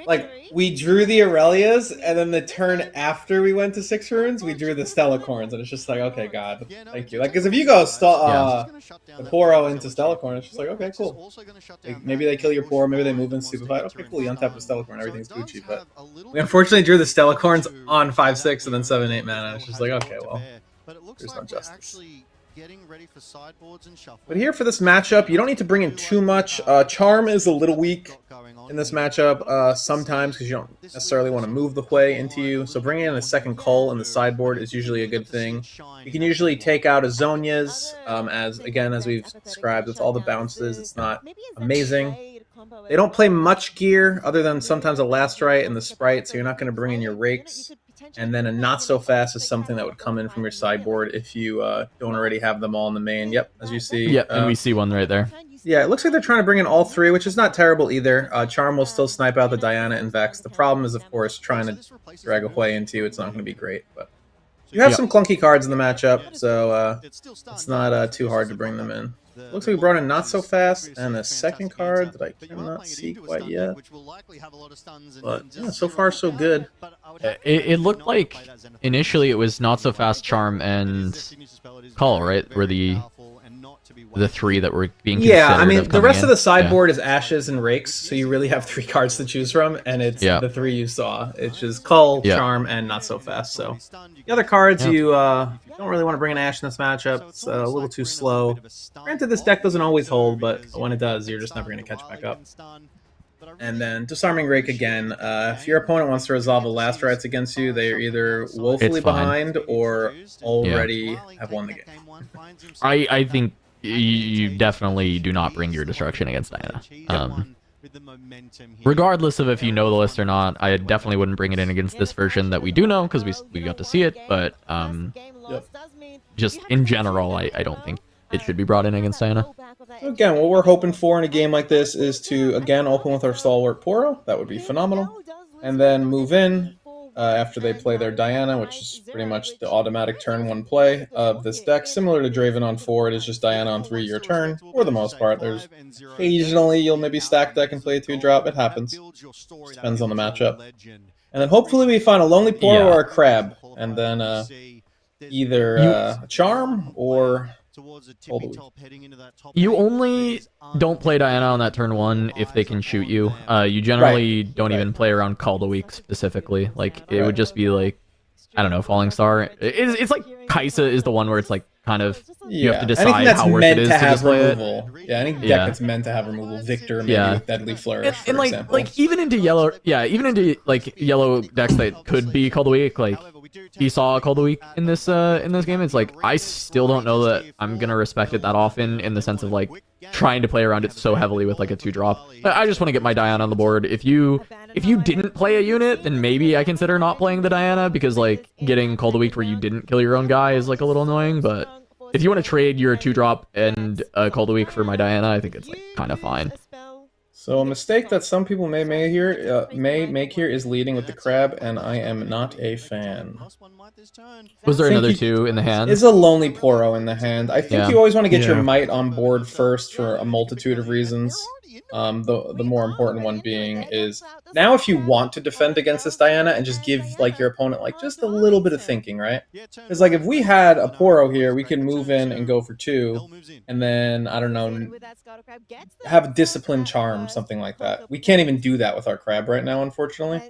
Like, we drew the Aurelias, and then the turn after we went to 6 runes, we drew the Stellacorns, and it's just like, okay, God, thank you. Like, because if you go the Poro into Stellacorn, it's just like, okay, cool. Like, maybe they kill your Poro, maybe they move in Stupefy. Okay, cool, you untap the Stellacorn, everything's Gucci. But we unfortunately drew the Stellacorns on 5/6 and then 7/8 mana. It's just like, okay, well, there's no justice. But here for this matchup, you don't need to bring in too much. Charm is a little weak in this matchup sometimes because you don't necessarily want to move the Hui into you. So bringing in a second Cull in the sideboard is usually a good thing. You can usually take out Azonias, as we've described, with all the bounces. It's not amazing. They don't play much gear other than sometimes a Last Rite and the Sprite, so you're not going to bring in your Rakes. And then a Not So Fast is something that would come in from your sideboard if you don't already have them all in the main. Yep, as you see. Yep, and we see one right there. Yeah, it looks like they're trying to bring in all 3, which is not terrible either. Charm will still snipe out the Diana and Vex. The problem is, of course, trying to drag a Hui into you. It's not going to be great, but you have some clunky cards in the matchup, so it's not too hard to bring them in. Looks like we brought in Not So Fast and a second card that I cannot see quite yet. But yeah, so far so good. It looked like initially it was Not So Fast, Charm, and Cull, right? Were the three that were being considered. Yeah, I mean, the rest of the sideboard yeah. is Ashes and Rakes, so you really have 3 cards to choose from, and it's the 3 you saw. It's just Cull, Charm, and Not So Fast. So the other cards you don't really want to bring an Ash in this matchup. It's a little too slow. Granted, this deck doesn't always hold, but when it does, you're just never going to catch back up. And then Disarming Rake again. If your opponent wants to resolve a last rights against you, they are either woefully behind or already have won the game. I think you definitely do not bring your destruction against Diana. Regardless of if you know the list or not, I definitely wouldn't bring it in against this version that we do know because we got to see it. But just in general, I don't think it should be brought in against Diana. Again, what we're hoping for in a game like this is to, again, open with our Stalwart Poro. That would be phenomenal. And then move in after they play their Diana, which is pretty much the automatic turn 1 play of this deck. Similar to Draven on 4, it is just Diana on 3 your turn. For the most part, there's occasionally you'll maybe stack deck and play a 2-drop. It happens. Depends on the matchup. And then hopefully we find a Lonely Poro or a Crab. And then either a Charm or... You only don't play Diana on that turn 1 if they can shoot you. You generally don't even play around Call the Weak specifically. Like, it would just be like, I don't know, Falling Star. It's like Kaisa is the one where it's like kind of you have to decide how worth it is to just play removal. Yeah, any deck that's meant to have removal. Victor, maybe with Deadly Flourish, for example. Like even into yellow, even into like yellow decks that could be Call the Weak, like he saw Call the Weak in this game. It's like I still don't know that I'm gonna respect it that often in the sense of like trying to play around it so heavily with like a 2-drop. I just want to get my Diana on the board. If you didn't play a unit, then maybe I consider not playing the Diana because like getting Call the Weak where you didn't kill your own guy is like a little annoying. But if you want to trade your 2-drop and Call the Weak for my Diana, I think it's like kind of fine. So a mistake that some people may make here is leading with the Crab, and I am not a fan. Was there another 2 in the hand? Is a Lonely Poro in the hand. I think you always want to get your might on board first for a multitude of reasons. The more important one being is now if you want to defend against this Diana and just give like your opponent like just a little bit of thinking, right? Because like if we had a Poro here, we could move in and go for 2, and then I don't know, have a Discipline Charm, something like that. We can't even do that with our Crab right now, unfortunately.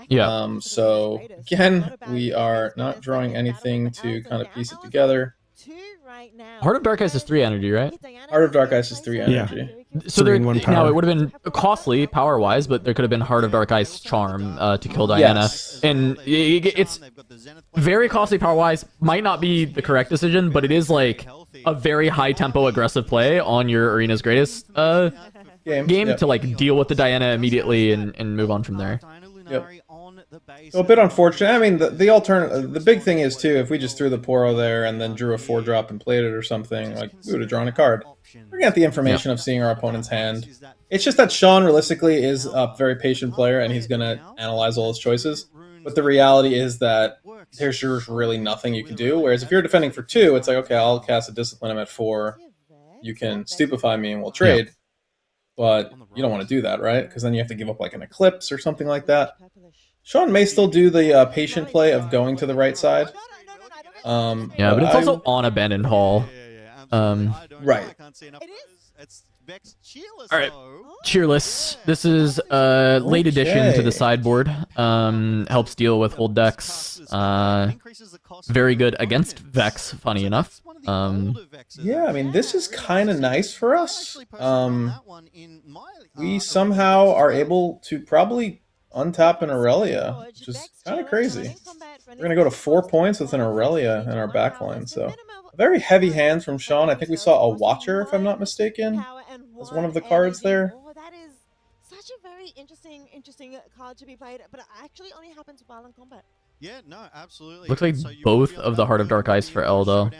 Yeah. So again, we are not drawing anything to kind of piece it together. Heart of Dark Ice is 3 energy, right? Heart of Dark Ice is 3 energy. Yeah. So there, now it would have been power. costly power-wise, but there could have been Heart of Dark Ice Charm to kill Diana, and it's very costly power-wise. Might not be the correct decision, but it is like a very high-tempo aggressive play on your Arena's Greatest game to like deal with the Diana immediately and move on from there. Yep. So a bit unfortunate. I mean, the big thing is too, if we just threw the Poro there and then drew a 4-drop and played it or something, like we would have drawn a card. We're gonna get the information of seeing our opponent's hand. It's just that Sean realistically is a very patient player and he's gonna analyze all his choices. But the reality is that there's just really nothing you can do. Whereas if you're defending for 2, it's like, okay, I'll cast a Discipline him at 4. You can stupefy me and we'll trade. But you don't want to do that, right? Because then you have to give up like an Eclipse or something like that. Sean may still do the patient play of going to the right side. Yeah, but it's also on Abandoned Hall. Right. Alright, Cheerless. This is a late addition to the sideboard. Helps deal with hold decks. Very good against Vex, funny enough. Yeah, I mean, this is kind of nice for us. We somehow are able to probably untap an Aurelia, which is kind of crazy. We're going to go to 4 points with an Aurelia in our backline, so... A very heavy hand from Sean. I think we saw a Watcher, if I'm not mistaken, as one of the cards there. That is such a very interesting card to be played, but it actually only happens while in combat. Yeah, no, absolutely. Looks like both of the Heart of Dark Ice for Eldo.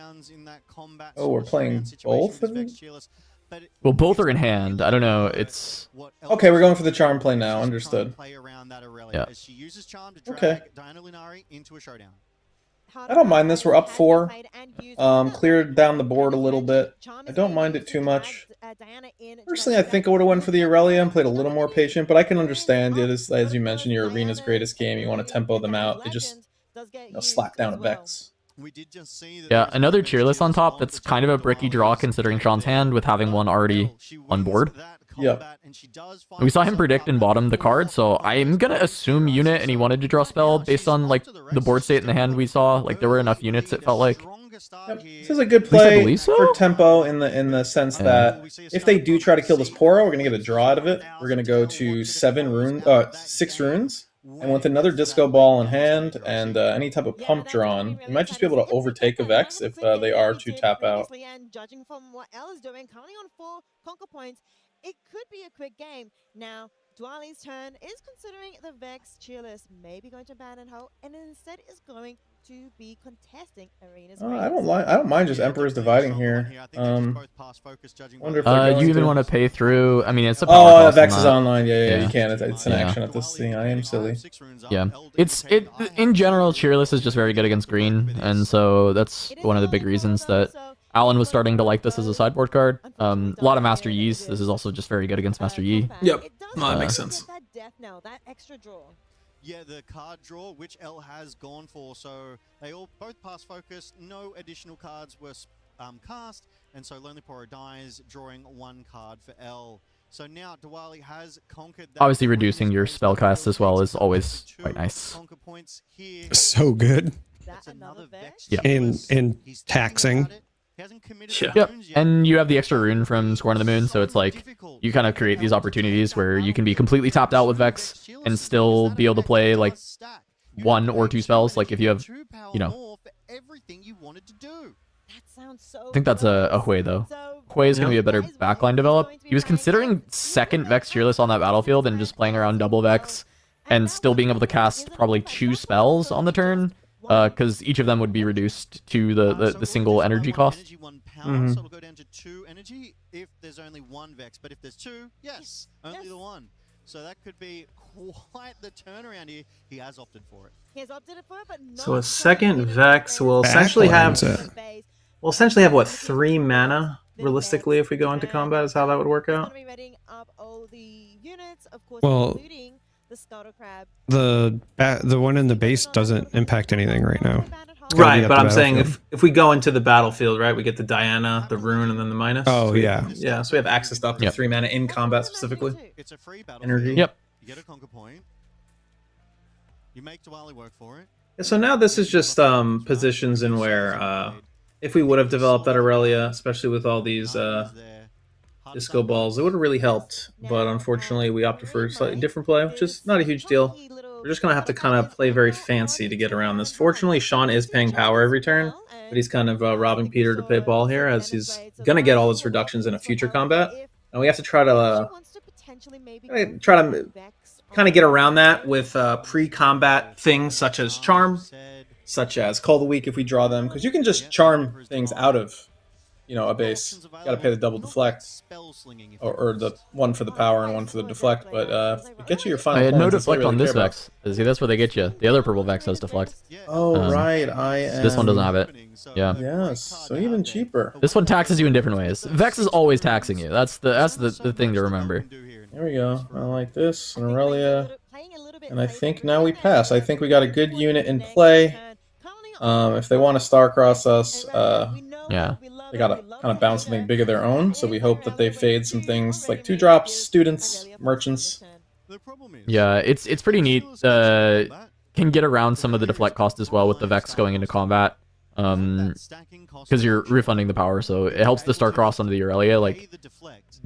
Oh, we're playing both of them? Well, both are in hand. I don't know. It's... Okay, we're going for the Charm play now. Understood. Yeah. Okay. I don't mind this. We're up 4. Cleared down the board a little bit. I don't mind it too much. Personally, I think I would have went for the Aurelia and played a little more patient, but I can understand it. As you mentioned, your arena's greatest game. You want to tempo them out. They just slap down a Vex. Yeah, another cheerless on top that's kind of a bricky draw considering Sean's hand with having one already on board. Yeah. We saw him predict in bottom the card, so I'm gonna assume unit and he wanted to draw spell based on like the board state in the hand we saw. Like there were enough units it felt like. Yep. This is a good play for tempo in the sense that if they do try to kill this Poro, we're gonna get a draw out of it. We're gonna go to 6 runes, and with another disco ball in hand and any type of pump drawn, we might just be able to overtake a Vex if they are to tap out. And judging from what Elle is doing, currently on 4 conquer points, it could be a quick game. Now, Dwali's turn is considering the Vex cheerless may be going to ban and hold, and instead is going to be contesting Arena's. I don't mind just Emperor's dividing here. Wonder if you even want to pay through. I mean, it's a power cost Vex on is that. online. Yeah, you can. It's an action at this thing. I am silly. Yeah, it in general, cheerless is just very good against green, and so that's one of the big reasons that Alan was starting to like this as a sideboard card. A lot of Master Yi's. This is also just very good against Master Yi. Yep, that makes sense. That death knell, that extra draw. Yeah, the card draw, which L has gone for, so they both pass focus. No additional cards were cast, and so Lonely Poro dies, drawing 1 card for L. So now Diwali has conquered that. Obviously, reducing your spell cast as well is always quite nice. So good. Yeah, and taxing. Yep, and you have the extra rune from Scorn of the Moon, so it's like you kind of create these opportunities where you can be completely tapped out with Vex and still be able to play like 1 or 2 spells. Like if you have, you know, I think that's a Hui though. Hui is going to be a better backline develop. He was considering second Vex cheerless on that battlefield and just playing around double Vex and still being able to cast probably 2 spells on the turn. Because each of them would be reduced to the single energy cost. So it'll go down to 2 energy if there's only 1 Vex, but if there's 2, yes, only the 1. So that could be quite the turnaround here. He has opted for it. He has opted for it, but not So a second Vex will essentially have what, 3 mana realistically if we go into combat is how that would work out. Well, the one in the base doesn't impact anything right now. Right, but I'm saying if we go into the battlefield, right, we get the Diana, the rune, and then the minus. Oh, yeah. Yeah, so we have access to up to 3 mana in combat specifically. It's a free battle. Energy. Yep. You get a conquer point. You make Diwali work for it. Yeah, so now this is just positions in where if we would have developed that Aurelia, especially with all these disco balls, it would have really helped. But unfortunately, we opted for a slightly different play, which is not a huge deal. We're just going to have to kind of play very fancy to get around this. Fortunately, Sean is paying power every turn, but he's kind of robbing Peter to pay ball here, as he's going to get all his reductions in a future combat. And we have to try to kind of get around that with pre-combat things such as Charm, such as Call the Weak if we draw them, because you can just charm things out of a base. Got to pay the double deflect, or the 1 for the power and 1 for the deflect. But it gets you your final. I had no points, that's deflect what I on really this care Vex. See, that's where they get you. The other purple Vex has deflect. Oh right, I am. This one doesn't have it. Yeah. Yes, so even cheaper. This one taxes you in different ways. Vex is always taxing you. That's the thing to remember. There we go. I like this, an Aurelia, and I think now we pass. I think we got a good unit in play. If they want to star-cross us, yeah, they gotta kind of bounce something big of their own. So we hope that they fade some things like 2 drops, students, merchants. Yeah, it's pretty neat. Can get around some of the deflect cost as well with the Vex going into combat. Because you're refunding the power, so it helps the star-cross onto the Aurelia like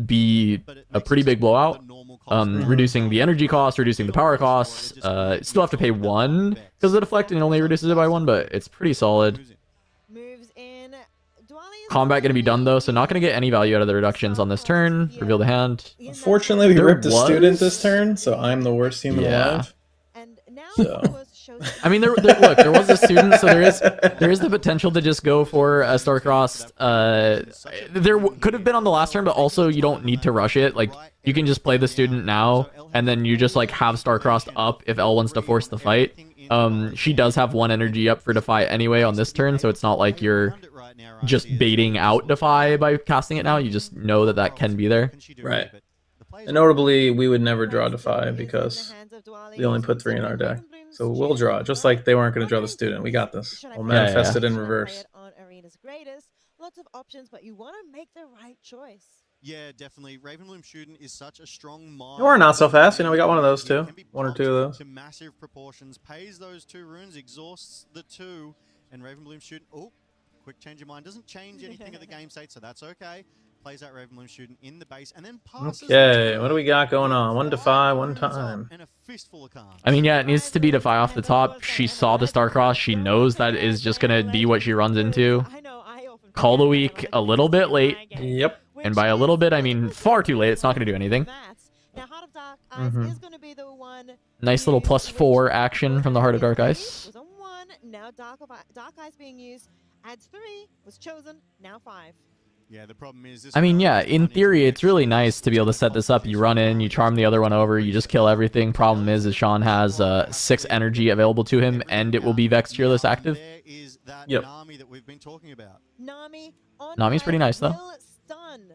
be a pretty big blowout. Reducing the energy cost, reducing the power costs. Still have to pay 1 because of the deflect, and it only reduces it by 1, but it's pretty solid. Combat going to be done though, so not going to get any value out of the reductions on this turn. Reveal the hand. Unfortunately, we ripped a student this turn, so I'm the worst human alive. So. I mean, look, there was a student, so there is the potential to just go for a star-crossed. There could have been on the last turn, but also you don't need to rush it. Like, you can just play the student now, and then you just like have star-crossed up if L wants to force the fight. She does have 1 energy up for Defy anyway on this turn, so it's not like you're just baiting out Defy by casting it now. You just know that that can be there. Right. And notably, we would never draw Defy because we only put 3 in our deck. So we'll draw, just like they weren't going to draw the student. We got this. We'll manifest it in reverse. Lots of options, but you want to make the right choice. Yeah, definitely. Ravenbloom Student is such a strong mind. Or not so fast. You know, we got one of those too. 1 or 2 of those. To massive proportions, pays those 2 runes, exhausts the 2, and Ravenbloom Student. Oh, quick change of mind. Doesn't change anything at the game state, so that's okay. Plays that Ravenbloom Student in the base, and then passes. Okay, what do we got going on? 1 Defy, 1 time. And a fistful of cards. I mean, yeah, it needs to be Defy off the top. She saw the Starcross. She knows that is just going to be what she runs into. Call the week a little bit late. Yep. And by a little bit, I mean far too late. It's not going to do anything. Nice little +4 action from the Heart of Dark Ice. Now Dark Ice being used. Adds 3, was chosen, now 5. Yeah, the problem is I mean, yeah, in theory, it's really nice to be able to set this up. You run in, you charm the other one over, you just kill everything. Problem is Sean has 6 energy available to him, and it will be Vex Cheerless active. Yep. Nami's pretty nice, though. Stun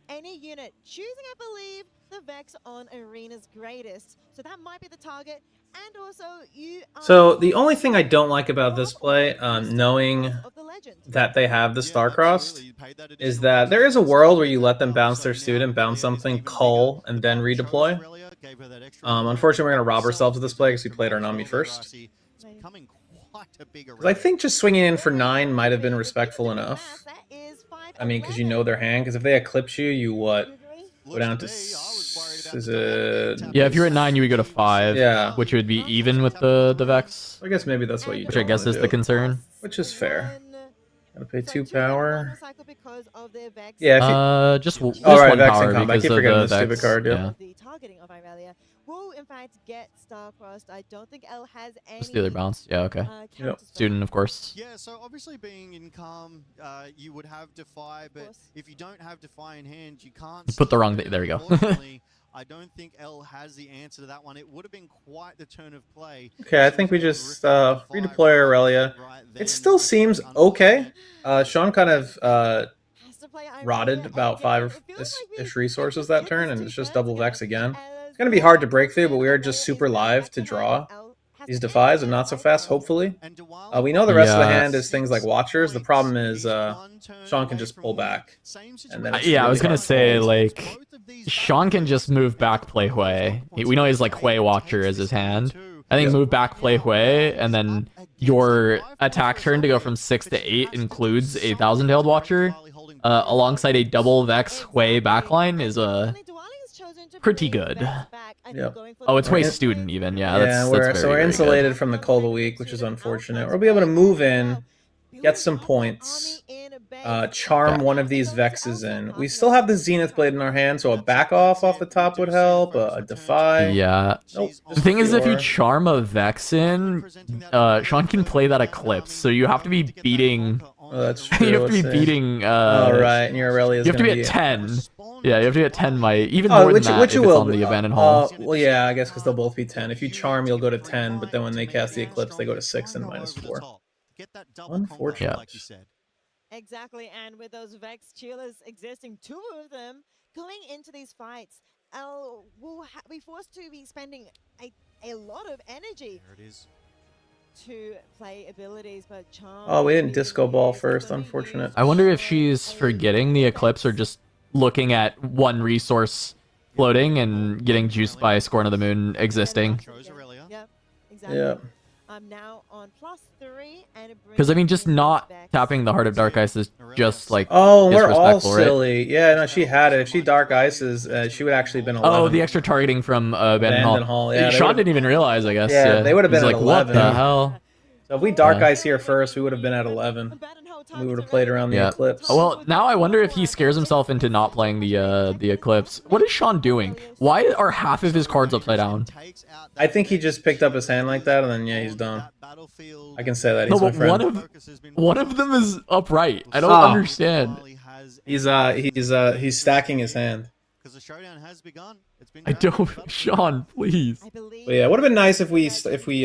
any unit choosing, I believe, the Vex on Arena's Greatest. So that might be the target. And also, you. So the only thing I don't like about this play, knowing that they have the Starcrossed, is that there is a world where you let them bounce their student, bounce something, cull, and then redeploy. Unfortunately, we're going to rob ourselves of this play because we played our Nami first. I think just swinging in for 9 might have been respectful enough. I mean, because you know their hand. Because if they eclipse you, you what? Go down to... Is it... Yeah, if you're at 9, you would go to 5. Yeah. Which would be even with the Vex. I guess maybe that's what you Which I guess is the concern. Which is fair. Gotta pay 2 power. Yeah, if you... just 1 right, Vex power and combat. I because keep of forgetting the the stupid Vex. card, Yeah. The targeting of Irelia will, in fact, get Starcrossed. I don't think L has any... Just the other bounce. Yeah, okay. Student, of course. Yeah, so obviously being in Calm, you would have Defy, but if you don't have Defy in hand, you can't... You put the wrong... There we go. I don't think L has the answer to that one. It would have been quite the turn of play. Okay, I think we just redeploy Aurelia. It still seems okay. Sean kind of rotted about 5-ish resources that turn, and it's just double Vex again. It's going to be hard to break through, but we are just super live to draw these Defies and not so fast, hopefully. We know the rest of the hand is things like Watchers. The problem is Sean can just pull back. And then Yeah, I was going to say, like... Sean can just move back, play Hui. We know he's like Hui Watcher as his hand. I think move back, play Hui, and then your attack turn to go from 6 to 8 includes a 1,000-tailed Watcher, alongside a double Vex Hui backline is pretty good. Yep. Oh, it's Hui Student even, yeah. That's very, so we're very insulated good. from the Cull of the Week, which is unfortunate. We'll be able to move in, get some points, charm one of these Vexes in. We still have the Zenith Blade in our hand, so a back off the top would help, a Defy. Yeah. Nope, The thing is, if you Pure. charm a Vex in, Sean can play that Eclipse, so you have to be beating... Oh, that's true. you have to be let's see. beating... oh, right, and your Aurelia is You have to gonna be at 10. Yeah, you have to be at 10 might. Even Oh, more which than that which if you it's will on the be. Abandoned Hall. Well, yeah, I guess because they'll both be 10. If you charm, you'll go to 10, but then when they cast the Eclipse, they go to 6 and -4. Unfortunate. Like you said. Exactly, and with those Vex Cheerless existing, 2 of them going into these fights, L will be forced to be spending a lot of energy. There it is. To play abilities, but charm. Oh, we didn't Disco Ball first, unfortunate. I wonder if she's forgetting the Eclipse or just looking at one resource floating and getting juiced by Scorn of the Moon existing. Yep, exactly. Yeah. I'm now on +3 and Because, I mean, just not tapping the Heart of Dark Ice is just, like, Oh, we're all disrespectful, right? silly. Yeah, no, she had it. If she Dark Ices, she would actually have been 11. Oh, the extra targeting from Abandoned Hall. Yeah, Sean didn't even realize, I guess. Yeah, they would have been He's at like, 11. what the hell? So if we Dark Ice here first, we would have been at 11. we would have played around the Yeah. Eclipse. Well, now I wonder if he scares himself into not playing the Eclipse. What is Sean doing? Why are half of his cards upside down? I think he just picked up his hand like that, and then yeah, he's done. I can say that he's No, my but friend. one of them is upright. I don't Oh. understand. He's stacking his hand. I don't, Sean, please. But yeah, it would have been nice if we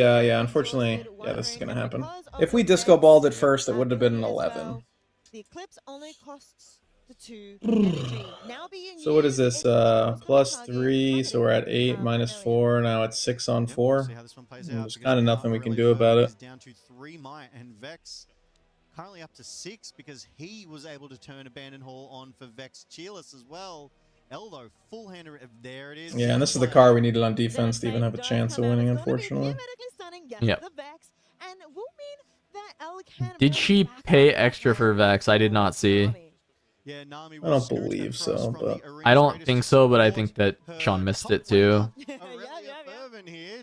yeah, unfortunately, yeah, this is gonna happen. If we disco balled it first, it would have been an 11. The Eclipse only costs the 2 energy. Now being So what is this? +3, so we're at 8, -4. Now it's 6 on 4. There's kind of nothing we can do about it. Down to 3 might, and Vex currently up to 6 because he was able to turn Abandon Hall on for Vex Cheerless as well. Eldo, full hander, there it is. Yeah, and this is the card we needed on defense to even have a chance of winning, unfortunately. Yep. Did she pay extra for Vex? I did not see. I don't believe so, but I don't think so, but I think that Sean missed it too.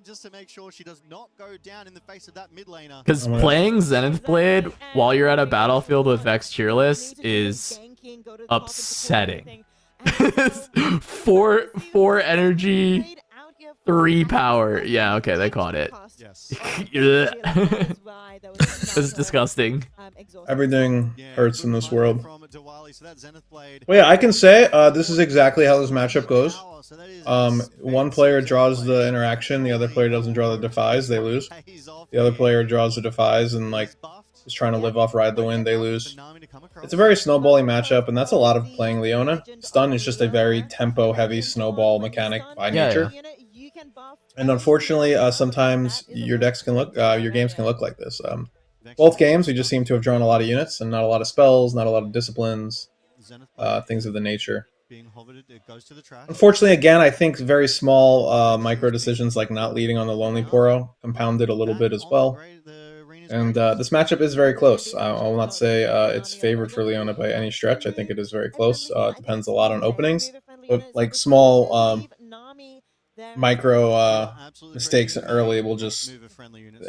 Just to make sure she does not go down in the face of that mid laner. Because playing Zenith Blade while you're at a battlefield with Vex Cheerless is upsetting. 4 energy, 3 power. Yeah, okay, they caught it. It's disgusting. Everything hurts in this world. Well, yeah, I can say this is exactly how this matchup goes. One player draws the interaction, the other player doesn't draw the defies, they lose. The other player draws the defies and like is trying to live off Ride the Wind, they lose. It's a very snowballing matchup, and that's a lot of playing Leona. Stun is just a very tempo-heavy snowball mechanic by nature. Yeah. And unfortunately, sometimes your decks can look, your games can look like this. Both games, we just seem to have drawn a lot of units and not a lot of spells, not a lot of disciplines, things of the nature. Unfortunately, again, I think very small micro decisions like not leading on the Lonely Poro compounded a little bit as well. And this matchup is very close. I will not say it's favored for Leona by any stretch. I think it is very close. It depends a lot on openings. But like small micro mistakes early will just,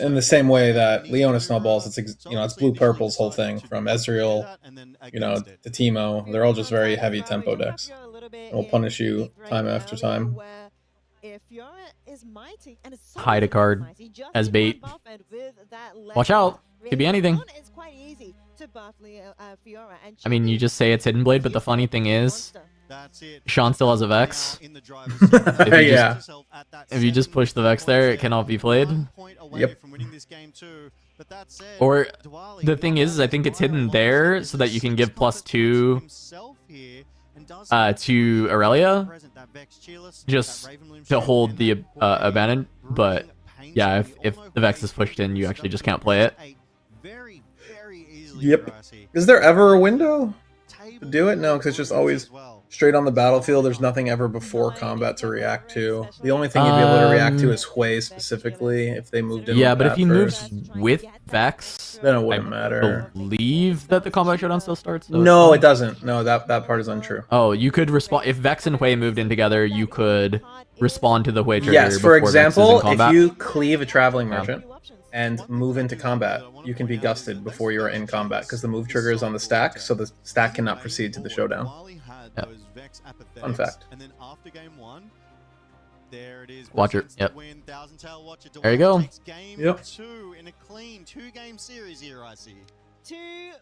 in the same way that Leona snowballs, it's it's Blue Purple's whole thing from Ezreal, to Teemo. They're all just very heavy tempo decks. It'll punish you time after time. Hide a card as bait. Watch out. Could be anything. I mean, you just say it's Hidden Blade, but the funny thing is, Sean still has a Vex. If you just push the Vex there, it cannot be played. Yep. Or the thing is I think it's hidden there so that you can give +2 to Aurelia, just to hold the abandoned. But yeah, if the Vex is pushed in, you actually just can't play it. Yep. Is there ever a window to do it? No, because it's just always straight on the battlefield. There's nothing ever before combat to react to. The only thing you'd be able to react to is Hui specifically if they moved in. Yeah, but if he moves with Vex, then it wouldn't matter. I believe that the combat showdown still starts. So no, it doesn't. No, that part is untrue. Oh, you could respond if Vex and Hui moved in together. You could respond to the Hui trigger. Yes, for example, if you cleave a traveling merchant and move into combat, you can be gusted before you are in combat because the move trigger is on the stack, so the stack cannot proceed to the showdown. Yep. Fun fact. And then after game 1, there it is. Watcher. Yep. There you go. Yep. 2 in a clean 2-game series here, I see. 2-0.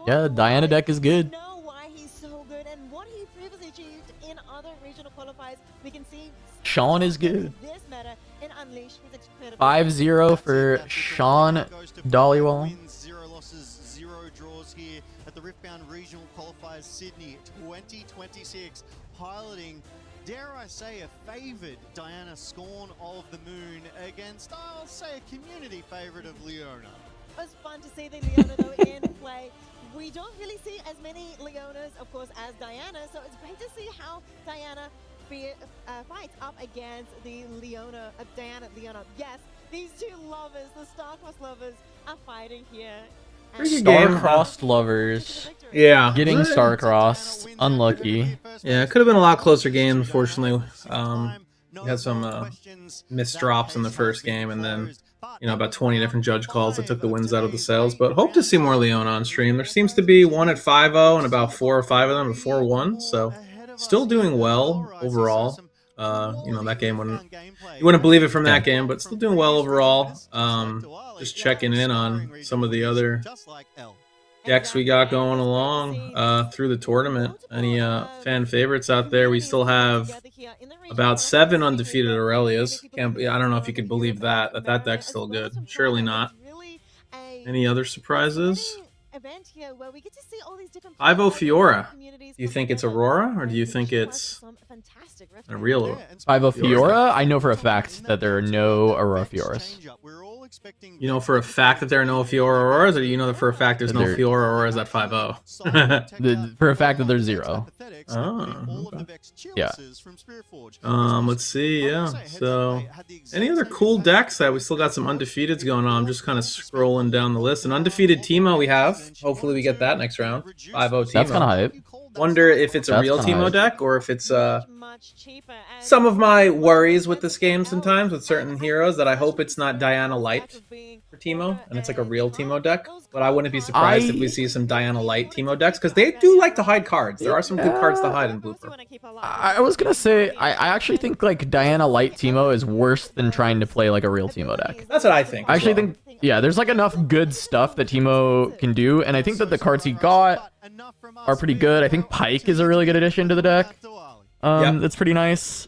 Yeah, Diana deck is good. Know why he's so good and what he previously achieved in other regional qualifiers. We can see Sean is good. this meta in Unleash. He's incredible. 5-0 for Sean Dollywall. 0 losses, 0 draws here at the Riftbound Regional Qualifiers Sydney 2026, piloting, dare I say, a favoured Diana Scorn of the Moon against, I'll say, a community favourite of Leona. It was fun to see the Leona though in play. We don't really see as many Leonas, of course, as Diana, so it's great to see how Diana fights up against the Leona, Leona. Yes, these two lovers, the star-crossed lovers, are fighting here. Star-crossed lovers. Yeah. Getting star-crossed. Unlucky. Yeah, it could have been a lot closer game, unfortunately. We had some missed drops in the first game, and then about 20 different judge calls that took the wins out of the sails. But hope to see more Leona on stream. There seems to be one at 5-0 and about 4 or 5 of them at 4-1. So still doing well overall. That game you wouldn't believe it from that game, but still doing well overall. Just checking in on some of the other decks we got going along through the tournament. Any fan favorites out there? We still have about 7 undefeated Aurelias. I don't know if you could believe that deck's still good. Surely not. Any other surprises? 5-0 Fiora. Do you think it's Aurora, or do you think it's a real 5-0 Fiora? I know for a fact that there are no Aurora Fioras. You know for a fact that there are no Fiora Auroras, or do you know that for a fact there's no Fiora Auroras at 5-0? For a fact that there's 0. Oh, okay. Yeah. Let's see. Yeah. So, any other cool decks that we still got some undefeateds going on? I'm just kind of scrolling down the list. An undefeated Teemo we have. Hopefully we get that next round. 5-0 Teemo. That's kind of hype. Wonder if it's a real Teemo deck or if it's some of my worries with this game sometimes with certain heroes that I hope it's not Diana Light for Teemo and it's like a real Teemo deck. But I wouldn't be surprised if we see some Diana Light Teemo decks because they do like to hide cards. There are some good cards to hide in Blooper. I was gonna say I actually think like Diana Light Teemo is worse than trying to play like a real Teemo deck. That's what I think. I actually think there's like enough good stuff that Teemo can do, and I think that the cards he got are pretty good. I think Pike is a really good addition to the deck. That's pretty nice.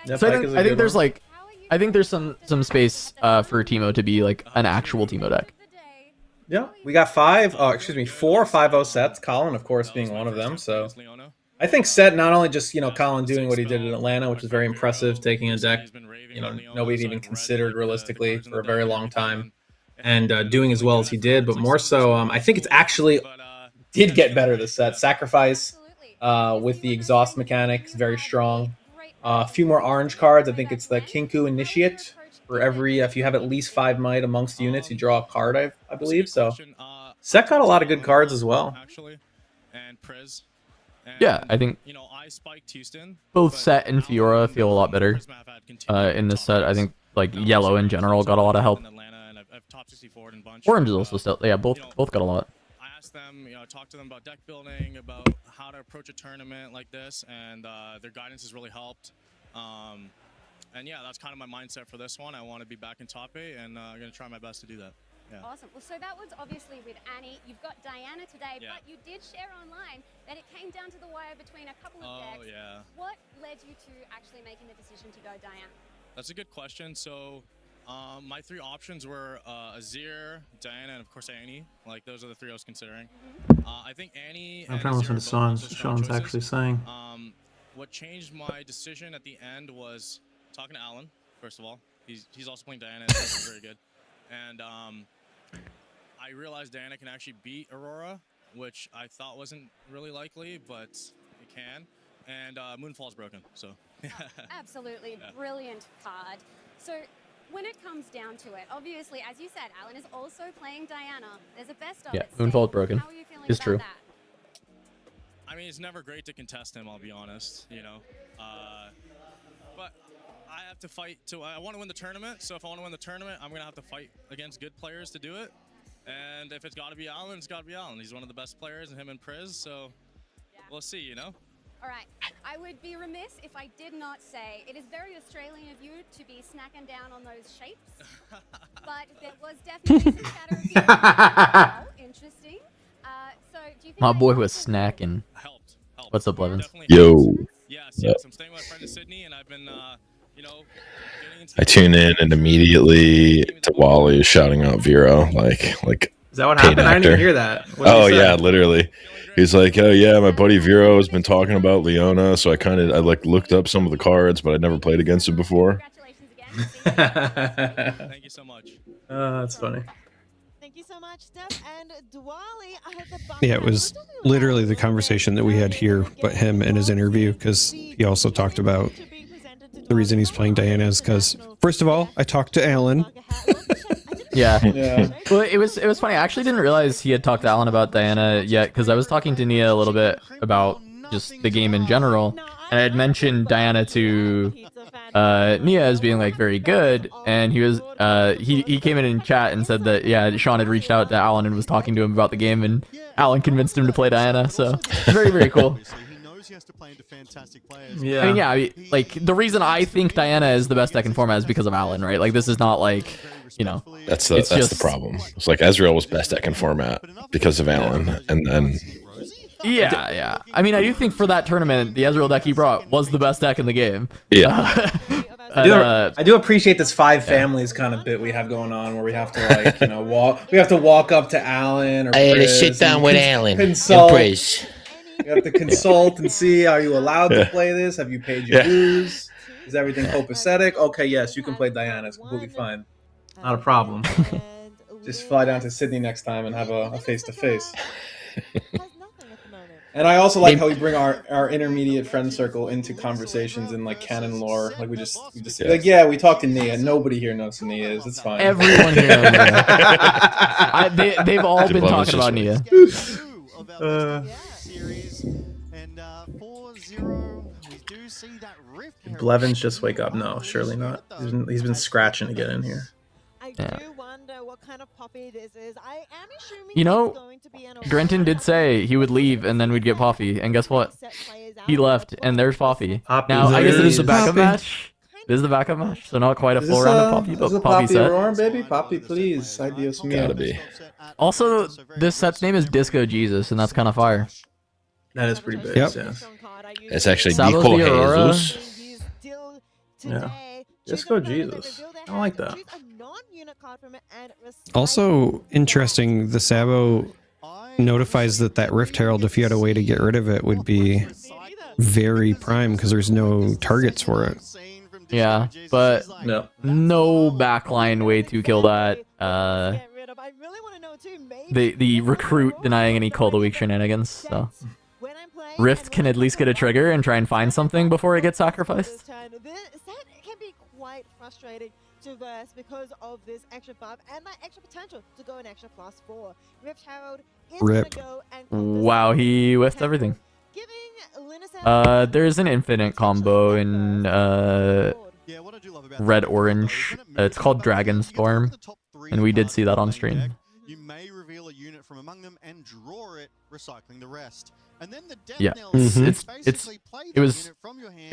Yeah, so I think there's like there's some space for Teemo to be like an actual Teemo deck. Yeah, we got 4 5-0 sets. Colin, of course, being one of them. So I think set not only just Colin doing what he did in Atlanta, which is very impressive, taking a deck nobody even considered realistically for a very long time, and doing as well as he did. But more so, I think it's actually did get better this set. Sacrifice with the exhaust mechanics, very strong. A few more orange cards. I think it's the Kinku Initiate. For every, if you have at least 5 might amongst units, you draw a card, I believe. So, set got a lot of good cards as well. Yeah, I think both Set and Fiora feel a lot better in this set. I think like Yellow in general got a lot of help. Orange is also still, both got a lot. I asked them, talk to them about deck building, about how to approach a tournament like this, and their guidance has really helped. And yeah, that's kind of my mindset for this one. I want to be back in top 8, and I'm going to try my best to do that. Yeah. Awesome. Well, so that was obviously with Annie. You've got Diana today, but you did share online that it came down to the wire between a couple of decks. Yeah. What led you to actually making the decision to go Diana? That's a good question. So my 3 options were Azir, Diana, and of course Annie. Like, those are the 3 I was considering. I think Annie I'm trying to listen to songs Sean's actually saying. What changed my decision at the end was talking to Alan, first of all. He's also playing Diana, and he's very good. And I realized Diana can actually beat Aurora, which I thought wasn't really likely, but it can. And Moonfall's broken, so. Absolutely brilliant card. So when it comes down to it, obviously, as you said, Alan is also playing Diana. There's a best of it. Yeah, Moonfall's broken. How are you feeling it's about true. That? I mean, it's never great to contest him, I'll be honest, but I have to fight I want to win the tournament, so if I want to win the tournament, I'm going to have to fight against good players to do it. And if it's got to be Alan, it's got to be Alan. He's one of the best players, and him and Priz, so we'll see, All right. I would be remiss if I did not say it is very Australian of you to be snacking down on those shapes, but there was definitely some chatter of you. Interesting. So do you think My boy was snacking. Helped. What's up, Levins? Yo. Yes. I'm staying with my friend in Sydney, and I've been, I tune in and immediately to Wally is shouting out Vero, like. Is that what happened? I didn't even hear that. Oh yeah, literally. He's like, oh yeah, my buddy Vero has been talking about Leona, so I looked up some of the cards, but I'd never played against him before. Thank you so much. That's funny. Thank you so much, Steph and Dwali. Yeah, it was literally the conversation that we had here, but him in his interview, because he also talked about the reason he's playing Diana is because, first of all, I talked to Alan. Yeah. Well, it was funny. I actually didn't realize he had talked to Alan about Diana yet, because I was talking to Nia a little bit about just the game in general. And I had mentioned Diana to Nia as being like very good, and he was he came in chat and said that yeah, Sean had reached out to Alan and was talking to him about the game, and Alan convinced him to play Diana. So very, very cool. Yeah. I mean, like the reason I think Diana is the best deck in format is because of Alan, right? Like this is not like, you know, that's the problem. It's like Ezreal was best deck in format because of Alan, and then yeah. I mean, I do think for that tournament, the Ezreal deck he brought was the best deck in the game. Yeah. I do appreciate this five families kind of bit we have going on, where we have to like, you know, walk up to Alan, or I had to Briz sit down with Alan consult. and Briz. You have to consult and see, are you allowed to play this? Have you paid your dues? Is everything copacetic? Okay, yes, you can play Diana. It's completely fine. Not a problem. Just fly down to Sydney next time and have a face-to-face. And I also like how we bring our intermediate friend circle into conversations in like canon lore. Like we just like, yeah, we talked to Nia. Nobody here knows who Nia is. It's fine. Everyone here knows Nia. They've all been talking about Nia. Blevins just wake up? No, surely not. He's been scratching to get in here. Yeah. What kind of Poppy this is. I am assuming you know, Grenton did say he would leave and then we'd get Poppy, and guess what? He left, and there's Poppy. Now, I guess it is the backup match. This is the backup match, so not quite a full round of Poppy, but Poppy set. Aurora, baby? Poppy, please. Ideas me. Gotta be. Also, this set's name is Disco Jesus, and that's kind of fire. That is pretty big. Yep. Yeah. It's actually Sabos Nico the Aurora. Jesus. Yeah. Disco Jesus. I like that. Also interesting, the Sabo notifies that Rift Herald, if you had a way to get rid of it, would be very prime because there's no targets for it. Yeah, but no backline way to kill that. The recruit denying any call the weak shenanigans. So Rift can at least get a trigger and try and find something before it gets sacrificed. That can be quite frustrating to verse because of this extra buff and that extra potential to go an extra +4. Rift Herald is going to go and Wow, he whiffed everything. There's an infinite combo in red orange. It's called Dragon Storm, and we did see that on stream. You may reveal a unit from among them and draw it, recycling the rest. And then the death Yeah, knells it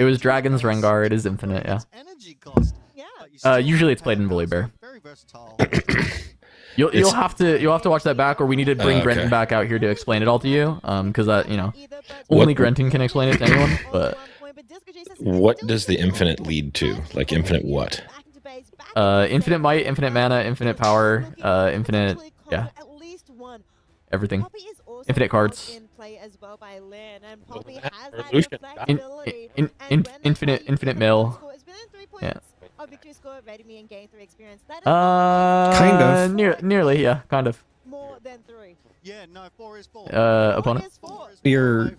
was Dragon's Rengar. It is infinite. Yeah. Usually it's played in Volibear. You'll have to watch that back, or we need to bring Grenton back out here to explain it all to you. Because that only Grenton can explain it to anyone. But what does the infinite lead to? Like infinite what? Infinite might, infinite mana, infinite power, infinite everything. Infinite cards. Infinite mill. Yeah. Kind of. Nearly, yeah, kind of. Opponent. You're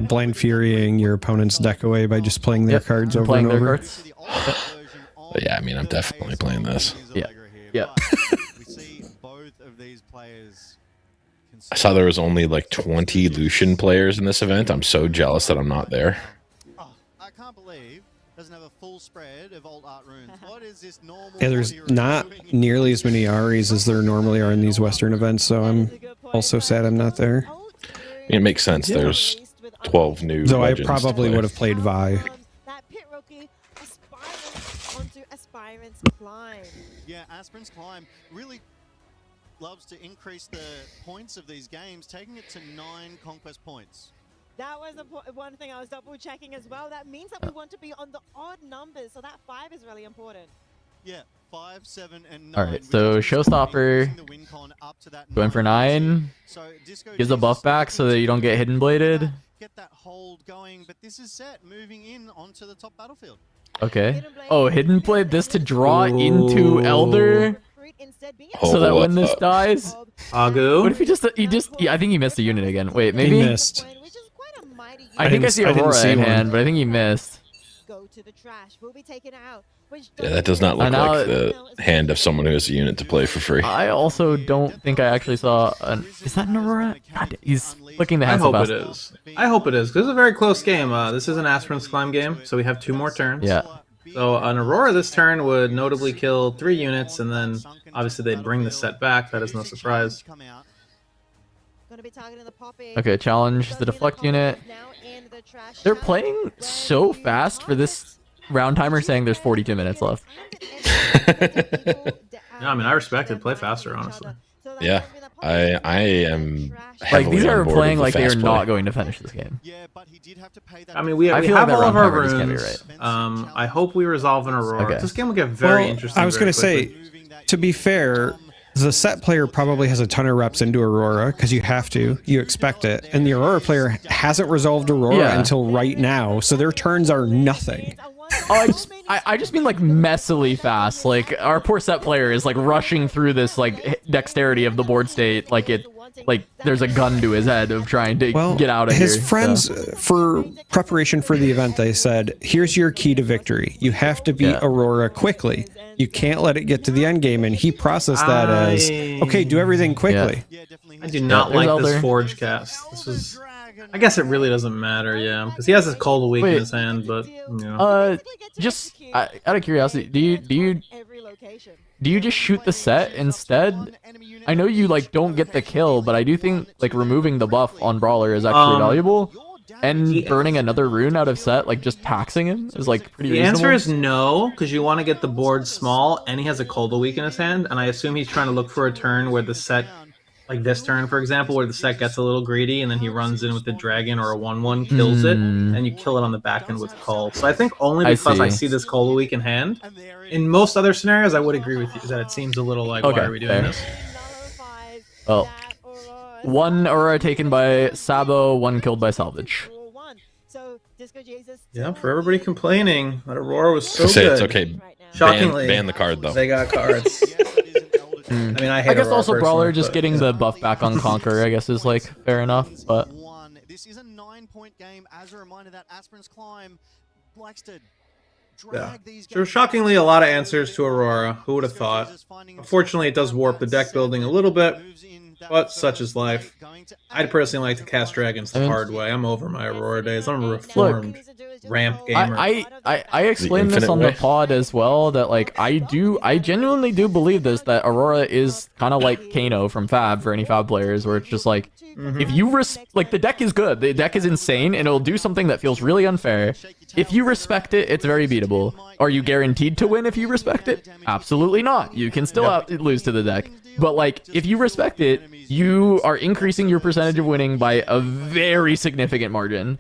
blind furying your opponent's deck away by just playing their cards over and over. Cards. Yeah, I mean, I'm definitely playing this. Yeah. I saw there was only like 20 Lucian players in this event. I'm so jealous that I'm not there. I can't believe doesn't have a full spread of old art runes. What is this normal? Yeah, there's not nearly as many Aries as there normally are in these Western events, so I'm also sad I'm not there. It makes sense. There's 12 new. Though I probably would have played Vi. Yeah, Aspirant's Climb really loves to increase the points of these games, taking it to 9 conquest points. That was one thing I was double checking as well. That means that we want to be on the odd numbers, so that 5 is really important. Yeah, 5, 7, and 9. All right, so Showstopper going for 9. Gives a buff back so that you don't get hidden bladed. Get that hold going, but this is set moving in onto the top battlefield. Okay. Oh, hidden blade this to draw into Elder. So that when this dies, Agu. What if I think he missed a unit again. Wait, maybe he missed. I think I see Aurora in hand, but I think he missed. go to the trash. Will be taken out. Yeah, that does not look like the hand of someone who has a unit to play for free. I also don't think I actually saw an... Is that an Aurora? God, he's flicking the I hand hope so it fast. is. I hope it is. This is a very close game. This is an Aspirin's Climb game, so we have 2 more turns. Yeah. So an Aurora this turn would notably kill 3 units, and then obviously they'd bring the set back. That is no surprise. Okay, challenge the deflect unit. They're playing so fast for this round timer, saying there's 42 minutes left. Yeah, I mean, I respect it. Play faster, honestly. Yeah, I am. Like, these heavily are on board playing with like the they are fast not play. going to finish this game. I mean, we I feel have like that all of round our timer just can't be runes. right. I hope we resolve an Aurora. Okay. This game will get very interesting. I was going to say, to be fair, the set player probably has a ton of reps into Aurora because you have to, you expect it, and the Aurora player hasn't resolved Aurora until right now, so their turns are nothing. Oh, I just mean like messily fast. Like, our poor set player is like rushing through this like dexterity of the board state, like there's a gun to his head of trying to get out of his here. friends, so. for preparation for the event, they said, here's your key to victory. You have to beat Aurora quickly. You can't let it get to the end game, and he processed that as, okay, do everything quickly. I do not like this Forge cast. This was... I guess it really doesn't matter, yeah, because he has his Cold of Week in his hand, but you know. Just out of curiosity, do you just shoot the set instead? I know you like don't get the kill, but I do think like removing the buff on Brawler is actually valuable, and burning another rune out of set, like just taxing him, is like pretty The reasonable. answer is no, because you want to get the board small, and he has a Cold of Week in his hand, and I assume he's trying to look for a turn where the set, like this turn, for example, where the set gets a little greedy, and then he runs in with the dragon or a 1/1, kills it, and you kill it on the back end with Cull. So I think only because I see this Cold of Week in hand. In most other scenarios, I would agree with you that it seems a little like, why are we doing this? Well, 1 Aurora taken by Sabo, 1 killed by Salvage. Yeah, for everybody complaining that Aurora was so Say good. it's okay. Shockingly, ban the card though. They got cards. I mean, I hate I guess Aurora also Brawler personally, just but, getting the buff back on Conquer, I guess, is like fair enough, but... This is a 9-point game. As a reminder, that Aspirin's Climb likes to Yeah. There were shockingly a lot of answers to Aurora. Who would have thought? Unfortunately, it does warp the deck building a little bit, but such is life. I'd personally like to cast dragons the hard way. I'm over my Aurora days. I'm a reformed ramp gamer. I explained this on the pod as well, that like I genuinely do believe this, that Aurora is kind of like Kano from Fab for any Fab players, where it's just like, if you like, the deck is good, the deck is insane, and it'll do something that feels really unfair. If you respect it, it's very beatable. Are you guaranteed to win if you respect it? Absolutely not. You can still lose to the deck. But like, if you respect it, you are increasing your percentage of winning by a very significant margin.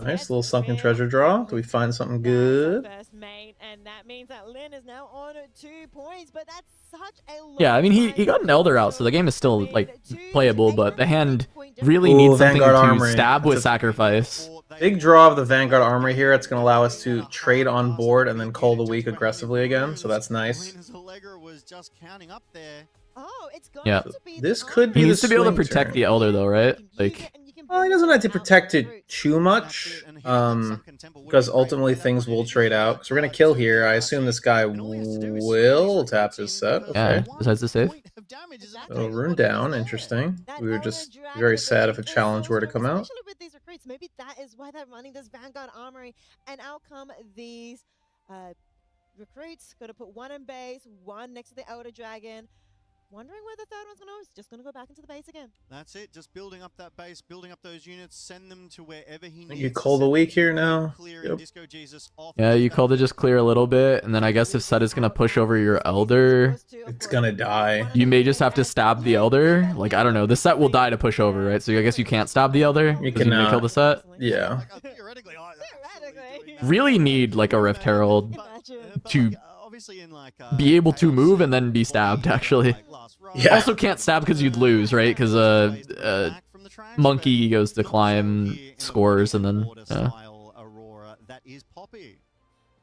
Nice little sunken treasure draw. Do we find something good? And that means that Lynn is now on 2 points, but that's such a long Yeah, I mean, he got an Elder out, so the game is still like playable, but the hand really needs something Vanguard to Armory. stab with That's a sacrifice. Big draw of the Vanguard Armory here. It's going to allow us to trade on board and then call the week aggressively again, so that's nice. Yeah. This could be He needs the to be able to swing protect turn. the Elder, though, right? Like, Well, he doesn't have to protect it too much, because ultimately things will trade out. Because we're going to kill here. I assume this guy will tap his set. Okay. yeah, decides to save. So rune down, interesting. We would just be very sad if a challenge were to come out. Especially with these recruits, maybe that is why they're running this Vanguard Armory. And out come these recruits. Got to put 1 in base, 1 next to the Elder Dragon. Wondering where the third one's going to go. It's just going to go back into the base again. That's it. Just building up that base, building up those units, send them to wherever he needs. You call the week here now. Yep. Yeah, you called to just clear a little bit, and then I guess if Set is going to push over your Elder, it's going to die. You may just have to stab the Elder. Like, I don't know. The Set will die to push over, right? So I guess you can't stab the Elder. You can cannot. kill the Set. Yeah. Really need like a Rift Herald to be able to move and then be stabbed, actually. Yeah. Also can't stab because you'd lose, right? Because Monkey goes to climb, scores, and then...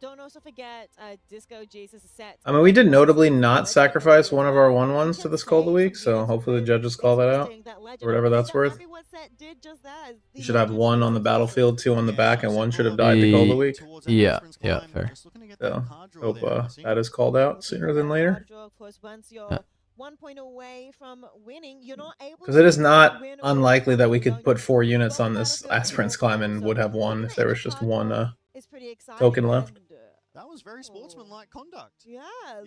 Don't also forget Disco Jesus set. I mean, we did notably not sacrifice one of our 1-1s to this call of the week, so hopefully the judges call that out, or whatever that's worth. You should have 1 on the battlefield, 2 on the back, and 1 should have died to call of the week. Yeah, fair. So, hope that is called out sooner than later. 1 point away from winning, you're not able because it is not unlikely that we could put 4 units on this Aspirant's Climb and would have 1 if there was just 1 token left. That was very sportsmanlike conduct. Yeah,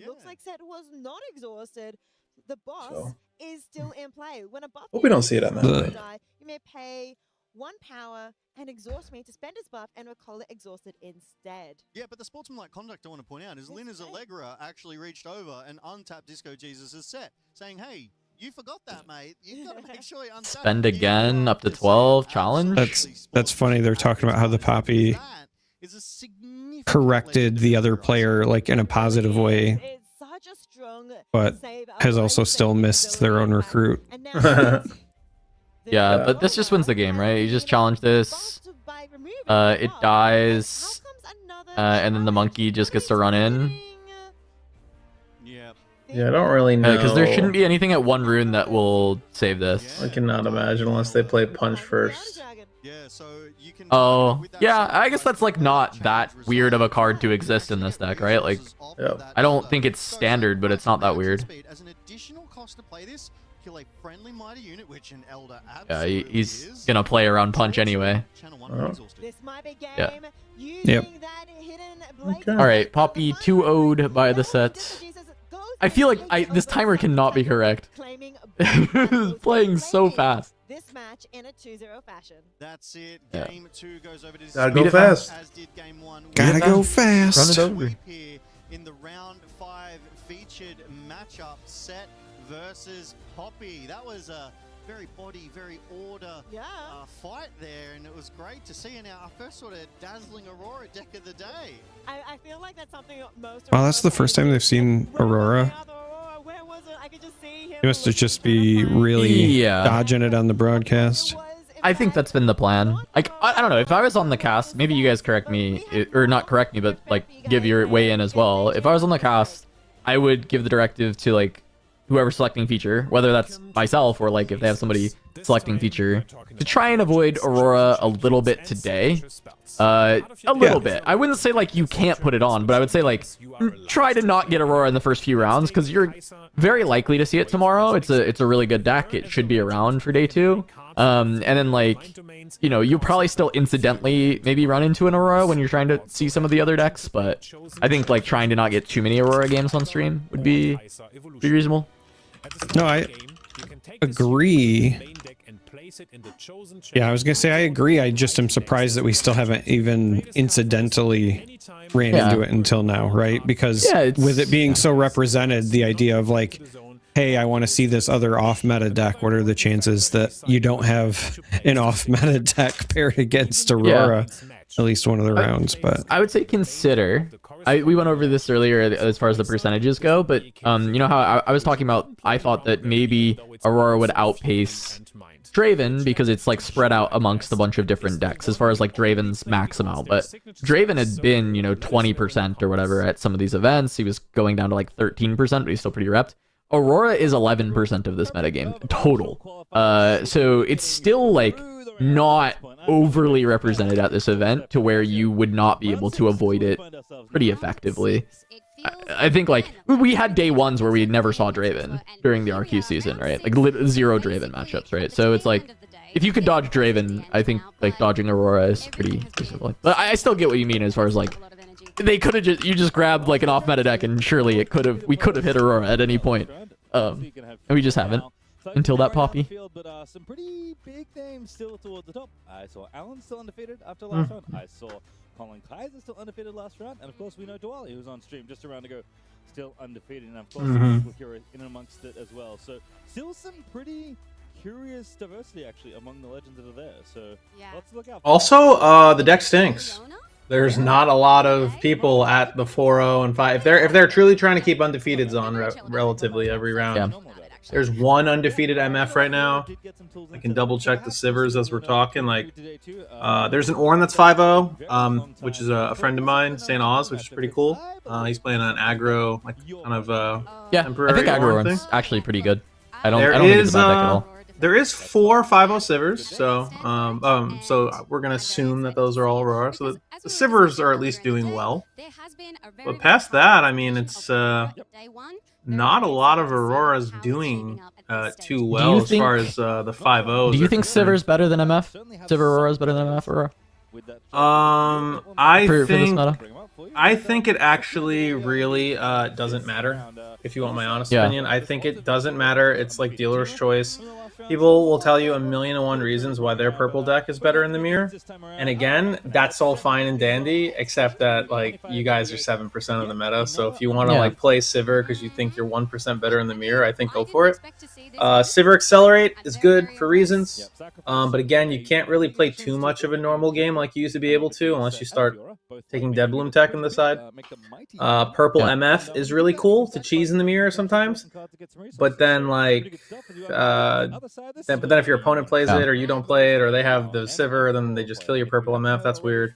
looks like Set was not exhausted. The boss is still in play. When a buff Hope we don't see it on that. You may pay 1 power and exhaust me to spend his buff and recall it exhausted instead. Yeah, but the sportsmanlike conduct I want to point out is Linus Allegra actually reached over and untapped Disco Jesus' set, saying, hey, you forgot that, mate. You've got to make sure you untap Spend again up to 12 challenge. That's funny. They're talking about how the Poppy corrected the other player like in a positive way, but has also still missed their own recruit. Yeah, but this just wins the game, right? You just challenge this, it dies, and then the monkey just gets to run in. Yeah, I don't really know. Because there shouldn't be anything at 1 rune that will save this. I cannot imagine unless they play Punch first. Oh, yeah, I guess that's like not that weird of a card to exist in this deck, right? Like, I don't think it's standard, but it's not that weird. As an additional cost to play this, kill a friendly mighty unit, which an Elder Yeah, he's gonna play around Punch anyway. Yeah. Yep. All right, Poppy 2-0'd by the set. I feel like this timer cannot be correct. Playing so fast. This match in a 2-0 fashion. That's it. Game 2 goes over to Gotta go fast. as did game 1. Gotta go fast. Run it over. Here in the round 5 featured matchup, Set versus Poppy. That was a very body, very order fight there, and it was great to see. And our first sort of dazzling Aurora deck of the day. I feel like that's something most. Wow, that's the first time they've seen Aurora. Where was it? I could just see him. He must have just be really dodging it on the broadcast. I think that's been the plan. Like, I don't know, if I was on the cast, maybe you guys correct me, or not correct me, but like give your way in as well. If I was on the cast, I would give the directive to like whoever's selecting feature, whether that's myself or like if they have somebody selecting feature, to try and avoid Aurora a little bit today. A little bit. I wouldn't say like you can't put it on, but I would say like try to not get Aurora in the first few rounds because you're very likely to see it tomorrow. It's a really good deck. It should be around for day 2. And then like, you know, you'll probably still incidentally maybe run into an Aurora when you're trying to see some of the other decks, but I think like trying to not get too many Aurora games on stream would be reasonable. No, I agree. Yeah, I was gonna say I agree. I just am surprised that we still haven't even incidentally ran into it until now, right? Because with it being so represented, the idea of like, hey, I want to see this other off-meta deck. What are the chances that you don't have an off-meta deck paired against Aurora at least one of the rounds? But I would say consider. We went over this earlier as far as the percentages go, but you know how I was talking about, I thought that maybe Aurora would outpace Draven because it's like spread out amongst a bunch of different decks as far as like Draven's max amount. But Draven had been, you know, 20% or whatever at some of these events. He was going down to like 13%, but he's still pretty repped. Aurora is 11% of this metagame total. So it's still like not overly represented at this event to where you would not be able to avoid it pretty effectively. I think like we had day 1s where we never saw Draven during the RQ season, right? Like 0 Draven matchups, right? So it's like if you could dodge Draven, I think like dodging Aurora is pretty simple. But I still get what you mean as far as like they could have you just grabbed like an off meta deck and surely we could have hit Aurora at any point. And we just haven't until that Poppy. But some pretty big names still towards the top. I saw Alan still undefeated after last round. I saw Colin Kaiser still undefeated last round, and of course we know Dwali, who was on stream just a round ago, still undefeated, and of course Wakira in amongst it as well. So still some pretty curious diversity actually among the legends that are there. So let's look out. Also, the deck stinks. There's not a lot of people at the 4-0 and 5. If they're truly trying to keep undefeateds on relatively every round, There's one undefeated MF right now. I can double check the Sivers as we're talking. Like, there's an Ornn that's 5-0, which is a friend of mine, St. Oz, which is pretty cool. He's playing on aggro, like kind of temporary. I think aggro Ornn Ornn's actually pretty good. I don't There think it's is a bad deck at all. there is 4 5-0 Sivers, so we're gonna assume that those are all Aurora. So the Sivers are at least doing well. But past that, I mean, it's not a lot of Auroras doing too well as far as the 5-0s. Do you think Siver's better than MF? Siver Aurora's better than MF Aurora? I think it actually really doesn't matter. If you want my honest opinion, I think it doesn't matter. It's like dealer's choice. People will tell you 1,000,001 reasons why their purple deck is better in the mirror. And again, that's all fine and dandy, except that like you guys are 7% of the meta. So if you want to like play Sivir because you think you're 1% better in the mirror, I think go for it. Sivir Accelerate is good for reasons. But again, you can't really play too much of a normal game like you used to be able to unless you start taking Dead Bloom tech on the side. Purple MF is really cool to cheese in the mirror sometimes. But then like but then if your opponent plays it or you don't play it or they have the Sivir, then they just kill your purple MF. That's weird.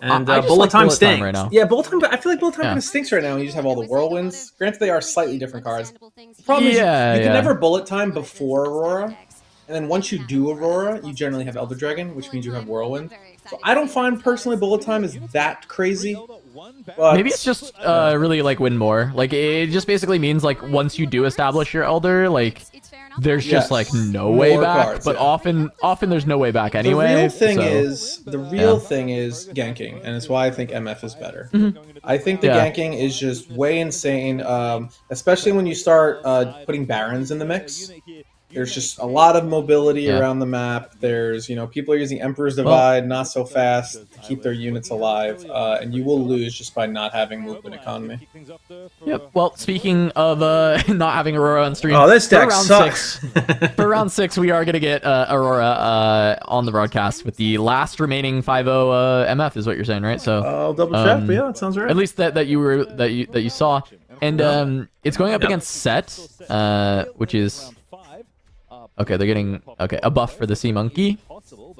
And bullet time stinks. Right now. Yeah, bullet time. I feel like bullet time kind of stinks right now. You just have all the whirlwinds. Granted, they are slightly different cards. The problem is you can never bullet time before Aurora, and then once you do Aurora, you generally have Elder Dragon, which means you have whirlwind. So I don't find personally bullet time is that crazy. But maybe it's just really like win more. Like it just basically means like once you do establish your Elder, like there's just like no way back. Cards, but often there's no way back anyway. The real thing is ganking, and it's why I think MF is better. I think the ganking is just way insane, especially when you start putting Barons in the mix. There's just a lot of mobility around the map. There's, people are using Emperor's Divide not so fast to keep their units alive, and you will lose just by not having movement economy. Yep. Well, speaking of not having Aurora on stream, this deck sucks. For round 6, we are gonna get Aurora on the broadcast with the last remaining 5-0 MF, is what you're saying, right? So I'll double check. But yeah, that sounds right. At least that you saw, and it's going up against Set, which is. Okay, they're getting a buff for the Sea Monkey.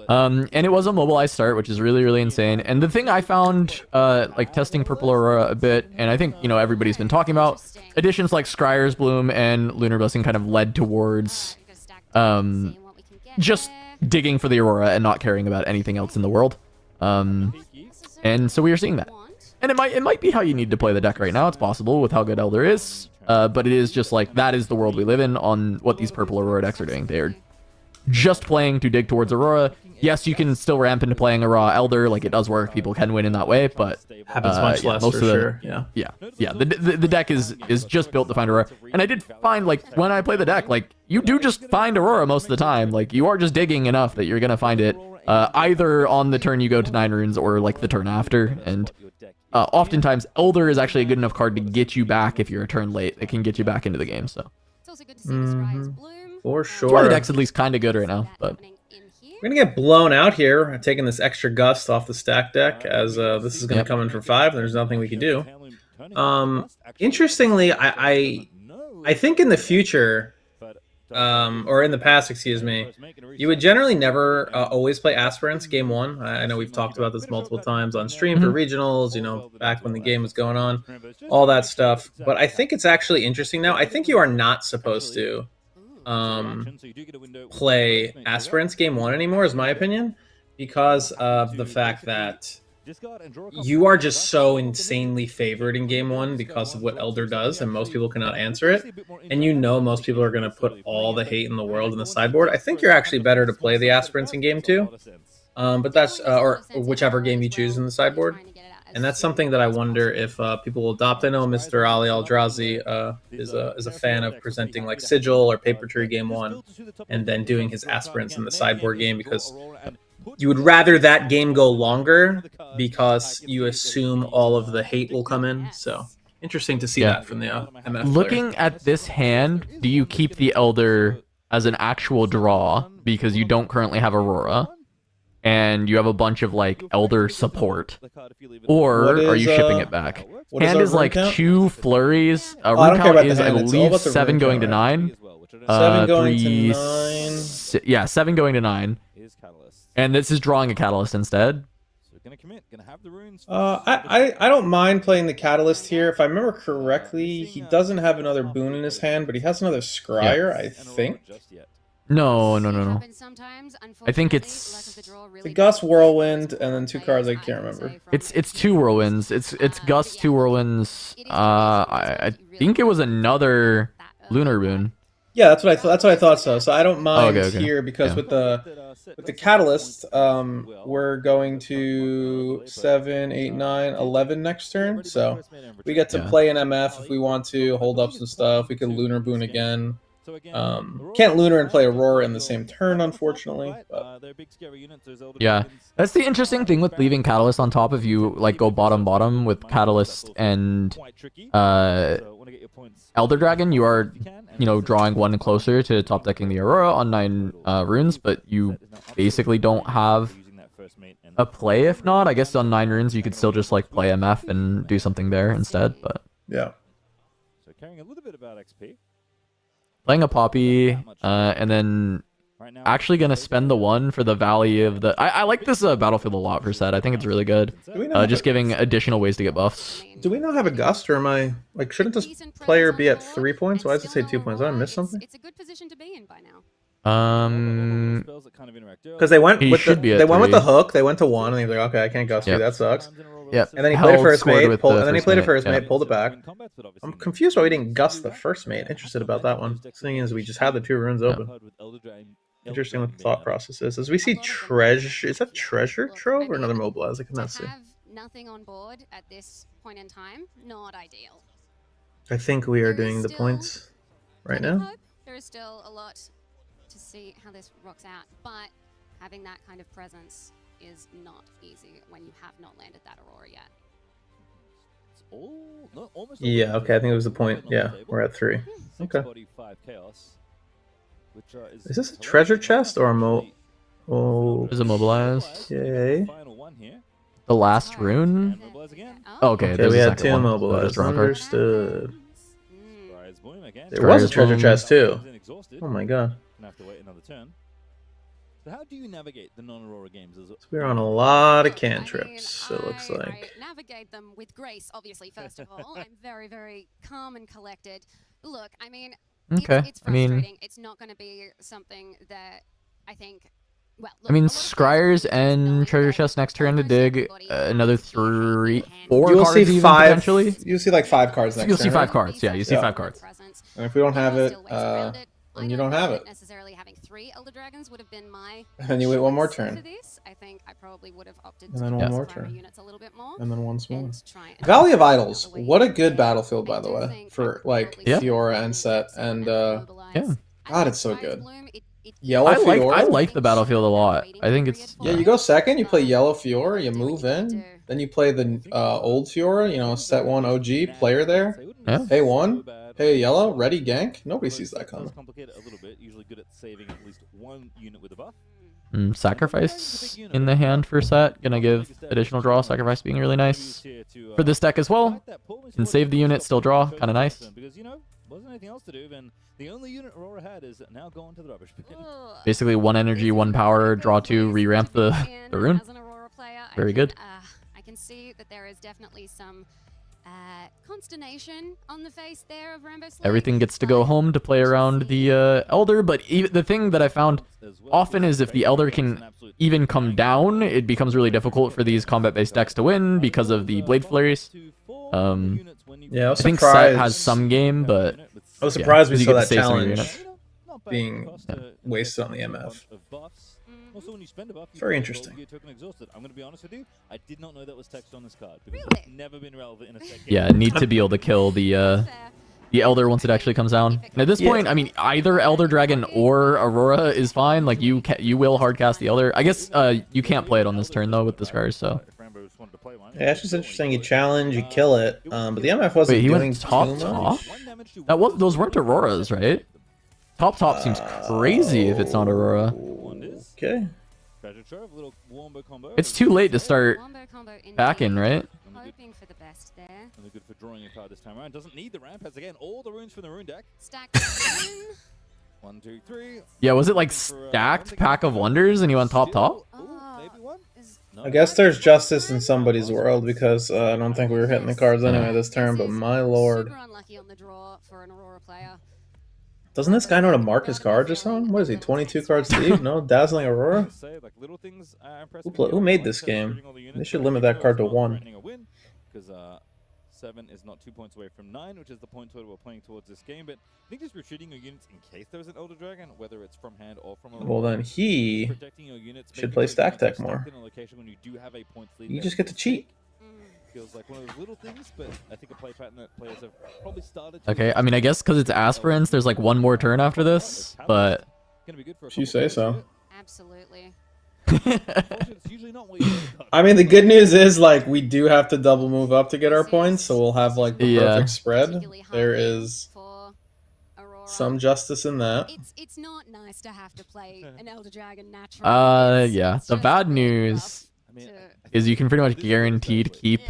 And it was a mobilized start, which is really, really insane. And the thing I found, like testing Purple Aurora a bit, and I think, everybody's been talking about, additions like Scryer's Bloom and Lunar Blessing kind of led towards just digging for the Aurora and not caring about anything else in the world. And so we are seeing that. And it might be how you need to play the deck right now. It's possible with how good Elder is. But it is just like, that is the world we live in on what these Purple Aurora decks are doing. They're just playing to dig towards Aurora. Yes, you can still ramp into playing a raw Elder, like it does work. People can win in that way, but happens much less most for of sure. The deck is just built to find Aurora. And I did find, like, when I play the deck, like, you do just find Aurora most of the time. Like, you are just digging enough that you're gonna find it either on the turn you go to 9 runes or like the turn after. And oftentimes Elder is actually a good enough card to get you back if you're a turn late. It can get you back into the game. So for sure, that's why the deck's at least kind of good right now. But we're gonna get blown out here. I'm taking this extra gust off the stack deck as this is gonna come in for 5. And there's nothing we can do. Interestingly, I think in the future, or in the past, excuse me, you would generally never always play Aspirants game 1. I know we've talked about this multiple times on stream for regionals, back when the game was going on, all that stuff. But I think it's actually interesting now. I think you are not supposed to play Aspirants game 1 anymore, is my opinion, because of the fact that you are just so insanely favored in game 1 because of what Elder does, and most people cannot answer it. And most people are going to put all the hate in the world in the sideboard. I think you're actually better to play the Aspirants in game 2, but that's or whichever game you choose in the sideboard. And that's something that I wonder if people will adopt. I know Mr. Ali Eldrazi is a fan of presenting like Sigil or Paper Tree game 1, and then doing his Aspirants in the sideboard game, because you would rather that game go longer because you assume all of the hate will come in. So interesting to see that from the MF looking at this hand, do you keep the Elder as an actual draw because you don't currently have Aurora? and you have a bunch of like Elder support, or are you shipping it back? Hand is like 2 flurries. Rune count is, I believe, 7 going to 9. 7 going 3, to 9. Yeah, 7 going to 9. And this is drawing a catalyst instead. I don't mind playing the Catalyst here. If I remember correctly, he doesn't have another boon in his hand, but he has another Scryer, I think. No. I think it's the Gus Whirlwind, and then 2 cards I can't remember. It's 2 Whirlwinds. It's Gus, 2 Whirlwinds. I think it was another Lunar Boon. Yeah, that's what I thought so. So I don't mind here because with the Catalyst, we're going to 7, 8, 9, 11 next turn. So we get to play an MF if we want to, hold up some stuff. We could Lunar Boon again. Can't Lunar and play Aurora in the same turn, unfortunately. But. Yeah, that's the interesting thing with leaving Catalyst on top. If you like go bottom with Catalyst and Elder Dragon, you are drawing 1 closer to top decking the Aurora on 9 runes, but you basically don't have a play. If not, I guess on 9 runes you could still just like play MF and do something there instead. But yeah, so carrying a little bit about XP. Playing a Poppy, and then actually gonna spend the 1 for the Valley of the... I like this battlefield a lot for set. I think it's really good. Just giving additional ways to get buffs. Do we not have a Gust, or am I... Like, shouldn't this player be at 3 points? Why does it say 2 points? Did I miss something? It's a good position to be in by now. Because they went with the hook, they went to 1, and he's like, okay, I can't Gust you, that sucks. Yep. And then he played a first mate, and then he played a first mate, pulled it back. I'm confused why we didn't Gust the first mate. Interested about that one. Seeing as we just had the 2 runes open. Interesting what the thought process is. As we see treasure, is that treasure trove or another mobilize? I cannot see. Nothing on board at this point in time. Not ideal. I think we are doing the points right now. There is still a lot to see how this rocks out, but having that kind of presence is not easy when you have not landed that Aurora yet. Yeah, okay, I think it was the point. Yeah, we're at 3. Okay. Is this a treasure chest or a Is it mobilize? Okay. The last rune? Okay, we had 2 mobilized. Understood. There was a treasure chest too. Oh my god. So how do you navigate the non-Aurora games? So we're on a lot of cantrips, it looks like. I navigate them with grace, obviously, first of all. I'm very, very calm and collected. Look, I mean, it's frustrating. It's not going to be something that I think... Well, look, Scryers and treasure chest next turn to dig another 4 You'll cards see even, 5, potentially. You'll see like 5 cards next turn. You'll see 5 cards, yeah, you see 5 cards. And if we don't have it, then you don't have it. Necessarily having 3 Elder Dragons would have been my... And then you wait 1 more turn. I think I probably would have opted and then 1 more turn. Units a little bit more. And then 1 more. Valley of Idols. What a good battlefield, by the way, for like Fiora and Set. And God, it's so good. Yellow Fiora. I like the battlefield a lot. I think it's... Yeah, you go second, you play Yellow Fiora, you move in. Then you play the old Fiora, Set 1 OG, player there. Yeah. Pay 1, pay a yellow, ready gank. Nobody sees that coming. Sacrifice in the hand for Set. Gonna give additional draw. Sacrifice being really nice. For this deck as well. Can save the unit, still draw. Kind of nice. Wasn't anything else to do, then the only unit Aurora had is now going to the rubbish bin. Basically 1 energy, 1 power, draw 2, re-ramp the rune. Very good. I can see that there is definitely some consternation on the face there of Rambo Slade. Everything gets to go home to play around the Elder, but the thing that I found often is if the Elder can even come down, it becomes really difficult for these combat-based decks to win because of the Blade Flurries. Yeah, I think Set has some game, but I was surprised we saw that challenge being wasted on the MF. Also, when you spend a buff, very interesting. I'm going to be honest with you, I did not know that was text on this card. Because it's never been relevant in a second. Yeah, need to be able to kill the Elder once it actually comes down. And at this point, I mean, either Elder Dragon or Aurora is fine. Like, you will hardcast the Elder. I guess you can't play it on this turn, though, with the Scars, so... Yeah, it's just interesting. You challenge, you kill it, but the MF wasn't he doing went top? Those weren't Auroras, right? Top seems crazy if it's not Aurora. Okay. Treasure trove, a little wombo combo. It's too late to start backing, right? Hoping for the best there. Really good for drawing a card this time around. Doesn't need the ramp, as again, all the runes from the rune deck. Stacked 1, 2, 3. Yeah, was it like stacked pack of wonders and he went top? Maybe one? I guess there's justice in somebody's world because I don't think we were hitting the cards anyway this turn, but my lord. Super unlucky on the draw for an Aurora player. Doesn't this guy know how to mark his cards or something? What is he, 22 cards deep? No? Dazzling Aurora? Who made this game? They should limit that card to 1. Because 7 is not 2 points away from 9, which is the point total we're playing towards this game. But I think just retreating your units in case there's an Elder Dragon, whether it's from hand or from Aurora. Well, then he should play stack tech more. You just get to cheat. Feels like one of those little things, but I think a play pattern that players have probably started to Okay, I mean, I guess because it's aspirants, there's like one more turn after this, but... If you say so. Absolutely. I mean, the good news is, like, we do have to double move up to get our points, so we'll have, like, the perfect spread. There is some justice in that. It's not nice to have to play an Elder Dragon naturally. Yeah. The bad news is you can pretty much guaranteed keep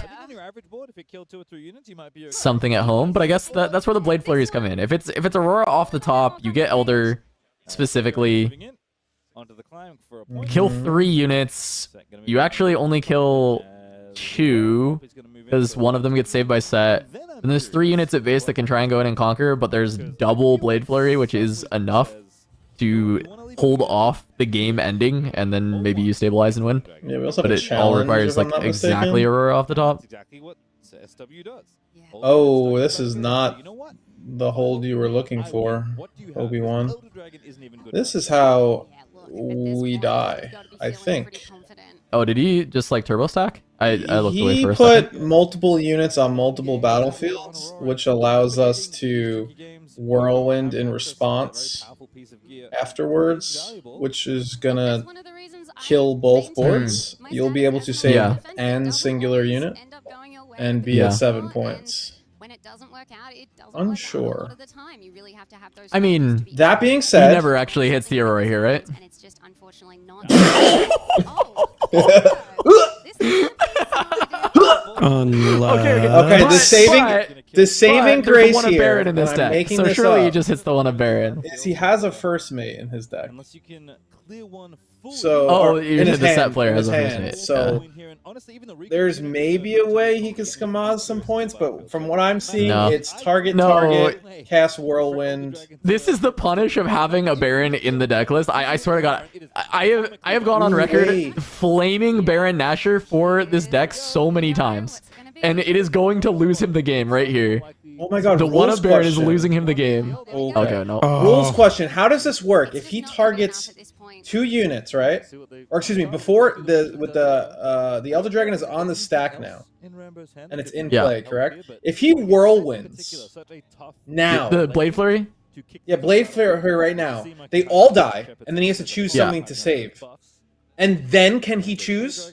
something at home, but I guess that's where the Blade Flurries come in. If it's Aurora off the top, you get Elder specifically. Kill 3 units. You actually only kill 2 because one of them gets saved by set. And there's 3 units at base that can try and go in and conquer, but there's double Blade Flurry, which is enough to hold off the game ending, and then maybe you stabilize and win. Yeah, we also but have a it all challenge, requires if I'm like not exactly mistaken. Aurora off the top. exactly what SW does. Oh, this is not the hold you were looking for, Obi-Wan. This is how we die, I think. Oh, did he just like turbo stack? I looked away He for a put second. multiple units on multiple battlefields, which allows us to whirlwind in response afterwards, which is gonna kill both boards. You'll be able to save an singular unit and be at 7 points. Unsure. I mean, that being said, he never actually hits the Aurora here, right? Okay, the saving grace one of here, Baron in this and I'm deck, making so this surely he up, just hits the one of Baron. is he has a first mate in his deck. Unless you can clear one So, Oh, or you're in saying his the set hand, player in has his a first hand. mate, So there's maybe a way he can skamaz some points, but from what I'm seeing, No. it's target, cast whirlwind. This is the punish of having a Baron in the deck list. I swear to God, I have gone on record flaming Baron Nashor for this deck so many times, and it is going to lose him the game right here. Oh my God! The one rules of Baron is question. losing him the game. Okay, no. Rules question: how does this work? If he targets 2 units, right? Or excuse me, before the Elder Dragon is on the stack now, and it's in play, correct? If he whirlwinds now, The Blade Flurry? Yeah, Blade Flurry right now. They all die, and then he has to choose something to save. And then can he choose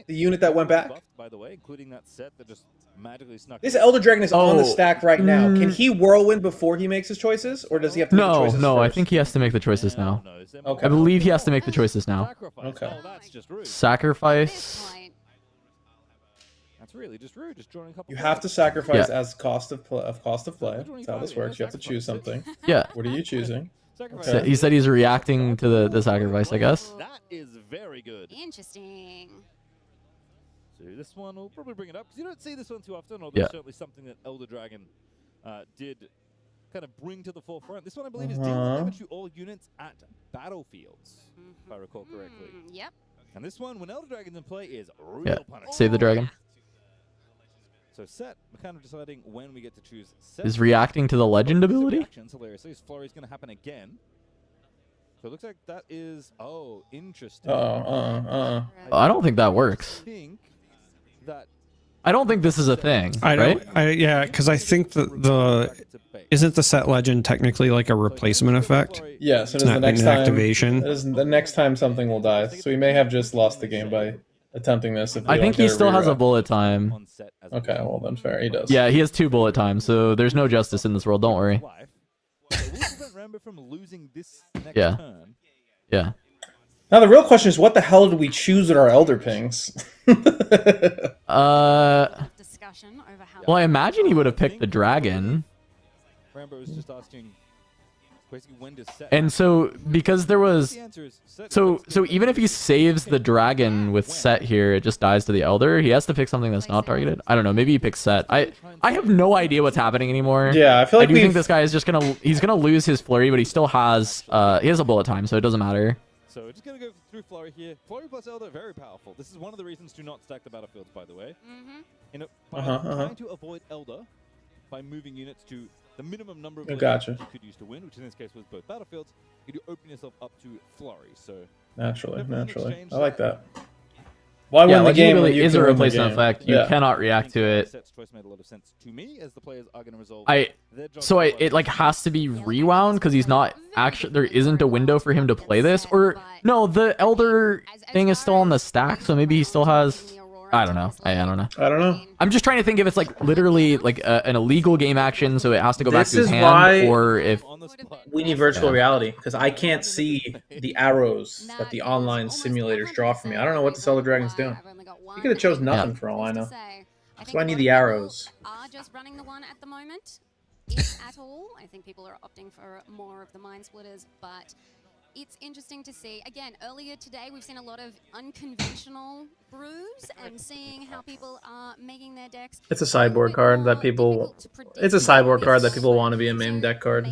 the unit that went back? By the way, including that set that just magically snuck. This Elder Dragon is on the stack right now. Can he whirlwind before he makes his choices, or does he have to make the No, choices no, I first? think he has to make the choices now. Okay. I believe he has to make the choices now. Okay. Sacrifice. That's really just rude. Just drawing a couple. You have to sacrifice as cost of play. That's how this works. You have to choose something. Yeah. What are you choosing? So he said he's reacting to the sacrifice, I guess. That is very good. Interesting. So this one will probably bring it up because you don't see this one too often. Although Yeah. certainly something that Elder Dragon did kind of bring to the forefront. This one I believe is dealing damage to all units at battlefields, if I recall correctly. Yep. And this one, when Elder Dragon's in play, is real Yeah. punishment. Save the dragon. So set, we're kind of deciding when we get to choose set. Is reacting to the legend ability? Reactions, hilariously. His flurry is going to happen again. So it looks like that is interesting. I don't think that works. I don't think this is a thing, right? Yeah, because I think that isn't the set legend technically like a replacement effect? Yes, it It's is not the next an time. activation. It is the next time something will die. So we may have just lost the game by attempting this. If we I don't think get he a still has a rerun. bullet time. Okay, well then fair. He does. Yeah, he has 2 bullet times, so there's no justice in this world. Don't worry. Remember from losing this next Yeah. turn. Yeah. Now the real question is, what the hell did we choose with our Elder Pings? Well, I imagine he would have picked the dragon. Rambo is just asking basically when to set. And so because there was so even if he saves the dragon with set here, it just dies to the elder. He has to pick something that's not targeted. I don't know. Maybe he picks set. I have no idea what's happening anymore. Yeah, I feel like I do think this guy is just he's gonna lose his flurry, but he still has he has a bullet time, so it doesn't matter. So we're just gonna go through flurry here. Flurry plus elder, very powerful. This is one of the reasons to not stack the battlefields, by the way. You know, by trying to avoid elder by moving units to the minimum number of gotcha. you could use to win, which in this case was both battlefields, you do open yourself up to flurry. So naturally, I like that. Why win the like game? Really is a replacement effect. You cannot react to it. Choice made a lot of sense to me, as the players are going to resolve. It like has to be rewound because he's not actually, there isn't a window for him to play this, or no, the elder thing is still on the stack, so maybe he still has. I don't know. I don't know. I'm just trying to think if it's like literally like an illegal game action, so it has to go back to his hand, or if we need virtual reality, because I can't see the arrows that the online simulators draw for me. I don't know what this Elder Dragon's doing. He could have chose nothing for all I know. So I need the arrows. Are just running the one at the moment, if at all. I think people are opting for more of the mind splitters, but it's interesting to see. Again, earlier today, we've seen a lot of unconventional brews and seeing how people are making their decks. It's a sideboard card that people. It's a sideboard card that people want to be a main deck card.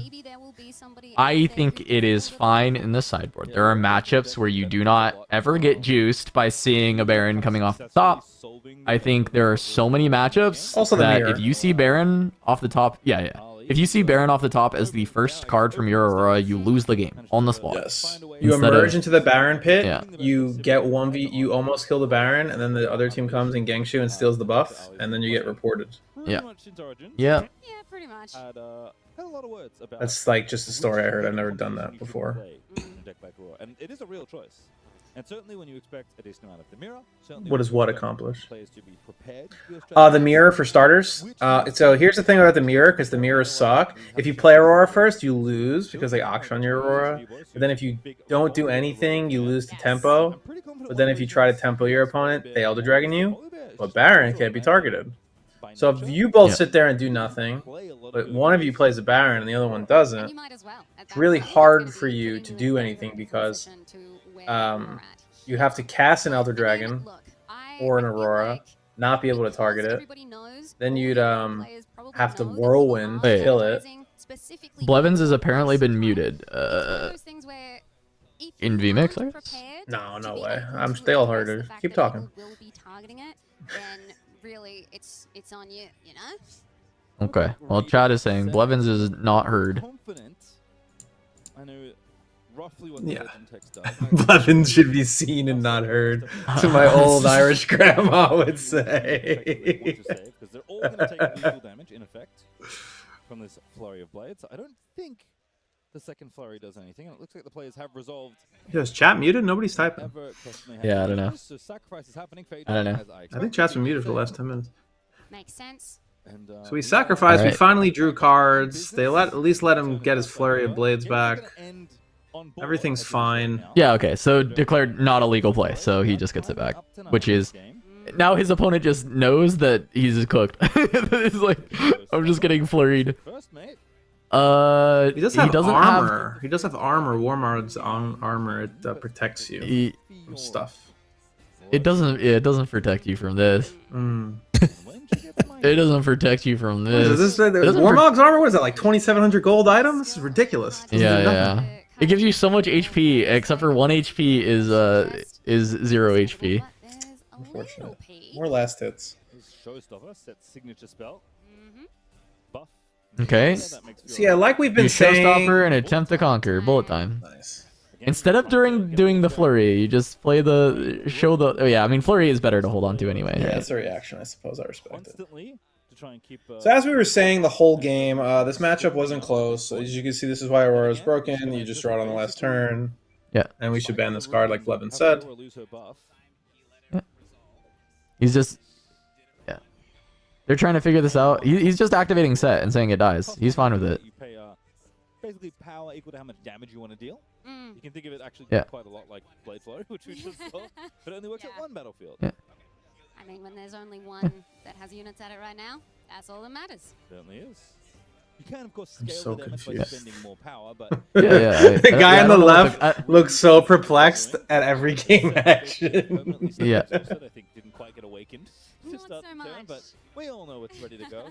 I think it is fine in the sideboard. There are matchups where you do not ever get juiced by seeing a Baron coming off the top. I think there are so many matchups also that mirror. If you see Baron off the top, if you see Baron off the top as the first card from your Aurora, you lose the game on the spot. Yes. You emerge into the Baron pit, you get 1v, you almost kill the Baron, and then the other team comes and ganks you and steals the buff, and then you get reported. Yeah, pretty much. Had a lot of words about. That's like just a story I heard. I've never done that before. And it is a real choice. And certainly when you expect a decent amount of the mirror, what does what accomplish? Players to be prepared. The mirror for starters. So here's the thing about the mirror, because the mirrors suck. If you play Aurora first, you lose because they auction on your Aurora. But then if you don't do anything, you lose to tempo. But then if you try to tempo your opponent, they Elder Dragon you. But Baron can't be targeted. So if you both sit there and do nothing, but one of you plays a Baron and the other one doesn't, it's really hard for you to do anything because you have to cast an Elder Dragon or an Aurora, not be able to target it. Then you'd have to Whirlwind to kill it. Blevins has apparently been muted. In VMix, I guess? No way. I'm still harder. Keep talking. Really, it's on you, you know? Okay. Well, Chad is saying Blevins is not heard. I know roughly what the text does. Blevins should be seen and not heard, to my old Irish grandma would say. Because they're all going to take lethal damage, in effect, from this flurry of blades. I don't think the second flurry does anything, and it looks like the players have resolved. Is chat muted? Nobody's typing. Yeah, I don't know. So sacrifice is happening. I don't know. I think chat's been muted for the last 10 minutes. Makes sense. And, so we sacrificed. Right. We finally drew cards. They at least let him get his flurry of blades back. Everything's fine. Yeah, okay. So declared not a legal play, so he just gets it back, which is now his opponent just knows that he's cooked. It's like, I'm just getting flurried. He does have armor. He does have armor. Warmard's on armor. It protects you from stuff. It doesn't protect you from this. It doesn't protect you from this. Warmog's armor? What is that, like 2,700 gold item? This is ridiculous. Yeah. It gives you so much HP, except for 1 HP is 0 HP. Unfortunate. More last hits. Showstopper sets signature spell. Buff. Okay. See, like we've been saying, Showstopper and attempt to conquer. Bullet time. Nice. Instead of doing the flurry, you just play Oh yeah, I mean flurry is better to hold on to anyway. Yeah, right? it's a reaction. I suppose I respect it. So as we were saying the whole game, this matchup wasn't close. So as you can see, this is why Aurora is broken. You just draw it on the last turn. Yeah. And we should ban this card, like Blevin said. Yeah. He's just. Yeah. They're trying to figure this out. He's just activating set and saying it dies. He's fine with it. You pay basically power equal to how much damage you want to deal. You can think of it actually Yeah. quite a lot like Blade Flow, which we just saw, but it only works at one battlefield. Yeah. I mean, when there's only one that has units at it right now, that's all that matters. Certainly is. You can, of course, I'm scale so the damage by confused. spending more power, but The guy on the left looks so perplexed at every game action. Yeah. I think didn't quite get awakened to start the turn, but we all know it's ready to go.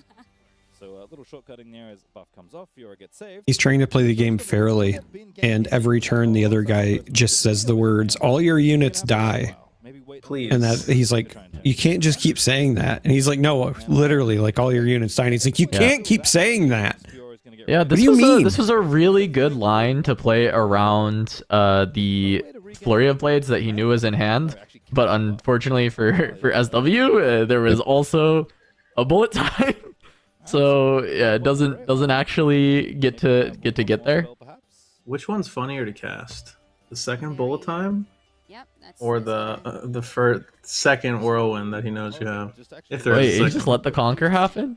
So a little shortcutting there as buff comes off, Fiora gets saved. He's trying to play the game fairly, and every turn the other guy just says the words, "All your units die." Please. And that he's like, you can't just keep saying that. And he's like, no, literally, like all your units die. And he's like, you can't keep saying that. Yeah, What do you mean? This was a really good line to play around the flurry of blades that he knew was in hand. But unfortunately for SW, there was also a bullet time. So yeah, it doesn't actually get get there. Which one's funnier to cast? The second bullet time? Or the first second whirlwind that he knows you have? If there Wait, is a you second. just let the conquer happen?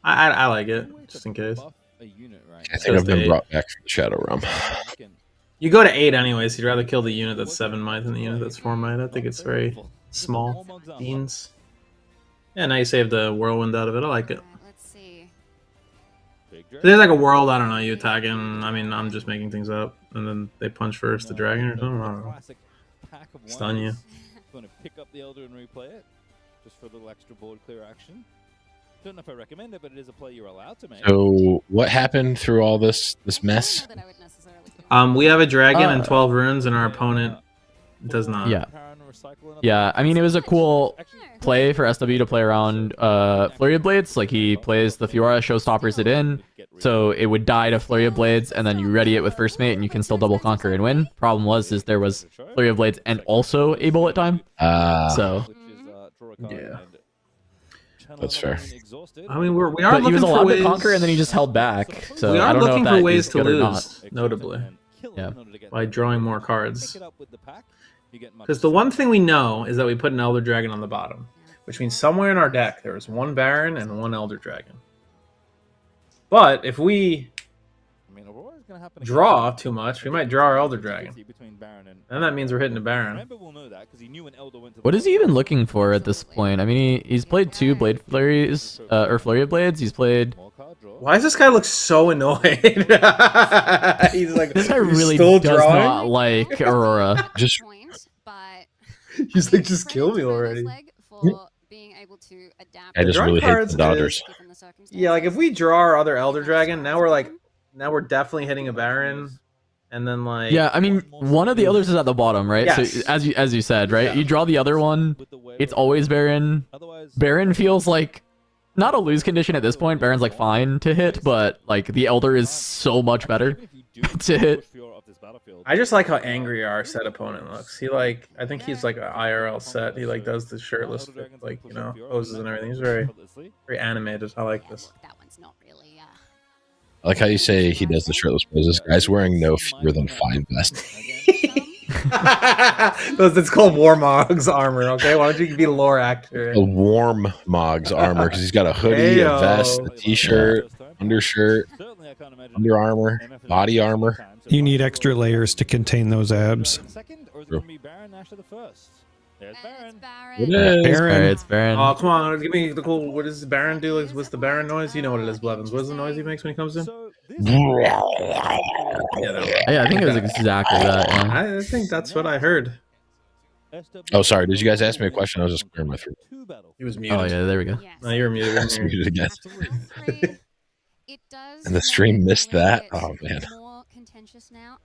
I like it, just in case. I think I've been brought back from the Shadow Realm. You go to 8 anyways. You'd rather kill the unit that's 7 might than the unit that's 4 might. I think it's very small beans. Yeah, now you save the whirlwind out of it. I like it. Let's see. There's like a world, I don't know, you attack in. I mean, I'm just making things up. And then they punch first the dragon or something. I don't know. Stun you. Going to pick up the Elder and replay it, just for a little extra board clear action. Don't know if I recommend it, but it is a play you're allowed to make. So what happened through all this mess? We have a dragon and 12 runes, and our opponent does not. Yeah. Yeah, I mean, it was a cool play for SW to play around Flurry of Blades. Like, he plays the Fiora, showstoppers it in, so it would die to Flurry of Blades, and then you ready it with First Mate, and you can still double conquer and win. Problem was, there was Flurry of Blades and also a bullet time. So... Yeah. That's fair. I mean, we are but looking he was for allowed ways... to conquer, and then he just held back. So we are I don't looking know if for that ways is to good or not. lose, notably. Yeah. By drawing more cards. Because the one thing we know is that we put an Elder Dragon on the bottom, which means somewhere in our deck there is one Baron and one Elder Dragon. But if we draw too much, we might draw our Elder Dragon. And that means we're hitting a Baron. What is he even looking for at this point? I mean, he's played 2 Blade Flurries, or Flurry of Blades. He's played... Why does this guy look so annoyed? He's like, this guy really still does drawing? not like Aurora. Just He's like, just kill me already. I just Drawing really hate cards the Dodgers. Yeah, like if we draw our other Elder Dragon, now we're definitely hitting a Baron, and then like Yeah, I mean, one of the others is at the bottom, right? Yes. So as you said, right? You draw the other one, it's always Baron. Baron feels like not a lose condition at this point. Baron's like fine to hit, but like the Elder is so much better to hit. I just like how angry our set opponent looks. I think he's like an IRL set. He like does the shirtless, like, you know, poses and everything. He's very animated. I like this. I like how you say he does the shirtless pose. This guy's wearing no fewer than 5 vests. It's called Warmog's armor. Okay, why don't you be lore accurate? A warm Mog's armor because he's got a hoodie, a vest, a t-shirt, undershirt, under armor, body armor. You need extra layers to contain those abs. True. It is. Alright, it's Baron. Oh, come on, give me the cool. What does Baron do? Like, what's the Baron noise? You know what it is, Blevins. What's the noise he makes when he comes in? Yeah, I think it was exactly that. Yeah. I think that's what I heard. Oh, sorry. Did you guys ask me a question? I was just clearing my throat. He was muted. Oh yeah, there we go. No, you're muted. I was muted again. And the stream missed that. Oh man. Contentious now.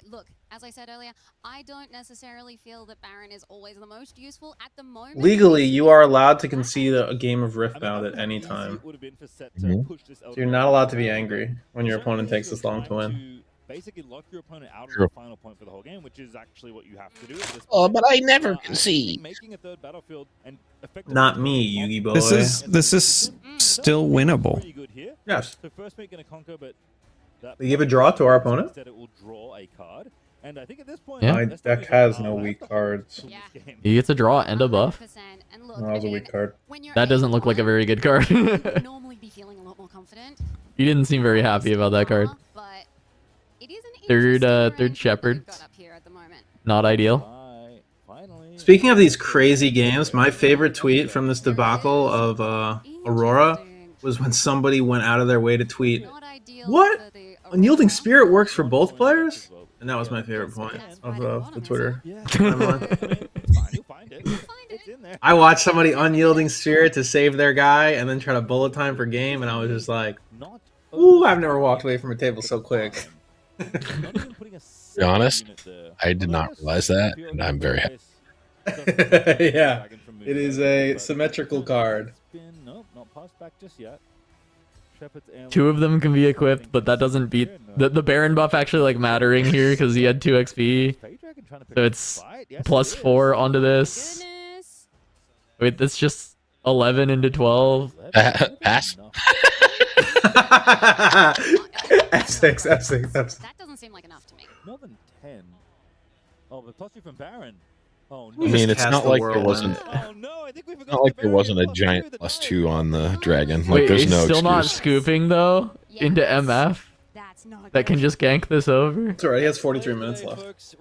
Look, as I said earlier, I don't necessarily feel that Baron is always the most useful at the moment. Legally, you are allowed to concede a game of Riftbound at any time. So you're not allowed to be angry when your opponent takes this long to win. Basically lock your opponent out of the final point for the whole game, which is actually what you have to do at this Oh, point. but I never concede. Making a third battlefield and Not me, Yugi boy. This is still winnable. Yes. So first mate gonna conquer, but We give a draw to our opponent. instead it will draw a card. And I think at this point, Yeah. My deck has no weak cards. He gets a draw and a buff. No, that was a weak card. That doesn't look like a very good card. normally be feeling a lot more confident. You didn't seem very happy about that card. But it is an Third Shepherd. Not ideal. Speaking of these crazy games, my favorite tweet from this debacle of Aurora was when somebody went out of their way to tweet, "What? Unyielding Spirit works for both players?" And that was my favorite point of the Twitter timeline. I watched somebody Unyielding Spirit to save their guy and then try to bullet time for game, and I was just like, "Ooh, I've never walked away from a table so quick." To be honest, I did not realize that, and I'm very happy. Yeah, it is a symmetrical card. Two of them can be equipped, but that doesn't beat the Baron buff actually like mattering here because he had 2 XP. So it's +4 onto this. Wait, that's just 11 into 12. Pass. F6, F6, F6. That doesn't seem like enough to me. More than 10. Oh, but +2 from Baron. Oh, I mean, it's not like there wasn't. Oh, no, I think we forgot Not like there wasn't a giant +2 on the dragon. Like, there's he's no still excuse. not scooping though into MF. That can just gank this over. It's alright. He has 43 minutes left.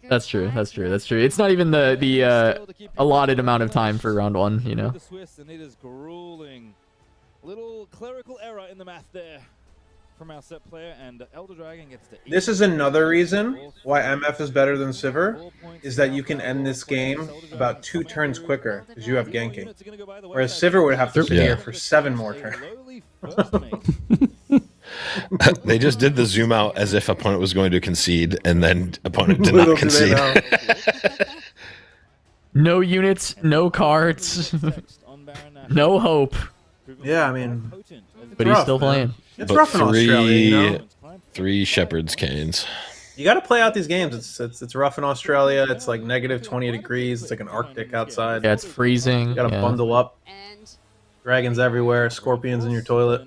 That's true. That's true. That's true. It's not even the allotted amount of time for round 1. You know. The Swiss, and it is grueling. Little clerical error in the math there from our set player, and Elder Dragon gets to. This is another reason why MF is better than Sivir, is that you can end this game about 2 turns quicker because you have ganking. Whereas Sivir would have to be here for 7 more turns. They just did the zoom out as if opponent was going to concede, and then opponent did not concede. No units, no cards, no hope. Yeah, I mean, but he's still playing. It's rough in Australia, you know? 3 Shepherd's Canes. You got to play out these games. It's rough in Australia. It's like negative 20 degrees. It's like an Arctic outside. Yeah, it's freezing. You got to bundle up. Dragons everywhere. Scorpions in your toilet.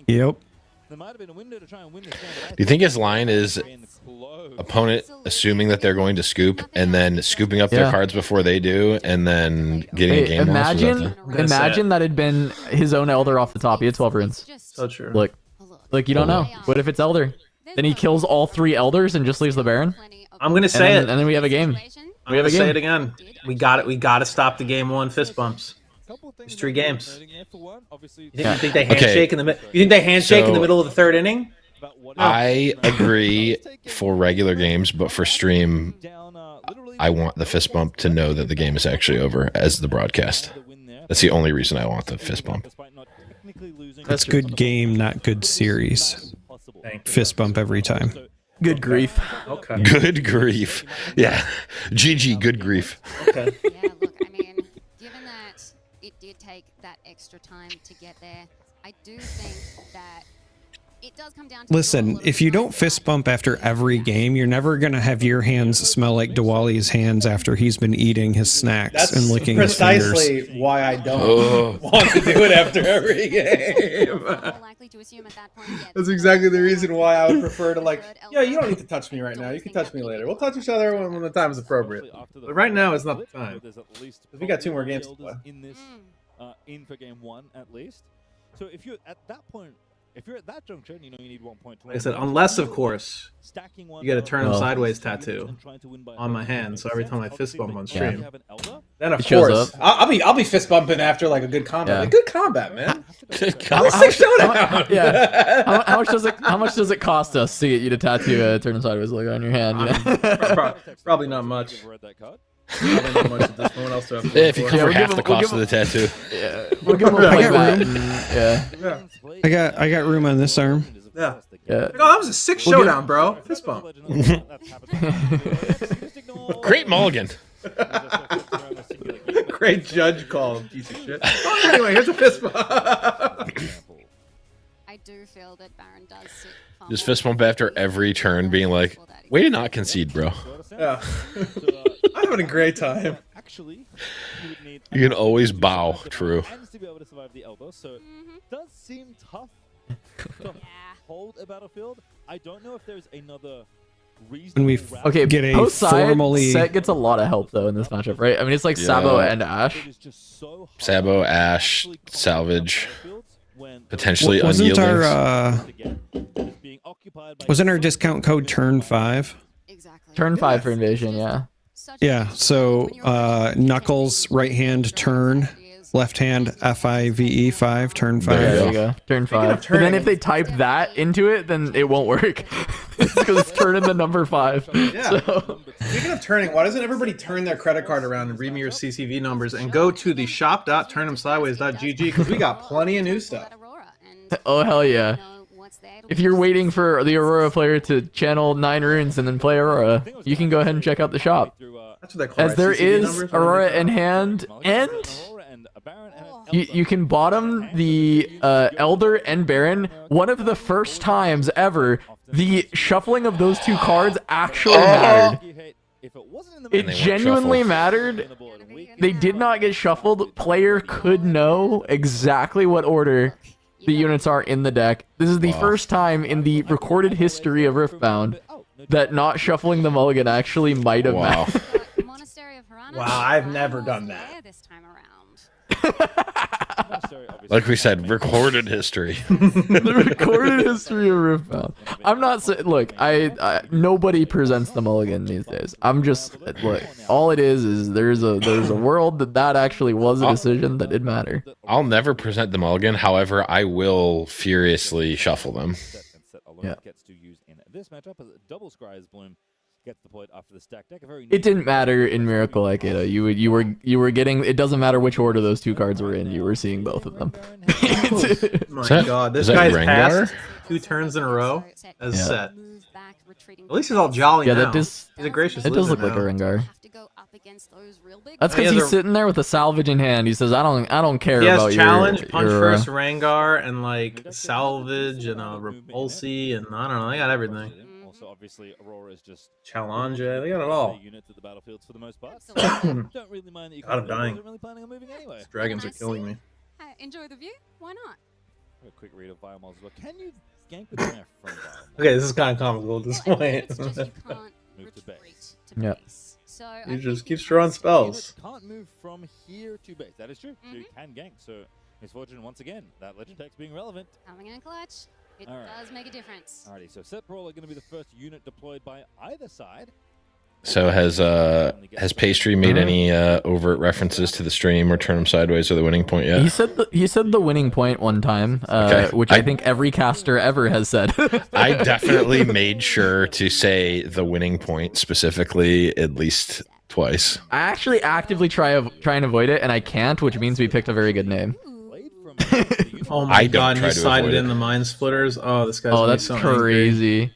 Yep. Do you think his line is opponent assuming that they're going to scoop and then scooping up their cards before they do and then getting a game loss? Imagine that had been his own Elder off the top. He had 12 runes. So true. Look, you don't know. What if it's Elder? Then he kills all 3 Elders and just leaves the Baron? I'm going to say it. And then we have a game. I'm going to say it again. We got it. We got to stop the game 1 fist bumps. There's 3 games. You think they handshake in the middle? You think they handshake in the middle of the 3rd inning? I agree for regular games, but for stream, I want the fist bump to know that the game is actually over as the broadcast. That's the only reason I want the fist bump. It's good game, not good series. Fist bump every time. Good grief. Okay. Good grief. Yeah. GG, good grief. Okay. Yeah, look, I mean, given that it did take that extra time to get there, I do think that it does come down to Listen, if you don't fist bump after every game, you're never going to have your hands smell like Diwali's hands after he's been eating his snacks and licking his fingers. That's precisely why I don't want to do it after every game. That's exactly the reason why I would prefer to yeah, you don't need to touch me right now. You can touch me later. We'll touch each other when the time is appropriate. But right now is not the time. We got 2 more games to play. In this, in for game 1 at least. So if you're at that point, if you're at that junction, you know you need 1 point. Like I said, unless of course you get a turn him sideways tattoo on my hand, so every time I fist bump on stream, then of course I'll be fist bumping after like a good combat. Like, good combat, man. How much does it cost us to get you to tattoo a turn him sideways logo on your hand? You know? Probably not much. Probably not much at this point. What else do I have to If you cover half the cost of the tattoo. Yeah. We'll give him a point Yeah. I got room on this arm. Yeah. Yeah. Oh, that was a 6 showdown, bro. Fist bump. Great mulligan. Great judge call, piece of shit. Oh, anyway, here's a fist bump. I do feel that Baron does sit Just fist bump after every turn, being like, way to not concede, bro. Yeah. I'm having a great time. Actually, you can always bow. True. To be able to survive the elbow, so does seem tough to hold a battlefield. I don't know if there's another reason. When we get a formally Set gets a lot of help though in this matchup, right? I mean, it's like Sabo and Ash. Sabo, Ash, Salvage, potentially wasn't Unyieldings. Wasn't our discount code turn 5? Turn 5 for invasion, yeah. Yeah, so Knuckles, right hand turn, left hand FIVE 5, turn 5. There you go. Turn 5. But then if they type that into it, then it won't work. Because it's turning the number 5. Yeah. So. Speaking of turning, why doesn't everybody turn their credit card around and read me your CCV numbers and go to the shop.turnthemsideways.gg because we got plenty of new stuff. Oh, hell yeah. If you're waiting for the Aurora player to channel 9 runes and then play Aurora, you can go ahead and check out the shop. That's what they call As there CCV is numbers, Aurora in hand, and you can bottom the Elder and Baron. One of the first times ever, the shuffling of those 2 cards actually mattered. It genuinely mattered. They did not get shuffled. Player could know exactly what order the units are in the deck. This is the first time in the recorded history of Riftbound that not shuffling the mulligan actually might have mattered. Wow, I've never done that. Like we said, recorded history. The recorded history of Riftbound. I'm not saying, look, I nobody presents the mulligan these days. I'm just, look, all it is there's a world that actually was a decision that did matter. I'll never present the mulligan. However, I will furiously shuffle them. Yeah. This matchup as double Scry's Bloom gets the point after the stack deck. It didn't matter in Miracle like it. You were getting. It doesn't matter which order those 2 cards were in. You were seeing both of them. My God, this guy's passed 2 turns in a row as set. At least he's all jolly now. He's a gracious. It does look like a Rengar. That's because he's sitting there with a salvage in hand. He says, "I don't care he has about challenge, your punch first Rengar, and like salvage and a repulsi, and I don't know. They got everything. Also, obviously, Aurora is just challenge. They got it all. Units at the battlefields for the most part. Don't really mind that you God, I'm dying. really planning on moving anyway. These dragons are killing me. Enjoy the view. Why not? A quick read of Biomols as well. Can you gank with Maya from Biomols? Okay, this is kind of comical at this point. Move to base. Yeah. So he just keeps drawing spells. Can't move from here to base. That is true. So you can gank. So Misfortune once again. That legend text being relevant. Coming in clutch. It does make a difference. Alrighty, so Set Brawl are going to be the first unit deployed by either side. So has Pastry made any overt references to the stream or turn them sideways or the winning point yet? He said the winning point one time, which I think every caster ever has said. I definitely made sure to say the winning point specifically at least twice. I actually actively try and avoid it, and I can't, which means we picked a very good name. Oh my God! He sided in the Mind Splitters. Oh, this guy's. Oh, that's so crazy.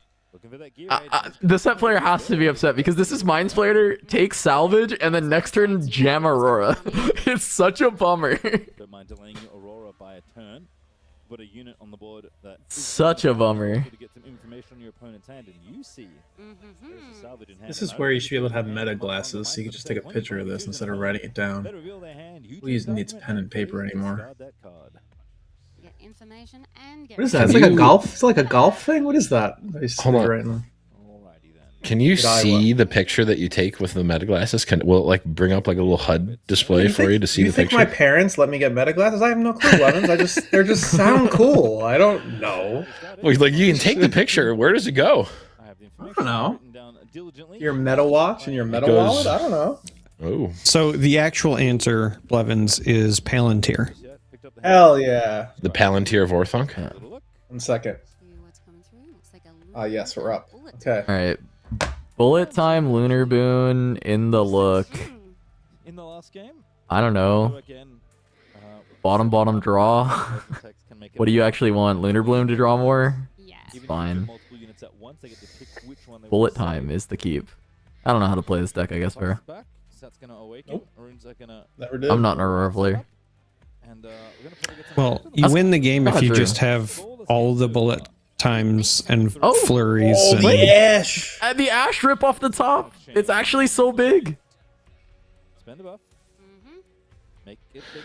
The set player has to be upset because this is Mind Splitter, take salvage, and then next turn jam Aurora. It's such a bummer. Don't mind delaying Aurora by a turn. Put a unit on the board that such a bummer. To get some information on your opponent's hand, and you see there's a salvage in hand. This is where you should be able to have meta glasses, so you can just take a picture of this instead of writing it down. Who needs pen and paper anymore? What is that? It's like a golf. It's like a golf thing. What is that? Hold on. Right now. Can you see the picture that you take with the meta glasses? Will it like bring up like a little HUD display for you to see the picture? You think my parents let me get meta glasses? I have no clue, Levins. They just sound cool. I don't know. Well, like you can take the picture. Where does it go? I don't know. Your meta watch and your meta wallet? I don't know. Oh. So the actual answer, Blevins, is Palantir. Hell yeah. The Palantir of Orthunk? 1 second. Yes, we're up. Okay. All right. Bullet time, Lunar Boon in the look. In the last game? I don't know. Bottom draw. What do you actually want? Lunar Bloom to draw more? Yeah. Fine. Bullet time is the keep. I don't know how to play this deck, I guess, fair. Nope. Never did. I'm not an Aurora player. Well, you win the game if you just have all the bullet times and flurries. Oh, the ash! The ash rip off the top. It's actually so big. Spend the buff.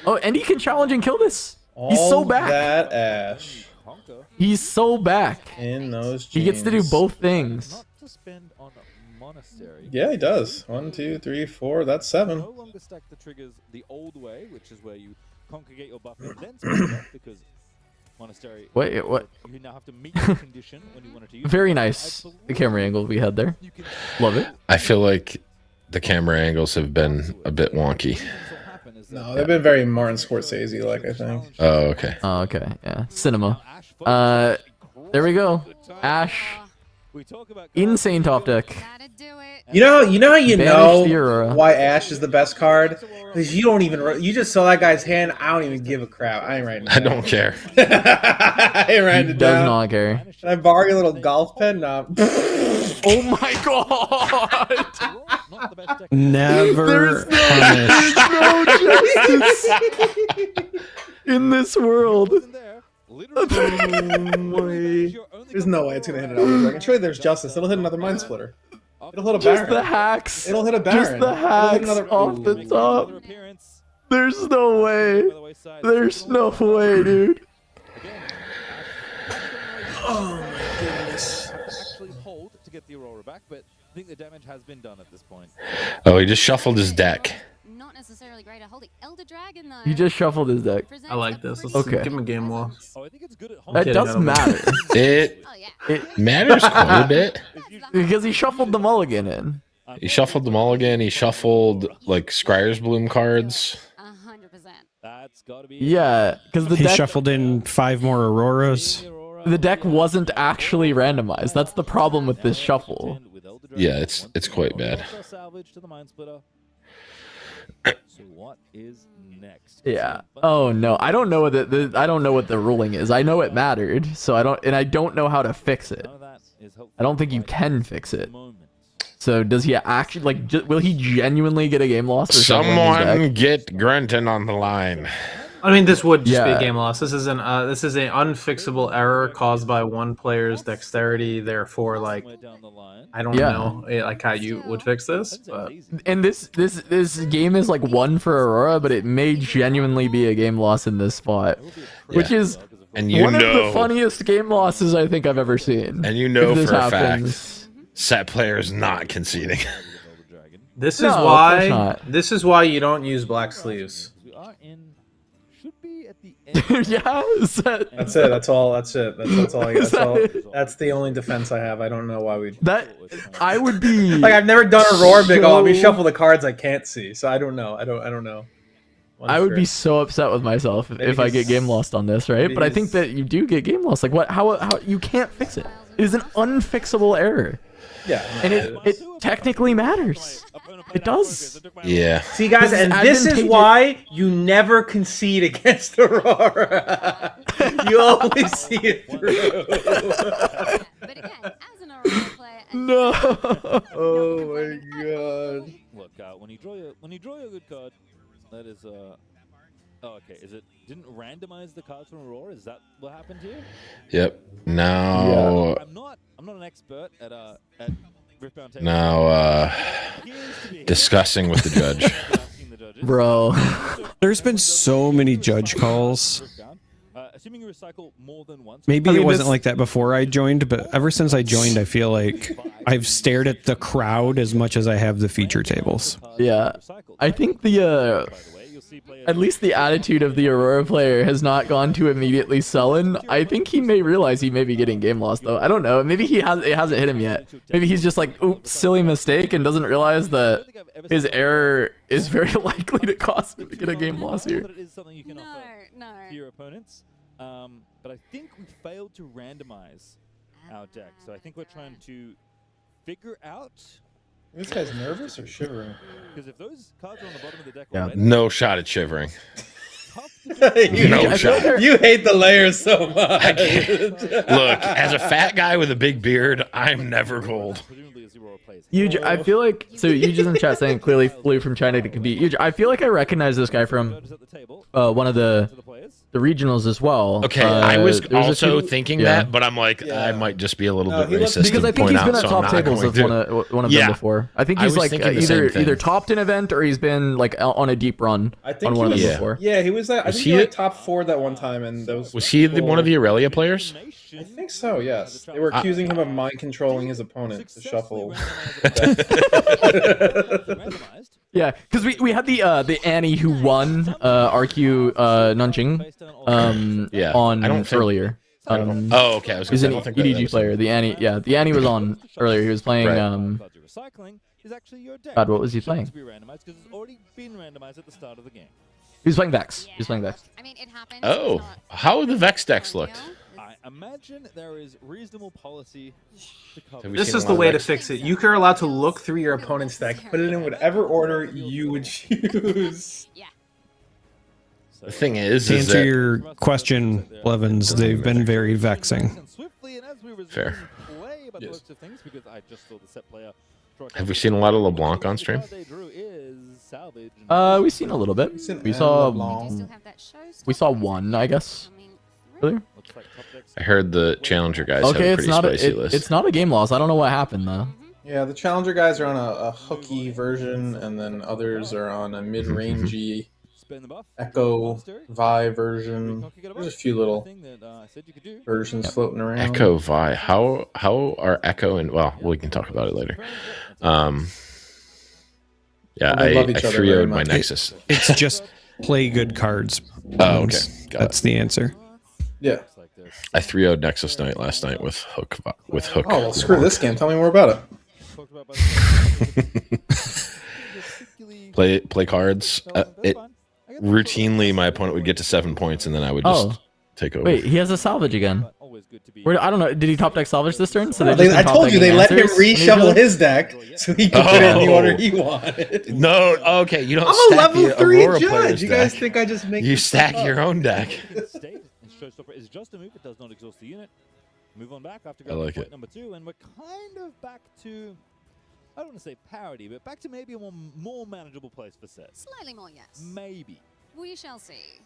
Oh, and he can challenge and kill this. He's so back. That ash. He's so back. In those jeans. He gets to do both things. Not to spend on Monastery. Yeah, he does. 1, 2, 3, 4. That's 7. No longer stack the triggers the old way, which is where you congregate your buff and then spend it because Monastery. Wait, what? You now have to meet the condition when you wanted to use Very it. nice camera angle we had there. Love it. I feel like the camera angles have been a bit wonky. No, they've been very Martin Scorsese like, I think. Oh, okay. Oh, okay. Yeah. Cinema. There we go. Ash. Insane top deck. You know how you Banish the Aurora. know why Ash is the best card? Because you don't even you just saw that guy's hand. I don't even give a crap. I ain't writing it I down. don't care. I ain't writing it Does down. not care. Can I borrow your little golf pen? No. Oh my god! Never There's no justice in this world. There's no way it's gonna hit an Elder Dragon. Surely there's justice. It'll hit another Mind Splitter. It'll hit a Baron. Just the hacks. It'll hit a Baron. Just the hacks off the top. There's no way. There's no way, dude. Oh my goodness. Actually hold to get the Aurora back, but I think the damage has been done at this point. Oh, he just shuffled his deck. Not necessarily great at holding. Elder Dragon though. He just shuffled his deck. I like this. Let's Okay. give him a game loss. Oh, I think it's good at That does matter. It It matters quite a bit. because he shuffled the mulligan in. He shuffled the mulligan. He shuffled like Scryer's Bloom cards. 100%. That's gotta be Yeah, because the He deck shuffled in 5 more Auroras. the deck wasn't actually randomized. That's the problem with this shuffle. Yeah, it's quite bad. Salvage to the Mind Splitter. So what is next? Yeah. Oh no, I don't know what I don't know what the ruling is. I know it mattered, so I don't know how to fix it. I don't think you can fix it. So does he actually like? Will he genuinely get a game loss? Or Someone get Grunton on the line. I mean, this would just be Yeah. a game loss. This is an unfixable error caused by one player's dexterity. Therefore, like, I don't Yeah. know, like how you would fix this. But And this game is like one for Aurora, but it may genuinely be a game loss in this spot, which is And you one of know- the funniest game losses I think I've ever seen. And you know if this for a happens. fact, set player is not conceding. this No, is of course why not. this is why you don't use black sleeves. We are in. Should be at the end. Yeah, is that- That's it. That's all. That's it. That's all. Is that it? That's the only defense I have. I don't know why we. that I would be Like, I've never done a roar big. Oh, let me so- shuffle the cards I can't see. So I don't know. I don't know. I would be so upset with myself if I get game lost on this, right? maybe But I think he's- that you do get game lost. Like what? How you can't fix it? It is an unfixable error, Yeah. and it technically matters. It does. Yeah. See, guys, This is and this is advantageous. why you never concede against Aurora. You always see it through. But again, as an Aurora player, No. Oh my god. Look, when you draw your good card, that is Oh, okay. Is it didn't randomize the cards from Aurora? Is that what happened here? Yep. Now, I'm not an expert at Riftbound. now, discussing with the judge. Bro. There's been so many judge calls. Assuming you recycle more than once. Maybe I mean, it wasn't this- like that before I joined, but ever since I joined, I feel like I've stared at the crowd as much as I have the feature tables. Yeah, I think the at least the attitude of the Aurora player has not gone to immediately sullen. I think he may realize he may be getting game lost though. I don't know. Maybe it hasn't hit him yet. Maybe he's just like, oops, silly mistake, and doesn't realize that his error is very likely to cost him to get a game loss here. But it is something you can offer to your opponents. But I think we failed to randomize our deck, so I think we're trying to figure out. This guy's nervous or shivering? Because if those cards are on the bottom of the deck Yeah. already, No shot at shivering. you, No shot. You hate the layers so much. Look, as a fat guy with a big beard, I'm never cold. Yuj, I feel like Yuj is in chat saying clearly flew from China to compete. Yuj, I feel like I recognize this guy from one of the regionals as well. Okay, I was there's a also few- thinking yeah. that, but I'm like, I might just be a little bit he looks- racist Because I and think point he's been out, at so I'm top not tables going of to. one of Yeah. them before. I think I he's was like thinking the same either thing. topped an event or he's been like on a deep run I think on one he of them was, before. Yeah, he was. I Was think he he like a- top 4 that one time, and those. Was he one of the Aurelia players? I think so. Yes, they were accusing him of mind controlling his opponent to shuffle. Yeah, because we had the Annie who won RQ Nanjing Yeah, on I don't think- earlier. Oh, okay. I was gonna He's say, I an don't think that EDG was player. him. The Annie, yeah, the Annie was on earlier. He was playing. Right. God, what was he playing? He was playing Vex. He was playing Vex. I mean, it happens. Oh, how the Vex decks looked. I imagine there is reasonable policy to cover. This is the way to fix it. You are allowed to look through your opponent's deck, put it in whatever order you would choose. The thing is To answer that your question, Blevins, they've been very vexing. fair. Have we seen a lot of LeBlanc on stream? We've seen a little bit. We saw one, I guess. Earlier. I heard the Challenger guys have Okay, a it's pretty not spicy a, list. it's not a game loss. I don't know what happened though. Yeah, the Challenger guys are on a hooky version, and then others are on a mid-rangey Echo Vi version. There's a few little versions floating around. Echo Vi. How are Echo and well, we can talk about it later. Yeah, They love I each other very 3-0'd my much. Nexus. It's just play good cards. Oh, okay. Blevins. Got That's the answer. Yeah. I 3-0'd Nexus Knight last night with Hook. Oh, well, screw this game. Tell me more about Play cards. Routinely, my opponent would get to 7 points, and then I would just take over. Wait, he has a salvage again. I don't know. Did he top deck salvage this turn? So it. they just I been top told you they decking let him answers reshuffle immediately? his deck so he could put it in the order he wanted. No, okay, you don't I'm a stack level the 3 Aurora judge. player's You guys deck. think I just make You this stack stuff up. your own deck. Showstopper is just a move. It does not exhaust the unit. Move on back after I going like to point it. number 2, and we're kind of back to, I don't want to say parity, but back to maybe a more manageable place for sets. Slightly more, yes. Maybe. We shall see.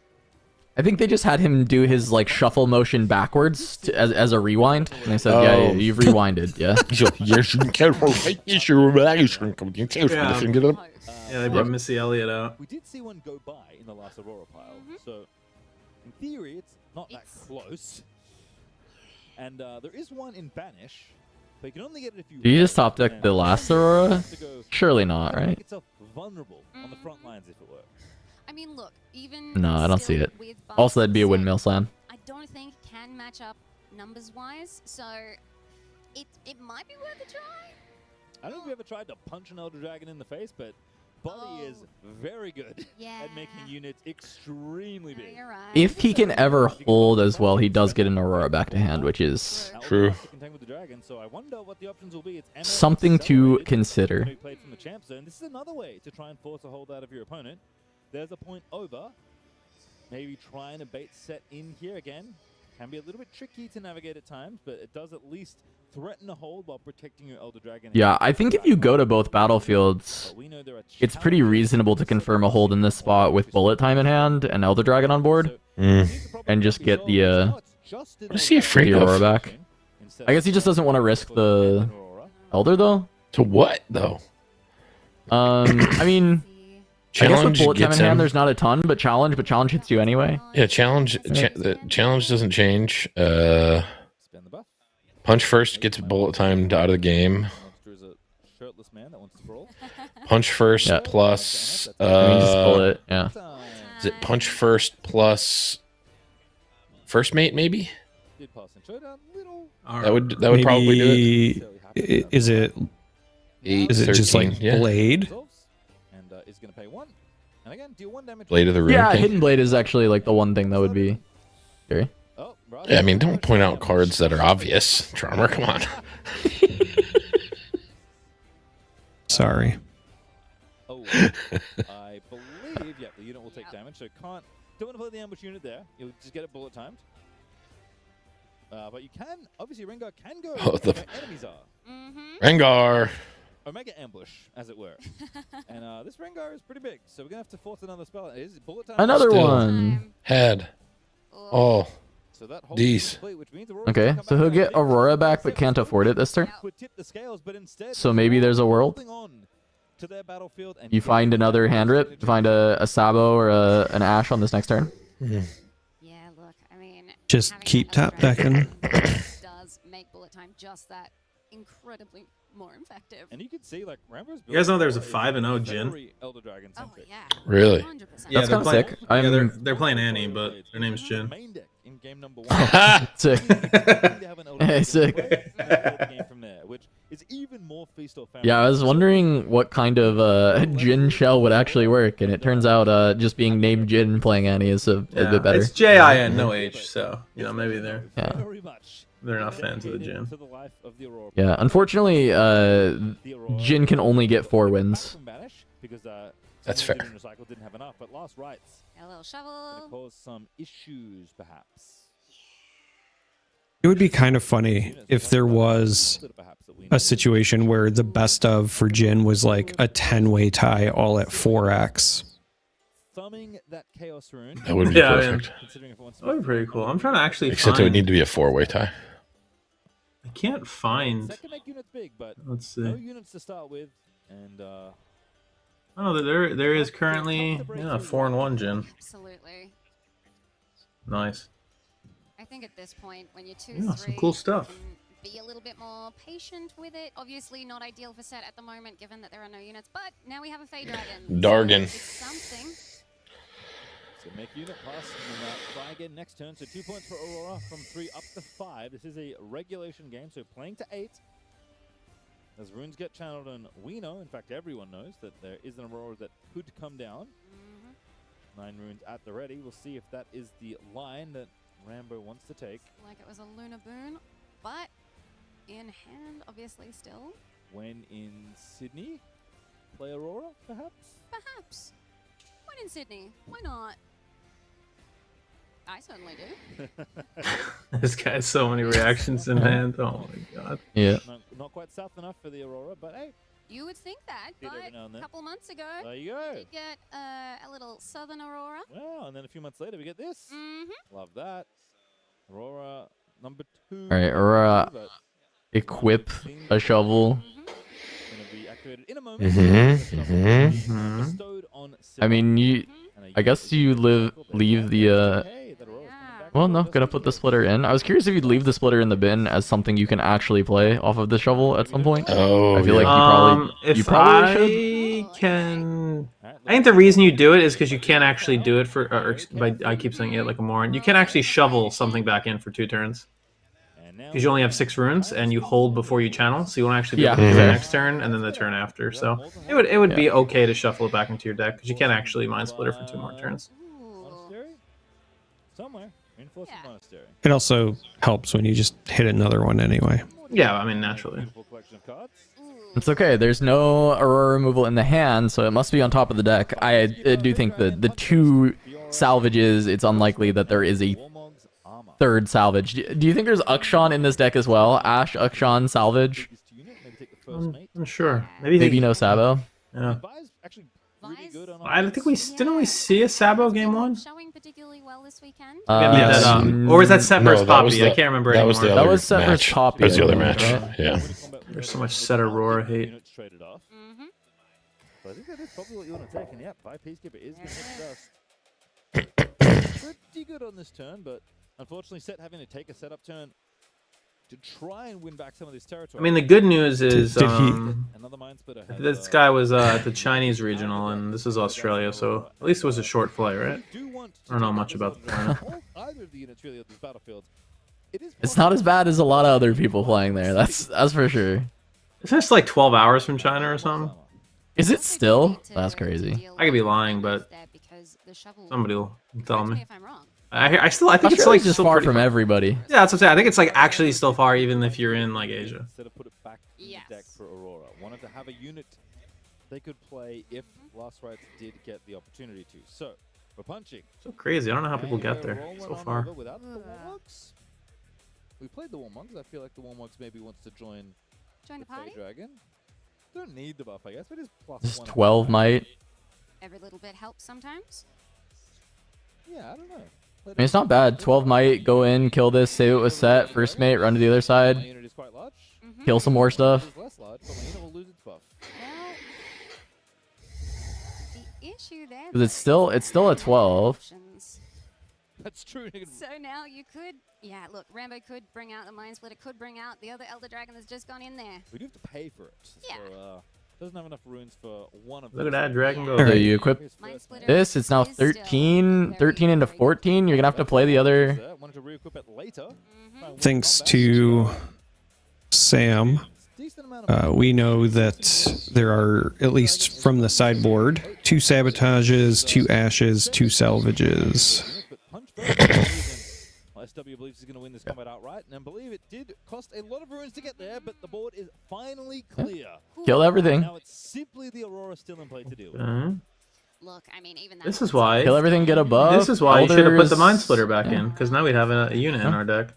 I think they just had him do his like shuffle motion backwards as a rewind, and they said, "Yeah, Oh. you've rewinded." Yeah. Yeah, they brought Missy Elliott out. We did see one go by in the last Aurora pile, so in theory it's not that close. And there is one in Banish, but you can only get it if you. Do you just top deck the last Aurora? Surely not, Make right? itself vulnerable on the front lines, if it were. I mean, look, even No, I don't see still it. with Also, that'd be a Bucks, windmill slam. I don't think can match up numbers wise, so it might be worth a try. I don't know if you ever tried to punch an Elder Dragon in the face, but Buddy is very good at making units extremely big. If he can ever hold as well, he does get an Aurora back to hand, which is True. So I wonder what the options will be. It's MS something to accelerated, consider. who played from the champ zone. This is another way to try and force a hold out of your opponent. There's a point over. Maybe trying a bait set in here again. Can be a little bit tricky to navigate at times, but it does at least threaten a hold while protecting your Elder Dragon. Yeah, I think if you go to both battlefields, it's pretty reasonable to confirm a hold in this spot with bullet time in hand and Elder Dragon on board, and just get the What is he afraid the Aurora of? back. I guess he just doesn't want to risk the Elder though. To what though? I mean, I guess with Challenge bullet time in gets hand, him. there's not a ton, but challenge hits you anyway. Yeah, challenge. The challenge doesn't change. Punch first gets bullet timed out of the game. Punch first plus. I mean, just bullet. Yeah. Is it punch first plus first mate? Maybe. That would probably do it. Is it? Is it just 13, like yeah. blade? And is going to pay 1. And again, deal 1 damage. Blade of the Rune Yeah, King. Hidden Blade is actually like the one thing that would be scary. Yeah, I mean, don't point out cards that are obvious. Charmer, come on. Sorry. Oh, I believe, yeah, the unit will take damage, so don't want to play the ambush unit there. You'll just get it bullet timed. But you can, obviously, Rengar can go Oh, the- where enemies are. Rengar. Omega ambush, as it were. And this Rengar is pretty big, so we're going to have to force another spell. It is bullet time. Another Still. one. Head. Oh. So that holds These. complete, which means Aurora's Okay, gonna come so back he'll and get take Aurora back, but can't afford it this turn. would tip the scales, but instead So maybe there's a world. holding on to their battlefield and You find another hand rip, find a Sabo or an Ash on this next turn. Yeah, look, I mean, Just having keep that Elder tap Dragon decking. does make bullet time just that incredibly more effective. And you can see like Rambo's You guys know there's a 5-0 Jin? Elder Dragon centric. Oh, yeah. Really? 100%. Yeah, That's they're kinda playing, sick. yeah, they're playing Annie, but their name's Jin. Main deck in game number 1. Sick. Hey, sick. Game from there, which is even more feast or famine. Yeah, I was wondering what kind of Jin shell would actually work, and it turns out just being named Jin playing Annie is a bit better. It's Jin, no H, so maybe they're Very much they're not fans of the Jin. to the life of the Aurora. Yeah, unfortunately, Jin can only get 4 wins. Because, That's fair. Recycle didn't have enough, but last rights A little shovel. gonna cause some issues, perhaps. It would be kind of funny if there was a situation where the best of for Jin was like a 10-way tie all at 4x. Thumbing that chaos rune. That would be perfect. That would be pretty cool. I'm trying to actually Except it would need to be a 4-way tie. I can't find. Second make units big, but Let's see. no units to start with, and Oh, there is currently 4-1 Jin. Absolutely. Nice. I think at this point, when you're 2-3, Yeah, some cool stuff. be a little bit more patient with it. Obviously, not ideal for set at the moment, given that there are no units. But now we have a Fade Dragon. Dargan. So it's something. so make unit pass and try again next turn. So 2 points for Aurora from 3 up to 5. This is a regulation game, so playing to 8. As runes get channeled, and we know, in fact, everyone knows that there is an Aurora that could come down. 9 runes at the ready. We'll see if that is the line that Rambo wants to take. Like it was a Lunar Boon, but in hand, obviously, still. When in Sydney, play Aurora, perhaps? Perhaps. When in Sydney, why not? I certainly do. This guy has so many reactions in hand. Oh my god. Yeah. Not quite south enough for the Aurora, but hey. You would think that, Did every but now and a then. couple months ago, There you go. we did get a little Southern Aurora. Wow, and then a few months later we get this. Love that. Aurora number 2. All right, Aurora, but equip a shovel. gonna be activated in a moment. Bestowed on I mean, I guess you leave the. Well, no, gonna put the splitter in. I was curious if you'd leave the splitter in the bin as something you can actually play off of the shovel at some point. Oh, I feel like you probably should. Can. I think the reason you do it is because you can't actually do it for. I keep saying it like a moron. You can't actually shovel something back in for 2 turns. Because you only have 6 runes and you hold before you channel, so you won't actually be able to do the next turn and then the turn after. So it would be okay to shuffle it back into your deck because you can't actually mind splitter for 2 more turns. Monastery? Somewhere. Reinforcement Monastery. It also helps when you just hit another one anyway. Yeah, I mean, naturally. It's okay. There's no Aurora removal in the hand, so it must be on top of the deck. I do think that the 2 salvages, it's unlikely that there is a 3rd salvage. Do you think there's Ukshan in this deck as well? Ash, Ukshan, salvage? I'm sure. Maybe no Sabo? Yeah. I think didn't we see a Sabo game 1? Showing particularly well this weekend. Or was that set versus Poppy? I can't remember anymore. That was set versus Poppy. That was the other match. Yeah. There's so much set Aurora hate. Traded off. So I think that is probably what you want to take. And yeah, 5 Peacekeeper is going to hit dust. Pretty good on this turn, but unfortunately, Set having to take a setup turn to try and win back some of this territory. I mean, the good news is Another Mind Splitter has, this guy was at the Chinese regional, and this is Australia, so at least it was a short flight, right? I don't know much about the tournament. either of the units really of these battlefields. It's not as bad as a lot of other people playing there. That's for sure. Isn't this like 12 hours from China or something? Is it still? That's crazy. I could be lying, but somebody will tell me. I think Australia's it's like just still far pretty from everybody. Yeah, that's what I'm saying. I think it's like actually still far, even if you're in like Asia. Instead of put it back in the deck for Aurora, wanted to have a unit they could play if Last Rites did get the opportunity to. So we're punching. So crazy. I don't know how people get there so far. Without the Warmogs. We played the Warmogs. I feel like the Warmogs maybe wants to join the party. Dragon. Don't need the buff, I guess, but it's plus Just 1. 12 might. Every little bit helps sometimes. Yeah, I don't know. I mean, it's not bad. 12 might, go in, kill this, save it with set, first mate, run to the other side, kill some more stuff. The issue there. Because it's still a 12. That's true. So now you could, look, Rambo could bring out the Mind Splitter, could bring out the other Elder Dragon that's just gone in there. We do have to pay for it. Yeah. So, Doesn't have enough runes for one of Look at that dragon go. So you equip this. It's now 13 into 14. You're gonna have to play the other. Thanks to Sam, we know that there are, at least from the sideboard, 2 sabotages, 2 ashes, 2 salvages. SW believes he's going to win this combat outright, and I believe it did cost a lot of runes to get there, but the board is finally clear. Kill everything. Now it's simply the Aurora still in play to deal with. Look, I mean, even This is why. Kill everything, get above. This is why you should have put the Elders. Mind Splitter back in, because now we'd have a unit in our deck.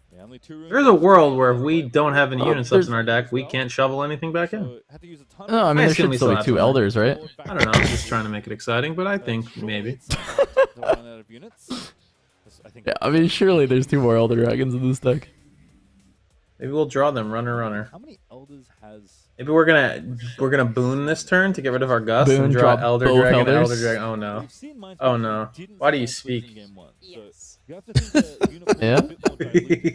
There's a world where if we don't have any units left in our deck, we can't shovel anything back in. No, I mean, there should still be 2 elders, right? I don't know. I'm just trying to make it exciting, but I think maybe. Yeah, I mean, surely there's 2 more Elder Dragons in this deck. Maybe we'll draw them runner. How many elders has? Maybe we're gonna boon this turn to get rid of our Gust Boon, and draw draw Elder both Dragon, elders. Elder Dragon. Oh no. Oh no. Why do you speak? Yes. Yeah.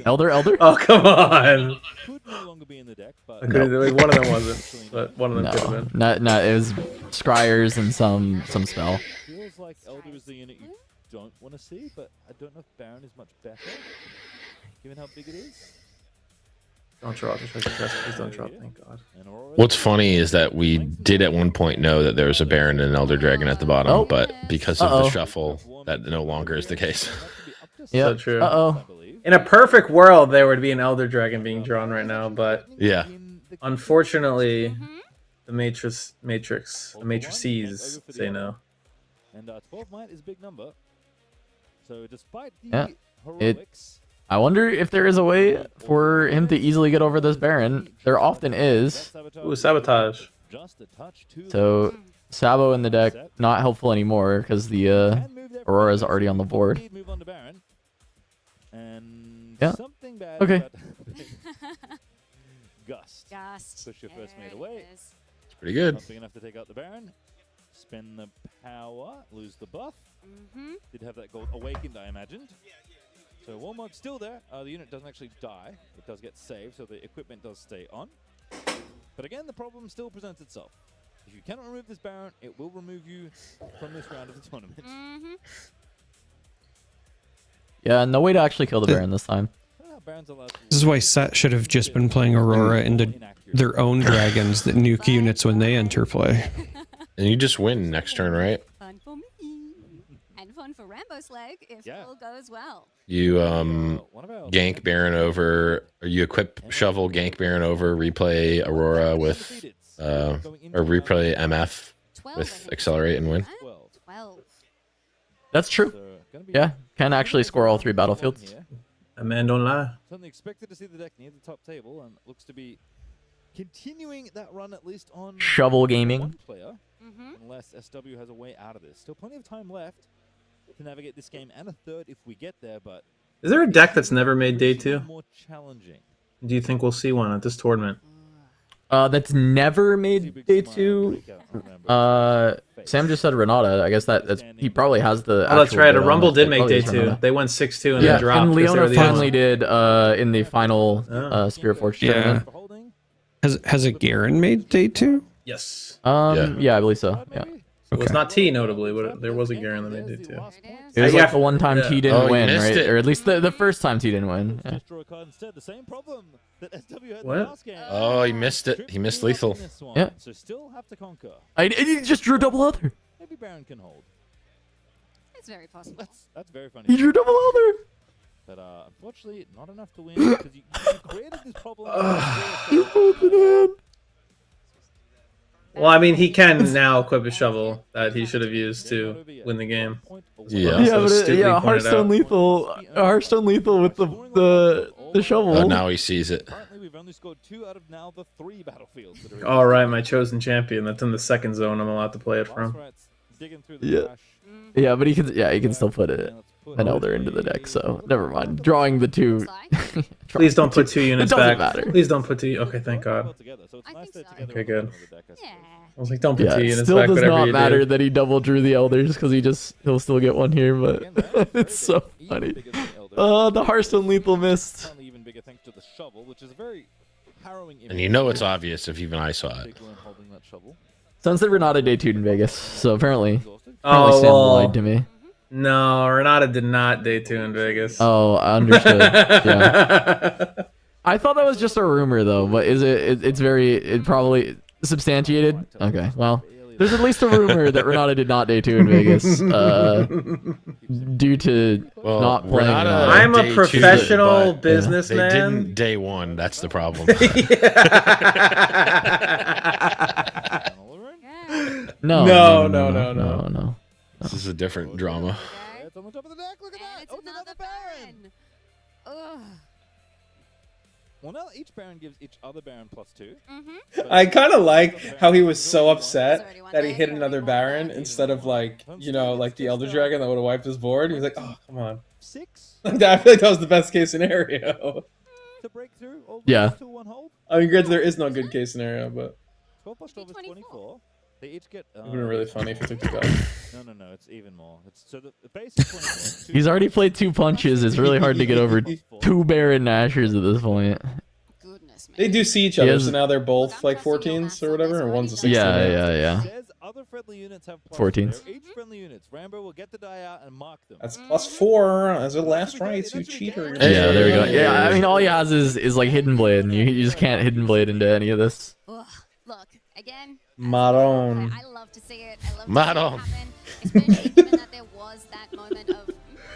Elder. Oh come on. Could no longer be in the deck, but One of them wasn't, but one of them could have been. No, it was Scryers and some spell. Feels like Elder is the unit you don't want to see, but I don't know if Baron is much better, given how big it is. Don't draw. Just like please don't draw. Thank God. What's funny is that we did at one point know that there was a Baron and an Elder Dragon at the bottom, but because of the shuffle, that no longer is the case. Yeah. So true. Uh-oh. In a perfect world, there would be an Elder Dragon being drawn right now, but Yeah. unfortunately, the matrices say no. And 12 might is a big number. So despite the Yeah. heroics, I wonder if there is a way for him to easily get over this Baron. There often is. Ooh, sabotage. just a touch too So Sabo in the deck, not helpful anymore because the Aurora is already on the board. move on to Baron. And Yeah. something bad Okay. about Gust. Push your first mate away. It's pretty good. Not big enough to take out the Baron. Spend the power, lose the buff. Did have that gold awakened, I imagined. So Walmart's still there. The unit doesn't actually die. It does get saved, so the equipment does stay on. But again, the problem still presents itself. If you cannot remove this Baron, it will remove you from this round of the tournament. Yeah, no way to actually kill the Baron this time. This is why Set should have just been playing Aurora into their own dragons that nuke units when they enter play. And you just win next turn, right? Fun for me. And fun for Rambo's leg if all goes well. You gank Baron over, or you equip Shovel, gank Baron over, replay Aurora with, or replay MF with Accelerate and win. 12. That's true. Yeah, can actually score all 3 battlefields. A man don't lie. Certainly expected to see the deck near the top table, and looks to be continuing that run at least on Shovel gaming. one player, unless SW has a way out of this. Still plenty of time left to navigate this game, and a third if we get there, but Is there a deck that's never made day 2? more challenging. Do you think we'll see one at this tournament? That's never made day 2. Sam just said Renata. I guess that's he probably has the. Oh, that's actual right. bid A on Rumble it. did It make probably day is 2. Renata. They went 6-2 and Yeah, then dropped. and 'cause they were Leona the finally underdog. did in the final Spirit Forge tournament. Has a Garen made day 2? Yes. Yeah, I believe so. Yeah. It was not T, notably, but there was a Garen that they did too. It was like the one time T didn't Oh, you win, missed right? it. Or at least the first time T didn't win. Yeah. The same problem that SW had What? last game. Oh, he missed it. He missed lethal. Yeah. So still have to conquer. He just drew double Elder. Maybe Baron can hold. It's very possible. That's very funny. He drew double Elder. But unfortunately, not enough to win because you created this problem. Well, I mean, he can now equip a shovel that he should have used to win the game. Yeah. Yeah, but Hearthstone lethal. Hearthstone lethal with the shovel. Oh, now he sees it. Currently, we've only scored 2 out of now the 3 battlefields. That are All right, my chosen champion. That's in the second zone. I'm allowed to play it from. digging through the Yeah. trash. Yeah, but he can still put an Elder into the deck. So never mind. Drawing the 2. Please don't put 2 units it doesn't back. Matter. Please don't put 2. Okay, thank God. Okay, good. I was like, don't put 2 units still back. does Whatever not you matter do. that he double drew the Elders because he'll still get one here. But it's so funny. The Hearthstone lethal missed. Even bigger thanks to the shovel, which is a very harrowing image. And you know it's obvious if even I saw it. Big one holding that shovel. Someone said Renata debuted in Vegas, so apparently Oh, Sam well, lied to me. No, Renata did not debut in Vegas. Oh, I understood. Yeah. I thought that was just a rumor though, but it probably substantiated. Okay, well, there's at least a rumor that Renata did not debut in Vegas due to not playing. Renata I'm a day professional 2, but businessman. They didn't day 1. That's the problem. No. This is a different drama. It's on the top of the deck. Look at that. It's another Baron. Ugh. Well, now each Baron gives each other Baron +2. I kind of like how he was so upset that he hit another Baron instead of like, you know, like the Elder Dragon that would have wiped his board. He was like, oh, come on. 6? I feel like that was the best case scenario. To break through. Yeah. I mean, granted, there is no good case scenario, but 12 plus 12 is 24. They each get. it would have been really funny if he took the gun. No. It's even more. So the base is 24. He's already played 2 punches. It's really hard to get over 2 Baron Nashers at this point. They do see each other, so now they're both like 14s or whatever, or one's a 16. Yeah. Other friendly units have 14s. Each friendly units. Rambo will get the die out and mark them. That's +4 as a last rights, you cheater. Yeah, there we go. Yeah, I mean, all he has is like Hidden Blade, and you just can't Hidden Blade into any of this. Ugh. Look, again, Maron. I love to see it. I love Maron. to see it happen, especially given that there was that moment of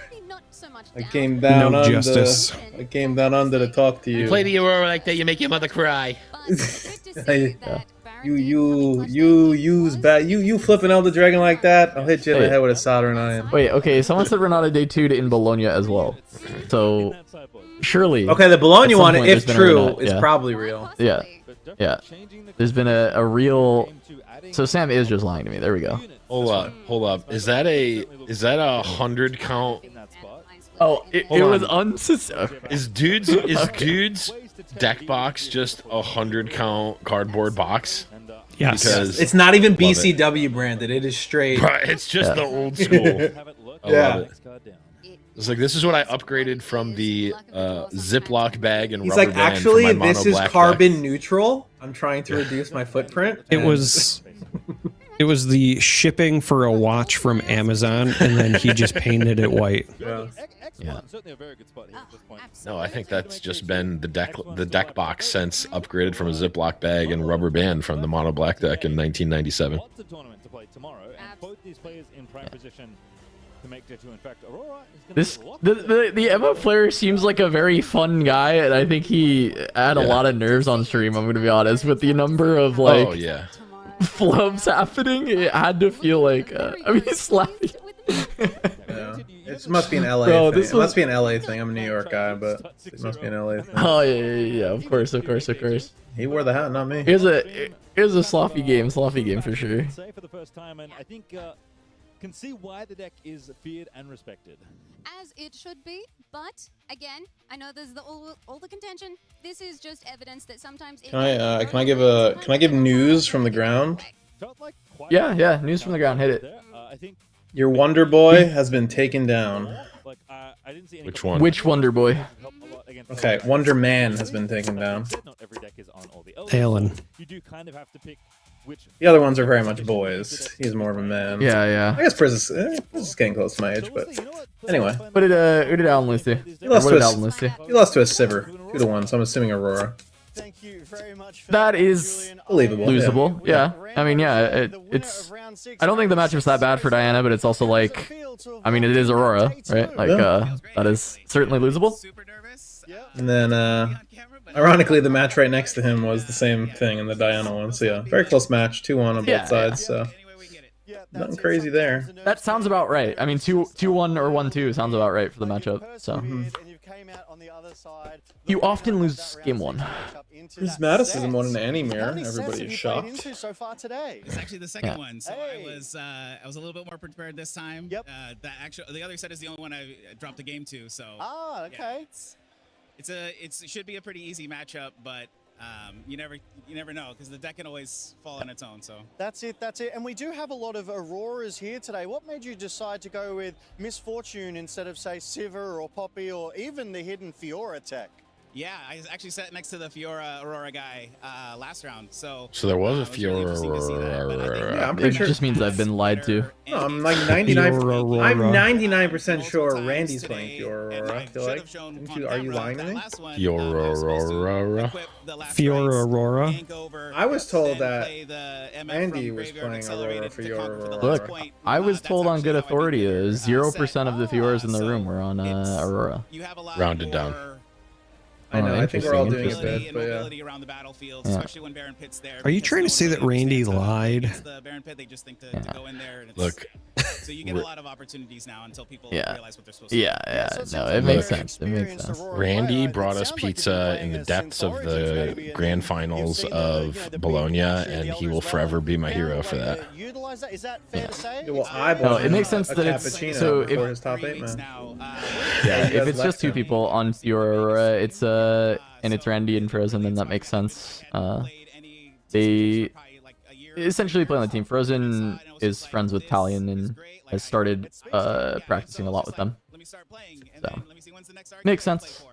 maybe not so much I doubt. came down No under. justice. I came down under to talk to you. You play the Aurora like that, you make your mother cry. You flip an Elder Dragon like that, I'll hit you in the head with a soldering iron. Wait, okay, someone said Renata debuted in Bologna as well. So, surely. Okay, the Bologna at some one, point if there's been a true, Renata, is yeah. probably real. Yeah. There's been a real. So Sam is just lying to me. There we go. Hold up. Is that a 100 count? Oh, it was Is dude's deck box just a 100 count cardboard box? Yes. Because It's not even BCW branded. It is straight. Bruh, it's just the old school. I love it. It's like, this is what I upgraded from the Ziploc bag and He's rubber like, band actually, for my this mono is black carbon deck. neutral. I'm trying to reduce my footprint. It was the shipping for a watch from Amazon, and then he just painted it white. Yeah. Certainly a very good spot here at this point. No, I think that's just been the deck box since upgraded from a Ziploc bag and rubber band from the mono black deck in 1997. Lots of tournament to play tomorrow, and both these players in prime position to make J2. In fact, Aurora is going to The Emma player seems like a very fun guy, and I think he had a lot of nerves on stream. I'm gonna be honest, with the number of like Oh yeah. flubs happening, it had to feel like I mean, slapping. Yeah. It must be an LA Bro, thing. this It must be an LA thing. I'm a New York guy, but it must be an LA thing. Oh yeah, of course. He wore the hat, not me. Here's a sloppy game for sure. say for the first time, and I think can see why the deck is feared and respected. As it should be, but again, I know there's all the contention. This is just evidence that sometimes. Can I give news from the ground? Yeah, news from the ground. Hit it. I think Your Wonder Boy has been taken down. I didn't see any Which one? Which Wonder Boy? Okay, Wonder Man has been taken down. Not every deck is on all the Alan. You do kind of have to pick which. The other ones are very much boys. He's more of a man. Yeah. I guess Priz is getting close to my age, but anyway. What did Alan lose to? He lost What to did a, Alan lose to? he lost to a Sivir, 2-1. So I'm assuming Aurora. Thank you very much for That is believable. losable. Yeah. I mean, yeah. It's. I don't think the matchup's that bad for Diana, but it's also like. I mean, it is Aurora, right? Like, that is certainly losable. And then, ironically, the match right next to him was the same thing in the Diana one. So yeah, very close match, 2-1 on both sides. So nothing crazy there. That sounds about right. I mean, 2-1 or 1-2 sounds about right for the matchup. So. You often lose game 1. His Madison won an Anti-Mirror. Everybody is shocked. So far today. It's actually the second one, so I was a little bit more prepared this time. Yep. The other set is the only one I dropped the game to. So. Ah, okay. Yeah, it should be a pretty easy matchup, but you never know because the deck can always fall on its own. So. That's it. And we do have a lot of Auroras here today. What made you decide to go with Misfortune instead of, say, Sivir or Poppy or even the hidden Fiora tech? Yeah, I actually sat next to the Fiora Aurora guy last round, so So there was a really interesting to see that, but I think Yeah, I'm It pretty sure. just means I've been lied to. No, I'm like 99. I'm 99% sure Randy's playing Fiora Aurora. I feel like. Are you lying to me? Fiora Aurora. I was told that Randy was playing Aurora for Fiora Aurora. Look, I was told on good authority that 0% of the Fioras in the room were on Aurora. Rounded down. I know. I think we're all doing a interesting. bit, but yeah. around the battlefield, Yeah. especially when Baron Pit's there. Are you trying to say that Randy lied? The Baron Pit, they just think to go in there. And it's, Look. So you get a lot of opportunities now until people Yeah. realize what they're supposed to do. No, it makes sense. It makes sense. Randy brought us pizza in the depths of the grand finals of Bologna, and he will forever be my hero for that. Well, I No, it makes sense a that it's cappuccino so before if his top 8 man. yeah, You if guys it's left just two him. people on Aurora, it's and it's Randy and Frozen, then that makes sense. They essentially play on the team. Frozen is friends with Talion and has started practicing a lot with them. So makes sense.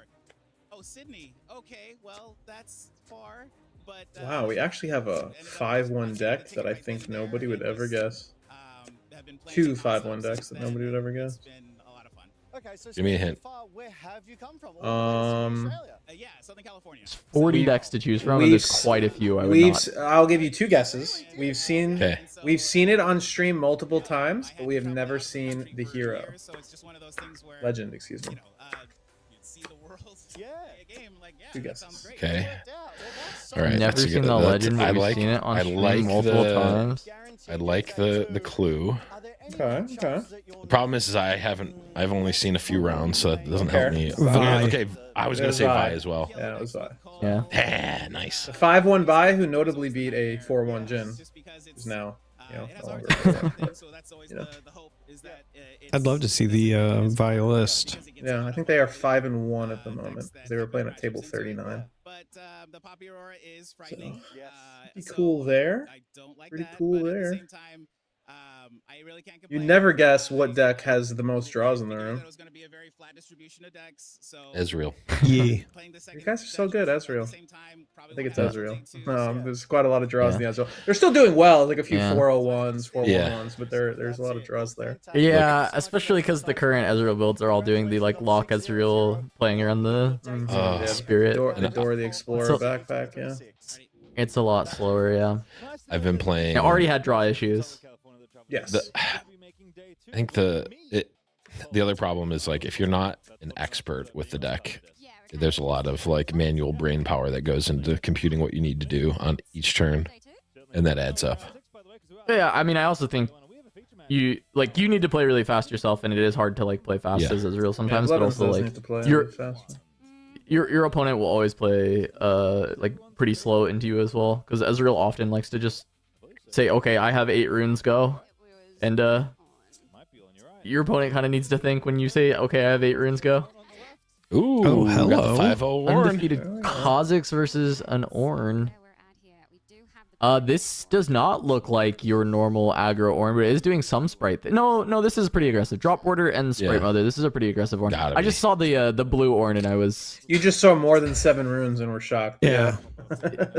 Oh, Sydney. Okay, well, that's far, but Wow, we actually have a 5-1 deck that I think nobody would ever guess. 2 5-1 decks that nobody would ever guess. Okay, so Give me a hint. where have you come from? Yeah, Southern California. 40 decks to choose from, and there's quite a few. I would not. I'll give you 2 guesses. We've seen it on stream multiple times, but we have never seen the hero. Legend, excuse me. Yeah. 2 guesses. Okay. All right. Never that's a seen good- the that's- legend, but we've seen it on stream multiple times. I like the clue. Okay. The problem is I've only seen a few rounds, so that doesn't help me. Vi. Okay, I was gonna say Vi as well. Yeah, it was Vi. Yeah. Nice. The 5-1 Vi, who notably beat a 4-1 Jin, is now, no longer. I'd love to see the Vi list. Yeah, I think they are 5-1 at the moment. They were playing at table 39. The Poppy Aurora is So, frightening. pretty cool there. I don't like Pretty that, cool but there. At the same time, I really can't complain. You'd never guess what deck has the most draws in the room. It was going to be a very flat distribution of decks, so Ezreal. Yeah. You guys are so good, Ezreal. I think it's Ezreal. There's quite a lot of draws in the Ezreal. They're still doing well, like a few 401s, 411s, but there's a lot of draws there. Yeah, especially because the current Ezreal builds are all doing the like lock Ezreal, playing around the spirit. The Door the Explorer backpack, yeah. It's a lot slower, yeah. I've been playing. It already had draw issues. Yes. I think the other problem is like if you're not an expert with the deck, there's a lot of like manual brain power that goes into computing what you need to do on each turn, and that adds up. Yeah, I mean, I also think you need to play really fast yourself, and it is hard to like play fast as Ezreal sometimes, but also like your opponent will always play like pretty slow into you as well, because Ezreal often likes to just say, okay, I have 8 runes, go. And your opponent kind of needs to think when you say, okay, I have 8 runes, go. Ooh, hello. 5-0 Ornn. Undefeated Kha'Zix versus an Ornn. This does not look like your normal aggro Ornn, but it is doing some sprite. No, this is pretty aggressive. Drop order and sprite mother. This is a pretty aggressive Ornn. I just saw the blue Ornn and I was. You just saw more than 7 runes and were shocked. Yeah.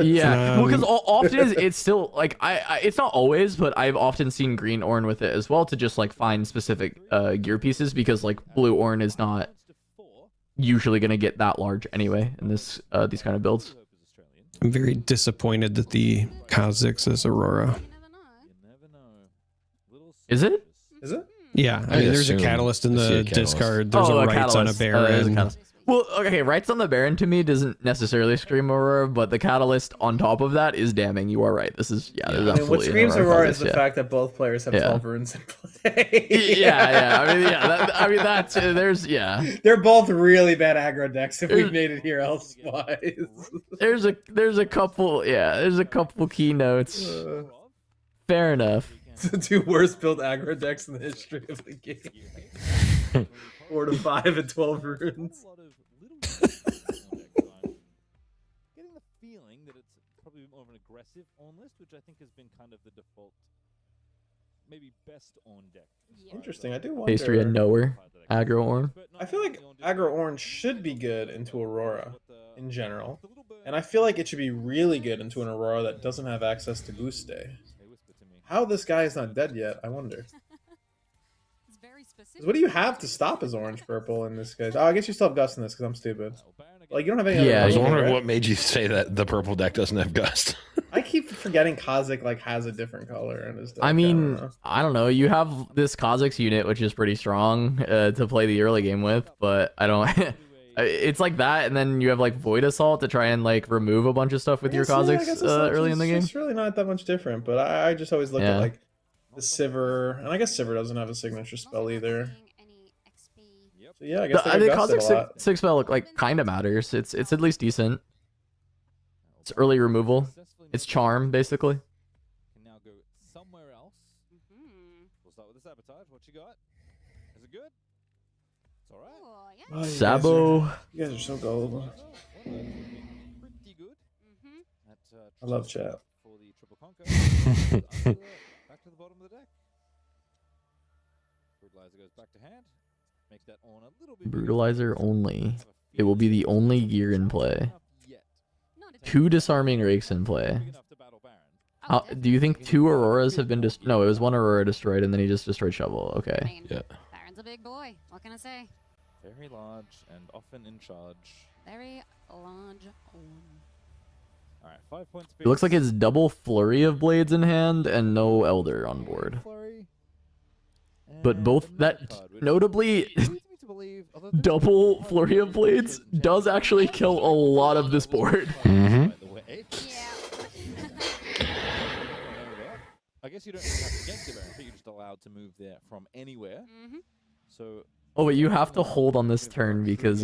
Yeah, because often it's still like it's not always, but I've often seen green Ornn with it as well to just like find specific gear pieces, because like blue Ornn is not usually gonna get that large anyway in this these kind of builds. I'm very disappointed that the Kha'Zix is Aurora. Is it? Is it? Yeah, I mean, there's a catalyst in the discard. There's a rights on a Baron. Well, okay, rights on the Baron to me doesn't necessarily scream Aurora, but the catalyst on top of that is damning. You are right. This is I mean, what screams Aurora is the fact that both players have 12 runes in play. They're both really bad aggro decks if we've made it here elsewise. There's a couple keynotes. Fair enough. It's the 2 worst built aggro decks in the history of the game. 4 to 5 and 12 runes. Getting the feeling that it's probably more of an aggressive on list, which I think has been kind of the default, maybe best on deck. Interesting. I do wonder. Pastry and knower aggro Ornn. I feel like aggro Ornn should be good into Aurora. in general, and I feel like it should be really good into an Aurora that doesn't have access to Boost Day. How this guy is not dead yet, I wonder. 'Cause what do you have to stop his orange purple in this case? Oh, I guess you still have Gust in this because I'm stupid. Like, you don't have any other I was color, wondering right? what made you say that the purple deck doesn't have Gust. I keep forgetting Kha'Zix like has a different color in his deck. I mean, I don't know. You have this Kha'Zix unit, which is pretty strong to play the early game with, but I don't. It's like that, and then you have like Void Assault to try and like remove a bunch of stuff with your Kha'Zix early in the game. It's really not that much different, but I just always look at like the Sivir, and I guess Sivir doesn't have a signature spell either. So yeah, I guess The Kha'Zix six spell like kind of matters. It's at least decent. It's early removal. It's charm basically. Can now go somewhere else. We'll start with the Sabotage. What you got? Is it good? It's all right. Oh, Sabo. You guys are so gold. Pretty good. I love chat. For the triple conquer. Back to the bottom of the deck. Brutalizer goes back to hand. Make that on a little bit. Brutalizer only. It will be the only gear in play. 2 disarming rakes in play. Do you think 2 Auroras have been no, it was 1 Aurora destroyed and then he just destroyed Shovel. Okay. Yeah. Baron's a big boy. What can I say? Very large and often in charge. Very large. Alright, 5 points. It looks like it's double flurry of blades in hand and no Elder on board. But both that notably double flurry of blades does actually kill a lot of this board. I guess you don't really have to get to Baron, but you're just allowed to move there from anywhere. So Oh, but you have to hold on this turn because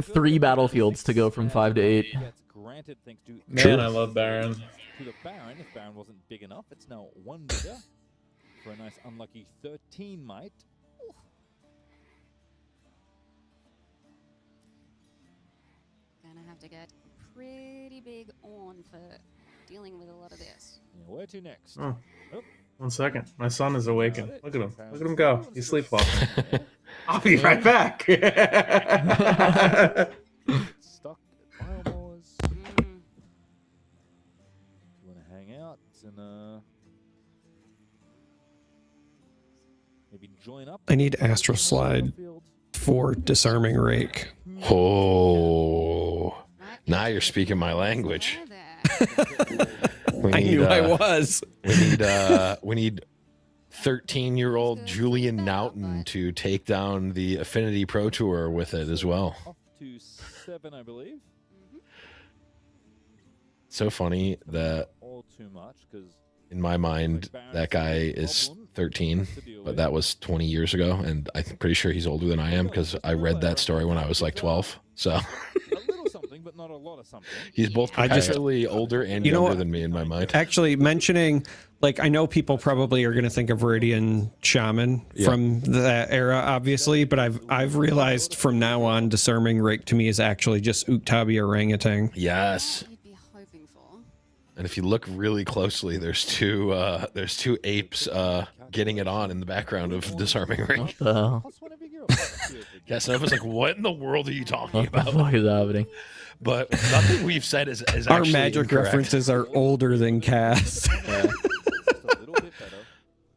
3 battlefields to go from 5 to 8. Man, I love Baron. To the Baron, if Baron wasn't big enough, it's now 1 bigger for a nice unlucky 13 might. Gonna have to get pretty big on for dealing with a lot of this. Yeah, where to next? Oh. 1 second. My son is awakened. Look at him. Look at him go. He's sleepwalking. I'll be right back. Stuck at Firewars. You want to hang out and maybe join up? I need Astral Slide for Disarming Rake. Oh, now you're speaking my language. I knew I was. We need 13-year-old Julian Naughton to take down the Affinity Pro Tour with it as well. Up to 7, I believe. So funny that All too much because in my mind that guy is 13, but that was 20 years ago, and I'm pretty sure he's older than I am because I read that story when I was like 12. So a little something, but not a lot of something. he's both perpetually older and younger than me in my mind. Actually, mentioning, like, I know people probably are going to think of Viridian Shaman from that era, obviously, but I've realized from now on, Disarming Rake to me is actually just Uktabi Orangutan. Yes. And if you look really closely, there's two apes getting it on in the background of Disarming Rake. What the hell? Yes, and I was like, what in the world are you talking What the about? fuck is happening? But nothing we've said is Our actually magic incorrect. references are older than Cass.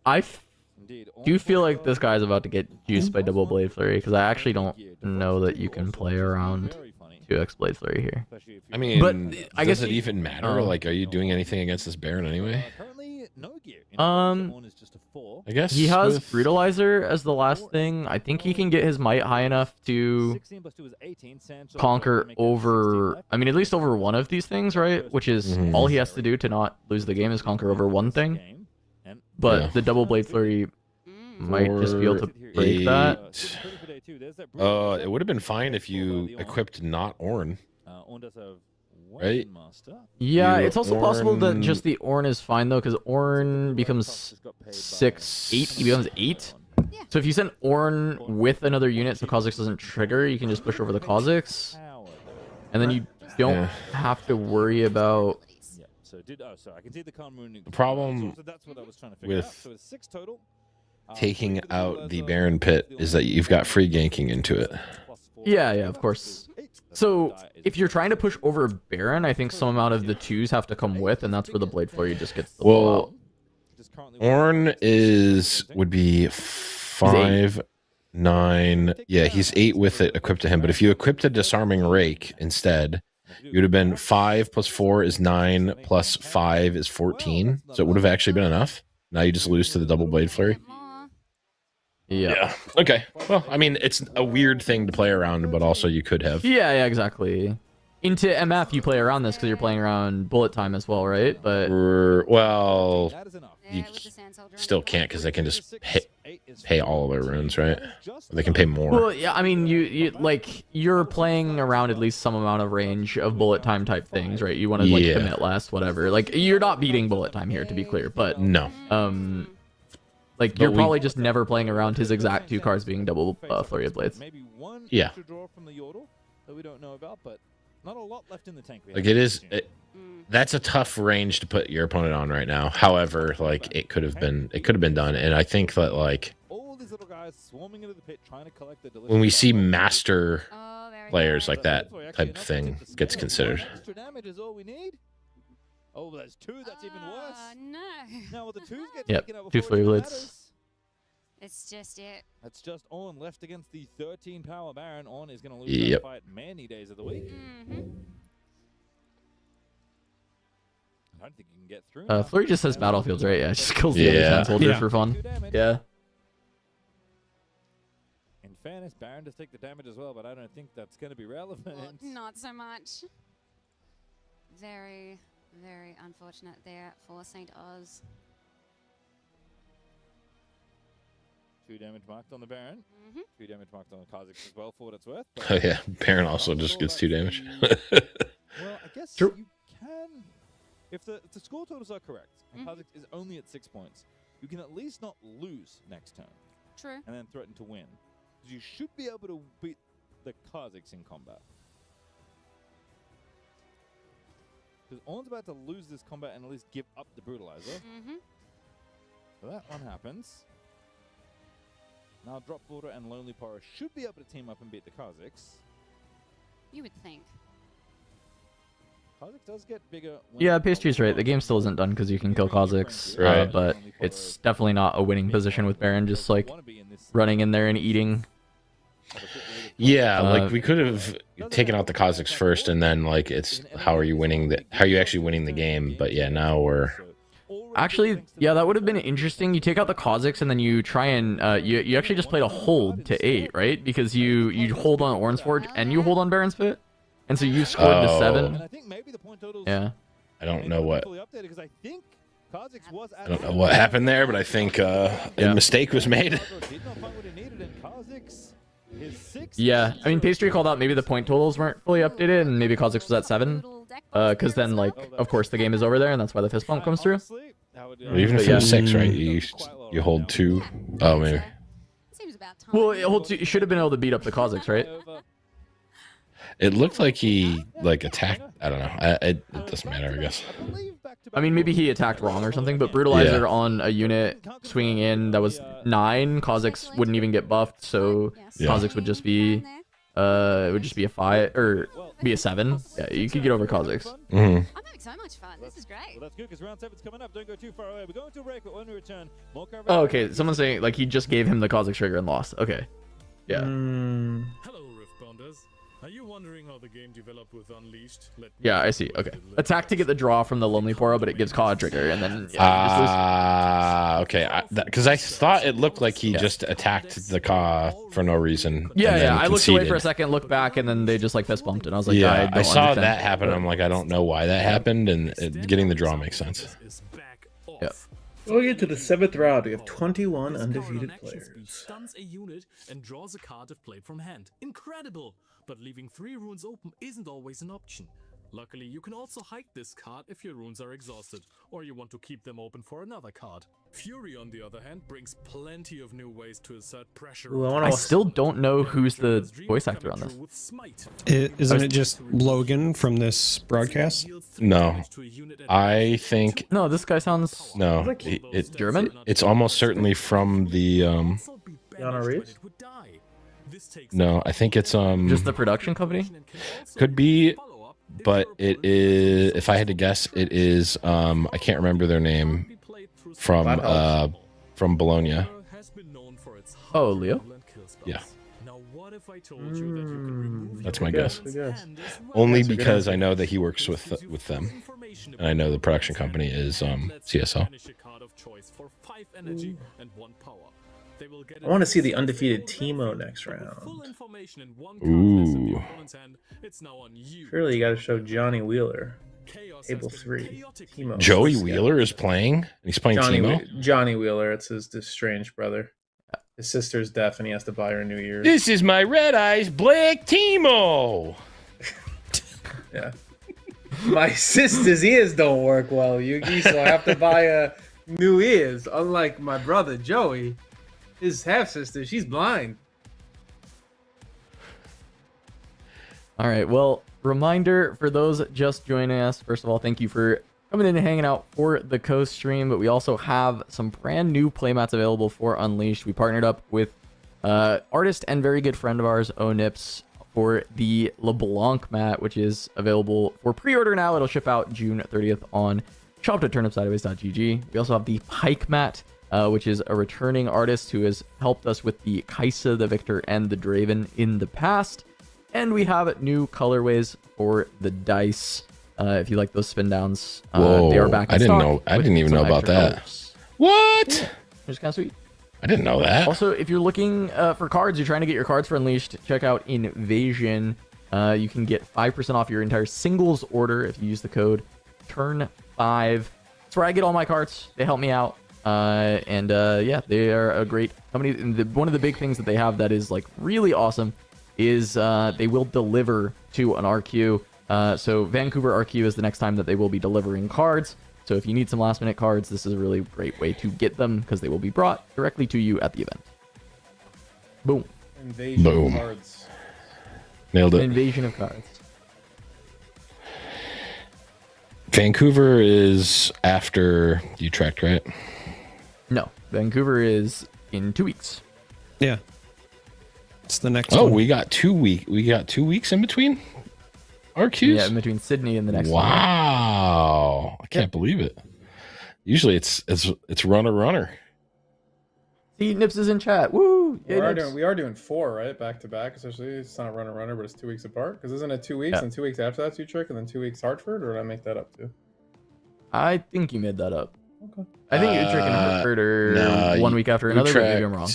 I do feel like this guy's about to get juiced by Double Blade Flurry because I actually don't know that you can play around 2x Blade Flurry here. I mean, but I does guess it even matter? Like, are you doing anything against this Baron anyway? I guess he has with- Brutalizer as the last thing. I think he can get his might high enough to conquer over, I mean, at least over one of these things, right? Which is all he has to do to not lose the game is conquer over one thing. But the Double Blade Flurry might just be able to break that. It would have been fine if you equipped not Ornn. Right? Yeah, You it's also possible that Ornn- just the Ornn is fine though, because Ornn becomes 8. He becomes 8. So if you send Ornn with another unit so Kha'Zix doesn't trigger, you can just push over the Kha'Zix. And then you don't have to worry about... So I can see the Khan Moon. The problem So that's what I was trying to figure with out. So it's 6 total. taking out the Baron pit is that you've got free ganking into it. Yeah, of course. So if you're trying to push over Baron, I think some amount of the twos have to come with, and that's where the Blade Flurry just gets the Well, Ornn would be 5, 9. Yeah, he's 8 with it equipped to him. But if you equipped a Disarming Rake instead, you would have been 5 plus 4 is 9 plus 5 is 14. So it would have actually been enough. Now you just lose to the double Blade Flurry. Yeah. Okay. Well, I mean, it's a weird thing to play around, but also you could have. Yeah, exactly. Into MF, you play around this because you're playing around bullet time as well, right? But well, you still can't because they can just pay all of their runes, right? Or they can pay more. Well, yeah, I mean, you're playing around at least some amount of range of bullet time type things, right? You want to like commit less, whatever. Like you're not beating bullet time here, to be clear, but no. Like you're probably just never playing around his exact 2 cards being double Flurry of Blades. Yeah. We don't know about, but not a lot left in the tank. Like that's a tough range to put your opponent on right now. However, like it could have been done, and I think that like when we see master players like that type of thing gets considered. Oh, there's 2. That's even worse. No. Now with the 2s get Yep, taken out 2 before Flurry it Blades. matters. It's just it. That's just Ornn left against the 13 power Baron. Ornn is going to lose Yep. that fight many days of the week. I don't think you can get through. Flurry just says battlefields, right? Yeah, it just kills the other chance holder for fun. Yeah. In fairness, Baron does take the damage as well, but I don't think that's going to be relevant. Well, not so much. Very, very unfortunate there for St. Oz. 2 damage marked on the Baron. 2 damage marked on the Kha'Zix as well, for what it's worth. Oh yeah, Baron also just gets 2 damage. Well, I guess you can, if the score totals are correct, and Kha'Zix is only at 6 points, you can at least not lose next turn. True. And then threaten to win. Because you should be able to beat the Kha'Zix in combat. Because Ornn's about to lose this combat and at least give up the Brutalizer. So that one happens. Now Drop Border and Lonely Porroh should be able to team up and beat the Kha'Zix. You would think. Kha'Zix does get bigger. Yeah, Pastry's right. The game still isn't done because you can kill Kha'Zix, Right. but it's definitely not a winning position with Baron just like running in there and eating. Yeah, like we could have taken out the Kha'Zix first, and then like it's how are you actually winning the game? But yeah, now we're actually that would have been interesting. You take out the Kha'Zix and then you try and you actually just played a hold to 8, right? Because you hold on Ornn's Forge and you hold on Baron's Pit, and so you scored to 7. Yeah, I don't know what happened there, but I think a mistake was made. Yeah, I mean, Pastry called out maybe the point totals weren't fully updated, and maybe Kha'Zix was at 7. Because then, like, of course, the game is over there, and that's why the fist bump comes through. Even if it was 6, right? You hold 2. Oh, maybe. Well, it should have been able to beat up the Kha'Zix, right? It looked like he attacked. I don't know. It doesn't matter, I guess. I mean, maybe he attacked wrong or something, but Brutalizer on a unit swinging in that was 9, Kha'Zix wouldn't even get buffed, so Kha'Zix would just be a 5 or be a 7. Yeah, you could get over Kha'Zix. I'm having so much fun. This is great. Well, that's good because round 7's coming up. Don't go too far away. We're going to a break, but when we return, more coverage. Oh, okay. Someone's saying like he just gave him the Kha'Zix trigger and lost. Okay. Yeah. Hello, Riftbounders. Are you wondering how the game developed with Unleashed? Yeah, I see. Okay. Attack to get the draw from the Lonely Porroh, but it gives Ka a trigger, and then okay. Because I thought it looked like he just attacked the Ka for no reason. Yeah. I looked away for a second, looked back, and then they just like fist bumped, and I was like, yeah, I saw understand. that happen. I'm like, I don't know why that happened, and getting the draw makes sense. Yeah. Going into the 7th round, we have 21 undefeated players. Stuns a unit and draws a card if played from hand. Incredible! But leaving 3 runes open isn't always an option. Luckily, you can also hike this card if your runes are exhausted, or you want to keep them open for another card. Fury, on the other hand, brings plenty of new ways to assert pressure. Ooh, I still don't know who's the voice actor on this. Isn't it just Logan from this broadcast? No, I think No, this guy sounds no. it's German. It's almost certainly from the Keanu Reeves? No, I think it's Just the production company. could be, but it is. If I had to guess, it is. I can't remember their name from Bologna. Oh, Leo. Yeah. That's Good my guess. Good guess. Only That's a good because answer. I know that he works with them, and I know the production company is CSL. I want to see the undefeated Teemo next round. Ooh. Surely you got to show Johnny Wheeler. Table 3. Teemo. Joey Wheeler is playing. And he's playing Teemo. Johnny Wheeler. It's his estranged brother. His sister's deaf and he has to buy her New Year's. This is my Red Eyes Black Teemo. Yeah. My sister's ears don't work well, Yugi, so I have to buy new ears. Unlike my brother Joey, his half sister, she's blind. All right. Well, reminder for those just joining us. First of all, thank you for coming in and hanging out for the Coast stream. But we also have some brand new playmats available for Unleashed. We partnered up with artist and very good friend of ours, Onips, for the LeBlanc mat, which is available for pre-order now. It'll ship out June 30th on shop.turnupsideways.gg. We also have the Pike mat, which is a returning artist who has helped us with the Kaisa, the Victor, and the Draven in the past. And we have new colorways for the dice. If you like those spin downs, they are back in I didn't stock know. I with didn't even some know about extra that. colors. What? Yeah, it's kind of sweet. I didn't know that. Also, if you're looking for cards, you're trying to get your cards for Unleashed, check out Invasion. You can get 5% off your entire singles order if you use the code TURN5. That's where I get all my cards. They help me out. Yeah, they are a great company. And one of the big things that they have that is like really awesome is they will deliver to an RQ. So Vancouver RQ is the next time that they will be delivering cards. So if you need some last minute cards, this is a really great way to get them because they will be brought directly to you at the event. Boom. Invasion Boom. cards. Nailed it. Invasion of cards. Vancouver is after Utrecht, right? No, Vancouver is in 2 weeks. Yeah. It's the next Oh, one. we got 2 weeks. We got 2 weeks in between RQs. Yeah, in between Sydney and the next one. Wow, I can't believe it. Usually it's runner. See, Nips is in chat. Woo! Yay, We are doing 4, right? Back to back, essentially. It's not runner, but it's 2 weeks apart. Because isn't it 2 weeks Yeah. and 2 weeks after that's Utrecht and then 2 weeks Hartford? Or did I make that up too? I think you made that up. Okay. I think Utrecht and Hartford are 1 week after another, but maybe I'm wrong.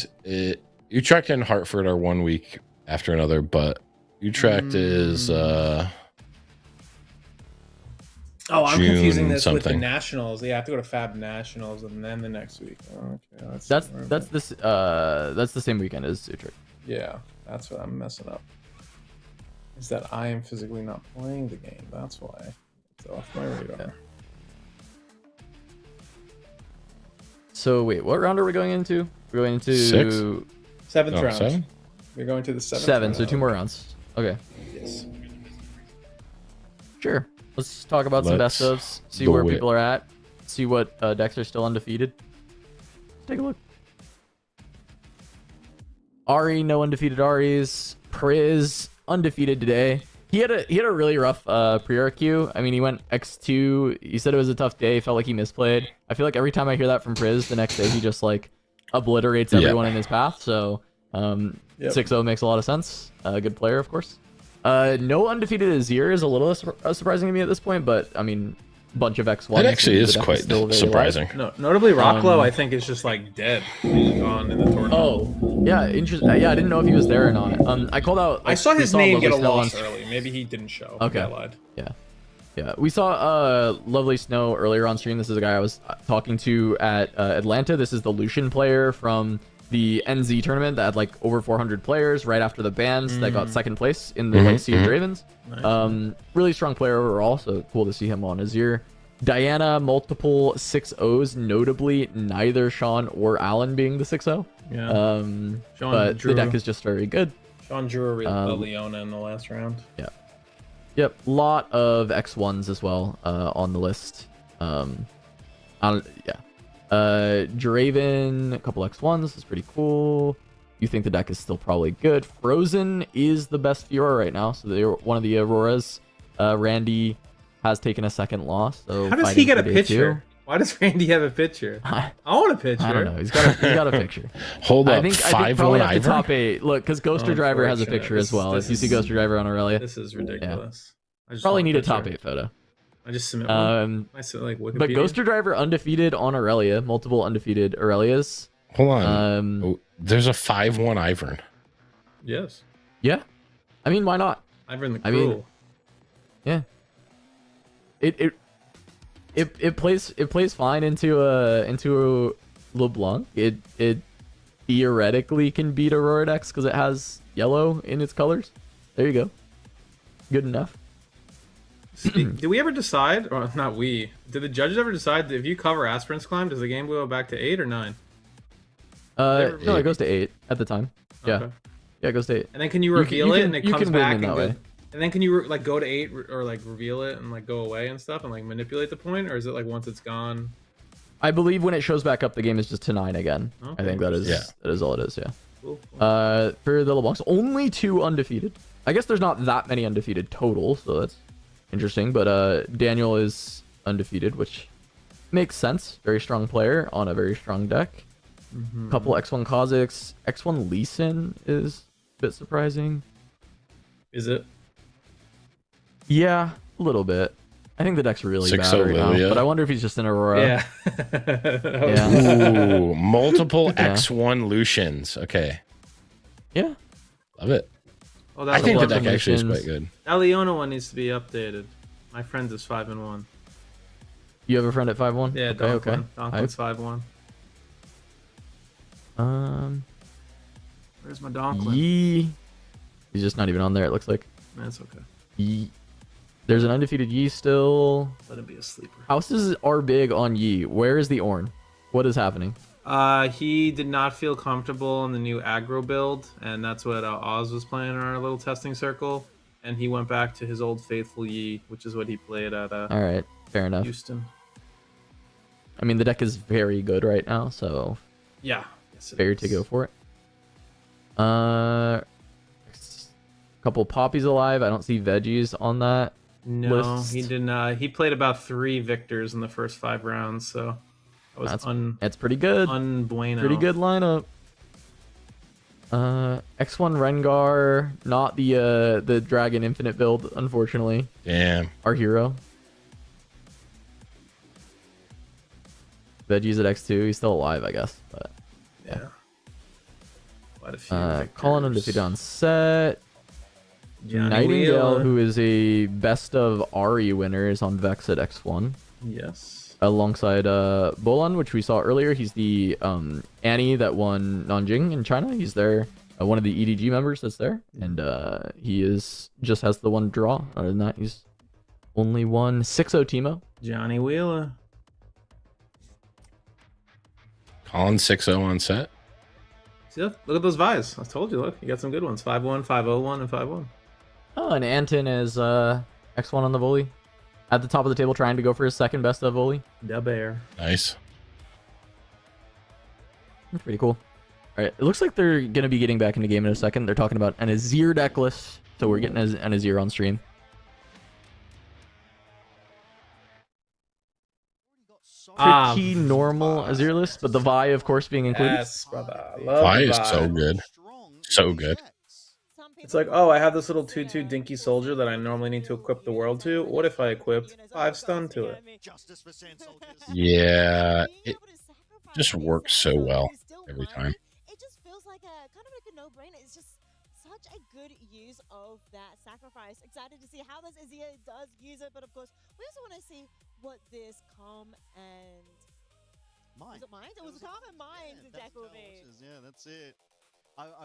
Utrecht and Hartford are 1 week after another, but Utrecht is Oh, I'm June confusing this with the something. Nationals. Yeah, I have to go to Fab Nationals and then the next week. Oh, okay, That's the same weekend as Utrecht. Yeah, that's what I'm messing up. Is that I am physically not playing the game. That's why it's off my radar. Yeah. So wait, what round are we going into? We're going into 7th round. 7? We're going to the 7th. 7, so 2 more rounds. Okay. Yes. Sure. Let's talk about some best ofs, see do where it. people are at, see what decks are still undefeated. Take a look. Ari, no undefeated Aris. Priz, undefeated today. He had a really rough pre-RQ. I mean, he went X2. He said it was a tough day. Felt like he misplayed. I feel like every time I hear that from Priz, the next day he just like obliterates everyone in his path. So 6-0 makes a lot of sense. Good player, of course. No undefeated Azir is a little surprising to me at this point, but I mean, bunch of X1s. That actually is quite surprising. No, notably Rocklow, I think is just like dead. He's gone in the tournament. Oh, yeah, interesting. Yeah, I didn't know if he was there or not. I called out. I saw his name get a Lovely Snow loss on- early. Maybe he didn't show. Okay. I lied. Yeah, we saw Lovely Snow earlier on stream. This is a guy I was talking to at Atlanta. This is the Lucian player from the NZ tournament that had like over 400 players right after the bans that got second place in the Legacy of Dravens. Nice. Really strong player overall, so cool to see him on Azir. Diana, multiple 6-0s, notably neither Sean or Alan being the 6-0. Yeah. But drew, the deck is just very good. Sean drew a Leona in the last round. Yeah. Yep. Lot of X1s as well on the list. Draven, a couple X1s is pretty cool. You think the deck is still probably good. Frozen is the best Fiora right now, so they're one of the Auroras. Randy has taken a second loss. So how does he get a picture? Why does Randy have a picture? I want a picture. I don't know. He's got a picture. Hold up. I think probably have to top 8. Look, because Ghoster Driver has a picture as well. If you see Ghoster Driver on Aurelia. This is ridiculous. Yeah. Probably need a top 8 photo. I just submit one. I submit like Wikipedia. But Ghoster Driver undefeated on Aurelia. Multiple undefeated Aurelias. Hold on. There's a 5-1 Ivern. Yes. Yeah. I mean, why not? Ivern the Cruel. Yeah. It plays fine into LeBlanc. It theoretically can beat Aurora Dex because it has yellow in its colors. There you go. Good enough. Did we ever decide, or not we, did the judges ever decide that if you cover Aspirant's Climb, does the game go back to 8 or 9? No, it goes to 8 at the time. Yeah. Okay. Yeah, it goes to 8. And then can you reveal it and it comes back that way. and then can you like go to 8 or like reveal it and like go away and stuff and like manipulate the point, or is it like once it's gone? I believe when it shows back up, the game is just to 9 again. Okay. I think that is all it is. Yeah. Cool. For the LeBlancs, only 2 undefeated. I guess there's not that many undefeated total, so that's interesting. But Daniel is undefeated, which makes sense. Very strong player on a very strong deck. Couple X1 Kha'Zix. X1 Lee Sin is a bit surprising. Is it? Yeah, a little bit. I think the deck's really bad right now, but I wonder if he's just an Aurora. Yeah. Ooh, multiple X1 Lucians. Okay. Yeah. Love it. Oh, I think the deck actually is quite good. That Leona one needs to be updated. My friend is 5-1. You have a friend at 5-1? Yeah, okay. Donklin's 5-1. Where's my Donklin? Yi. He's just not even on there, it looks like. That's okay. Yi. There's an undefeated Yi still. Let him be a sleeper. Houses are big on Yi. Where is the Ornn? What is happening? He did not feel comfortable in the new aggro build, and that's what Oz was playing in our little testing circle. And he went back to his old faithful Yi, which is what he played at all right, fair enough. Houston. I mean, the deck is very good right now, so yeah, yes, fair to go for it. Couple poppies alive. I don't see veggies on that. No, list. he didn't. He played about 3 victors in the first 5 rounds, so that was that's pretty good. Unbueno. Pretty good lineup. X1 Rengar, not the Dragon Infinite build, unfortunately. Damn. Our hero. Veggies at X2. He's still alive, I guess. But yeah. Quite a few. Colin undefeated on set. Johnny Nightingale, Wheeler. who is a best of Ari winner, is on Vex at X1. Yes. Alongside Bolan, which we saw earlier. He's the Annie that won Nanjing in China. He's there, one of the EDG members that's there, and he just has the one draw. Other than that, he's only won 6-0 Teemo. Johnny Wheeler. Colin 6-0 on set. See, look at those Vi's. I told you, look, you got some good ones. 5-1, 5-0-1, and 5-1. Oh, and Anton is X1 on the volley. At the top of the table, trying to go for his second best of volley. Da Bear. Nice. That's pretty cool. All right, it looks like they're going to be getting back into game in a second. They're talking about an Azir deck list, so we're getting an Azir on stream. Pretty normal Azir list, but the Vi, of course, being included. Yes, brother. Love Vi the is Vi. so good. So good. It's like, oh, I have this little 2/2 dinky soldier that I normally need to equip the world to. What if I equipped 5 stun to it? Yeah, it just works so well every time. It just feels like a kind of like a no-brainer. It's just such a good use of that sacrifice. Excited to see how this Azir does use it, but of course, we also want to see what this Calm and... Mind. Was it Mind? It was Calm and Mind deck will be. Yeah, that's it.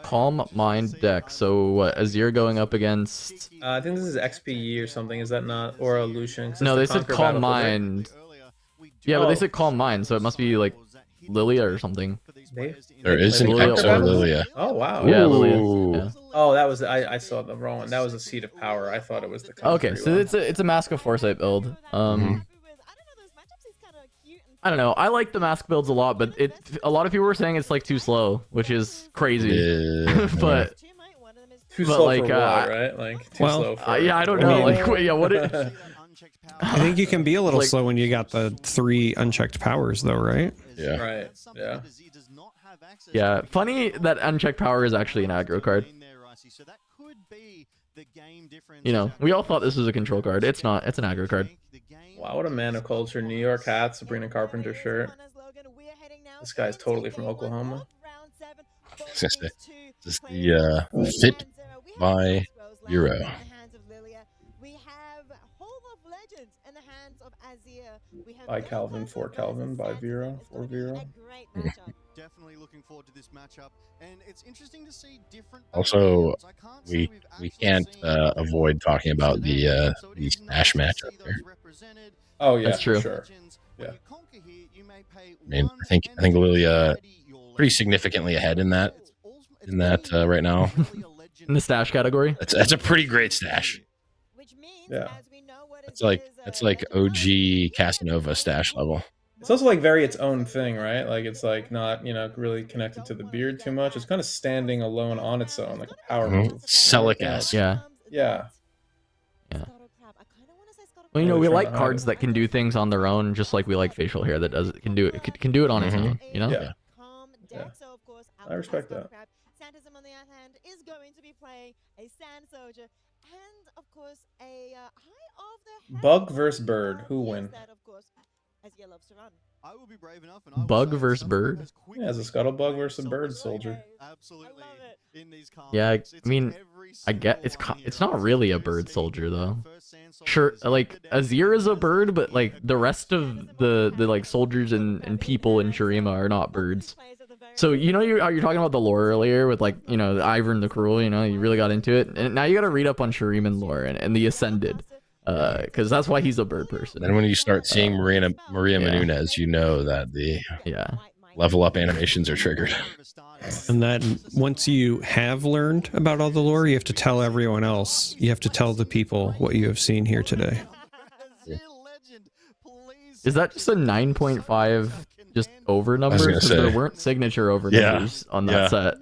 Calm Mind deck. So what? Azir going up against? I think this is XPE or something. Is that not? Or a Lucian? No, they said Calm Mind. Yeah, but they said Calm Mind, so it must be like Lilia or something. There is an X or Lilia. Oh wow. Yeah, Lilia. Yeah. Oh, that was I saw the wrong one. That was a Seed of Power. I thought it was the. Okay, so it's a Mask of Foresight build. I don't know. I like the mask builds a lot, but a lot of people were saying it's like too slow, which is crazy. Yeah. but too slow like, for what, right? Like too slow for. Yeah, I don't know. Like, wait, yeah, what? I think you can be a little slow when you got the 3 unchecked powers, though, right? Yeah. Right. Yeah. Yeah. Funny that unchecked power is actually an aggro card. You know, we all thought this was a control card. It's not. It's an aggro card. Wow, what a man of culture. New York hat, Sabrina Carpenter shirt. This guy's totally from Oklahoma. This is the fit by Euro. By Calvin, for Calvin, by Vero, for Vero. Definitely looking forward to this matchup, and it's interesting to see different. Also, we can't avoid talking about the Smash match up there. Oh yeah, that's true. Sure. Yeah. I mean, I think Lilia pretty significantly ahead in that right now. In the stash category, that's a pretty great stash. Yeah. It's like OG Casanova stash level. It's also like very its own thing, right? Like it's like not, really connected to the beard too much. It's kind of standing alone on its own, like a power move. Celic-esque. Yeah. Yeah. Yeah. Well, we like cards that can do things on their own, just like we like facial hair that can do it on its own. You know? Yeah. I respect that. Santism on the other hand is going to be playing a Sand Soldier and of course a High of the Bug versus Bird. Who win? As Yellow loves to run. I will be brave enough and Bug versus Bird. Yeah, it's a Scuttlebug versus a Bird Soldier. Absolutely. Yeah, I mean, I get it's not really a bird soldier though. Sure, like Azir is a bird, but like the rest of the like soldiers and people in Shurima are not birds. So you're talking about the lore earlier with like Ivern the Cruel. You really got into it, and now you got to read up on Shuriman lore and the Ascended, because that's why he's a bird person. And when you start seeing Maria Menounos, you know that the level up animations are triggered. And then once you have learned about all the lore, you have to tell everyone else. You have to tell the people what you have seen here today. Is that just a 9.5 just over number? Because there weren't signature over numbers on that set.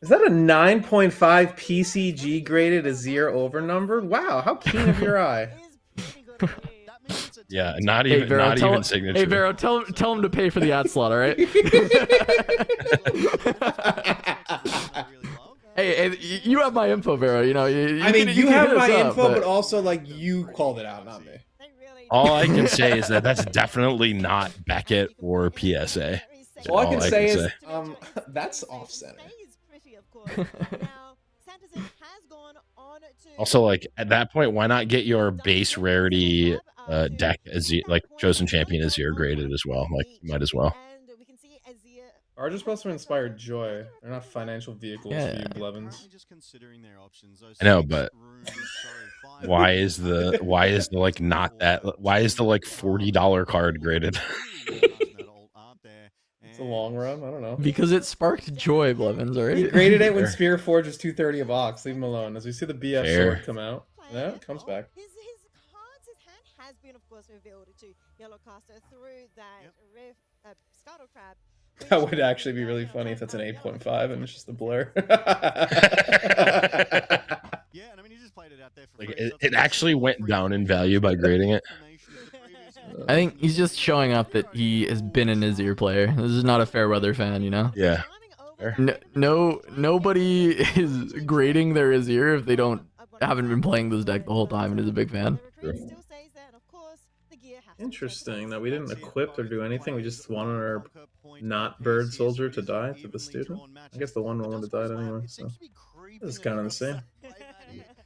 Is that a 9.5 PCG graded Azir over number? Wow, how keen of your eye. Yeah, not even signature. Hey Vero, tell him to pay for the ad slot, all right? Hey, you have my info, Vero. You have my info, but also like you called it out, not me. All I can say is that's definitely not Beckett or PSA. All I can say is that's off-center. Also, like at that point, why not get your base rarity deck as like chosen champion Azir graded as well? Like you might as well. Are just supposed to inspire joy. They're not financial vehicles for you Blevins. I know, but why is the like not that? Why is the like $40 card graded? It's a long run. I don't know. Because it sparked joy, Blevins, alright? He graded it when Spear Forge is 230 a box. Leave him alone. As we see the BF sword come out. Yeah, it comes back. His hand has been, of course, revealed to Yellowcaster through that Scuttle Crab. That would actually be really funny if that's an 8.5 and it's just a blur. Like it actually went down in value by grading it. I think he's just showing up that he has been an Azir player. This is not a Fairweather fan, Yeah. Nobody is grading their Azir if they haven't been playing this deck the whole time and is a big fan. Interesting that we didn't equip or do anything. We just wanted our not bird soldier to die to the student. I guess the one would have died anyway. So this is kind of the same.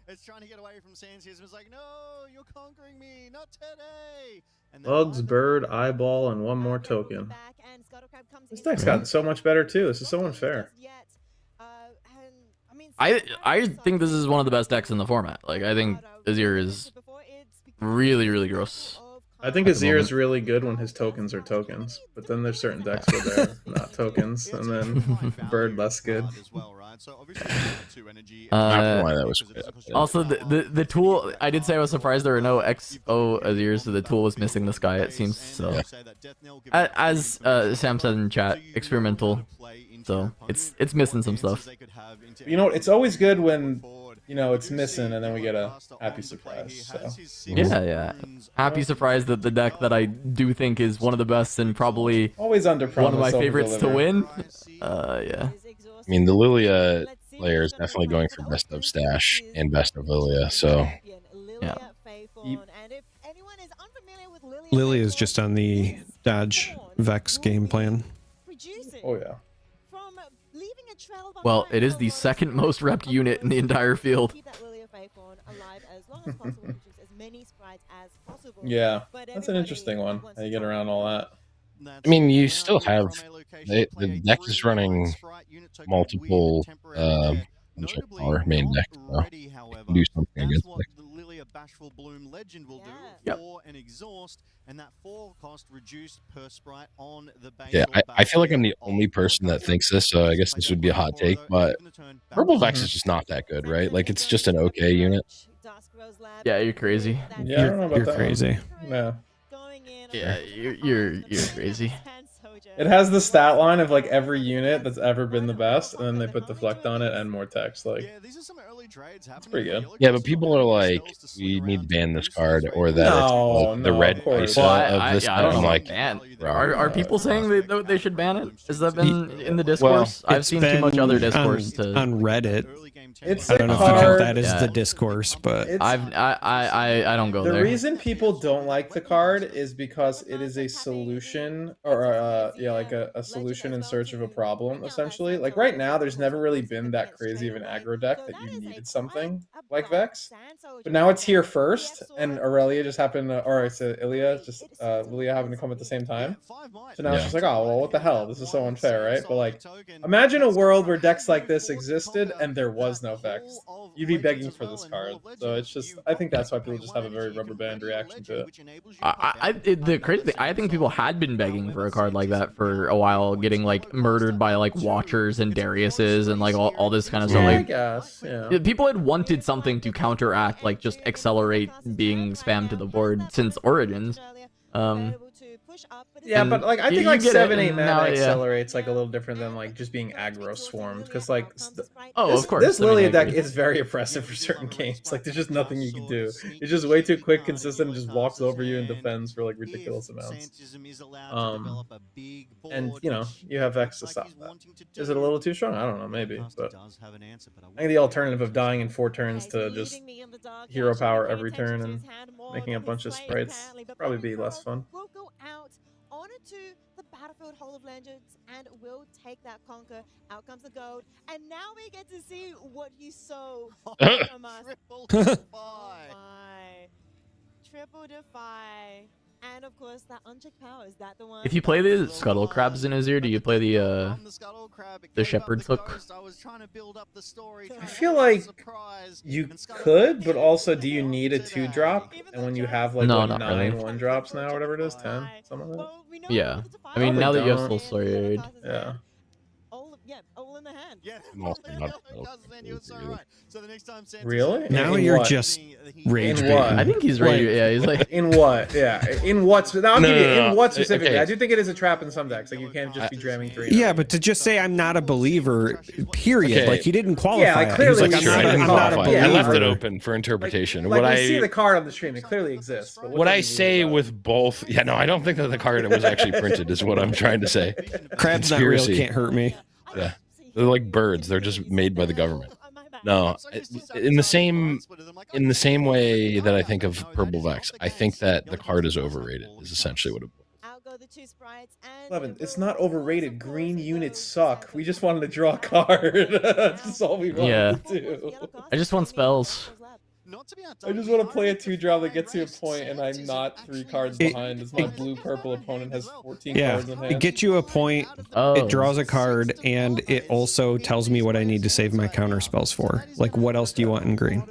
It's trying to get away from Sans. It's like, no, you're conquering me, not today. Bugs, bird, eyeball, and one more token. This deck's gotten so much better too. This is so unfair. I think this is one of the best decks in the format. Like, I think Azir is really, really gross. I think Azir is really good when his tokens are tokens, but then there's certain decks where they're not tokens, and then Bird less good. Also, the tool, I did say I was surprised there were no XO Azir, so the tool was missing this guy, it seems. So, as Sam said in chat, experimental. So it's missing some stuff. You know, it's always good when it's missing, and then we get a happy surprise. So. Yeah. Happy surprise that the deck that I do think is one of the best and probably always under one of my favorites to win. Yeah. I mean, the Lilia player is definitely going for best of Stash and best of Lilia. So yeah. Lilia is just on the Dodge Vex game plan. Oh yeah. Well, it is the second most repped unit in the entire field. Yeah, that's an interesting one. How you get around all that. I mean, you still have the deck is running multiple power main deck, so you can do something against it. Bashful Bloom Legend will do 4 and exhaust, and that 4 cost reduced per sprite on the base. Yeah, I feel like I'm the only person that thinks this, so I guess this would be a hot take, but Purple Vex is just not that good, right? Like, it's just an okay unit. Yeah, you're crazy. Yeah, I don't know about you're that crazy. No. Yeah, you're crazy. It has the stat line of like every unit that's ever been the best, and then they put deflect on it and more text. Like, it's pretty good. Yeah, but people are like, we need to ban this card, or that it's the red ISA of this. I don't know, I'm like, are people saying they should ban it? Has that been in the discourse? I've seen too much other discourse on Reddit. It's I don't know if you count that as the discourse, but I don't go there. The reason people don't like the card is because it is a solution, or like a solution in search of a problem, essentially. Like right now, there's never really been that crazy of an aggro deck that you needed something like Vex, but now it's here first, and Aurelia just happened to, or it's Lilia happened to come at the same time. So now it's just like, oh well, what the hell? This is so unfair, right? But like, imagine a world where decks like this existed and there was no Vex. You'd be begging for this card. So it's just, I think that's why people just have a very rubber band reaction to it. The crazy thing, I think people had been begging for a card like that for a while, getting like murdered by like Watchers and Dariuses and like all this kind of stuff. I Like, guess, yeah. people had wanted something to counteract, like just accelerate being spammed to the board since Origins. Yeah, and but like I think you like get it, 7-8 and mana now, accelerates like a little different than like just being aggro swarmed, because like of course, this I mean, Lilia I deck agree. is very oppressive for certain games. Like there's just nothing you can do. It's just way too quick, consistent, and just walks over you and defends for like ridiculous amounts. And you have X to stop that. Is it a little too strong? I don't know, maybe, but I think the alternative of dying in 4 turns to just hero power every turn and making a bunch of sprites probably be less fun. To the battlefield Hall of Legends, and will take that conquer. Out comes the gold, and now we get to see what you sow from us. Triple defy, and of course that unchecked power. Is that the one? If you play the Scuttle Crabs in Azir, do you play the Shepherd's Hook? I feel like you could, but also, do you need a 2-drop? And when you have like No, what, not 9 really. 1-drops now, or whatever it is, 10, something like that. Yeah, I mean now that you have Soul Sword. Yeah. All in the hand. Really? Now In you're what? just rage In what? baiting. I think he's ready. Yeah, he's like in what? Yeah, in what? Now I'll give you in what specifically. Okay. I do think it is a trap in some decks. Like you can't just be jamming 3. Yeah, but to just say I'm not a believer, period. Okay. Like he didn't qualify. Yeah, like, it. clearly He's like, we I'm see not, the I'm card. not a Yeah, believer. I left it open for interpretation. Like what we I see the card on the stream. It clearly exists. But what I say with both, yeah, no, I don't think that the card was actually printed. Is what I'm trying to say. Crab's not real. Can't hurt me. Yeah, they're like birds. They're just made by the government. No, in the same way that I think of Purple Vex, I think that the card is overrated. Is essentially what it. Levin, it's not overrated. Green units suck. We just wanted to draw a card. That's just all we wanted Yeah. to do. I just want spells. I just want to play a 2-drop that gets you a point, and I'm not 3 cards behind as my blue-purple opponent has 14 cards in hand. It gets you a point, it draws a card, and it also tells me what I need to save my counter spells for. Like, what else do you want in green?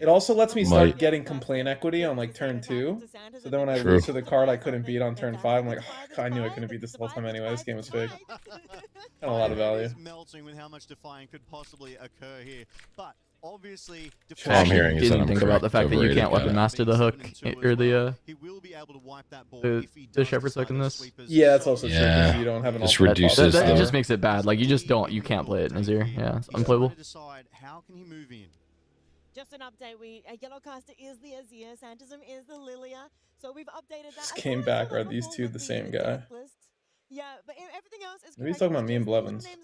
It also lets me start getting complaint equity on like turn 2. So then when I lose to the card I couldn't beat on turn 5, I'm like, oh, I knew I couldn't beat this the whole time anyway. This game was fake. Got a lot of value. Melting with how much defying could possibly occur here, but obviously, all I'm hearing is that I'm think about the fact that you can't weapon master the hook or the shepherd's hook in this. Yeah, that's also true because you don't have an just alternate reduces that just makes it bad. Like you just don't, you can't play it in Azir. Yeah, it's unplayable. How can he move in? Just an update, Yellowcaster is the Azir, Santism is the Lilia, so we've updated that. Just came back, are these two the same guy? Yeah, but everything else is Maybe he's talking about me and Blevins. Maybe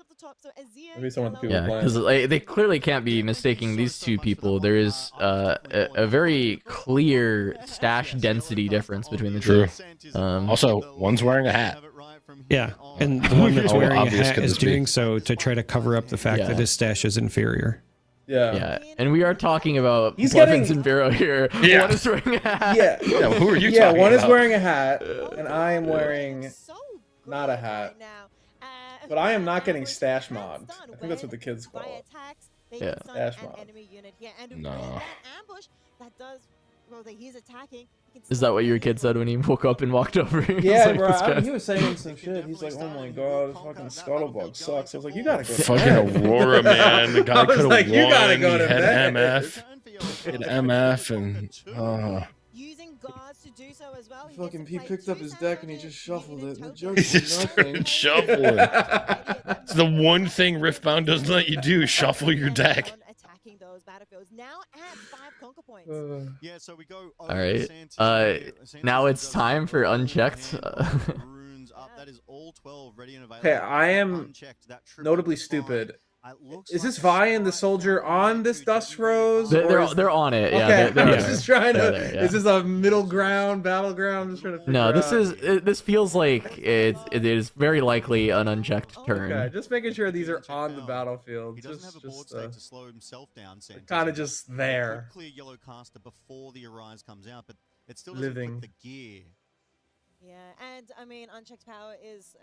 he's talking about the people playing. Because they clearly can't be mistaking these two people. There is a very clear stash density difference between the two. Also, one's wearing a hat. Yeah, and the one that's wearing a obvious hat could is this be? doing so to try to cover up the fact that his stash is inferior. Yeah, and we are talking about He's Blevins and Vero here. Yeah. One is wearing a hat. Yeah, who are you Yeah, talking one is about? wearing a hat, and I am wearing not a hat. But I am not getting stash mobbed. I think that's what the kids call it. Yeah. Stash mob. No. Well, he's attacking. Is that what your kid said when he woke up and walked over? He was Yeah, like, bro. "This guy's-" He was saying some shit. He's like, "Oh my god, this fucking Scuttlebug sucks." I was like, "You gotta go to Fucking bed." Aurora, man. The guy I was could have like, won. "You gotta go to he had bed." MF. He had MF and. Fucking he picked up his deck and he just shuffled it. The joke He is just nothing. started shuffling. It's the one thing Riftbound doesn't let you do: shuffle your deck. Yeah, so we go All right. Now it's time for unchecked. Okay, I am notably stupid. Is this Vi and the soldier on this Dust Rose? They're on it. Yeah. Okay, They're I'm there. just trying to. They're there, yeah. Is this a middle ground, battleground? I'm just trying to figure No, out. this feels like it is very likely an unchecked turn. Okay, just making sure these are on the battlefield. He doesn't have a board state to slow himself down. Kind of just there. Clear yellow caster before the Arise comes out, but it still doesn't Living. put the gear. Yeah, and I mean, unchecked power is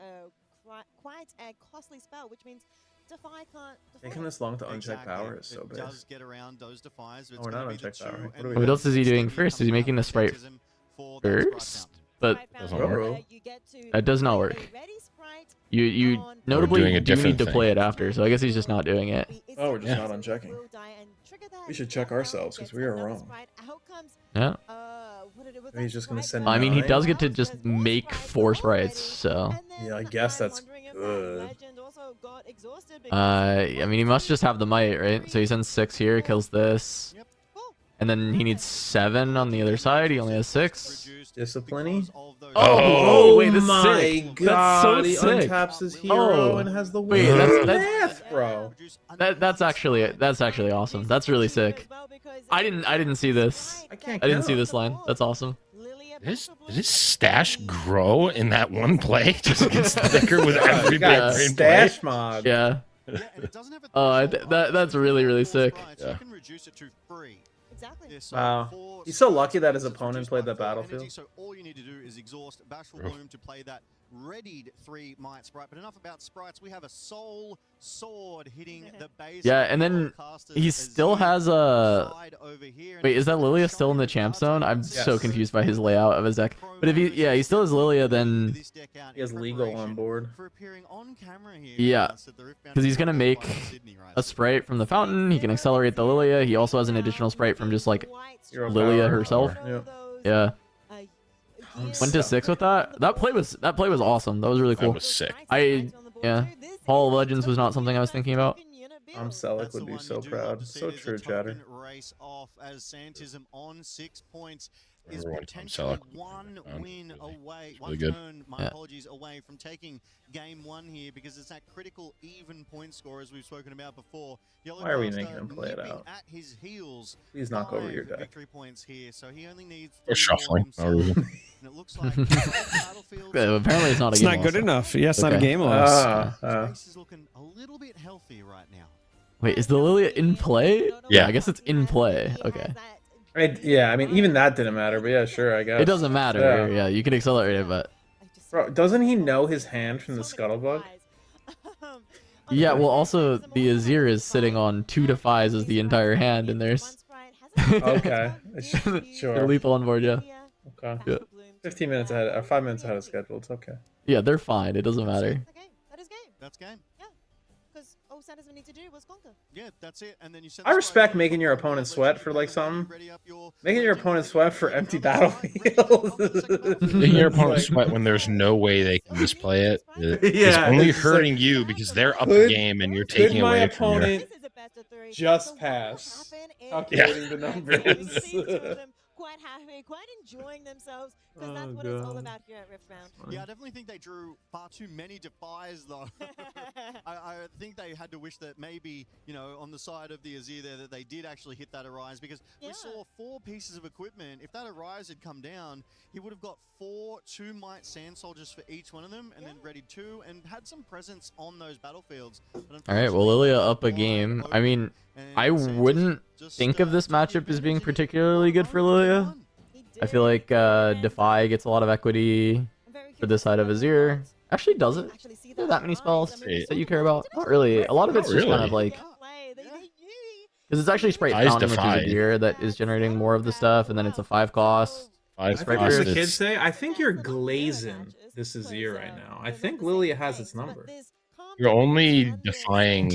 quite a costly spell, which means Defy can't. Taking this long to uncheck power is so It big. does get around those defies. Oh, we're not unchecked power. What do we What got? else is he doing first? Is he making the sprite first? But Doesn't work. that does not work. You notably doing a do different need to play it after, so I guess he's just not doing it. Oh, we're just not unchecking. We should check ourselves because we are wrong. Yeah. Maybe he's just gonna send. I mean, he 9. does get to just make 4 sprites, so. Yeah, I guess that's good. I mean, he must just have the might, right? So he sends 6 here, kills this. And then he needs 7 on the other side. He only has 6. Discipline. Oh, wait, that's my sick. god! That's He so sick. untaps his hero Oh. and has the Wait, weird that's math, bro. that's actually awesome. That's really sick. I didn't see this. I can't. I didn't see count. this line. That's awesome. Did his stash grow in that one play? Just gets thicker with every God, big brain stash play? mod. Yeah. Oh, that's really sick. Yeah. Wow. He's so lucky that his opponent played that battlefield. So all you need to do is exhaust Bashful Bloom to play that readied 3 Might Sprite. But enough about sprites. We have a Soul Sword hitting the base. Yeah, and then he still has a. Wait, is that Lilia still in the champ zone? I'm so confused by his layout of his deck. But if he still has Lilia, then He has legal on board. yeah, because he's gonna make a sprite from the fountain. He can accelerate the Lilia. He also has an additional sprite from just like Hero Lilia power. herself. Yep. Yeah. Went to 6 with that. That play was awesome. That was really cool. That was sick. Yeah. Hall of Legends was not something I was thinking about. Selic would be so proud. So true, chatter. Race off as Santism on 6 points. Is Everyone potentially Selic. one win away, really one good. turn, my Yeah. apologies, away from taking game 1 here because it's that critical even point score as we've spoken about before. Why are we making him play it nipping out? At his heels, Please knock over your 5 deck. victory points here, so he only needs Or 3 more shuffling. No himself. reason. And it looks like battlefield. Apparently, it's not a It's game not good loss. enough. Yeah, it's not a Okay. game loss. Space is looking a little bit healthy right now. Wait, is the Lilia in play? Yeah. I guess it's in play. Okay. Yeah, I mean, even that didn't matter, but yeah, sure, I guess. It doesn't matter. Yeah, you can accelerate it, but Bro, doesn't he know his hand from the Scuttlebug? yeah. Well, also the Azir is sitting on 2 defies as the entire hand, and there's Okay, sure. lethal on board. Yeah. Okay. Yeah. 15 minutes ahead, or 5 minutes ahead of schedule. It's okay. Yeah, they're fine. It doesn't matter. That is game. That's game. Yeah. Because all Santa's need to do was conquer. Yeah, that's it. And then you send I respect making your opponent sweat for like something. Making your opponent sweat for empty battlefields. Making your opponent sweat when there's no way they can misplay it is only hurting you because they're up the game and you're taking away from your opponent just pass. Calculating the numbers. Quite happy, quite enjoying themselves, because that's what it's all about here at Riftbound. Yeah, I definitely think they drew far too many defies, though. I think they had to wish that maybe, you know, on the side of the Azir there, that they did actually hit that Arise, because we saw 4 pieces of equipment. If that Arise had come down, he would have got 2 Might Sand Soldiers for each one of them, and then readied 2, and had some presence on those battlefields. All right. Well, Lilia up a game. I mean, I wouldn't think of this matchup as being particularly good for Lilia. I feel like Defy gets a lot of equity for this side of Azir. Actually, does it? Are there that many spells that you care about? Not really. A lot of it's just kind of like... Because it's actually Sprite Fountain, which is a gear that is generating more of the stuff, and then it's a 5 cost. As the kids say, I think you're glazing this Azir right now. I think Lilia has its number. You're only defying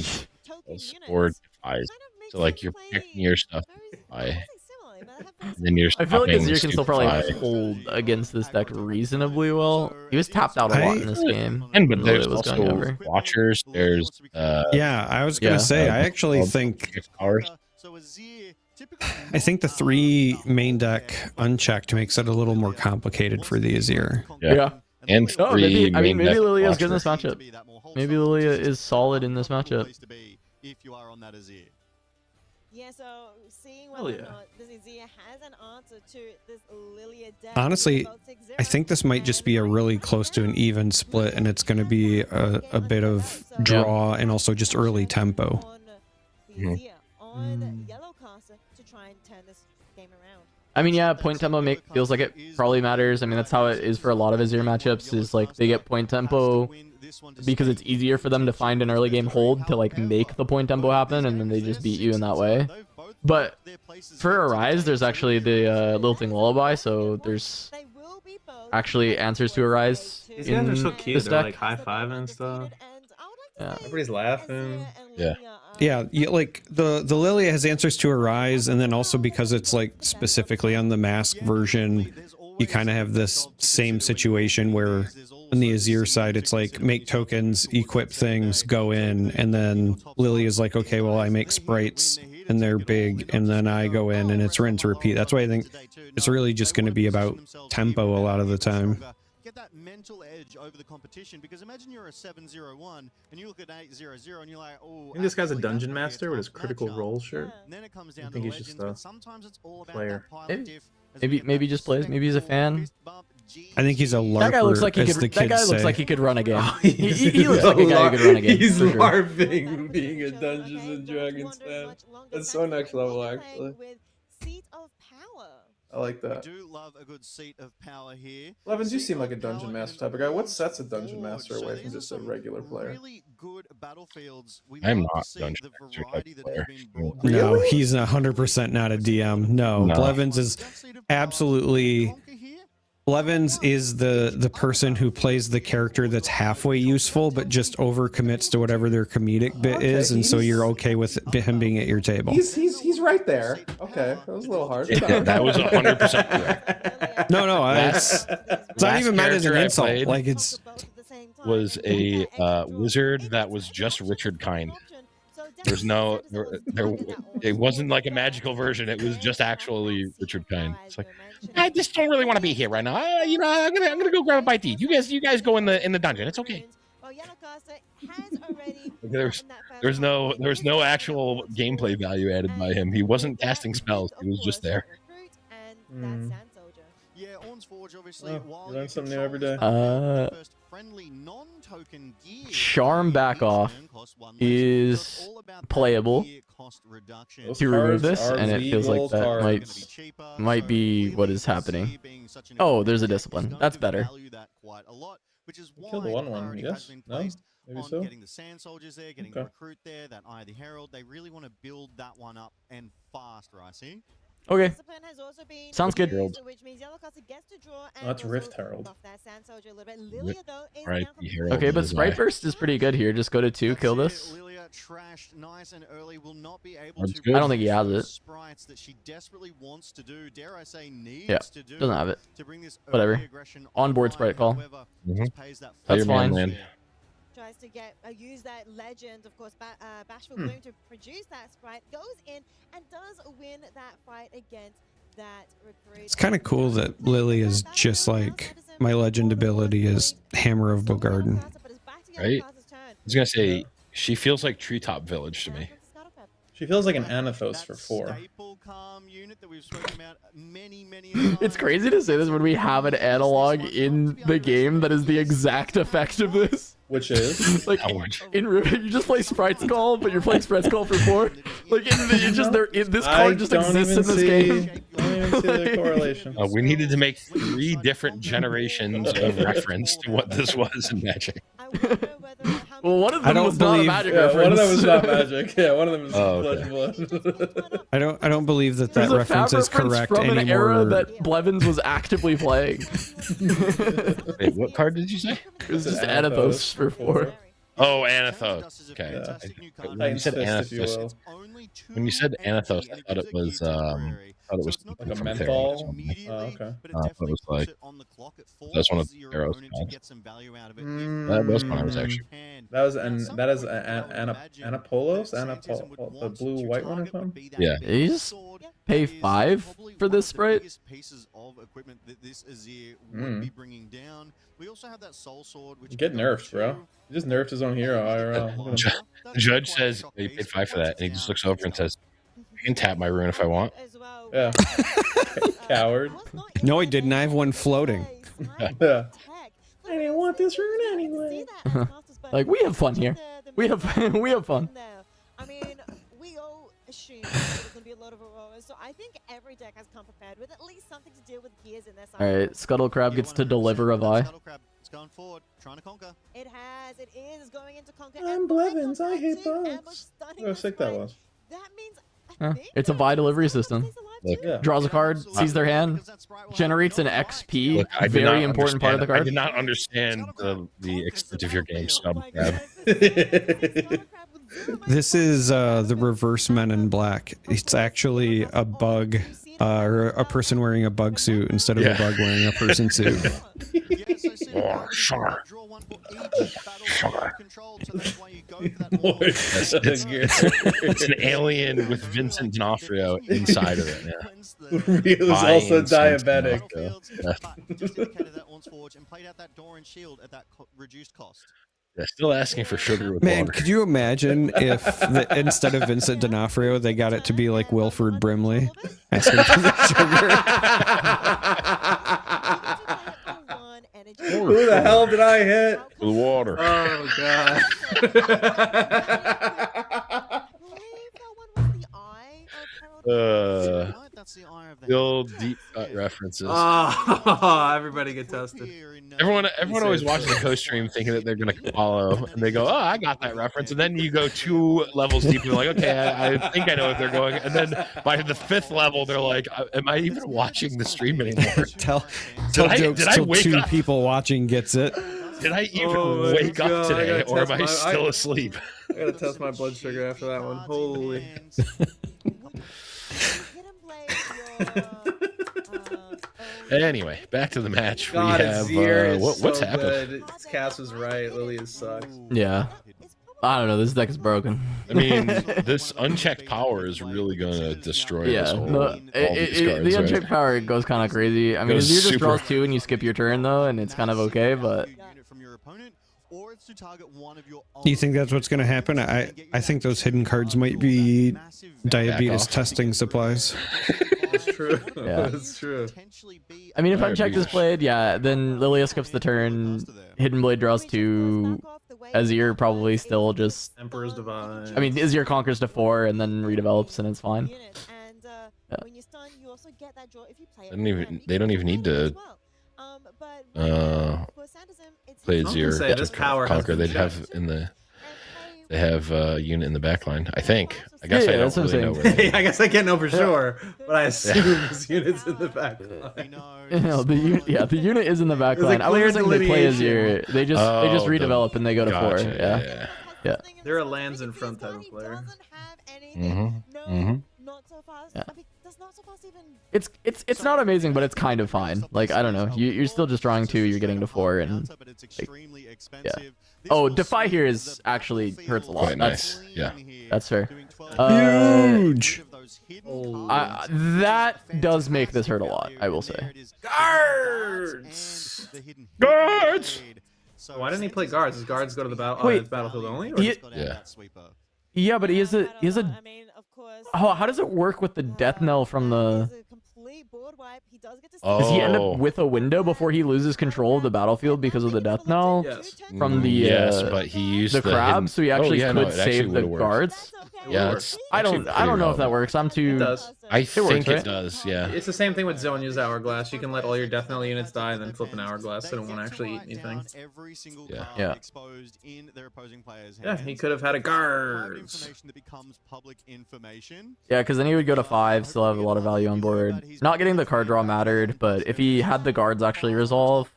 or defies. So like you're picking your stuff by, and then you're I feel like stopping Azir can still probably Stupefy. hold against this deck reasonably well. He was tapped out a lot in this game. And but there's was going also over. Watchers. There's yeah, I was gonna say I actually think I think the 3 main deck unchecked makes it a little more complicated for the Azir. Yeah. And Oh, 3 maybe, I mean, main maybe deck Lilia's good in this Watcher. matchup. Maybe Lilia is solid in this matchup. If you are on that Azir. Yeah, so seeing Hell whether yeah. or not this Azir has an answer to this Lilia deck. Honestly, I think this might just be a really close to an even split, and it's going to be a bit of draw and also just early tempo. On Yellow Caster to try and turn this game around. I mean, yeah, point tempo feels like it probably matters. I mean, that's how it is for a lot of Azir matchups, is like they get point tempo because it's easier for them to find an early game hold to like make the point tempo happen, and then they just beat you in that way. But for Arise, there's actually the Little Thing Lullaby, so there's actually answers to Arise These in guys are so cute. this They're deck. like high-fiving and stuff. Yeah. Everybody's laughing. Yeah. Yeah, like the Lilia has answers to Arise, and then also because it's like specifically on the mask version, you kind of have this same situation where on the Azir side, it's like make tokens, equip things, go in, and then Lily is like, okay, well, I make sprites and they're big, and then I go in and it's rinse repeat. That's why I think it's really just going to be about tempo a lot of the time. Get that mental edge over the competition, because imagine you're a 7-0-1 and you look at 8-0-0 and you're like, oh, I think this guy's a dungeon master with his critical role shirt. And then it comes down I think to he's just legends, a but sometimes it's all about player. that pilot diff. Maybe just plays. Maybe he's a fan. I think he's a LARPer, That guy looks like he as could. the That guy kids looks say. like he could run a game. Oh, he looks like a guy who could run a game. He's for sure. LARPing being a Dungeons and Dragons fan. That's so next level, actually. I like that. We do love a good seat of power here. Levins, you seem like a dungeon master type of guy. What sets a dungeon master away from just a regular player? Really good battlefields. We I'm love to not see dungeon the master type variety of that player. has been brought. No, he's 100% not a DM. No, No. Blevins is absolutely... Blevins is the person who plays the character that's halfway useful, but just overcommits to whatever their comedic bit is, and so you're okay with him being at your table. He's right there. Okay, that was a little hard. That was 100% correct. No, it's not Last even meant as an character I insult. played Like it's was a wizard that was just Richard Kind. There's no, it wasn't like a magical version. It was just actually Richard Kind. It's like, I just don't really want to be here right now. I'm gonna go grab a bite to eat. You guys go in the dungeon. It's okay. There's no actual gameplay value added by him. He wasn't casting spells. He was just there. Yeah, Orn's Forge, obviously. Oh, you learn something new every day. Charm back off. is playable to remove this, and it feels like that might be what is happening. Oh, there's a discipline. That's better. Kill the 1/1, yes? No? Maybe so? Getting the Sand Soldiers there, getting the Recruit there, that Eye of the Herald. They really want to build that one up and fast, Ricey. Okay. Sounds good. That's Rift Herald. Right. Okay, but Sprite Burst is pretty good here. Just go to 2, kill this. I don't think he has it. Yeah, doesn't have it. Whatever. Onboard Sprite call. That's fine. Tries to use that legend, of course, Bashful Bloom to produce that Sprite, goes in and does win that fight against that Recruit. It's kind of cool that Lily is just like my legend ability is Hammer of Bogarden. Right? I was gonna say she feels like Treetop Village to me. She feels like an Anathos for 4. It's crazy to say this when we have an analog in the game that is the exact effect of this. Which is like in Rubik, you just play Sprite Skull, but you're playing Sprite Skull for 4. Like this card just exists in this game. I don't even see the correlation. We needed to make 3 different generations of reference to what this was in Magic. Well, one of them was not a Magic reference. One of them was not Magic. Yeah, one of them is Blood. I don't believe that reference is correct from anymore. An era that Blevins was actively playing. Wait, what card did you say? It was just Anathos for 4. Oh, Anathos. Okay. Yeah. When you said Anathos, I thought it was like a menthol. Oh, okay. I thought it was like that's one of the arrows. That was one I was actually. That is Anapolos, the blue white one or something. Yeah. You just pay 5 for this Sprite. Get nerfed, bro. He just nerfed his own hero. IRL. The judge says he paid 5 for that, and he just looks over and says, "I can tap my rune if I want." Yeah. Coward. No, I didn't. I have one floating. Yeah. I didn't want this rune anyway. Like, we have fun here. We have fun. I mean, we all assume there's going to be a lot of Auroras, so I think every deck has come prepared with at least something to deal with gears in their side. Alright, Scuttle Crab gets to deliver a Vi. It's going forward, trying to conquer. It is going into conquer. I'm Blevins, I hate bugs. How sick that was. That means It's a Vi delivery system. Look, draws a card, sees their hand, generates an XP. Look, I did very not important part of the understand- card. I did not understand the extent of your game, Scuttle Crab. This is the reverse Men in Black. It's actually a bug, or a person wearing a bug suit instead of a bug wearing a person suit. Sure. It's an alien with Vincent D'Onofrio inside of it. Yeah. He was also diabetic. Yeah, still asking for sugar with Man, water. could you imagine if instead of Vincent D'Onofrio, they got it to be like Wilford Brimley asking for the sugar? Who the hell did I hit? With water. Oh god. The old deep cut references. Oh, everybody get tested. Everyone always watches the co-stream thinking that they're gonna follow, and they go, "Oh, I got that reference," and then you go 2 levels deep, and you're like, "Okay, I think I know if they're going," and then by the 5th level, they're like, "Am I even watching the stream anymore?" Tell jokes till 2 people watching gets it. Did I even wake up today, or am I still asleep? I gotta test my blood sugar after that one. Holy. Anyway, back to the match. God, we have Azir is what's so happened? good. Cass was right. Lily sucks. Yeah. I don't know. This deck is broken. I mean, this unchecked power is really going to destroy this whole. The unchecked power goes kind of crazy. I mean, Goes Azir just super- draws 2 and you skip your turn though, and it's kind of okay. But You think that's what's going to happen? I think those hidden cards might be diabetes testing supplies. That's true. Yeah. That's true. I mean, if unchecked is played, yeah, then Lilia skips the turn. Hidden Blade draws 2. Azir probably still just Emperor's Divide. I mean, Azir conquers to 4 and then redevelops and it's fine. Yeah. They don't even need to play Azir this to power has conquer. been They'd have checked. in the they have a unit in the back line. I think. I guess I that's don't what I'm really know saying. where they I guess I can't know for sure, but I assume this unit's in the back line. No, the unit is in the back There's a line. I clear wasn't saying they play delineation. Azir. They just redevelop and they go to 4. Gotcha, Yeah. They're a lands in front type of player. Yeah. It's not amazing, but it's kind of fine. Like, I don't know. You're still just drawing 2, you're getting to 4, and like, yeah. Oh, Defy here is actually hurts a lot. Quite nice. Yeah. That's fair. Huge. That does make this hurt a lot, I will say. Guards! Guards! Why didn't he play guards? Does guards go to the battle? Wait, It's battlefield only? Or Yeah. Yeah, but he has a Oh, how does it work with the death knell from the? Does he end up with a window before he loses control of the battlefield because of the death knell? Yes. From the yes, but he used the crab, hidden... so he actually oh, yeah, could no, it actually save the would've worked. guards. Yeah, it's I don't know if that works. I'm too. It does. I works, think right? it does. Yeah. It's the same thing with Zonya's Hourglass. You can let all your Death Knell units die and then flip an Hourglass so they don't want to actually eat anything. Yeah. Yeah, he could have had a guards. Yeah, because then he would go to 5, still have a lot of value on board. Not getting the card draw mattered, but if he had the guards actually resolve,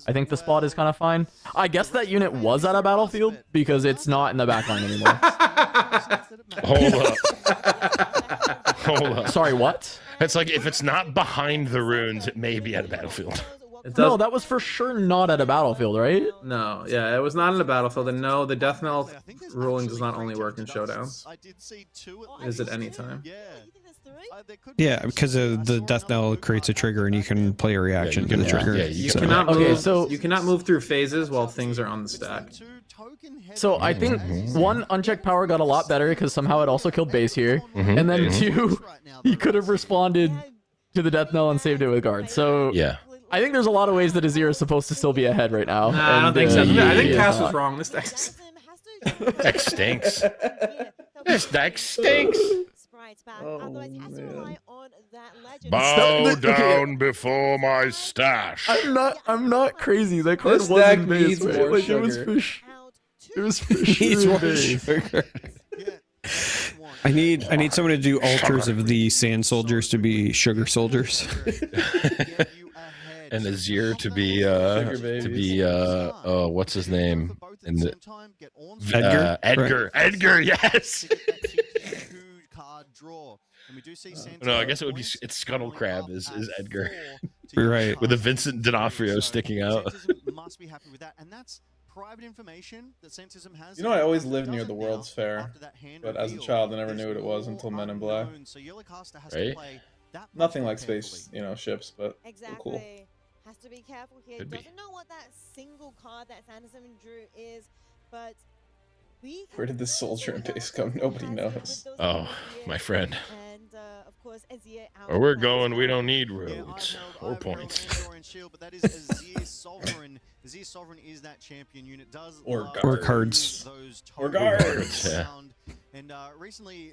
I think the spot is kind of fine. I guess that unit was at a battlefield because it's not in the backline anymore. Hold up. Hold up. Sorry, what? It's like if it's not behind the runes, it may be at a battlefield. No, that was for sure not at a battlefield, right? No, yeah, it was not in a battlefield, and no, the Death Knell ruling does not only work in showdowns. It is at any time. Yeah, because the Death Knell creates a trigger, and you can play a reaction to the trigger. Yeah, You so- cannot move, Okay, so- you cannot move through phases while things are on the stack. So I think one, unchecked power got a lot better because somehow it also killed base here, and then 2, he could have responded to the death knell and saved it with guards. So Yeah. I think there's a lot of ways that Azir is supposed to still be ahead right now. Nah, I don't think so. he I think is Cass not. was wrong. This deck. Deck stinks. This deck stinks. Bow down before my stash. I'm not crazy. That card This wasn't deck base, needs right? more Like, it was sugar. it was for sure Needs more base. sugar. I need someone to do altars of the sand soldiers to be sugar soldiers. And Azir to be what's his name? In the, Edgar? Edgar. Edgar, yes. No, I guess it would be it's Scuttle Crab is Edgar. Right. With a Vincent D'Onofrio sticking out. Must be happy with that, and that's private information that Centism has. You know, I always lived near the World's Fair, but as a child, I never knew what it was until Men in Black. Right? Nothing like space, ships, but they're cool. Has to be careful here. Could be. Doesn't know what that single card that Sanderson drew is, but we. Where did this soldier in base come? Nobody knows. Oh, my friend. And of course, Azir Where we're going, we don't need roads or points. But that is Azir Sovereign. Azir Sovereign is that champion unit. Does Or cards. Or guards. Yeah. And recently,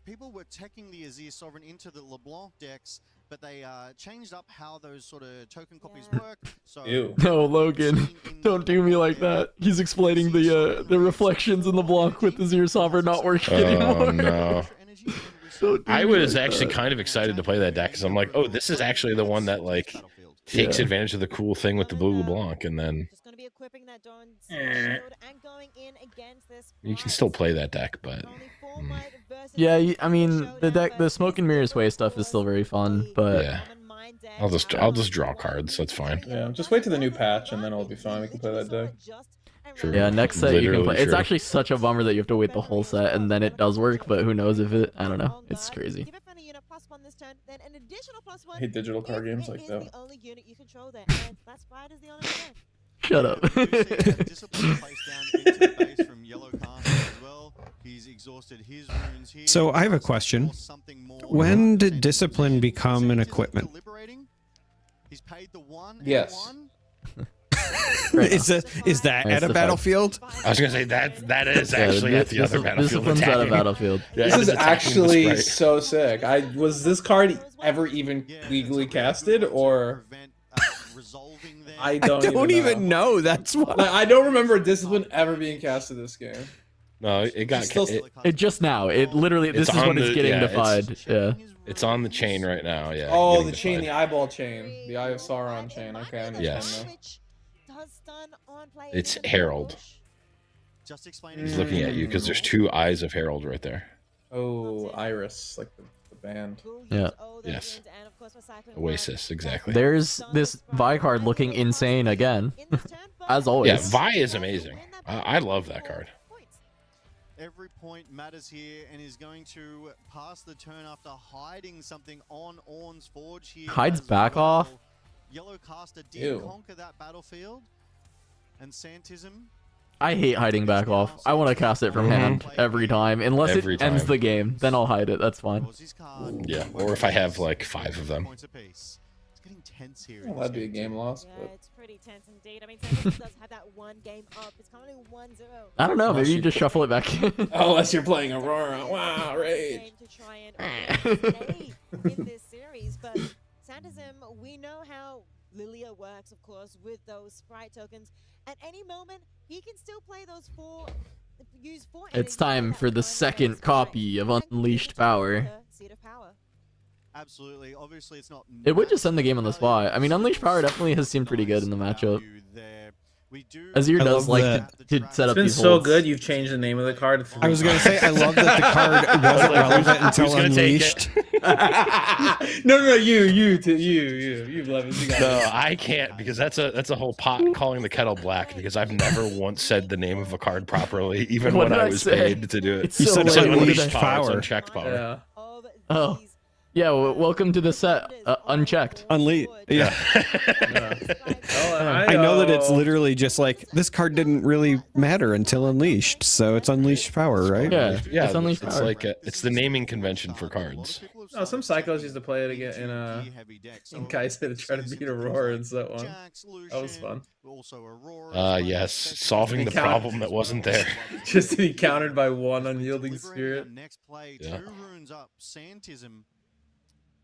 people were teching the Azir Sovereign into the LeBlanc decks, but they changed up how those sort of token copies work. So Ew. No, Logan, don't do me like that. He's explaining the reflections in the block with the Azir Sovereign not working anymore. Oh no. Don't do I me was like actually that. kind of excited to play that deck because I'm like, oh, this is actually the one that like takes Yeah. advantage of the cool thing with the blue LeBlanc, and then just going to be equipping that Dawn's shield and going in against this. you can still play that deck, but Yeah, I mean the smoke and mirrors way stuff is still very fun, but yeah, I'll just draw cards. That's fine. Yeah, just wait till the new patch and then it'll be fine. We can play that deck. True. yeah, next set you can Literally play. It's true. actually such a bummer that you have to wait the whole set and then it does work, but who knows if it? I don't know. It's crazy. Give it a unit +1 this turn, then an additional +1. I hate digital card if games it like is that. the only unit you control there, and that's Pride is the only one. Shut up. So I have a question. When did discipline become an equipment? Yes. Is that at a battlefield? I was gonna say that is actually at the other battlefield. Discipline's at a battlefield. Yeah, This is it's attacking the actually sprite. so sick. Was this card ever even legally casted, or I don't even know. That's why. Like, I don't remember Discipline ever being casted this game. No, it got It just now. It literally. This it's is on when it's the- getting yeah, defied. Yeah. It's on the chain right now. Yeah. Oh, getting the chain, defied. the eyeball chain, the Eye of Sauron chain. Okay, I understand Yes. now. It's Harold. He's looking at you because there's two eyes of Harold right there. Oh, Iris, like the band. Yeah. Yes. Oasis, exactly. There's this Vi card looking insane again, as always. Yeah, Vi is amazing. I love that card. Every point matters here, and is going to pass the turn after hiding something on Ornn's Forge here. Hides as back well. off. Yellowcaster did Ew. conquer that battlefield, and Santism. I hate hiding back off. I want to cast it from hand every time, unless Every it ends time. the game. Then I'll hide it. That's fine. Yeah, or if I have like 5 of them. It's getting tense here. Well, that'd be a game loss. Yeah, But it's pretty tense indeed. I mean, Santos does have that one game up. It's currently 1-0. I don't know. Maybe you just shuffle it back in. unless you're playing Aurora, wow, rage. To try and stay in this series, but Santism, we know how Lilia works, of course, with those sprite tokens. At any moment, he can still play those use 4 It's time for the second copy of Unleashed Power. Seed of Power. Absolutely. Obviously, it's not. It would just end the game on the spot. I mean, Unleashed Power definitely has seemed pretty good in the matchup. Azir I does love like that. to set It's up been these so holds. good. You've changed the name of the card. I was gonna say I love that the card wasn't relevant until Unleashed. No, you, Levis, you got No, it. I can't because that's a whole pot calling the kettle black because I've never once said the name of a card properly, even What when did I I was say? paid to do it. It's You so said I said lame. What did unleashed I- power. It's power. unchecked power. Yeah. Oh. Yeah, welcome to the set. Unchecked. Unleashed. Yeah. Oh, I know that it's literally just like this card didn't really matter until Unleashed, so it's Unleashed Power, right? Yeah, Yeah, it's Unleashed it's Power. like it's the naming convention for cards. No, some psychos used to play it again in Kaisa to try to beat Aurora and so on. That was fun. Yes, solving the Count- problem that wasn't there. Just to be countered by one unyielding spirit. Next play, Yeah. 2 runes up. Santism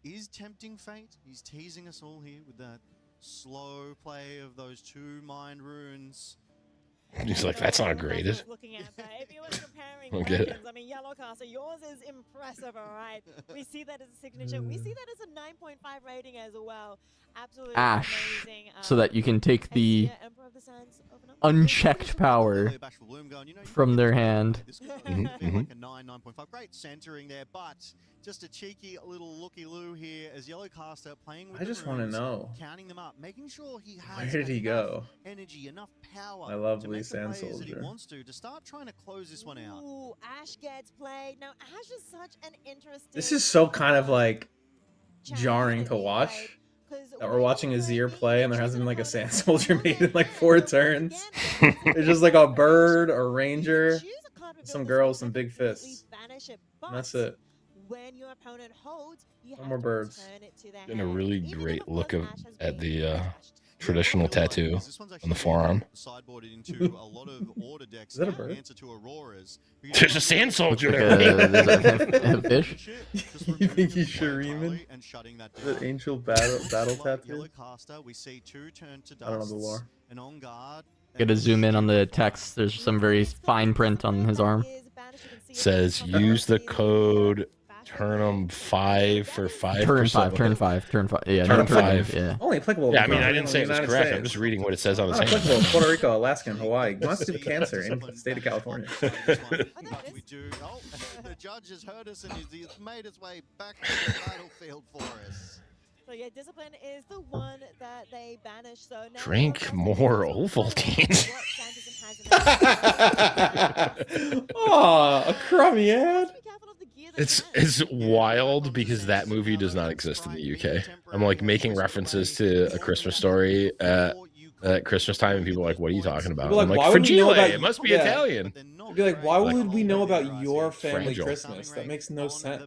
is tempting fate. He's teasing us all here with that slow play of those 2 mind runes. He's like, that's not graded. Looking at that, if you were comparing Don't get it. rankings, I mean, Yellowcaster, yours is impressive, all right. We see that as a signature. We see that as a 9.5 rating as well. Absolutely Ash, amazing. so that you can take the Emperor of the Sands open up. unchecked power from their hand. Like a 9.5. Great centering there, but just a cheeky little looky-loo here as Yellowcaster playing with I the just want to runes, know, counting them up, making sure he has where did he enough go? energy, enough power I love to Lee make the Sand plays that he Soldier. wants to start trying to close this one out. Ooh, Ash gets played. Now, Ash is such an interesting... This is so kind of like jarring to watch. That we're watching Azir play and there hasn't been like a Sand Soldier made in like 4 turns. It's just like a bird, a ranger, some girl with some big fists. And that's it. When your opponent holds, you No have more to birds. return it to their Getting a hand. really Even great if look one of Ash has at been the traditional tattoo This one's on actually the forearm. sideboarded into a lot of order decks. Is that a now, bird? the answer to Aurora's. There's a sand soldier There's there. a fish. You think he's Shuriman? The Angel Battle Tattoo? We see 2 turn to I don't know the dusts, lore. and on guard. Gotta zoom in on the text. There's some very fine print on his arm. Says use the code Turnum 5 for 5%. Turn 5. Yeah, Turn no, 5. Yeah. Only applicable. Yeah, I mean, in I didn't say it was the United correct. I'm States. just reading what it says on the Not thing. applicable in Puerto Rico, Alaska, and Hawaii. Must do cancer in the state of California. We do. Oh, the judge has heard us and he's made his way back to the battlefield for us. So yeah, discipline is the one that they banish. So now Drink more Ovaltine. Oh, a crummy ad. It's wild because that movie does not exist in the UK. I'm like making references to A Christmas Story at Christmas time, and people are like, "What are you talking about?" People are I'm like, like, why would we know "Fragile, about- it must be yeah. Italian." I'd be like, why Like- would we know about your family Fragile. Christmas? That makes no sense.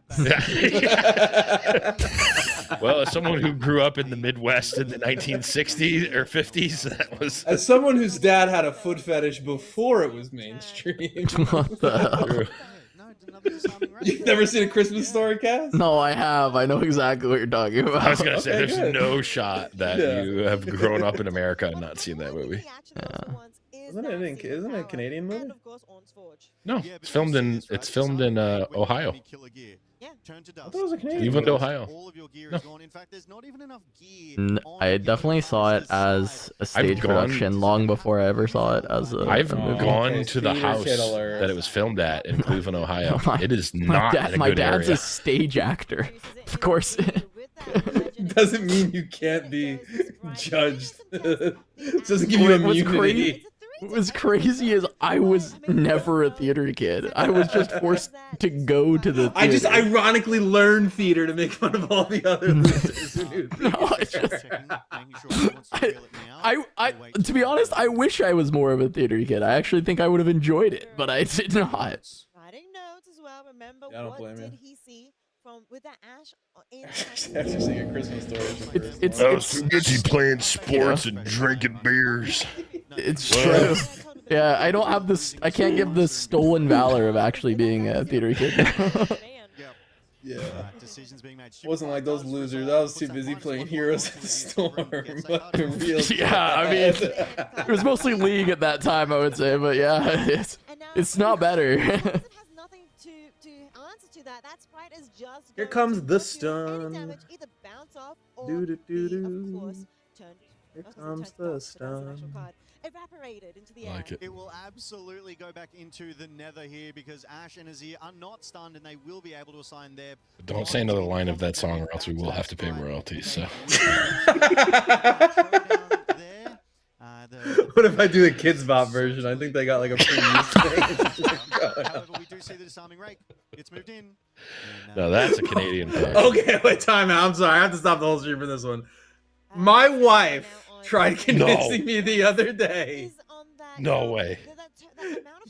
Well, as someone who grew up in the Midwest in the 1960s or 50s, that was. As someone whose dad had a foot fetish before it was mainstream. What the hell? You've never seen a Christmas Story, Cass? No, I have. I know exactly what you're talking about. I was gonna say, Okay, there's good. no shot that you have grown up in America and not seen that movie. Isn't it a Canadian movie? No, it's filmed in Ohio. I thought it was a Canadian Cleveland, movie. Ohio. I definitely saw it as a stage production long before I ever saw it as a. I've a movie. gone to the Theater house kid alert. that it was filmed at in Cleveland, Ohio. It is My not dad, in a my good dad's area. a stage actor, of course. Doesn't mean you can't be judged. Doesn't give you immunity. What's crazy is I was never a theater kid. I was just forced to go to the theater. I just ironically learned theater to make fun of all the other losers who knew theater. No, it's just, I to be honest, I wish I was more of a theater kid. I actually think I would have enjoyed it, but I did not. Writing notes as well. Remember, Yeah, I don't what blame did you. he see from with the Ash in After seeing a Christmas Story. I was too busy playing sports and drinking beers. It's true. Yeah, I don't have this. I can't give the stolen valor of actually being a theater kid. Yeah. It wasn't like those losers. I was too busy playing Heroes of the Storm. Fucking real Yeah, I mean, it was mostly League at that time, I would say, but yeah, it's not better. Here comes the stun. Here comes the stun. Evaporated into the air. Like it. It will absolutely go back into the nether here because Ash and Azir are not stunned and they will be able to assign their... Don't say another line of that song, or else we will have to pay royalties. So. What if I do the Kids Bop version? I think they got like a previous thing. However, we do see the disarming rake. It's moved in. No, that's a Canadian thing. Okay, wait, time out. I'm sorry. I have to stop the whole stream for this one. My wife tried convincing me the other day. No way.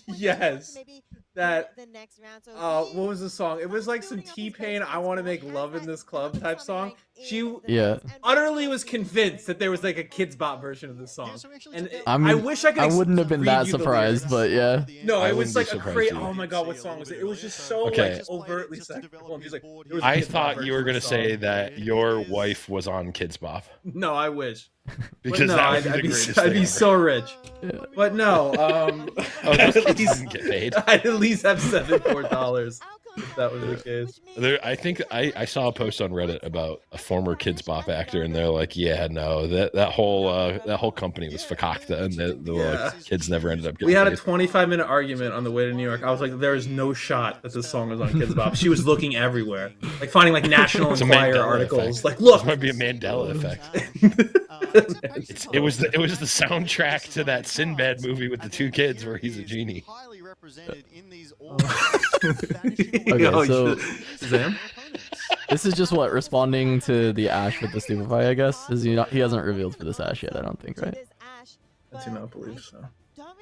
Yes. That what was the song? It was like some T-Pain "I Want to Make Love in This Club" type song. She utterly was convinced that there was like a Kids Bop version of this song. And I wish I could. I wouldn't have been that read you the surprised, but yeah. No, it was wouldn't be like a surprised crazy. either. Oh my god, what song was it? It was just so Okay. like overtly sexual. And she's like, there was a I Kids Bop thought you were version going to of the song. say that your wife was on Kids Bop. No, I wish. Because no, that would be the I'd greatest I'd thing be ever. so rich. But no, those kids didn't get paid. I'd at least have $74 if that was the case. I think I saw a post on Reddit about a former Kids Bop actor, and they're like, "Yeah, no, that whole company was fakakta, and the like, kids never ended up getting We had a paid." 25-minute argument on the way to New York. I was like, there is no shot that this song was on Kids Bop. She was looking everywhere, like finding like National It's a Enquirer Mandela articles. effect. Like, look, This might be a Mandela effect. It was the soundtrack to that Sinbad movie with the two kids where he's a genie. Okay, so Zam? This is just what responding to the Ash with the Stupefy, I guess. He hasn't revealed for this Ash yet, I don't think, right? I do not believe so.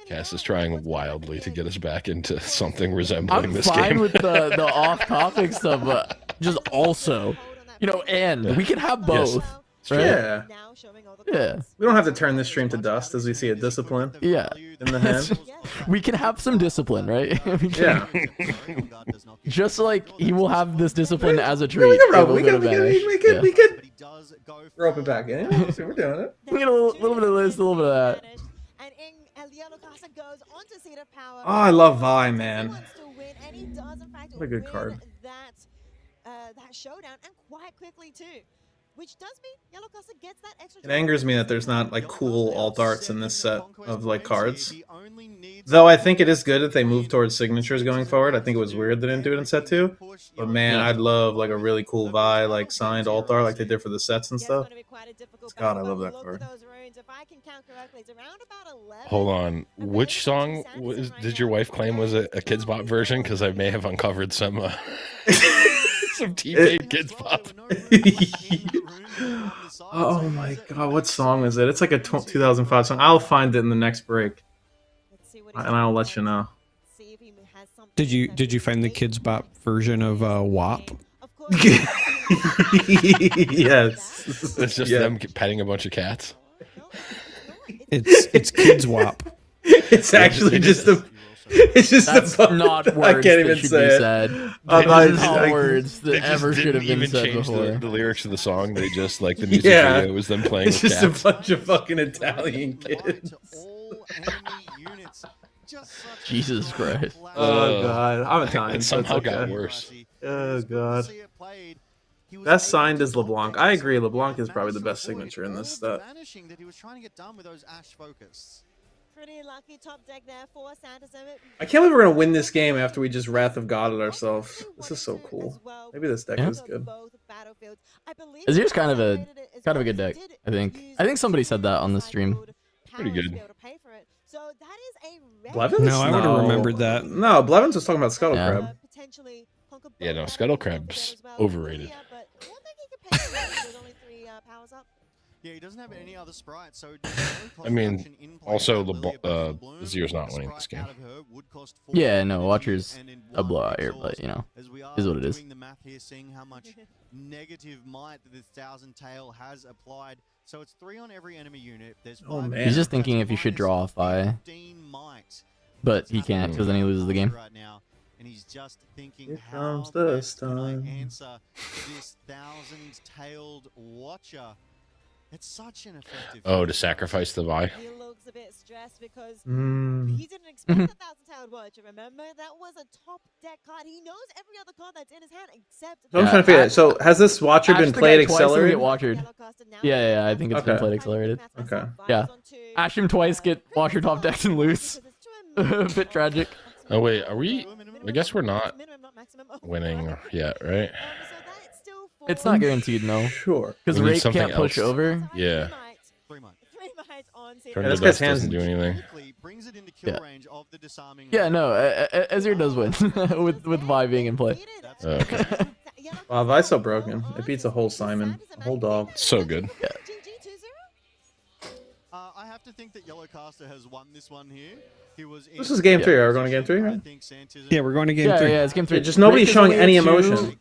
Cass is trying wildly to get us back into something resembling I'm this fine game. with the off-topic stuff, but just also, and we can have both, right? Yeah. Yeah. We don't have to turn this stream to dust as we see a discipline. Yeah. In the hand. We can have some discipline, right? Yeah. Just like he will have this discipline as a treat. We can it rope. will We go to can vanish. we could rope it back in. We're doing it. We get a little bit of this, a little bit of that. Oh, I love Vi, man. What a good card. That showdown, and quite quickly too. Which does mean Yellow Cluster gets that extra. It angers me that there's not like cool alt arts in this set of like cards. Though I think it is good that they move towards signatures going forward. I think it was weird they didn't do it in set 2. But man, I'd love like a really cool Vi like signed alt art like they did for the sets and stuff. God, I love that card. Hold on, which song did your wife claim was a Kids Bop version? Because I may have uncovered some some T-Pain Kids Bop. Oh my god, what song is it? It's like a 2005 song. I'll find it in the next break, and I'll let you know. Did you find the Kids Bop version of WAP? Yes. It's just them petting a bunch of cats. It's kids wop. It's actually just a. It's just That's a. not words I can't that even should say be it. said. I'm This is not- not I- words They that just ever should didn't have been even said change before. the lyrics of the song. They just like the music Yeah. video was them playing It's with just cats. a bunch of fucking Italian kids. Jesus Christ. Oh god, I'm Italian. It so it's somehow got okay. worse. Oh god. Best signed is LeBlanc. I agree. LeBlanc is probably the best signature in this stuff. Pretty lucky top deck there for Sanderson. I can't believe we're gonna win this game after we just Wrath of God it ourselves. This is so cool. Maybe this deck is good. Azir's kind of a good deck. I think somebody said that on the stream. Pretty good. Blevins? No, I would have remembered that. No, Blevins was talking about Scuttle Yeah. Crab. Yeah, no, Scuttle Crab's overrated. Yeah, he doesn't have any other sprites, so I mean, also Azir's not winning this game. Yeah, no, Watcher's a blowout here, but you know, is what it is. Doing the math here, seeing how much negative might that this Thousand Tail has applied. So it's 3 on every enemy unit. There's 5 Oh, man. He's just thinking if he should draw off I, but he can't because then he loses the game. right now, and he's just thinking Here how comes the best can I stun. answer this thousand-tailed watcher. It's such an effective. Oh, to sacrifice the Vi. He looks a bit stressed because Mm. he didn't expect the Thousand-Tailed Watcher. Remember, that was a top deck card. He knows every other card that's in his hand except. So I'm trying to figure out. So has this Watcher been played accelerated? Yeah, I think it's been Okay. played accelerated. Okay. Yeah, Ash him twice, get Watcher top decked and lose. A bit tragic. Oh wait, are we? I guess we're not winning yet, right? It's not guaranteed, no. Sure. Because We need Rake something can't push else. over. Yeah. 3 mites on Turn Yeah, to this guy's dust hands- doesn't do anything. Brings it into kill Yeah. range of the disarming. Yeah, no, Azir does win with Vi being in play. Okay. Wow, Vi's so broken. It beats a whole Simon, a whole dog. So good. I have to think that Yellowcaster has won this one here. He was. This is game 3. Are we going to game 3? I Right? think Santos. Yeah, we're going to game Yeah, 3. yeah, it's game 3. Just nobody's Rake is showing only a any 2. emotion.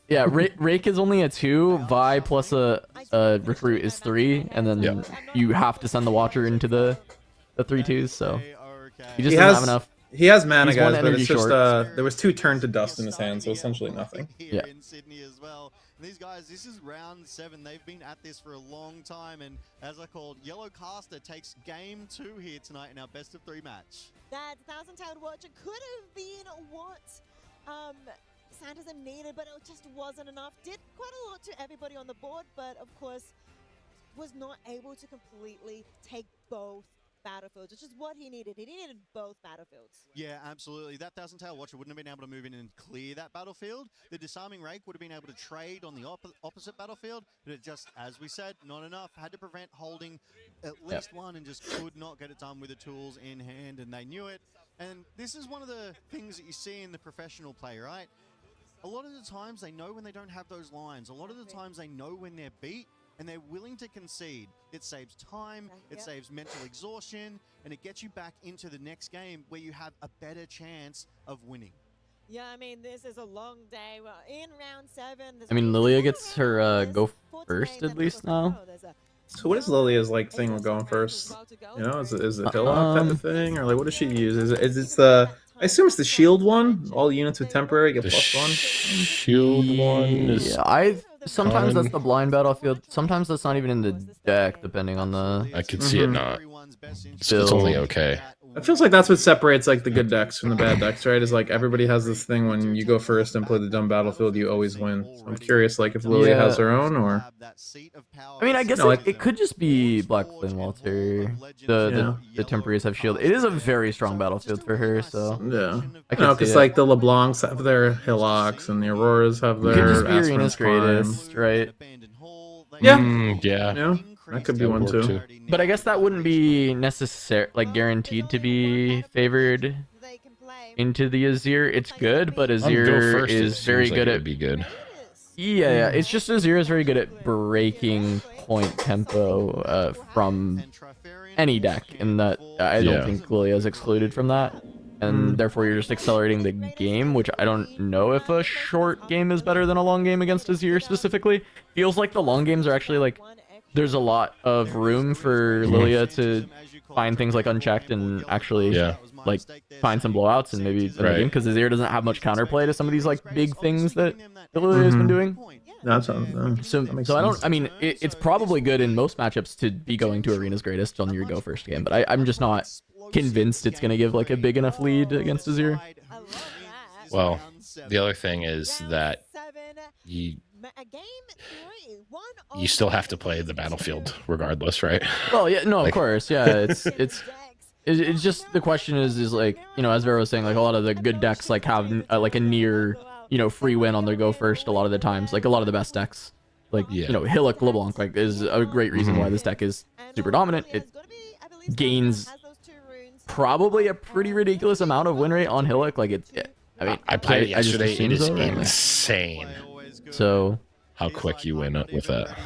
Yeah, Rake is only a 2. Vi plus a recruit is 3, and then you have to send the Watcher into the 3/2s. So he just He doesn't has have enough. He has mana, He's one guys, but energy it's just short. there was 2 turn to dust in his hand, so essentially nothing. Yeah. In Sydney as well. And these guys, this is round 7. They've been at this for a long time, and as I called, Yellowcaster takes game 2 here tonight in our best of 3 match. That Thousand-Tailed Watcher could have been what Sanderson needed, but it just wasn't enough. Did quite a lot to everybody on the board, but of course was not able to completely take both battlefields, which is what he needed. He needed both battlefields. Yeah, absolutely. That Thousand Tail Watcher wouldn't have been able to move in and clear that battlefield. The Disarming Rake would have been able to trade on the opposite battlefield, but it just, as we said, not enough. Had to prevent holding at least one and just could not get it done with the tools in hand, and they knew it. And this is one of the things that you see in the professional play, right? A lot of the times they know when they don't have those lines. A lot of the times they know when they're beat, and they're willing to concede. It saves time, it saves mental exhaustion, and it gets you back into the next game where you have a better chance of winning. Yeah, I mean, this is a long day. Well, in round 7. I mean, Lilia gets her go first at least now. So what is Lilia's like thing with going first? You know, is it Hillock type of thing, or like what does she use? Is it the? I assume it's the shield one. All units with temporary get +1. Shield one is. Yeah, sometimes that's the blind battlefield. Sometimes that's not even in the deck, depending on the. I could see it not. It's only okay. It feels like that's what separates like the good decks from the bad decks, right? Is like everybody has this thing when you go first and play the dumb battlefield, you always win. So I'm curious, like if Lilia has her own, or I mean, I guess it could just be Black Flame Walter. The temporaries have shield. It is a very strong battlefield for her, so yeah. I No, could because see like the LeBlancs have their Hillocks and the Auroras have it. Could their just be Aspirant's Arena's Prime. greatest, right? Yeah. Yeah. Yeah. That could be one too. But I guess that wouldn't be guaranteed to be favored into the Azir. It's good, but Azir is very good at. Be good. Yeah, it's just Azir is very good at breaking point tempo from any deck, and that I don't think Lilia is excluded from that. and therefore you're just accelerating the game, which I don't know if a short game is better than a long game against Azir specifically. Feels like the long games are actually like, there's a lot of room for Lilia to find things like unchecked and actually like find some blowouts and maybe win the game, because Azir doesn't have much counterplay to some of these like big things that Lilia's been doing. That's So I don't. I mean, it's probably good in most matchups to be going to Arena's Greatest on your go first game, but I'm just not convinced it's gonna give like a big enough lead against Azir. Well, the other thing is that you still have to play the battlefield regardless, right? Well, yeah, no, of Like- course, yeah. It's just the question is like, you know, as Vera was saying, like a lot of the good decks like have like a near, you know, free win on their go first a lot of the times. Like a lot of the best decks, like you know, Hillock LeBlanc like is a great reason why this deck is super dominant. It gains probably a pretty ridiculous amount of win rate on Hillock. Like I mean, I played it I just yesterday. It assume is so, right? insane. So how quick you win up with that.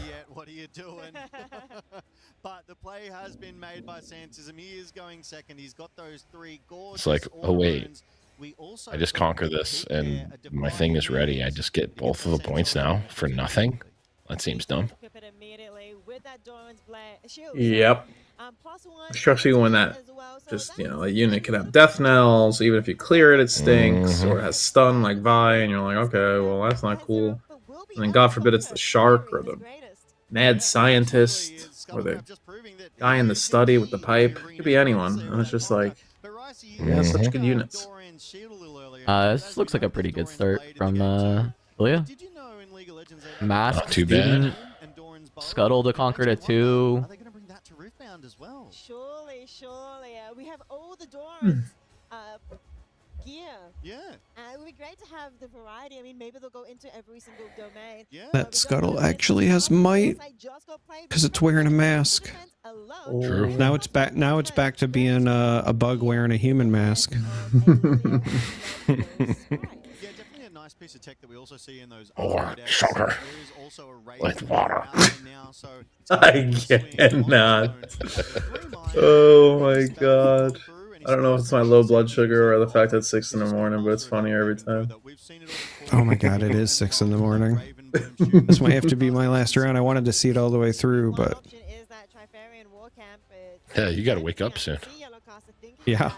But the play has been made by Santism. He is going second. He's got those 3 gorgeous. It's like, oh wait, runes. We also I just conquer this and my thing is ready. I just get both of the points now for nothing. That seems dumb. Yep. Especially when that just, you know, a unit can have death knells, even if you clear it, it stinks, or it has stun like Vi, and you're like, okay, well, that's not cool. And then God forbid it's the shark or the mad scientist or the guy in the study with the pipe. It could be anyone. And it's just like, yeah, such good units. This looks like a pretty good start from Lilia. Mask, Not too bad. Scuttle to conquer to 2. Surely. We have all the Dorans gear. Yeah. It would be great to have the variety. I mean, maybe they'll go into every single domain. That Scuttle actually has might because it's wearing a mask. True. Now it's back. Now it's back to being a bug wearing a human mask. Piece of tech that we also see in those Or sugar with water. I cannot. Oh my god. I don't know if it's my low blood sugar or the fact that it's 6 in the morning, but it's funnier every time. Oh my god, it is 6 in the morning. This might have to be my last round. I wanted to see it all the way through, but Yeah, you got to wake up soon. yeah.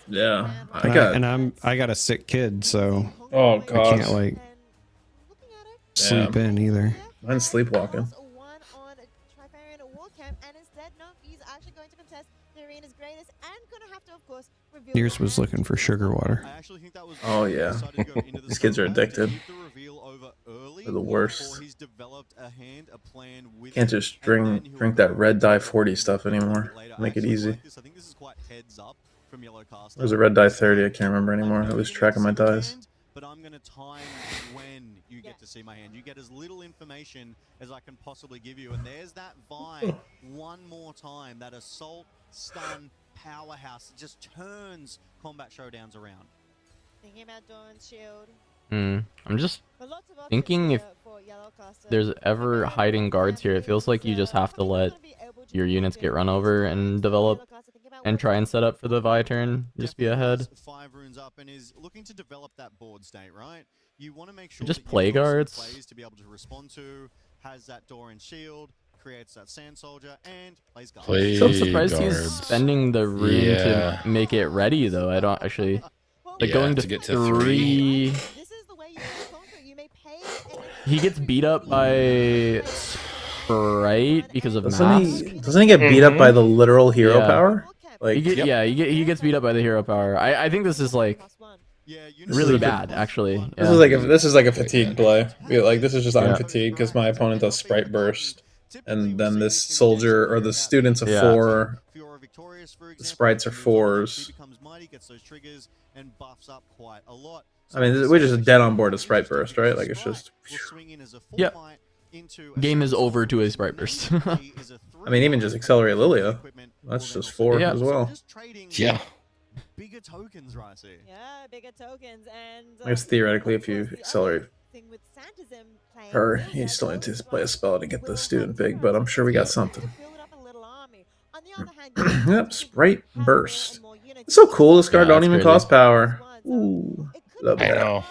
Yeah, I got a sick kid, so oh I god, can't like sleep in either. Mine's sleepwalking. Yours was looking for sugar water. Oh yeah, these kids are addicted. They're the worst. Can't just drink that red dye 40 stuff anymore. Make it easy. There's a red dye 30. I can't remember anymore. I lose track of my dyes. But I'm going to time when you get to see my hand. You get as little information as I can possibly give you. And there's that Vi one more time. That assault, stun, powerhouse just turns combat showdowns around. Thinking about Doran's shield. I'm just thinking if there's ever hiding guards here, it feels like you just have to let your units get run over and develop and try and set up for the Vi turn. Just be ahead. 5 runes up and is looking to develop that board state, right? You want to make sure just that play guards. Plays to be able to respond to, has that Doran shield, creates that sand soldier, and plays guards. So I'm surprised he's spending the rune to make it ready, though. I don't actually like going to get to 3. He gets beat up by Sprite because of Mask. Doesn't he get beat up by the literal hero power? Like he gets beat up by the hero power. I think this is like really bad, actually. This is like a fatigue play. Like this is just I'm fatigued because my opponent does Sprite Burst, and then this soldier or the student's a 4. The sprites are 4s. I mean, we're just dead on board a Sprite Burst, right? Like it's just. Yep. Game is over to a Sprite Burst. I mean, even just Accelerate Lilia. That's just 4 as well. Yeah. Bigger tokens, right? Yeah, bigger tokens, and I guess theoretically, if you accelerate her, you still need to play a spell to get the student big, but I'm sure we got something. Yep, Sprite Burst. It's so cool. This card Yeah, don't that's even crazy. cost power. Ooh, love I that. know.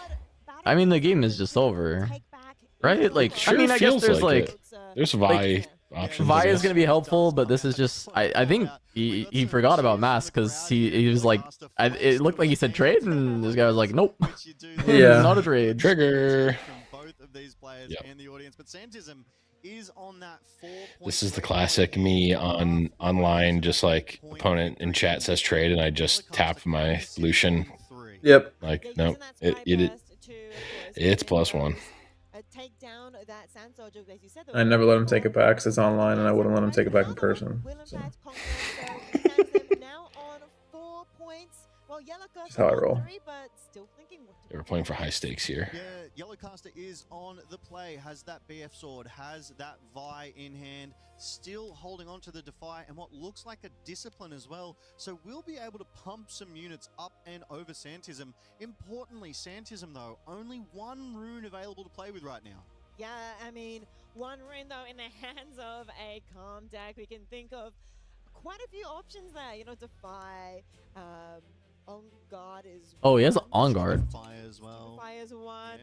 I mean, the game is just over, right? Like, Sure I mean, I guess feels there's like it. There's Vi options. I Vi is guess. going to be helpful, but this is just, I think he forgot about Mask because he was like, it looked like he said trade, and this guy was like, nope, Yeah. not a trade. Trigger. Both of these players and the audience, but Santism is on that 4 This is the classic me on online, just like opponent in chat says trade, and I just tap my Lucian. Yep. Like, nope, it's +1. I never let him take it back because it's online, and I wouldn't let him take it back in person. So. That's how I roll. They were playing for high stakes here. Yeah, Yellowcaster is on the play, has that BF sword, has that Vi in hand, still holding on to the Defy and what looks like a discipline as well. So we'll be able to pump some units up and over Santism. Importantly, Santism though, only one rune available to play with right now. Yeah, I mean, one rune though in the hands of a calm deck. We can think of quite a few options there. You know, Defy, On Guard is. Oh, he has On Guard. Fire as well. Fire's one.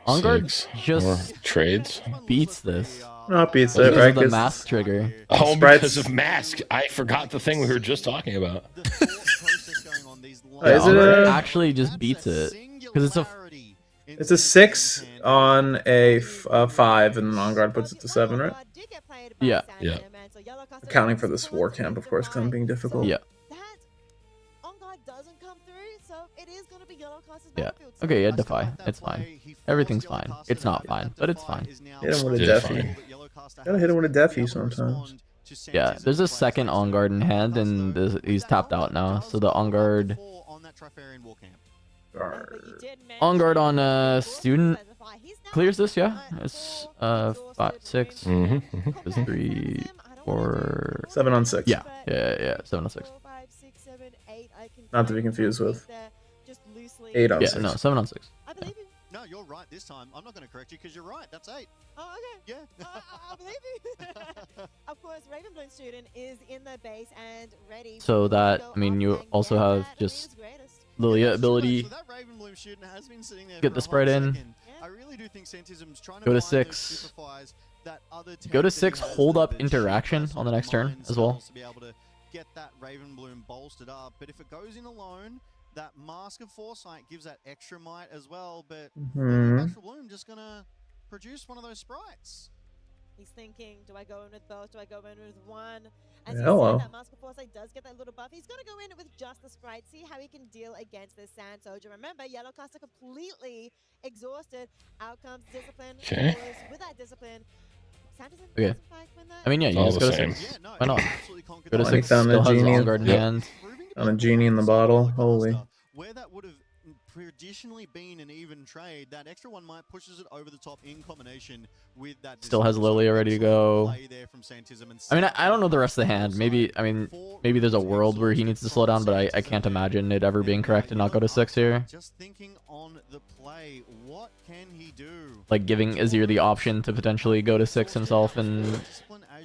On Guard Six just more trades. beats this. No, it beats Because it, right? of the 'Cause Mask trigger. Oh, Sprites- because of Mask. I forgot the thing we were just talking about. Is On it Guard a? actually just beats it because It's a 6 on a 5, and On Guard puts it to 7, right? Yeah. Yeah. Accounting for this war camp, of course, because I'm being difficult. Yeah. Yeah. Okay, yeah, Defy. It's fine. Everything's fine. It's not fine, but it's fine. Hit him with a Yeah, Deafy. Gotta hit him with a Deafy sometimes. Yeah, there's a second On Guard in hand, and he's tapped out now. So the On Guard. On Guard on Student clears this, yeah? It's 5, 6. It's 3, 4. 7 on 6. Yeah, 7 on 6. Not to be confused with 8 on 6. Yeah, no, 7 on 6. I believe you. No, you're right this time. I'm not going to correct you because you're right. That's 8. Oh, okay. Yeah. I believe you. Of course, Ravenbloom Student is in the base and ready. So that, I mean, you also have just Lilia ability. Get the spread in. I really do think Santism's trying to Go to find those 6. superfires that other Go to towns 6, didn't have hold so up that they interaction should on the next turn mine as well. cells to be able to get that Ravenbloom bolstered up. But if it goes in alone, that Mask of Foresight gives that extra might as well. But Natural Bloom just going to produce one of those sprites. He's thinking, do I go in with both? Do I go in with one? As Hello. you said, that Mask of Foresight does get that little buff. He's going to go in with just the Sprite, see how he can deal against this Sand Soldier. Remember, Yellowcaster completely exhausted. Out comes Discipline. Okay. Of course, with that Discipline, Sanderson Okay. doesn't fight when that. I mean, yeah, you All just the go to same. 6. Why not? Go to Like 6, found a still has genie. On Guard in Yep. hand. On a genie in the bottle. Holy. Where that would have traditionally been an even trade, that extra one might pushes it over the top in combination with that. Still has Lilia ready to go. Play there from Santism and I mean, I don't know the rest of the hand. Maybe there's a world where he needs to slow down, but I can't imagine it ever being correct to not go to 6 here. Just thinking on the play, what can he do? Like giving Azir the option to potentially go to 6 himself and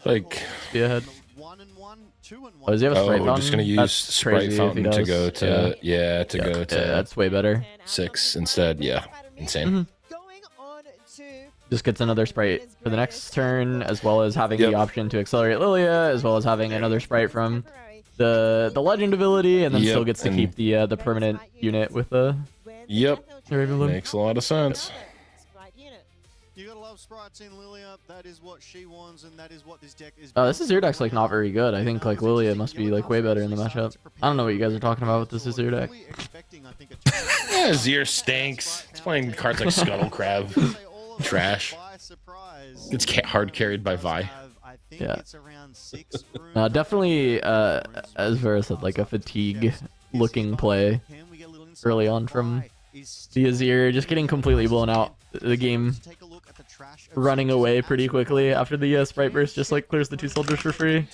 Like, be ahead. 1 and 1, 2 and 1. Oh, does he have a oh, Sprite we're Fountain? just gonna use That's Sprite crazy if he Fountain to does. go to go to that's way better. 6 instead. Yeah, insane. Just gets another Sprite for the next turn, as well as having the option to accelerate Lilia, as well as having another Sprite from the Legend ability, and then still gets to keep the permanent unit with the Ravenbloom. Makes a lot of sense. You gotta love sprites in Lilia. That is what she wants, and that is what this deck is. This Azir deck's like not very good. I think like Lilia must be like way better in the matchup. I don't know what you guys are talking about with this Azir deck. Yeah, Azir stinks. He's playing cards like Scuttle Crab. Trash. It's hard carried by Vi. Yeah. Definitely, as Vera said, like a fatigue looking play early on from the Azir, just getting completely blown out. The game running away pretty quickly after the Sprite Burst just like clears the 2 soldiers for free.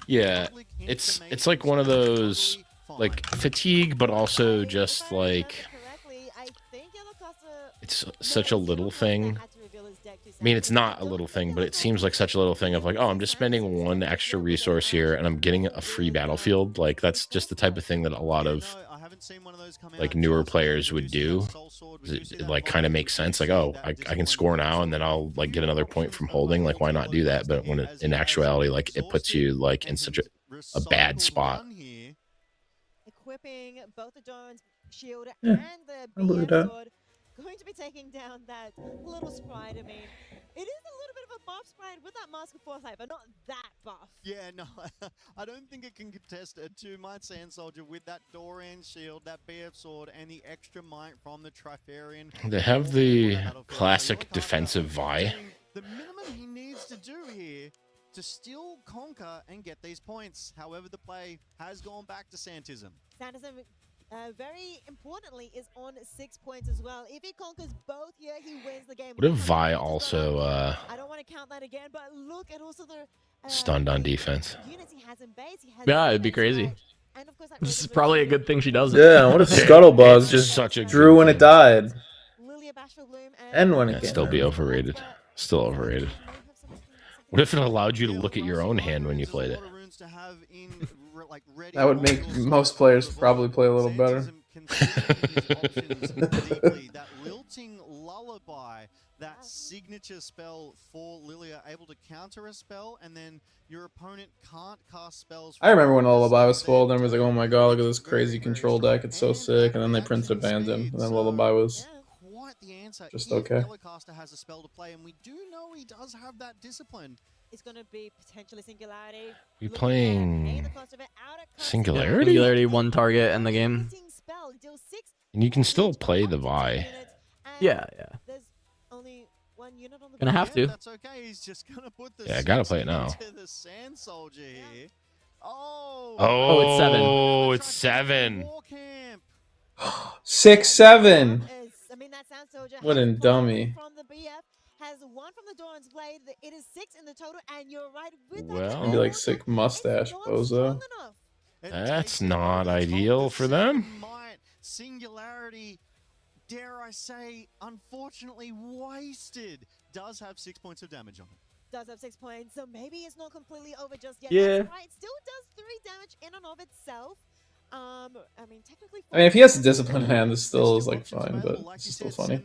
Yeah, it's like one of those like fatigue, but also just like it's such a little thing mean, it's not a little thing, but it seems like such a little thing of like, oh, I'm just spending one extra resource here and I'm getting a free battlefield. Like that's just the type of thing that a lot of like newer players would do. It like kind of makes sense. Like, oh, I can score now and then I'll like get another point from holding. Like, why not do that? But when in actuality, like it puts you like in such a bad spot. Equipping both the Doran's shield Yeah, and the I believe BF that. sword, going to be taking down that little sprite. I mean, it is a little bit of a buff sprite with that Mask of Foresight, but not that buff. Yeah, no, I don't think it can contest a 2-might Sand Soldier with that Doran shield, that BF sword, and the extra might from the Trifarian. They have the classic defensive Vi. The minimum he needs to do here to still conquer and get these points. However, the play has gone back to Santism. Santism, very importantly, is on 6 points as well. If he conquers both here, he wins the game. What if Vi also I don't want to count that again, but look at also the stunned on defense? units he has in base. He has Yeah, it'd be crazy. And of course, that This is probably a good thing she does it. Yeah, what if Scuttlebug just such a drew when it died? Lilia Bashful Bloom And when it It'd came still be in. overrated. Still overrated. What if it allowed you to look at your own hand when you played it? That would make most players probably play a little better. That lilting lullaby, that signature spell for Lilia, able to counter a spell, and then your opponent can't cast spells. I remember when Lullaby was spoiled, and everyone was like, oh my god, look at this crazy control deck, it's so sick, and then they printed Abandon, and then Lullaby was just okay. Yellowcaster has a spell to play, and we do know he does have that discipline. It's going to be potentially Singularity. We playing Singularity? Singularity, one target in the game. And you can still play the Vi. Yeah, yeah. There's only one unit on the Gonna have to. That's okay. He's just gonna put the Yeah, I gotta play it now. the Sand Soldier here. Oh, it's 7. Oh, it's 7. 6-7. I mean, that Sand Soldier What a dummy. from the BF has 1 from the Doran's Blade. It is 6 in the total, and you're right with Well, Maybe like sick mustache bozo. That's not ideal for them. Singularity, dare I say, unfortunately wasted. Does have 6 points of damage on it. Does have 6 points, so maybe it's not completely over just yet. Yeah. That's right. Still does 3 damage in and of itself. I mean, technically. I mean, if he has a discipline hand, this still is like fine, but it's still funny.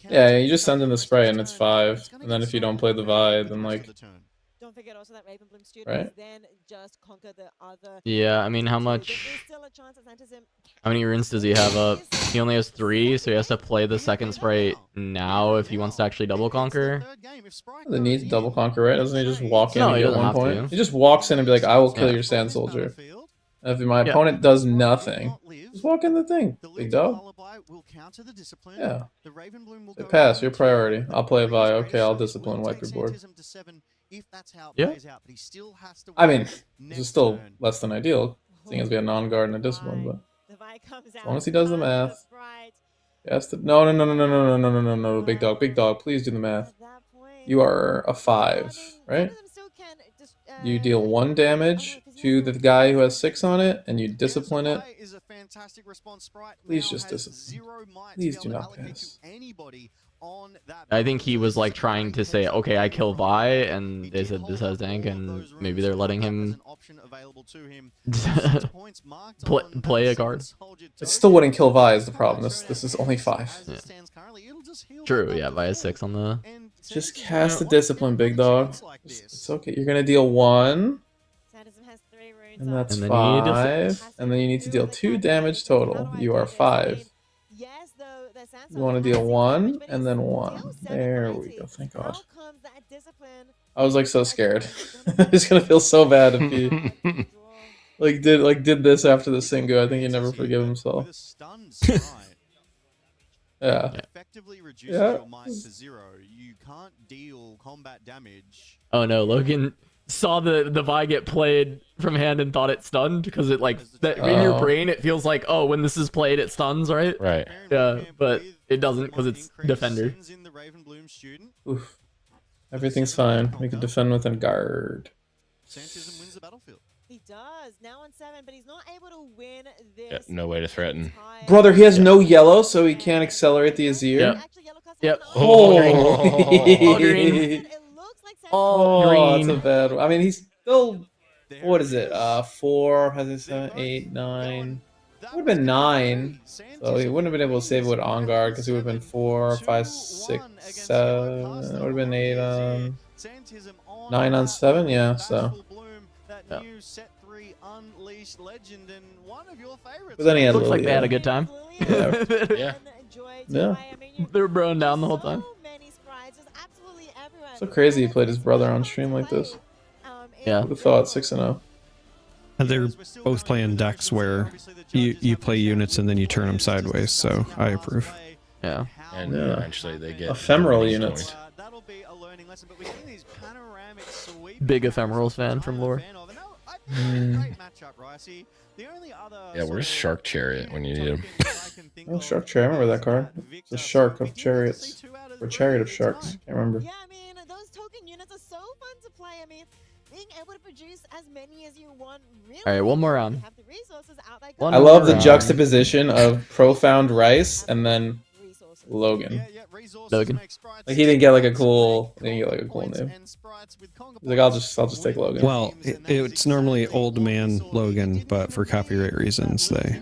Yeah, you just send in the spray and it's 5, and then if you don't play the Vi, then like. Don't forget also that Ravenbloom students Right. then just conquer the other. Yeah, I mean, how many runes does he have up? He only has 3, so he has to play the second sprite now if he wants to actually double conquer. Doesn't need to double conquer, right? Doesn't he just walk in No, and he get doesn't 1 have point? to. He just walks in and be like, I will kill Yeah. your Sand Soldier. And if my opponent does nothing, just walk in the thing, big dog. Yeah. Say, pass, your priority. I'll play a Vi. Okay, I'll discipline, wipe your board. Yeah. I mean, this is still less than ideal, seeing as we had non-guard and a discipline, but as long as he does the math. Yes. No, big dog, please do the math. You are a 5, right? You deal 1 damage to the guy who has 6 on it, and you discipline it. Please just discipline. Please do not pass. I think he was like trying to say, okay, I kill Vi, and they said this has tank, and maybe they're letting him play a card. It still wouldn't kill Vi is the problem. This is only 5. Yeah. True, yeah, Vi has 6 on the. Just cast the discipline, big dog. It's okay. You're gonna deal 1. And that's And then you need to 5. And then you need to deal 2 damage total. You are 5. You want to deal 1 and then 1. There we go. Thank God. I was like so scared. He's gonna feel so bad if he did this after the Singu. I think he'd never forgive himself. Yeah. Effectively reduces your might to 0. You can't deal combat damage. Oh no, Logan saw the Vi get played from hand and thought it stunned because it like that in your brain it feels like, oh, when this is played it stuns, right? Right. Yeah, but it doesn't because it's defender. Oof. Everything's fine. We can defend with a guard. Santism wins the battlefield. He does now on 7, but he's not able to win this. Yeah, no way to threaten. Brother, he has no yellow, so he can't accelerate the Azir. Yep. Holy. All green. All Oh, green. that's a bad one. I mean, he's still. What is it? 4, has it 7, 8, 9. It would have been 9. So he wouldn't have been able to save it with on guard because it would have been 4, 5, 6, 7. It would have been 8 on 9 on 7. Yeah, so. Yeah. But then he had Looks like they had a Lilia. good time. Yeah. Yeah. They were broing down the whole time. So crazy he played his brother on stream like this. Yeah. Would have thought 6-0. And they're both playing decks where you play units and then you turn them sideways, so I approve. Yeah. And Yeah. eventually they get Ephemeral bonus units. point. Big ephemerals fan from lore. Yeah, where's Shark Chariot when you need him? Oh, Shark Chariot. I remember that card. It's a shark of chariots. Or chariot of sharks. Can't remember. Yeah, I mean, those token units are so fun to play. I mean, being able to produce as many as you want. Really, All right, one more round. have the resources out there. One I love more the round. juxtaposition of Profound Rice and then Logan. Logan. Like he didn't get like a cool name. He's like, I'll just take Logan. Well, it's normally Old Man Logan, but for copyright reasons, they.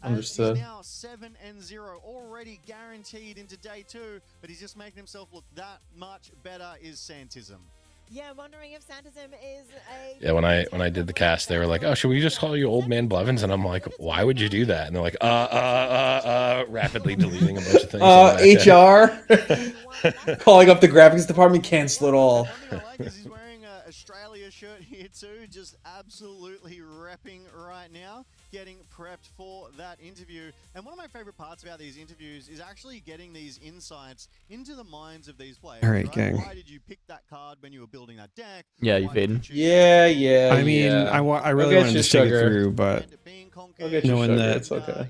Understood. Now 7-0 already guaranteed into day 2, but he's just making himself look that much better. Is Santism? Yeah, wondering if Santism is a. Yeah, when I did the cast, they were like, "Oh, should we just call you Old Man Blevins?" And I'm like, "Why would you do that?" And they're like, rapidly deleting a bunch of things. HR calling up the graphics department, cancel it all. He's wearing a Australia shirt here too, just absolutely repping right now, getting prepped for that interview. And one of my favorite parts about these interviews is actually getting these insights into the minds of these players. All right, gang. Why did you pick that card when you were building that deck? Yeah, you fading. Yeah. I mean, I really wanted to take it through, but knowing that it's okay.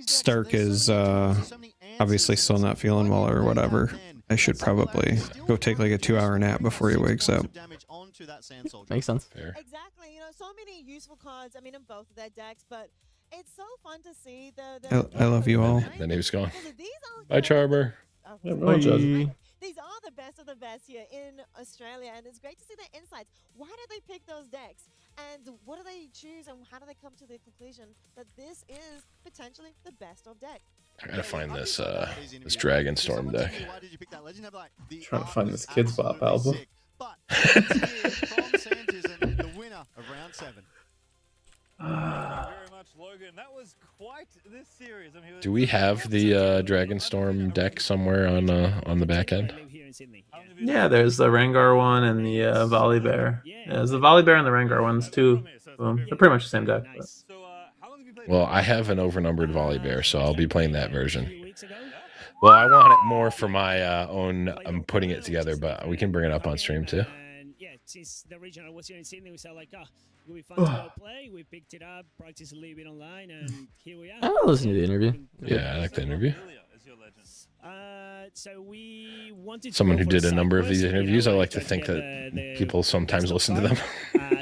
Stark is obviously still not feeling well or whatever, I should probably go take like a 2-hour nap before he wakes up. Makes sense. Exactly. You know, so many useful cards. I mean, in both of their decks, but it's so fun to see the I love you all. The name's gone. Bye, Charmer. These are the best of the best here in Australia, and it's great to see their insights. Why did they pick those decks? And what do they choose, and how do they come to the conclusion that this is potentially the best of deck? I gotta find this this Dragon Storm deck. Trying to find this Kids Bop album. The winner of round 7. Thank you very much, Logan. That was quite this series. I mean, Do we have the Dragon Storm deck somewhere on the back end? Yeah, there's the Rengar one and the Volibear. Yeah, there's the Volibear and the Rengar ones too. They're pretty much the same deck. But. Well, I have an overnumbered Volibear, so I'll be playing that version. Well, I want it more for my own. I'm putting it together, but we can bring it up on stream too. Yeah, since the regional was here in Sydney, we said like, it would be fun to go play. We picked it up, practiced a little bit online, and here we are. I'll listen to the interview. Yeah, I like the interview. So we wanted to Someone go who for did a side number of quest, these interviews, I like to try think get that people sometimes listen to them.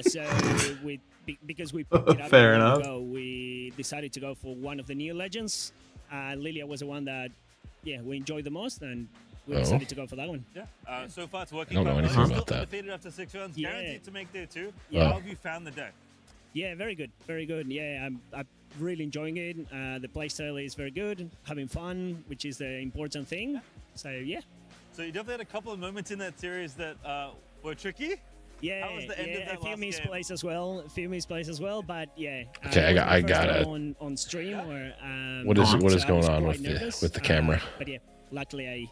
So because we picked it up Fair a while enough. ago, we decided to go for one of the new legends. Lilia was the one that, we enjoyed the most, and we decided to go for that one. Yeah. So far it's working. I don't know quite anything well. about that. Defeated after 6 rounds, Yeah. guaranteed to make there too. Yeah. How have you found the deck? Yeah, very good, very good. Yeah, I'm really enjoying it. The playstyle is very good, having fun, which is the important thing. So yeah. So you definitely had a couple of moments in that series that were tricky. Yeah, How was the end of that a few last game? misplays as well, but yeah. Okay, I got it. on stream or What is so I was going on quite with nervous, the camera? But yeah, luckily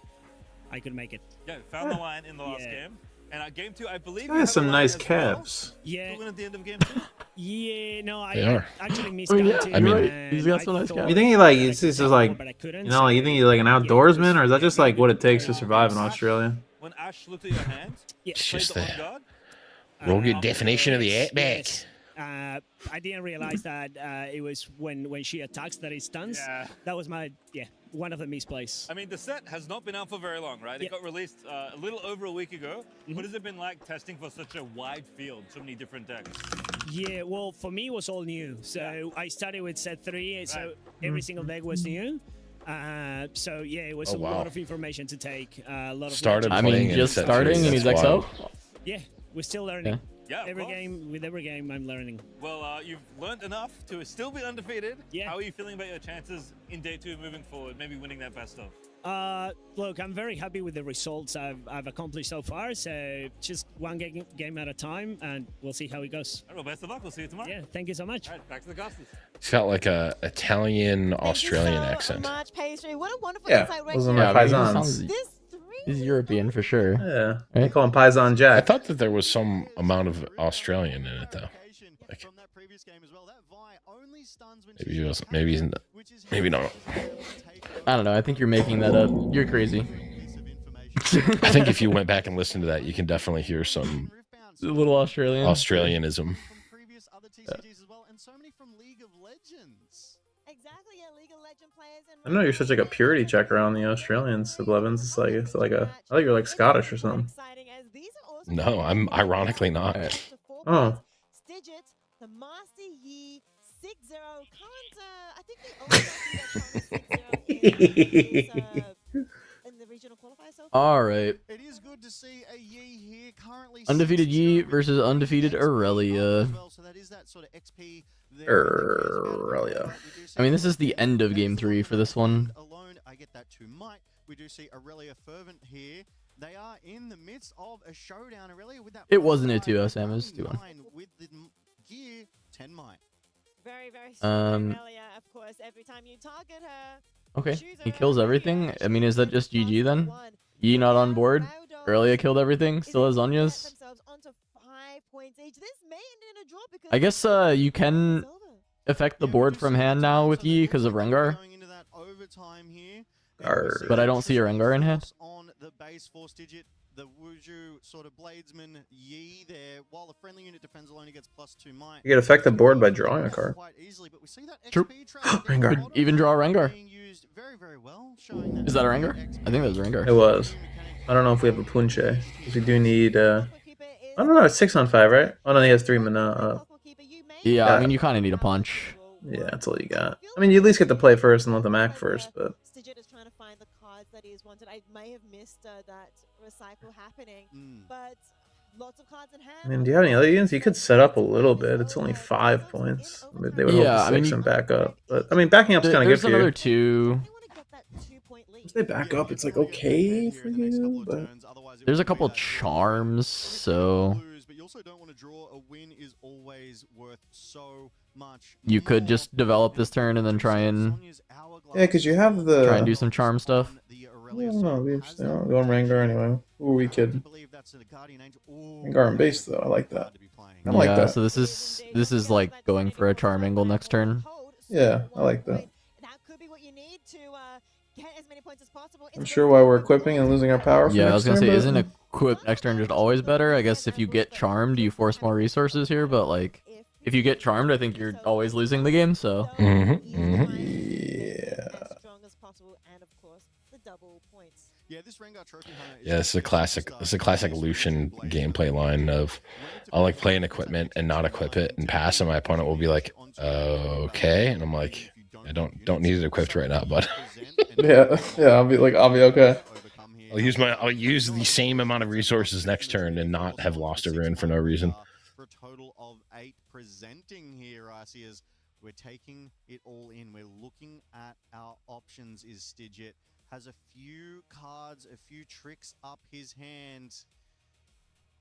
I could make it. Yeah, found the line in the last game. And game 2, I believe. He has some nice caps. Yeah. Win at the end of game 2. Yeah, no, They I are. actually missed I mean, counting. I mean, and he's got some I nice thought- guys. You think he like he's just like but I couldn't, you know like you think he's like an outdoorsman or is that just like what it takes to survive in Australia? When Ash looked at your hand, Yeah. It's just played the on guard. rugged definition of the outback. Yes. I didn't realize that it was when she attacks that it stuns. Yeah. That was one of the misplays. I mean, the set has not been out for very long, right? It got released a little over a week ago. What has it been like testing for such a wide field, so many different decks? Yeah, well, for me, it was all new. So I started with set 3, so every single deck was new. So yeah, it was a lot of information to take. A lot of Started. I mean, just starting in his XO. Yeah, we're still learning. Yeah, every game, I'm learning. Well, you've learned enough to still be undefeated. Yeah. How are you feeling about your chances in day 2 moving forward? Maybe winning that best of. Look, I'm very happy with the results I've accomplished so far. So just one game at a time, and we'll see how it goes. All right, well, best of luck. We'll see you tomorrow. Yeah, thank you so much. All right, back to the Costas. He's got like a Italian Australian accent. Much pastry. What a wonderful Yeah, insight right those are here. my paisans. He's European for sure. Yeah, they call him Paisan I Jack. thought that there was some amount of Australian in it though. Like, maybe he was, maybe he's, maybe not. I don't know. I think you're making that up. You're crazy. I think if you went back and listened to that, you can definitely hear some A little Australian. Australianism. Exactly, yeah, League of Legends players and I know you're such like a purity checker on the Australians, the Blevins. It's like a. I think you're like Scottish or something. No, I'm ironically not. Oh. Stidget, the Master Yi, 6-0. I think the only in the regional qualifier so far. All right. It is good to see a Yi here currently Undefeated Yi versus undefeated Aurelia. so that is that sort of XP Aurelia. I mean, this is the end of game 3 for this one. alone. I get that too, Mike. We do see Aurelia Fervent here. They are in the midst of a showdown. Aurelia with that. It wasn't a 2-0, Sam. It was 2-1. With the gear, 10 Mike. Very, very strong Aurelia, of course. Every time you target her. Okay, he kills everything. I mean, is that just GG then? Yi not on board. Aurelia killed everything. Still has Zhonya's. I guess you can affect the board from hand now with Yi because of Rengar. But I don't see a Rengar in hand. On the base force digit, the Wuju sort of bladesman Yi there, while the friendly unit defends alone, he gets +2 might. You can affect the board by drawing a card. True. Rengar. Could even draw a Rengar. Is that a Rengar? I think that was a Rengar. It was. I don't know if we have a Punche. Because we do need. I don't know. It's 6 on 5, right? Oh no, he has 3 mana. Yeah, I mean, you kind of need a punch. Yeah, that's all you got. I mean, you at least get to play first and let them act first, but. Stidget is trying to find the cards that he has wanted. I may have missed that recycle happening, but lots of cards in hand. I mean, do you have any other units? You could set up a little bit. It's only 5 points. I mean, they would hold the 6 and back up. But I mean, backing up's kind of good for you. There's another 2. If they back up, it's like okay for you, but there's a couple charms, so you could just develop this turn and then try and because you have the try and do some charm stuff. I don't know. We're going Rengar anyway. Who are we kidding? Rengar and base though. I like that. I like that. So this is like going for a charm angle next turn. Yeah, I like that. I'm sure why we're equipping and losing our power. For Yeah, I was gonna turn, say, but... isn't equip next turn just always better? I guess if you get charmed, you force more resources here, but like if you get charmed, I think you're always losing the game. So Yeah. Yeah, this is a classic. This is a classic Lucian gameplay line of I'll like play an equipment and not equip it and pass, and my opponent will be like, okay, and I'm like, I don't need it equipped right now, but yeah, I'll be okay. I'll use the same amount of resources next turn and not have lost a rune for no reason. For a total of 8 presenting here, Arceus. We're taking it all in. We're looking at our options. Is Stidget has a few cards, a few tricks up his hand,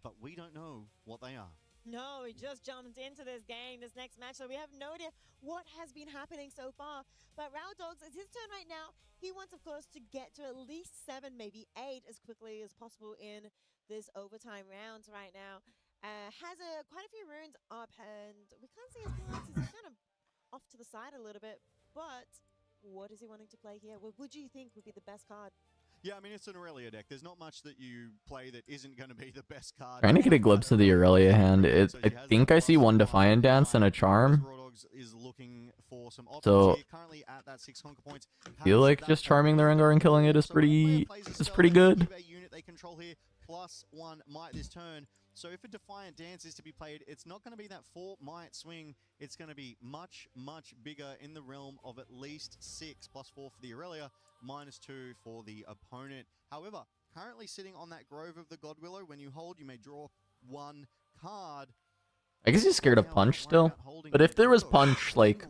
but we don't know what they are. No, he just jumped into this game, this next match, so we have no idea what has been happening so far. But Raw Dogs, it's his turn right now. He wants, of course, to get to at least 7, maybe 8 as quickly as possible in this overtime round right now. Has quite a few runes up, and we can't see his cards. He's kind of off to the side a little bit, but what is he wanting to play here? What would you think would be the best card? Yeah, I mean, it's an Aurelia deck. There's not much that you play that isn't going to be the best card. Trying to get a glimpse of the Aurelia hand. I think I see one Defiant Dance and a Charm. So I feel like just charming the Rengar and killing it is pretty good. +1 might this turn. So if a Defiant Dance is to be played, it's not going to be that 4 might swing. It's going to be much, much bigger in the realm of at least 6. +4 for the Aurelia, -2 for the opponent. However, currently sitting on that Grove of the Godwillow, when you hold, you may draw 1 card. I guess he's scared of Punch still. But if there was Punch, like,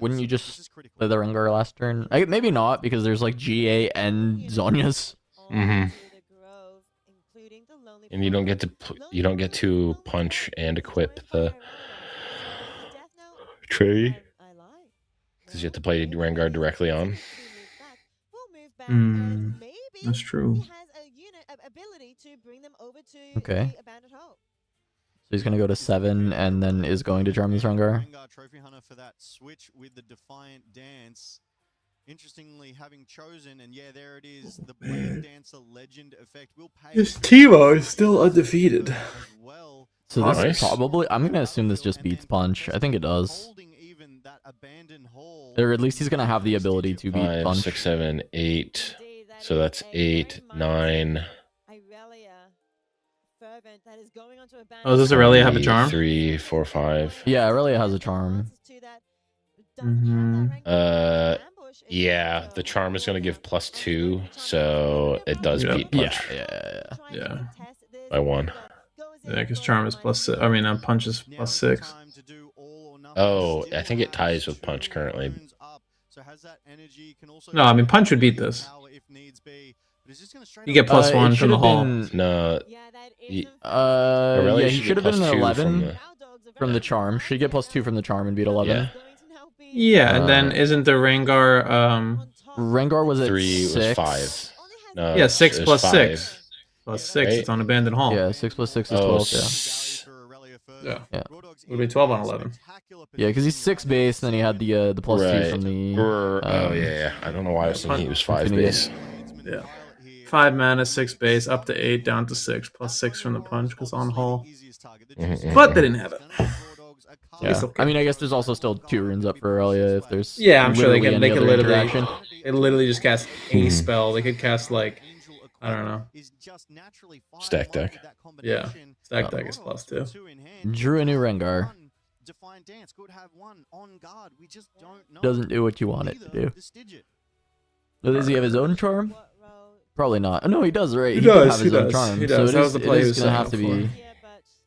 wouldn't you just play the Rengar last turn? Maybe not, because there's like GA and Zhonya's. Mm-hmm. And you don't get to punch and equip the tree because you have to play Rengar directly on. That's true. Okay. So he's gonna go to 7 and then is going to charm this Rengar. Trophy Hunter for that switch with the Defiant Dance. Interestingly, having chosen, and yeah, there it is, the Blade Dancer Legend effect will pay. His Teemo is still undefeated. So this is probably, I'm gonna assume this just beats Punch. I think it does. Or at least he's gonna have the ability to beat 5, Punch. 6, 7, 8. So that's 8, 9. Oh, does Aurelia have a charm? 3, 4, 5. Yeah, Aurelia has a charm. Yeah, the charm is going to give +2, so it does beat Punch. Yeah. By 1. Yeah, because charm is +6. I mean, Punch is +6. Oh, I think it ties with Punch currently. No, I mean Punch would beat this. You get +1 from the haul. No. Yeah, he should have been an 11 from the charm. Should get +2 from the charm and beat 11. Yeah, and then isn't the Rengar Rengar was at 3 6. was 5. No, yeah, 6 plus 5. 6. Plus 6, Right? it's on Abandoned Hall. Yeah, 6 plus 6 is 12, Yeah. Yeah. It would be 12 on 11. Yeah, because he's 6 base, then he had the +2 from the... oh, yeah. I don't know why I was thinking he was 5 base. Yeah. 5 mana, 6 base, up to 8, down to 6, +6 from the Punch, because on Hall. But they didn't have it. Yeah. I mean, I guess there's also still 2 runes up for Aurelia if there's... Yeah, I'm sure they could literally just cast a spell. They could cast, like, I don't know. Stack deck. Yeah, stack deck is +2. Drew a new Rengar. Doesn't do what you want it to do. Does he have his own charm? Probably not. Oh, no, he does, right? He could does, have his own charm. He does. So That was it is gonna have to be...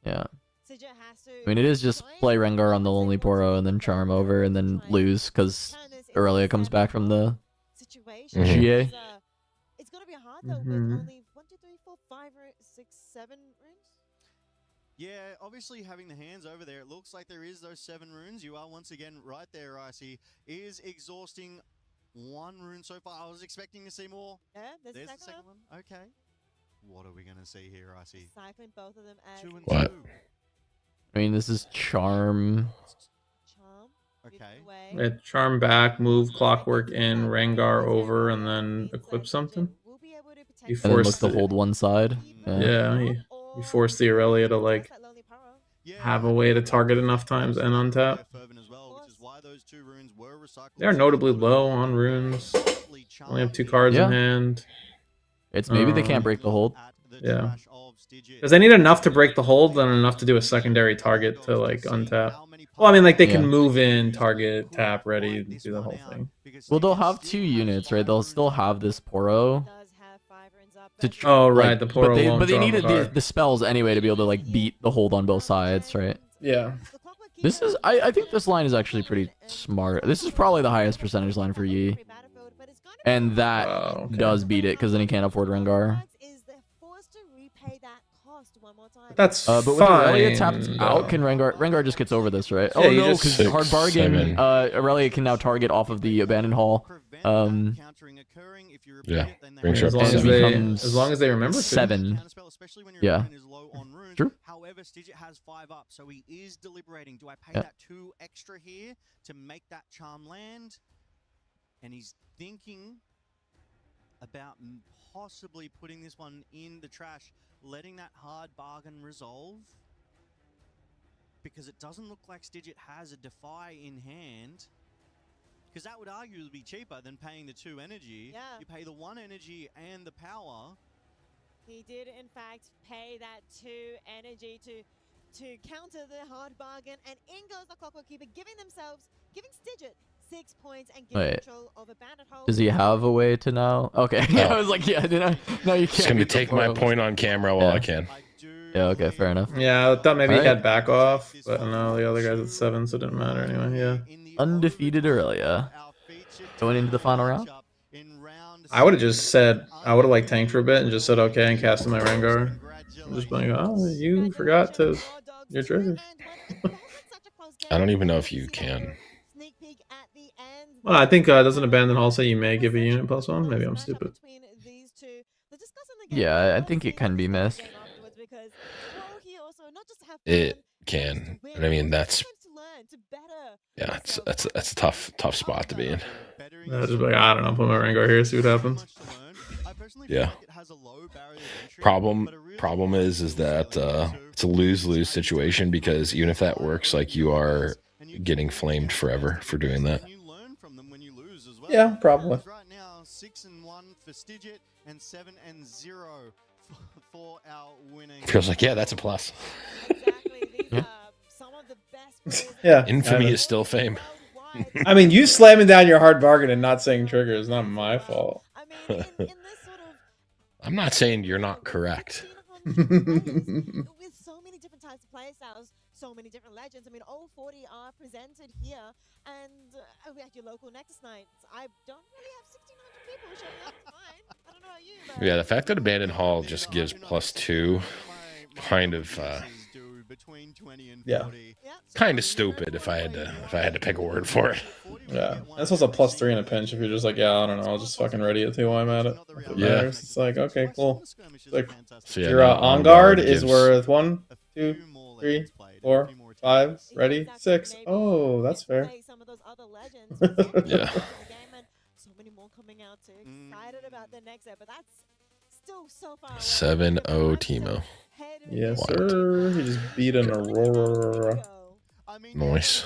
Yeah. I mean, it is just play Rengar on the Lonely Poro and then charm over and then lose because Aurelia comes back from the GA. It's gonna be hard though with only 1, 2, 3, 4, 5, 6, 7 runes. Yeah, obviously having the hands over there, it looks like there is those 7 runes. You are once again right there, Icy. Is exhausting 1 rune so far. I was expecting to see more. Yeah, there's the second one. Okay. What are we gonna see here, Icy? Cycling both of them as 2 and What? 2. I mean, this is charm. Okay. Yeah, charm back, move Clockwork in, Rengar over, and then equip something. You And then look to hold one side. Yeah, you force the Aurelia to like have a way to target enough times and untap. They're notably low on runes. Only have 2 cards in hand. It's maybe they can't break the hold. Yeah. Because they need enough to break the hold, then enough to do a secondary target to like untap. Well, I mean, like they can move in, target, tap, ready, do the whole thing. Well, they'll have 2 units, right? They'll still have this Poro. Oh, right, the Poro won't but they draw needed a card. the spells anyway to be able to like beat the hold on both sides, right? Yeah. This is I think this line is actually pretty smart. This is probably the highest percentage line for Yi. And that does beat it because then he can't afford Rengar. That's but with Aurelia tapped out, can Rengar just gets over this, right? Yeah, Oh you no, just- because hard 6, bargain. 7. Aurelia can now target off of the abandoned hall. Yeah. Brings her As up long to as 7. as long as they remember to. 7. Yeah. True. However, Stidget has 5 up, so he is deliberating. Do I pay Yeah. that 2 extra here to make that charm land? And he's thinking about possibly putting this one in the trash, letting that hard bargain resolve. Because it doesn't look like Stidget has a Defy in hand. Because that would arguably be cheaper than paying the 2 energy. Yeah. You pay the 1 energy and the power. He did, in fact, pay that 2 energy to counter the hard bargain. And in goes the Clockwork Keeper, giving Stidget 6 points and giving control over Bandit Hole. Does he have a way to know? Okay. I was like, yeah, no, you can't. Just gonna take my point on camera while I can. Yeah, okay, fair enough. Yeah, I thought maybe he had back off, but no, the other guy's at 7, so it didn't matter anyway. Yeah. Undefeated earlier. Going into the final round? I would have just said, I would have like tanked for a bit and just said okay and casted my Rengar. I'm just like, oh, you forgot to your trigger. I don't even know if you can. Well, I think doesn't Abandon Hall say you may give a unit +1? Maybe I'm stupid. Yeah, I think it can be missed. It can. And I mean, that's that's a tough spot to be in. I just like, I don't know, put my Rengar here, see what happens. Yeah. Problem is that it's a lose-lose situation, because even if that works, like, you are getting flamed forever for doing that. Yeah, probably. Right now, 6-1 for Stidget and 7-0 for our winning. Feels like, yeah, that's a plus. Yeah. Infamy is still fame. I mean, you slamming down your hard bargain and not saying trigger is not my fault. I'm not saying you're not correct. With so many different types of play styles, so many different legends. I mean, all 40 are presented here, and at your local Nexus nights, I don't really have 1,600 people showing up to mine. I don't know about you, but Yeah, the fact that Abandoned Hall just gives +2, kind of, yeah, kind of stupid if I had to pick a word for it. Yeah, that's also +3 in a pinch if you're just like, yeah, I don't know, I'll just fucking ready it too while I'm at it. If it matters. It's like, okay, cool. It's like, So yeah, your no, on guard is gives- worth 1, 2, 3, 4, 5, ready, 6. Oh, that's fair. Yeah. So many more coming out too. Excited about the next set, but that's still so far away. 7-0 Teemo. Yes, Wild. sir. He just beat an Aurora. Nice.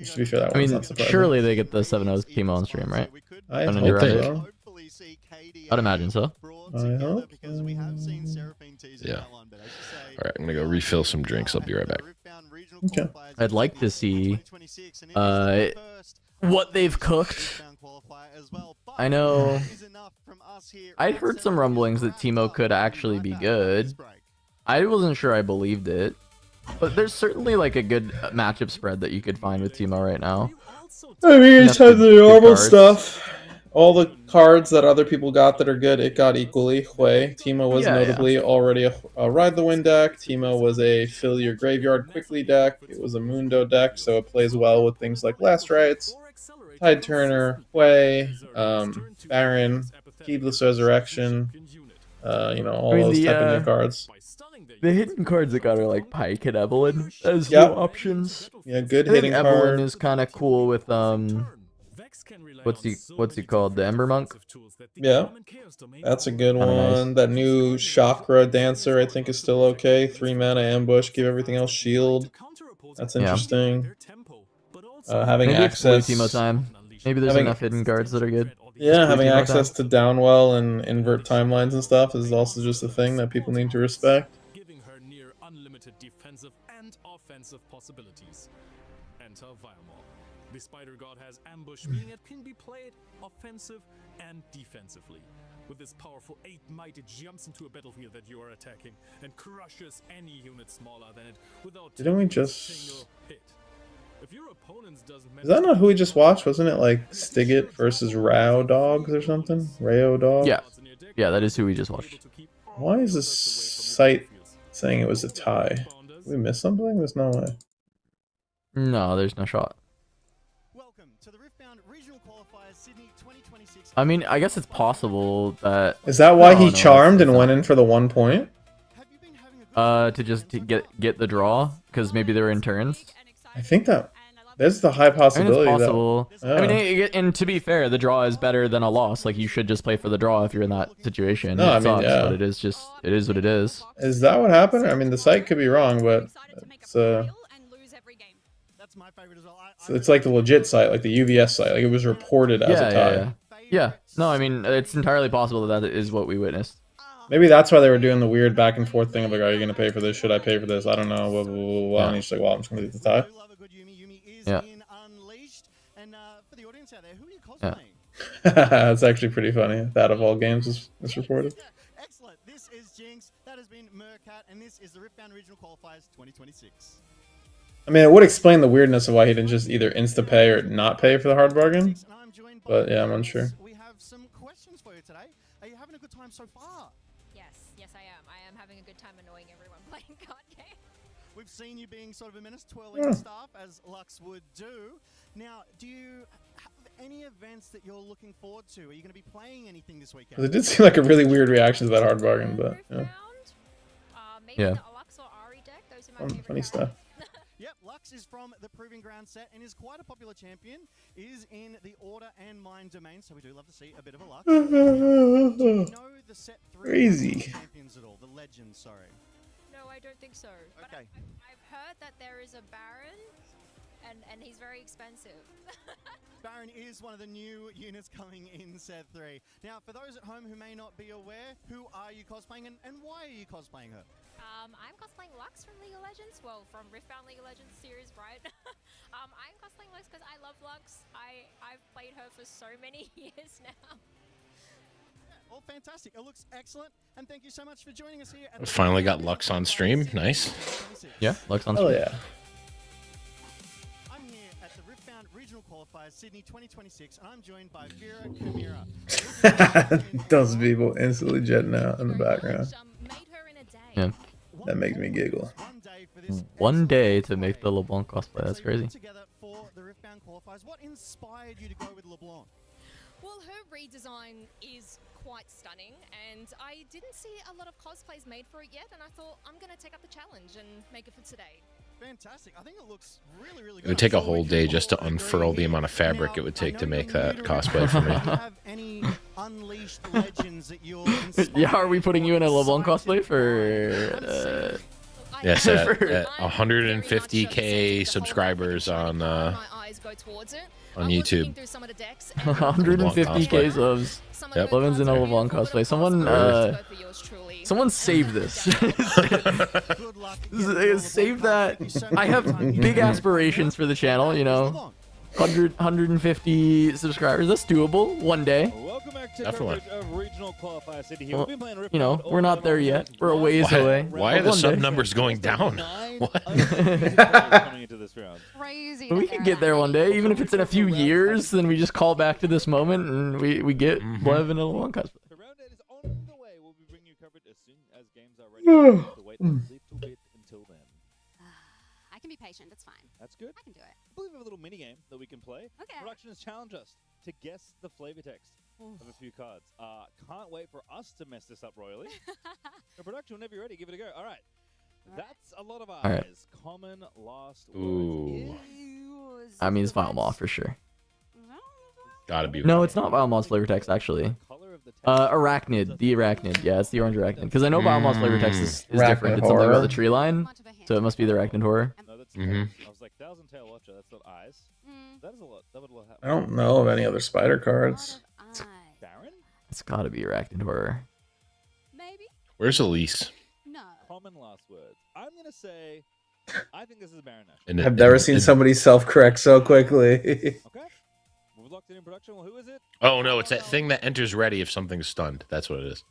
To be fair, that I one's mean, not surprising. surely they get the 7-0 Teemo on stream, right? I On a hope new round. so. I'd imagine so. I hope. Yeah. All right, I'm gonna go refill some drinks. I'll be right back. Okay. I'd like to see what they've cooked. I know I'd heard some rumblings that Teemo could actually be good. I wasn't sure I believed it, but there's certainly like a good matchup spread that you could find with Teemo right now. I mean, it's had the normal cards. stuff. All the cards that other people got that are good, it got equally. Hui. Teemo was Yeah, notably already a Ride the Wind deck. Teemo was a Fill Your Graveyard Quickly deck. It was a Mundo deck, so it plays well with things like Last Rites, Tide Turner, Hui, Baron, Heedless Resurrection, all those type of new cards. The hidden cards that got are like Pike and Evelyn as Yep. new options. Yeah, good I think hitting Evelyn card. is kind of cool with what's he called? The Ember Monk? Yeah, that's a good Kinda one. nice. That new Chakra Dancer, I think, is still okay. 3 mana ambush, give everything else shield. That's Yeah. interesting. Having Maybe it's blue access. Teemo time. Maybe there's having- enough hidden cards that are good. Yeah, It's blue having Teemo access to Downwell and invert timelines and stuff is also just a thing that people need to respect. Giving her near unlimited defensive and offensive possibilities. Enter Viamore. The Spider God has ambush, meaning it can be played offensive and defensively. With this powerful 8 might, it jumps into a battlefield that you are attacking and crushes any unit smaller than it without Didn't we taking a just- single hit. If your opponents doesn't Is that not who we just watched? Wasn't it like Stigit versus Rao Dogs or something? Rayo Dogs? Yeah. Yeah, that is who we just watched. Why is this site saying it was a tie? Did we miss something? There's no way. No, there's no shot. Welcome to the Riftbound Regional Qualifier Sydney 2026. I mean, I guess it's possible that. Is that why No, he no, charmed it's and not. went in for the 1 point? To get the draw, because maybe they were in turns. I think that There's the high I mean, possibility. it's possible. That, I mean, and to be fair, the draw is better than a loss. Like, you should just play for the draw if you're in that situation. No, it I mean, sucks, yeah. but it is what it is. Is that what happened? I mean, the site could be wrong, but it's like the legit site, like the UVS site. Like, it was reported as a tie. Yeah. No, I mean, it's entirely possible that is what we witnessed. Maybe that's why they were doing the weird back and forth thing of like, are you going to pay for this? Should I pay for this? I don't know. Blah, blah, blah, blah. And he's just like, well, I'm just going to do the tie. Yeah. Yeah. That's actually pretty funny. That of all games is reported. Excellent. This is Jinx. That has been Mercat, and this is the Riftbound Regional Qualifiers 2026. I mean, it would explain the weirdness of why he didn't just either insta-pay or not pay for the hard bargain. But yeah, I'm unsure. We have some questions for you today. Are you having a good time so far? Yes, I am. I am having a good time annoying everyone playing card games. We've seen you being sort of a menace, twirling the staff, as Lux would do. Now, do you have any events that you're looking forward to? Are you going to be playing anything this weekend? Because it did seem like a really weird reaction to that hard bargain, but yeah. Maybe the Lux or Ari deck. Those are my favorite Funny stuff. Yep, Lux is from the Proving Ground set and is quite a popular champion. Is in the Order and Mind domain, so we do love to see a bit of a Lux. Do you know the set 3 Crazy. champions at all? The Legends, sorry. No, I don't think so. But Okay. I've heard that there is a Baron, and he's very expensive. Baron is one of the new units coming in set 3. Now, for those at home who may not be aware, who are you cosplaying and why are you cosplaying her? I'm cosplaying Lux from League of Legends. Well, from Riftbound League of Legends series, right? I'm cosplaying Lux because I love Lux. I've played her for so many years now. Well, fantastic. It looks excellent. And thank you so much for joining us here. At Finally got Lux on stream. Nice. Yeah, Lux on stream. Oh yeah. I'm here at the Riftbound Regional Qualifier Sydney 2026, and I'm joined by Vera Chimera. Those people instantly jetting out in the background. Yeah. That makes me giggle. One day to make the LeBlanc cosplay. That's crazy. For the Riftbound Qualifiers, what inspired you to go with LeBlanc? Well, her redesign is quite stunning, and I didn't see a lot of cosplays made for it yet, and I thought I'm going to take up the challenge and make it for today. Fantastic. I think it looks really, really It good. would take a whole day just to unfurl the amount of fabric it would take to make that cosplay for me. Have any unleashed legends that you're Yeah, are we putting you in a LeBlanc cosplay for? Yes, at 150k subscribers on YouTube. 150k subs. Yep. Levin's in a LeBlanc cosplay. Someone save this. Save that. I have big aspirations for the channel, you know. 150 subscribers. That's doable. One day. Definitely. Well, you know, we're not there yet. We're a ways away. Why are the sub numbers going down? What? But we could get there one day, even if it's in a few years. Then we just call back to this moment and we get Lev in a LeBlanc cosplay. I can be patient. It's fine. That's good. I can do it. I believe we have a little mini game that we can play. Okay. Production has challenged us to guess the flavor text of a few cards. Can't wait for us to mess this up royally. So production, whenever you're ready, give it a go. All right. That's a lot of eyes. right. Common last Ooh. words. I mean, it's Vilemoth for sure. Gotta be. No, it's not Vilemoth's flavor text actually. Arachnid, the arachnid. Yeah, it's the orange arachnid. Because I know Vilemoth's flavor text is different. It's something about the tree line, so it must be the arachnid horror. No, that's Mm-hmm. I was like, Thousand Tail Watcher, that's not eyes. That is a lot. That would have I don't know of any other spider cards. Baron? It's got to be arachnid horror. Where's Elise? Common last words. I'm going to say, I think this is Baron Nash. And I've never seen somebody self-correct so quickly. Okay. We've locked it in production. Well, who is it? Oh no, it's that thing that enters ready if something's stunned. That's what it is.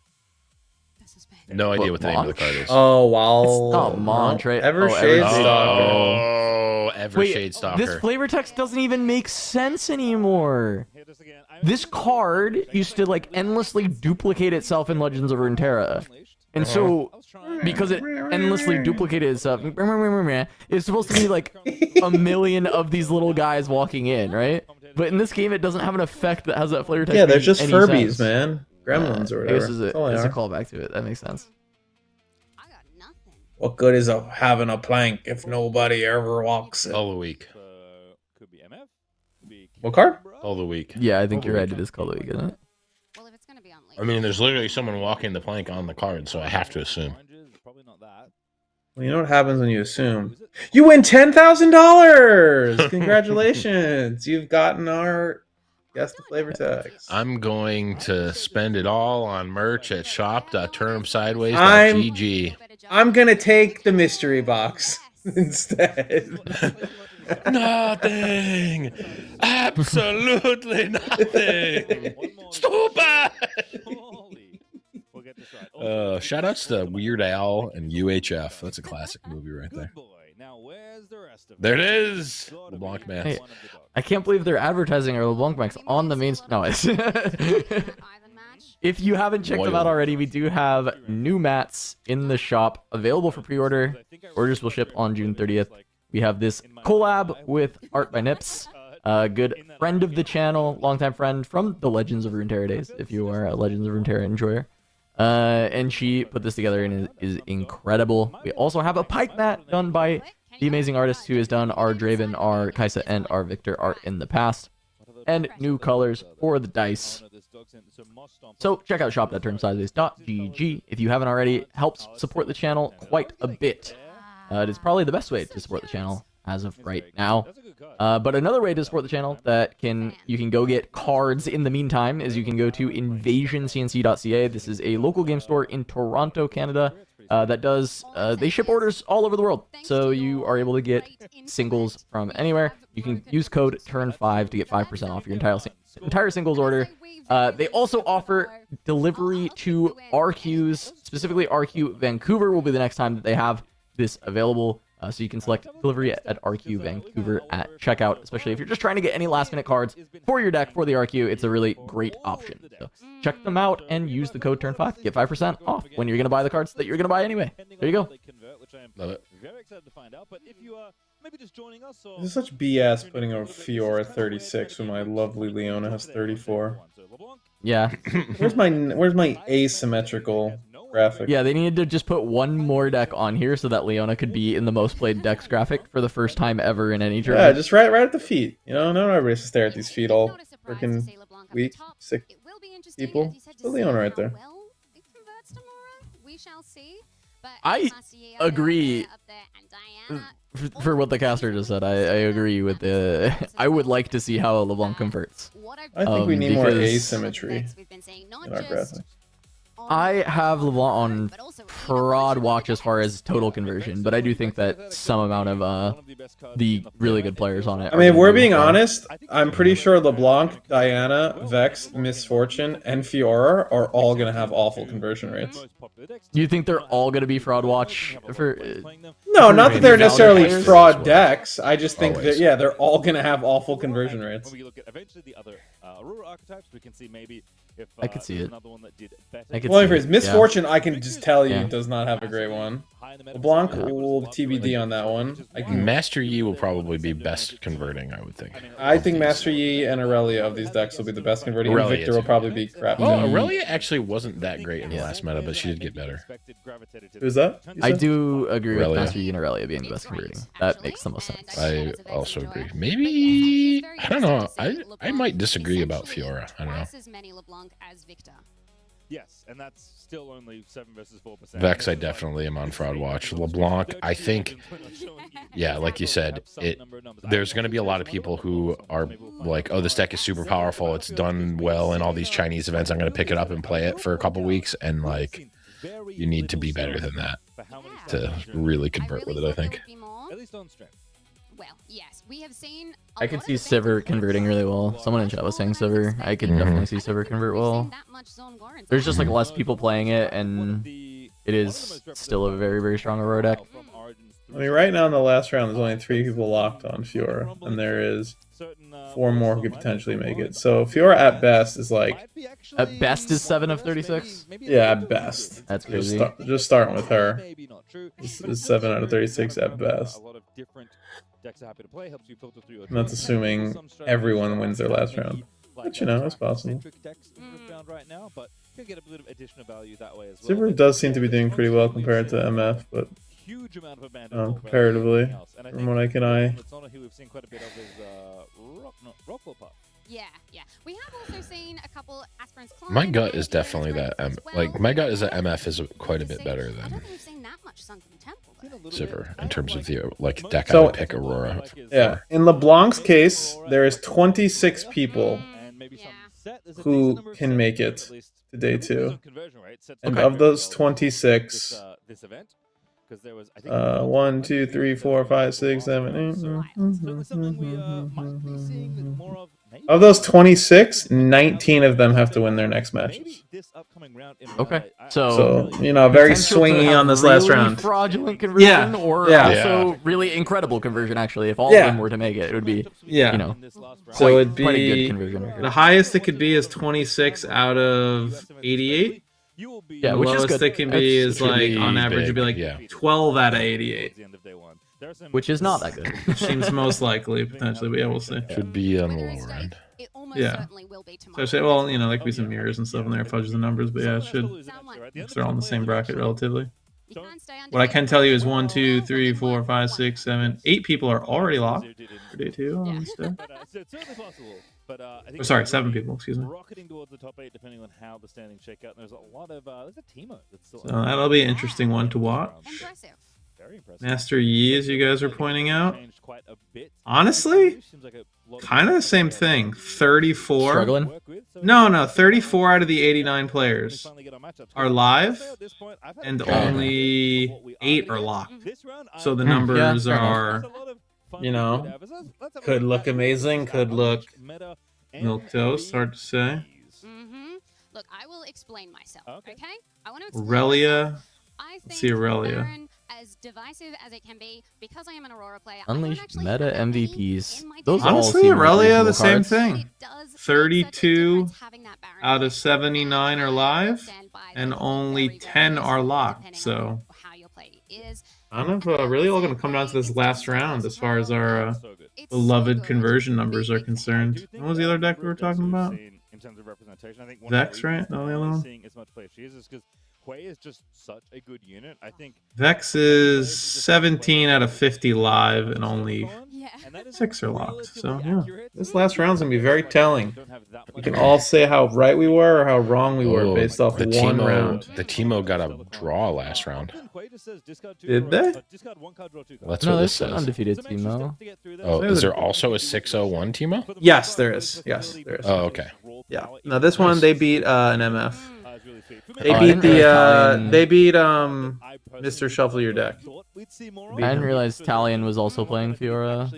No idea what the name of the card is. Oh, wow. It's not Mont, right? Evershade Stalker. Oh, Evershade Stalker. This flavor text doesn't even make sense anymore. This card used to like endlessly duplicate itself in Legends of Runeterra. And so, because it endlessly duplicated itself, it's supposed to be like a million of these little guys walking in, right? But in this game, it doesn't have an effect that has that flavor text. Yeah, they're just any Furbies, sense. man. Gremlins or I guess whatever. it's That's all they a are. callback to it. That makes sense. What good is having a plank if nobody ever walks it? All a week. What card? Call of the week. Yeah, I think you're right. It is Call of the Week, isn't it? I mean, there's literally someone walking the plank on the card, so I have to assume. Well, you know what happens when you assume? You win $10,000! Congratulations! You've gotten our guess the flavor text. I'm going to spend it all on merch at shop.turnemsideways.gg. I'm gonna take the mystery box instead. Nothing. Absolutely nothing. Stupid. Shout outs to Weird Al and UHF. That's a classic movie right there. There it is. LeBlanc Mats. Hey, I can't believe they're advertising our LeBlanc Max on the main. No, if you haven't checked them out already, we do have new mats in the shop available for pre-order. Orders will ship on June 30th. We have this collab with Art by Nips, a good friend of the channel, longtime friend from the Legends of Runeterra days, if you are a Legends of Runeterra enjoyer. And she put this together and it is incredible. We also have a Pike mat done by the amazing artist who has done our Draven, our Kaisa, and our Victor art in the past. And new colors for the dice. So check out shop.turnsideways.gg if you haven't already. Helps support the channel quite a bit. It is probably the best way to support the channel as of right now. But another way to support the channel that you can go get cards in the meantime is you can go to invasioncnc.ca. This is a local game store in Toronto, Canada, that does they ship orders all over the world, so you are able to get singles from anywhere. You can use code TURN5 to get 5% off your entire singles order. They also offer delivery to RQs, specifically RQ Vancouver will be the next time that they have this available. So you can select delivery at RQ Vancouver at checkout, especially if you're just trying to get any last minute cards for your deck for the RQ. It's a really great option. So check them out and use the code TURN5. Get 5% off when you're going to buy the cards that you're going to buy anyway. There you go. Love it. This is such BS putting a Fiora 36 when my lovely Leona has 34. Yeah. Where's my asymmetrical graphic? Yeah, they needed to just put one more deck on here so that Leona could be in the most played decks graphic for the first time ever in any tournament. Yeah, just right at the feet. You know, no everybody has to stare at these feet all freaking weak, sick people. Put Leona right there. I agree. For what the caster just said, I agree with the. I would like to see how a LeBlanc converts. I think we need more asymmetry in our graphics. I have LeBlanc on prod watch as far as total conversion, but I do think that some amount of the really good players on it. I mean, if we're being honest, I'm pretty sure LeBlanc, Diana, Vex, Misfortune, and Fiora are all going to have awful conversion rates. You think they're all going to be fraud watch for? No, not that they're necessarily fraud decks. I just think that they're all going to have awful conversion rates. I could see it. Well, for his Misfortune, I can just tell you does not have a great one. LeBlanc will TBD on that one. Master Yi will probably be best converting, I would think. I think Master Yi and Aurelia of these decks will be the best converting. And Victor will probably be crap. Well, Aurelia actually wasn't that great in the last meta, but she did get better. Who's that? I do agree with Master Yi and Aurelia being the best converting. That makes the most sense. I also agree. Maybe I don't know. I might disagree about Fiora. I don't know. Yes, and that's still only 7 versus 4%. Vex, I definitely am on fraud watch. LeBlanc, I think, yeah, like you said, there's going to be a lot of people who are like, oh, this deck is super powerful. It's done well in all these Chinese events. I'm going to pick it up and play it for a couple weeks. And like, you need to be better than that to really convert with it, I think. At least on stream. Well, yes, we have seen. I could see Sivir converting really well. Someone in chat was saying Sivir. I could definitely see Sivir convert well. There's just like less people playing it, and it is still a very, very strong Aurora deck. I mean, right now in the last round, there's only 3 people locked on Fiora, and there is 4 more who could potentially make it. So Fiora at best is like... At best is 7 of 36? Yeah, at best. That's crazy. Just starting with her. This is 7 out of 36 at best. And that's assuming everyone wins their last round. But you know, it's possible. Sivir does seem to be doing pretty well compared to MF, but huge amount of abandoned comparatively, from what I can eye. Who we've seen quite a bit of is Rocklopuff. Yeah. We have also seen a couple aspirants. My gut is definitely that. Like my gut is that MF is quite a bit better than Sivir in terms of the deck I would pick Aurora. Yeah, in LeBlanc's case, there is 26 people who can make it to day 2, and of those 26, 1, 2, 3, 4, 5, 6, 7, 8. Of those 26, 19 of them have to win their next matches. Okay, so very swingy on this last round. Fraudulent conversion, or also really incredible conversion. Actually, if all of them were to make it, it would be so it'd be quite a good conversion. The highest it could be is 26 out of 88. Yeah, the which lowest is good. it can be is like on average it'd be like 12 out of 88. Which is not that good. Seems most likely, potentially, but yeah, we'll see. Should be on the lower end. Yeah. So I say, well, there could be some mirrors and stuff in there, fudges the numbers, but yeah, it should. They're all in the same bracket relatively. What I can tell you is 1, 2, 3, 4, 5, 6, 7, 8 people are already locked for day 2 on this day. Oh, sorry, 7 people. Excuse me. Rocketing towards the top 8, depending on how the standings shake out. There's a lot of there's a Teemo that's still. So that'll be an interesting one to watch. Very impressive. Master Yi, as you guys are pointing out. Honestly, kind of the same thing. 34. Struggling? No. 34 out of the 89 players are live, and only 8 are locked. So the numbers are, could look amazing, could look milquetoast. Hard to say. Look, I will explain myself. Okay. I want to. Aurelia. Let's see Aurelia. As divisive as it can be, because I am an Aurora player. Unleash meta MVPs. Those honestly, all Aurelia, like the same cards. thing. 32 out of 79 are live, and only 10 are locked. So, I don't know if really all going to come down to this last round as far as our beloved conversion numbers are concerned. What was the other deck we were talking about? Vex, right? No, the other one. Quay is just such a good unit. I think Vex is 17 out of 50 live, and only 6 are locked. So yeah, this last round's gonna be very telling. We can all say how right we were or how wrong we were based off one round. The Teemo got a draw last round. Did they? That's No, what there's this an says. undefeated Teemo. Oh, is there also a 601 Teemo? Yes, there is. Yes, there is. Oh, okay. Yeah. No, this one they beat an MF. They beat Mr. Shuffle Your Deck. I didn't realize Talion was also playing Fiora.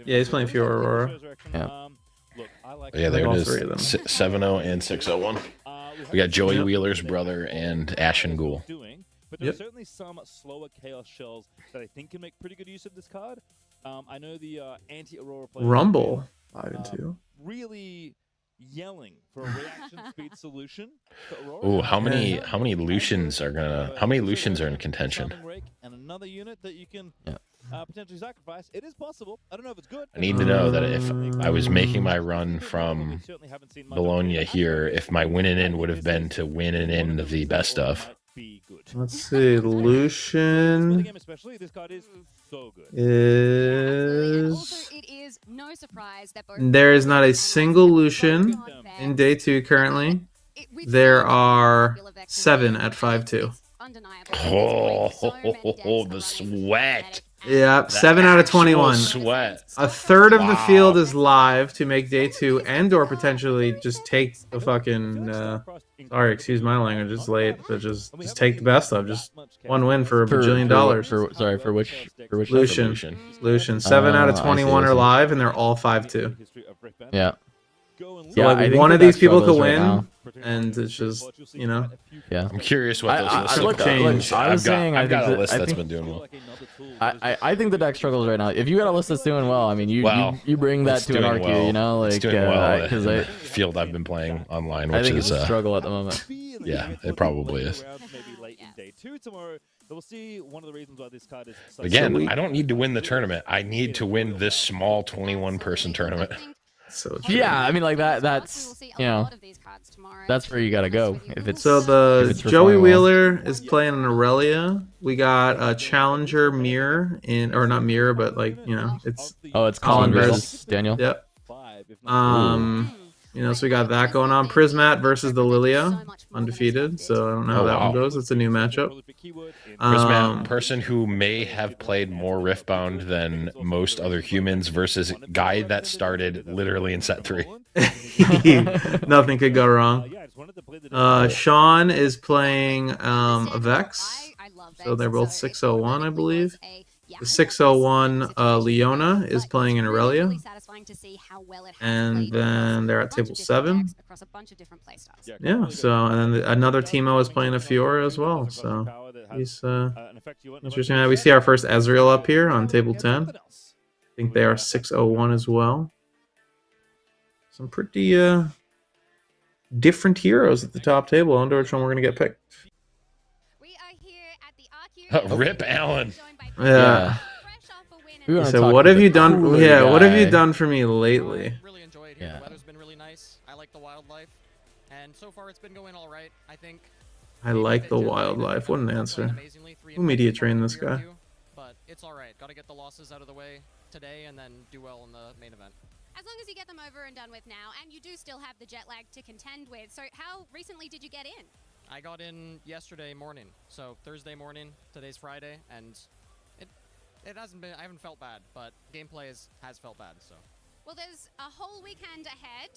Yeah, he's playing Fiora Aurora. Yeah. Yeah, there All it three of them. is. 7-0 and 601. We got Joey Wheeler's brother and Ashen Ghoul. But there's certainly some slower Chaos Shells that I think can make pretty good use of this card. I know the anti-Aurora players Rumble 5 and 2. really yelling for a reaction speed solution for Aurora. Oh, how many Lucians are in contention? And another unit that you can potentially sacrifice. It is possible. I don't know if it's good. I need to know that if I was making my run from Bologna here, if my winning in would have been to win and in the best of. Let's see, Lucian is... There is not a single Lucian in day 2 currently. There are 7 at 5-2. Oh, the sweat. Yeah, 7 out of 21. Sweat. A third of the field is live to make day 2 and/or potentially just take the fucking. Sorry, excuse my language. It's late, but just take the best of. Just one win for $1 bajillion. For which Lucian. 7 out of 21 are live, and they're all 5-2. Yeah. So like one of these people could win, and it's just Yeah. I'm curious what those lists look, look like. I've got a list that's been doing well. I think the deck struggles right now. If you got a list that's doing well, I mean, you bring that to an RQ, it's doing well in the field I've been playing online, which I think is it's a struggle at the moment. Yeah, it probably is. We'll see one of the reasons why this card is Again, I don't need to win the tournament. I need to win this small 21-person tournament. So true. Yeah, I mean, like that's that's where you gotta go if it's. So the if it's Joey performing well. Wheeler is playing an Aurelia. We got a Challenger Mirror or not Mirror, but like it's. Oh, it's Colin versus Daniel. Yep. So we got that going on. Prismat versus the Lilia, undefeated. So I don't know how that one goes. It's a new matchup. Prismat, person who may have played more Riftbound than most other humans versus guy that started literally in set 3. Nothing could go wrong. Sean is playing a Vex. So they're both 601, I believe. The 601 Leona is playing an Aurelia. And then they're at table 7. Yeah, so and then another Teemo is playing a Fiora as well. So he's interesting. We see our first Ezreal up here on table 10. I think they are 601 as well. Some pretty different heroes at the top table. I wonder which one we're going to get picked. Rip Allen. Yeah. So what have you done? What have you done for me lately? Really enjoyed here. The weather's been really nice. I like the wildlife, and so far it's been going all right. I think. I like the wildlife. What an answer. Who media trained this guy? But it's all right. Got to get the losses out of the way today, and then do well in the main event. As long as you get them over and done with now, and you do still have the jet lag to contend with. So how recently did you get in? I got in yesterday morning, so Thursday morning. Today's Friday, and it hasn't been. I haven't felt bad, but gameplay has felt bad. So. Well, there's a whole weekend ahead,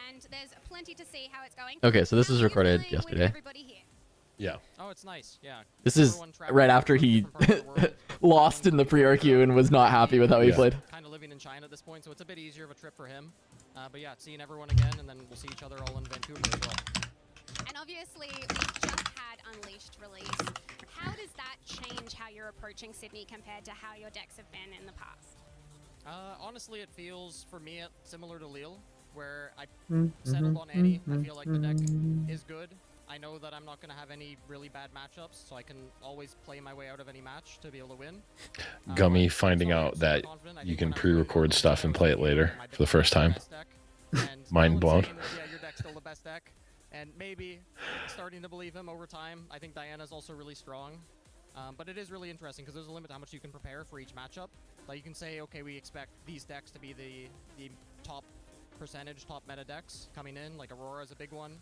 and there's plenty to see how it's going. Okay, so this was recorded yesterday. Yeah. Oh, it's nice. Yeah. This is right after he lost in the pre-RQ and was not happy with how he played. Kind of living in China at this point, so it's a bit easier of a trip for him. But yeah, seeing everyone again, and then we'll see each other all in Vancouver as well. And obviously, we just had Unleashed release. How does that change how you're approaching Sydney compared to how your decks have been in the past? Honestly, it feels, for me, similar to Lille, where I settled on Annie. I feel like the deck is good. I know that I'm not going to have any really bad matchups, so I can always play my way out of any match to be able to win. Gummy finding out that you can pre-record stuff and play it later for the first time. Mind blown. Yeah, your deck's still the best deck. And maybe starting to believe him over time. I think Diana's also really strong. But it is really interesting because there's a limit to how much you can prepare for each matchup. Like you can say, okay, we expect these decks to be the top percentage, top meta decks coming in. Like Aurora is a big one.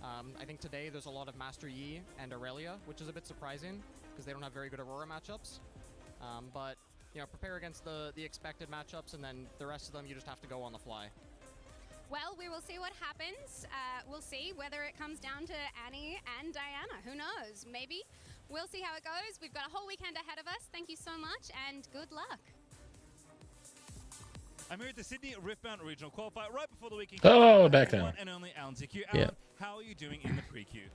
I think today there's a lot of Master Yi and Aurelia, which is a bit surprising because they don't have very good Aurora matchups. But prepare against the expected matchups, and then the rest of them you just have to go on the fly. Well, we will see what happens. We'll see whether it comes down to Annie and Diana. Who knows? Maybe. We'll see how it goes. We've got a whole weekend ahead of us. Thank you so much, and good luck. I'm here at the Sydney Riftbound Regional Qualifier right before the weekend. Oh, back down. One and only Alan TQ. Yeah. Alan, how are you doing in the pre-queue?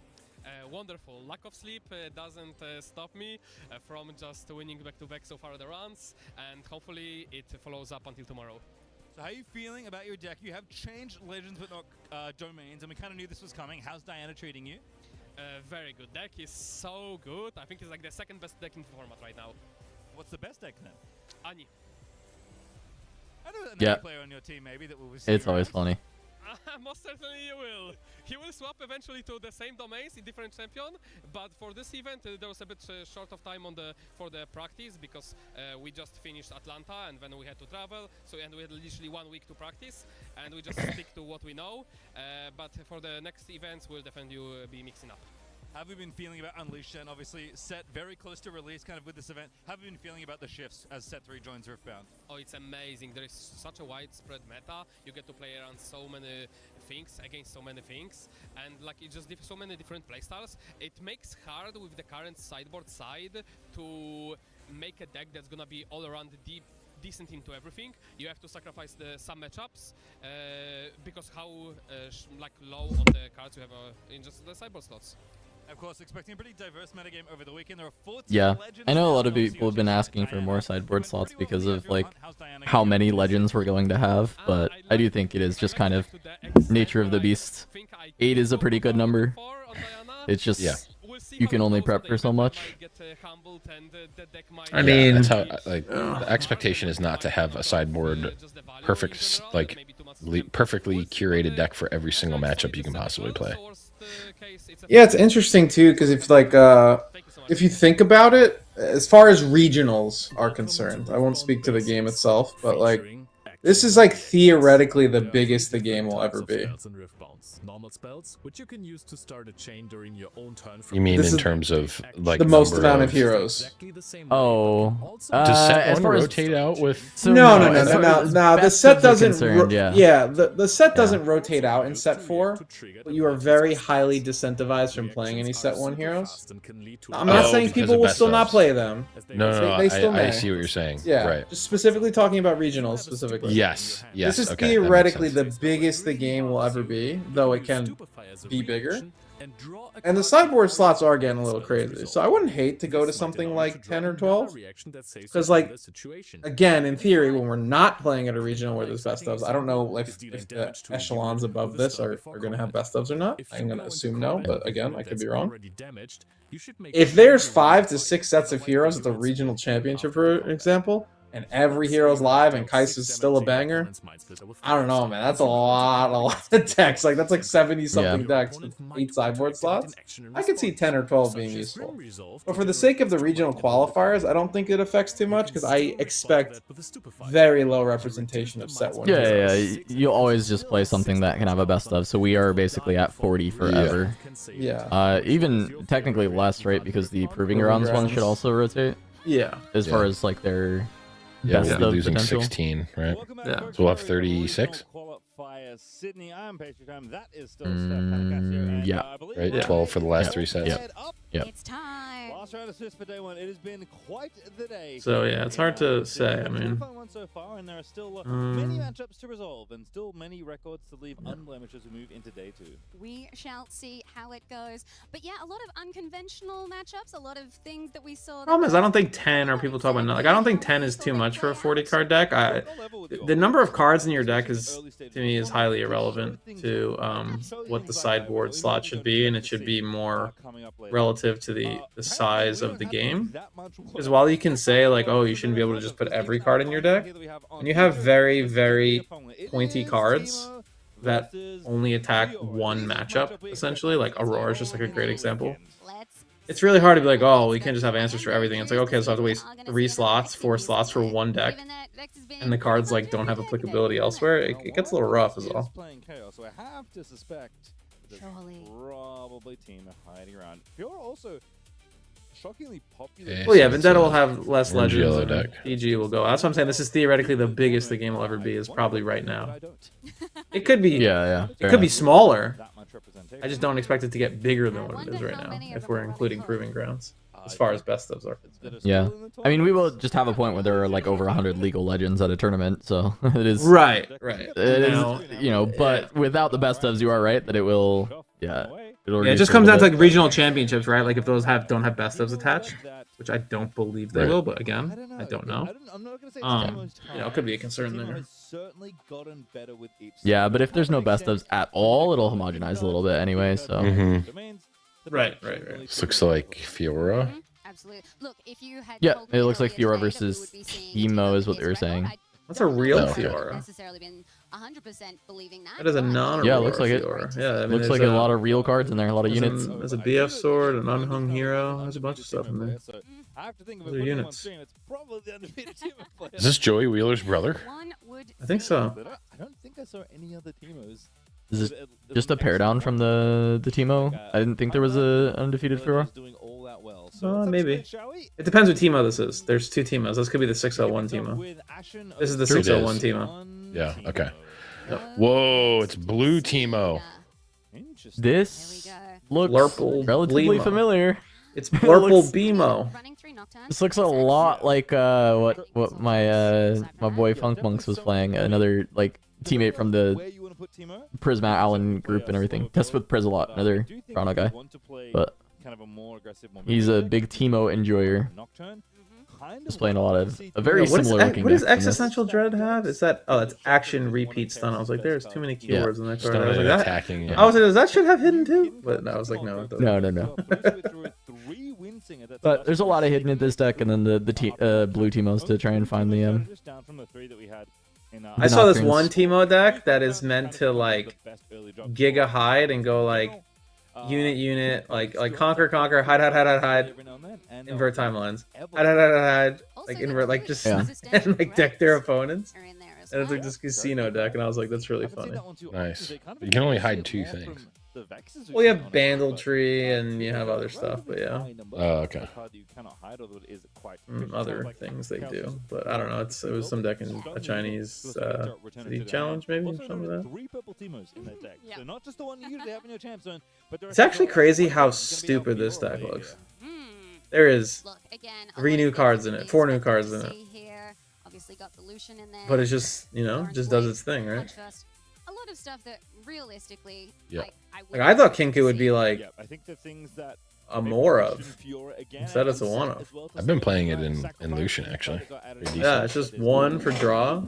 Wonderful. Lack of sleep doesn't stop me from just winning back-to-back so far the runs, and hopefully it follows up until tomorrow. So how are you feeling about your deck? You have changed Legends but not Domains, and we kind of knew this was coming. How's Diana treating you? Very good. Deck is so good. I think it's like the second best deck in the format right now. What's the best deck then? Annie. I know another player on your team maybe that will see. It's always funny. Most certainly you will. He will swap eventually to the same domains in different champion, but for this event there was a bit short of time for the practice because we just finished Atlanta and then we had to travel, and we had literally 1 week to practice, and we just stick to what we know. But for the next events, we'll definitely be mixing up. How have you been feeling about Unleashed and obviously set very close to release kind of with this event? How have you been feeling about the shifts as Set 3 joins Riftbound? Oh, it's amazing. There is such a widespread meta. You get to play around so many things, against so many things, and like it's just so many different playstyles. It makes hard with the current sideboard side to make a deck that's gonna be all around deep, decent into everything. You have to sacrifice some matchups because how like low on the cards you have in just the sideboard slots. Of course, expecting a pretty diverse metagame over the weekend. There are 14 I know a lot of people have been asking for more sideboard slots because of like how many legends we're going to have, but I do think it is just kind of nature of the beast. 8 is a pretty good number. It's just you can only prep for so much. I mean, that's how the expectation is not to have a sideboard perfect like perfectly curated deck for every single matchup you can possibly play. Yeah, it's interesting too because if you think about it, as far as regionals are concerned, I won't speak to the game itself, but like this is like theoretically the biggest the game will ever be. Normal spells, which you can use to start a chain during your own turn. You mean in terms of like the most amount of heroes? Oh, does set as one far as rotate out with? No. The set doesn't. Yeah, the set doesn't rotate out in set 4, but you are very highly disincentivized from playing any set 1 heroes. I'm not saying people will still not play them. No, they still may. I see what you're saying. Yeah, right. Just specifically talking about regionals specifically. Yes. This is okay, theoretically the biggest the game will ever be, though it can be bigger. And the sideboard slots are getting a little crazy, so I wouldn't hate to go to something like 10 or 12. Because, like, again, in theory, when we're not playing at a regional where there's best ofs, I don't know if the echelons above this are going to have best ofs or not. I'm going to assume no, but again, I could be wrong. If there's 5 to 6 sets of heroes at the regional championship, for example, and every hero's live and Kais is still a banger, I don't know, man. That's a lot of decks. Like, that's like 70-something decks with 8 sideboard slots. I could see 10 or 12 being useful. But for the sake of the regional qualifiers, I don't think it affects too much because I expect very low representation of set 1 heroes. Yeah. You'll always just play something that can have a best of, so we are basically at 40 forever. Yeah. Even technically less, right? Because the Proving Grounds one should also rotate. Yeah. As far as, like, their... Yeah, best we'll be of losing potential. 16, right? Yeah. So we'll have 36. Sydney, I'm Patrick Home. That is still Yeah. Right, 12 for the last 3 sets. Yep. It's time. Last round assist for day 1. It has been quite the day. So, yeah, it's hard to say. I mean... So far, and there are still many matchups to resolve and still many records to leave unblemished as we move into day 2. We shall see how it goes. But yeah, a lot of unconventional matchups, a lot of things that we saw. Problem is, I don't think 10 or people talk about like I don't think 10 is too much for a 40 card deck. The number of cards in your deck is to me is highly irrelevant to what the sideboard slot should be, and it should be more relative to the size of the game. Because while you can say like, oh, you shouldn't be able to just put every card in your deck, and you have very, very pointy cards that only attack one matchup, essentially, like Aurora is just like a great example. It's really hard to be like, oh, we can't just have answers for everything. It's like, okay, so I have to waste 3 slots, 4 slots for one deck, and the cards like don't have applicability elsewhere. It gets a little rough as well. So I have to suspect probably team hiding around. You're also shockingly popular. Well, yeah, Vendetta will have less orange legends. yellow deck. PG will go. That's what I'm saying. This is theoretically the biggest the game will ever be. Is probably right now. It could be. Yeah. It could be smaller. I just don't expect it to get bigger than what it is right now. If we're including Proving Grounds, as far as best ofs are concerned. Yeah. I mean, we will just have a point where there are like over 100 legal legends at a tournament, so it is right. It is, you know, but without the best ofs, you are right that it will. Yeah. It just comes down to like regional championships, right? Like if those don't have best ofs attached, which I don't believe they will, but again, I don't know. It could be a concern there. Yeah, but if there's no best ofs at all, it'll homogenize a little bit anyway. So. Right. This looks like Fiora. Absolutely. Look, if you had Yeah, it looks like Fiora versus Teemo is what they were saying. That's a real No. Fiora. necessarily been 100% believing that. That is a non-Aurora. Yeah, it looks like it. Fiora. Yeah, I mean, Looks like a lot of real cards in there, a lot of units. There's a BF sword, an unhung hero. There's a bunch of stuff in there. I have to think of Those are units. It's probably the undefeated team of players. Is this Joey Wheeler's brother? I think so. I don't think I saw any other Teemos. Is it just a pair down from the Teemo? I didn't think there was a undefeated Fiora. Maybe. It depends what Teemo this is. There's 2 Teemos. This could be the 601 Teemo. This is the 601 Teemo. Yeah, okay. Whoa, it's blue Teemo. This looks Blurple relatively Bleemo. familiar. It's Blurple Beemo. This looks a lot like what my boy Funk Monks was playing. Another like teammate from the Prisma Allen group and everything. That's with Priz a lot. Another Toronto guy, but he's a big Teemo enjoyer. Just playing a lot of a very similar looking. What does deck than this. Existential Dread have? Is that? Oh, that's action repeat stun. I was like, there's too many keywords in that card. I was like, attacking. I was like, does that shit have hidden too? But no, I was like, no, it doesn't. No. But there's a lot of hidden in this deck, and then the blue Teemos to try and find the I saw this one Teemo deck that is meant to like Giga hide and go like unit, like conquer, hide, invert timelines, hide, like invert, like just and like deck their opponents. And it's like this casino deck, and I was like, that's really funny. Nice. You can only hide 2 things. Well, you have Bandletree and you have other stuff, but yeah. Oh, okay. Other things they do, but I don't know. It was some deck in a Chinese city challenge, maybe something like that. It's actually crazy how stupid this deck looks. There is 3 new cards in it, 4 new cards in it. But it's just, you know, just does its thing, right? A lot of stuff that realistically, like I thought Kinku would be like a more of. Instead it's a one of. I've been playing it in Lucian actually. Yeah, it's just 1 for draw,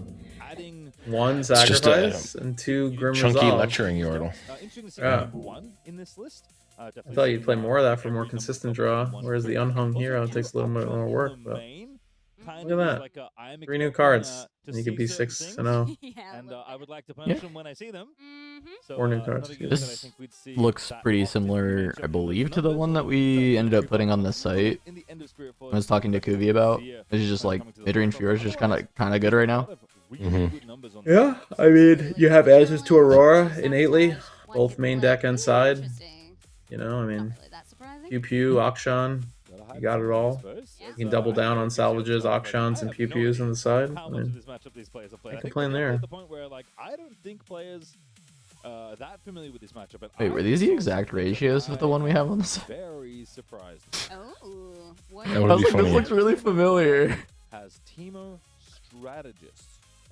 1 sacrifice, and 2 Grim chunky Resolve. lecturing Yordle. Yeah. I thought you'd play more of that for more consistent draw, whereas the Unhung Hero takes a little bit more work. But look at that, 3 new cards, and you could be 6-0. And I would like to punish them when I see them. So, 4 new cards. This looks pretty similar, I believe, to the one that we ended up putting on the site. I was talking to Kuvi about. It's just like mid-range Fury is just kind of good right now. Yeah, I mean, you have answers to Aurora innately, both main deck and side. You know, I mean, Pew Pew, Akshan, you got it all. You can double down on salvages, Akshans, and Pew Pews on the side. I mean, can't complain there. That familiar with this matchup. Wait, were these the exact ratios of the one we have on the side? Very surprised. Oh, I was like, this looks really familiar. Has Teemo Strategist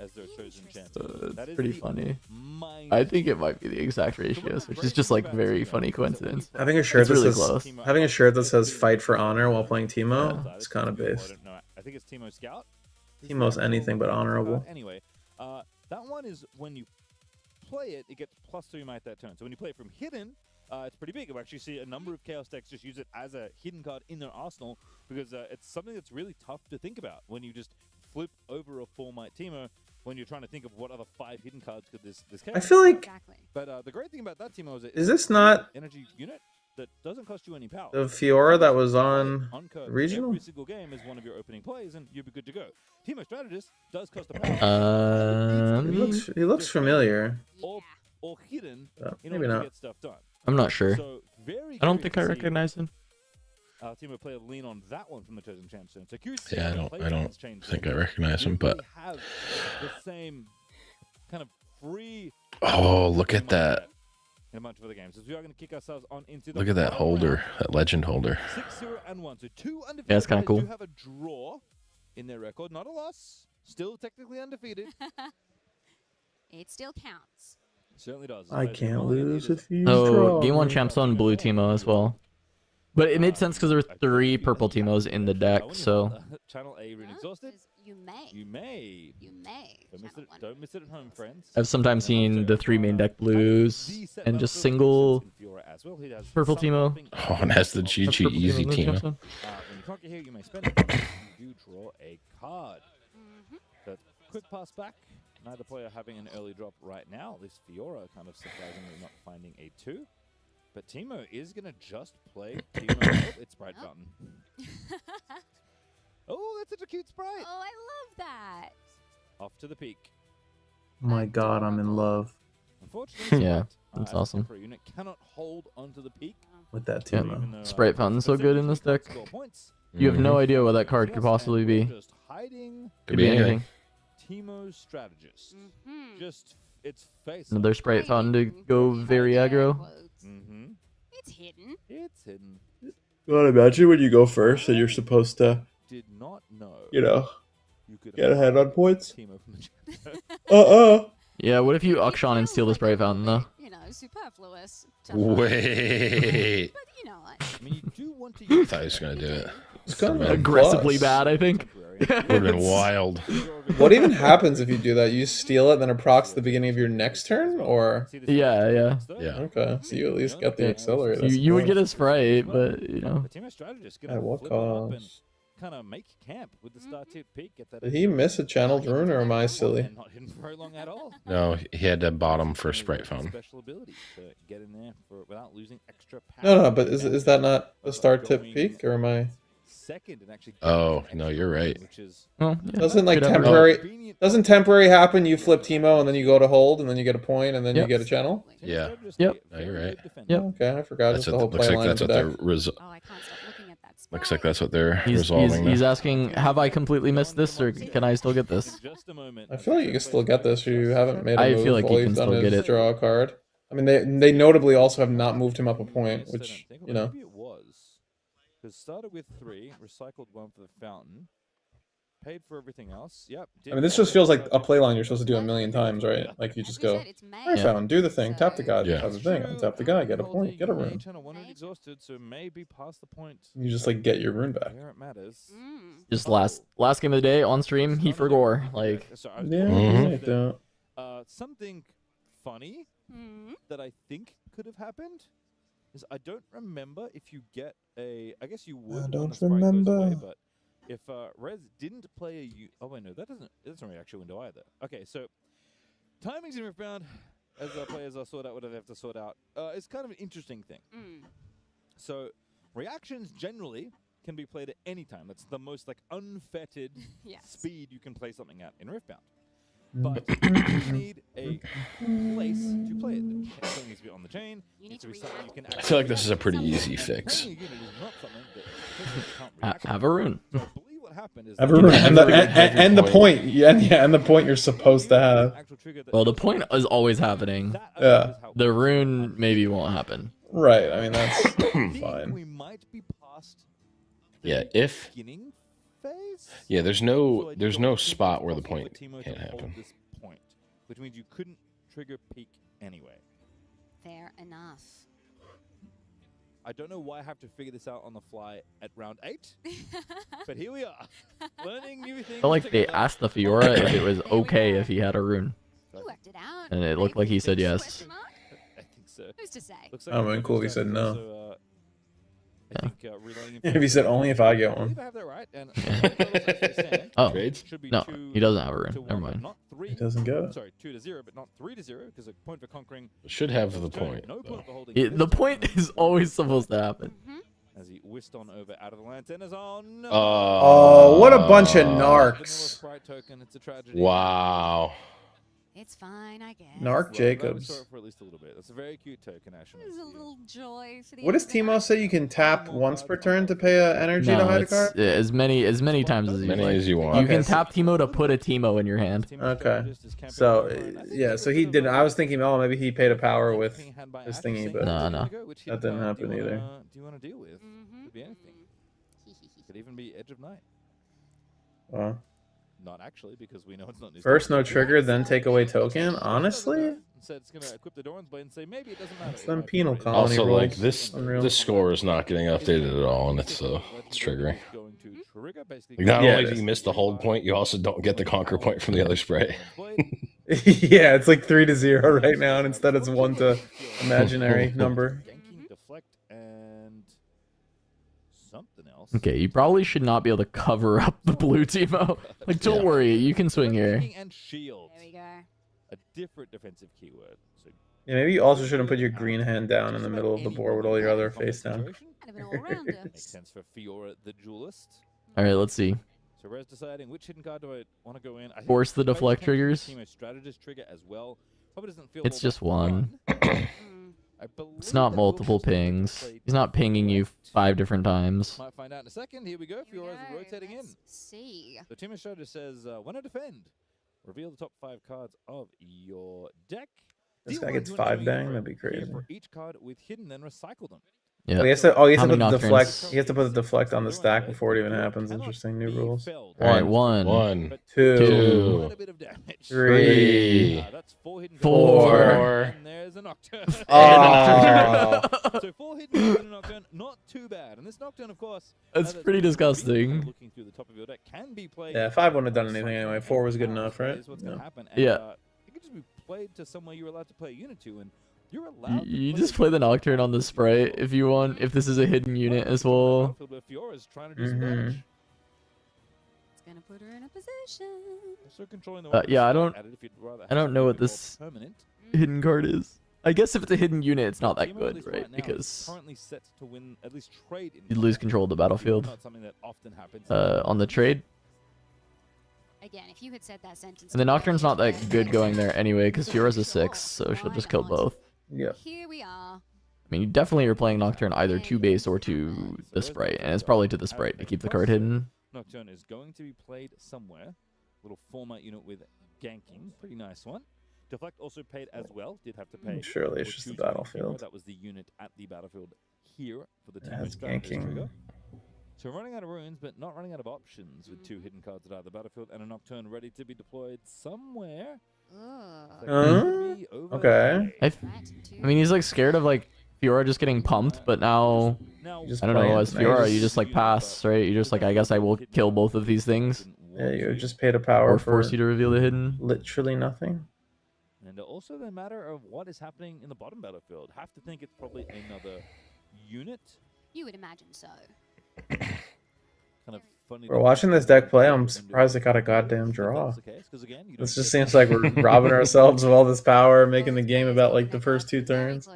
as their chosen champion. It's pretty funny. I think it might be the exact ratios, which is just like very funny coincidence. Having a shirt really that says having a shirt that says "Fight for Honor" while playing Teemo, it's kind of based. I think it's Teemo Scout. Teemo's anything but honorable. Anyway, that one is when you play it, it gets +3 might that turn. So when you play it from hidden, it's pretty big. You actually see a number of Chaos decks just use it as a hidden card in their arsenal because it's something that's really tough to think about when you just flip over a 4-might Teemo when you're trying to think of what other 5 hidden cards could this I feel like. But the great thing about that Teemo is Is this not energy unit that doesn't cost you any power. the Fiora that was on regional? Every single game is one of your opening plays, and you'll be good to go. Teemo Strategist does cost a power. He looks familiar. Or hidden in maybe order not. to get stuff done. I'm not sure. So very I don't curious think I to see recognize him. Teemo player lean on that one from the chosen champion. So Yeah, I don't think I recognize him, but have the same kind of free. oh, look at that! In a bunch of other games, as we are going to kick ourselves on into the Look at that holder, that legend holder. 6-0-1. So 2 undefeated. Yeah, it's kinda players cool. do have a draw in their record, not a loss. Still technically undefeated. It still counts. It certainly does. I can't lose if you Oh, draw. Game 1 champs on blue Teemo as well. But it made sense because there were 3 purple Teemos in the deck, so. Channel A rune exhausted. You may. You may. You may. Don't miss it at home, friends. I've sometimes seen the 3 main deck blues and just single purple Teemo. Oh, and has the GG easy Teemo. When you conquer here, you may spend it. You draw a card. But quick pass back. Neither player having an early drop right now. This Fiora kind of surprisingly not finding a 2. But Teemo is going to just play Teemo. Oh, it's Sprite Fountain. Oh, that's such a cute sprite. Oh, I love that. Off to the peak. Oh my god, I'm in love Unfortunately, Yeah, that's awesome. a unit cannot hold onto the peak. with that Yeah. Teemo. Sprite Fountain's so good in this deck. You have no idea what that card could possibly be. Just hiding. Could be anything. Teemo's Strategist. Just its face. Another Sprite Fountain to go very aggro. It's hidden. It's hidden. God, imagine when you go first and you're supposed to, Did not know. you know, You could get ahead on points. Teemo from the Yeah, what if you Akshan and steal the Sprite Fountain, though? You know, superfluous. Wait. But you know what? I mean, you do want to I thought he was gonna do it. It's kind of Aggressively bad, I think. Would have been wild. What even happens if you do that? You steal it, then it procs at the beginning of your next turn, or? Yeah. Okay, so you at least get the accelerator. You would get a Sprite, but, you know. At what cost? kind of make camp with the star tip peak. Get that. Did he miss a channeled rune, or am I silly? Not hidden for very long at all. No, he had to bottom for Sprite Phone. Special ability to get in there without losing extra power. No, but is that not a star tip peak, or am I? Second and actually. Oh no, you're right. Well, Doesn't like temporary? Doesn't temporary happen? You flip Teemo and then you go to hold and then you get a point and then you get a channel. Yeah. Yep. No, you're right. Yep. Okay, I forgot. That's Just the what, whole looks play like line that's of what the they're deck. looks like that's what they're resolving. He's asking, have I completely missed this, or can I still get this? I feel like you can still get this. You haven't made a I move feel like while you he's can done still get his it. draw a card. I mean, they notably also have not moved him up a point, which you know. Maybe it was. Because started with 3, recycled 1 for the fountain, paid for everything else. Yep. I mean, this just feels like a play line you're supposed to do a million times, right? Like you just go, I found, do the thing, tap the guy, type of thing, untap the guy, get a point, get a rune. Exhausted, so maybe past the point. You just like get your rune back. Where it matters. Just last game of the day on stream, he forgore. Like, something funny that I think could have happened is I don't remember if you get a. I guess you would. I don't remember. Away, but if Rez didn't play a. Oh wait, no, that doesn't reaction window either. Okay, so timings in Riftbound, as players are sort out whatever they have to sort out, is kind of an interesting thing. So reactions generally can be played at any time. That's the most like unfettered speed you can play something at in Riftbound. But you need a place to play it. The chain needs to be on the chain. I feel like this is a pretty easy fix. have a rune. Have a rune, and the point, and the point you're supposed to have. Well, the point is always happening. Yeah. The rune maybe won't happen. Right. I mean that's fine. Yeah, if. Yeah, there's no spot where the point can't happen. Which means you couldn't trigger peak anyway. Fair enough. I don't know why I have to figure this out on the fly at round 8, but here we are, learning new things. I felt like they asked the Fiora if it was okay if he had a rune. You worked it out. And it looked like he said yes. I think so. Who's to say? I mean, cool if he said no. Also, I think, if he said only if I get one. Oh, no, he doesn't have a rune. Never mind. He doesn't get it. Sorry, 2-0, but not 3-0, because a point for conquering should have the point. No point for holding. The point is always supposed to happen. As he whisked on over out of the lanterns. Oh no! Oh, what a bunch of narcs! Wow. It's fine, I guess. Narc Jacobs. For at least a little bit. That's a very cute token, actually. There's a little joy for the. What does Teemo say? You can tap once per turn to pay an energy to hide a card. As many times as you want. You can tap Teemo to put a Teemo in your hand. Okay. So yeah, so he didn't. I was thinking, oh, maybe he paid a power with this thingy, but no, that didn't happen either. Do you want to deal with? Could be anything. Could even be Edge of Night. Wow. Not actually, because we know it's not. First no trigger, then take away token. Honestly, said it's gonna equip the Doran's Blade and say maybe it doesn't matter. It's them penal colony Also, rules. like this score is not getting updated at all, and it's triggering. Not only do you miss the hold point, you also don't get the conquer point from the other spray. Yeah, it's like 3-0 right now, and instead it's 1 to imaginary number. Deflect and something else. Okay, you probably should not be able to cover up the blue Teemo. Like, don't worry, you can swing here. And shield. There we go. A different defensive keyword. So Yeah, maybe you also shouldn't put your green hand down in the middle of the board with all your other face down. Makes sense for Fiora the Duelist. All right, let's see. So Rez deciding which hidden card do I want to go in. I think Force the deflect triggers. Teemo strategist trigger as well. Probably doesn't feel It's all just that one. fun. It's not multiple pings. He's not pinging you 5 different times. Might find out in a second. Here we go. Fiora's rotating in. See. The Teemo strategist says, when I defend, reveal the top 5 cards of your deck. This Deal guy one gets to 5 enemy bang, for that'd be crazy. For each card with hidden, then recycle them. Yeah. He has to put How the many deflect. nocturnes? He has to put the deflect on the stack before it even happens. Interesting new rules. All right, 1, 2, 3, That's 4 hidden 4. And there's a Nocturne. Oh. So 4 hidden and a Nocturne, not too bad. And this Nocturne, of course, That's pretty disgusting. looking through the top of your deck can be played. Yeah, 5 wouldn't have done anything anyway. 4 was good enough, right? Is what's going to happen. Yeah. It could just be played to somewhere you're allowed to play a unit to, and you're allowed. You just play the Nocturne on the spray if you want, if this is a hidden unit as well. Fiora's trying to do some damage. Gonna put her in a position. Also controlling the Yeah, I I don't know what this hidden card is. I guess if it's a hidden unit, it's not that good, right? Because currently set to win at least trade you'd lose control of the battlefield. Not something that often happens. On the trade. Again, if you had said that sentence. And the Nocturne's not that good going there anyway, because Fiora's a 6, so she'll just kill both. Yeah. Here we are. I mean, you definitely are playing Nocturne either to base or to the Sprite, and it's probably to the Sprite to keep the card hidden. Nocturne is going to be played somewhere. Little format unit with ganking, pretty nice one. Deflect also paid as well. Did have to pay. Surely it's just the battlefield. That was the unit at the battlefield here for the That's team. ganking. So running out of runes, but not running out of options with 2 hidden cards at either battlefield and a Nocturne ready to be deployed somewhere. Okay. I mean, he's like scared of like Fiora just getting pumped, but now I don't know. As Fiora, you just like pass, right? You just like, I guess I will kill both of these things. Yeah, you just paid a power or force you to reveal the hidden. Literally nothing. And also the matter of what is happening in the bottom battlefield. Have to think it's probably another unit. You would imagine so. Kind of funny. We're watching this deck play. I'm surprised it got a goddamn draw. This just seems like we're robbing ourselves of all this power, making the game about like the first 2 turns.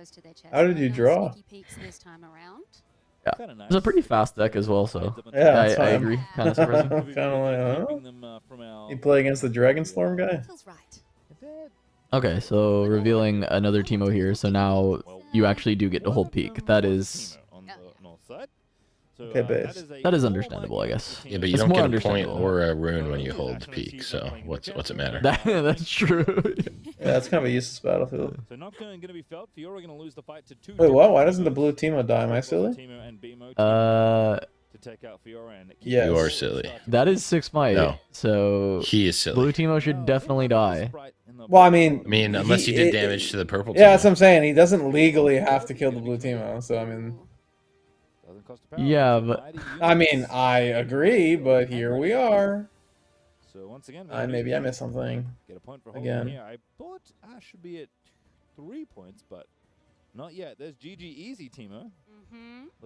How did you draw? Yeah, it's a pretty fast deck as well, so yeah, I agree. Kind of surprising. Kind of like, huh? You play against the Dragon Storm guy? Okay, so revealing another Teemo here, so now you actually do get to hold peak. That is... Okay, base. That is understandable, I guess. Yeah, but you It's don't more get a point understandable. or a rune when you hold peak, so what's it matter? That's true. Yeah, that's kind of a useless battlefield. So Nocturne going to be felt. Fiora going to lose the fight to 2. Wait, what? Why doesn't the blue Teemo die? Am I silly? To take out Fiora and Yes. You are silly. That is 6 might. No. So He is silly. Blue Teemo should definitely die. Well, I mean, unless he did damage to the purple Yeah, Teemo. that's what I'm saying. He doesn't legally have to kill the blue Teemo, so I mean. Yeah, but I mean, I agree, but here we are. So once again, Maybe I missed something. Get a point for holding Again. here. I thought Ash should be at 3 points, but not yet. There's GG easy, Teemo.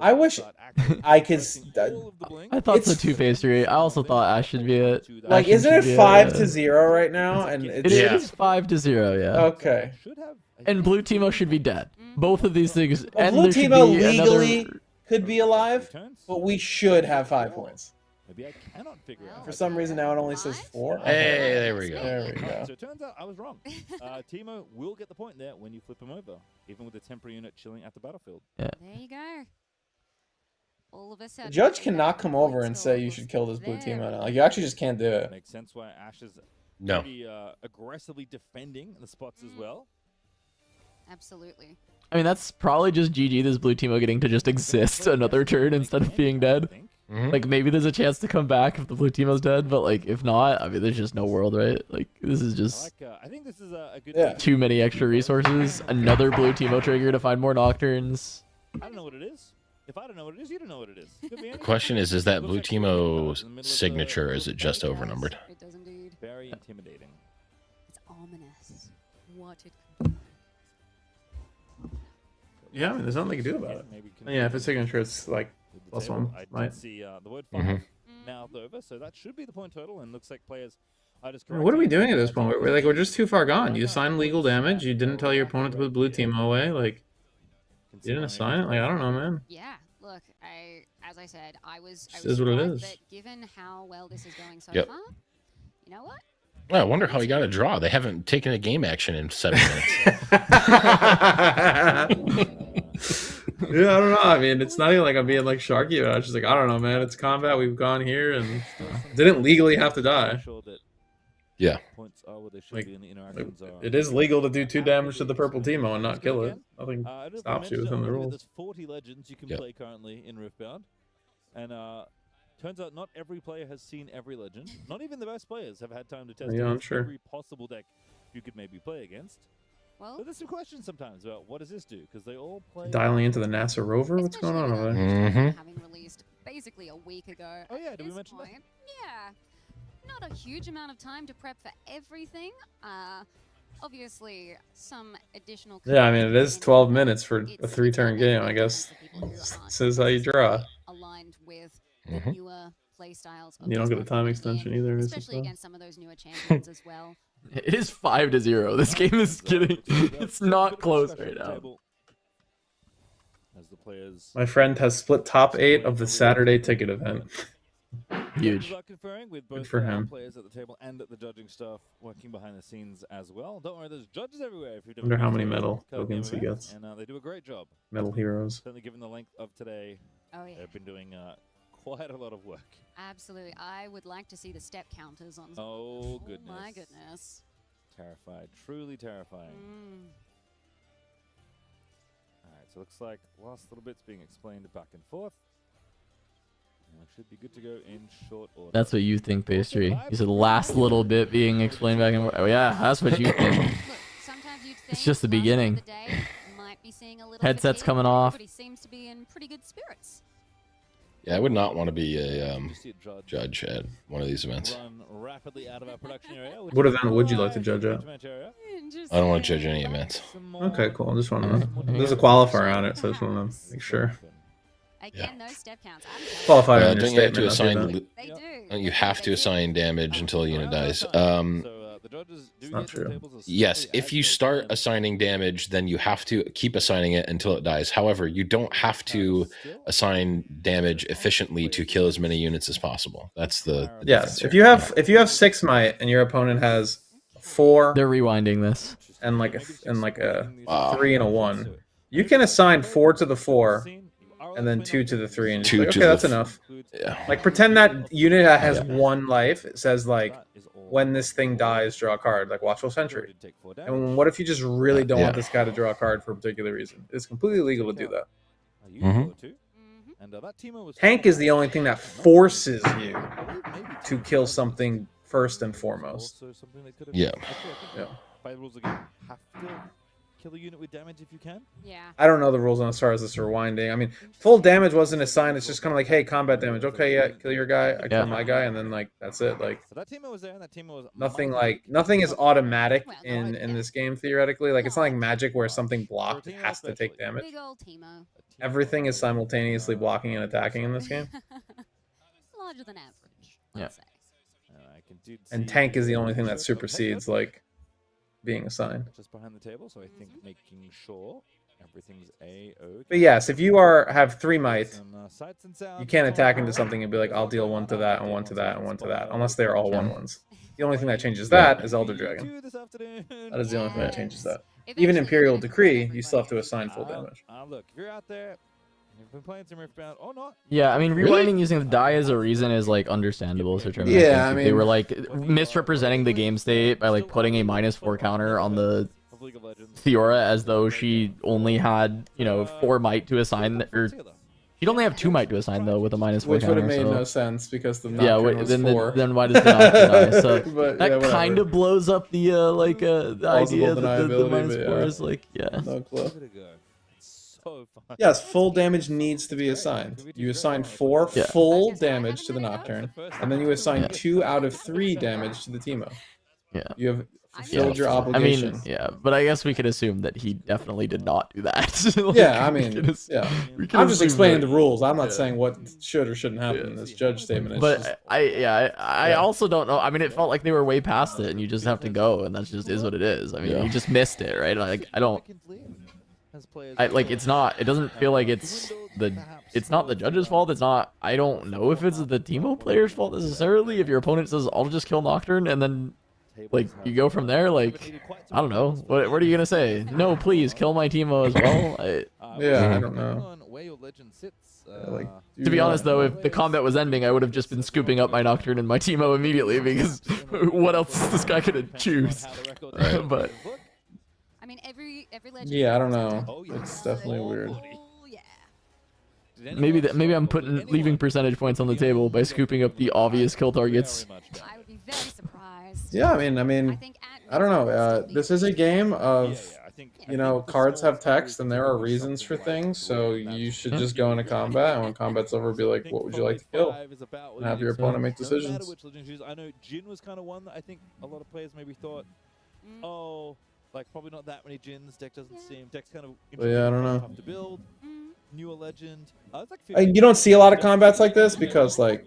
I wish I could. I thought so too, Phase 3. I also thought Ash should be it. Like, isn't it 5-0 right now? And It is 5-0, yeah. Okay. And Blue Teemo should be dead. Both of these things. Well, And blue there should Teemo be legally another... could be alive, but we should have 5 points. Maybe I cannot figure out. For some reason now it only says 4. Hey, there we go. There we go. So it turns out I was wrong. Teemo will get the point there when you flip him over, even with the temporary unit chilling at the battlefield. Yeah. There you go. All of a The sudden. judge cannot come over and say you should kill this blue Teemo now. Like, you actually just can't do it. Makes sense why Ash is No. pretty aggressively defending the spots as well. Absolutely. I mean, that's probably just GG, this Blue Teemo getting to just exist another turn instead of being dead. Like, maybe there's a chance to come back if the Blue Teemo's dead, but, like, if not, I mean, there's just no world, right? Like, this is just I think this is a good too many extra resources. Another Blue Teemo trigger to find more Nocturnes. I don't know what it is. If I don't know what it is, you don't know what it is. Could be The question is that Blue Teemo's signature, or is it just overnumbered? It does indeed. Very intimidating. It's ominous. What it Yeah, I mean, there's nothing you can do about it. Yeah, if it's signature, it's like +1. I Right? did see the word 5 mouthed over, so that should be the point total, and looks like players are just What are we doing at this point? We're just too far gone. You assigned legal damage. You didn't tell your opponent to put blue Teemo away. Like, you didn't assign it. Like, I don't know, man. Yeah, look, as I said, I was is what it surprised, is. but given how well this is going so Yep. far, you know what? Well, I wonder how he got a draw. They haven't taken a game action in 7 minutes. Yeah, I don't know. I mean, it's not even like I'm being like Sharky about it. It's just like, I don't know, man. It's combat. We've gone here and didn't legally have to die. Yeah. Points are where they should Like, be, and the interactions are. it is legal to do 2 damage to the purple Teemo and not kill it. Nothing I don't know if I stops you mentioned it within the already, rules. There's 40 legends you can Yep. play currently in Riftbound, and turns out not every player has seen every legend. Not even the best players have had time to test Yeah, I'm against sure. every possible deck you could maybe play against. Well, So there's some questions sometimes about what does this do, because they all play. Dialing into the NASA rover? What's going on over there? Mm-hmm. Having released basically a week ago. Oh, yeah, at did we this mention that? point, yeah, not a huge amount of time to prep for everything. Obviously, some additional. Yeah, I mean, it is 12 minutes for a 3-turn game, I guess. This is how you draw. Aligned with Mhm. the newer play styles. You don't get a time extension either. Especially against some of those newer champions as well. It is 5-0. This game is getting. It's not close right now. As the players. My friend has split top 8 of the Saturday ticket event. Huge. With both Good for him. players at the table and at the judging staff working behind the scenes as well. Don't worry, there's judges everywhere. If Wonder how many medal tokens he gets. And they do a great job. Metal heroes. Certainly, given the length of today, they've been doing quite a lot of work. Absolutely. I would like to see the step counters on. Oh goodness. Oh my goodness. Terrified. Truly terrifying. Alright, so it looks like last little bit's being explained back and forth. And should be good to go in short order. That's what you think, Pastry. You said the last little bit being explained back and forth. Oh yeah, that's what you think. It's just the beginning. Headsets coming off. Seems to be in pretty good spirits. Yeah, I would not want to be a judge at one of these events. What event would you like to judge at? I don't want to judge any events. Okay, cool. I just want to know. There's a qualifier on it, so I just want to make sure. Again, no step counts. Qualifier. Don't you have to assign? Don't you have to assign damage until a unit dies? It's not true. Yes, if you start assigning damage, then you have to keep assigning it until it dies. However, you don't have to assign damage efficiently to kill as many units as possible. That's the yes. If you have 6 might and your opponent has 4, they're rewinding this, and like a 3 and a 1, you can assign 4 to the 4. And then 2 to the 3, and like, okay, that's enough. Yeah. Like pretend that unit that has 1 life. It says like, when this thing dies, draw a card, like Watchful Sentry. And what if you just really don't want this guy to draw a card for a particular reason? It's completely legal to do that. Tank is the only thing that forces you to kill something first and foremost. Yeah. By the rules again, have to kill a unit with damage if you can. Yeah. I don't know the rules on as far as this rewinding. I mean, full damage wasn't assigned. It's just kind of like, hey, combat damage. Okay, yeah, kill your guy. I kill my guy, and then like that's it. Like so that team was there, and that team was nothing is automatic in this game theoretically. Like it's not like Magic where something blocked has to take damage. Big old Teemo. Everything is simultaneously blocking and attacking in this game. Larger than average. Let's say. And tank is the only thing that supersedes like being assigned. Just behind the table, so I think making sure everything's A-OK. But yes, if you have 3 might, you can't attack into something and be like, I'll deal 1 to that and 1 to that and 1 to that, unless they're all 1/1s. The only thing that changes that is Elder Dragon. That is the only thing that changes that. Even Imperial Decree, you still have to assign full damage. Look, if you're out there, you've been playing some Riftbound or not. Yeah, I mean, rewinding using the die as a reason is like understandable. Yeah, I mean, they were like misrepresenting the game state by like putting a -4 counter on the Theora as though she only had 4 might to assign, or she'd only have 2 might to assign though with a -4 Which counter. would have made no sense because the Nocturne was 4. Then why does the Nocturne die? So But, that yeah, kind of blows up the the idea that the -4 is like No clue. So fun. Yes, full damage needs to be assigned. You assign 4 full damage to the Nocturne, and then you assign 2 out of 3 damage to the Teemo. Yeah. You have fulfilled your obligation. I mean, yeah, but I guess we could assume that he definitely did not do that. Like, yeah, I mean, we can I'm just assume explaining that- the rules. I'm not saying what should or shouldn't happen in this judge statement. It's But just, I also don't know. I mean, it felt like they were way past it, and you just have to go, and that just is what it is. I mean, you just missed it, right? Like, I don't. It's not. It doesn't feel like it's not the judge's fault. It's not. I don't know if it's the Teemo player's fault necessarily. If your opponent says, "I'll just kill Nocturne," and then like you go from there, like I don't know. What are you gonna say? No, please kill my Teemo as well. I don't know. To be honest, though, if the combat was ending, I would have just been scooping up my Nocturne and my Teemo immediately because what else is this guy gonna choose? But I mean, every legend. yeah, I don't know. It's definitely weird. maybe I'm leaving percentage points on the table by scooping up the obvious kill targets. I would be very surprised. Yeah, I mean, I don't know. This is a game of, cards have text and there are reasons for things, so you should just go into combat, and when combat's over, be like, what would you like to kill? And have your opponent make decisions. I know Jin was kind of one that I think a lot of players maybe thought, like probably not that many Jins. Deck doesn't seem. Deck's kind of. But yeah, I don't know. Tough to build. Newer legend. You don't see a lot of combats like this because, like,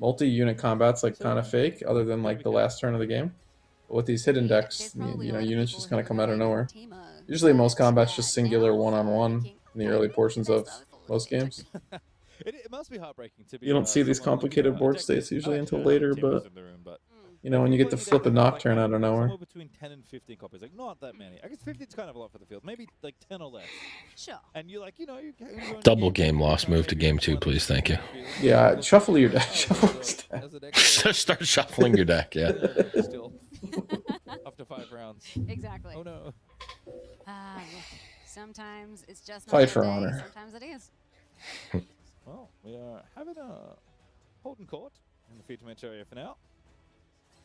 multi-unit combat's like kind of fake, other than like the last turn of the game. But with these hidden decks, you know, units just kind of come out of nowhere. Usually most combat's just singular one-on-one in the early portions of most games. It must be heartbreaking to be. You don't see these complicated board states usually until later, but you know, when you get to flip a Nocturne out of nowhere. Somewhere between 10 and 15 copies, like not that many. I guess 15 is kind of a lot for the field. Maybe like 10 or less. Sure. And you're like, you know, you Double game loss. Move to game 2, please. Thank you. Yeah, shuffle your deck. Shuffle this deck. Start shuffling your deck. Yeah. Still. After 5 rounds. Exactly. Oh no. Sometimes it's just not Fight your for day, honor. Sometimes it is. Well, we are having a holding court in the feature match area for now.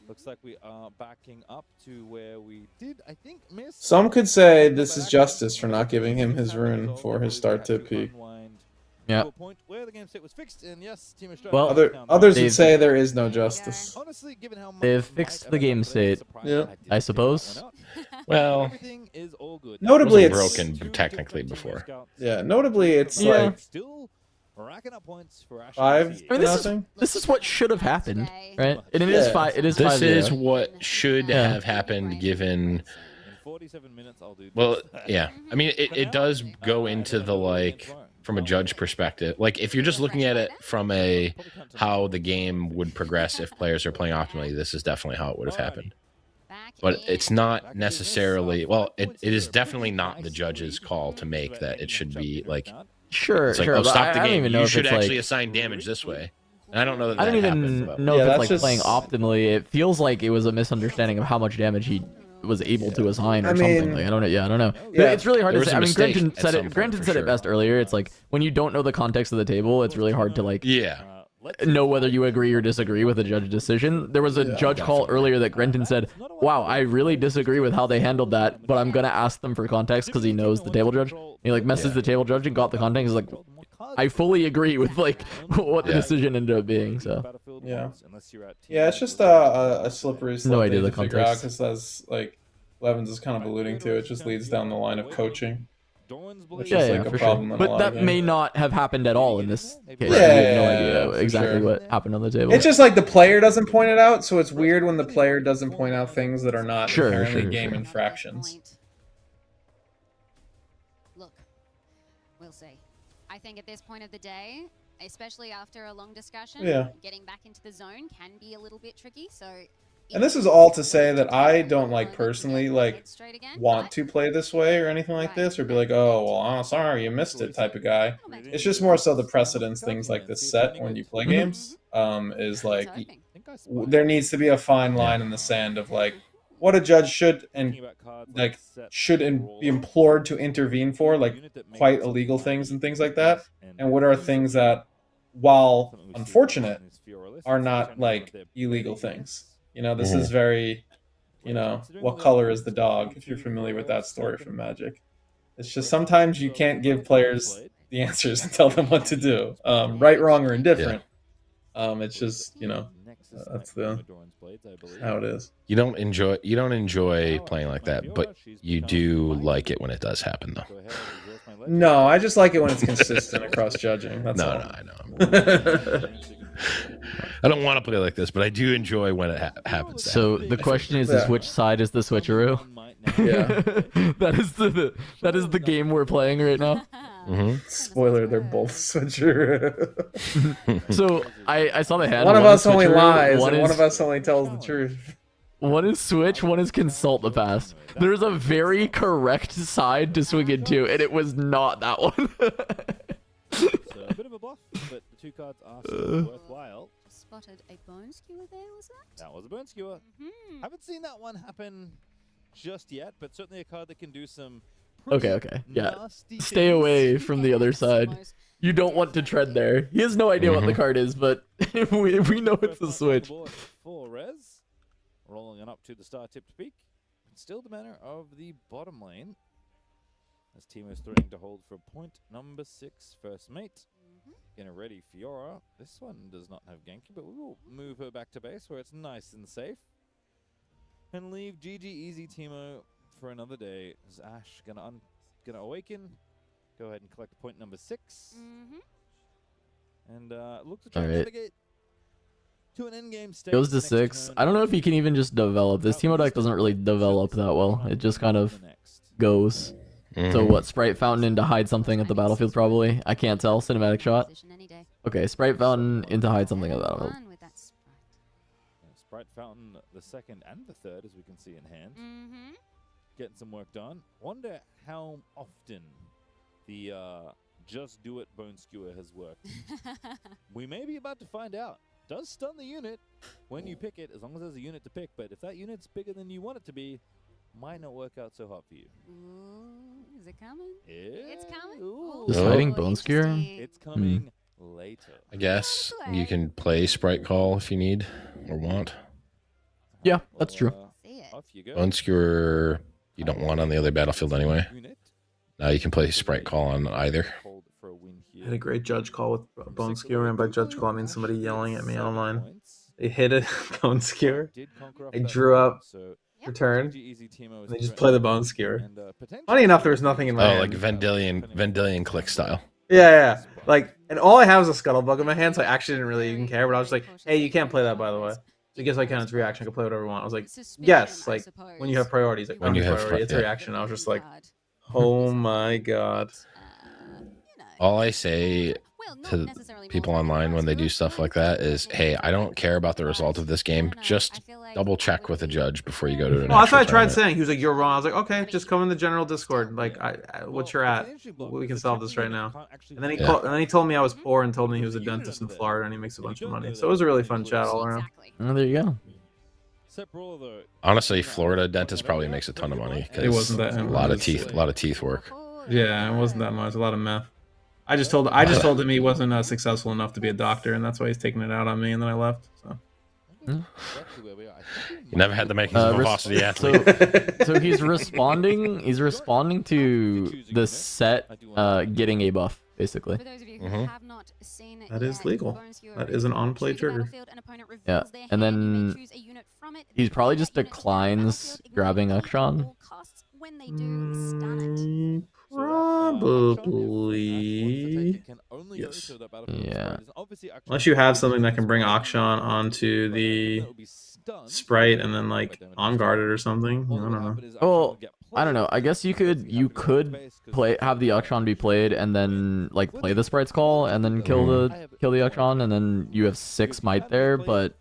Looks like we are backing up to where we did, I think, miss. Some could say this is justice for not giving him his rune for his start to P. Yeah. Well, others would say there is no justice. They've fixed the game state. Yeah. I suppose. Well, Notably, it it's wasn't broken technically before. Yeah, notably it's Yeah. like Still racking up points for Ash. 5 I mean, nothing. this is what should have happened, right? And it is Yeah. 5. It is This 5. is what should have happened given. 47 minutes, I'll do. Well, yeah. I mean, it does go into the like from a judge perspective. Like if you're just looking at it from a how the game would progress if players are playing optimally, this is definitely how it would have happened. But it's not necessarily. Well, it is definitely not the judge's call to make that it should be like. Sure, It's like, sure. oh, but stop the I don't game. even know You if should it's actually like, assign damage this way. And I don't know that I don't that even happens, but- know Yeah, if it's that's like playing just- optimally. It feels like it was a misunderstanding of how much damage he was able to assign or I something. mean- Like I don't know. Yeah, I don't know. Yeah, It's really hard there to was say. a I mean, mistake Grenton at said some it. point, Grenton for said it sure. best earlier. It's like when you don't know the context of the table, it's really hard to like Yeah. know whether you agree or disagree with a judge decision. There was a judge call earlier that Grenton said, "Wow, I really disagree with how they handled that, but I'm gonna ask them for context because he knows the table judge." He like messaged the table judge and got the context. He's like, "I fully agree with like what the decision ended up being." So Yeah. Yeah, it's just a slippery slope No idea thing the to figure out context. because as like Levins is kind of alluding to, it just leads down the line of coaching, which yeah, is yeah, like a for problem sure. in a But lot that of may games. not have happened at all in this case. Yeah, We have no yeah, idea for exactly sure. what happened on the table. It's just like the player doesn't point it out, so it's weird when the player doesn't point out things that are not Sure, inherently sure, game sure. infractions. Look, we'll see. I think at this point of the day, especially after a long discussion, Yeah. getting back into the zone can be a little bit tricky. So, And this is all to say that I don't like personally like want to play this way or anything like this, or be like, oh well, oh, sorry you missed it type of guy. It's just more so the precedence things like this set when you play games is like there needs to be a fine line in the sand of like what a judge should and like should be implored to intervene for, like quite illegal things and things like that, and what are things that, while unfortunate, are not like illegal things. You know, this is very, you know, what color is the dog, if you're familiar with that story from Magic. It's just sometimes you can't give players the answers and tell them what to do, right, wrong, or indifferent. It's just, you know, that's how it is. You don't enjoy playing like that, but you do like it when it does happen, though. No, I just like it when it's consistent across judging. That's No, all. no, I know. I don't want to play like this, but I do enjoy when it happens. to So happen. the question is Yeah. which side is the switcheroo? Yeah. that is the game we're playing right now. Spoiler, they're both switcher. So I saw the hand. One of is us only switcheroo, lies, one and one is- of us only tells the truth. One is switch, one is consult the past. There's a very correct side to swing into, and it was not that one. So a bit of a bluff, but the 2 cards are still worthwhile. spotted a bone skewer there, was that? That was a bone skewer. Haven't seen that one happen just yet, but certainly a card that can do some Okay, yeah. nasty Stay things. away from the other side. You don't want to tread there. He has no idea what the card is, but we know it's a switch. For Rez, rolling on up to the star tipped peak. Still the manner of the bottom lane. As Timo's threatening to hold for point number 6, first mate. Gonna ready Fiora. This one does not have Genki, but we will move her back to base where it's nice and safe. And leave GG easy Timo for another day. Is Ash gonna awaken? Go ahead and collect point number 6. And look to try and Alright. navigate to an endgame stage. Goes to 6. I don't know if he can even just develop. This Teemo deck doesn't really develop that well. It just kind of goes. So what, Sprite Fountain into hide something at the battlefield probably? I can't tell. Cinematic shot. Okay, Sprite Fountain into hide something at the battlefield. Sprite Fountain, the second and the third, as we can see in hand. Getting some work done. Wonder how often the just do it bone skewer has worked. We may be about to find out. Does stun the unit when you pick it, as long as there's a unit to pick. But if that unit's bigger than you want it to be, might not work out so hot for you. Ooh, is it coming? Yeah. It's coming. Just hiding bone skewer? It's coming later. I guess you can play Sprite Call if you need or want. Yeah, that's true. Bone Skewer you don't want on the other battlefield anyway. Now you can play Sprite Call on either. I had a great judge call with Bone Skewer, and by judge call I mean somebody yelling at me online. They hit a Bone Skewer. I drew up, returned, and they just play the Bone Skewer. Funny enough, there was nothing in my hand. Like Vendilion click style. Yeah. Like, and all I have is a Scuttlebug in my hand, so I actually didn't really even care. But I was like, "Hey, you can't play that, by the way." So I guess I can. It's reaction. I can play whatever I want. I was like, "Yes." Like when you have priorities, like when you have priority, it's a reaction. I was just like, "Oh my god." All I say to people online when they do stuff like that is, hey, I don't care about the result of this game. Just double check with a judge before you go to an Well, that's what I tried saying. He was like, "You're wrong." I was like, "Okay, just come in the general Discord. Like, what you're at. We can solve this right now." And then he told me I was poor and told me he was a dentist in Florida and he makes a bunch of money. So it was a really fun chat all around. Oh, there you go. Honestly, Florida dentist probably makes a ton of money. It wasn't that a lot of teeth work. Yeah, it wasn't that much. A lot of meth. I just told him he wasn't successful enough to be a doctor, and that's why he's taking it out on me. And then I left. So you never had the makings of a varsity athlete. So he's responding. He's responding to the set getting a buff, basically. That is legal. That is an on-play trigger. Yeah, and then he probably just declines grabbing Akshan. Probably. Yes. Yeah. Unless you have something that can bring Akshan onto the Sprite and then like on guard it or something. I don't know. Well, I don't know. I guess you could have the Akshan be played and then like play the Sprite's Call and then kill the Akshan, and then you have 6 might there, but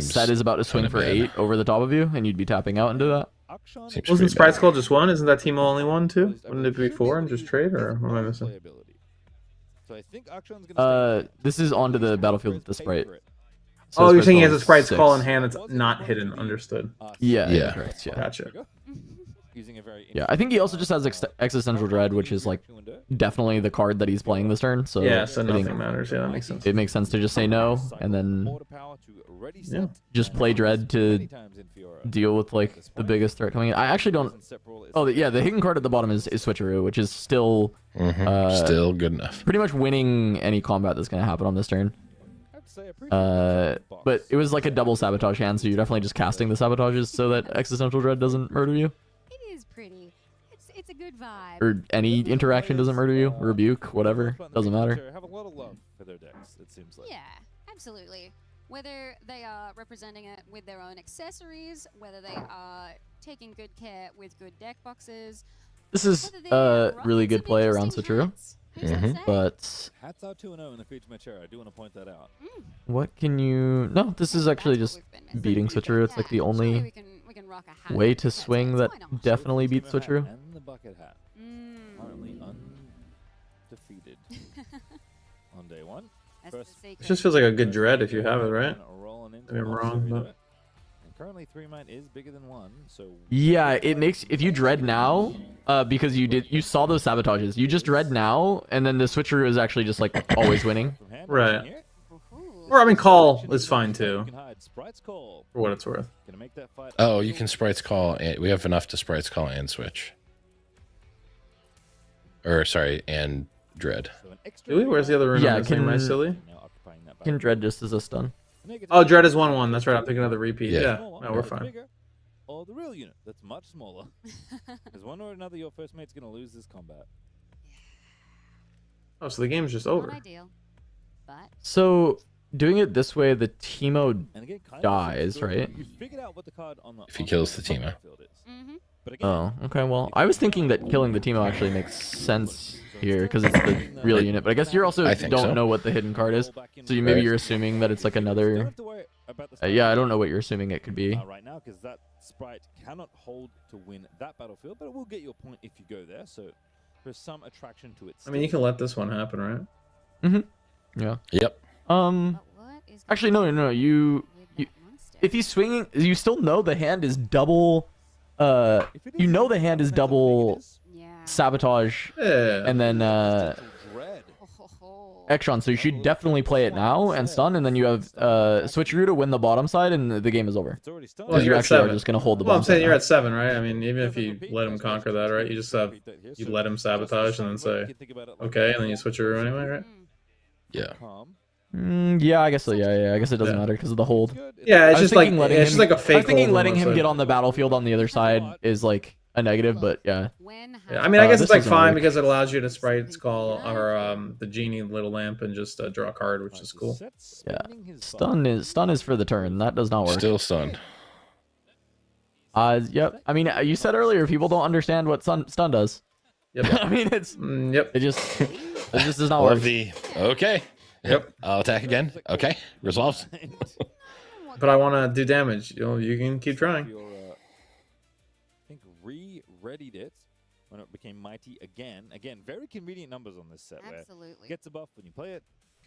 Set is about to swing for 8 over the top of you and you'd be tapping out into that. Wasn't Sprite's Call just 1? Isn't that Teemo only 1 too? Wouldn't it be 4 and just trade, or what am I missing? This is onto the battlefield with the Sprite. So you're saying he has a Sprite's Call in hand that's not hidden. Understood. Yeah. Correct, yeah. Gotcha. Yeah, I think he also just has Existential Dread, which is like definitely the card that he's playing this turn. So yeah, so nothing matters. Yeah, that makes sense. It makes sense to just say no and then just play Dread to deal with like the biggest threat coming in. I actually don't. Oh, the hidden card at the bottom is Switcheroo, which is still still good enough. Pretty much winning any combat that's going to happen on this turn. But it was like a double sabotage hand, so you're definitely just casting the sabotages so that Existential Dread doesn't murder you. It is pretty. It's a good vibe. Or any interaction doesn't murder you. Rebuke, whatever. Doesn't matter. Have a lot of love for their decks, it seems like. Yeah, absolutely. Whether they are representing it with their own accessories, whether they are taking good care with good deck boxes. This is a really good play around Switcheroo. But hats out 2-0 in the feature match era. I do want to point that out. What can you? No, this is actually just beating Switcheroo. It's like the only way to swing that definitely beats Switcheroo. And the bucket hat. Currently undefeated on day 1. It just feels like a good Dread if you have it, right? Maybe I'm wrong, but currently 3 might is bigger than 1, so yeah, it makes if you Dread now, because you saw those sabotages, you just Dread now, and then the Switcheroo is actually just like always winning. Right. Or I mean, Call is fine too. For what it's worth. Oh, you can Sprites Call. We have enough to Sprites Call and Switch. Or sorry, and Dread. Do we? Where's the other rune? Yeah, am I silly? Can Dread just as a stun. Oh, Dread is 1/1. That's right. I'm thinking of the repeat. Yeah. No, we're fine. Or the real unit that's much smaller. Because one or another, your first mate's gonna lose this combat. Oh, so the game's just over. So doing it this way, the Teemo And again, kind of dies, right? You figured out what the card on the If he kills the Teemo. But again, Oh, okay. Well, I was thinking that killing the Teemo actually makes sense here because it's the real unit. But I guess you also I think don't so. know what the hidden card is, so maybe you're assuming that it's like another. Yeah, I don't know what you're assuming it could be. right now, because that sprite cannot hold to win that battlefield, but it will get you a point if you go there. So there's some attraction to it. I mean, you can let this one happen, right? Yeah. Yep. Actually, no. You if he's swinging, you still know the hand is double. You know the hand is double sabotage, and then Extron. So you should definitely play it now and stun, and then you have switcheroo to win the bottom side, and the game is over. Well, You you're at actually are 7. just gonna hold the Well, bottom I'm saying side you're now. at 7, right? I mean, even if you let him conquer that, right? You just have you let him sabotage and then say, okay, and then you switch her anyway, right? Yeah. Yeah, I guess so. Yeah. I guess it doesn't matter because of the hold. Yeah, it's I was just like thinking letting it's just like a I was fake thinking hold letting on him one get side. on the battlefield on the other side is like a negative, but yeah. Yeah, I mean, I guess this it's like doesn't fine work. because it allows you to sprite call or the genie little lamp and just draw a card, which is cool. Yeah, stun is for the turn. That does not work. Still stunned. Yep. I mean, you said earlier people don't understand what stun does. Yep. I mean, it's yep. It just does not Or work. the okay. Yep. I'll attack again. Okay. Resolves. But I want to do damage. You can keep trying. I think re-readied it when it became mighty again. Again, very convenient numbers on this set. Absolutely. Where it gets a buff when you play it,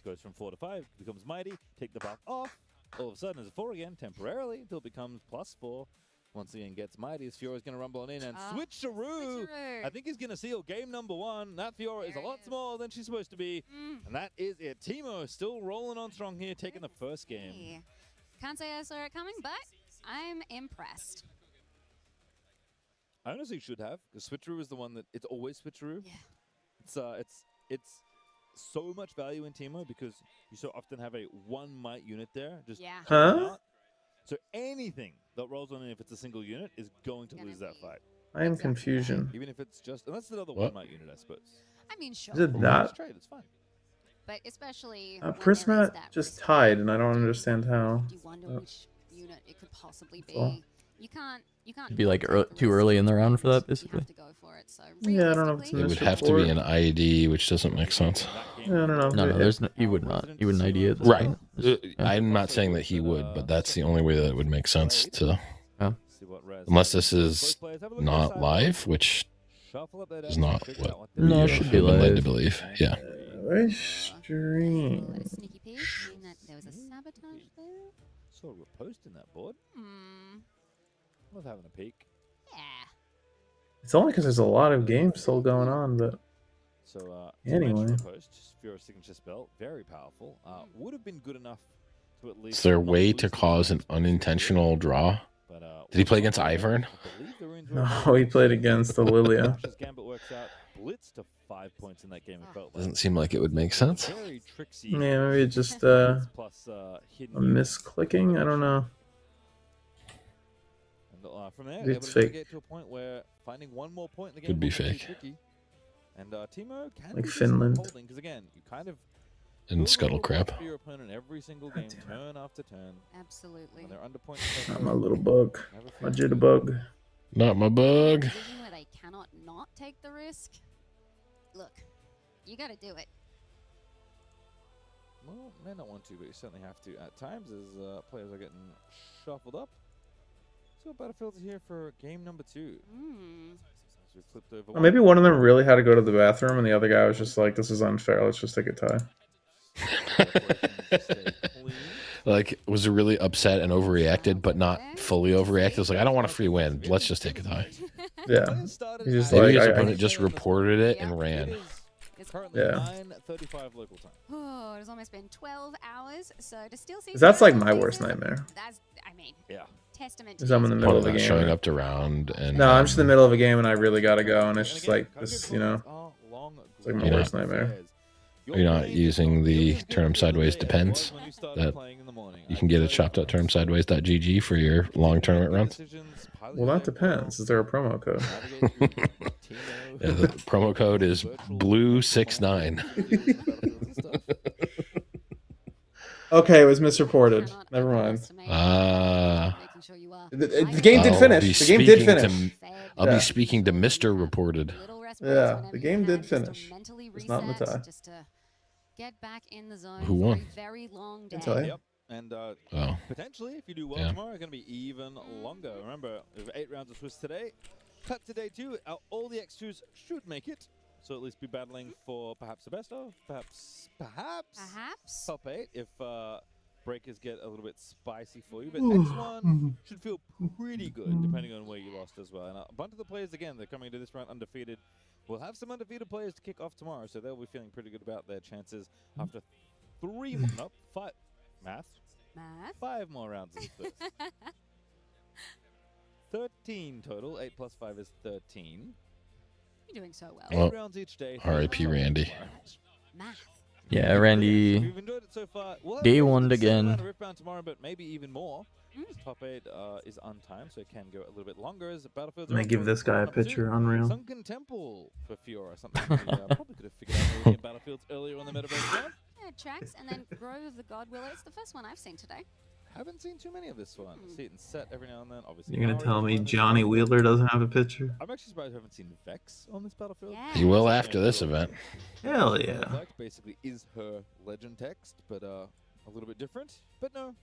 goes from 4 to 5, becomes mighty, take the buff off, all of a sudden it's a 4 again, temporarily, until it becomes +4. Once again, gets mighty as Fiora's going to rumble on in and switcheroo. I think he's going to seal game number 1. That Fiora is a lot smaller than she's supposed to be. And that is it. Teemo still rolling on strong here, taking the first game. Can't say I saw it coming, but I'm impressed. I honestly should have, because switcheroo is the one that it's always switcheroo. Yeah. It's so much value in Teemo because you so often have a 1 might unit there. Just Huh? So anything that rolls on in, if it's a single unit, is going to lose that fight. I am confusion. Even if it's just, and that's another What? 1 might unit, I suppose. I mean, sure. Is it that? Trade, it's fine. But especially Prismat just tied, and I don't understand how. you wonder which unit it could possibly be. all. You can't It'd be like too early in the round for that, basically. Yeah, I don't know if it's It would have to be an IED, which doesn't make sense. Yeah, I don't know. No, there's no, you would not. You wouldn't idea it. Right. I'm not saying that he would, but that's the only way that it would make sense to. Unless this is not live, which is not what No, it we should have be been led to live. believe. Yeah. Very strange. There was a sabotage there. Saw a repost in that board. Love having a peek. It's only because there's a lot of games still going on, but So anyway. Post Fiora's signature spell, very powerful. Would have been good enough to at least. Is there a way to cause an unintentional draw? Did he play against Ivern? No, he played against the Lilia. Gambit works out. Blitz to 5 points in that game. It felt like. Doesn't seem like it would make sense. Very tricksy. Yeah, maybe it's just Plus, a hidden misclicking. I don't know. And, from there, Maybe able it's to fake. get to a point where finding 1 more point in the game Could be will fake. tricky. And Teemo can Like be Finland. because again, you kind of And scuttle crap. for your opponent every single game, turn after turn. Absolutely. When they're under point, Not my little bug. My jitterbug. Not my bug. Division where they cannot not take the risk. Look, you got to do it. Well, may not want to, but you certainly have to at times as players are getting shuffled up. So Battlefield's here for game number 2. As we flipped over Or maybe one of them really had to go to the bathroom, and the other guy was just like, "This is unfair. Let's just take a tie." Like, was really upset and overreacted, but not fully overreacted. Was like, I don't want a free win. Let's just take a tie. Yeah. He's just Maybe like, his I- opponent just reported it and ran. Currently Yeah. 9:35 local time. Oh, it's almost been 12 hours, so to still see. That's like my worst nightmare. That's, I mean, yeah. Testament. Is I'm in the middle of the Not game. showing up to round and No, I'm just in the middle of a game, and I really gotta go, and it's just like this, you know. It's like my You're worst not- nightmare. You're not using the turn 'em sideways depends that you can get a chopped up turn 'em sideways.gg for your long tournament runs. Well, that depends. Is there a promo code? Yeah, the promo code is blue69. Okay, it was misreported. Never mind. The game did finish. The game did finish. I'll be speaking to Mr. Reported. Yeah, the game did finish. It's not in the tie. Who won? Can tell you. Yep. And potentially, if you do well Yeah. tomorrow, it's going to be even longer. Remember, we have 8 rounds of Swiss today. Cut to day 2. All the X2s should make it. So at least be battling for perhaps the best of, perhaps top 8 if breakers get a little bit spicy for you. But X1 should feel pretty good depending on where you lost as well. And a bunch of the players, again, they're coming into this round undefeated. We'll have some undefeated players to kick off tomorrow, so they'll be feeling pretty good about their chances after 5 more rounds of this. 13 total. 8 plus 5 is 13. You're doing so well. 8 rounds each day. R.I.P. Randy. Yeah, Randy. If you've enjoyed it so far, we'll have Day a one decent again. amount of Riftbound tomorrow, but maybe even more. Top 8 is untimed, so it can go a little bit longer. As Battlefield's I'm gonna give this guy a picture. Unreal. Sunken Temple for Fiora, something we probably could have figured out maybe in Battlefields earlier on the metaverse round. Yeah, it tracks, and then Grove of the God Willow. It's the first one I've seen today. Haven't seen too many of this one. See it in set every now and then. Obviously, You're gonna Maori tell is me one. Johnny Wheeler doesn't have a picture? I'm actually surprised I haven't seen Vex on this Battlefield. He will after this event. Hell yeah. Vex basically is her legend text, but a little bit different. But no,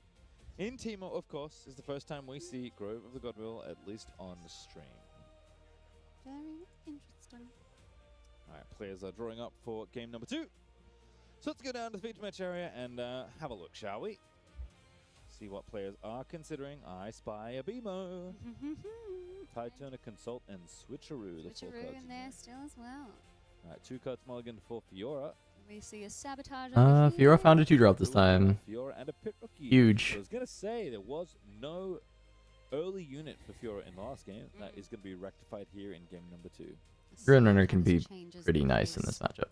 in Teemo, of course, is the first time we see Grove of the Godwill, at least on the stream. Very interesting. All right, players are drawing up for game number 2. So let's go down to the feature match area and have a look, shall we? See what players are considering. I spy a BMO. Tide Turner, Consult, and Switcheroo. The 4 cards in there still as well. All right, 2 cards mulligan for Fiora. We see a sabotage. Fiora found a 2-drop this time. Fiora and a Pit Rookie. Huge. I was going to say there was no early unit for Fiora in the last game. That is going to be rectified here in game number 2. Grim Runner can be pretty nice in this matchup.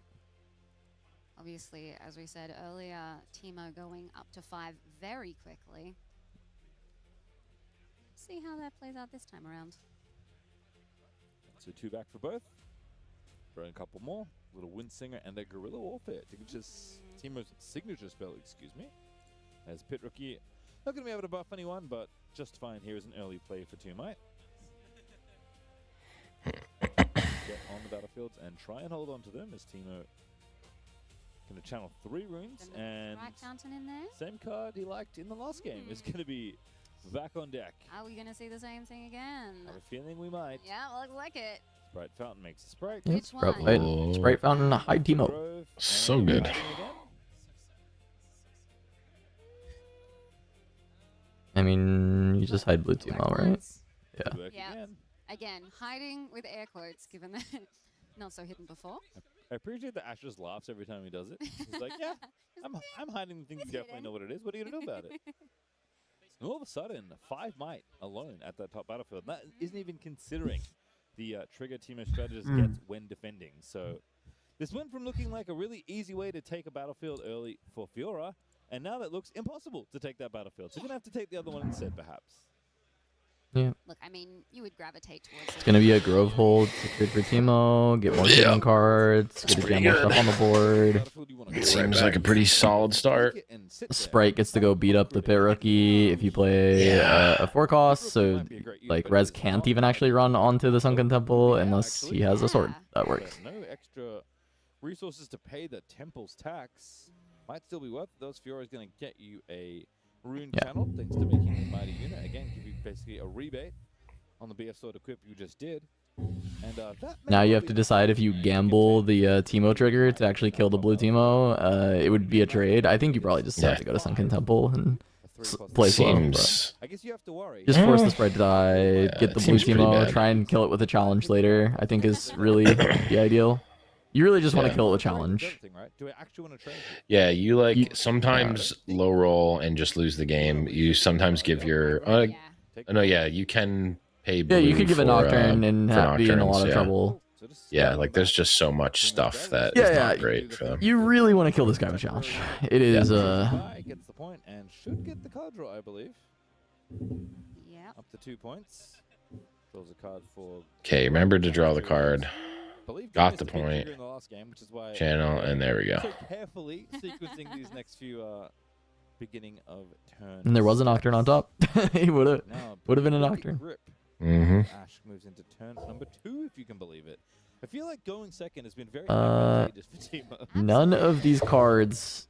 Obviously, as we said earlier, Teemo going up to 5 very quickly. See how that plays out this time around. So 2 back for both. Throwing a couple more. Little Windsinger and a Guerrilla Warfare. Teemo's signature spell, excuse me. As Pit Rookie, not going to be able to buff anyone, but just fine here as an early play for 2 might. Get on the battlefields and try and hold on to them as Teemo going to channel 3 runes, and fountain in there. same card he liked in the last game is going to be back on deck. Are we going to see the same thing again? I have a feeling we might. Yeah, looks like it. Sprite Fountain makes a Sprite. Yep, Sprite Fountain, high Teemo. So good. I mean, you just hide blue Teemo, right? Yeah. Yeah. Again, hiding with air quotes, given that not so hidden before. I appreciate that Ash just laughs every time he does it. He's like, yeah, I'm hiding the thing, you definitely know what it is. What are you going to do about it? And all of a sudden, 5 might alone at that top battlefield. That isn't even considering the trigger Teemo strategist gets when defending. So this went from looking like a really easy way to take a battlefield early for Fiora, and now that looks impossible to take that battlefield. So you're going to have to take the other one instead, perhaps. Yeah. Look, I mean, you would gravitate towards It's going to be a Grove hold secured for Teemo, get more hidden cards, get to jam more stuff on the board. It seems like a pretty solid start. Sprite gets to go beat up the Pit Rookie if you play a 4 cost, so like Rez can't even actually run onto the Sunken Temple unless he has a sword. That works. No extra resources to pay the temple's tax. Might still be worth it. Those Fiora is going to get you a rune channel thanks to making a mighty unit. Again, give you basically a rebate on the BF sword equip you just did. And that now you have to decide if you gamble the Teemo trigger to actually kill the blue Teemo. It would be a trade. I think you probably just have to go to Sunken Temple and play slow. I guess you have to worry. Just force the Sprite to die, get the blue Teemo, try and kill it with a challenge later. I think is really the ideal. You really just want to kill it with challenge. Yeah, you like sometimes low roll and just lose the game. You sometimes give your no, yeah, you can pay blue. Yeah, you could give a Nocturne and be in a lot of trouble. Yeah, like there's just so much stuff that is not great for them. You really want to kill this guy with challenge. It is gets the point and should get the card draw, I believe. Yeah. Up to 2 points. Draws a card for. Okay, remember to draw the card. Got the point. Game, which is why Channel, and there we go. So carefully sequencing these next few beginning of turn. And there was a Nocturne on top. He would have been a Nocturne. Ash moves into turn number 2, if you can believe it. I feel like going second has been very advantageous for Timo. None of these cards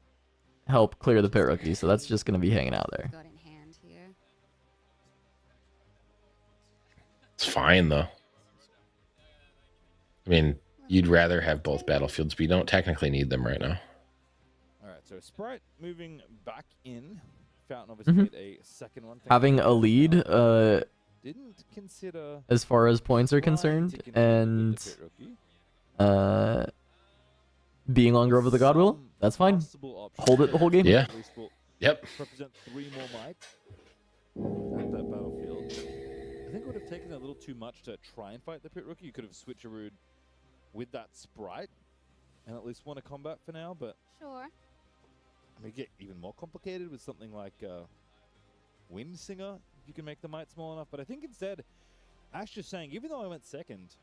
help clear the pit rookie, so that's just going to be hanging out there. It's fine though. I mean, you'd rather have both battlefields, but you don't technically need them right now. All right, so Sprite moving back in. Fountain obviously made a second one. Having a lead, didn't consider as far as points are concerned, and being on Grove of the Godwill, that's fine. Hold it the whole game. Yeah. Yep. Represent 3 more might at that battlefield. I think it would have taken a little too much to try and fight the pit rookie. You could have switcherooed with that Sprite and at least won a combat for now, but sure. I mean, get even more complicated with something like Wind Singer, if you can make the might small enough. But I think instead, Ash just saying, even though I went second,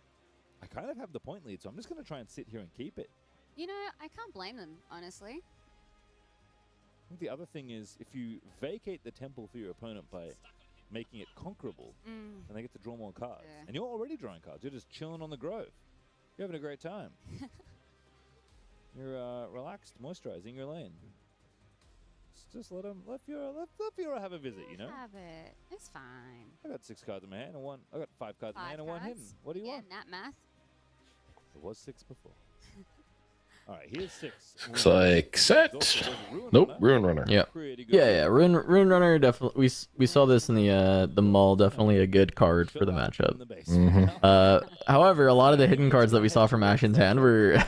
I kind of have the point lead, so I'm just going to try and sit here and keep it. You know, I can't blame them, honestly. I think the other thing is, if you vacate the temple for your opponent by making it conquerable, then they get to draw more cards. Yeah. And you're already drawing cards. You're just chilling on the Grove. You're having a great time. You're relaxed, moisturizing your lane. Just let Fiora have a visit, you know? Have it. It's fine. I got 6 cards in my hand and one. I got 5 cards in my hand and one hidden. What do you want? That math. It was 6 before. All right, here's 6. Looks like set. Nope, Ruin Runner. Yeah. Ruin Runner definitely. We saw this in the mall. Definitely a good card for the matchup. However, a lot of the hidden cards that we saw from Ashen's hand were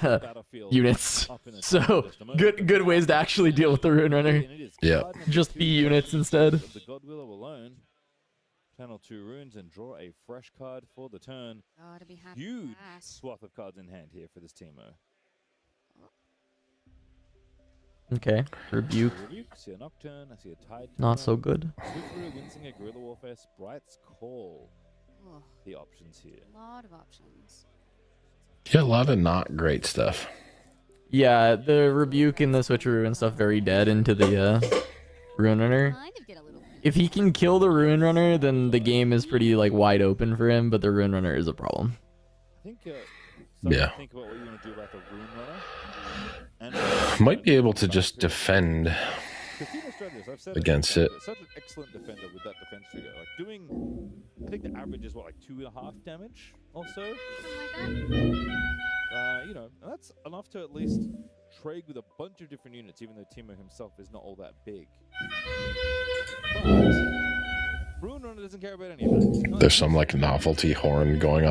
units. So good ways to actually deal with the Ruin Runner. Yeah. Just be units instead. The Godwillow alone. Channel 2 runes and draw a fresh card for the turn. Huge swath of cards in hand here for this Teemo. Okay, Rebuke. I see a Nocturne, I see a Tide. Not so good. Switcheroo, Windsinger, Guerrilla Warfare, Sprite's Call. Oh, the options here. A lot of options. Yeah, a lot of not great stuff. Yeah, the Rebuke and the Switcheroo and stuff very dead into the Ruin Runner. If he can kill the Ruin Runner, then the game is pretty like wide open for him, but the Ruin Runner is a problem. I think yeah. Think about what you want to do about the Ruin Runner. Might be able to just defend against it. Such an excellent defender with that defense figure. Like doing, I think the average is what, like 2.5 damage or so. You know, and that's enough to at least trade with a bunch of different units, even though Teemo himself is not all that big. But Ruin Runner doesn't care about any of that. There's some like novelty horn going on.